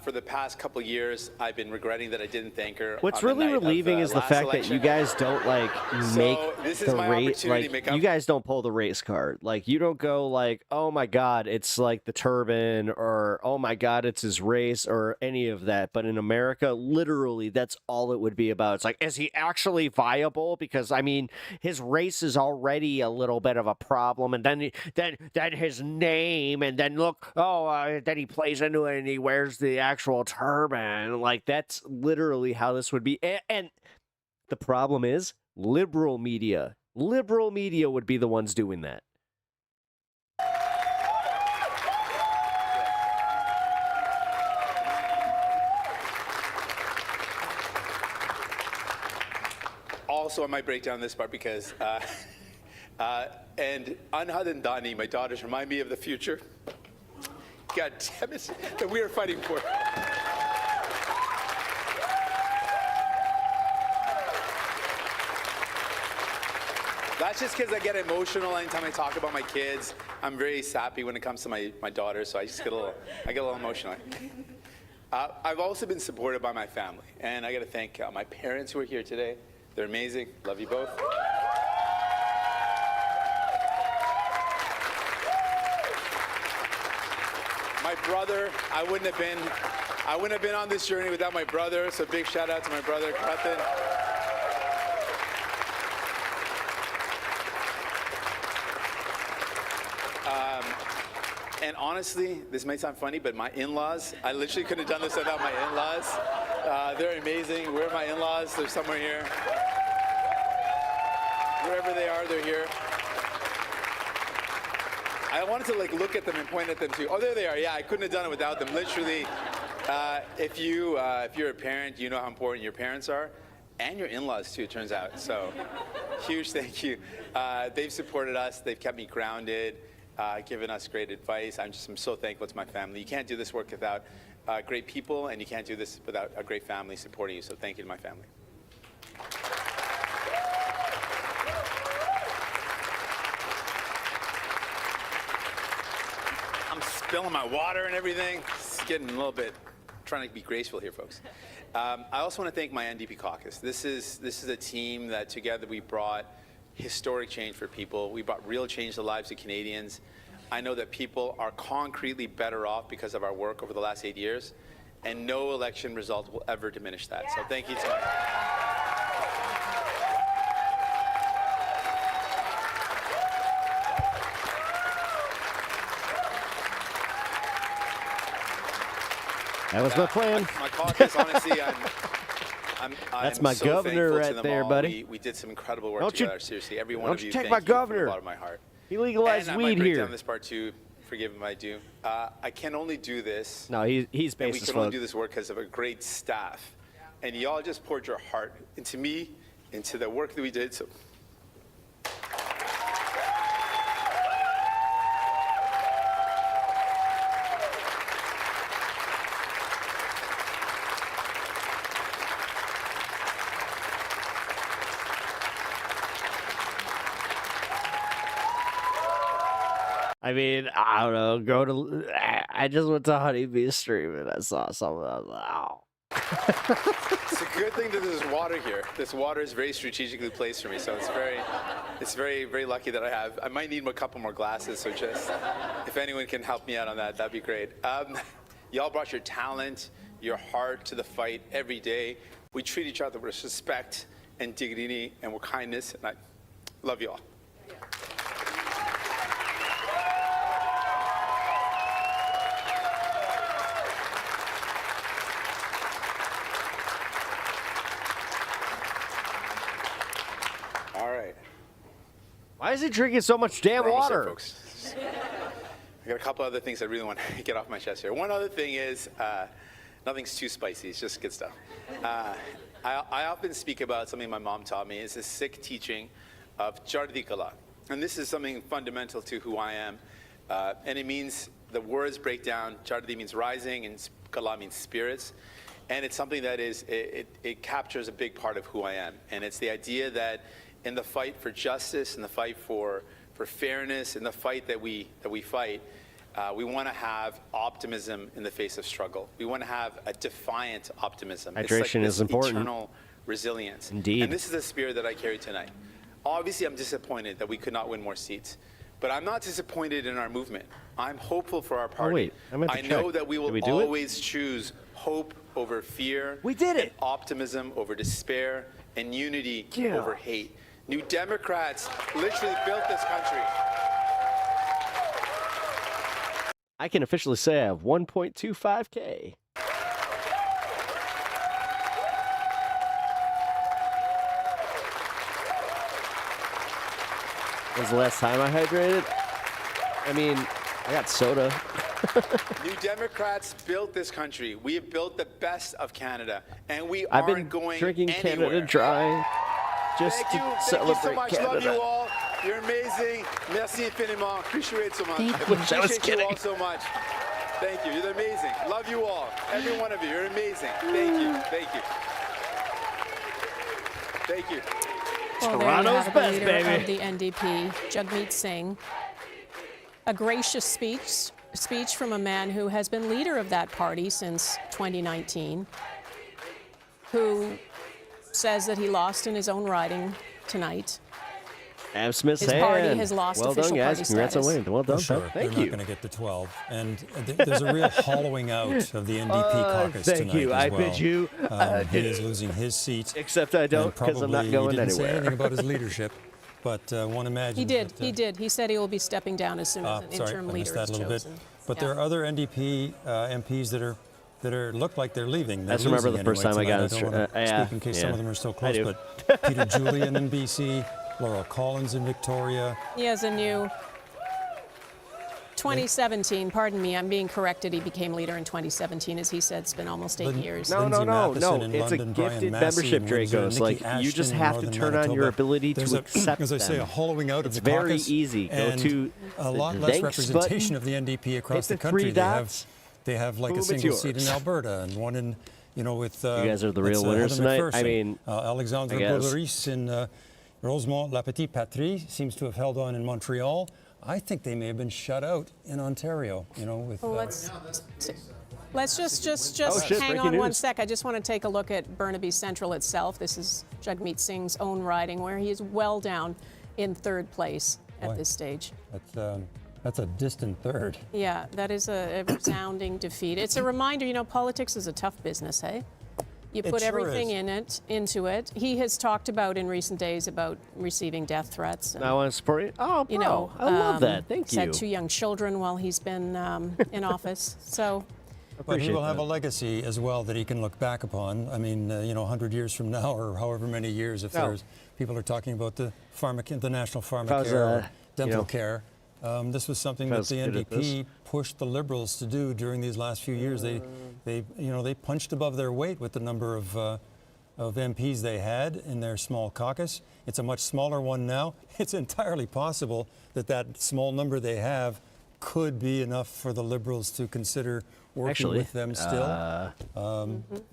[SPEAKER 16] For the past couple years, I've been regretting that I didn't thank her.
[SPEAKER 5] What's really relieving is the fact that you guys don't like make the race, like you guys don't pull the race card. Like you don't go like, oh my God, it's like the turban, or oh my God, it's his race, or any of that. But in America, literally, that's all it would be about. It's like, is he actually viable? Because I mean, his race is already a little bit of a problem, and then his name, and then look, then he plays into it and he wears the actual turban. Like that's literally how this would be. And the problem is liberal media would be the ones doing that.
[SPEAKER 16] Also, I might break down this part because and Anhad and Dani, my daughters, remind me of the future. God damn it, that we are fighting for. That's just because I get emotional anytime I talk about my kids. I'm very sappy when it comes to my daughters, so I get a little emotional. I've also been supported by my family, and I got to thank my parents who are here today. They're amazing. Love you both. My brother, I wouldn't have been on this journey without my brother, so big shout out to my brother, Krathin. And honestly, this might sound funny, but my in-laws, I literally couldn't have done this without my in-laws. They're amazing. Where are my in-laws? They're somewhere here. Wherever they are, they're here. I wanted to look at them and point at them too. Oh, there they are. Yeah, I couldn't have done it without them. Literally, if you're a parent, you know how important your parents are, and your in-laws too, it turns out. So, huge thank you. They've supported us. They've kept me grounded, given us great advice. I'm so thankful to my family. You can't do this work without great people, and you can't do this without a great family supporting you. So, thank you to my family. Spilling my water and everything. It's getting a little bit, trying to be graceful here, folks. I also want to thank my NDP caucus. This is a team that together we brought historic change for people. We brought real change to the lives of Canadians. I know that people are concretely better off because of our work over the last 8 years, and no election result will ever diminish that. So thank you to
[SPEAKER 5] That was my plan.
[SPEAKER 16] My caucus, honestly,
[SPEAKER 5] That's my
[SPEAKER 16] so
[SPEAKER 5] governor
[SPEAKER 16] thankful to
[SPEAKER 5] right
[SPEAKER 16] them
[SPEAKER 5] there,
[SPEAKER 16] all.
[SPEAKER 5] buddy.
[SPEAKER 16] We did some incredible work
[SPEAKER 5] Don't you-
[SPEAKER 16] together. Seriously, every one
[SPEAKER 5] don't
[SPEAKER 16] of
[SPEAKER 5] you
[SPEAKER 16] you.
[SPEAKER 5] take
[SPEAKER 16] Thank
[SPEAKER 5] my
[SPEAKER 16] you from
[SPEAKER 5] governor.
[SPEAKER 16] the bottom of my heart.
[SPEAKER 5] He legalized
[SPEAKER 16] and
[SPEAKER 5] weed
[SPEAKER 16] I might break
[SPEAKER 5] here.
[SPEAKER 16] down this part too forgive him, I do. I can only do this.
[SPEAKER 5] No, he's based
[SPEAKER 16] and we
[SPEAKER 5] as
[SPEAKER 16] can only
[SPEAKER 5] fuck.
[SPEAKER 16] do this work because of a great staff. And y'all just poured your heart into me, into the work that we did. So.
[SPEAKER 5] I mean, I don't know. I just went to Honeybee's stream and I saw something. I was like, oh.
[SPEAKER 16] It's a good thing that there's water here. This water is very strategically placed for me, so it's very lucky that I have. I might need a couple more glasses, so just if anyone can help me out on that, that'd be great. Y'all brought your talent, your heart to the fight every day. We treat each other with respect and dignity and with kindness, and I love you all.
[SPEAKER 5] Why is he drinking so much damn water?
[SPEAKER 16] Folks. I got a couple other things I really want to get off my chest here. One other thing is, nothing's too spicy. It's just good stuff. I often speak about something my mom taught me. It's a Sikh teaching of Chardi Kala. And this is something fundamental to who I am. And it means, the words break down. Chardi means rising and Kala means spirits. And it's something that it captures a big part of who I am. And it's the idea that in the fight for justice, in the fight for fairness, in the fight that we fight, we want to have optimism in the face of struggle. We want to have a defiant optimism.
[SPEAKER 5] Hydration is important.
[SPEAKER 16] Eternal resilience.
[SPEAKER 5] Indeed.
[SPEAKER 16] And this is the spirit that I carry tonight. Obviously, I'm disappointed that we could not win more seats. But I'm not disappointed in our movement. I'm hopeful for our party. I know that we will always choose hope over fear.
[SPEAKER 5] We did it.
[SPEAKER 16] And optimism over despair, and unity over hate. New Democrats literally built this country.
[SPEAKER 5] I can officially say I have 1.25K. When's the last time I hydrated? I mean, I got soda.
[SPEAKER 16] New Democrats built this country. We have built the best of Canada, and we
[SPEAKER 5] I've
[SPEAKER 16] aren't
[SPEAKER 5] been
[SPEAKER 16] going
[SPEAKER 5] drinking
[SPEAKER 16] anywhere.
[SPEAKER 5] Canada Dry just to celebrate
[SPEAKER 16] Thank you so much.
[SPEAKER 5] Canada.
[SPEAKER 16] Love you all. You're amazing. Merci infiniment. Appreciate it so much.
[SPEAKER 5] I wish I was
[SPEAKER 16] Appreciate
[SPEAKER 5] kidding.
[SPEAKER 16] you all so much. Thank you. You're amazing. Love you all. Every one of you. You're amazing. Thank you. Thank you. Thank you.
[SPEAKER 20] Well,
[SPEAKER 5] Toronto's
[SPEAKER 20] there you have
[SPEAKER 5] best,
[SPEAKER 20] the leader
[SPEAKER 5] baby.
[SPEAKER 20] of the NDP, Jagmeet Singh. A gracious speech from a man who has been leader of that party since 2019, who says that he lost in his own riding tonight.
[SPEAKER 5] Ab Smith's
[SPEAKER 20] His party has lost
[SPEAKER 5] well
[SPEAKER 20] official
[SPEAKER 5] done, guys.
[SPEAKER 20] party
[SPEAKER 5] Congrats on
[SPEAKER 20] status.
[SPEAKER 5] winning. Well done.
[SPEAKER 26] Sure,
[SPEAKER 5] Thank
[SPEAKER 26] they're
[SPEAKER 5] you.
[SPEAKER 26] not going to get to 12. And there's a real hollowing out of the NDP caucus
[SPEAKER 5] thank
[SPEAKER 26] tonight
[SPEAKER 5] you.
[SPEAKER 26] as
[SPEAKER 5] I
[SPEAKER 26] well.
[SPEAKER 5] bid you.
[SPEAKER 26] He is losing his seat.
[SPEAKER 5] Except I don't, because I'm not going
[SPEAKER 26] He didn't say
[SPEAKER 5] anywhere.
[SPEAKER 26] anything about his leadership, but one imagines
[SPEAKER 20] He did.
[SPEAKER 26] that,
[SPEAKER 20] He did. He said he will be stepping down as soon as an interim
[SPEAKER 26] I missed
[SPEAKER 20] leader
[SPEAKER 26] that
[SPEAKER 20] is
[SPEAKER 26] a little
[SPEAKER 20] chosen.
[SPEAKER 26] bit. But there are other NDP MPs that are look like they're leaving.
[SPEAKER 5] I just remember the first time I got
[SPEAKER 26] I don't want to speak in case some of them are still close,
[SPEAKER 5] do.
[SPEAKER 26] but Peter Julian in BC, Laurel Collins in Victoria.
[SPEAKER 20] He has a new 2017, pardon me, I'm being corrected. He became leader in 2017. As he said, it's been almost 8 years.
[SPEAKER 5] No.
[SPEAKER 26] in
[SPEAKER 5] It's
[SPEAKER 26] London,
[SPEAKER 5] a
[SPEAKER 26] Brian
[SPEAKER 5] gifted
[SPEAKER 26] Massey in
[SPEAKER 5] membership,
[SPEAKER 26] Windsor,
[SPEAKER 5] Dragos.
[SPEAKER 26] Nikki
[SPEAKER 5] Like, you
[SPEAKER 26] Ashton
[SPEAKER 5] just
[SPEAKER 26] in
[SPEAKER 5] have to
[SPEAKER 26] Northern
[SPEAKER 5] turn on your
[SPEAKER 26] Manitoba.
[SPEAKER 5] ability
[SPEAKER 26] There's
[SPEAKER 5] to accept
[SPEAKER 26] as I say,
[SPEAKER 5] them.
[SPEAKER 26] a hollowing out
[SPEAKER 5] It's
[SPEAKER 26] of the
[SPEAKER 5] very
[SPEAKER 26] caucus.
[SPEAKER 5] easy. Go
[SPEAKER 26] and
[SPEAKER 5] to
[SPEAKER 26] a lot
[SPEAKER 5] the
[SPEAKER 26] less
[SPEAKER 5] thanks
[SPEAKER 26] representation
[SPEAKER 5] button.
[SPEAKER 26] of the NDP across
[SPEAKER 5] Hit
[SPEAKER 26] the
[SPEAKER 5] the three
[SPEAKER 26] country.
[SPEAKER 5] dots.
[SPEAKER 26] They have like
[SPEAKER 5] Boom,
[SPEAKER 26] a
[SPEAKER 5] it's
[SPEAKER 26] single seat in
[SPEAKER 5] yours.
[SPEAKER 26] Alberta and one in, with.
[SPEAKER 5] You guys are the real
[SPEAKER 26] it's,
[SPEAKER 5] winners
[SPEAKER 26] Heather
[SPEAKER 5] tonight. I
[SPEAKER 26] McPherson.
[SPEAKER 5] mean,
[SPEAKER 26] Alexandre
[SPEAKER 5] I guess.
[SPEAKER 26] Boulerice in Rosemont, La Petite Patrie seems to have held on in Montreal. I think they may have been shut out in Ontario. With.
[SPEAKER 20] Well, let's just
[SPEAKER 26] Oh, shit,
[SPEAKER 20] hang
[SPEAKER 26] breaking
[SPEAKER 20] on one
[SPEAKER 26] news.
[SPEAKER 20] sec. I just want to take a look at Burnaby Central itself. This is Jagmeet Singh's own riding, where he is well down in third place at
[SPEAKER 26] Boy.
[SPEAKER 20] this stage.
[SPEAKER 26] That's a distant third.
[SPEAKER 20] Yeah, that is a resounding defeat. It's a reminder, politics is a tough business, hey? You
[SPEAKER 26] It
[SPEAKER 20] put
[SPEAKER 26] sure
[SPEAKER 20] everything
[SPEAKER 26] is.
[SPEAKER 20] into it. He has talked about in recent days about receiving death threats. And,
[SPEAKER 5] I want to support you. Oh, bro, I love that. Thank
[SPEAKER 20] he's
[SPEAKER 5] you.
[SPEAKER 20] had 2 young children while he's been in office. So.
[SPEAKER 26] But he will have a legacy as well that he can look back upon. I mean, 100 years from now, or however many years, if there's people are talking about the national pharmacare, or dental care, This was something that the NDP pushed the Liberals to do during these last few years. They punched above their weight with the number of MPs they had in their small caucus. It's a much smaller one now. It's entirely possible that that small number they have could be enough for the Liberals to consider working with them still,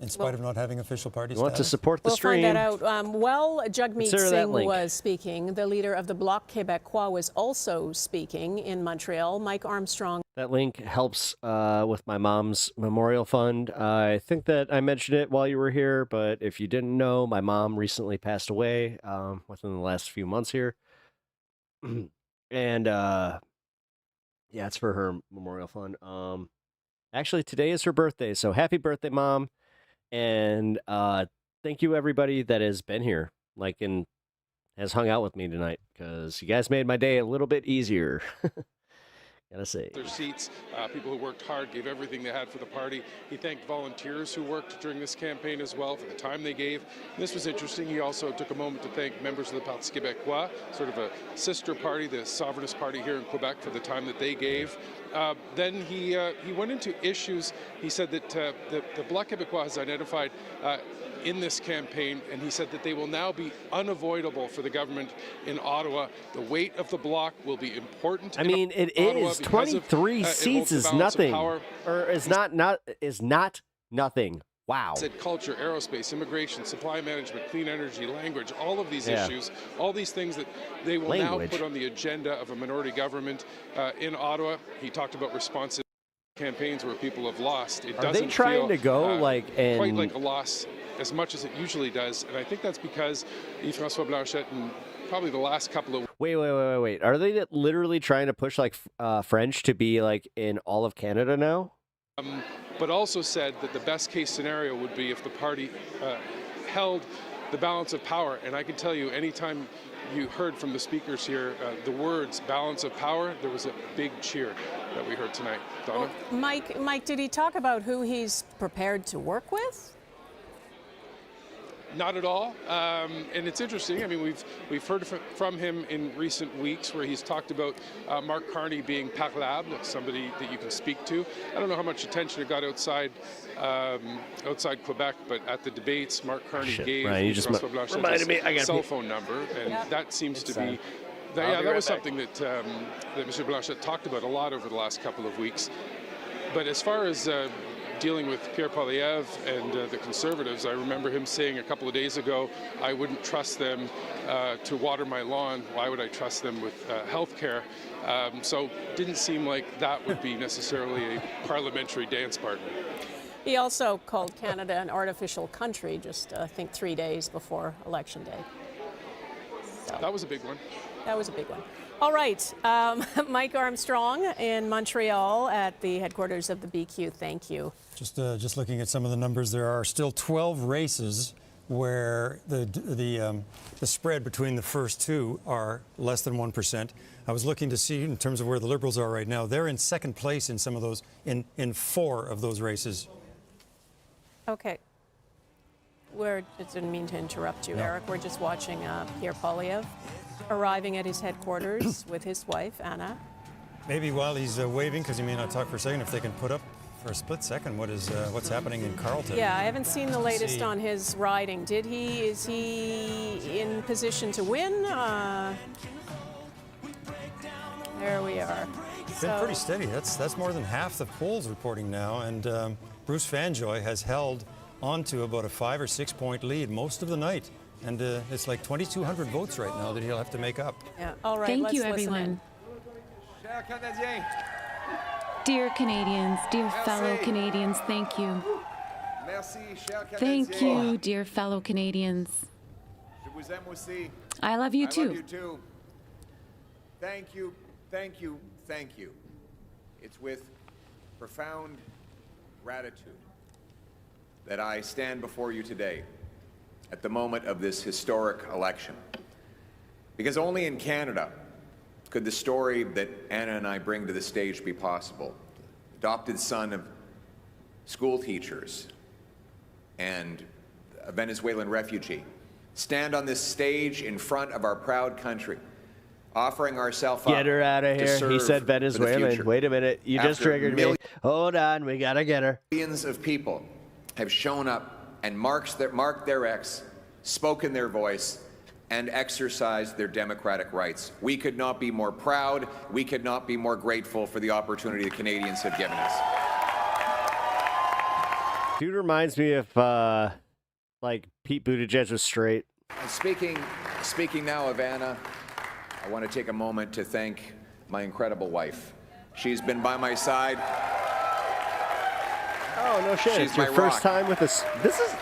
[SPEAKER 26] in spite of not having official party status.
[SPEAKER 5] Want to support the stream?
[SPEAKER 20] We'll find that out. While Jagmeet Singh was speaking, the leader of the Bloc Québécois was also speaking in Montreal. Mike Armstrong.
[SPEAKER 5] That link helps with my mom's memorial fund. I think that I mentioned it while you were here, but if you didn't know, my mom recently passed away within the last few months here. And yeah, it's for her memorial fund. Actually, today is her birthday, so happy birthday, Mom. And thank you, everybody that has been here, and has hung out with me tonight, because you guys made my day a little bit easier. Gotta say.
[SPEAKER 11] Their seats, people who worked hard, gave everything they had for the party. He thanked volunteers who worked during this campaign as well for the time they gave. And this was interesting. He also took a moment to thank members of the Parti Québécois, sort of a sister party, the sovereignist party here in Quebec, for the time that they gave. Then he went into issues. He said that the Bloc Québécois has identified in this campaign, and he said that they will now be unavoidable for the government in Ottawa. The weight of the bloc will be important.
[SPEAKER 5] I mean, it is 23 seats is nothing, or is not nothing. Wow.
[SPEAKER 11] Said culture, aerospace, immigration, supply management, clean energy, language, all of these issues, all these things that they will now put on the agenda of a minority government in Ottawa. He talked about responsive campaigns where people have lost. It
[SPEAKER 5] Are they trying to go
[SPEAKER 11] quite like a loss as much as it usually does, and I think that's because Yves-François Blanchet and probably the last couple of
[SPEAKER 5] Wait. Are they literally trying to push French to be in all of Canada now?
[SPEAKER 11] But also said that the best case scenario would be if the party held the balance of power. And I can tell you, anytime you heard from the speakers here the words balance of power, there was a big cheer that we heard tonight. Donna?
[SPEAKER 20] Well, Mike, did he talk about who he's prepared to work with?
[SPEAKER 11] Not at all, and it's interesting. I mean, we've heard from him in recent weeks where he's talked about Mark Carney being parlable, somebody that you can speak to. I don't know how much attention it got outside Quebec, but at the debates, Mark Carney gave François Blanchet his cell phone number, and that seems to be. That was something that Mr. Blanchet talked about a lot over the last couple of weeks. But as far as dealing with Pierre Poilievre and the Conservatives, I remember him saying a couple of days ago, I wouldn't trust them to water my lawn. Why would I trust them with health care? So didn't seem like that would be necessarily a parliamentary dance partner.
[SPEAKER 20] He also called Canada an artificial country just, I think, 3 days before Election Day. So,
[SPEAKER 11] that was a big one.
[SPEAKER 20] That was a big one. All right, Mike Armstrong in Montreal at the headquarters of the BQ. Thank you.
[SPEAKER 26] Just looking at some of the numbers, there are still 12 races where the spread between the first two are less than 1%. I was looking to see in terms of where the Liberals are right now. They're in second place in some of those, in 4 of those races.
[SPEAKER 20] Okay. Didn't mean to interrupt you, Eric. We're just watching Pierre Poilievre arriving at his headquarters with his wife, Anna.
[SPEAKER 26] Maybe while he's waving, because he may not talk for a second, if they can put up for a split second what's happening in Carleton.
[SPEAKER 20] Yeah, I haven't seen the latest on his riding. Is he in position to win? There we are.
[SPEAKER 26] It's been pretty steady. That's more than half the polls reporting now, and Bruce Fanjoy has held onto about a 5 or 6 point lead most of the night. And it's like 2,200 votes right now that he'll have to make up.
[SPEAKER 20] Yeah. All right.
[SPEAKER 18] Thank you, everyone. Dear Canadians, dear fellow Canadians, thank you. Thank you, dear fellow Canadians. I love you too.
[SPEAKER 21] I love you too. Thank you, thank you, thank you. It's with profound gratitude that I stand before you today at the moment of this historic election. Because only in Canada could the story that Anna and I bring to the stage be possible. Adopted son of school teachers and a Venezuelan refugee, stand on this stage in front of our proud country offering ourselves up
[SPEAKER 5] Get her out of
[SPEAKER 21] to
[SPEAKER 5] here.
[SPEAKER 21] serve
[SPEAKER 5] He said
[SPEAKER 21] for the
[SPEAKER 5] Venezuelan.
[SPEAKER 21] future.
[SPEAKER 5] Wait a minute. You just
[SPEAKER 21] After
[SPEAKER 5] triggered me. Hold on. We got to get her.
[SPEAKER 21] Millions of people have shown up and marked their X, spoken their voice, and exercised their democratic rights. We could not be more proud. We could not be more grateful for the opportunity the Canadians have given us.
[SPEAKER 5] Dude reminds me of like Pete Buttigieg was straight.
[SPEAKER 21] And speaking now of Anna, I want to take a moment to thank my incredible wife. She's been by my side.
[SPEAKER 5] Oh, no shit.
[SPEAKER 21] She's
[SPEAKER 5] It's your
[SPEAKER 21] my
[SPEAKER 5] first
[SPEAKER 21] rock.
[SPEAKER 5] time with us. This is.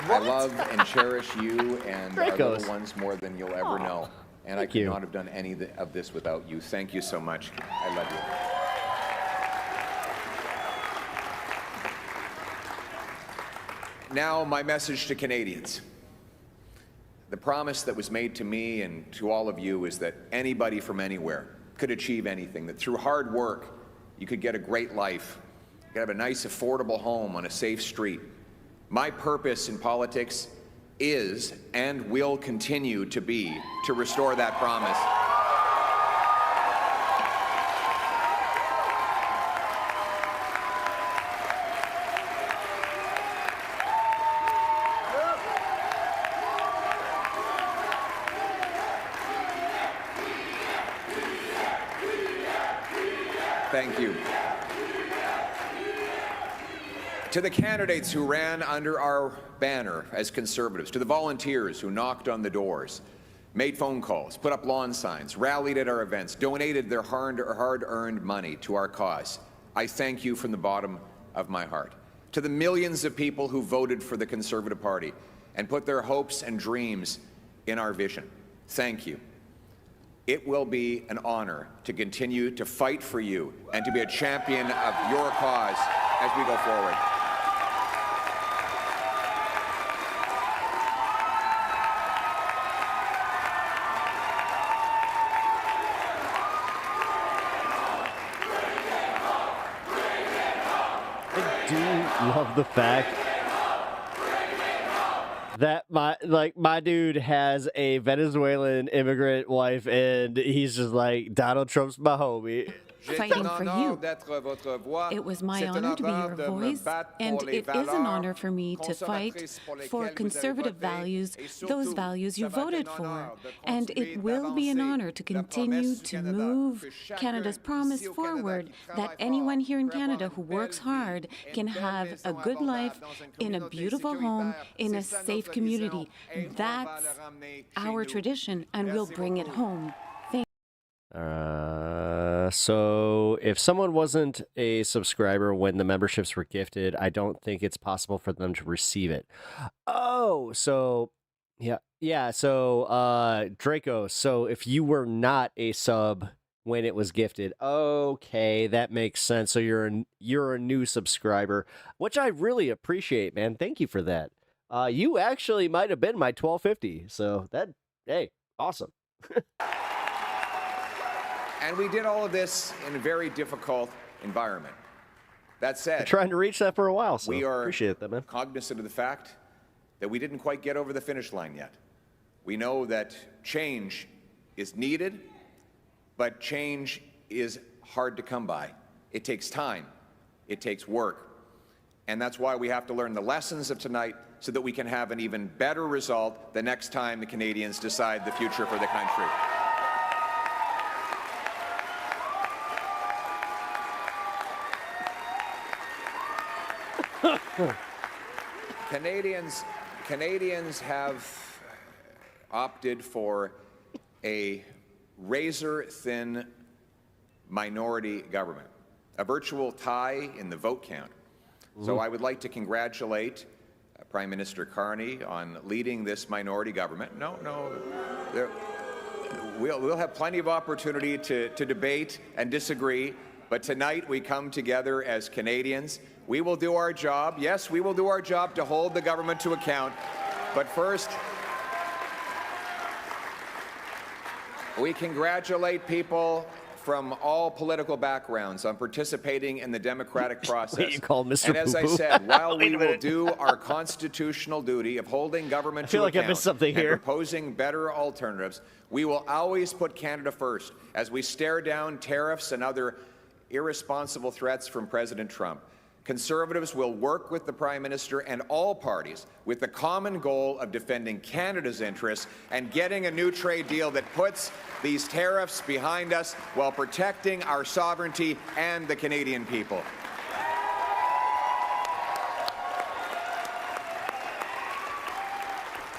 [SPEAKER 21] I love and cherish you and our
[SPEAKER 5] Dracos.
[SPEAKER 21] little ones more than you'll ever know. And I
[SPEAKER 5] Thank
[SPEAKER 21] could
[SPEAKER 5] you.
[SPEAKER 21] not have done any of this without you. Thank you so much. I love you. Now, my message to Canadians. The promise that was made to me and to all of you is that anybody from anywhere could achieve anything, that through hard work, you could get a great life, you could have a nice, affordable home on a safe street. My purpose in politics is and will continue to be to restore that promise. Thank you. To the candidates who ran under our banner as Conservatives, to the volunteers who knocked on the doors, made phone calls, put up lawn signs, rallied at our events, donated their hard-earned money to our cause, I thank you from the bottom of my heart. To the millions of people who voted for the Conservative Party and put their hopes and dreams in our vision, thank you. It will be an honor to continue to fight for you and to be a champion of your cause as we go forward.
[SPEAKER 5] I do love the fact that my dude has a Venezuelan immigrant wife, and he's just like, Donald Trump's my homie.
[SPEAKER 18] Fighting for you. It was my honor to be your voice, and it is an honor for me to fight for conservative values, those values you voted for. And it will be an honor to continue to move Canada's promise forward, that anyone here in Canada who works hard can have a good life in a beautiful home, in a safe community. That's our tradition, and we'll bring it home.
[SPEAKER 5] So if someone wasn't a subscriber when the memberships were gifted, I don't think it's possible for them to receive it. Oh, so yeah. So Draco, so if you were not a sub when it was gifted, okay, that makes sense. So you're a new subscriber, which I really appreciate, man. Thank you for that. You actually might have been my 1250. So hey, awesome.
[SPEAKER 21] And we did all of this in a very difficult environment. That said,
[SPEAKER 5] I'm trying to reach that for a while, so
[SPEAKER 21] we are
[SPEAKER 5] appreciate that, man.
[SPEAKER 21] cognizant of the fact that we didn't quite get over the finish line yet. We know that change is needed, but change is hard to come by. It takes time. It takes work. And that's why we have to learn the lessons of tonight so that we can have an even better result the next time the Canadians decide the future for the country. Canadians have opted for a razor-thin minority government, a virtual tie in the vote count. So I would like to congratulate Prime Minister Carney on leading this minority government. We'll have plenty of opportunity to debate and disagree, but tonight we come together as Canadians. We will do our job. Yes, we will do our job to hold the government to account. But first, we congratulate people from all political backgrounds on participating in the democratic process.
[SPEAKER 5] Wait, you call Mr.
[SPEAKER 21] And as I
[SPEAKER 5] Poo-Poo?
[SPEAKER 21] said, while
[SPEAKER 5] Wait
[SPEAKER 21] we
[SPEAKER 5] a
[SPEAKER 21] will
[SPEAKER 5] minute.
[SPEAKER 21] do our constitutional duty of holding government
[SPEAKER 5] I feel
[SPEAKER 21] to
[SPEAKER 5] like I
[SPEAKER 21] account
[SPEAKER 5] missed something
[SPEAKER 21] and
[SPEAKER 5] here.
[SPEAKER 21] proposing better alternatives, we will always put Canada first as we stare down tariffs and other irresponsible threats from President Trump. Conservatives will work with the Prime Minister and all parties with the common goal of defending Canada's interests and getting a new trade deal that puts these tariffs behind us while protecting our sovereignty and the Canadian people.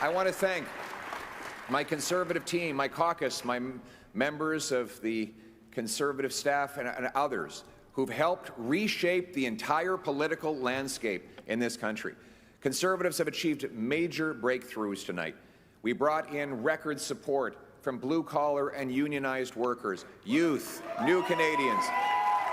[SPEAKER 21] I want to thank my Conservative team, my caucus, my members of the Conservative staff and others who've helped reshape the entire political landscape in this country. Conservatives have achieved major breakthroughs tonight. We brought in record support from blue-collar and unionized workers, youth, new Canadians.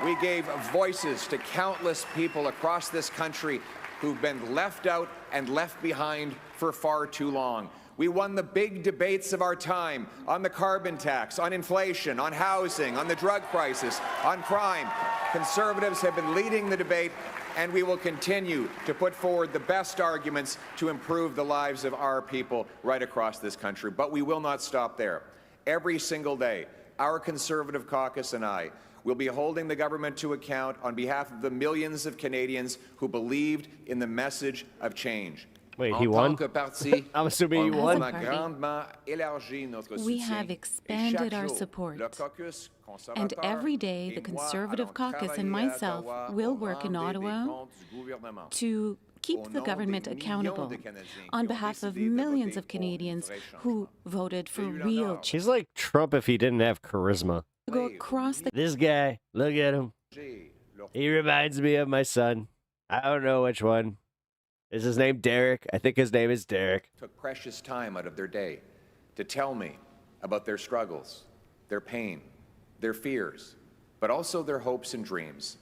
[SPEAKER 21] We gave voices to countless people across this country who've been left out and left behind for far too long. We won the big debates of our time on the carbon tax, on inflation, on housing, on the drug crisis, on crime. Conservatives have been leading the debate, and we will continue to put forward the best arguments to improve the lives of our people right across this country. But we will not stop there. Every single day, our Conservative caucus and I will be holding the government to account on behalf of the millions of Canadians who believed in the message of change.
[SPEAKER 5] Wait, he won? I'm assuming he won.
[SPEAKER 18] We have expanded our support, and every day the Conservative caucus and myself will work in Ottawa to keep the government accountable on behalf of millions of Canadians who voted for real change.
[SPEAKER 5] He's like Trump if he didn't have charisma.
[SPEAKER 18] Go across the
[SPEAKER 5] This guy, look at him. He reminds me of my son. I don't know which one. Is his name Derek? I think his name is Derek.
[SPEAKER 21] Took precious time out of their day to tell me about their struggles, their pain, their fears, but also their hopes and dreams.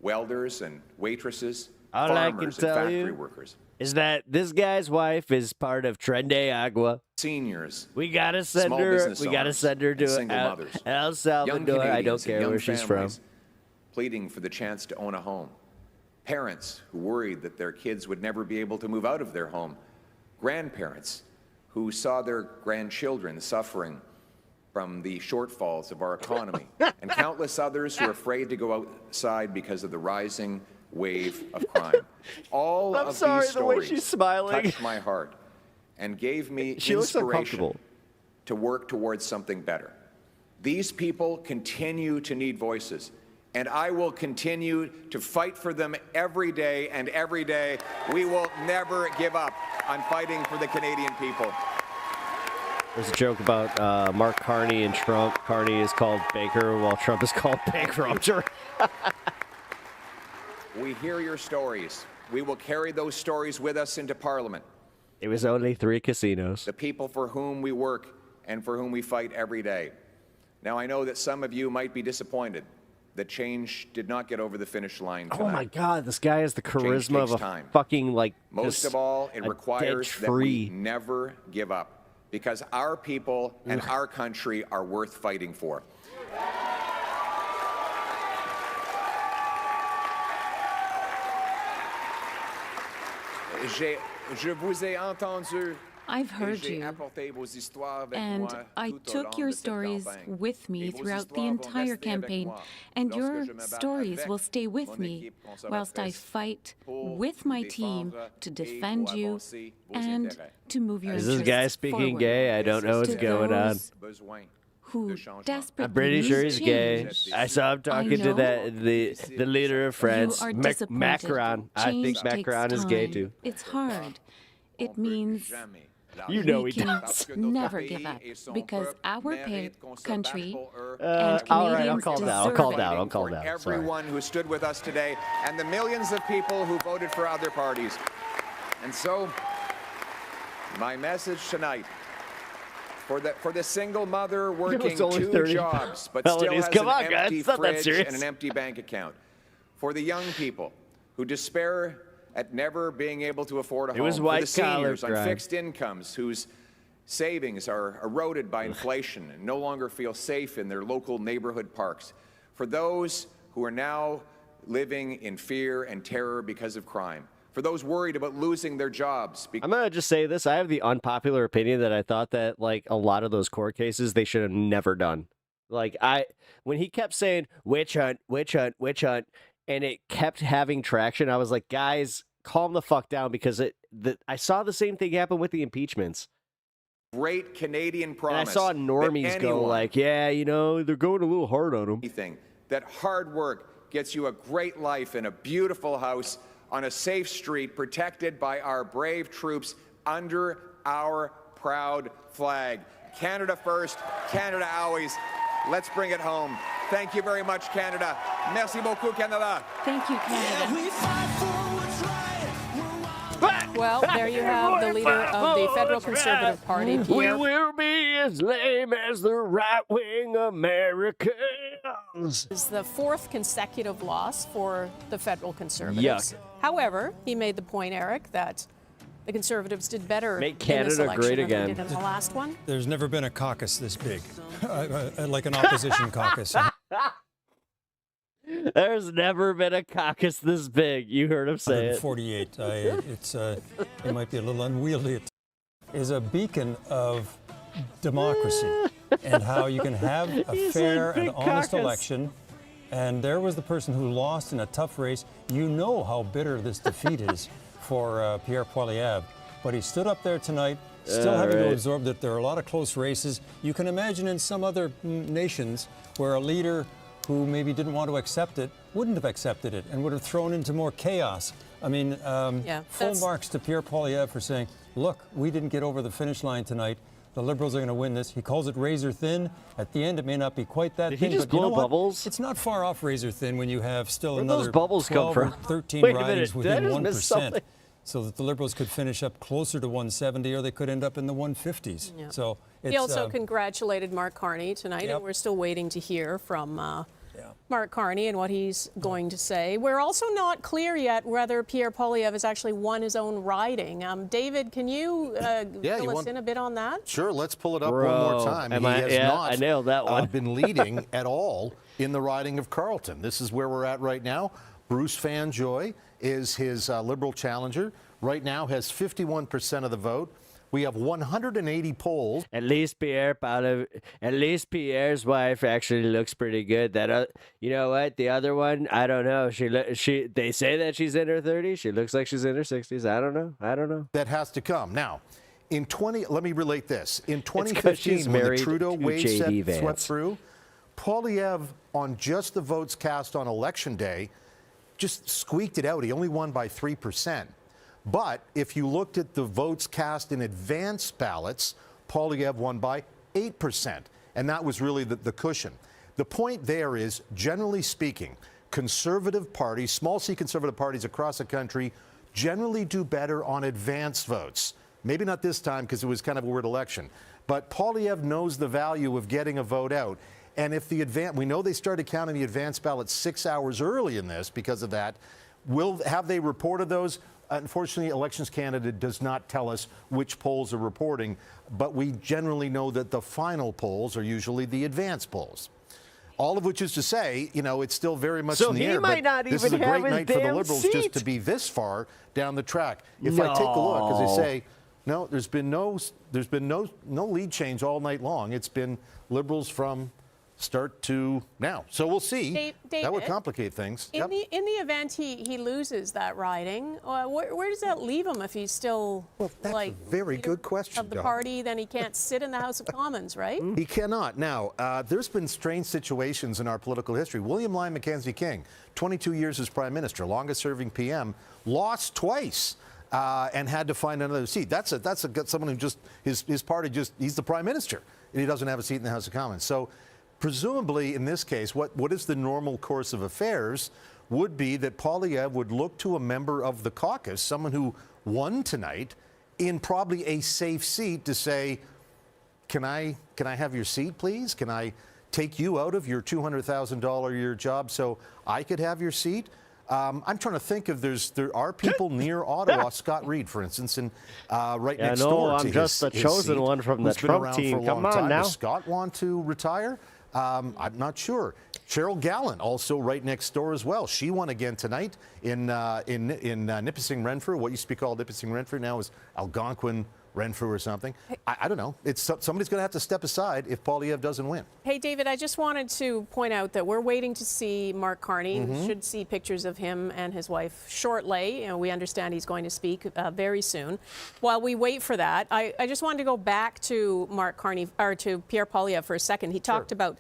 [SPEAKER 21] Welders and waitresses,
[SPEAKER 5] All I can
[SPEAKER 21] farmers and
[SPEAKER 5] tell
[SPEAKER 21] factory
[SPEAKER 5] you
[SPEAKER 21] workers.
[SPEAKER 5] is that this guy's wife is part of Trende Agua.
[SPEAKER 21] Seniors,
[SPEAKER 5] We gotta send
[SPEAKER 21] small
[SPEAKER 5] her.
[SPEAKER 21] business
[SPEAKER 5] We gotta
[SPEAKER 21] owners,
[SPEAKER 5] send her
[SPEAKER 21] and
[SPEAKER 5] to
[SPEAKER 21] single mothers.
[SPEAKER 5] El
[SPEAKER 21] Young
[SPEAKER 5] Salvador. I don't
[SPEAKER 21] Canadians and
[SPEAKER 5] care
[SPEAKER 21] young
[SPEAKER 5] where she's from.
[SPEAKER 21] families pleading for the chance to own a home. Parents who worried that their kids would never be able to move out of their home. Grandparents who saw their grandchildren suffering from the shortfalls of our economy. And countless others who are afraid to go outside because of the rising wave of crime. All
[SPEAKER 5] I'm
[SPEAKER 21] of
[SPEAKER 5] sorry,
[SPEAKER 21] these
[SPEAKER 5] the way
[SPEAKER 21] stories
[SPEAKER 5] she's smiling.
[SPEAKER 21] touched my heart and gave me
[SPEAKER 5] She looks
[SPEAKER 21] inspiration
[SPEAKER 5] uncomfortable.
[SPEAKER 21] to work towards something better. These people continue to need voices, and I will continue to fight for them every day, and every day we will never give up on fighting for the Canadian people.
[SPEAKER 5] There's a joke about Mark Carney and Trump. Carney is called Baker, while Trump is called Bankrupter.
[SPEAKER 21] We hear your stories. We will carry those stories with us into Parliament.
[SPEAKER 5] It was only 3 casinos.
[SPEAKER 21] The people for whom we work and for whom we fight every day. Now, I know that some of you might be disappointed that change did not get over the finish line tonight.
[SPEAKER 5] Oh my God, this guy has the charisma of a
[SPEAKER 21] time.
[SPEAKER 5] fucking like.
[SPEAKER 21] Most
[SPEAKER 5] just
[SPEAKER 21] of all, it
[SPEAKER 5] a
[SPEAKER 21] requires
[SPEAKER 5] dead
[SPEAKER 21] that we
[SPEAKER 5] tree.
[SPEAKER 21] never give up, because our people and our country are worth fighting for. Je vous ai entendu.
[SPEAKER 18] I've heard you, and I took your stories with me throughout the entire campaign, and your stories will stay with me whilst I fight with my team to defend you and to move your
[SPEAKER 5] Is
[SPEAKER 18] interests
[SPEAKER 5] this guy speaking
[SPEAKER 18] forward.
[SPEAKER 5] gay? I don't know what's
[SPEAKER 18] To
[SPEAKER 5] going on.
[SPEAKER 18] those who desperately
[SPEAKER 5] I'm pretty sure he's
[SPEAKER 18] need
[SPEAKER 5] gay.
[SPEAKER 18] change.
[SPEAKER 5] I saw him talking to the leader of France,
[SPEAKER 18] You are disappointed.
[SPEAKER 5] Macron. I think
[SPEAKER 18] Change takes
[SPEAKER 5] Macron is gay
[SPEAKER 18] time.
[SPEAKER 5] too.
[SPEAKER 18] It's hard. It means
[SPEAKER 5] You know
[SPEAKER 18] we
[SPEAKER 5] he
[SPEAKER 18] can
[SPEAKER 5] does.
[SPEAKER 18] never give up, because our country and
[SPEAKER 5] all right,
[SPEAKER 18] Canadians
[SPEAKER 5] I'll
[SPEAKER 18] deserve
[SPEAKER 5] calm
[SPEAKER 18] it.
[SPEAKER 5] down. I'll calm down. Sorry.
[SPEAKER 21] Everyone who stood with us today, and the millions of people who voted for other parties. And so, my message tonight, for the single mother working
[SPEAKER 5] It's only
[SPEAKER 21] 2
[SPEAKER 5] 30
[SPEAKER 21] jobs, but still
[SPEAKER 5] felonies.
[SPEAKER 21] has
[SPEAKER 5] Come
[SPEAKER 21] an
[SPEAKER 5] on, guys.
[SPEAKER 21] empty
[SPEAKER 5] It's not that
[SPEAKER 21] fridge
[SPEAKER 5] serious.
[SPEAKER 21] and an empty bank account. For the young people who despair at never being able to afford a
[SPEAKER 5] It
[SPEAKER 21] home.
[SPEAKER 5] was
[SPEAKER 21] For
[SPEAKER 5] white
[SPEAKER 21] the seniors
[SPEAKER 5] collar
[SPEAKER 21] on
[SPEAKER 5] crime.
[SPEAKER 21] fixed incomes whose savings are eroded by inflation and no longer feel safe in their local neighborhood parks. For those who are now living in fear and terror because of crime. For those worried about losing their jobs.
[SPEAKER 5] I'm going to just say this. I have the unpopular opinion that I thought that, like, a lot of those court cases, they should have never done. Like, when he kept saying, witch hunt, witch hunt, witch hunt, and it kept having traction, I was like, guys, calm the fuck down, because I saw the same thing happen with the impeachments.
[SPEAKER 21] Great Canadian promise.
[SPEAKER 5] And I saw normies go like, yeah, you know, they're going a little hard on him.
[SPEAKER 21] That hard work gets you a great life in a beautiful house on a safe street protected by our brave troops under our proud flag. Canada first, Canada always. Let's bring it home. Thank you very much, Canada. Merci beaucoup, Canada.
[SPEAKER 18] Thank you, Canada.
[SPEAKER 20] Well, there you have the leader of the Federal Conservative Party, Pierre.
[SPEAKER 5] We will be as lame as the right-wing Americans.
[SPEAKER 20] This is the fourth consecutive loss for the Federal Conservatives.
[SPEAKER 5] Yuck.
[SPEAKER 20] However, he made the point, Eric, that the Conservatives did better
[SPEAKER 5] Make
[SPEAKER 20] in this
[SPEAKER 5] Canada
[SPEAKER 20] election
[SPEAKER 5] great
[SPEAKER 20] than
[SPEAKER 5] again.
[SPEAKER 20] they did in the last one.
[SPEAKER 26] There's never been a caucus this big, like an opposition caucus.
[SPEAKER 5] There's never been a caucus this big. You heard him say it.
[SPEAKER 26] 148. It might be a little unwieldy. It is a beacon of democracy and how you can have a fair and honest election. And there was the person who lost in a tough race. You know how bitter this defeat is for Pierre Poilievre. But he stood up there tonight, still having to absorb that there are a lot of close races. You can imagine in some other nations where a leader who maybe didn't want to accept it, wouldn't have accepted it and would have thrown into more chaos. I mean, full marks to Pierre Poilievre for saying, look, we didn't get over the finish line tonight. The Liberals are going to win this. He calls it razor thin. At the end, it may not be quite that thin.
[SPEAKER 5] Did he just
[SPEAKER 26] but you
[SPEAKER 5] blow
[SPEAKER 26] know what?
[SPEAKER 5] bubbles?
[SPEAKER 26] It's not far off razor thin when you have still
[SPEAKER 5] Where'd
[SPEAKER 26] another
[SPEAKER 5] those bubbles
[SPEAKER 26] 12
[SPEAKER 5] come
[SPEAKER 26] or
[SPEAKER 5] from?
[SPEAKER 26] 13
[SPEAKER 5] Wait a
[SPEAKER 26] ridings
[SPEAKER 5] minute, did I
[SPEAKER 26] within
[SPEAKER 5] just miss
[SPEAKER 26] 1%.
[SPEAKER 5] something?
[SPEAKER 26] So that the Liberals could finish up closer to 170 or they could end up in the 150s.
[SPEAKER 20] Yeah.
[SPEAKER 26] So it's,
[SPEAKER 20] He also congratulated Mark Carney tonight,
[SPEAKER 26] Yep.
[SPEAKER 20] and we're still waiting to hear from Mark Carney and what he's going to say. We're also not clear yet whether Pierre Poilievre has actually won his own riding. David, can you fill us in a bit on that?
[SPEAKER 6] Sure, let's pull it up one more time.
[SPEAKER 5] I nailed that one.
[SPEAKER 6] Been leading at all in the riding of Carleton. This is where we're at right now. Bruce Fanjoy is his Liberal challenger. Right now has 51% of the vote. We have 180 polls.
[SPEAKER 5] At least Pierre's wife actually looks pretty good. That you know what? The other one, I don't know. They say that she's in her 30s. She looks like she's in her 60s. I don't know.
[SPEAKER 6] That has to come. Now, let me relate this. In 2015, when the Trudeau wave swept through, Poilievre, on just the votes cast on Election Day, just squeaked it out. He only won by 3%. But if you looked at the votes cast in advance ballots, Poilievre won by 8%. And that was really the cushion. The point there is, generally speaking, conservative parties, small c conservative parties across the country, generally do better on advance votes. Maybe not this time because it was kind of a weird election. But Poilievre knows the value of getting a vote out. And if we know they started counting the advance ballots 6 hours early in this because of that. Have they reported those? Unfortunately, Elections Canada does not tell us which polls are reporting, but we generally know that the final polls are usually the advance polls. All of which is to say, it's still very much in the air.
[SPEAKER 5] Might not
[SPEAKER 6] this
[SPEAKER 5] even
[SPEAKER 6] is a
[SPEAKER 5] have
[SPEAKER 6] great
[SPEAKER 5] his
[SPEAKER 6] night for the
[SPEAKER 5] damn
[SPEAKER 6] Liberals
[SPEAKER 5] seat.
[SPEAKER 6] just to be this far down the track. If I take a look, as they say, no, there's been no lead change all night long. It's been Liberals from start to now. So we'll see.
[SPEAKER 20] David,
[SPEAKER 6] that would complicate things.
[SPEAKER 20] In the event he loses that riding, where does that leave him if he's still
[SPEAKER 6] a very good question
[SPEAKER 20] of the party? Then he can't sit in the House of Commons, right?
[SPEAKER 6] He cannot. Now, there's been strange situations in our political history. William Lyon Mackenzie King, 22 years as Prime Minister, longest serving PM, lost twice. And had to find another seat. That's someone who just his party he's the Prime Minister and he doesn't have a seat in the House of Commons. So presumably in this case, what is the normal course of affairs would be that Poilievre would look to a member of the caucus, someone who won tonight, in probably a safe seat to say, can I have your seat, please? Can I take you out of your $200,000 a year job so I could have your seat? I'm trying to think if there are people near Ottawa. Scott Reed, for instance, and right next door to
[SPEAKER 5] I'm just the chosen
[SPEAKER 6] seat,
[SPEAKER 5] one from the
[SPEAKER 6] who's been
[SPEAKER 5] Trump
[SPEAKER 6] around
[SPEAKER 5] team.
[SPEAKER 6] for a long
[SPEAKER 5] Come on
[SPEAKER 6] time.
[SPEAKER 5] now.
[SPEAKER 6] Does Scott want to retire? I'm not sure. Cheryl Gallant, also right next door as well. She won again tonight in Nipissing Renfrew. What used to be called Nipissing Renfrew now is Algonquin Renfrew or something. I don't know. Somebody's going to have to step aside if Poilievre doesn't win.
[SPEAKER 20] Hey, David, I just wanted to point out that we're waiting to see Mark Carney. We should see pictures of him and his wife shortly. We understand he's going to speak very soon. While we wait for that, I just wanted to go back to Mark Carney, or to Pierre Poilievre for a second. He talked about,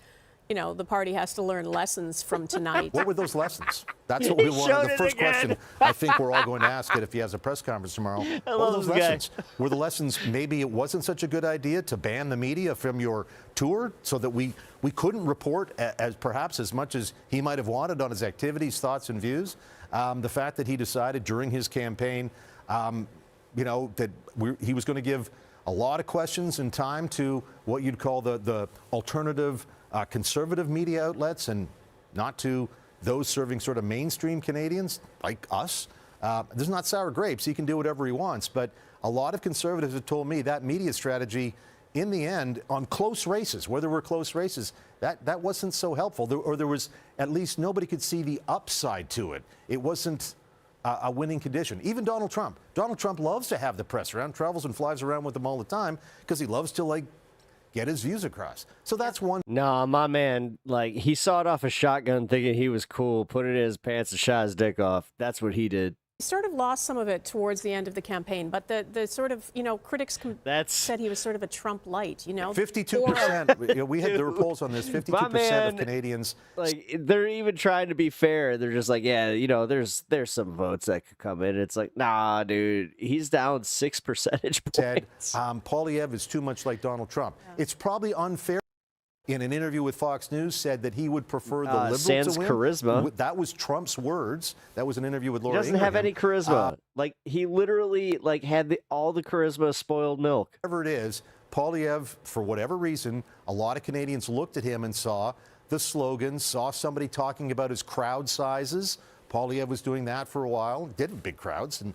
[SPEAKER 20] the party has to learn lessons from tonight.
[SPEAKER 6] What were those lessons? That's what we wanted. The first question I think we're all going to ask it if he has a press conference tomorrow. What were those lessons? Were the lessons maybe it wasn't such a good idea to ban the media from your tour so that we couldn't report as perhaps as much as he might have wanted on his activities, thoughts, and views? The fact that he decided during his campaign, that he was going to give a lot of questions and time to what you'd call the alternative conservative media outlets and not to those serving sort of mainstream Canadians like us. This is not sour grapes. He can do whatever he wants. But a lot of conservatives have told me that media strategy, in the end, on close races, where there were close races, that wasn't so helpful. There was at least nobody could see the upside to it. It wasn't a winning condition. Even Donald Trump. Donald Trump loves to have the press around, travels and flies around with them all the time because he loves to, get his views across. So that's one.
[SPEAKER 5] Nah, my man, he sawed off a shotgun thinking he was cool, put it in his pants and shot his dick off. That's what he did.
[SPEAKER 20] He sort of lost some of it towards the end of the campaign, but the sort of, critics said he was sort of a Trump light,
[SPEAKER 6] 52%. We had there were polls on this. 52% of Canadians.
[SPEAKER 5] They're even trying to be fair. They're just there's some votes that could come in. It's nah, dude, he's down 6 percentage points.
[SPEAKER 6] Said Poilievre is too much like Donald Trump. Yeah. It's probably unfair. In an interview with Fox News, said that he would prefer the Liberal
[SPEAKER 5] sans
[SPEAKER 6] to win.
[SPEAKER 5] Charisma.
[SPEAKER 6] That was Trump's words. That was an interview with Laura.
[SPEAKER 5] He doesn't have any charisma. He literally had all the charisma of spoiled milk.
[SPEAKER 6] Whatever it is, Poilievre, for whatever reason, a lot of Canadians looked at him and saw the slogans, saw somebody talking about his crowd sizes. Poilievre was doing that for a while, did big crowds, and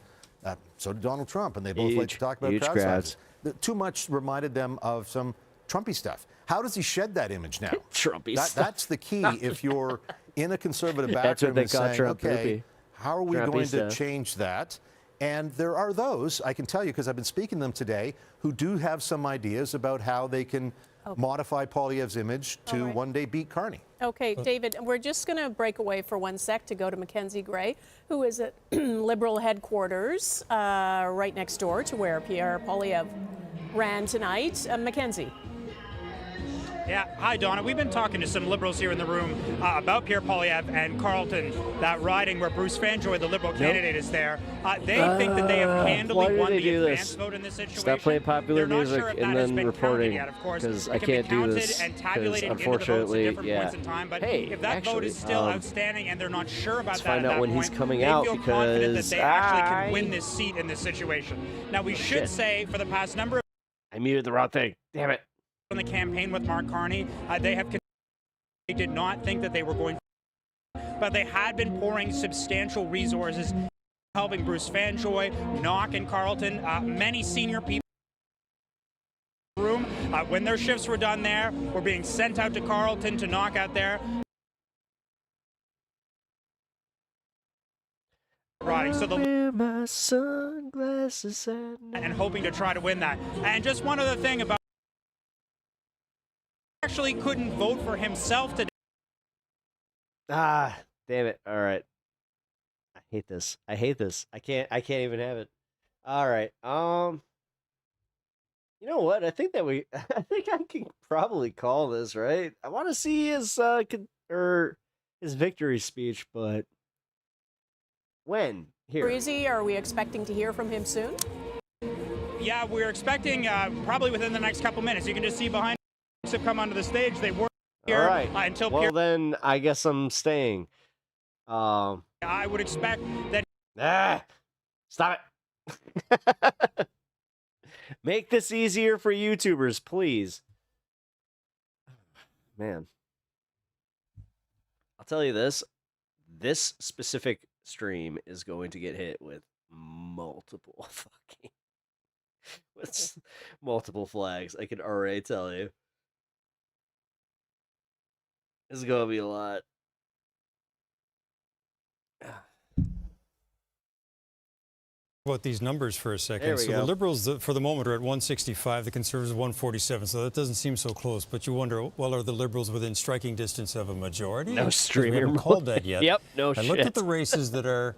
[SPEAKER 6] so did Donald Trump, and they both like to talk about crowd sizes. Too much reminded them of some Trumpy stuff. How does he shed that image now?
[SPEAKER 5] Trumpy stuff.
[SPEAKER 6] That's the key. If you're in a conservative background and saying, okay, how are we going to change that? And there are those, I can tell you, because I've been speaking to them today, who do have some ideas about how they can modify Poilievre's image to one day beat Carney.
[SPEAKER 20] Okay, David, we're just going to break away for 1 sec to go to Mackenzie Gray, who is at Liberal headquarters right next door to where Pierre Poilievre ran tonight. Mackenzie.
[SPEAKER 7] Yeah, hi Donna. We've been talking to some Liberals here in the room about Pierre Poilievre and Carleton, that riding where Bruce Fanjoy, the Liberal candidate, is there. They think that they have handily won the advance vote in this situation.
[SPEAKER 5] Stop playing popular music and then reporting,
[SPEAKER 7] because
[SPEAKER 5] I can't do this.
[SPEAKER 7] Because
[SPEAKER 5] unfortunately,
[SPEAKER 7] if that vote is still outstanding and they're not sure about that
[SPEAKER 5] find out when he's coming out,
[SPEAKER 7] feel confident that they actually can win this seat in this situation. Now we should say for the past number of
[SPEAKER 5] I muted the wrong thing. Damn it.
[SPEAKER 7] In the campaign with Mark Carney, they did not think that they were going to, but they had been pouring substantial resources helping Bruce Fanjoy, Knock and Carleton, many senior people in the room. When their shifts were done there, were being sent out to Carleton to knock out there. Riding. So
[SPEAKER 5] my sunglasses
[SPEAKER 7] and hoping to try to win that. And just one other thing about actually couldn't vote for himself today.
[SPEAKER 5] Damn it. All right. I hate this. I can't even have it. All right. You know what? I think I can probably call this, right? I want to see his victory speech, but when? Here.
[SPEAKER 20] Breezy, are we expecting to hear from him soon?
[SPEAKER 7] Yeah, we're expecting probably within the next couple minutes. You can just see behind have come onto the stage. They weren't here until
[SPEAKER 5] well, then I guess I'm staying.
[SPEAKER 7] I would expect that.
[SPEAKER 5] Stop it. Make this easier for YouTubers, please. Man. I'll tell you this. This specific stream is going to get hit with multiple multiple flags. I can already tell you. This is going to be a lot.
[SPEAKER 26] About these numbers for a second.
[SPEAKER 5] There we
[SPEAKER 26] So
[SPEAKER 5] go.
[SPEAKER 26] the Liberals, for the moment, are at 165. The Conservatives 147. So that doesn't seem so close. But you wonder, well, are the Liberals within striking distance of a majority?
[SPEAKER 5] No
[SPEAKER 26] 'Cause
[SPEAKER 5] streamer
[SPEAKER 26] We haven't
[SPEAKER 5] mode.
[SPEAKER 26] called that yet.
[SPEAKER 5] Yep, no
[SPEAKER 26] I looked
[SPEAKER 5] shit.
[SPEAKER 26] at the races that are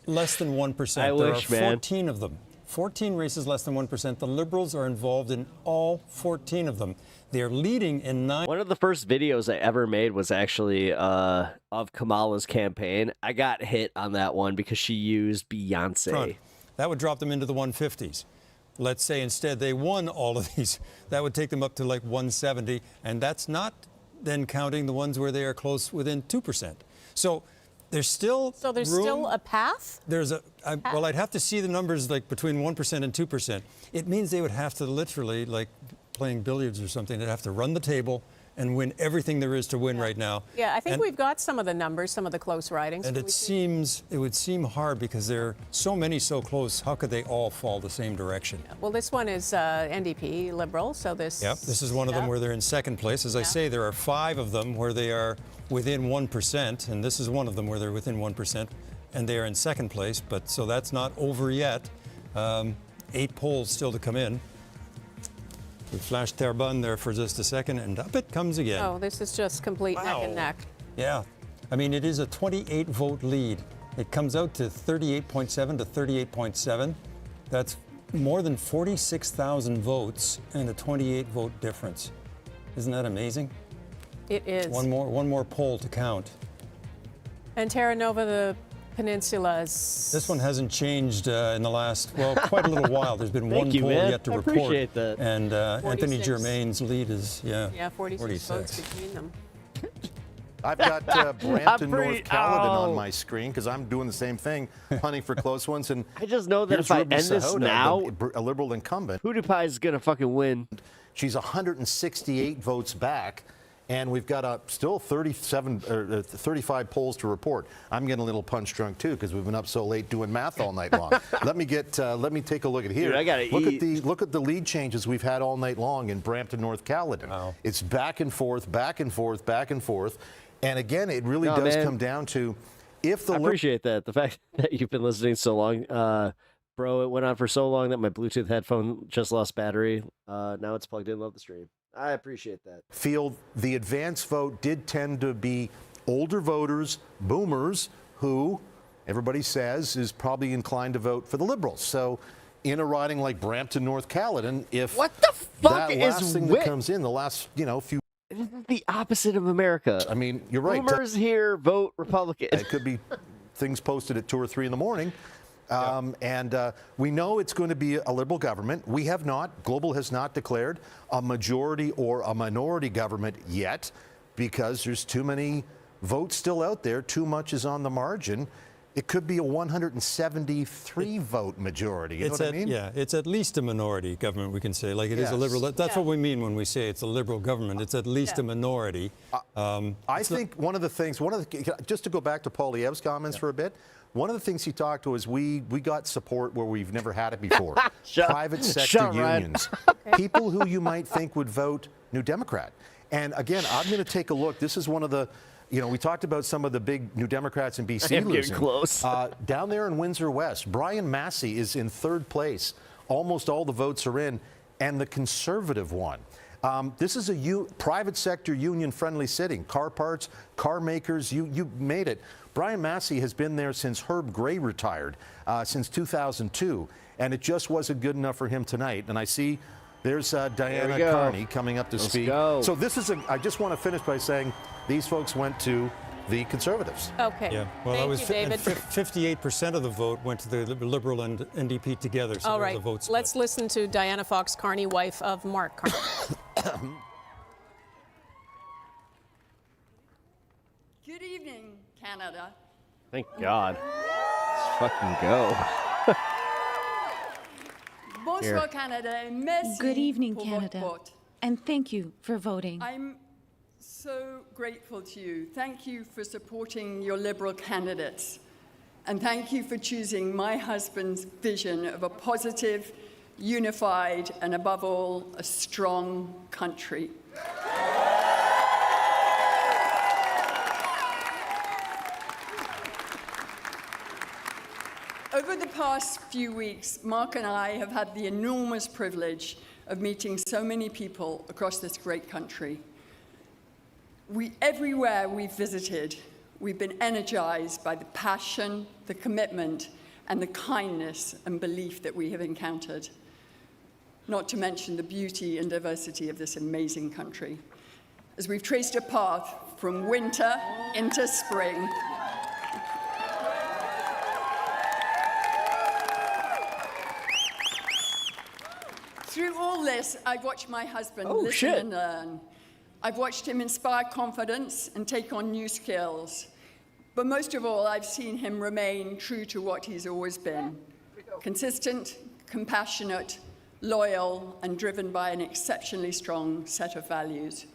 [SPEAKER 26] less than 1%.
[SPEAKER 5] I
[SPEAKER 26] There
[SPEAKER 5] wish,
[SPEAKER 26] are 14 of them. 14 races less than 1%. The Liberals are involved in all 14 of them. They are leading in 9.
[SPEAKER 5] One of the first videos I ever made was actually of Kamala's campaign. I got hit on that one because she used Beyonce.
[SPEAKER 26] Front. That would drop them into the 150s. Let's say instead they won all of these. That would take them up to like 170, and that's not then counting the ones where they are close within 2%. So there's still room.
[SPEAKER 20] Still a path?
[SPEAKER 26] There's well, I'd have to see the numbers like between 1% and 2%. It means they would have to literally, like playing billiards or something, they'd have to run the table and win everything there is to win right now.
[SPEAKER 20] Yeah, I think we've got some of the numbers, some of the close ridings.
[SPEAKER 26] And it would seem hard because there are so many so close. How could they all fall the same direction?
[SPEAKER 20] Well, this one is NDP, Liberal, so this...
[SPEAKER 26] Yep, this is one of them where they're in second place. As I say, there are 5 of them where they are within 1%, and this is one of them where they're within 1%, and they are in second place, but so that's not over yet. 8 polls still to come in. We flashed Terrebonne there for just a second, and up it comes again.
[SPEAKER 20] Oh, this is just complete neck and neck.
[SPEAKER 26] Yeah. I mean, it is a 28-vote lead. It comes out to 38.7 to 38.7. That's more than 46,000 votes and a 28-vote difference. Isn't that amazing?
[SPEAKER 20] It is.
[SPEAKER 26] One more poll to count.
[SPEAKER 20] And Terra Nova, the peninsula is...
[SPEAKER 26] This one hasn't changed in the last, well, quite a little while. There's been one poll yet to report.
[SPEAKER 5] Appreciate that.
[SPEAKER 26] And Anthony
[SPEAKER 20] 46.
[SPEAKER 26] Germain's lead is,
[SPEAKER 20] Yeah, 46 votes between them.
[SPEAKER 6] I've got Brampton, North Caledon on my screen because I'm doing the same thing, hunting for close ones. And
[SPEAKER 5] I just know that if I end this
[SPEAKER 6] Sahota,
[SPEAKER 5] now,
[SPEAKER 6] a Liberal incumbent,
[SPEAKER 5] PewDiePie is going to fucking win.
[SPEAKER 6] She's 168 votes back. And we've got still 35 polls to report. I'm getting a little punch drunk too because we've been up so late doing math all night long. Let me take a look at here.
[SPEAKER 5] Dude, I gotta eat.
[SPEAKER 6] Look at the lead changes we've had all night long in Brampton, North Caledon. Wow. It's back and forth, back and forth, back and forth. And again, it really does come down to if the.
[SPEAKER 5] I appreciate that. The fact that you've been listening so long. Bro, it went on for so long that my Bluetooth headphone just lost battery. Now it's plugged in. Love the stream. I appreciate that.
[SPEAKER 6] Feel the advance vote did tend to be older voters, boomers, who everybody says is probably inclined to vote for the Liberals. So in a riding like Brampton, North Caledon, if
[SPEAKER 5] what the fuck
[SPEAKER 6] that
[SPEAKER 5] is
[SPEAKER 6] last thing that comes in, the last few.
[SPEAKER 5] This is the opposite of America.
[SPEAKER 6] I mean, you're right.
[SPEAKER 5] Boomers here vote Republican.
[SPEAKER 6] It could be things posted at 2 or 3 in the morning. We know it's going to be a Liberal government. We have not, Global has not declared a majority or a minority government yet because there's too many votes still out there. Too much is on the margin. It could be a 173 vote majority. You know what I mean?
[SPEAKER 26] Yeah, it's at least a minority government, we can say. Like it is a Liberal. That's what we mean when we say it's a Liberal government. It's at least a minority.
[SPEAKER 6] I think one of the things, just to go back to Paul Liev's comments for a bit, one of the things he talked to is we got support where we've never had it before. Private sector unions. People who you might think would vote New Democrat. And again, I'm going to take a look. This is one of the, we talked about some of the big New Democrats in BC losing.
[SPEAKER 5] Close.
[SPEAKER 6] Down there in Windsor West, Brian Massey is in 3rd place. Almost all the votes are in. And the Conservative won. This is a private sector union-friendly sitting. Car parts, car makers, you made it. Brian Massey has been there since Herb Gray retired, since 2002, and it just wasn't good enough for him tonight. And I see there's Diana Carney coming up to speak. So this is I just want to finish by saying these folks went to the Conservatives.
[SPEAKER 20] Okay.
[SPEAKER 26] Yeah. Well,
[SPEAKER 20] Thank
[SPEAKER 26] that was
[SPEAKER 20] you, David.
[SPEAKER 26] 58% of the vote went to the Liberal and NDP together. So
[SPEAKER 20] all right.
[SPEAKER 26] the vote split.
[SPEAKER 20] Let's listen to Diana Fox Carney, wife of Mark Carney.
[SPEAKER 13] Good evening, Canada.
[SPEAKER 5] Thank God. Let's fucking go.
[SPEAKER 13] Bonsoir, Canada, and merci.
[SPEAKER 18] Good evening,
[SPEAKER 13] pour
[SPEAKER 18] Canada,
[SPEAKER 13] votre vote.
[SPEAKER 18] and thank you for voting.
[SPEAKER 13] I'm so grateful to you. Thank you for supporting your Liberal candidates. And thank you for choosing my husband's vision of a positive, unified, and above all, a strong country. Over the past few weeks, Mark and I have had the enormous privilege of meeting so many people across this great country. Everywhere we've visited, we've been energized by the passion, the commitment, and the kindness and belief that we have encountered, not to mention the beauty and diversity of this amazing country. As we've traced a path from winter into spring, through all this, I've watched my husband listen and learn. I've watched him inspire confidence and take on new skills. But most of all, I've seen him remain true to what he's always been: consistent, compassionate, loyal, and driven by an exceptionally strong set of values.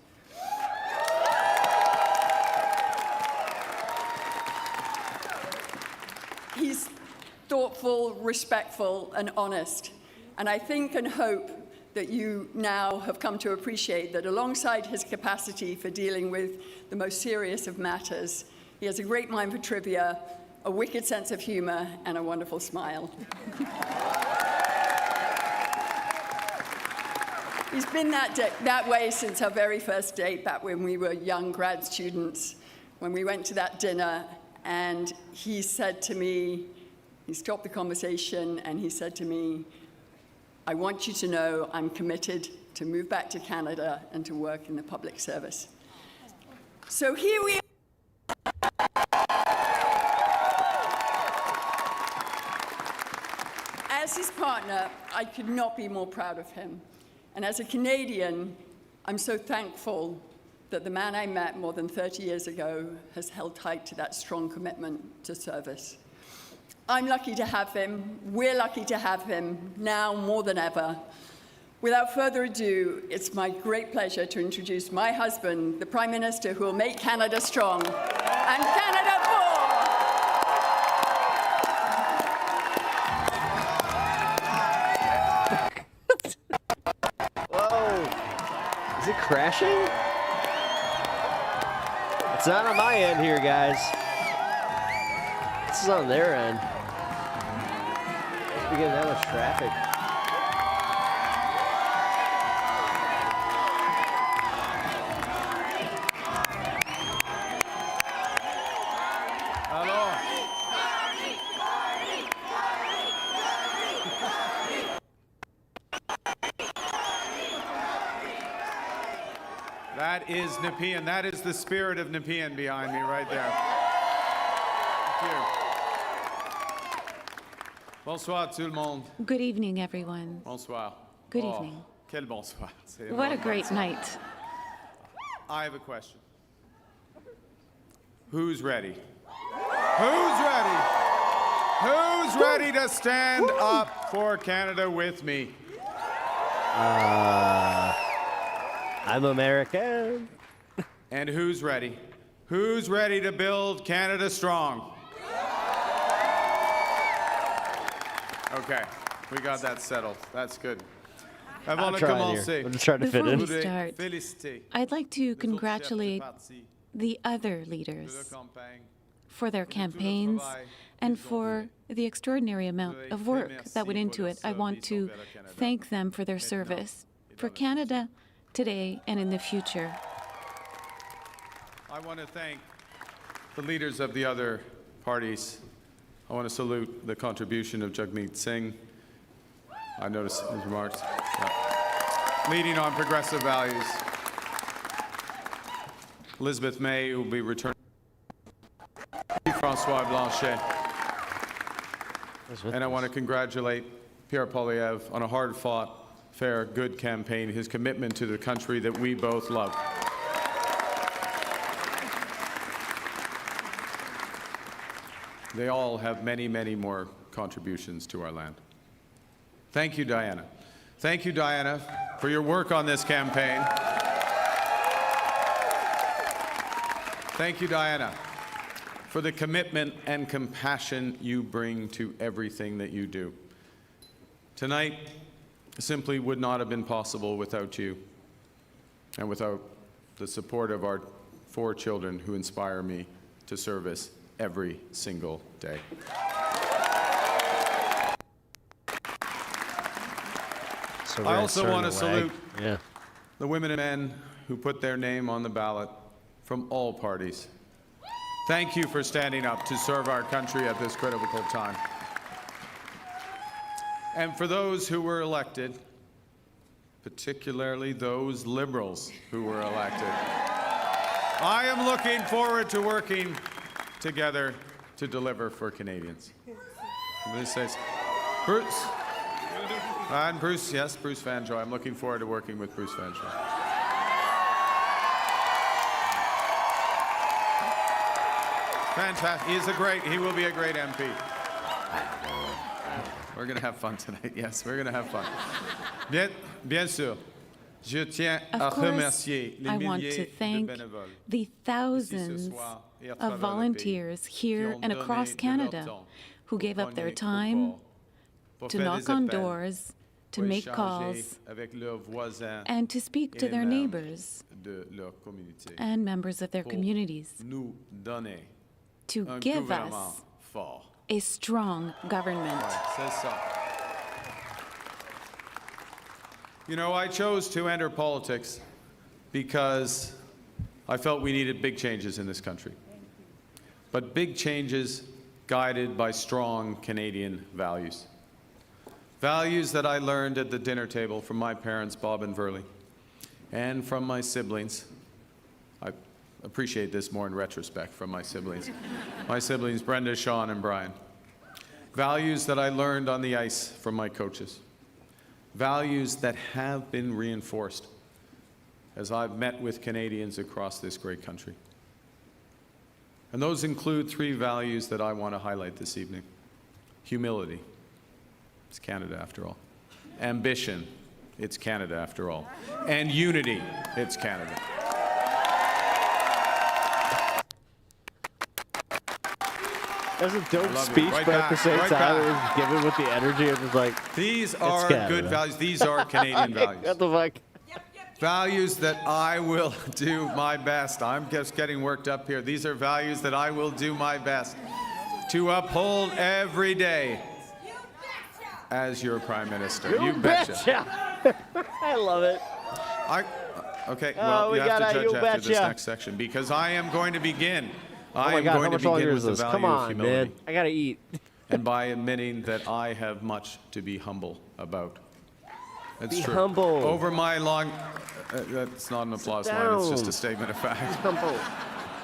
[SPEAKER 13] He's thoughtful, respectful, and honest. And I think and hope that you now have come to appreciate that alongside his capacity for dealing with the most serious of matters, he has a great mind for trivia, a wicked sense of humor, and a wonderful smile. He's been that way since our very first date, back when we were young grad students, when we went to that dinner, and he said to me, he stopped the conversation, and he said to me, "I want you to know I'm committed to move back to Canada and to work in the public service." So here we are. As his partner, I could not be more proud of him. And as a Canadian, I'm so thankful that the man I met more than 30 years ago has held tight to that strong commitment to service. I'm lucky to have him. We're lucky to have him now more than ever. Without further ado, it's my great pleasure to introduce my husband, the Prime Minister who will make Canada strong, and Canada for.
[SPEAKER 5] Whoa! Is it crashing? It's not on my end here, guys. This is on their end. We're getting that much traffic.
[SPEAKER 8] That is Nepean. That is the spirit of Nepean behind me right there. Thank you. Bonsoir tout le monde.
[SPEAKER 18] Good evening, everyone.
[SPEAKER 8] Bonsoir.
[SPEAKER 18] Good evening.
[SPEAKER 8] Quel bonsoir.
[SPEAKER 18] What a great night.
[SPEAKER 8] I have a question. Who's ready? Who's ready? Who's ready to stand up for Canada with me?
[SPEAKER 5] I'm American.
[SPEAKER 8] And who's ready? Who's ready to build Canada strong? Okay, we got that settled. That's good.
[SPEAKER 5] I'm trying here. I'm just trying to fit in.
[SPEAKER 18] Before we start, I'd like to congratulate the other leaders for their campaigns and for the extraordinary amount of work that went into it. I want to thank them for their service for Canada today and in the future.
[SPEAKER 8] I want to thank the leaders of the other parties. I want to salute the contribution of Jagmeet Singh. I noticed his remarks. Yeah. Leading on progressive values. Elizabeth May, who will be returning. François Blanchet. And I want to congratulate Pierre Poilievre on a hard-fought, fair, good campaign, his commitment to the country that we both love. They all have many, many more contributions to our land. Thank you, Diana. Thank you, Diana, for your work on this campaign. Thank you, Diana, for the commitment and compassion you bring to everything that you do. Tonight simply would not have been possible without you and without the support of our 4 children who inspire me to service every single day.
[SPEAKER 5] So
[SPEAKER 8] I also want to salute
[SPEAKER 5] yeah.
[SPEAKER 8] the women and men who put their name on the ballot from all parties. Thank you for standing up to serve our country at this critical time. And for those who were elected, particularly those Liberals who were elected, I am looking forward to working together to deliver for Canadians. This says, Bruce. And Bruce, yes, Bruce Vanjoy. I'm looking forward to working with Bruce Vanjoy. Fantastic. He will be a great MP. We're going to have fun tonight. Yes, we're going to have fun. Bien sûr. Je tiens à remercier les milliers de bénévoles
[SPEAKER 18] the thousands of volunteers here and across Canada who gave up their time to knock on doors, to make calls, and to speak to their neighbors and members of their communities, to give us a strong government.
[SPEAKER 8] You know, I chose to enter politics because I felt we needed big changes in this country. But big changes guided by strong Canadian values. Values that I learned at the dinner table from my parents, Bob and Verley, and from my siblings. I appreciate this more in retrospect from my siblings. My siblings, Brenda, Sean, and Brian. Values that I learned on the ice from my coaches. Values that have been reinforced as I've met with Canadians across this great country. And those include 3 values that I want to highlight this evening. Humility. It's Canada after all. Ambition. It's Canada after all. And unity. It's Canada.
[SPEAKER 5] That's a dope speech, but at the same time, it was given with the energy of just like,
[SPEAKER 8] these are good values. These are Canadian values.
[SPEAKER 5] What the fuck?
[SPEAKER 8] Values that I will do my best. I'm just getting worked up here. These are values that I will do my best to uphold every day as your Prime Minister. You betcha.
[SPEAKER 5] I love it.
[SPEAKER 8] Okay, well, you have to judge after this next section because I am going to begin. I am going to begin with the value of humility.
[SPEAKER 5] Man. I gotta eat.
[SPEAKER 8] And by admitting that I have much to be humble about. That's
[SPEAKER 5] be
[SPEAKER 8] true.
[SPEAKER 5] humble.
[SPEAKER 8] Over my long, that's not an applause line, it's just a statement of fact.
[SPEAKER 5] Humble.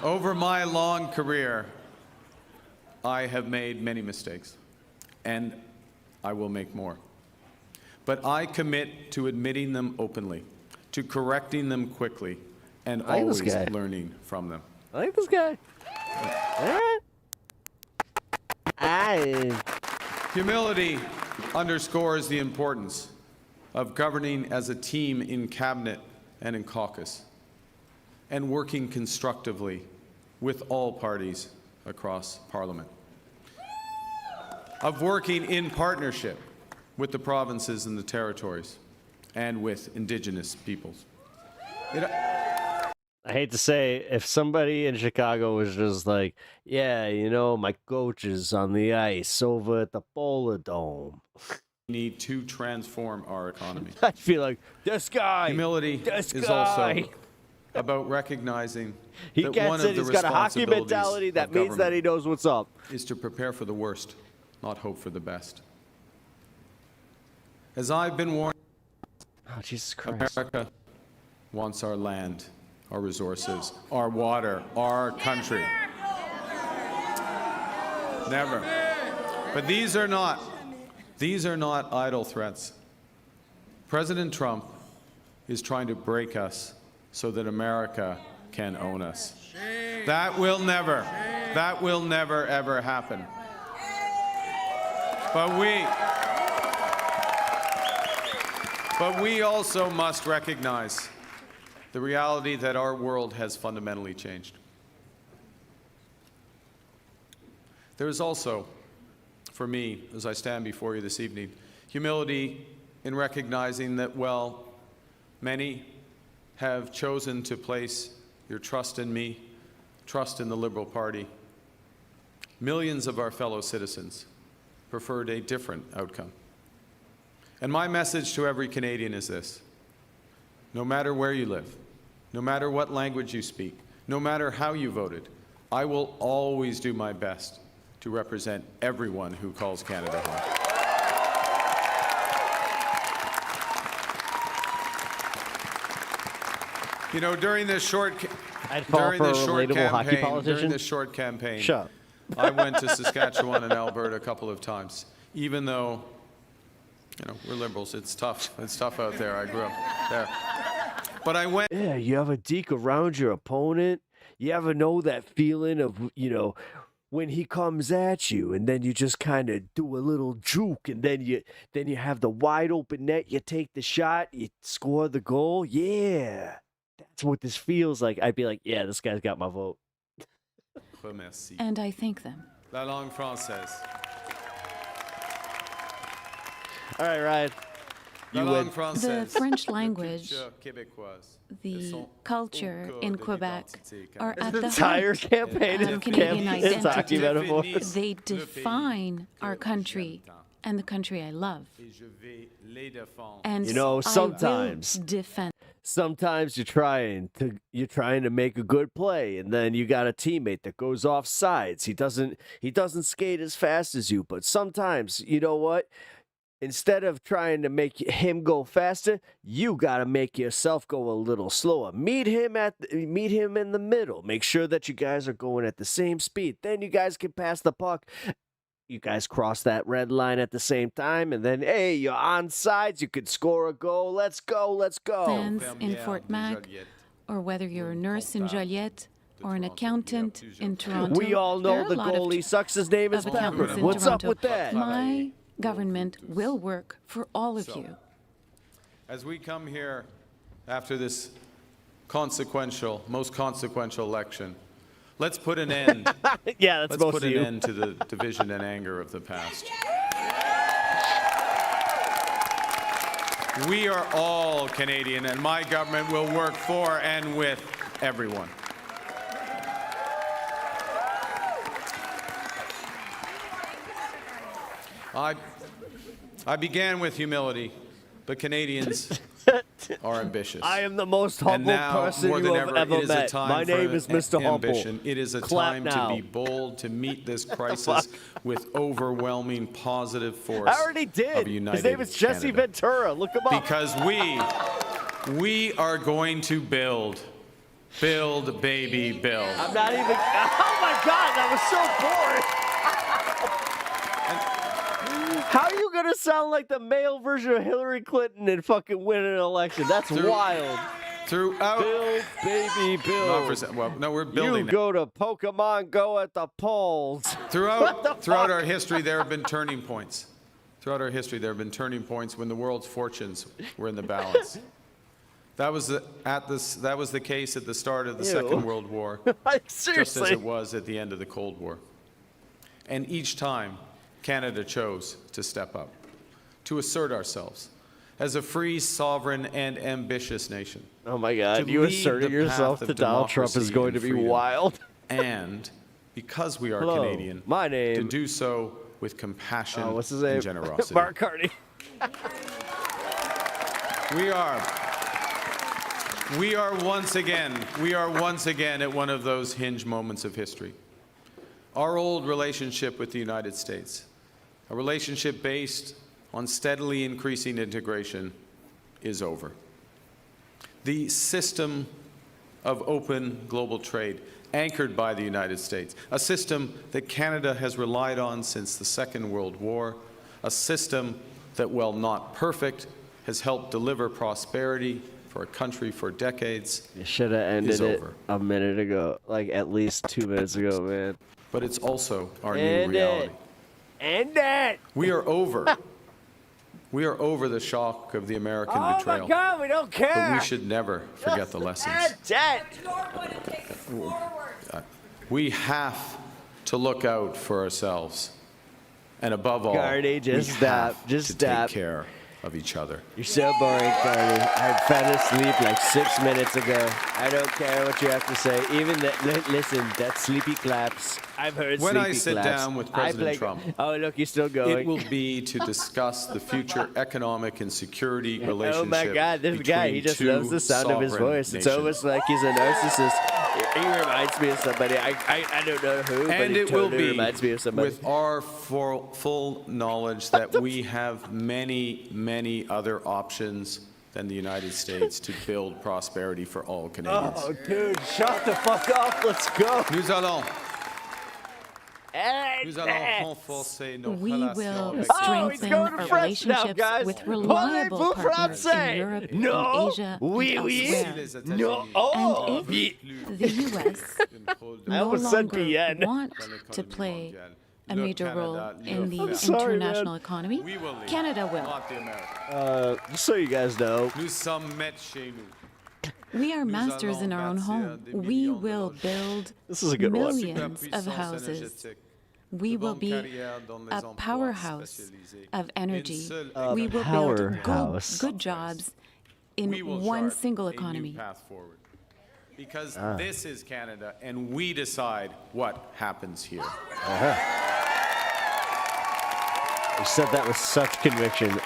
[SPEAKER 8] Over my long career, I have made many mistakes, and I will make more. But I commit to admitting them openly, to correcting them quickly, and always learning from them.
[SPEAKER 5] I like this guy.
[SPEAKER 8] Humility underscores the importance of governing as a team in cabinet and in caucus, and working constructively with all parties across Parliament, of working in partnership with the provinces and the territories, and with Indigenous peoples.
[SPEAKER 5] I hate to say, if somebody in Chicago was just like, yeah, you know, my coach is on the ice over at the Polo Dome.
[SPEAKER 8] We need to transform our economy.
[SPEAKER 5] I feel like, this guy.
[SPEAKER 8] Humility is also about recognizing that one of the
[SPEAKER 5] he's got a hockey mentality that means that he knows what's up.
[SPEAKER 8] Is to prepare for the worst, not hope for the best. As I've been warned,
[SPEAKER 5] oh, Jesus Christ.
[SPEAKER 8] America wants our land, our resources, our water, our country. Never. But these are not idle threats. President Trump is trying to break us so that America can own us. That will never ever happen. But we also must recognize the reality that our world has fundamentally changed. There is also, for me, as I stand before you this evening, humility in recognizing that, well, many have chosen to place your trust in me, trust in the Liberal Party. Millions of our fellow citizens preferred a different outcome. And my message to every Canadian is this: no matter where you live, no matter what language you speak, no matter how you voted, I will always do my best to represent everyone who calls Canada home. You know, during this short campaign, I went to Saskatchewan and Alberta a couple of times. Even though, you know, we're Liberals, it's tough. It's tough out there. I grew up there. But I went.
[SPEAKER 5] Yeah, you ever deke around your opponent? You ever know that feeling of, you know, when he comes at you and then you just kind of do a little juke and then you have the wide open net, you take the shot, you score the goal? Yeah. That's what this feels like. I'd be like, yeah, this guy's got my vote.
[SPEAKER 18] And I thank them.
[SPEAKER 8] La langue française.
[SPEAKER 5] All right, Ryan. You win.
[SPEAKER 18] The French language, the culture in Quebec are at the
[SPEAKER 5] entire campaign
[SPEAKER 18] of Canadian identity. They define our country and the country I love. And
[SPEAKER 5] you know, sometimes
[SPEAKER 18] I will defend.
[SPEAKER 5] Sometimes you're trying to make a good play, and then you got a teammate that goes off sides. He doesn't skate as fast as you, but sometimes, you know what? Instead of trying to make him go faster, you got to make yourself go a little slower. Meet him in the middle. Make sure that you guys are going at the same speed. Then you guys can pass the puck. You guys cross that red line at the same time, and then, hey, you're on sides. You could score a goal. Let's go. Let's go.
[SPEAKER 18] Fans in Fort Mac, or whether you're a nurse in Joliette, or an accountant in Toronto.
[SPEAKER 5] We all know the goalie sucks. His name is Pepper. What's up with that?
[SPEAKER 18] My government will work for all of you.
[SPEAKER 8] As we come here after this most consequential election, let's put an end.
[SPEAKER 5] Yeah, that's
[SPEAKER 8] let's put an end to the division and anger of the past. We are all Canadian, and my government will work for and with everyone. I began with humility, but Canadians are ambitious.
[SPEAKER 5] I am the most humble person you have ever met. My name is Mr. Humble.
[SPEAKER 8] It is a time to be bold, to meet this crisis with overwhelming positive force.
[SPEAKER 5] I already did. His name is Jesse Ventura. Look him up.
[SPEAKER 8] Because we are going to build, baby, build.
[SPEAKER 5] I'm not even. Oh my God, that was so boring. How are you gonna sound like the male version of Hillary Clinton and fucking win an election? That's wild.
[SPEAKER 8] Throughout,
[SPEAKER 5] build, baby, build.
[SPEAKER 8] No, we're building.
[SPEAKER 5] You go to Pokemon Go at the polls.
[SPEAKER 8] Throughout our history, there have been turning points. Throughout our history, there have been turning points when the world's fortunes were in the balance. That was the case at the start of the Second World War, just as it was at the end of the Cold War. And each time, Canada chose to step up, to assert ourselves as a free, sovereign, and ambitious nation.
[SPEAKER 5] Oh my God, you asserting yourself to Donald Trump is going to be wild.
[SPEAKER 8] And because we are Canadian,
[SPEAKER 5] my name,
[SPEAKER 8] to do so with compassion
[SPEAKER 5] what's his name?
[SPEAKER 8] And generosity.
[SPEAKER 5] Mark Carney.
[SPEAKER 8] We are once again at one of those hinge moments of history. Our old relationship with the United States, a relationship based on steadily increasing integration, is over. The system of open global trade, anchored by the United States, a system that Canada has relied on since the Second World War, a system that, while not perfect, has helped deliver prosperity for a country for decades.
[SPEAKER 5] You should have ended it a minute ago, like at least 2 minutes ago, man.
[SPEAKER 8] But it's also our new reality.
[SPEAKER 5] End it!
[SPEAKER 8] We are over. We are over the shock of the American betrayal.
[SPEAKER 5] Oh my God, we don't care!
[SPEAKER 8] But we should never forget the lessons.
[SPEAKER 5] Dead.
[SPEAKER 8] We have to look out for ourselves. And above all,
[SPEAKER 5] Carney, just
[SPEAKER 8] we
[SPEAKER 5] stop.
[SPEAKER 8] have
[SPEAKER 5] Just
[SPEAKER 8] to
[SPEAKER 5] stop.
[SPEAKER 8] take care of each other.
[SPEAKER 5] You're so boring, Carney. I fell asleep like 6 minutes ago. I don't care what you have to say. Even that, listen, that sleepy claps. I've heard
[SPEAKER 8] When
[SPEAKER 5] sleepy
[SPEAKER 8] I sit
[SPEAKER 5] claps.
[SPEAKER 8] down with President Trump,
[SPEAKER 5] oh, look, he's still going.
[SPEAKER 8] it will be to discuss the future economic and security relationship.
[SPEAKER 5] Oh my God, this guy, he just loves the sound of his voice. It's almost like he's a narcissist. He reminds me of somebody. I don't know who, but
[SPEAKER 8] And
[SPEAKER 5] he
[SPEAKER 8] it will
[SPEAKER 5] totally
[SPEAKER 8] be
[SPEAKER 5] reminds me of somebody.
[SPEAKER 8] with our full knowledge that we have many other options than the United States to build prosperity for all Canadians.
[SPEAKER 5] Oh, dude, shut the fuck up. Let's go.
[SPEAKER 8] Nous allons renforcer nos
[SPEAKER 18] We
[SPEAKER 8] relations
[SPEAKER 18] will
[SPEAKER 8] avec
[SPEAKER 18] strengthen our relationships with reliable partners in Europe, in Asia, and elsewhere.
[SPEAKER 5] No.
[SPEAKER 18] And if the U.S. no longer want to play a major role in the international economy, Canada will.
[SPEAKER 5] Just so you guys know.
[SPEAKER 8] Nous sommes maîtres chez nous.
[SPEAKER 18] We are masters in our own home. We will build millions of houses. We will be a powerhouse of energy. We will build good jobs in one single economy.
[SPEAKER 8] Because this is Canada, and we decide what happens here.
[SPEAKER 5] You said that with such conviction.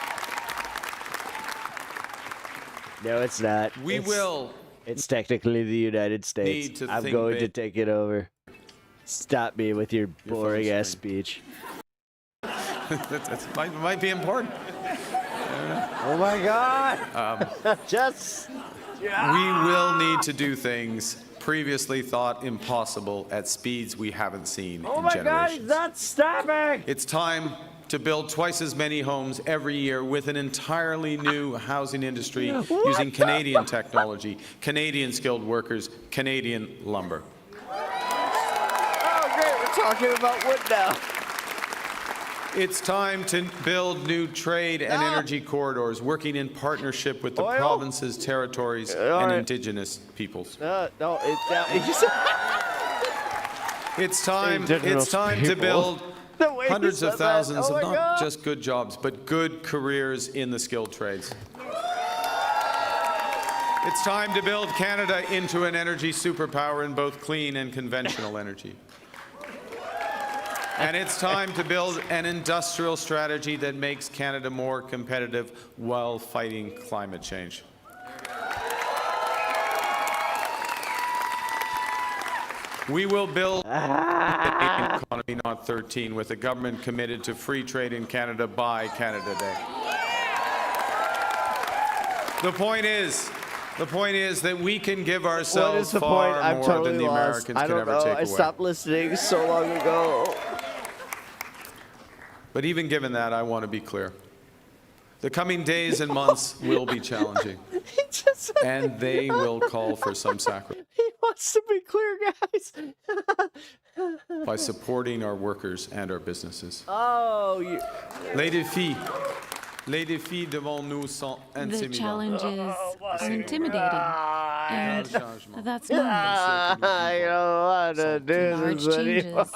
[SPEAKER 5] No, it's not. It's technically the United States. I'm going to take it over. Stop me with your boring ass speech.
[SPEAKER 8] that might be important.
[SPEAKER 5] Oh my God!
[SPEAKER 8] We will need to do things previously thought impossible at speeds we haven't seen in generations.
[SPEAKER 5] God, he's not stopping!
[SPEAKER 8] It's time to build twice as many homes every year with an entirely new housing industry using Canadian technology, Canadian skilled workers, Canadian lumber.
[SPEAKER 5] Oh, great, we're talking about wood now.
[SPEAKER 8] It's time to build new trade and energy corridors, working in partnership with the provinces, territories, and Indigenous peoples. It's time to build hundreds of thousands of not just good jobs, but good careers in the skilled trades. It's time to build Canada into an energy superpower in both clean and conventional energy. And it's time to build an industrial strategy that makes Canada more competitive while fighting climate change. We will build an economy, not 13, with a government committed to free trade in Canada by Canada Day. The point is that we can give ourselves far more than the Americans could ever take away.
[SPEAKER 5] I stopped listening so long ago.
[SPEAKER 8] But even given that, I want to be clear. The coming days and months will be challenging, and they will call for some sacrifice.
[SPEAKER 5] He wants to be clear, guys.
[SPEAKER 8] By supporting our workers and our businesses. Les défis devant nous sont
[SPEAKER 18] The
[SPEAKER 8] intimidants.
[SPEAKER 18] challenges are intimidating, and that's normal.
[SPEAKER 5] I don't want to do
[SPEAKER 18] Large
[SPEAKER 5] this
[SPEAKER 18] changes
[SPEAKER 5] anymore.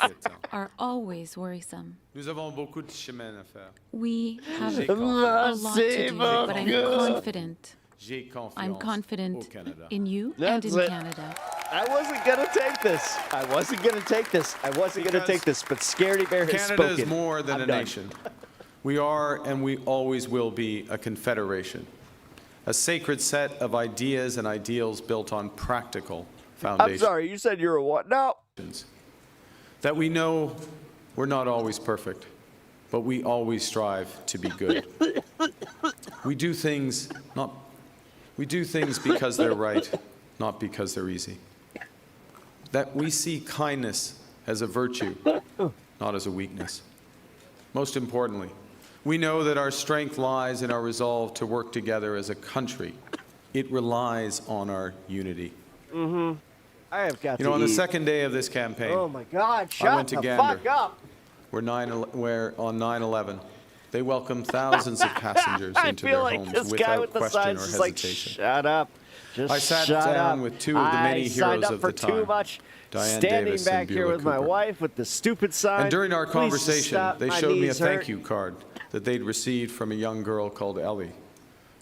[SPEAKER 18] are always worrisome.
[SPEAKER 8] Nous avons beaucoup de chemin à faire.
[SPEAKER 18] We have a lot to do, but I'm confident in you and in Canada.
[SPEAKER 5] I wasn't going to take this. I wasn't going to take this, but Scaredy Bear has spoken.
[SPEAKER 8] Canada is more than a nation. We are and we always will be a confederation, a sacred set of ideas and ideals built on practical foundations.
[SPEAKER 5] I'm sorry, you said you're a what? No.
[SPEAKER 8] That we know we're not always perfect, but we always strive to be good. We do things because they're right, not because they're easy. That we see kindness as a virtue, not as a weakness. Most importantly, we know that our strength lies in our resolve to work together as a country. It relies on our unity.
[SPEAKER 5] I have got
[SPEAKER 8] on the second day of this campaign,
[SPEAKER 5] oh my God,
[SPEAKER 8] I went to
[SPEAKER 5] the
[SPEAKER 8] Gander,
[SPEAKER 5] fuck up.
[SPEAKER 8] where on 9/11, they welcomed thousands of passengers into their homes without question or hesitation.
[SPEAKER 5] Shut up.
[SPEAKER 8] I sat down with two of the many heroes of the time.
[SPEAKER 5] Too much.
[SPEAKER 8] Diane
[SPEAKER 5] Standing
[SPEAKER 8] Davis
[SPEAKER 5] back
[SPEAKER 8] and
[SPEAKER 5] here
[SPEAKER 8] Beulah
[SPEAKER 5] with my
[SPEAKER 8] Cooper.
[SPEAKER 5] wife with the stupid sign.
[SPEAKER 8] And during our
[SPEAKER 5] "Please
[SPEAKER 8] conversation,
[SPEAKER 5] stop,
[SPEAKER 8] they
[SPEAKER 5] my
[SPEAKER 8] showed me a
[SPEAKER 5] knees
[SPEAKER 8] thank
[SPEAKER 5] hurt."
[SPEAKER 8] you card that they'd received from a young girl called Ellie,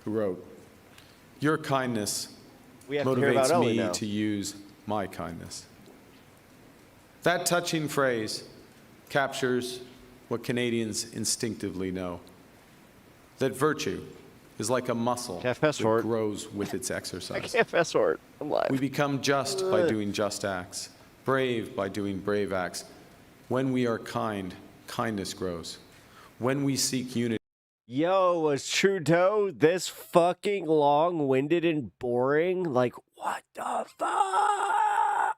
[SPEAKER 8] who wrote, "Your kindness
[SPEAKER 5] We have to hear about
[SPEAKER 8] motivates
[SPEAKER 5] Ellie
[SPEAKER 8] me
[SPEAKER 5] now.
[SPEAKER 8] to use my kindness." That touching phrase captures what Canadians instinctively know, that virtue is like a muscle that grows with its
[SPEAKER 5] I
[SPEAKER 8] exercise.
[SPEAKER 5] can't fast forward. I'm live.
[SPEAKER 8] We become just by doing just acts, brave by doing brave acts. When we are kind, kindness grows. When we seek unity,
[SPEAKER 5] Yo, was Trudeau this fucking long-winded and boring? Like, what the fuck?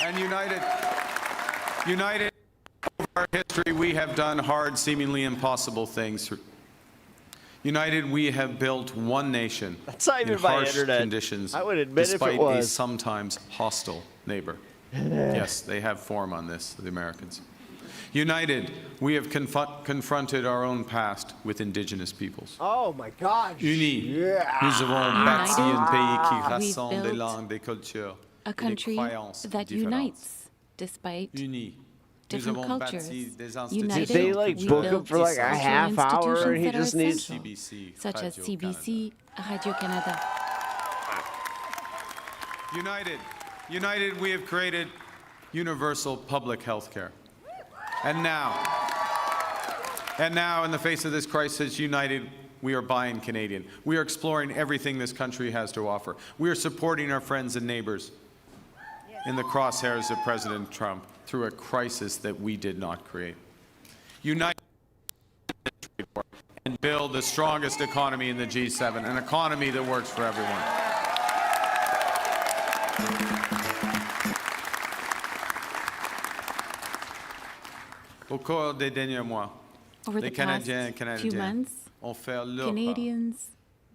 [SPEAKER 8] and united over our history, we have done hard, seemingly impossible things. United, we have built one nation
[SPEAKER 5] That's not even
[SPEAKER 8] in
[SPEAKER 5] my
[SPEAKER 8] harsh
[SPEAKER 5] internet.
[SPEAKER 8] conditions,
[SPEAKER 5] I would admit if it
[SPEAKER 8] despite a
[SPEAKER 5] was.
[SPEAKER 8] sometimes hostile neighbor. Yes, they have form on this, the Americans. United, we have confronted our own past with indigenous peoples.
[SPEAKER 5] Oh my God.
[SPEAKER 8] Unis, nous avons bâti un pays qui rassemble des langues, des cultures,
[SPEAKER 18] A
[SPEAKER 8] et des
[SPEAKER 18] country
[SPEAKER 8] croyances
[SPEAKER 18] that
[SPEAKER 8] différentes.
[SPEAKER 18] unites despite
[SPEAKER 8] Unis, nous
[SPEAKER 18] different
[SPEAKER 8] avons
[SPEAKER 18] cultures.
[SPEAKER 8] bâti des
[SPEAKER 18] United,
[SPEAKER 5] Did they like
[SPEAKER 18] we
[SPEAKER 5] book him
[SPEAKER 18] built
[SPEAKER 5] for like a
[SPEAKER 18] cultural
[SPEAKER 5] half hour and he
[SPEAKER 18] institutions that are
[SPEAKER 5] just needs
[SPEAKER 18] essential, such as CBC, Radio-Canada.
[SPEAKER 8] United, we have created universal public health care. And now, in the face of this crisis, united, we are buying Canadian. We are exploring everything this country has to offer. We are supporting our friends and neighbors in the crosshairs of President Trump through a crisis that we did not create. Unite and build the strongest economy in the G7, an economy that works for everyone. Au cours des derniers mois,
[SPEAKER 18] Over the
[SPEAKER 8] les
[SPEAKER 18] past
[SPEAKER 8] Canadiens et
[SPEAKER 18] few
[SPEAKER 8] Canadiennes
[SPEAKER 18] months,
[SPEAKER 8] ont fait leur
[SPEAKER 18] Canadians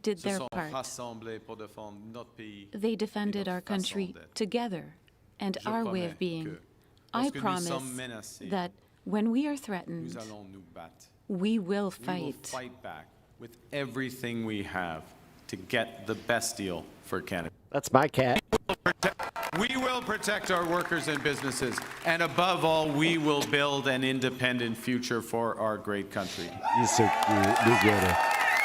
[SPEAKER 18] did
[SPEAKER 8] part, se
[SPEAKER 18] their
[SPEAKER 8] sont
[SPEAKER 18] part.
[SPEAKER 8] rassemblés pour défendre notre pays.
[SPEAKER 18] They defended our country together and
[SPEAKER 8] Je
[SPEAKER 18] our way
[SPEAKER 8] promets
[SPEAKER 18] of being.
[SPEAKER 8] que
[SPEAKER 18] I
[SPEAKER 8] lorsque nous
[SPEAKER 18] promise
[SPEAKER 8] sommes menacés,
[SPEAKER 18] that when we are threatened,
[SPEAKER 8] nous allons nous battre.
[SPEAKER 18] we will
[SPEAKER 8] We will
[SPEAKER 18] fight.
[SPEAKER 8] fight back with everything we have to get the best deal for Canada.
[SPEAKER 5] That's my cat.
[SPEAKER 8] We will protect our workers and businesses, and above all, we will build an independent future for our great country.
[SPEAKER 5] He's so cute. You get it.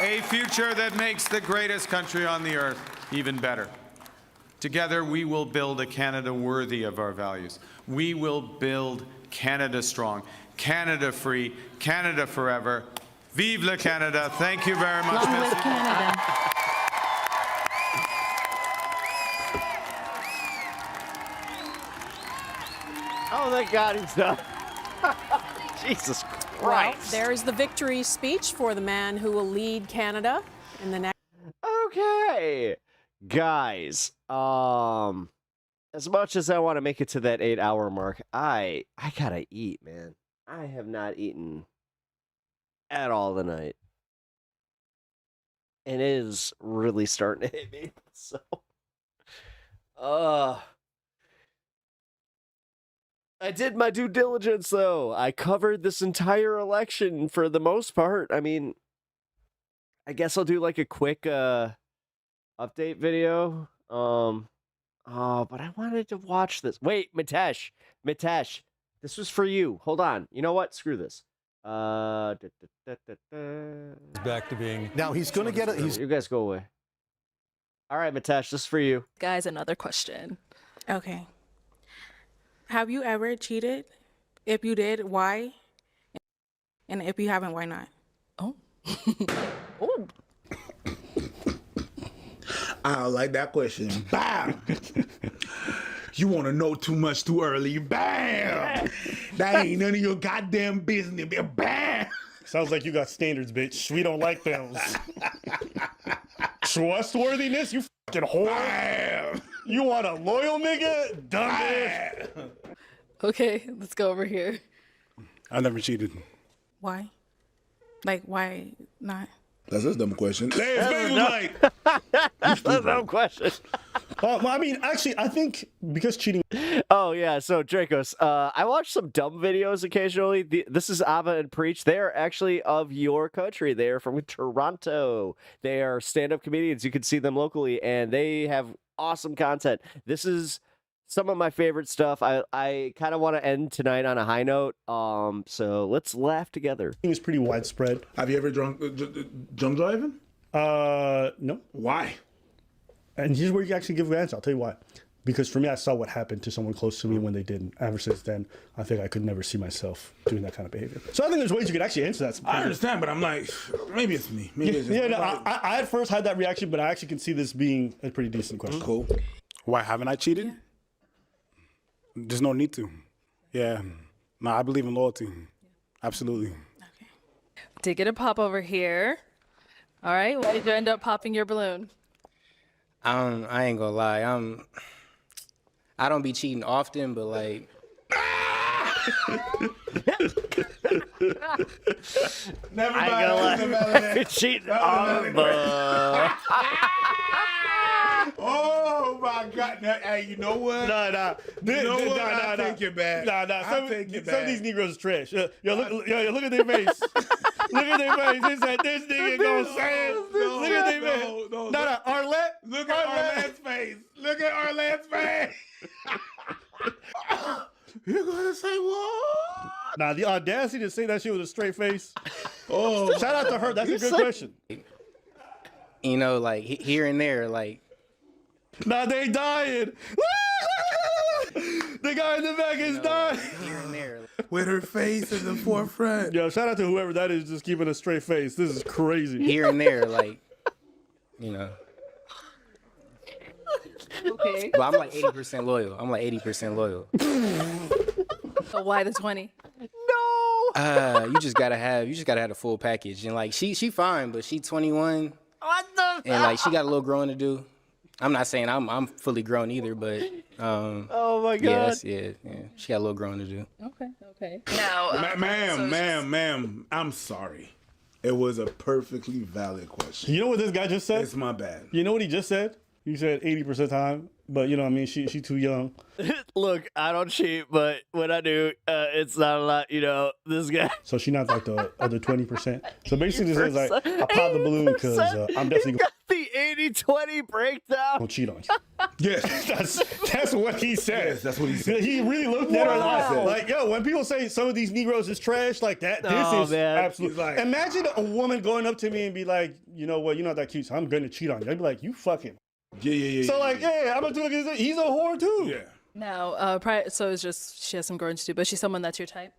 [SPEAKER 8] A future that makes the greatest country on the earth even better. Together, we will build a Canada worthy of our values. We will build Canada strong, Canada free, Canada forever. Vive le Canada. Thank you very much,
[SPEAKER 18] Long live
[SPEAKER 8] Mr.
[SPEAKER 18] Canada.
[SPEAKER 5] Oh, thank God he's done. Jesus
[SPEAKER 20] Well,
[SPEAKER 5] Christ.
[SPEAKER 20] there's the victory speech for the man who will lead Canada in the next.
[SPEAKER 5] Okay. Guys, as much as I want to make it to that 8-hour mark, I gotta eat, man. I have not eaten at all tonight. And it is really starting to hit me. So, I did my due diligence, though. I covered this entire election for the most part. I mean, I guess I'll do like a quick update video. But I wanted to watch this. Wait, Mitesh, this was for you. Hold on. You know what? Screw this.
[SPEAKER 26] Back to being.
[SPEAKER 6] Now he's going to get it.
[SPEAKER 5] You guys go away. All right, Mitesh, this is for you.
[SPEAKER 17] Guys, another question. Okay. Have you ever cheated? If you did, why? And if you haven't, why not? Oh. Oh.
[SPEAKER 19] I like that question. Bam! You want to know too much too early. Bam! That ain't none of your goddamn business. Bam!
[SPEAKER 22] Sounds like you got standards, bitch. We don't like those. Trustworthiness? You fucking whore.
[SPEAKER 19] Bam!
[SPEAKER 22] You want a loyal nigga? Dumb bitch.
[SPEAKER 17] Okay, let's go over here.
[SPEAKER 22] I never cheated.
[SPEAKER 17] Why? Like, why not?
[SPEAKER 19] That's a dumb question.
[SPEAKER 5] That's a dumb question.
[SPEAKER 22] Well, I mean, actually, I think because cheating.
[SPEAKER 5] Oh yeah, so Dracos, I watch some dumb videos occasionally. This is Ava and Preach. They are actually of your country. They are from Toronto. They are stand-up comedians. You can see them locally, and they have awesome content. This is some of my favorite stuff. I kind of want to end tonight on a high note. So let's laugh together.
[SPEAKER 22] It's pretty widespread.
[SPEAKER 19] Have you ever drunk driving?
[SPEAKER 22] No.
[SPEAKER 19] Why?
[SPEAKER 22] And here's where you can actually give an answer. I'll tell you why. Because for me, I saw what happened to someone close to me when they didn't. Ever since then, I think I could never see myself doing that kind of behavior. So I think there's ways you could actually answer that.
[SPEAKER 19] I understand, but I'm like, maybe it's me. Maybe it's just
[SPEAKER 22] yeah. No, I at first had that reaction, but I actually can see this being a pretty decent question.
[SPEAKER 19] Cool. Why haven't I cheated? Yeah. There's no need to. Yeah. No, I believe in loyalty. Absolutely.
[SPEAKER 2] Okay. Did get a pop over here. All right. Why did you end up popping your balloon?
[SPEAKER 9] I ain't gonna lie. I don't be cheating often, but like.
[SPEAKER 19] Never
[SPEAKER 5] I ain't gonna lie. Cheating on
[SPEAKER 19] Oh my God! Now, hey, you know what?
[SPEAKER 22] Nah.
[SPEAKER 19] I take it back.
[SPEAKER 22] Some of these Negroes are trash. Look at their face. Look at their face. They said, this nigga gonna say it. Look at their face. No, Arlette.
[SPEAKER 19] Look at Arlette's face. Look at Arlette's face. You're gonna say what?
[SPEAKER 22] Nah, the audacity to say that shit with a straight face. Oh, shout out to her. That's a good question.
[SPEAKER 9] You know, like here and there, like.
[SPEAKER 22] Nah, they dying. The guy in the back is dying.
[SPEAKER 9] Here and there.
[SPEAKER 19] With her face in the forefront.
[SPEAKER 22] Yo, shout out to whoever that is, just keeping a straight face. This is crazy.
[SPEAKER 9] Here and there, like, you know.
[SPEAKER 2] Okay.
[SPEAKER 9] But I'm like 80% loyal.
[SPEAKER 2] So why the 20?
[SPEAKER 9] You just gotta have the full package. And like she fine, but she 21.
[SPEAKER 2] What the?
[SPEAKER 9] And like she got a little growing to do. I'm not saying I'm fully grown either, but
[SPEAKER 5] oh my God.
[SPEAKER 9] Yeah, she got a little growing to do.
[SPEAKER 2] Okay. Now,
[SPEAKER 19] ma'am, I'm sorry. It was a perfectly valid question.
[SPEAKER 22] You know what this guy just said?
[SPEAKER 19] It's my bad.
[SPEAKER 22] You know what he just said? He said 80% time, but you know what I mean? She too young.
[SPEAKER 5] Look, I don't cheat, but when I do, it's not a lot, you know, this guy.
[SPEAKER 22] So she not like the other 20%. So basically this is like, I popped the balloon because I'm definitely
[SPEAKER 5] the 80-20 breakdown.
[SPEAKER 22] Don't cheat on you. Yes, that's what he said.
[SPEAKER 19] Yes, that's what he said.
[SPEAKER 22] He really looked at her like, yo, when people say some of these Negroes is trash like that, this is absolutely. Like, imagine a woman going up to me and be like, you know what, you're not that cute, so I'm going to cheat on you. I'd be like, you fucking.
[SPEAKER 19] Yeah.
[SPEAKER 22] So like, I'm gonna look at this. He's a whore too.
[SPEAKER 19] Yeah.
[SPEAKER 2] Now, so it's just she has some growing to do, but she's someone that's your type.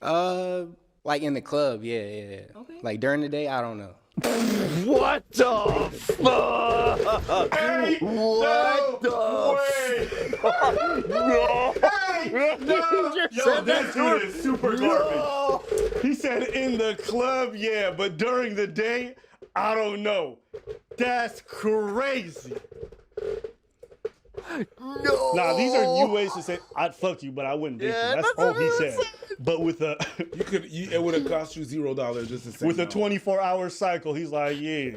[SPEAKER 9] Like in the club, yeah. Okay. Like during the day, I don't know.
[SPEAKER 5] What the fuck?
[SPEAKER 19] Hey,
[SPEAKER 5] what the
[SPEAKER 22] Yo, that dude is super garbage. He said in the club, yeah, but during the day, I don't know. That's crazy.
[SPEAKER 5] No.
[SPEAKER 22] Nah, these are new ways to say I'd fuck you, but I wouldn't date you. That's all he said. But with a
[SPEAKER 19] it would have cost you $0 just to say
[SPEAKER 22] with
[SPEAKER 19] no.
[SPEAKER 22] a 24-hour cycle, he's like, yeah.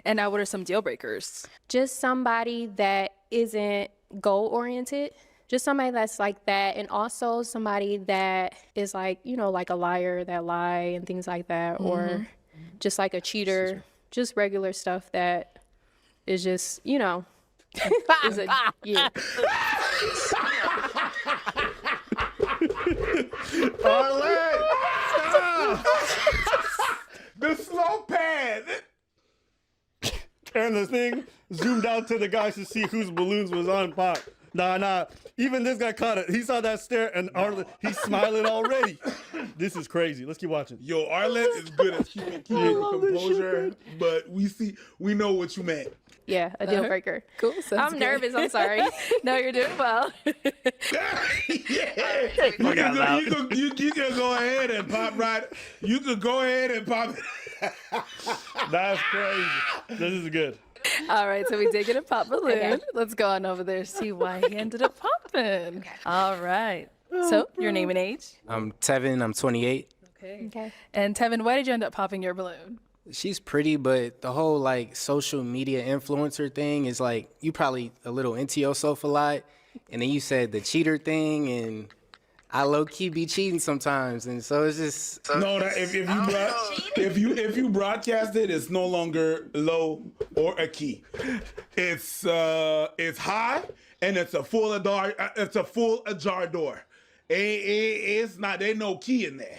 [SPEAKER 2] And now, what are some deal breakers?
[SPEAKER 10] Just somebody that isn't goal-oriented. Just somebody that's like that, and also somebody that is like, you know, like a liar that lie and things like that, or just like a cheater. Just regular stuff that is just, you know, yeah.
[SPEAKER 19] Arlette, stop! The slow pad.
[SPEAKER 22] And the thing zoomed out to the guys to see whose balloons was on pop. Nah. Even this guy caught it. He saw that stare, and he's smiling already. This is crazy. Let's keep watching.
[SPEAKER 19] Yo, Arlette is good at keeping composure, but we know what you meant.
[SPEAKER 10] Yeah, a deal breaker.
[SPEAKER 2] Cool.
[SPEAKER 10] I'm nervous. I'm sorry.
[SPEAKER 2] No, you're doing well.
[SPEAKER 19] You can go ahead and pop right. You can go ahead and pop.
[SPEAKER 22] That's crazy. This is good.
[SPEAKER 2] All right, so we did get a pop balloon. Okay. Let's go on over there, see why he ended up popping. Okay. All right. So, your name and age?
[SPEAKER 9] I'm Tevin. I'm 28.
[SPEAKER 2] Okay. And Tevin, why did you end up popping your balloon?
[SPEAKER 9] She's pretty, but the whole like social media influencer thing is like you probably a little into yourself a lot, and then you said the cheater thing, and I low key be cheating sometimes, and so it's just
[SPEAKER 19] No, that if you broadcast it, it's no longer low or a key. It's high and it's a full ajar door. It's not. There's no key in there.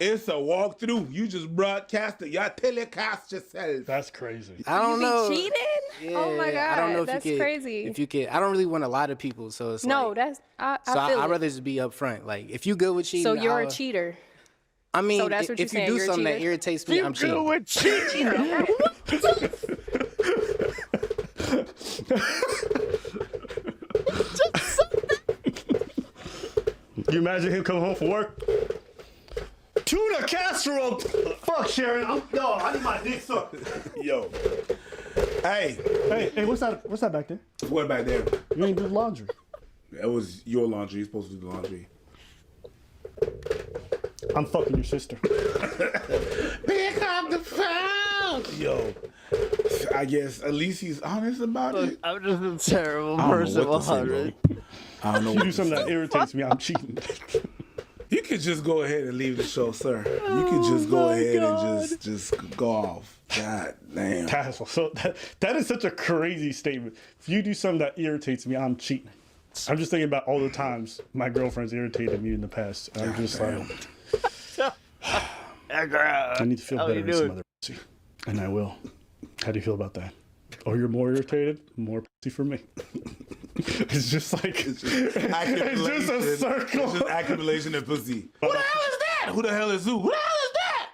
[SPEAKER 19] It's a walkthrough. You just broadcast it. Y'all telecast yourself.
[SPEAKER 22] That's crazy.
[SPEAKER 9] I don't know.
[SPEAKER 10] Cheating?
[SPEAKER 9] Yeah,
[SPEAKER 10] Oh my God,
[SPEAKER 9] I don't know if
[SPEAKER 10] that's
[SPEAKER 9] you could,
[SPEAKER 10] crazy.
[SPEAKER 9] If you could, I don't really want a lot of people, so it's
[SPEAKER 10] No,
[SPEAKER 9] like,
[SPEAKER 10] that's I
[SPEAKER 9] so
[SPEAKER 10] feel
[SPEAKER 9] I'd
[SPEAKER 10] it.
[SPEAKER 9] rather just be upfront. Like if you good with cheating,
[SPEAKER 10] So you're a
[SPEAKER 9] I'll-
[SPEAKER 10] cheater.
[SPEAKER 9] I mean,
[SPEAKER 10] So that's what
[SPEAKER 9] if
[SPEAKER 10] you're
[SPEAKER 9] you
[SPEAKER 10] saying,
[SPEAKER 9] do
[SPEAKER 10] you're a
[SPEAKER 9] something that
[SPEAKER 10] cheater?
[SPEAKER 9] irritates me, I'm cheating.
[SPEAKER 5] with cheating.
[SPEAKER 22] You imagine him coming home from work? Tuna casserole. Fuck, Sharon. I need my dick sucked.
[SPEAKER 19] Yo. Hey,
[SPEAKER 22] what's that back there?
[SPEAKER 19] What back there?
[SPEAKER 22] You ain't do the laundry.
[SPEAKER 19] That was your laundry. You're supposed to do the laundry.
[SPEAKER 22] I'm fucking your sister.
[SPEAKER 19] Pick up the phone. Yo. I guess at least he's honest about it.
[SPEAKER 5] I'm just a terrible
[SPEAKER 19] I don't know
[SPEAKER 5] person.
[SPEAKER 19] what to say, bro. I don't know.
[SPEAKER 22] You
[SPEAKER 19] what
[SPEAKER 22] do
[SPEAKER 19] to
[SPEAKER 22] something
[SPEAKER 19] say.
[SPEAKER 22] that irritates me, I'm cheating.
[SPEAKER 19] You could just go ahead and leave the show, sir. You could just go ahead and just go off. God damn.
[SPEAKER 22] That is such a crazy statement. If you do something that irritates me, I'm cheating. I'm just thinking about all the times my girlfriend's irritated me in the past. And I'm just like, I need to feel better than some other pussy. And I will. How do you feel about that? Oh, you're more irritated? More pussy for me. It's just like, it's just a circle.
[SPEAKER 19] It's just accumulation of pussy. Who the hell is that? Who the hell is who? Who the hell is that?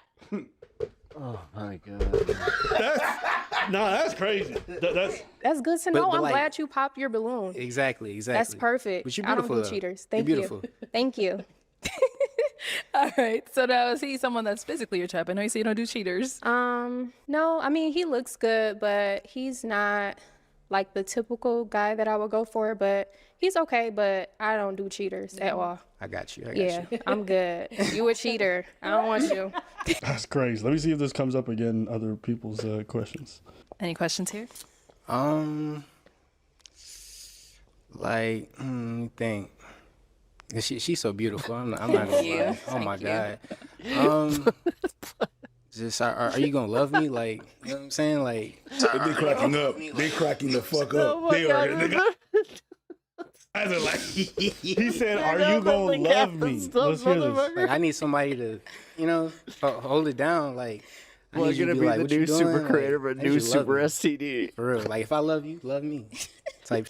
[SPEAKER 5] Oh my God.
[SPEAKER 22] That's crazy.
[SPEAKER 10] That's good to
[SPEAKER 9] But-
[SPEAKER 10] know.
[SPEAKER 9] but
[SPEAKER 10] I'm
[SPEAKER 9] like-
[SPEAKER 10] glad you popped your balloon.
[SPEAKER 9] Exactly.
[SPEAKER 10] That's perfect.
[SPEAKER 9] But you're
[SPEAKER 10] I don't
[SPEAKER 9] beautiful,
[SPEAKER 10] do
[SPEAKER 9] though.
[SPEAKER 10] cheaters.
[SPEAKER 9] You're
[SPEAKER 10] Thank
[SPEAKER 9] beautiful.
[SPEAKER 10] you. Thank you.
[SPEAKER 2] All right. So now is he someone that's physically your type? I know you say you don't do cheaters.
[SPEAKER 10] No, I mean, he looks good, but he's not like the typical guy that I would go for, but he's okay, but I don't do cheaters at all.
[SPEAKER 9] I got you.
[SPEAKER 10] Yeah, I'm good. You a cheater. I don't want you.
[SPEAKER 22] That's crazy. Let me see if this comes up again in other people's questions.
[SPEAKER 2] Any questions here?
[SPEAKER 9] Like, let me think. She's so beautiful. I'm not gonna lie. Oh my God. Just are you gonna love me? Like, you know what I'm saying? Like,
[SPEAKER 19] They cracking up. They cracking the fuck up.
[SPEAKER 2] Oh my
[SPEAKER 19] They are.
[SPEAKER 2] God.
[SPEAKER 19] Guys are like,
[SPEAKER 22] He said, "Are you gonna love me?" Let's hear this.
[SPEAKER 9] like I need somebody to, you know, hold it down. Like, I
[SPEAKER 5] Well,
[SPEAKER 9] need you
[SPEAKER 5] gonna
[SPEAKER 9] to
[SPEAKER 5] be
[SPEAKER 9] like,
[SPEAKER 5] the
[SPEAKER 9] what you
[SPEAKER 5] new
[SPEAKER 9] doing?
[SPEAKER 5] super
[SPEAKER 9] Like,
[SPEAKER 5] creator, but
[SPEAKER 9] I need
[SPEAKER 5] new
[SPEAKER 9] you to love
[SPEAKER 5] super
[SPEAKER 9] me.
[SPEAKER 5] STD.
[SPEAKER 9] For real. Like, if I love you, love me. Type.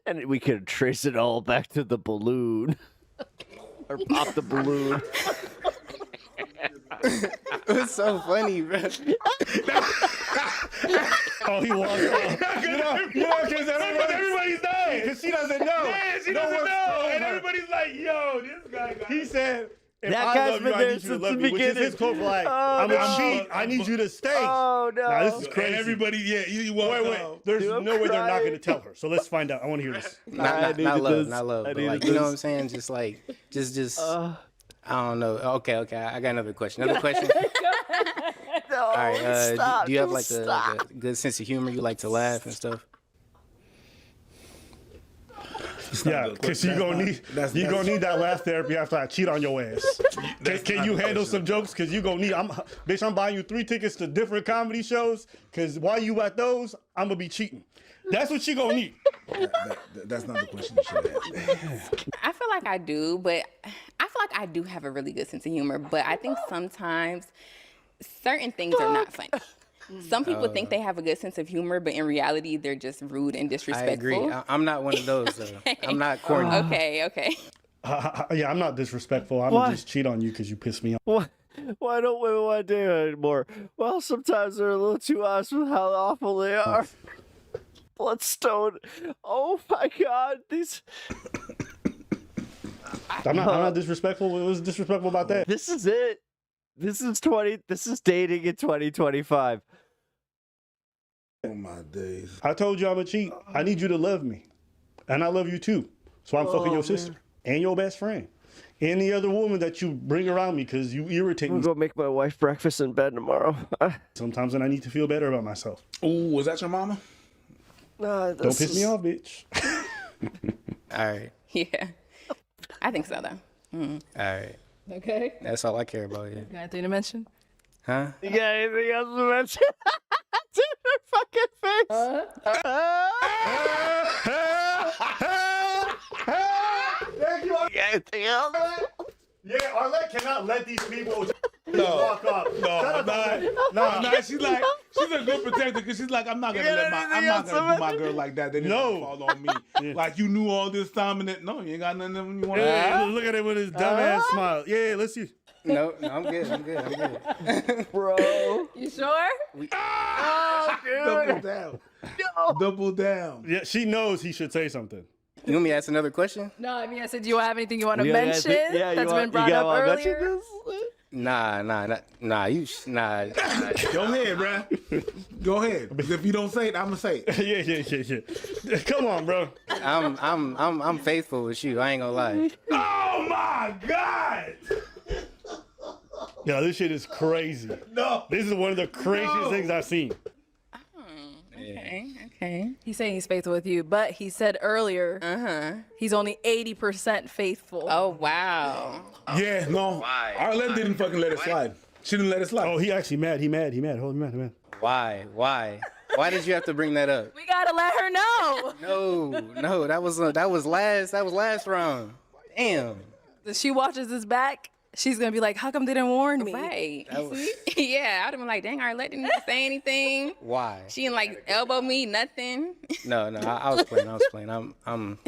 [SPEAKER 5] And we could trace it all back to the balloon. Or pop the balloon.
[SPEAKER 9] It's so funny, bro.
[SPEAKER 22] Oh, he walked off. You know, because everybody's dying. Because she doesn't know.
[SPEAKER 19] yeah, she doesn't know. And everybody's like, yo, this guy got
[SPEAKER 22] He said, if
[SPEAKER 5] That
[SPEAKER 22] I
[SPEAKER 5] guy's
[SPEAKER 22] love
[SPEAKER 5] been
[SPEAKER 22] you, I
[SPEAKER 5] there
[SPEAKER 22] need you to
[SPEAKER 5] since
[SPEAKER 22] love
[SPEAKER 5] the
[SPEAKER 22] me. Which is his
[SPEAKER 5] beginning.
[SPEAKER 22] quote for like,
[SPEAKER 5] Oh,
[SPEAKER 22] I'm
[SPEAKER 5] no.
[SPEAKER 22] a cheat. I need you to stay.
[SPEAKER 5] Oh, no.
[SPEAKER 22] Nah, this is crazy.
[SPEAKER 19] And everybody, yeah, you walk
[SPEAKER 22] Wait.
[SPEAKER 19] out.
[SPEAKER 22] There's
[SPEAKER 5] Dude, I'm
[SPEAKER 22] no way they're not
[SPEAKER 5] crying.
[SPEAKER 22] going to tell her. So let's find out. I want to hear this.
[SPEAKER 9] Not love, not love.
[SPEAKER 5] I
[SPEAKER 9] But
[SPEAKER 5] needed
[SPEAKER 9] like, you know
[SPEAKER 5] this.
[SPEAKER 9] what I'm saying? Just like, just. I don't know. Okay. I got another question. Another question.
[SPEAKER 5] No,
[SPEAKER 9] All right.
[SPEAKER 5] stop.
[SPEAKER 9] Do you have like
[SPEAKER 5] stop.
[SPEAKER 9] a good sense of humor? You like to laugh and stuff?
[SPEAKER 22] Yeah, because you're going to need that laugh therapy after I cheat on your ass. Can you handle some jokes? Because you're going to need, I'm buying you 3 tickets to different comedy shows, because while you at those, I'm going to be cheating. That's what you going to need.
[SPEAKER 19] That's not the question you should ask.
[SPEAKER 1] I feel like I do, but I feel like I do have a really good sense of humor, but I think sometimes certain things are not funny. Some people think they have a good sense of humor, but in reality, they're just rude and
[SPEAKER 9] I
[SPEAKER 1] disrespectful.
[SPEAKER 9] agree. I'm not one of those. I'm not corny.
[SPEAKER 1] Okay.
[SPEAKER 22] Yeah, I'm not disrespectful. I'm going to just cheat on you because you piss me off.
[SPEAKER 5] Why don't women want to date anymore? Well, sometimes they're a little too honest with how awful they are. Bloodstone. Oh my God, these.
[SPEAKER 22] I'm not disrespectful. What was disrespectful about that?
[SPEAKER 5] This is it. This is dating in 2025.
[SPEAKER 19] Oh my days.
[SPEAKER 22] I told you I'm a cheat. I need you to love me. And I love you too. So I'm fucking your sister and your best friend. any other woman that you bring around me because you irritate me.
[SPEAKER 5] I'm gonna go make my wife breakfast in bed tomorrow.
[SPEAKER 22] Sometimes when I need to feel better about myself.
[SPEAKER 19] Ooh, was that your mama?
[SPEAKER 22] Don't piss me off, bitch.
[SPEAKER 9] All right.
[SPEAKER 1] Yeah. I think so, though.
[SPEAKER 9] All right.
[SPEAKER 2] Okay.
[SPEAKER 9] That's all I care about. Yeah.
[SPEAKER 2] Got anything to mention?
[SPEAKER 9] Huh?
[SPEAKER 5] You got anything else to mention? To her fucking face.
[SPEAKER 22] Thank you.
[SPEAKER 5] You got anything else?
[SPEAKER 22] Yeah, Arlette cannot let these people walk up.
[SPEAKER 19] No. She's a good protector because she's like, I'm not gonna do my girl like that. They didn't fall on me. Like you knew all this time and you ain't got nothing you want to
[SPEAKER 22] Look at him with his dumbass smile. Yeah, let's see.
[SPEAKER 9] No, I'm good.
[SPEAKER 5] Bro.
[SPEAKER 2] You sure?
[SPEAKER 19] Double down. Double down.
[SPEAKER 22] Yeah, she knows he should say something.
[SPEAKER 9] You want me to ask another question?
[SPEAKER 2] No, I mean, I said, do you have anything you want to mention that's been brought up earlier?
[SPEAKER 9] Nah.
[SPEAKER 22] Go ahead, bro. Go ahead. Because if you don't say it, I'm gonna say it. Yeah. Come on, bro.
[SPEAKER 9] I'm faithful with you. I ain't gonna lie.
[SPEAKER 22] Oh my God. Yo, this shit is crazy. No. This is one of the craziest things I've seen.
[SPEAKER 1] Okay.
[SPEAKER 2] He's saying he's faithful with you, but he said earlier he's only 80% faithful.
[SPEAKER 1] Oh, wow.
[SPEAKER 19] Yeah, no. Arlette didn't fucking let it slide. She didn't let it slide.
[SPEAKER 22] Oh, he actually mad. He mad. Hold him mad.
[SPEAKER 9] Why? Why did you have to bring that up?
[SPEAKER 2] We gotta let her know.
[SPEAKER 9] No. That was last round. Damn.
[SPEAKER 2] If she watches this back, she's gonna be like, "How come they didn't warn me?"
[SPEAKER 1] Right. Yeah, I'd have been like, "Dang, Arlette didn't even say anything."
[SPEAKER 9] Why?
[SPEAKER 1] She didn't like elbow me, nothing.
[SPEAKER 9] No. I was playing. I'm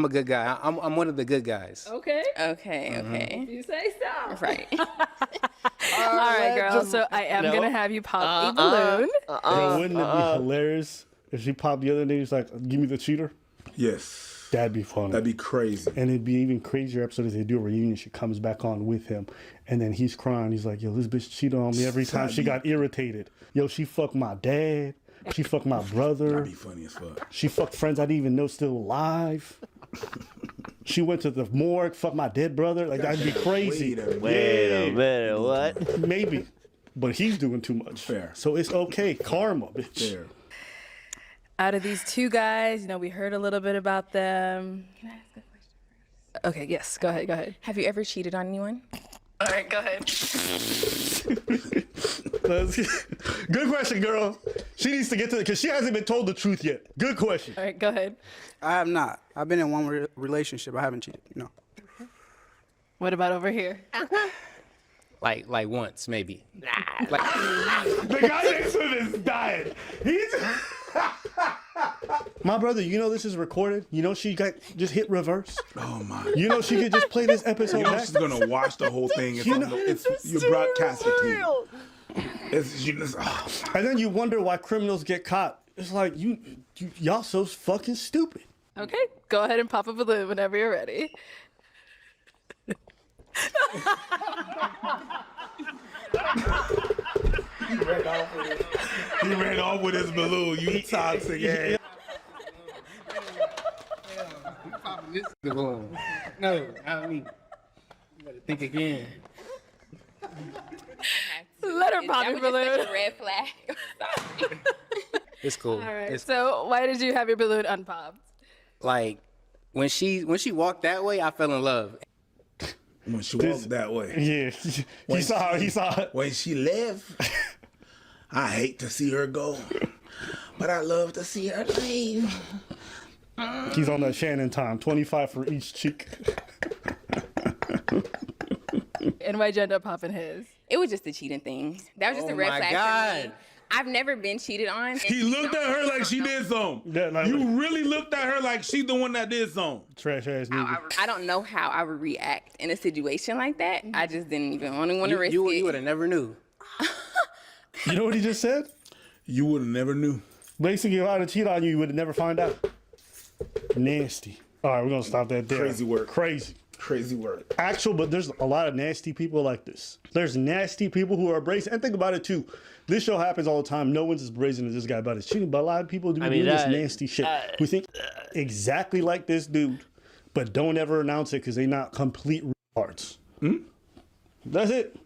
[SPEAKER 9] a good guy. I'm one of the good guys.
[SPEAKER 2] Okay.
[SPEAKER 1] Okay.
[SPEAKER 2] You say so.
[SPEAKER 1] Right.
[SPEAKER 2] All right, girl. So I am gonna have you pop a balloon.
[SPEAKER 22] Bro, wouldn't it be hilarious if she popped the other day? She's like, "Give me the cheater."
[SPEAKER 19] Yes.
[SPEAKER 22] That'd be funny.
[SPEAKER 19] That'd be crazy.
[SPEAKER 22] And it'd be even crazier episode if they do a reunion. She comes back on with him, and then he's crying. He's like, "Yo, this bitch cheated on me every time she got irritated. Yo, she fucked my dad. She fucked my brother.
[SPEAKER 19] That'd be funny as fuck.
[SPEAKER 22] She fucked friends I didn't even know still alive. She went to the morgue, fucked my dead brother. Like, that'd be crazy."
[SPEAKER 5] Wait a minute, what?
[SPEAKER 22] Maybe. But he's doing too much.
[SPEAKER 19] Fair.
[SPEAKER 22] So it's okay. Karma, bitch.
[SPEAKER 19] Fair.
[SPEAKER 2] Out of these two guys, we heard a little bit about them. Can I ask a question first? Okay, yes. Go ahead.
[SPEAKER 1] Have you ever cheated on anyone?
[SPEAKER 2] All right, go ahead.
[SPEAKER 22] Good question, girl. She needs to get to it because she hasn't been told the truth yet. Good question.
[SPEAKER 2] All right, go ahead.
[SPEAKER 12] I have not. I've been in one relationship. I haven't cheated. No.
[SPEAKER 2] What about over here?
[SPEAKER 9] Like once, maybe.
[SPEAKER 22] The guy next to him is dying. My brother, this is recorded. She just hit reverse.
[SPEAKER 19] Oh my.
[SPEAKER 22] She could just play this episode back.
[SPEAKER 19] She's gonna watch the whole thing. You broadcast it to you.
[SPEAKER 22] And then you wonder why criminals get caught. It's like y'all so fucking stupid.
[SPEAKER 2] Okay, go ahead and pop a balloon whenever you're ready.
[SPEAKER 19] He ran off with his balloon. You toxic ass.
[SPEAKER 9] No, not me. You better think again.
[SPEAKER 2] Let her pop your balloon.
[SPEAKER 1] Such a red flag.
[SPEAKER 9] It's cool.
[SPEAKER 2] All right. So why did you have your balloon unpopped?
[SPEAKER 9] Like when she walked that way, I fell in love.
[SPEAKER 19] When she walked that way.
[SPEAKER 22] Yeah. He saw her.
[SPEAKER 19] When she left, I hate to see her go, but I love to see her leave.
[SPEAKER 22] He's on that Shannon time, 25 for each cheek.
[SPEAKER 2] And why'd you end up popping his?
[SPEAKER 1] It was just a cheating thing. That was just a red flag for me. I've never been cheated on.
[SPEAKER 19] He looked at her like she did something. You really looked at her like she's the one that did something.
[SPEAKER 22] Trash ass nigga.
[SPEAKER 1] I don't know how I would react in a situation like that. I just didn't even want to risk it.
[SPEAKER 9] You would have never knew.
[SPEAKER 22] You know what he just said?
[SPEAKER 19] You would have never knew.
[SPEAKER 22] Basically, if I had cheated on you, you would have never found out. Nasty. All right, we're going to stop that there.
[SPEAKER 19] Crazy work.
[SPEAKER 22] Crazy work. But there's a lot of nasty people like this. There's nasty people who are brazen. And think about it, too. This show happens all the time. No one's as brazen as this guy about his cheating, but a lot of people do this nasty shit. We think exactly like this dude, but don't ever announce it because they're not complete retards. That's it.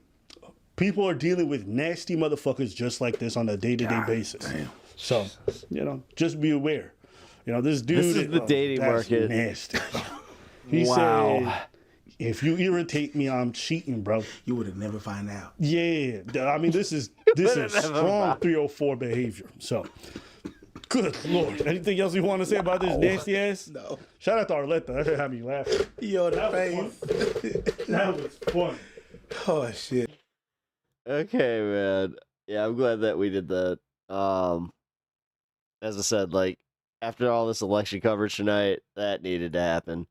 [SPEAKER 22] People are dealing with nasty motherfuckers just like this on a day-to-day basis.
[SPEAKER 19] Damn.
[SPEAKER 22] So, just be aware. This dude.
[SPEAKER 5] This is the dating
[SPEAKER 22] that's
[SPEAKER 5] market.
[SPEAKER 22] Nasty. He said, if you irritate me, I'm cheating, bro.
[SPEAKER 19] You would have never find out.
[SPEAKER 22] Yeah. I mean, this is strong 304 behavior. So, good Lord. Anything else you want to say about this nasty ass?
[SPEAKER 19] No.
[SPEAKER 22] Shout out to Arletta. That had me laughing.
[SPEAKER 19] Yo, the
[SPEAKER 22] face. That was fun.
[SPEAKER 19] Oh, shit.
[SPEAKER 5] Okay, man. Yeah, I'm glad that we did that. As I said, like, after all this election coverage tonight, that needed to happen.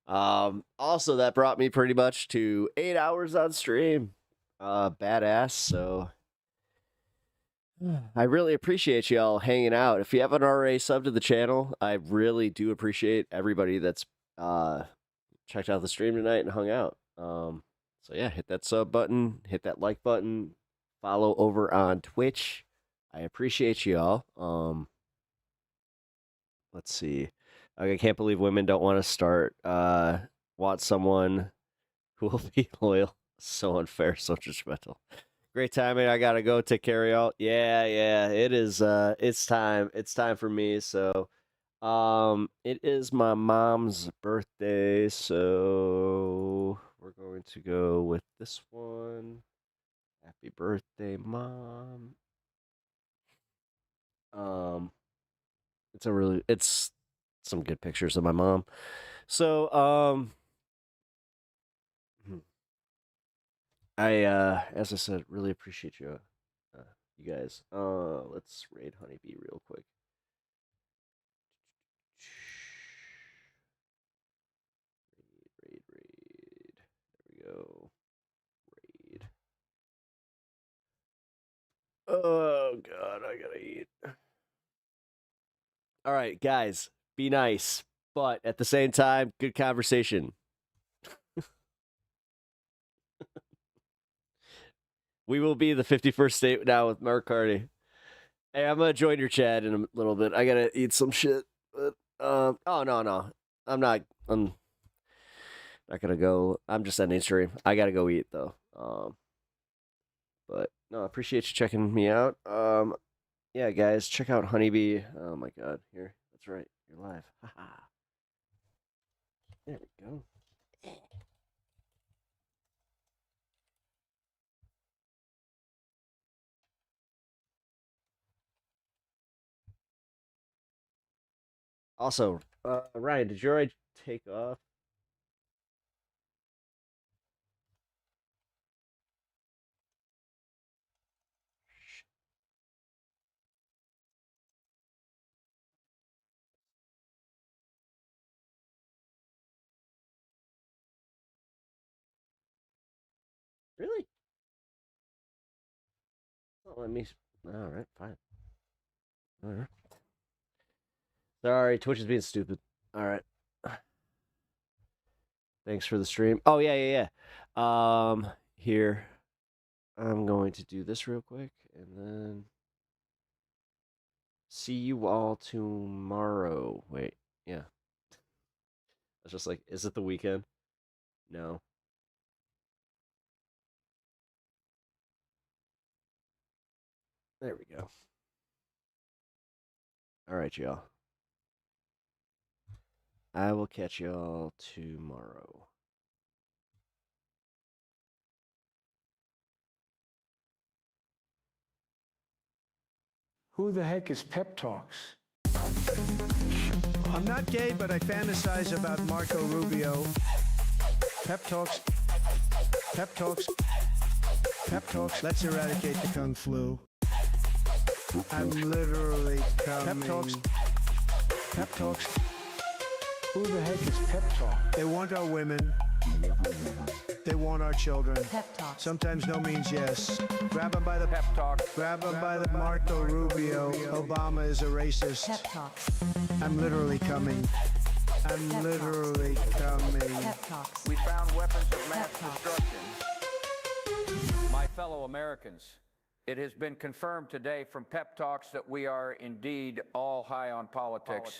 [SPEAKER 5] Also, that brought me pretty much to 8 hours on stream. Badass. So I really appreciate y'all hanging out. If you haven't already subbed to the channel, I really do appreciate everybody that's checked out the stream tonight and hung out. So yeah, hit that sub button, hit that like button, follow over on Twitch. I appreciate y'all. Let's see. I can't believe women don't want to start. Want someone who will be loyal. So unfair, so judgmental. Great timing. I gotta go take care of y'all. Yeah. It is. It's time. It's time for me. So, it is my mom's birthday. So we're going to go with this one. Happy birthday, Mom. It's some good pictures of my mom. So, as I said, really appreciate you, you guys. Let's raid Honeybee real quick. Raid. There we go. Raid. Oh God, I gotta eat. All right, guys, be nice, but at the same time, good conversation. We will be the 51st state now with Mark Carney. Hey, I'm gonna join your chat in a little bit. I gotta eat some shit. But oh no. I'm not gonna go. I'm just ending stream. I gotta go eat though. But no, I appreciate you checking me out. Yeah, guys, check out Honeybee. Oh my God, here. That's right. You're live. Haha. There we go. Also, Ryan, did you already take off? Really? Oh, let me. All right, fine. All right. Sorry, Twitch is being stupid. All right. Thanks for the stream. Oh yeah. Here, I'm going to do this real quick, and then see you all tomorrow. Wait, yeah. I was just like, is it the weekend? No. There we go. All right, y'all. I will catch y'all tomorrow.
[SPEAKER 4] Who the heck is Pep Talks?
[SPEAKER 14] I'm not gay, but I fantasize about Marco Rubio. Pep Talks. Pep Talks. Pep Talks. Let's eradicate the Kung Flu. I'm literally coming. Pep Talks. Pep Talks.
[SPEAKER 4] Who the heck is Pep Talk?
[SPEAKER 14] They want our women. They want our children.
[SPEAKER 15] Pep Talks.
[SPEAKER 14] Sometimes no means yes. Grab them by the
[SPEAKER 4] Pep Talk.
[SPEAKER 14] Grab them by the Marco Rubio. Obama is a racist.
[SPEAKER 15] Pep Talks.
[SPEAKER 14] I'm literally coming. I'm
[SPEAKER 15] Pep
[SPEAKER 14] literally coming.
[SPEAKER 15] Pep Talks.
[SPEAKER 4] We found weapons of mass destruction. My fellow Americans, it has been confirmed today from Pep Talks that we are indeed all high on politics.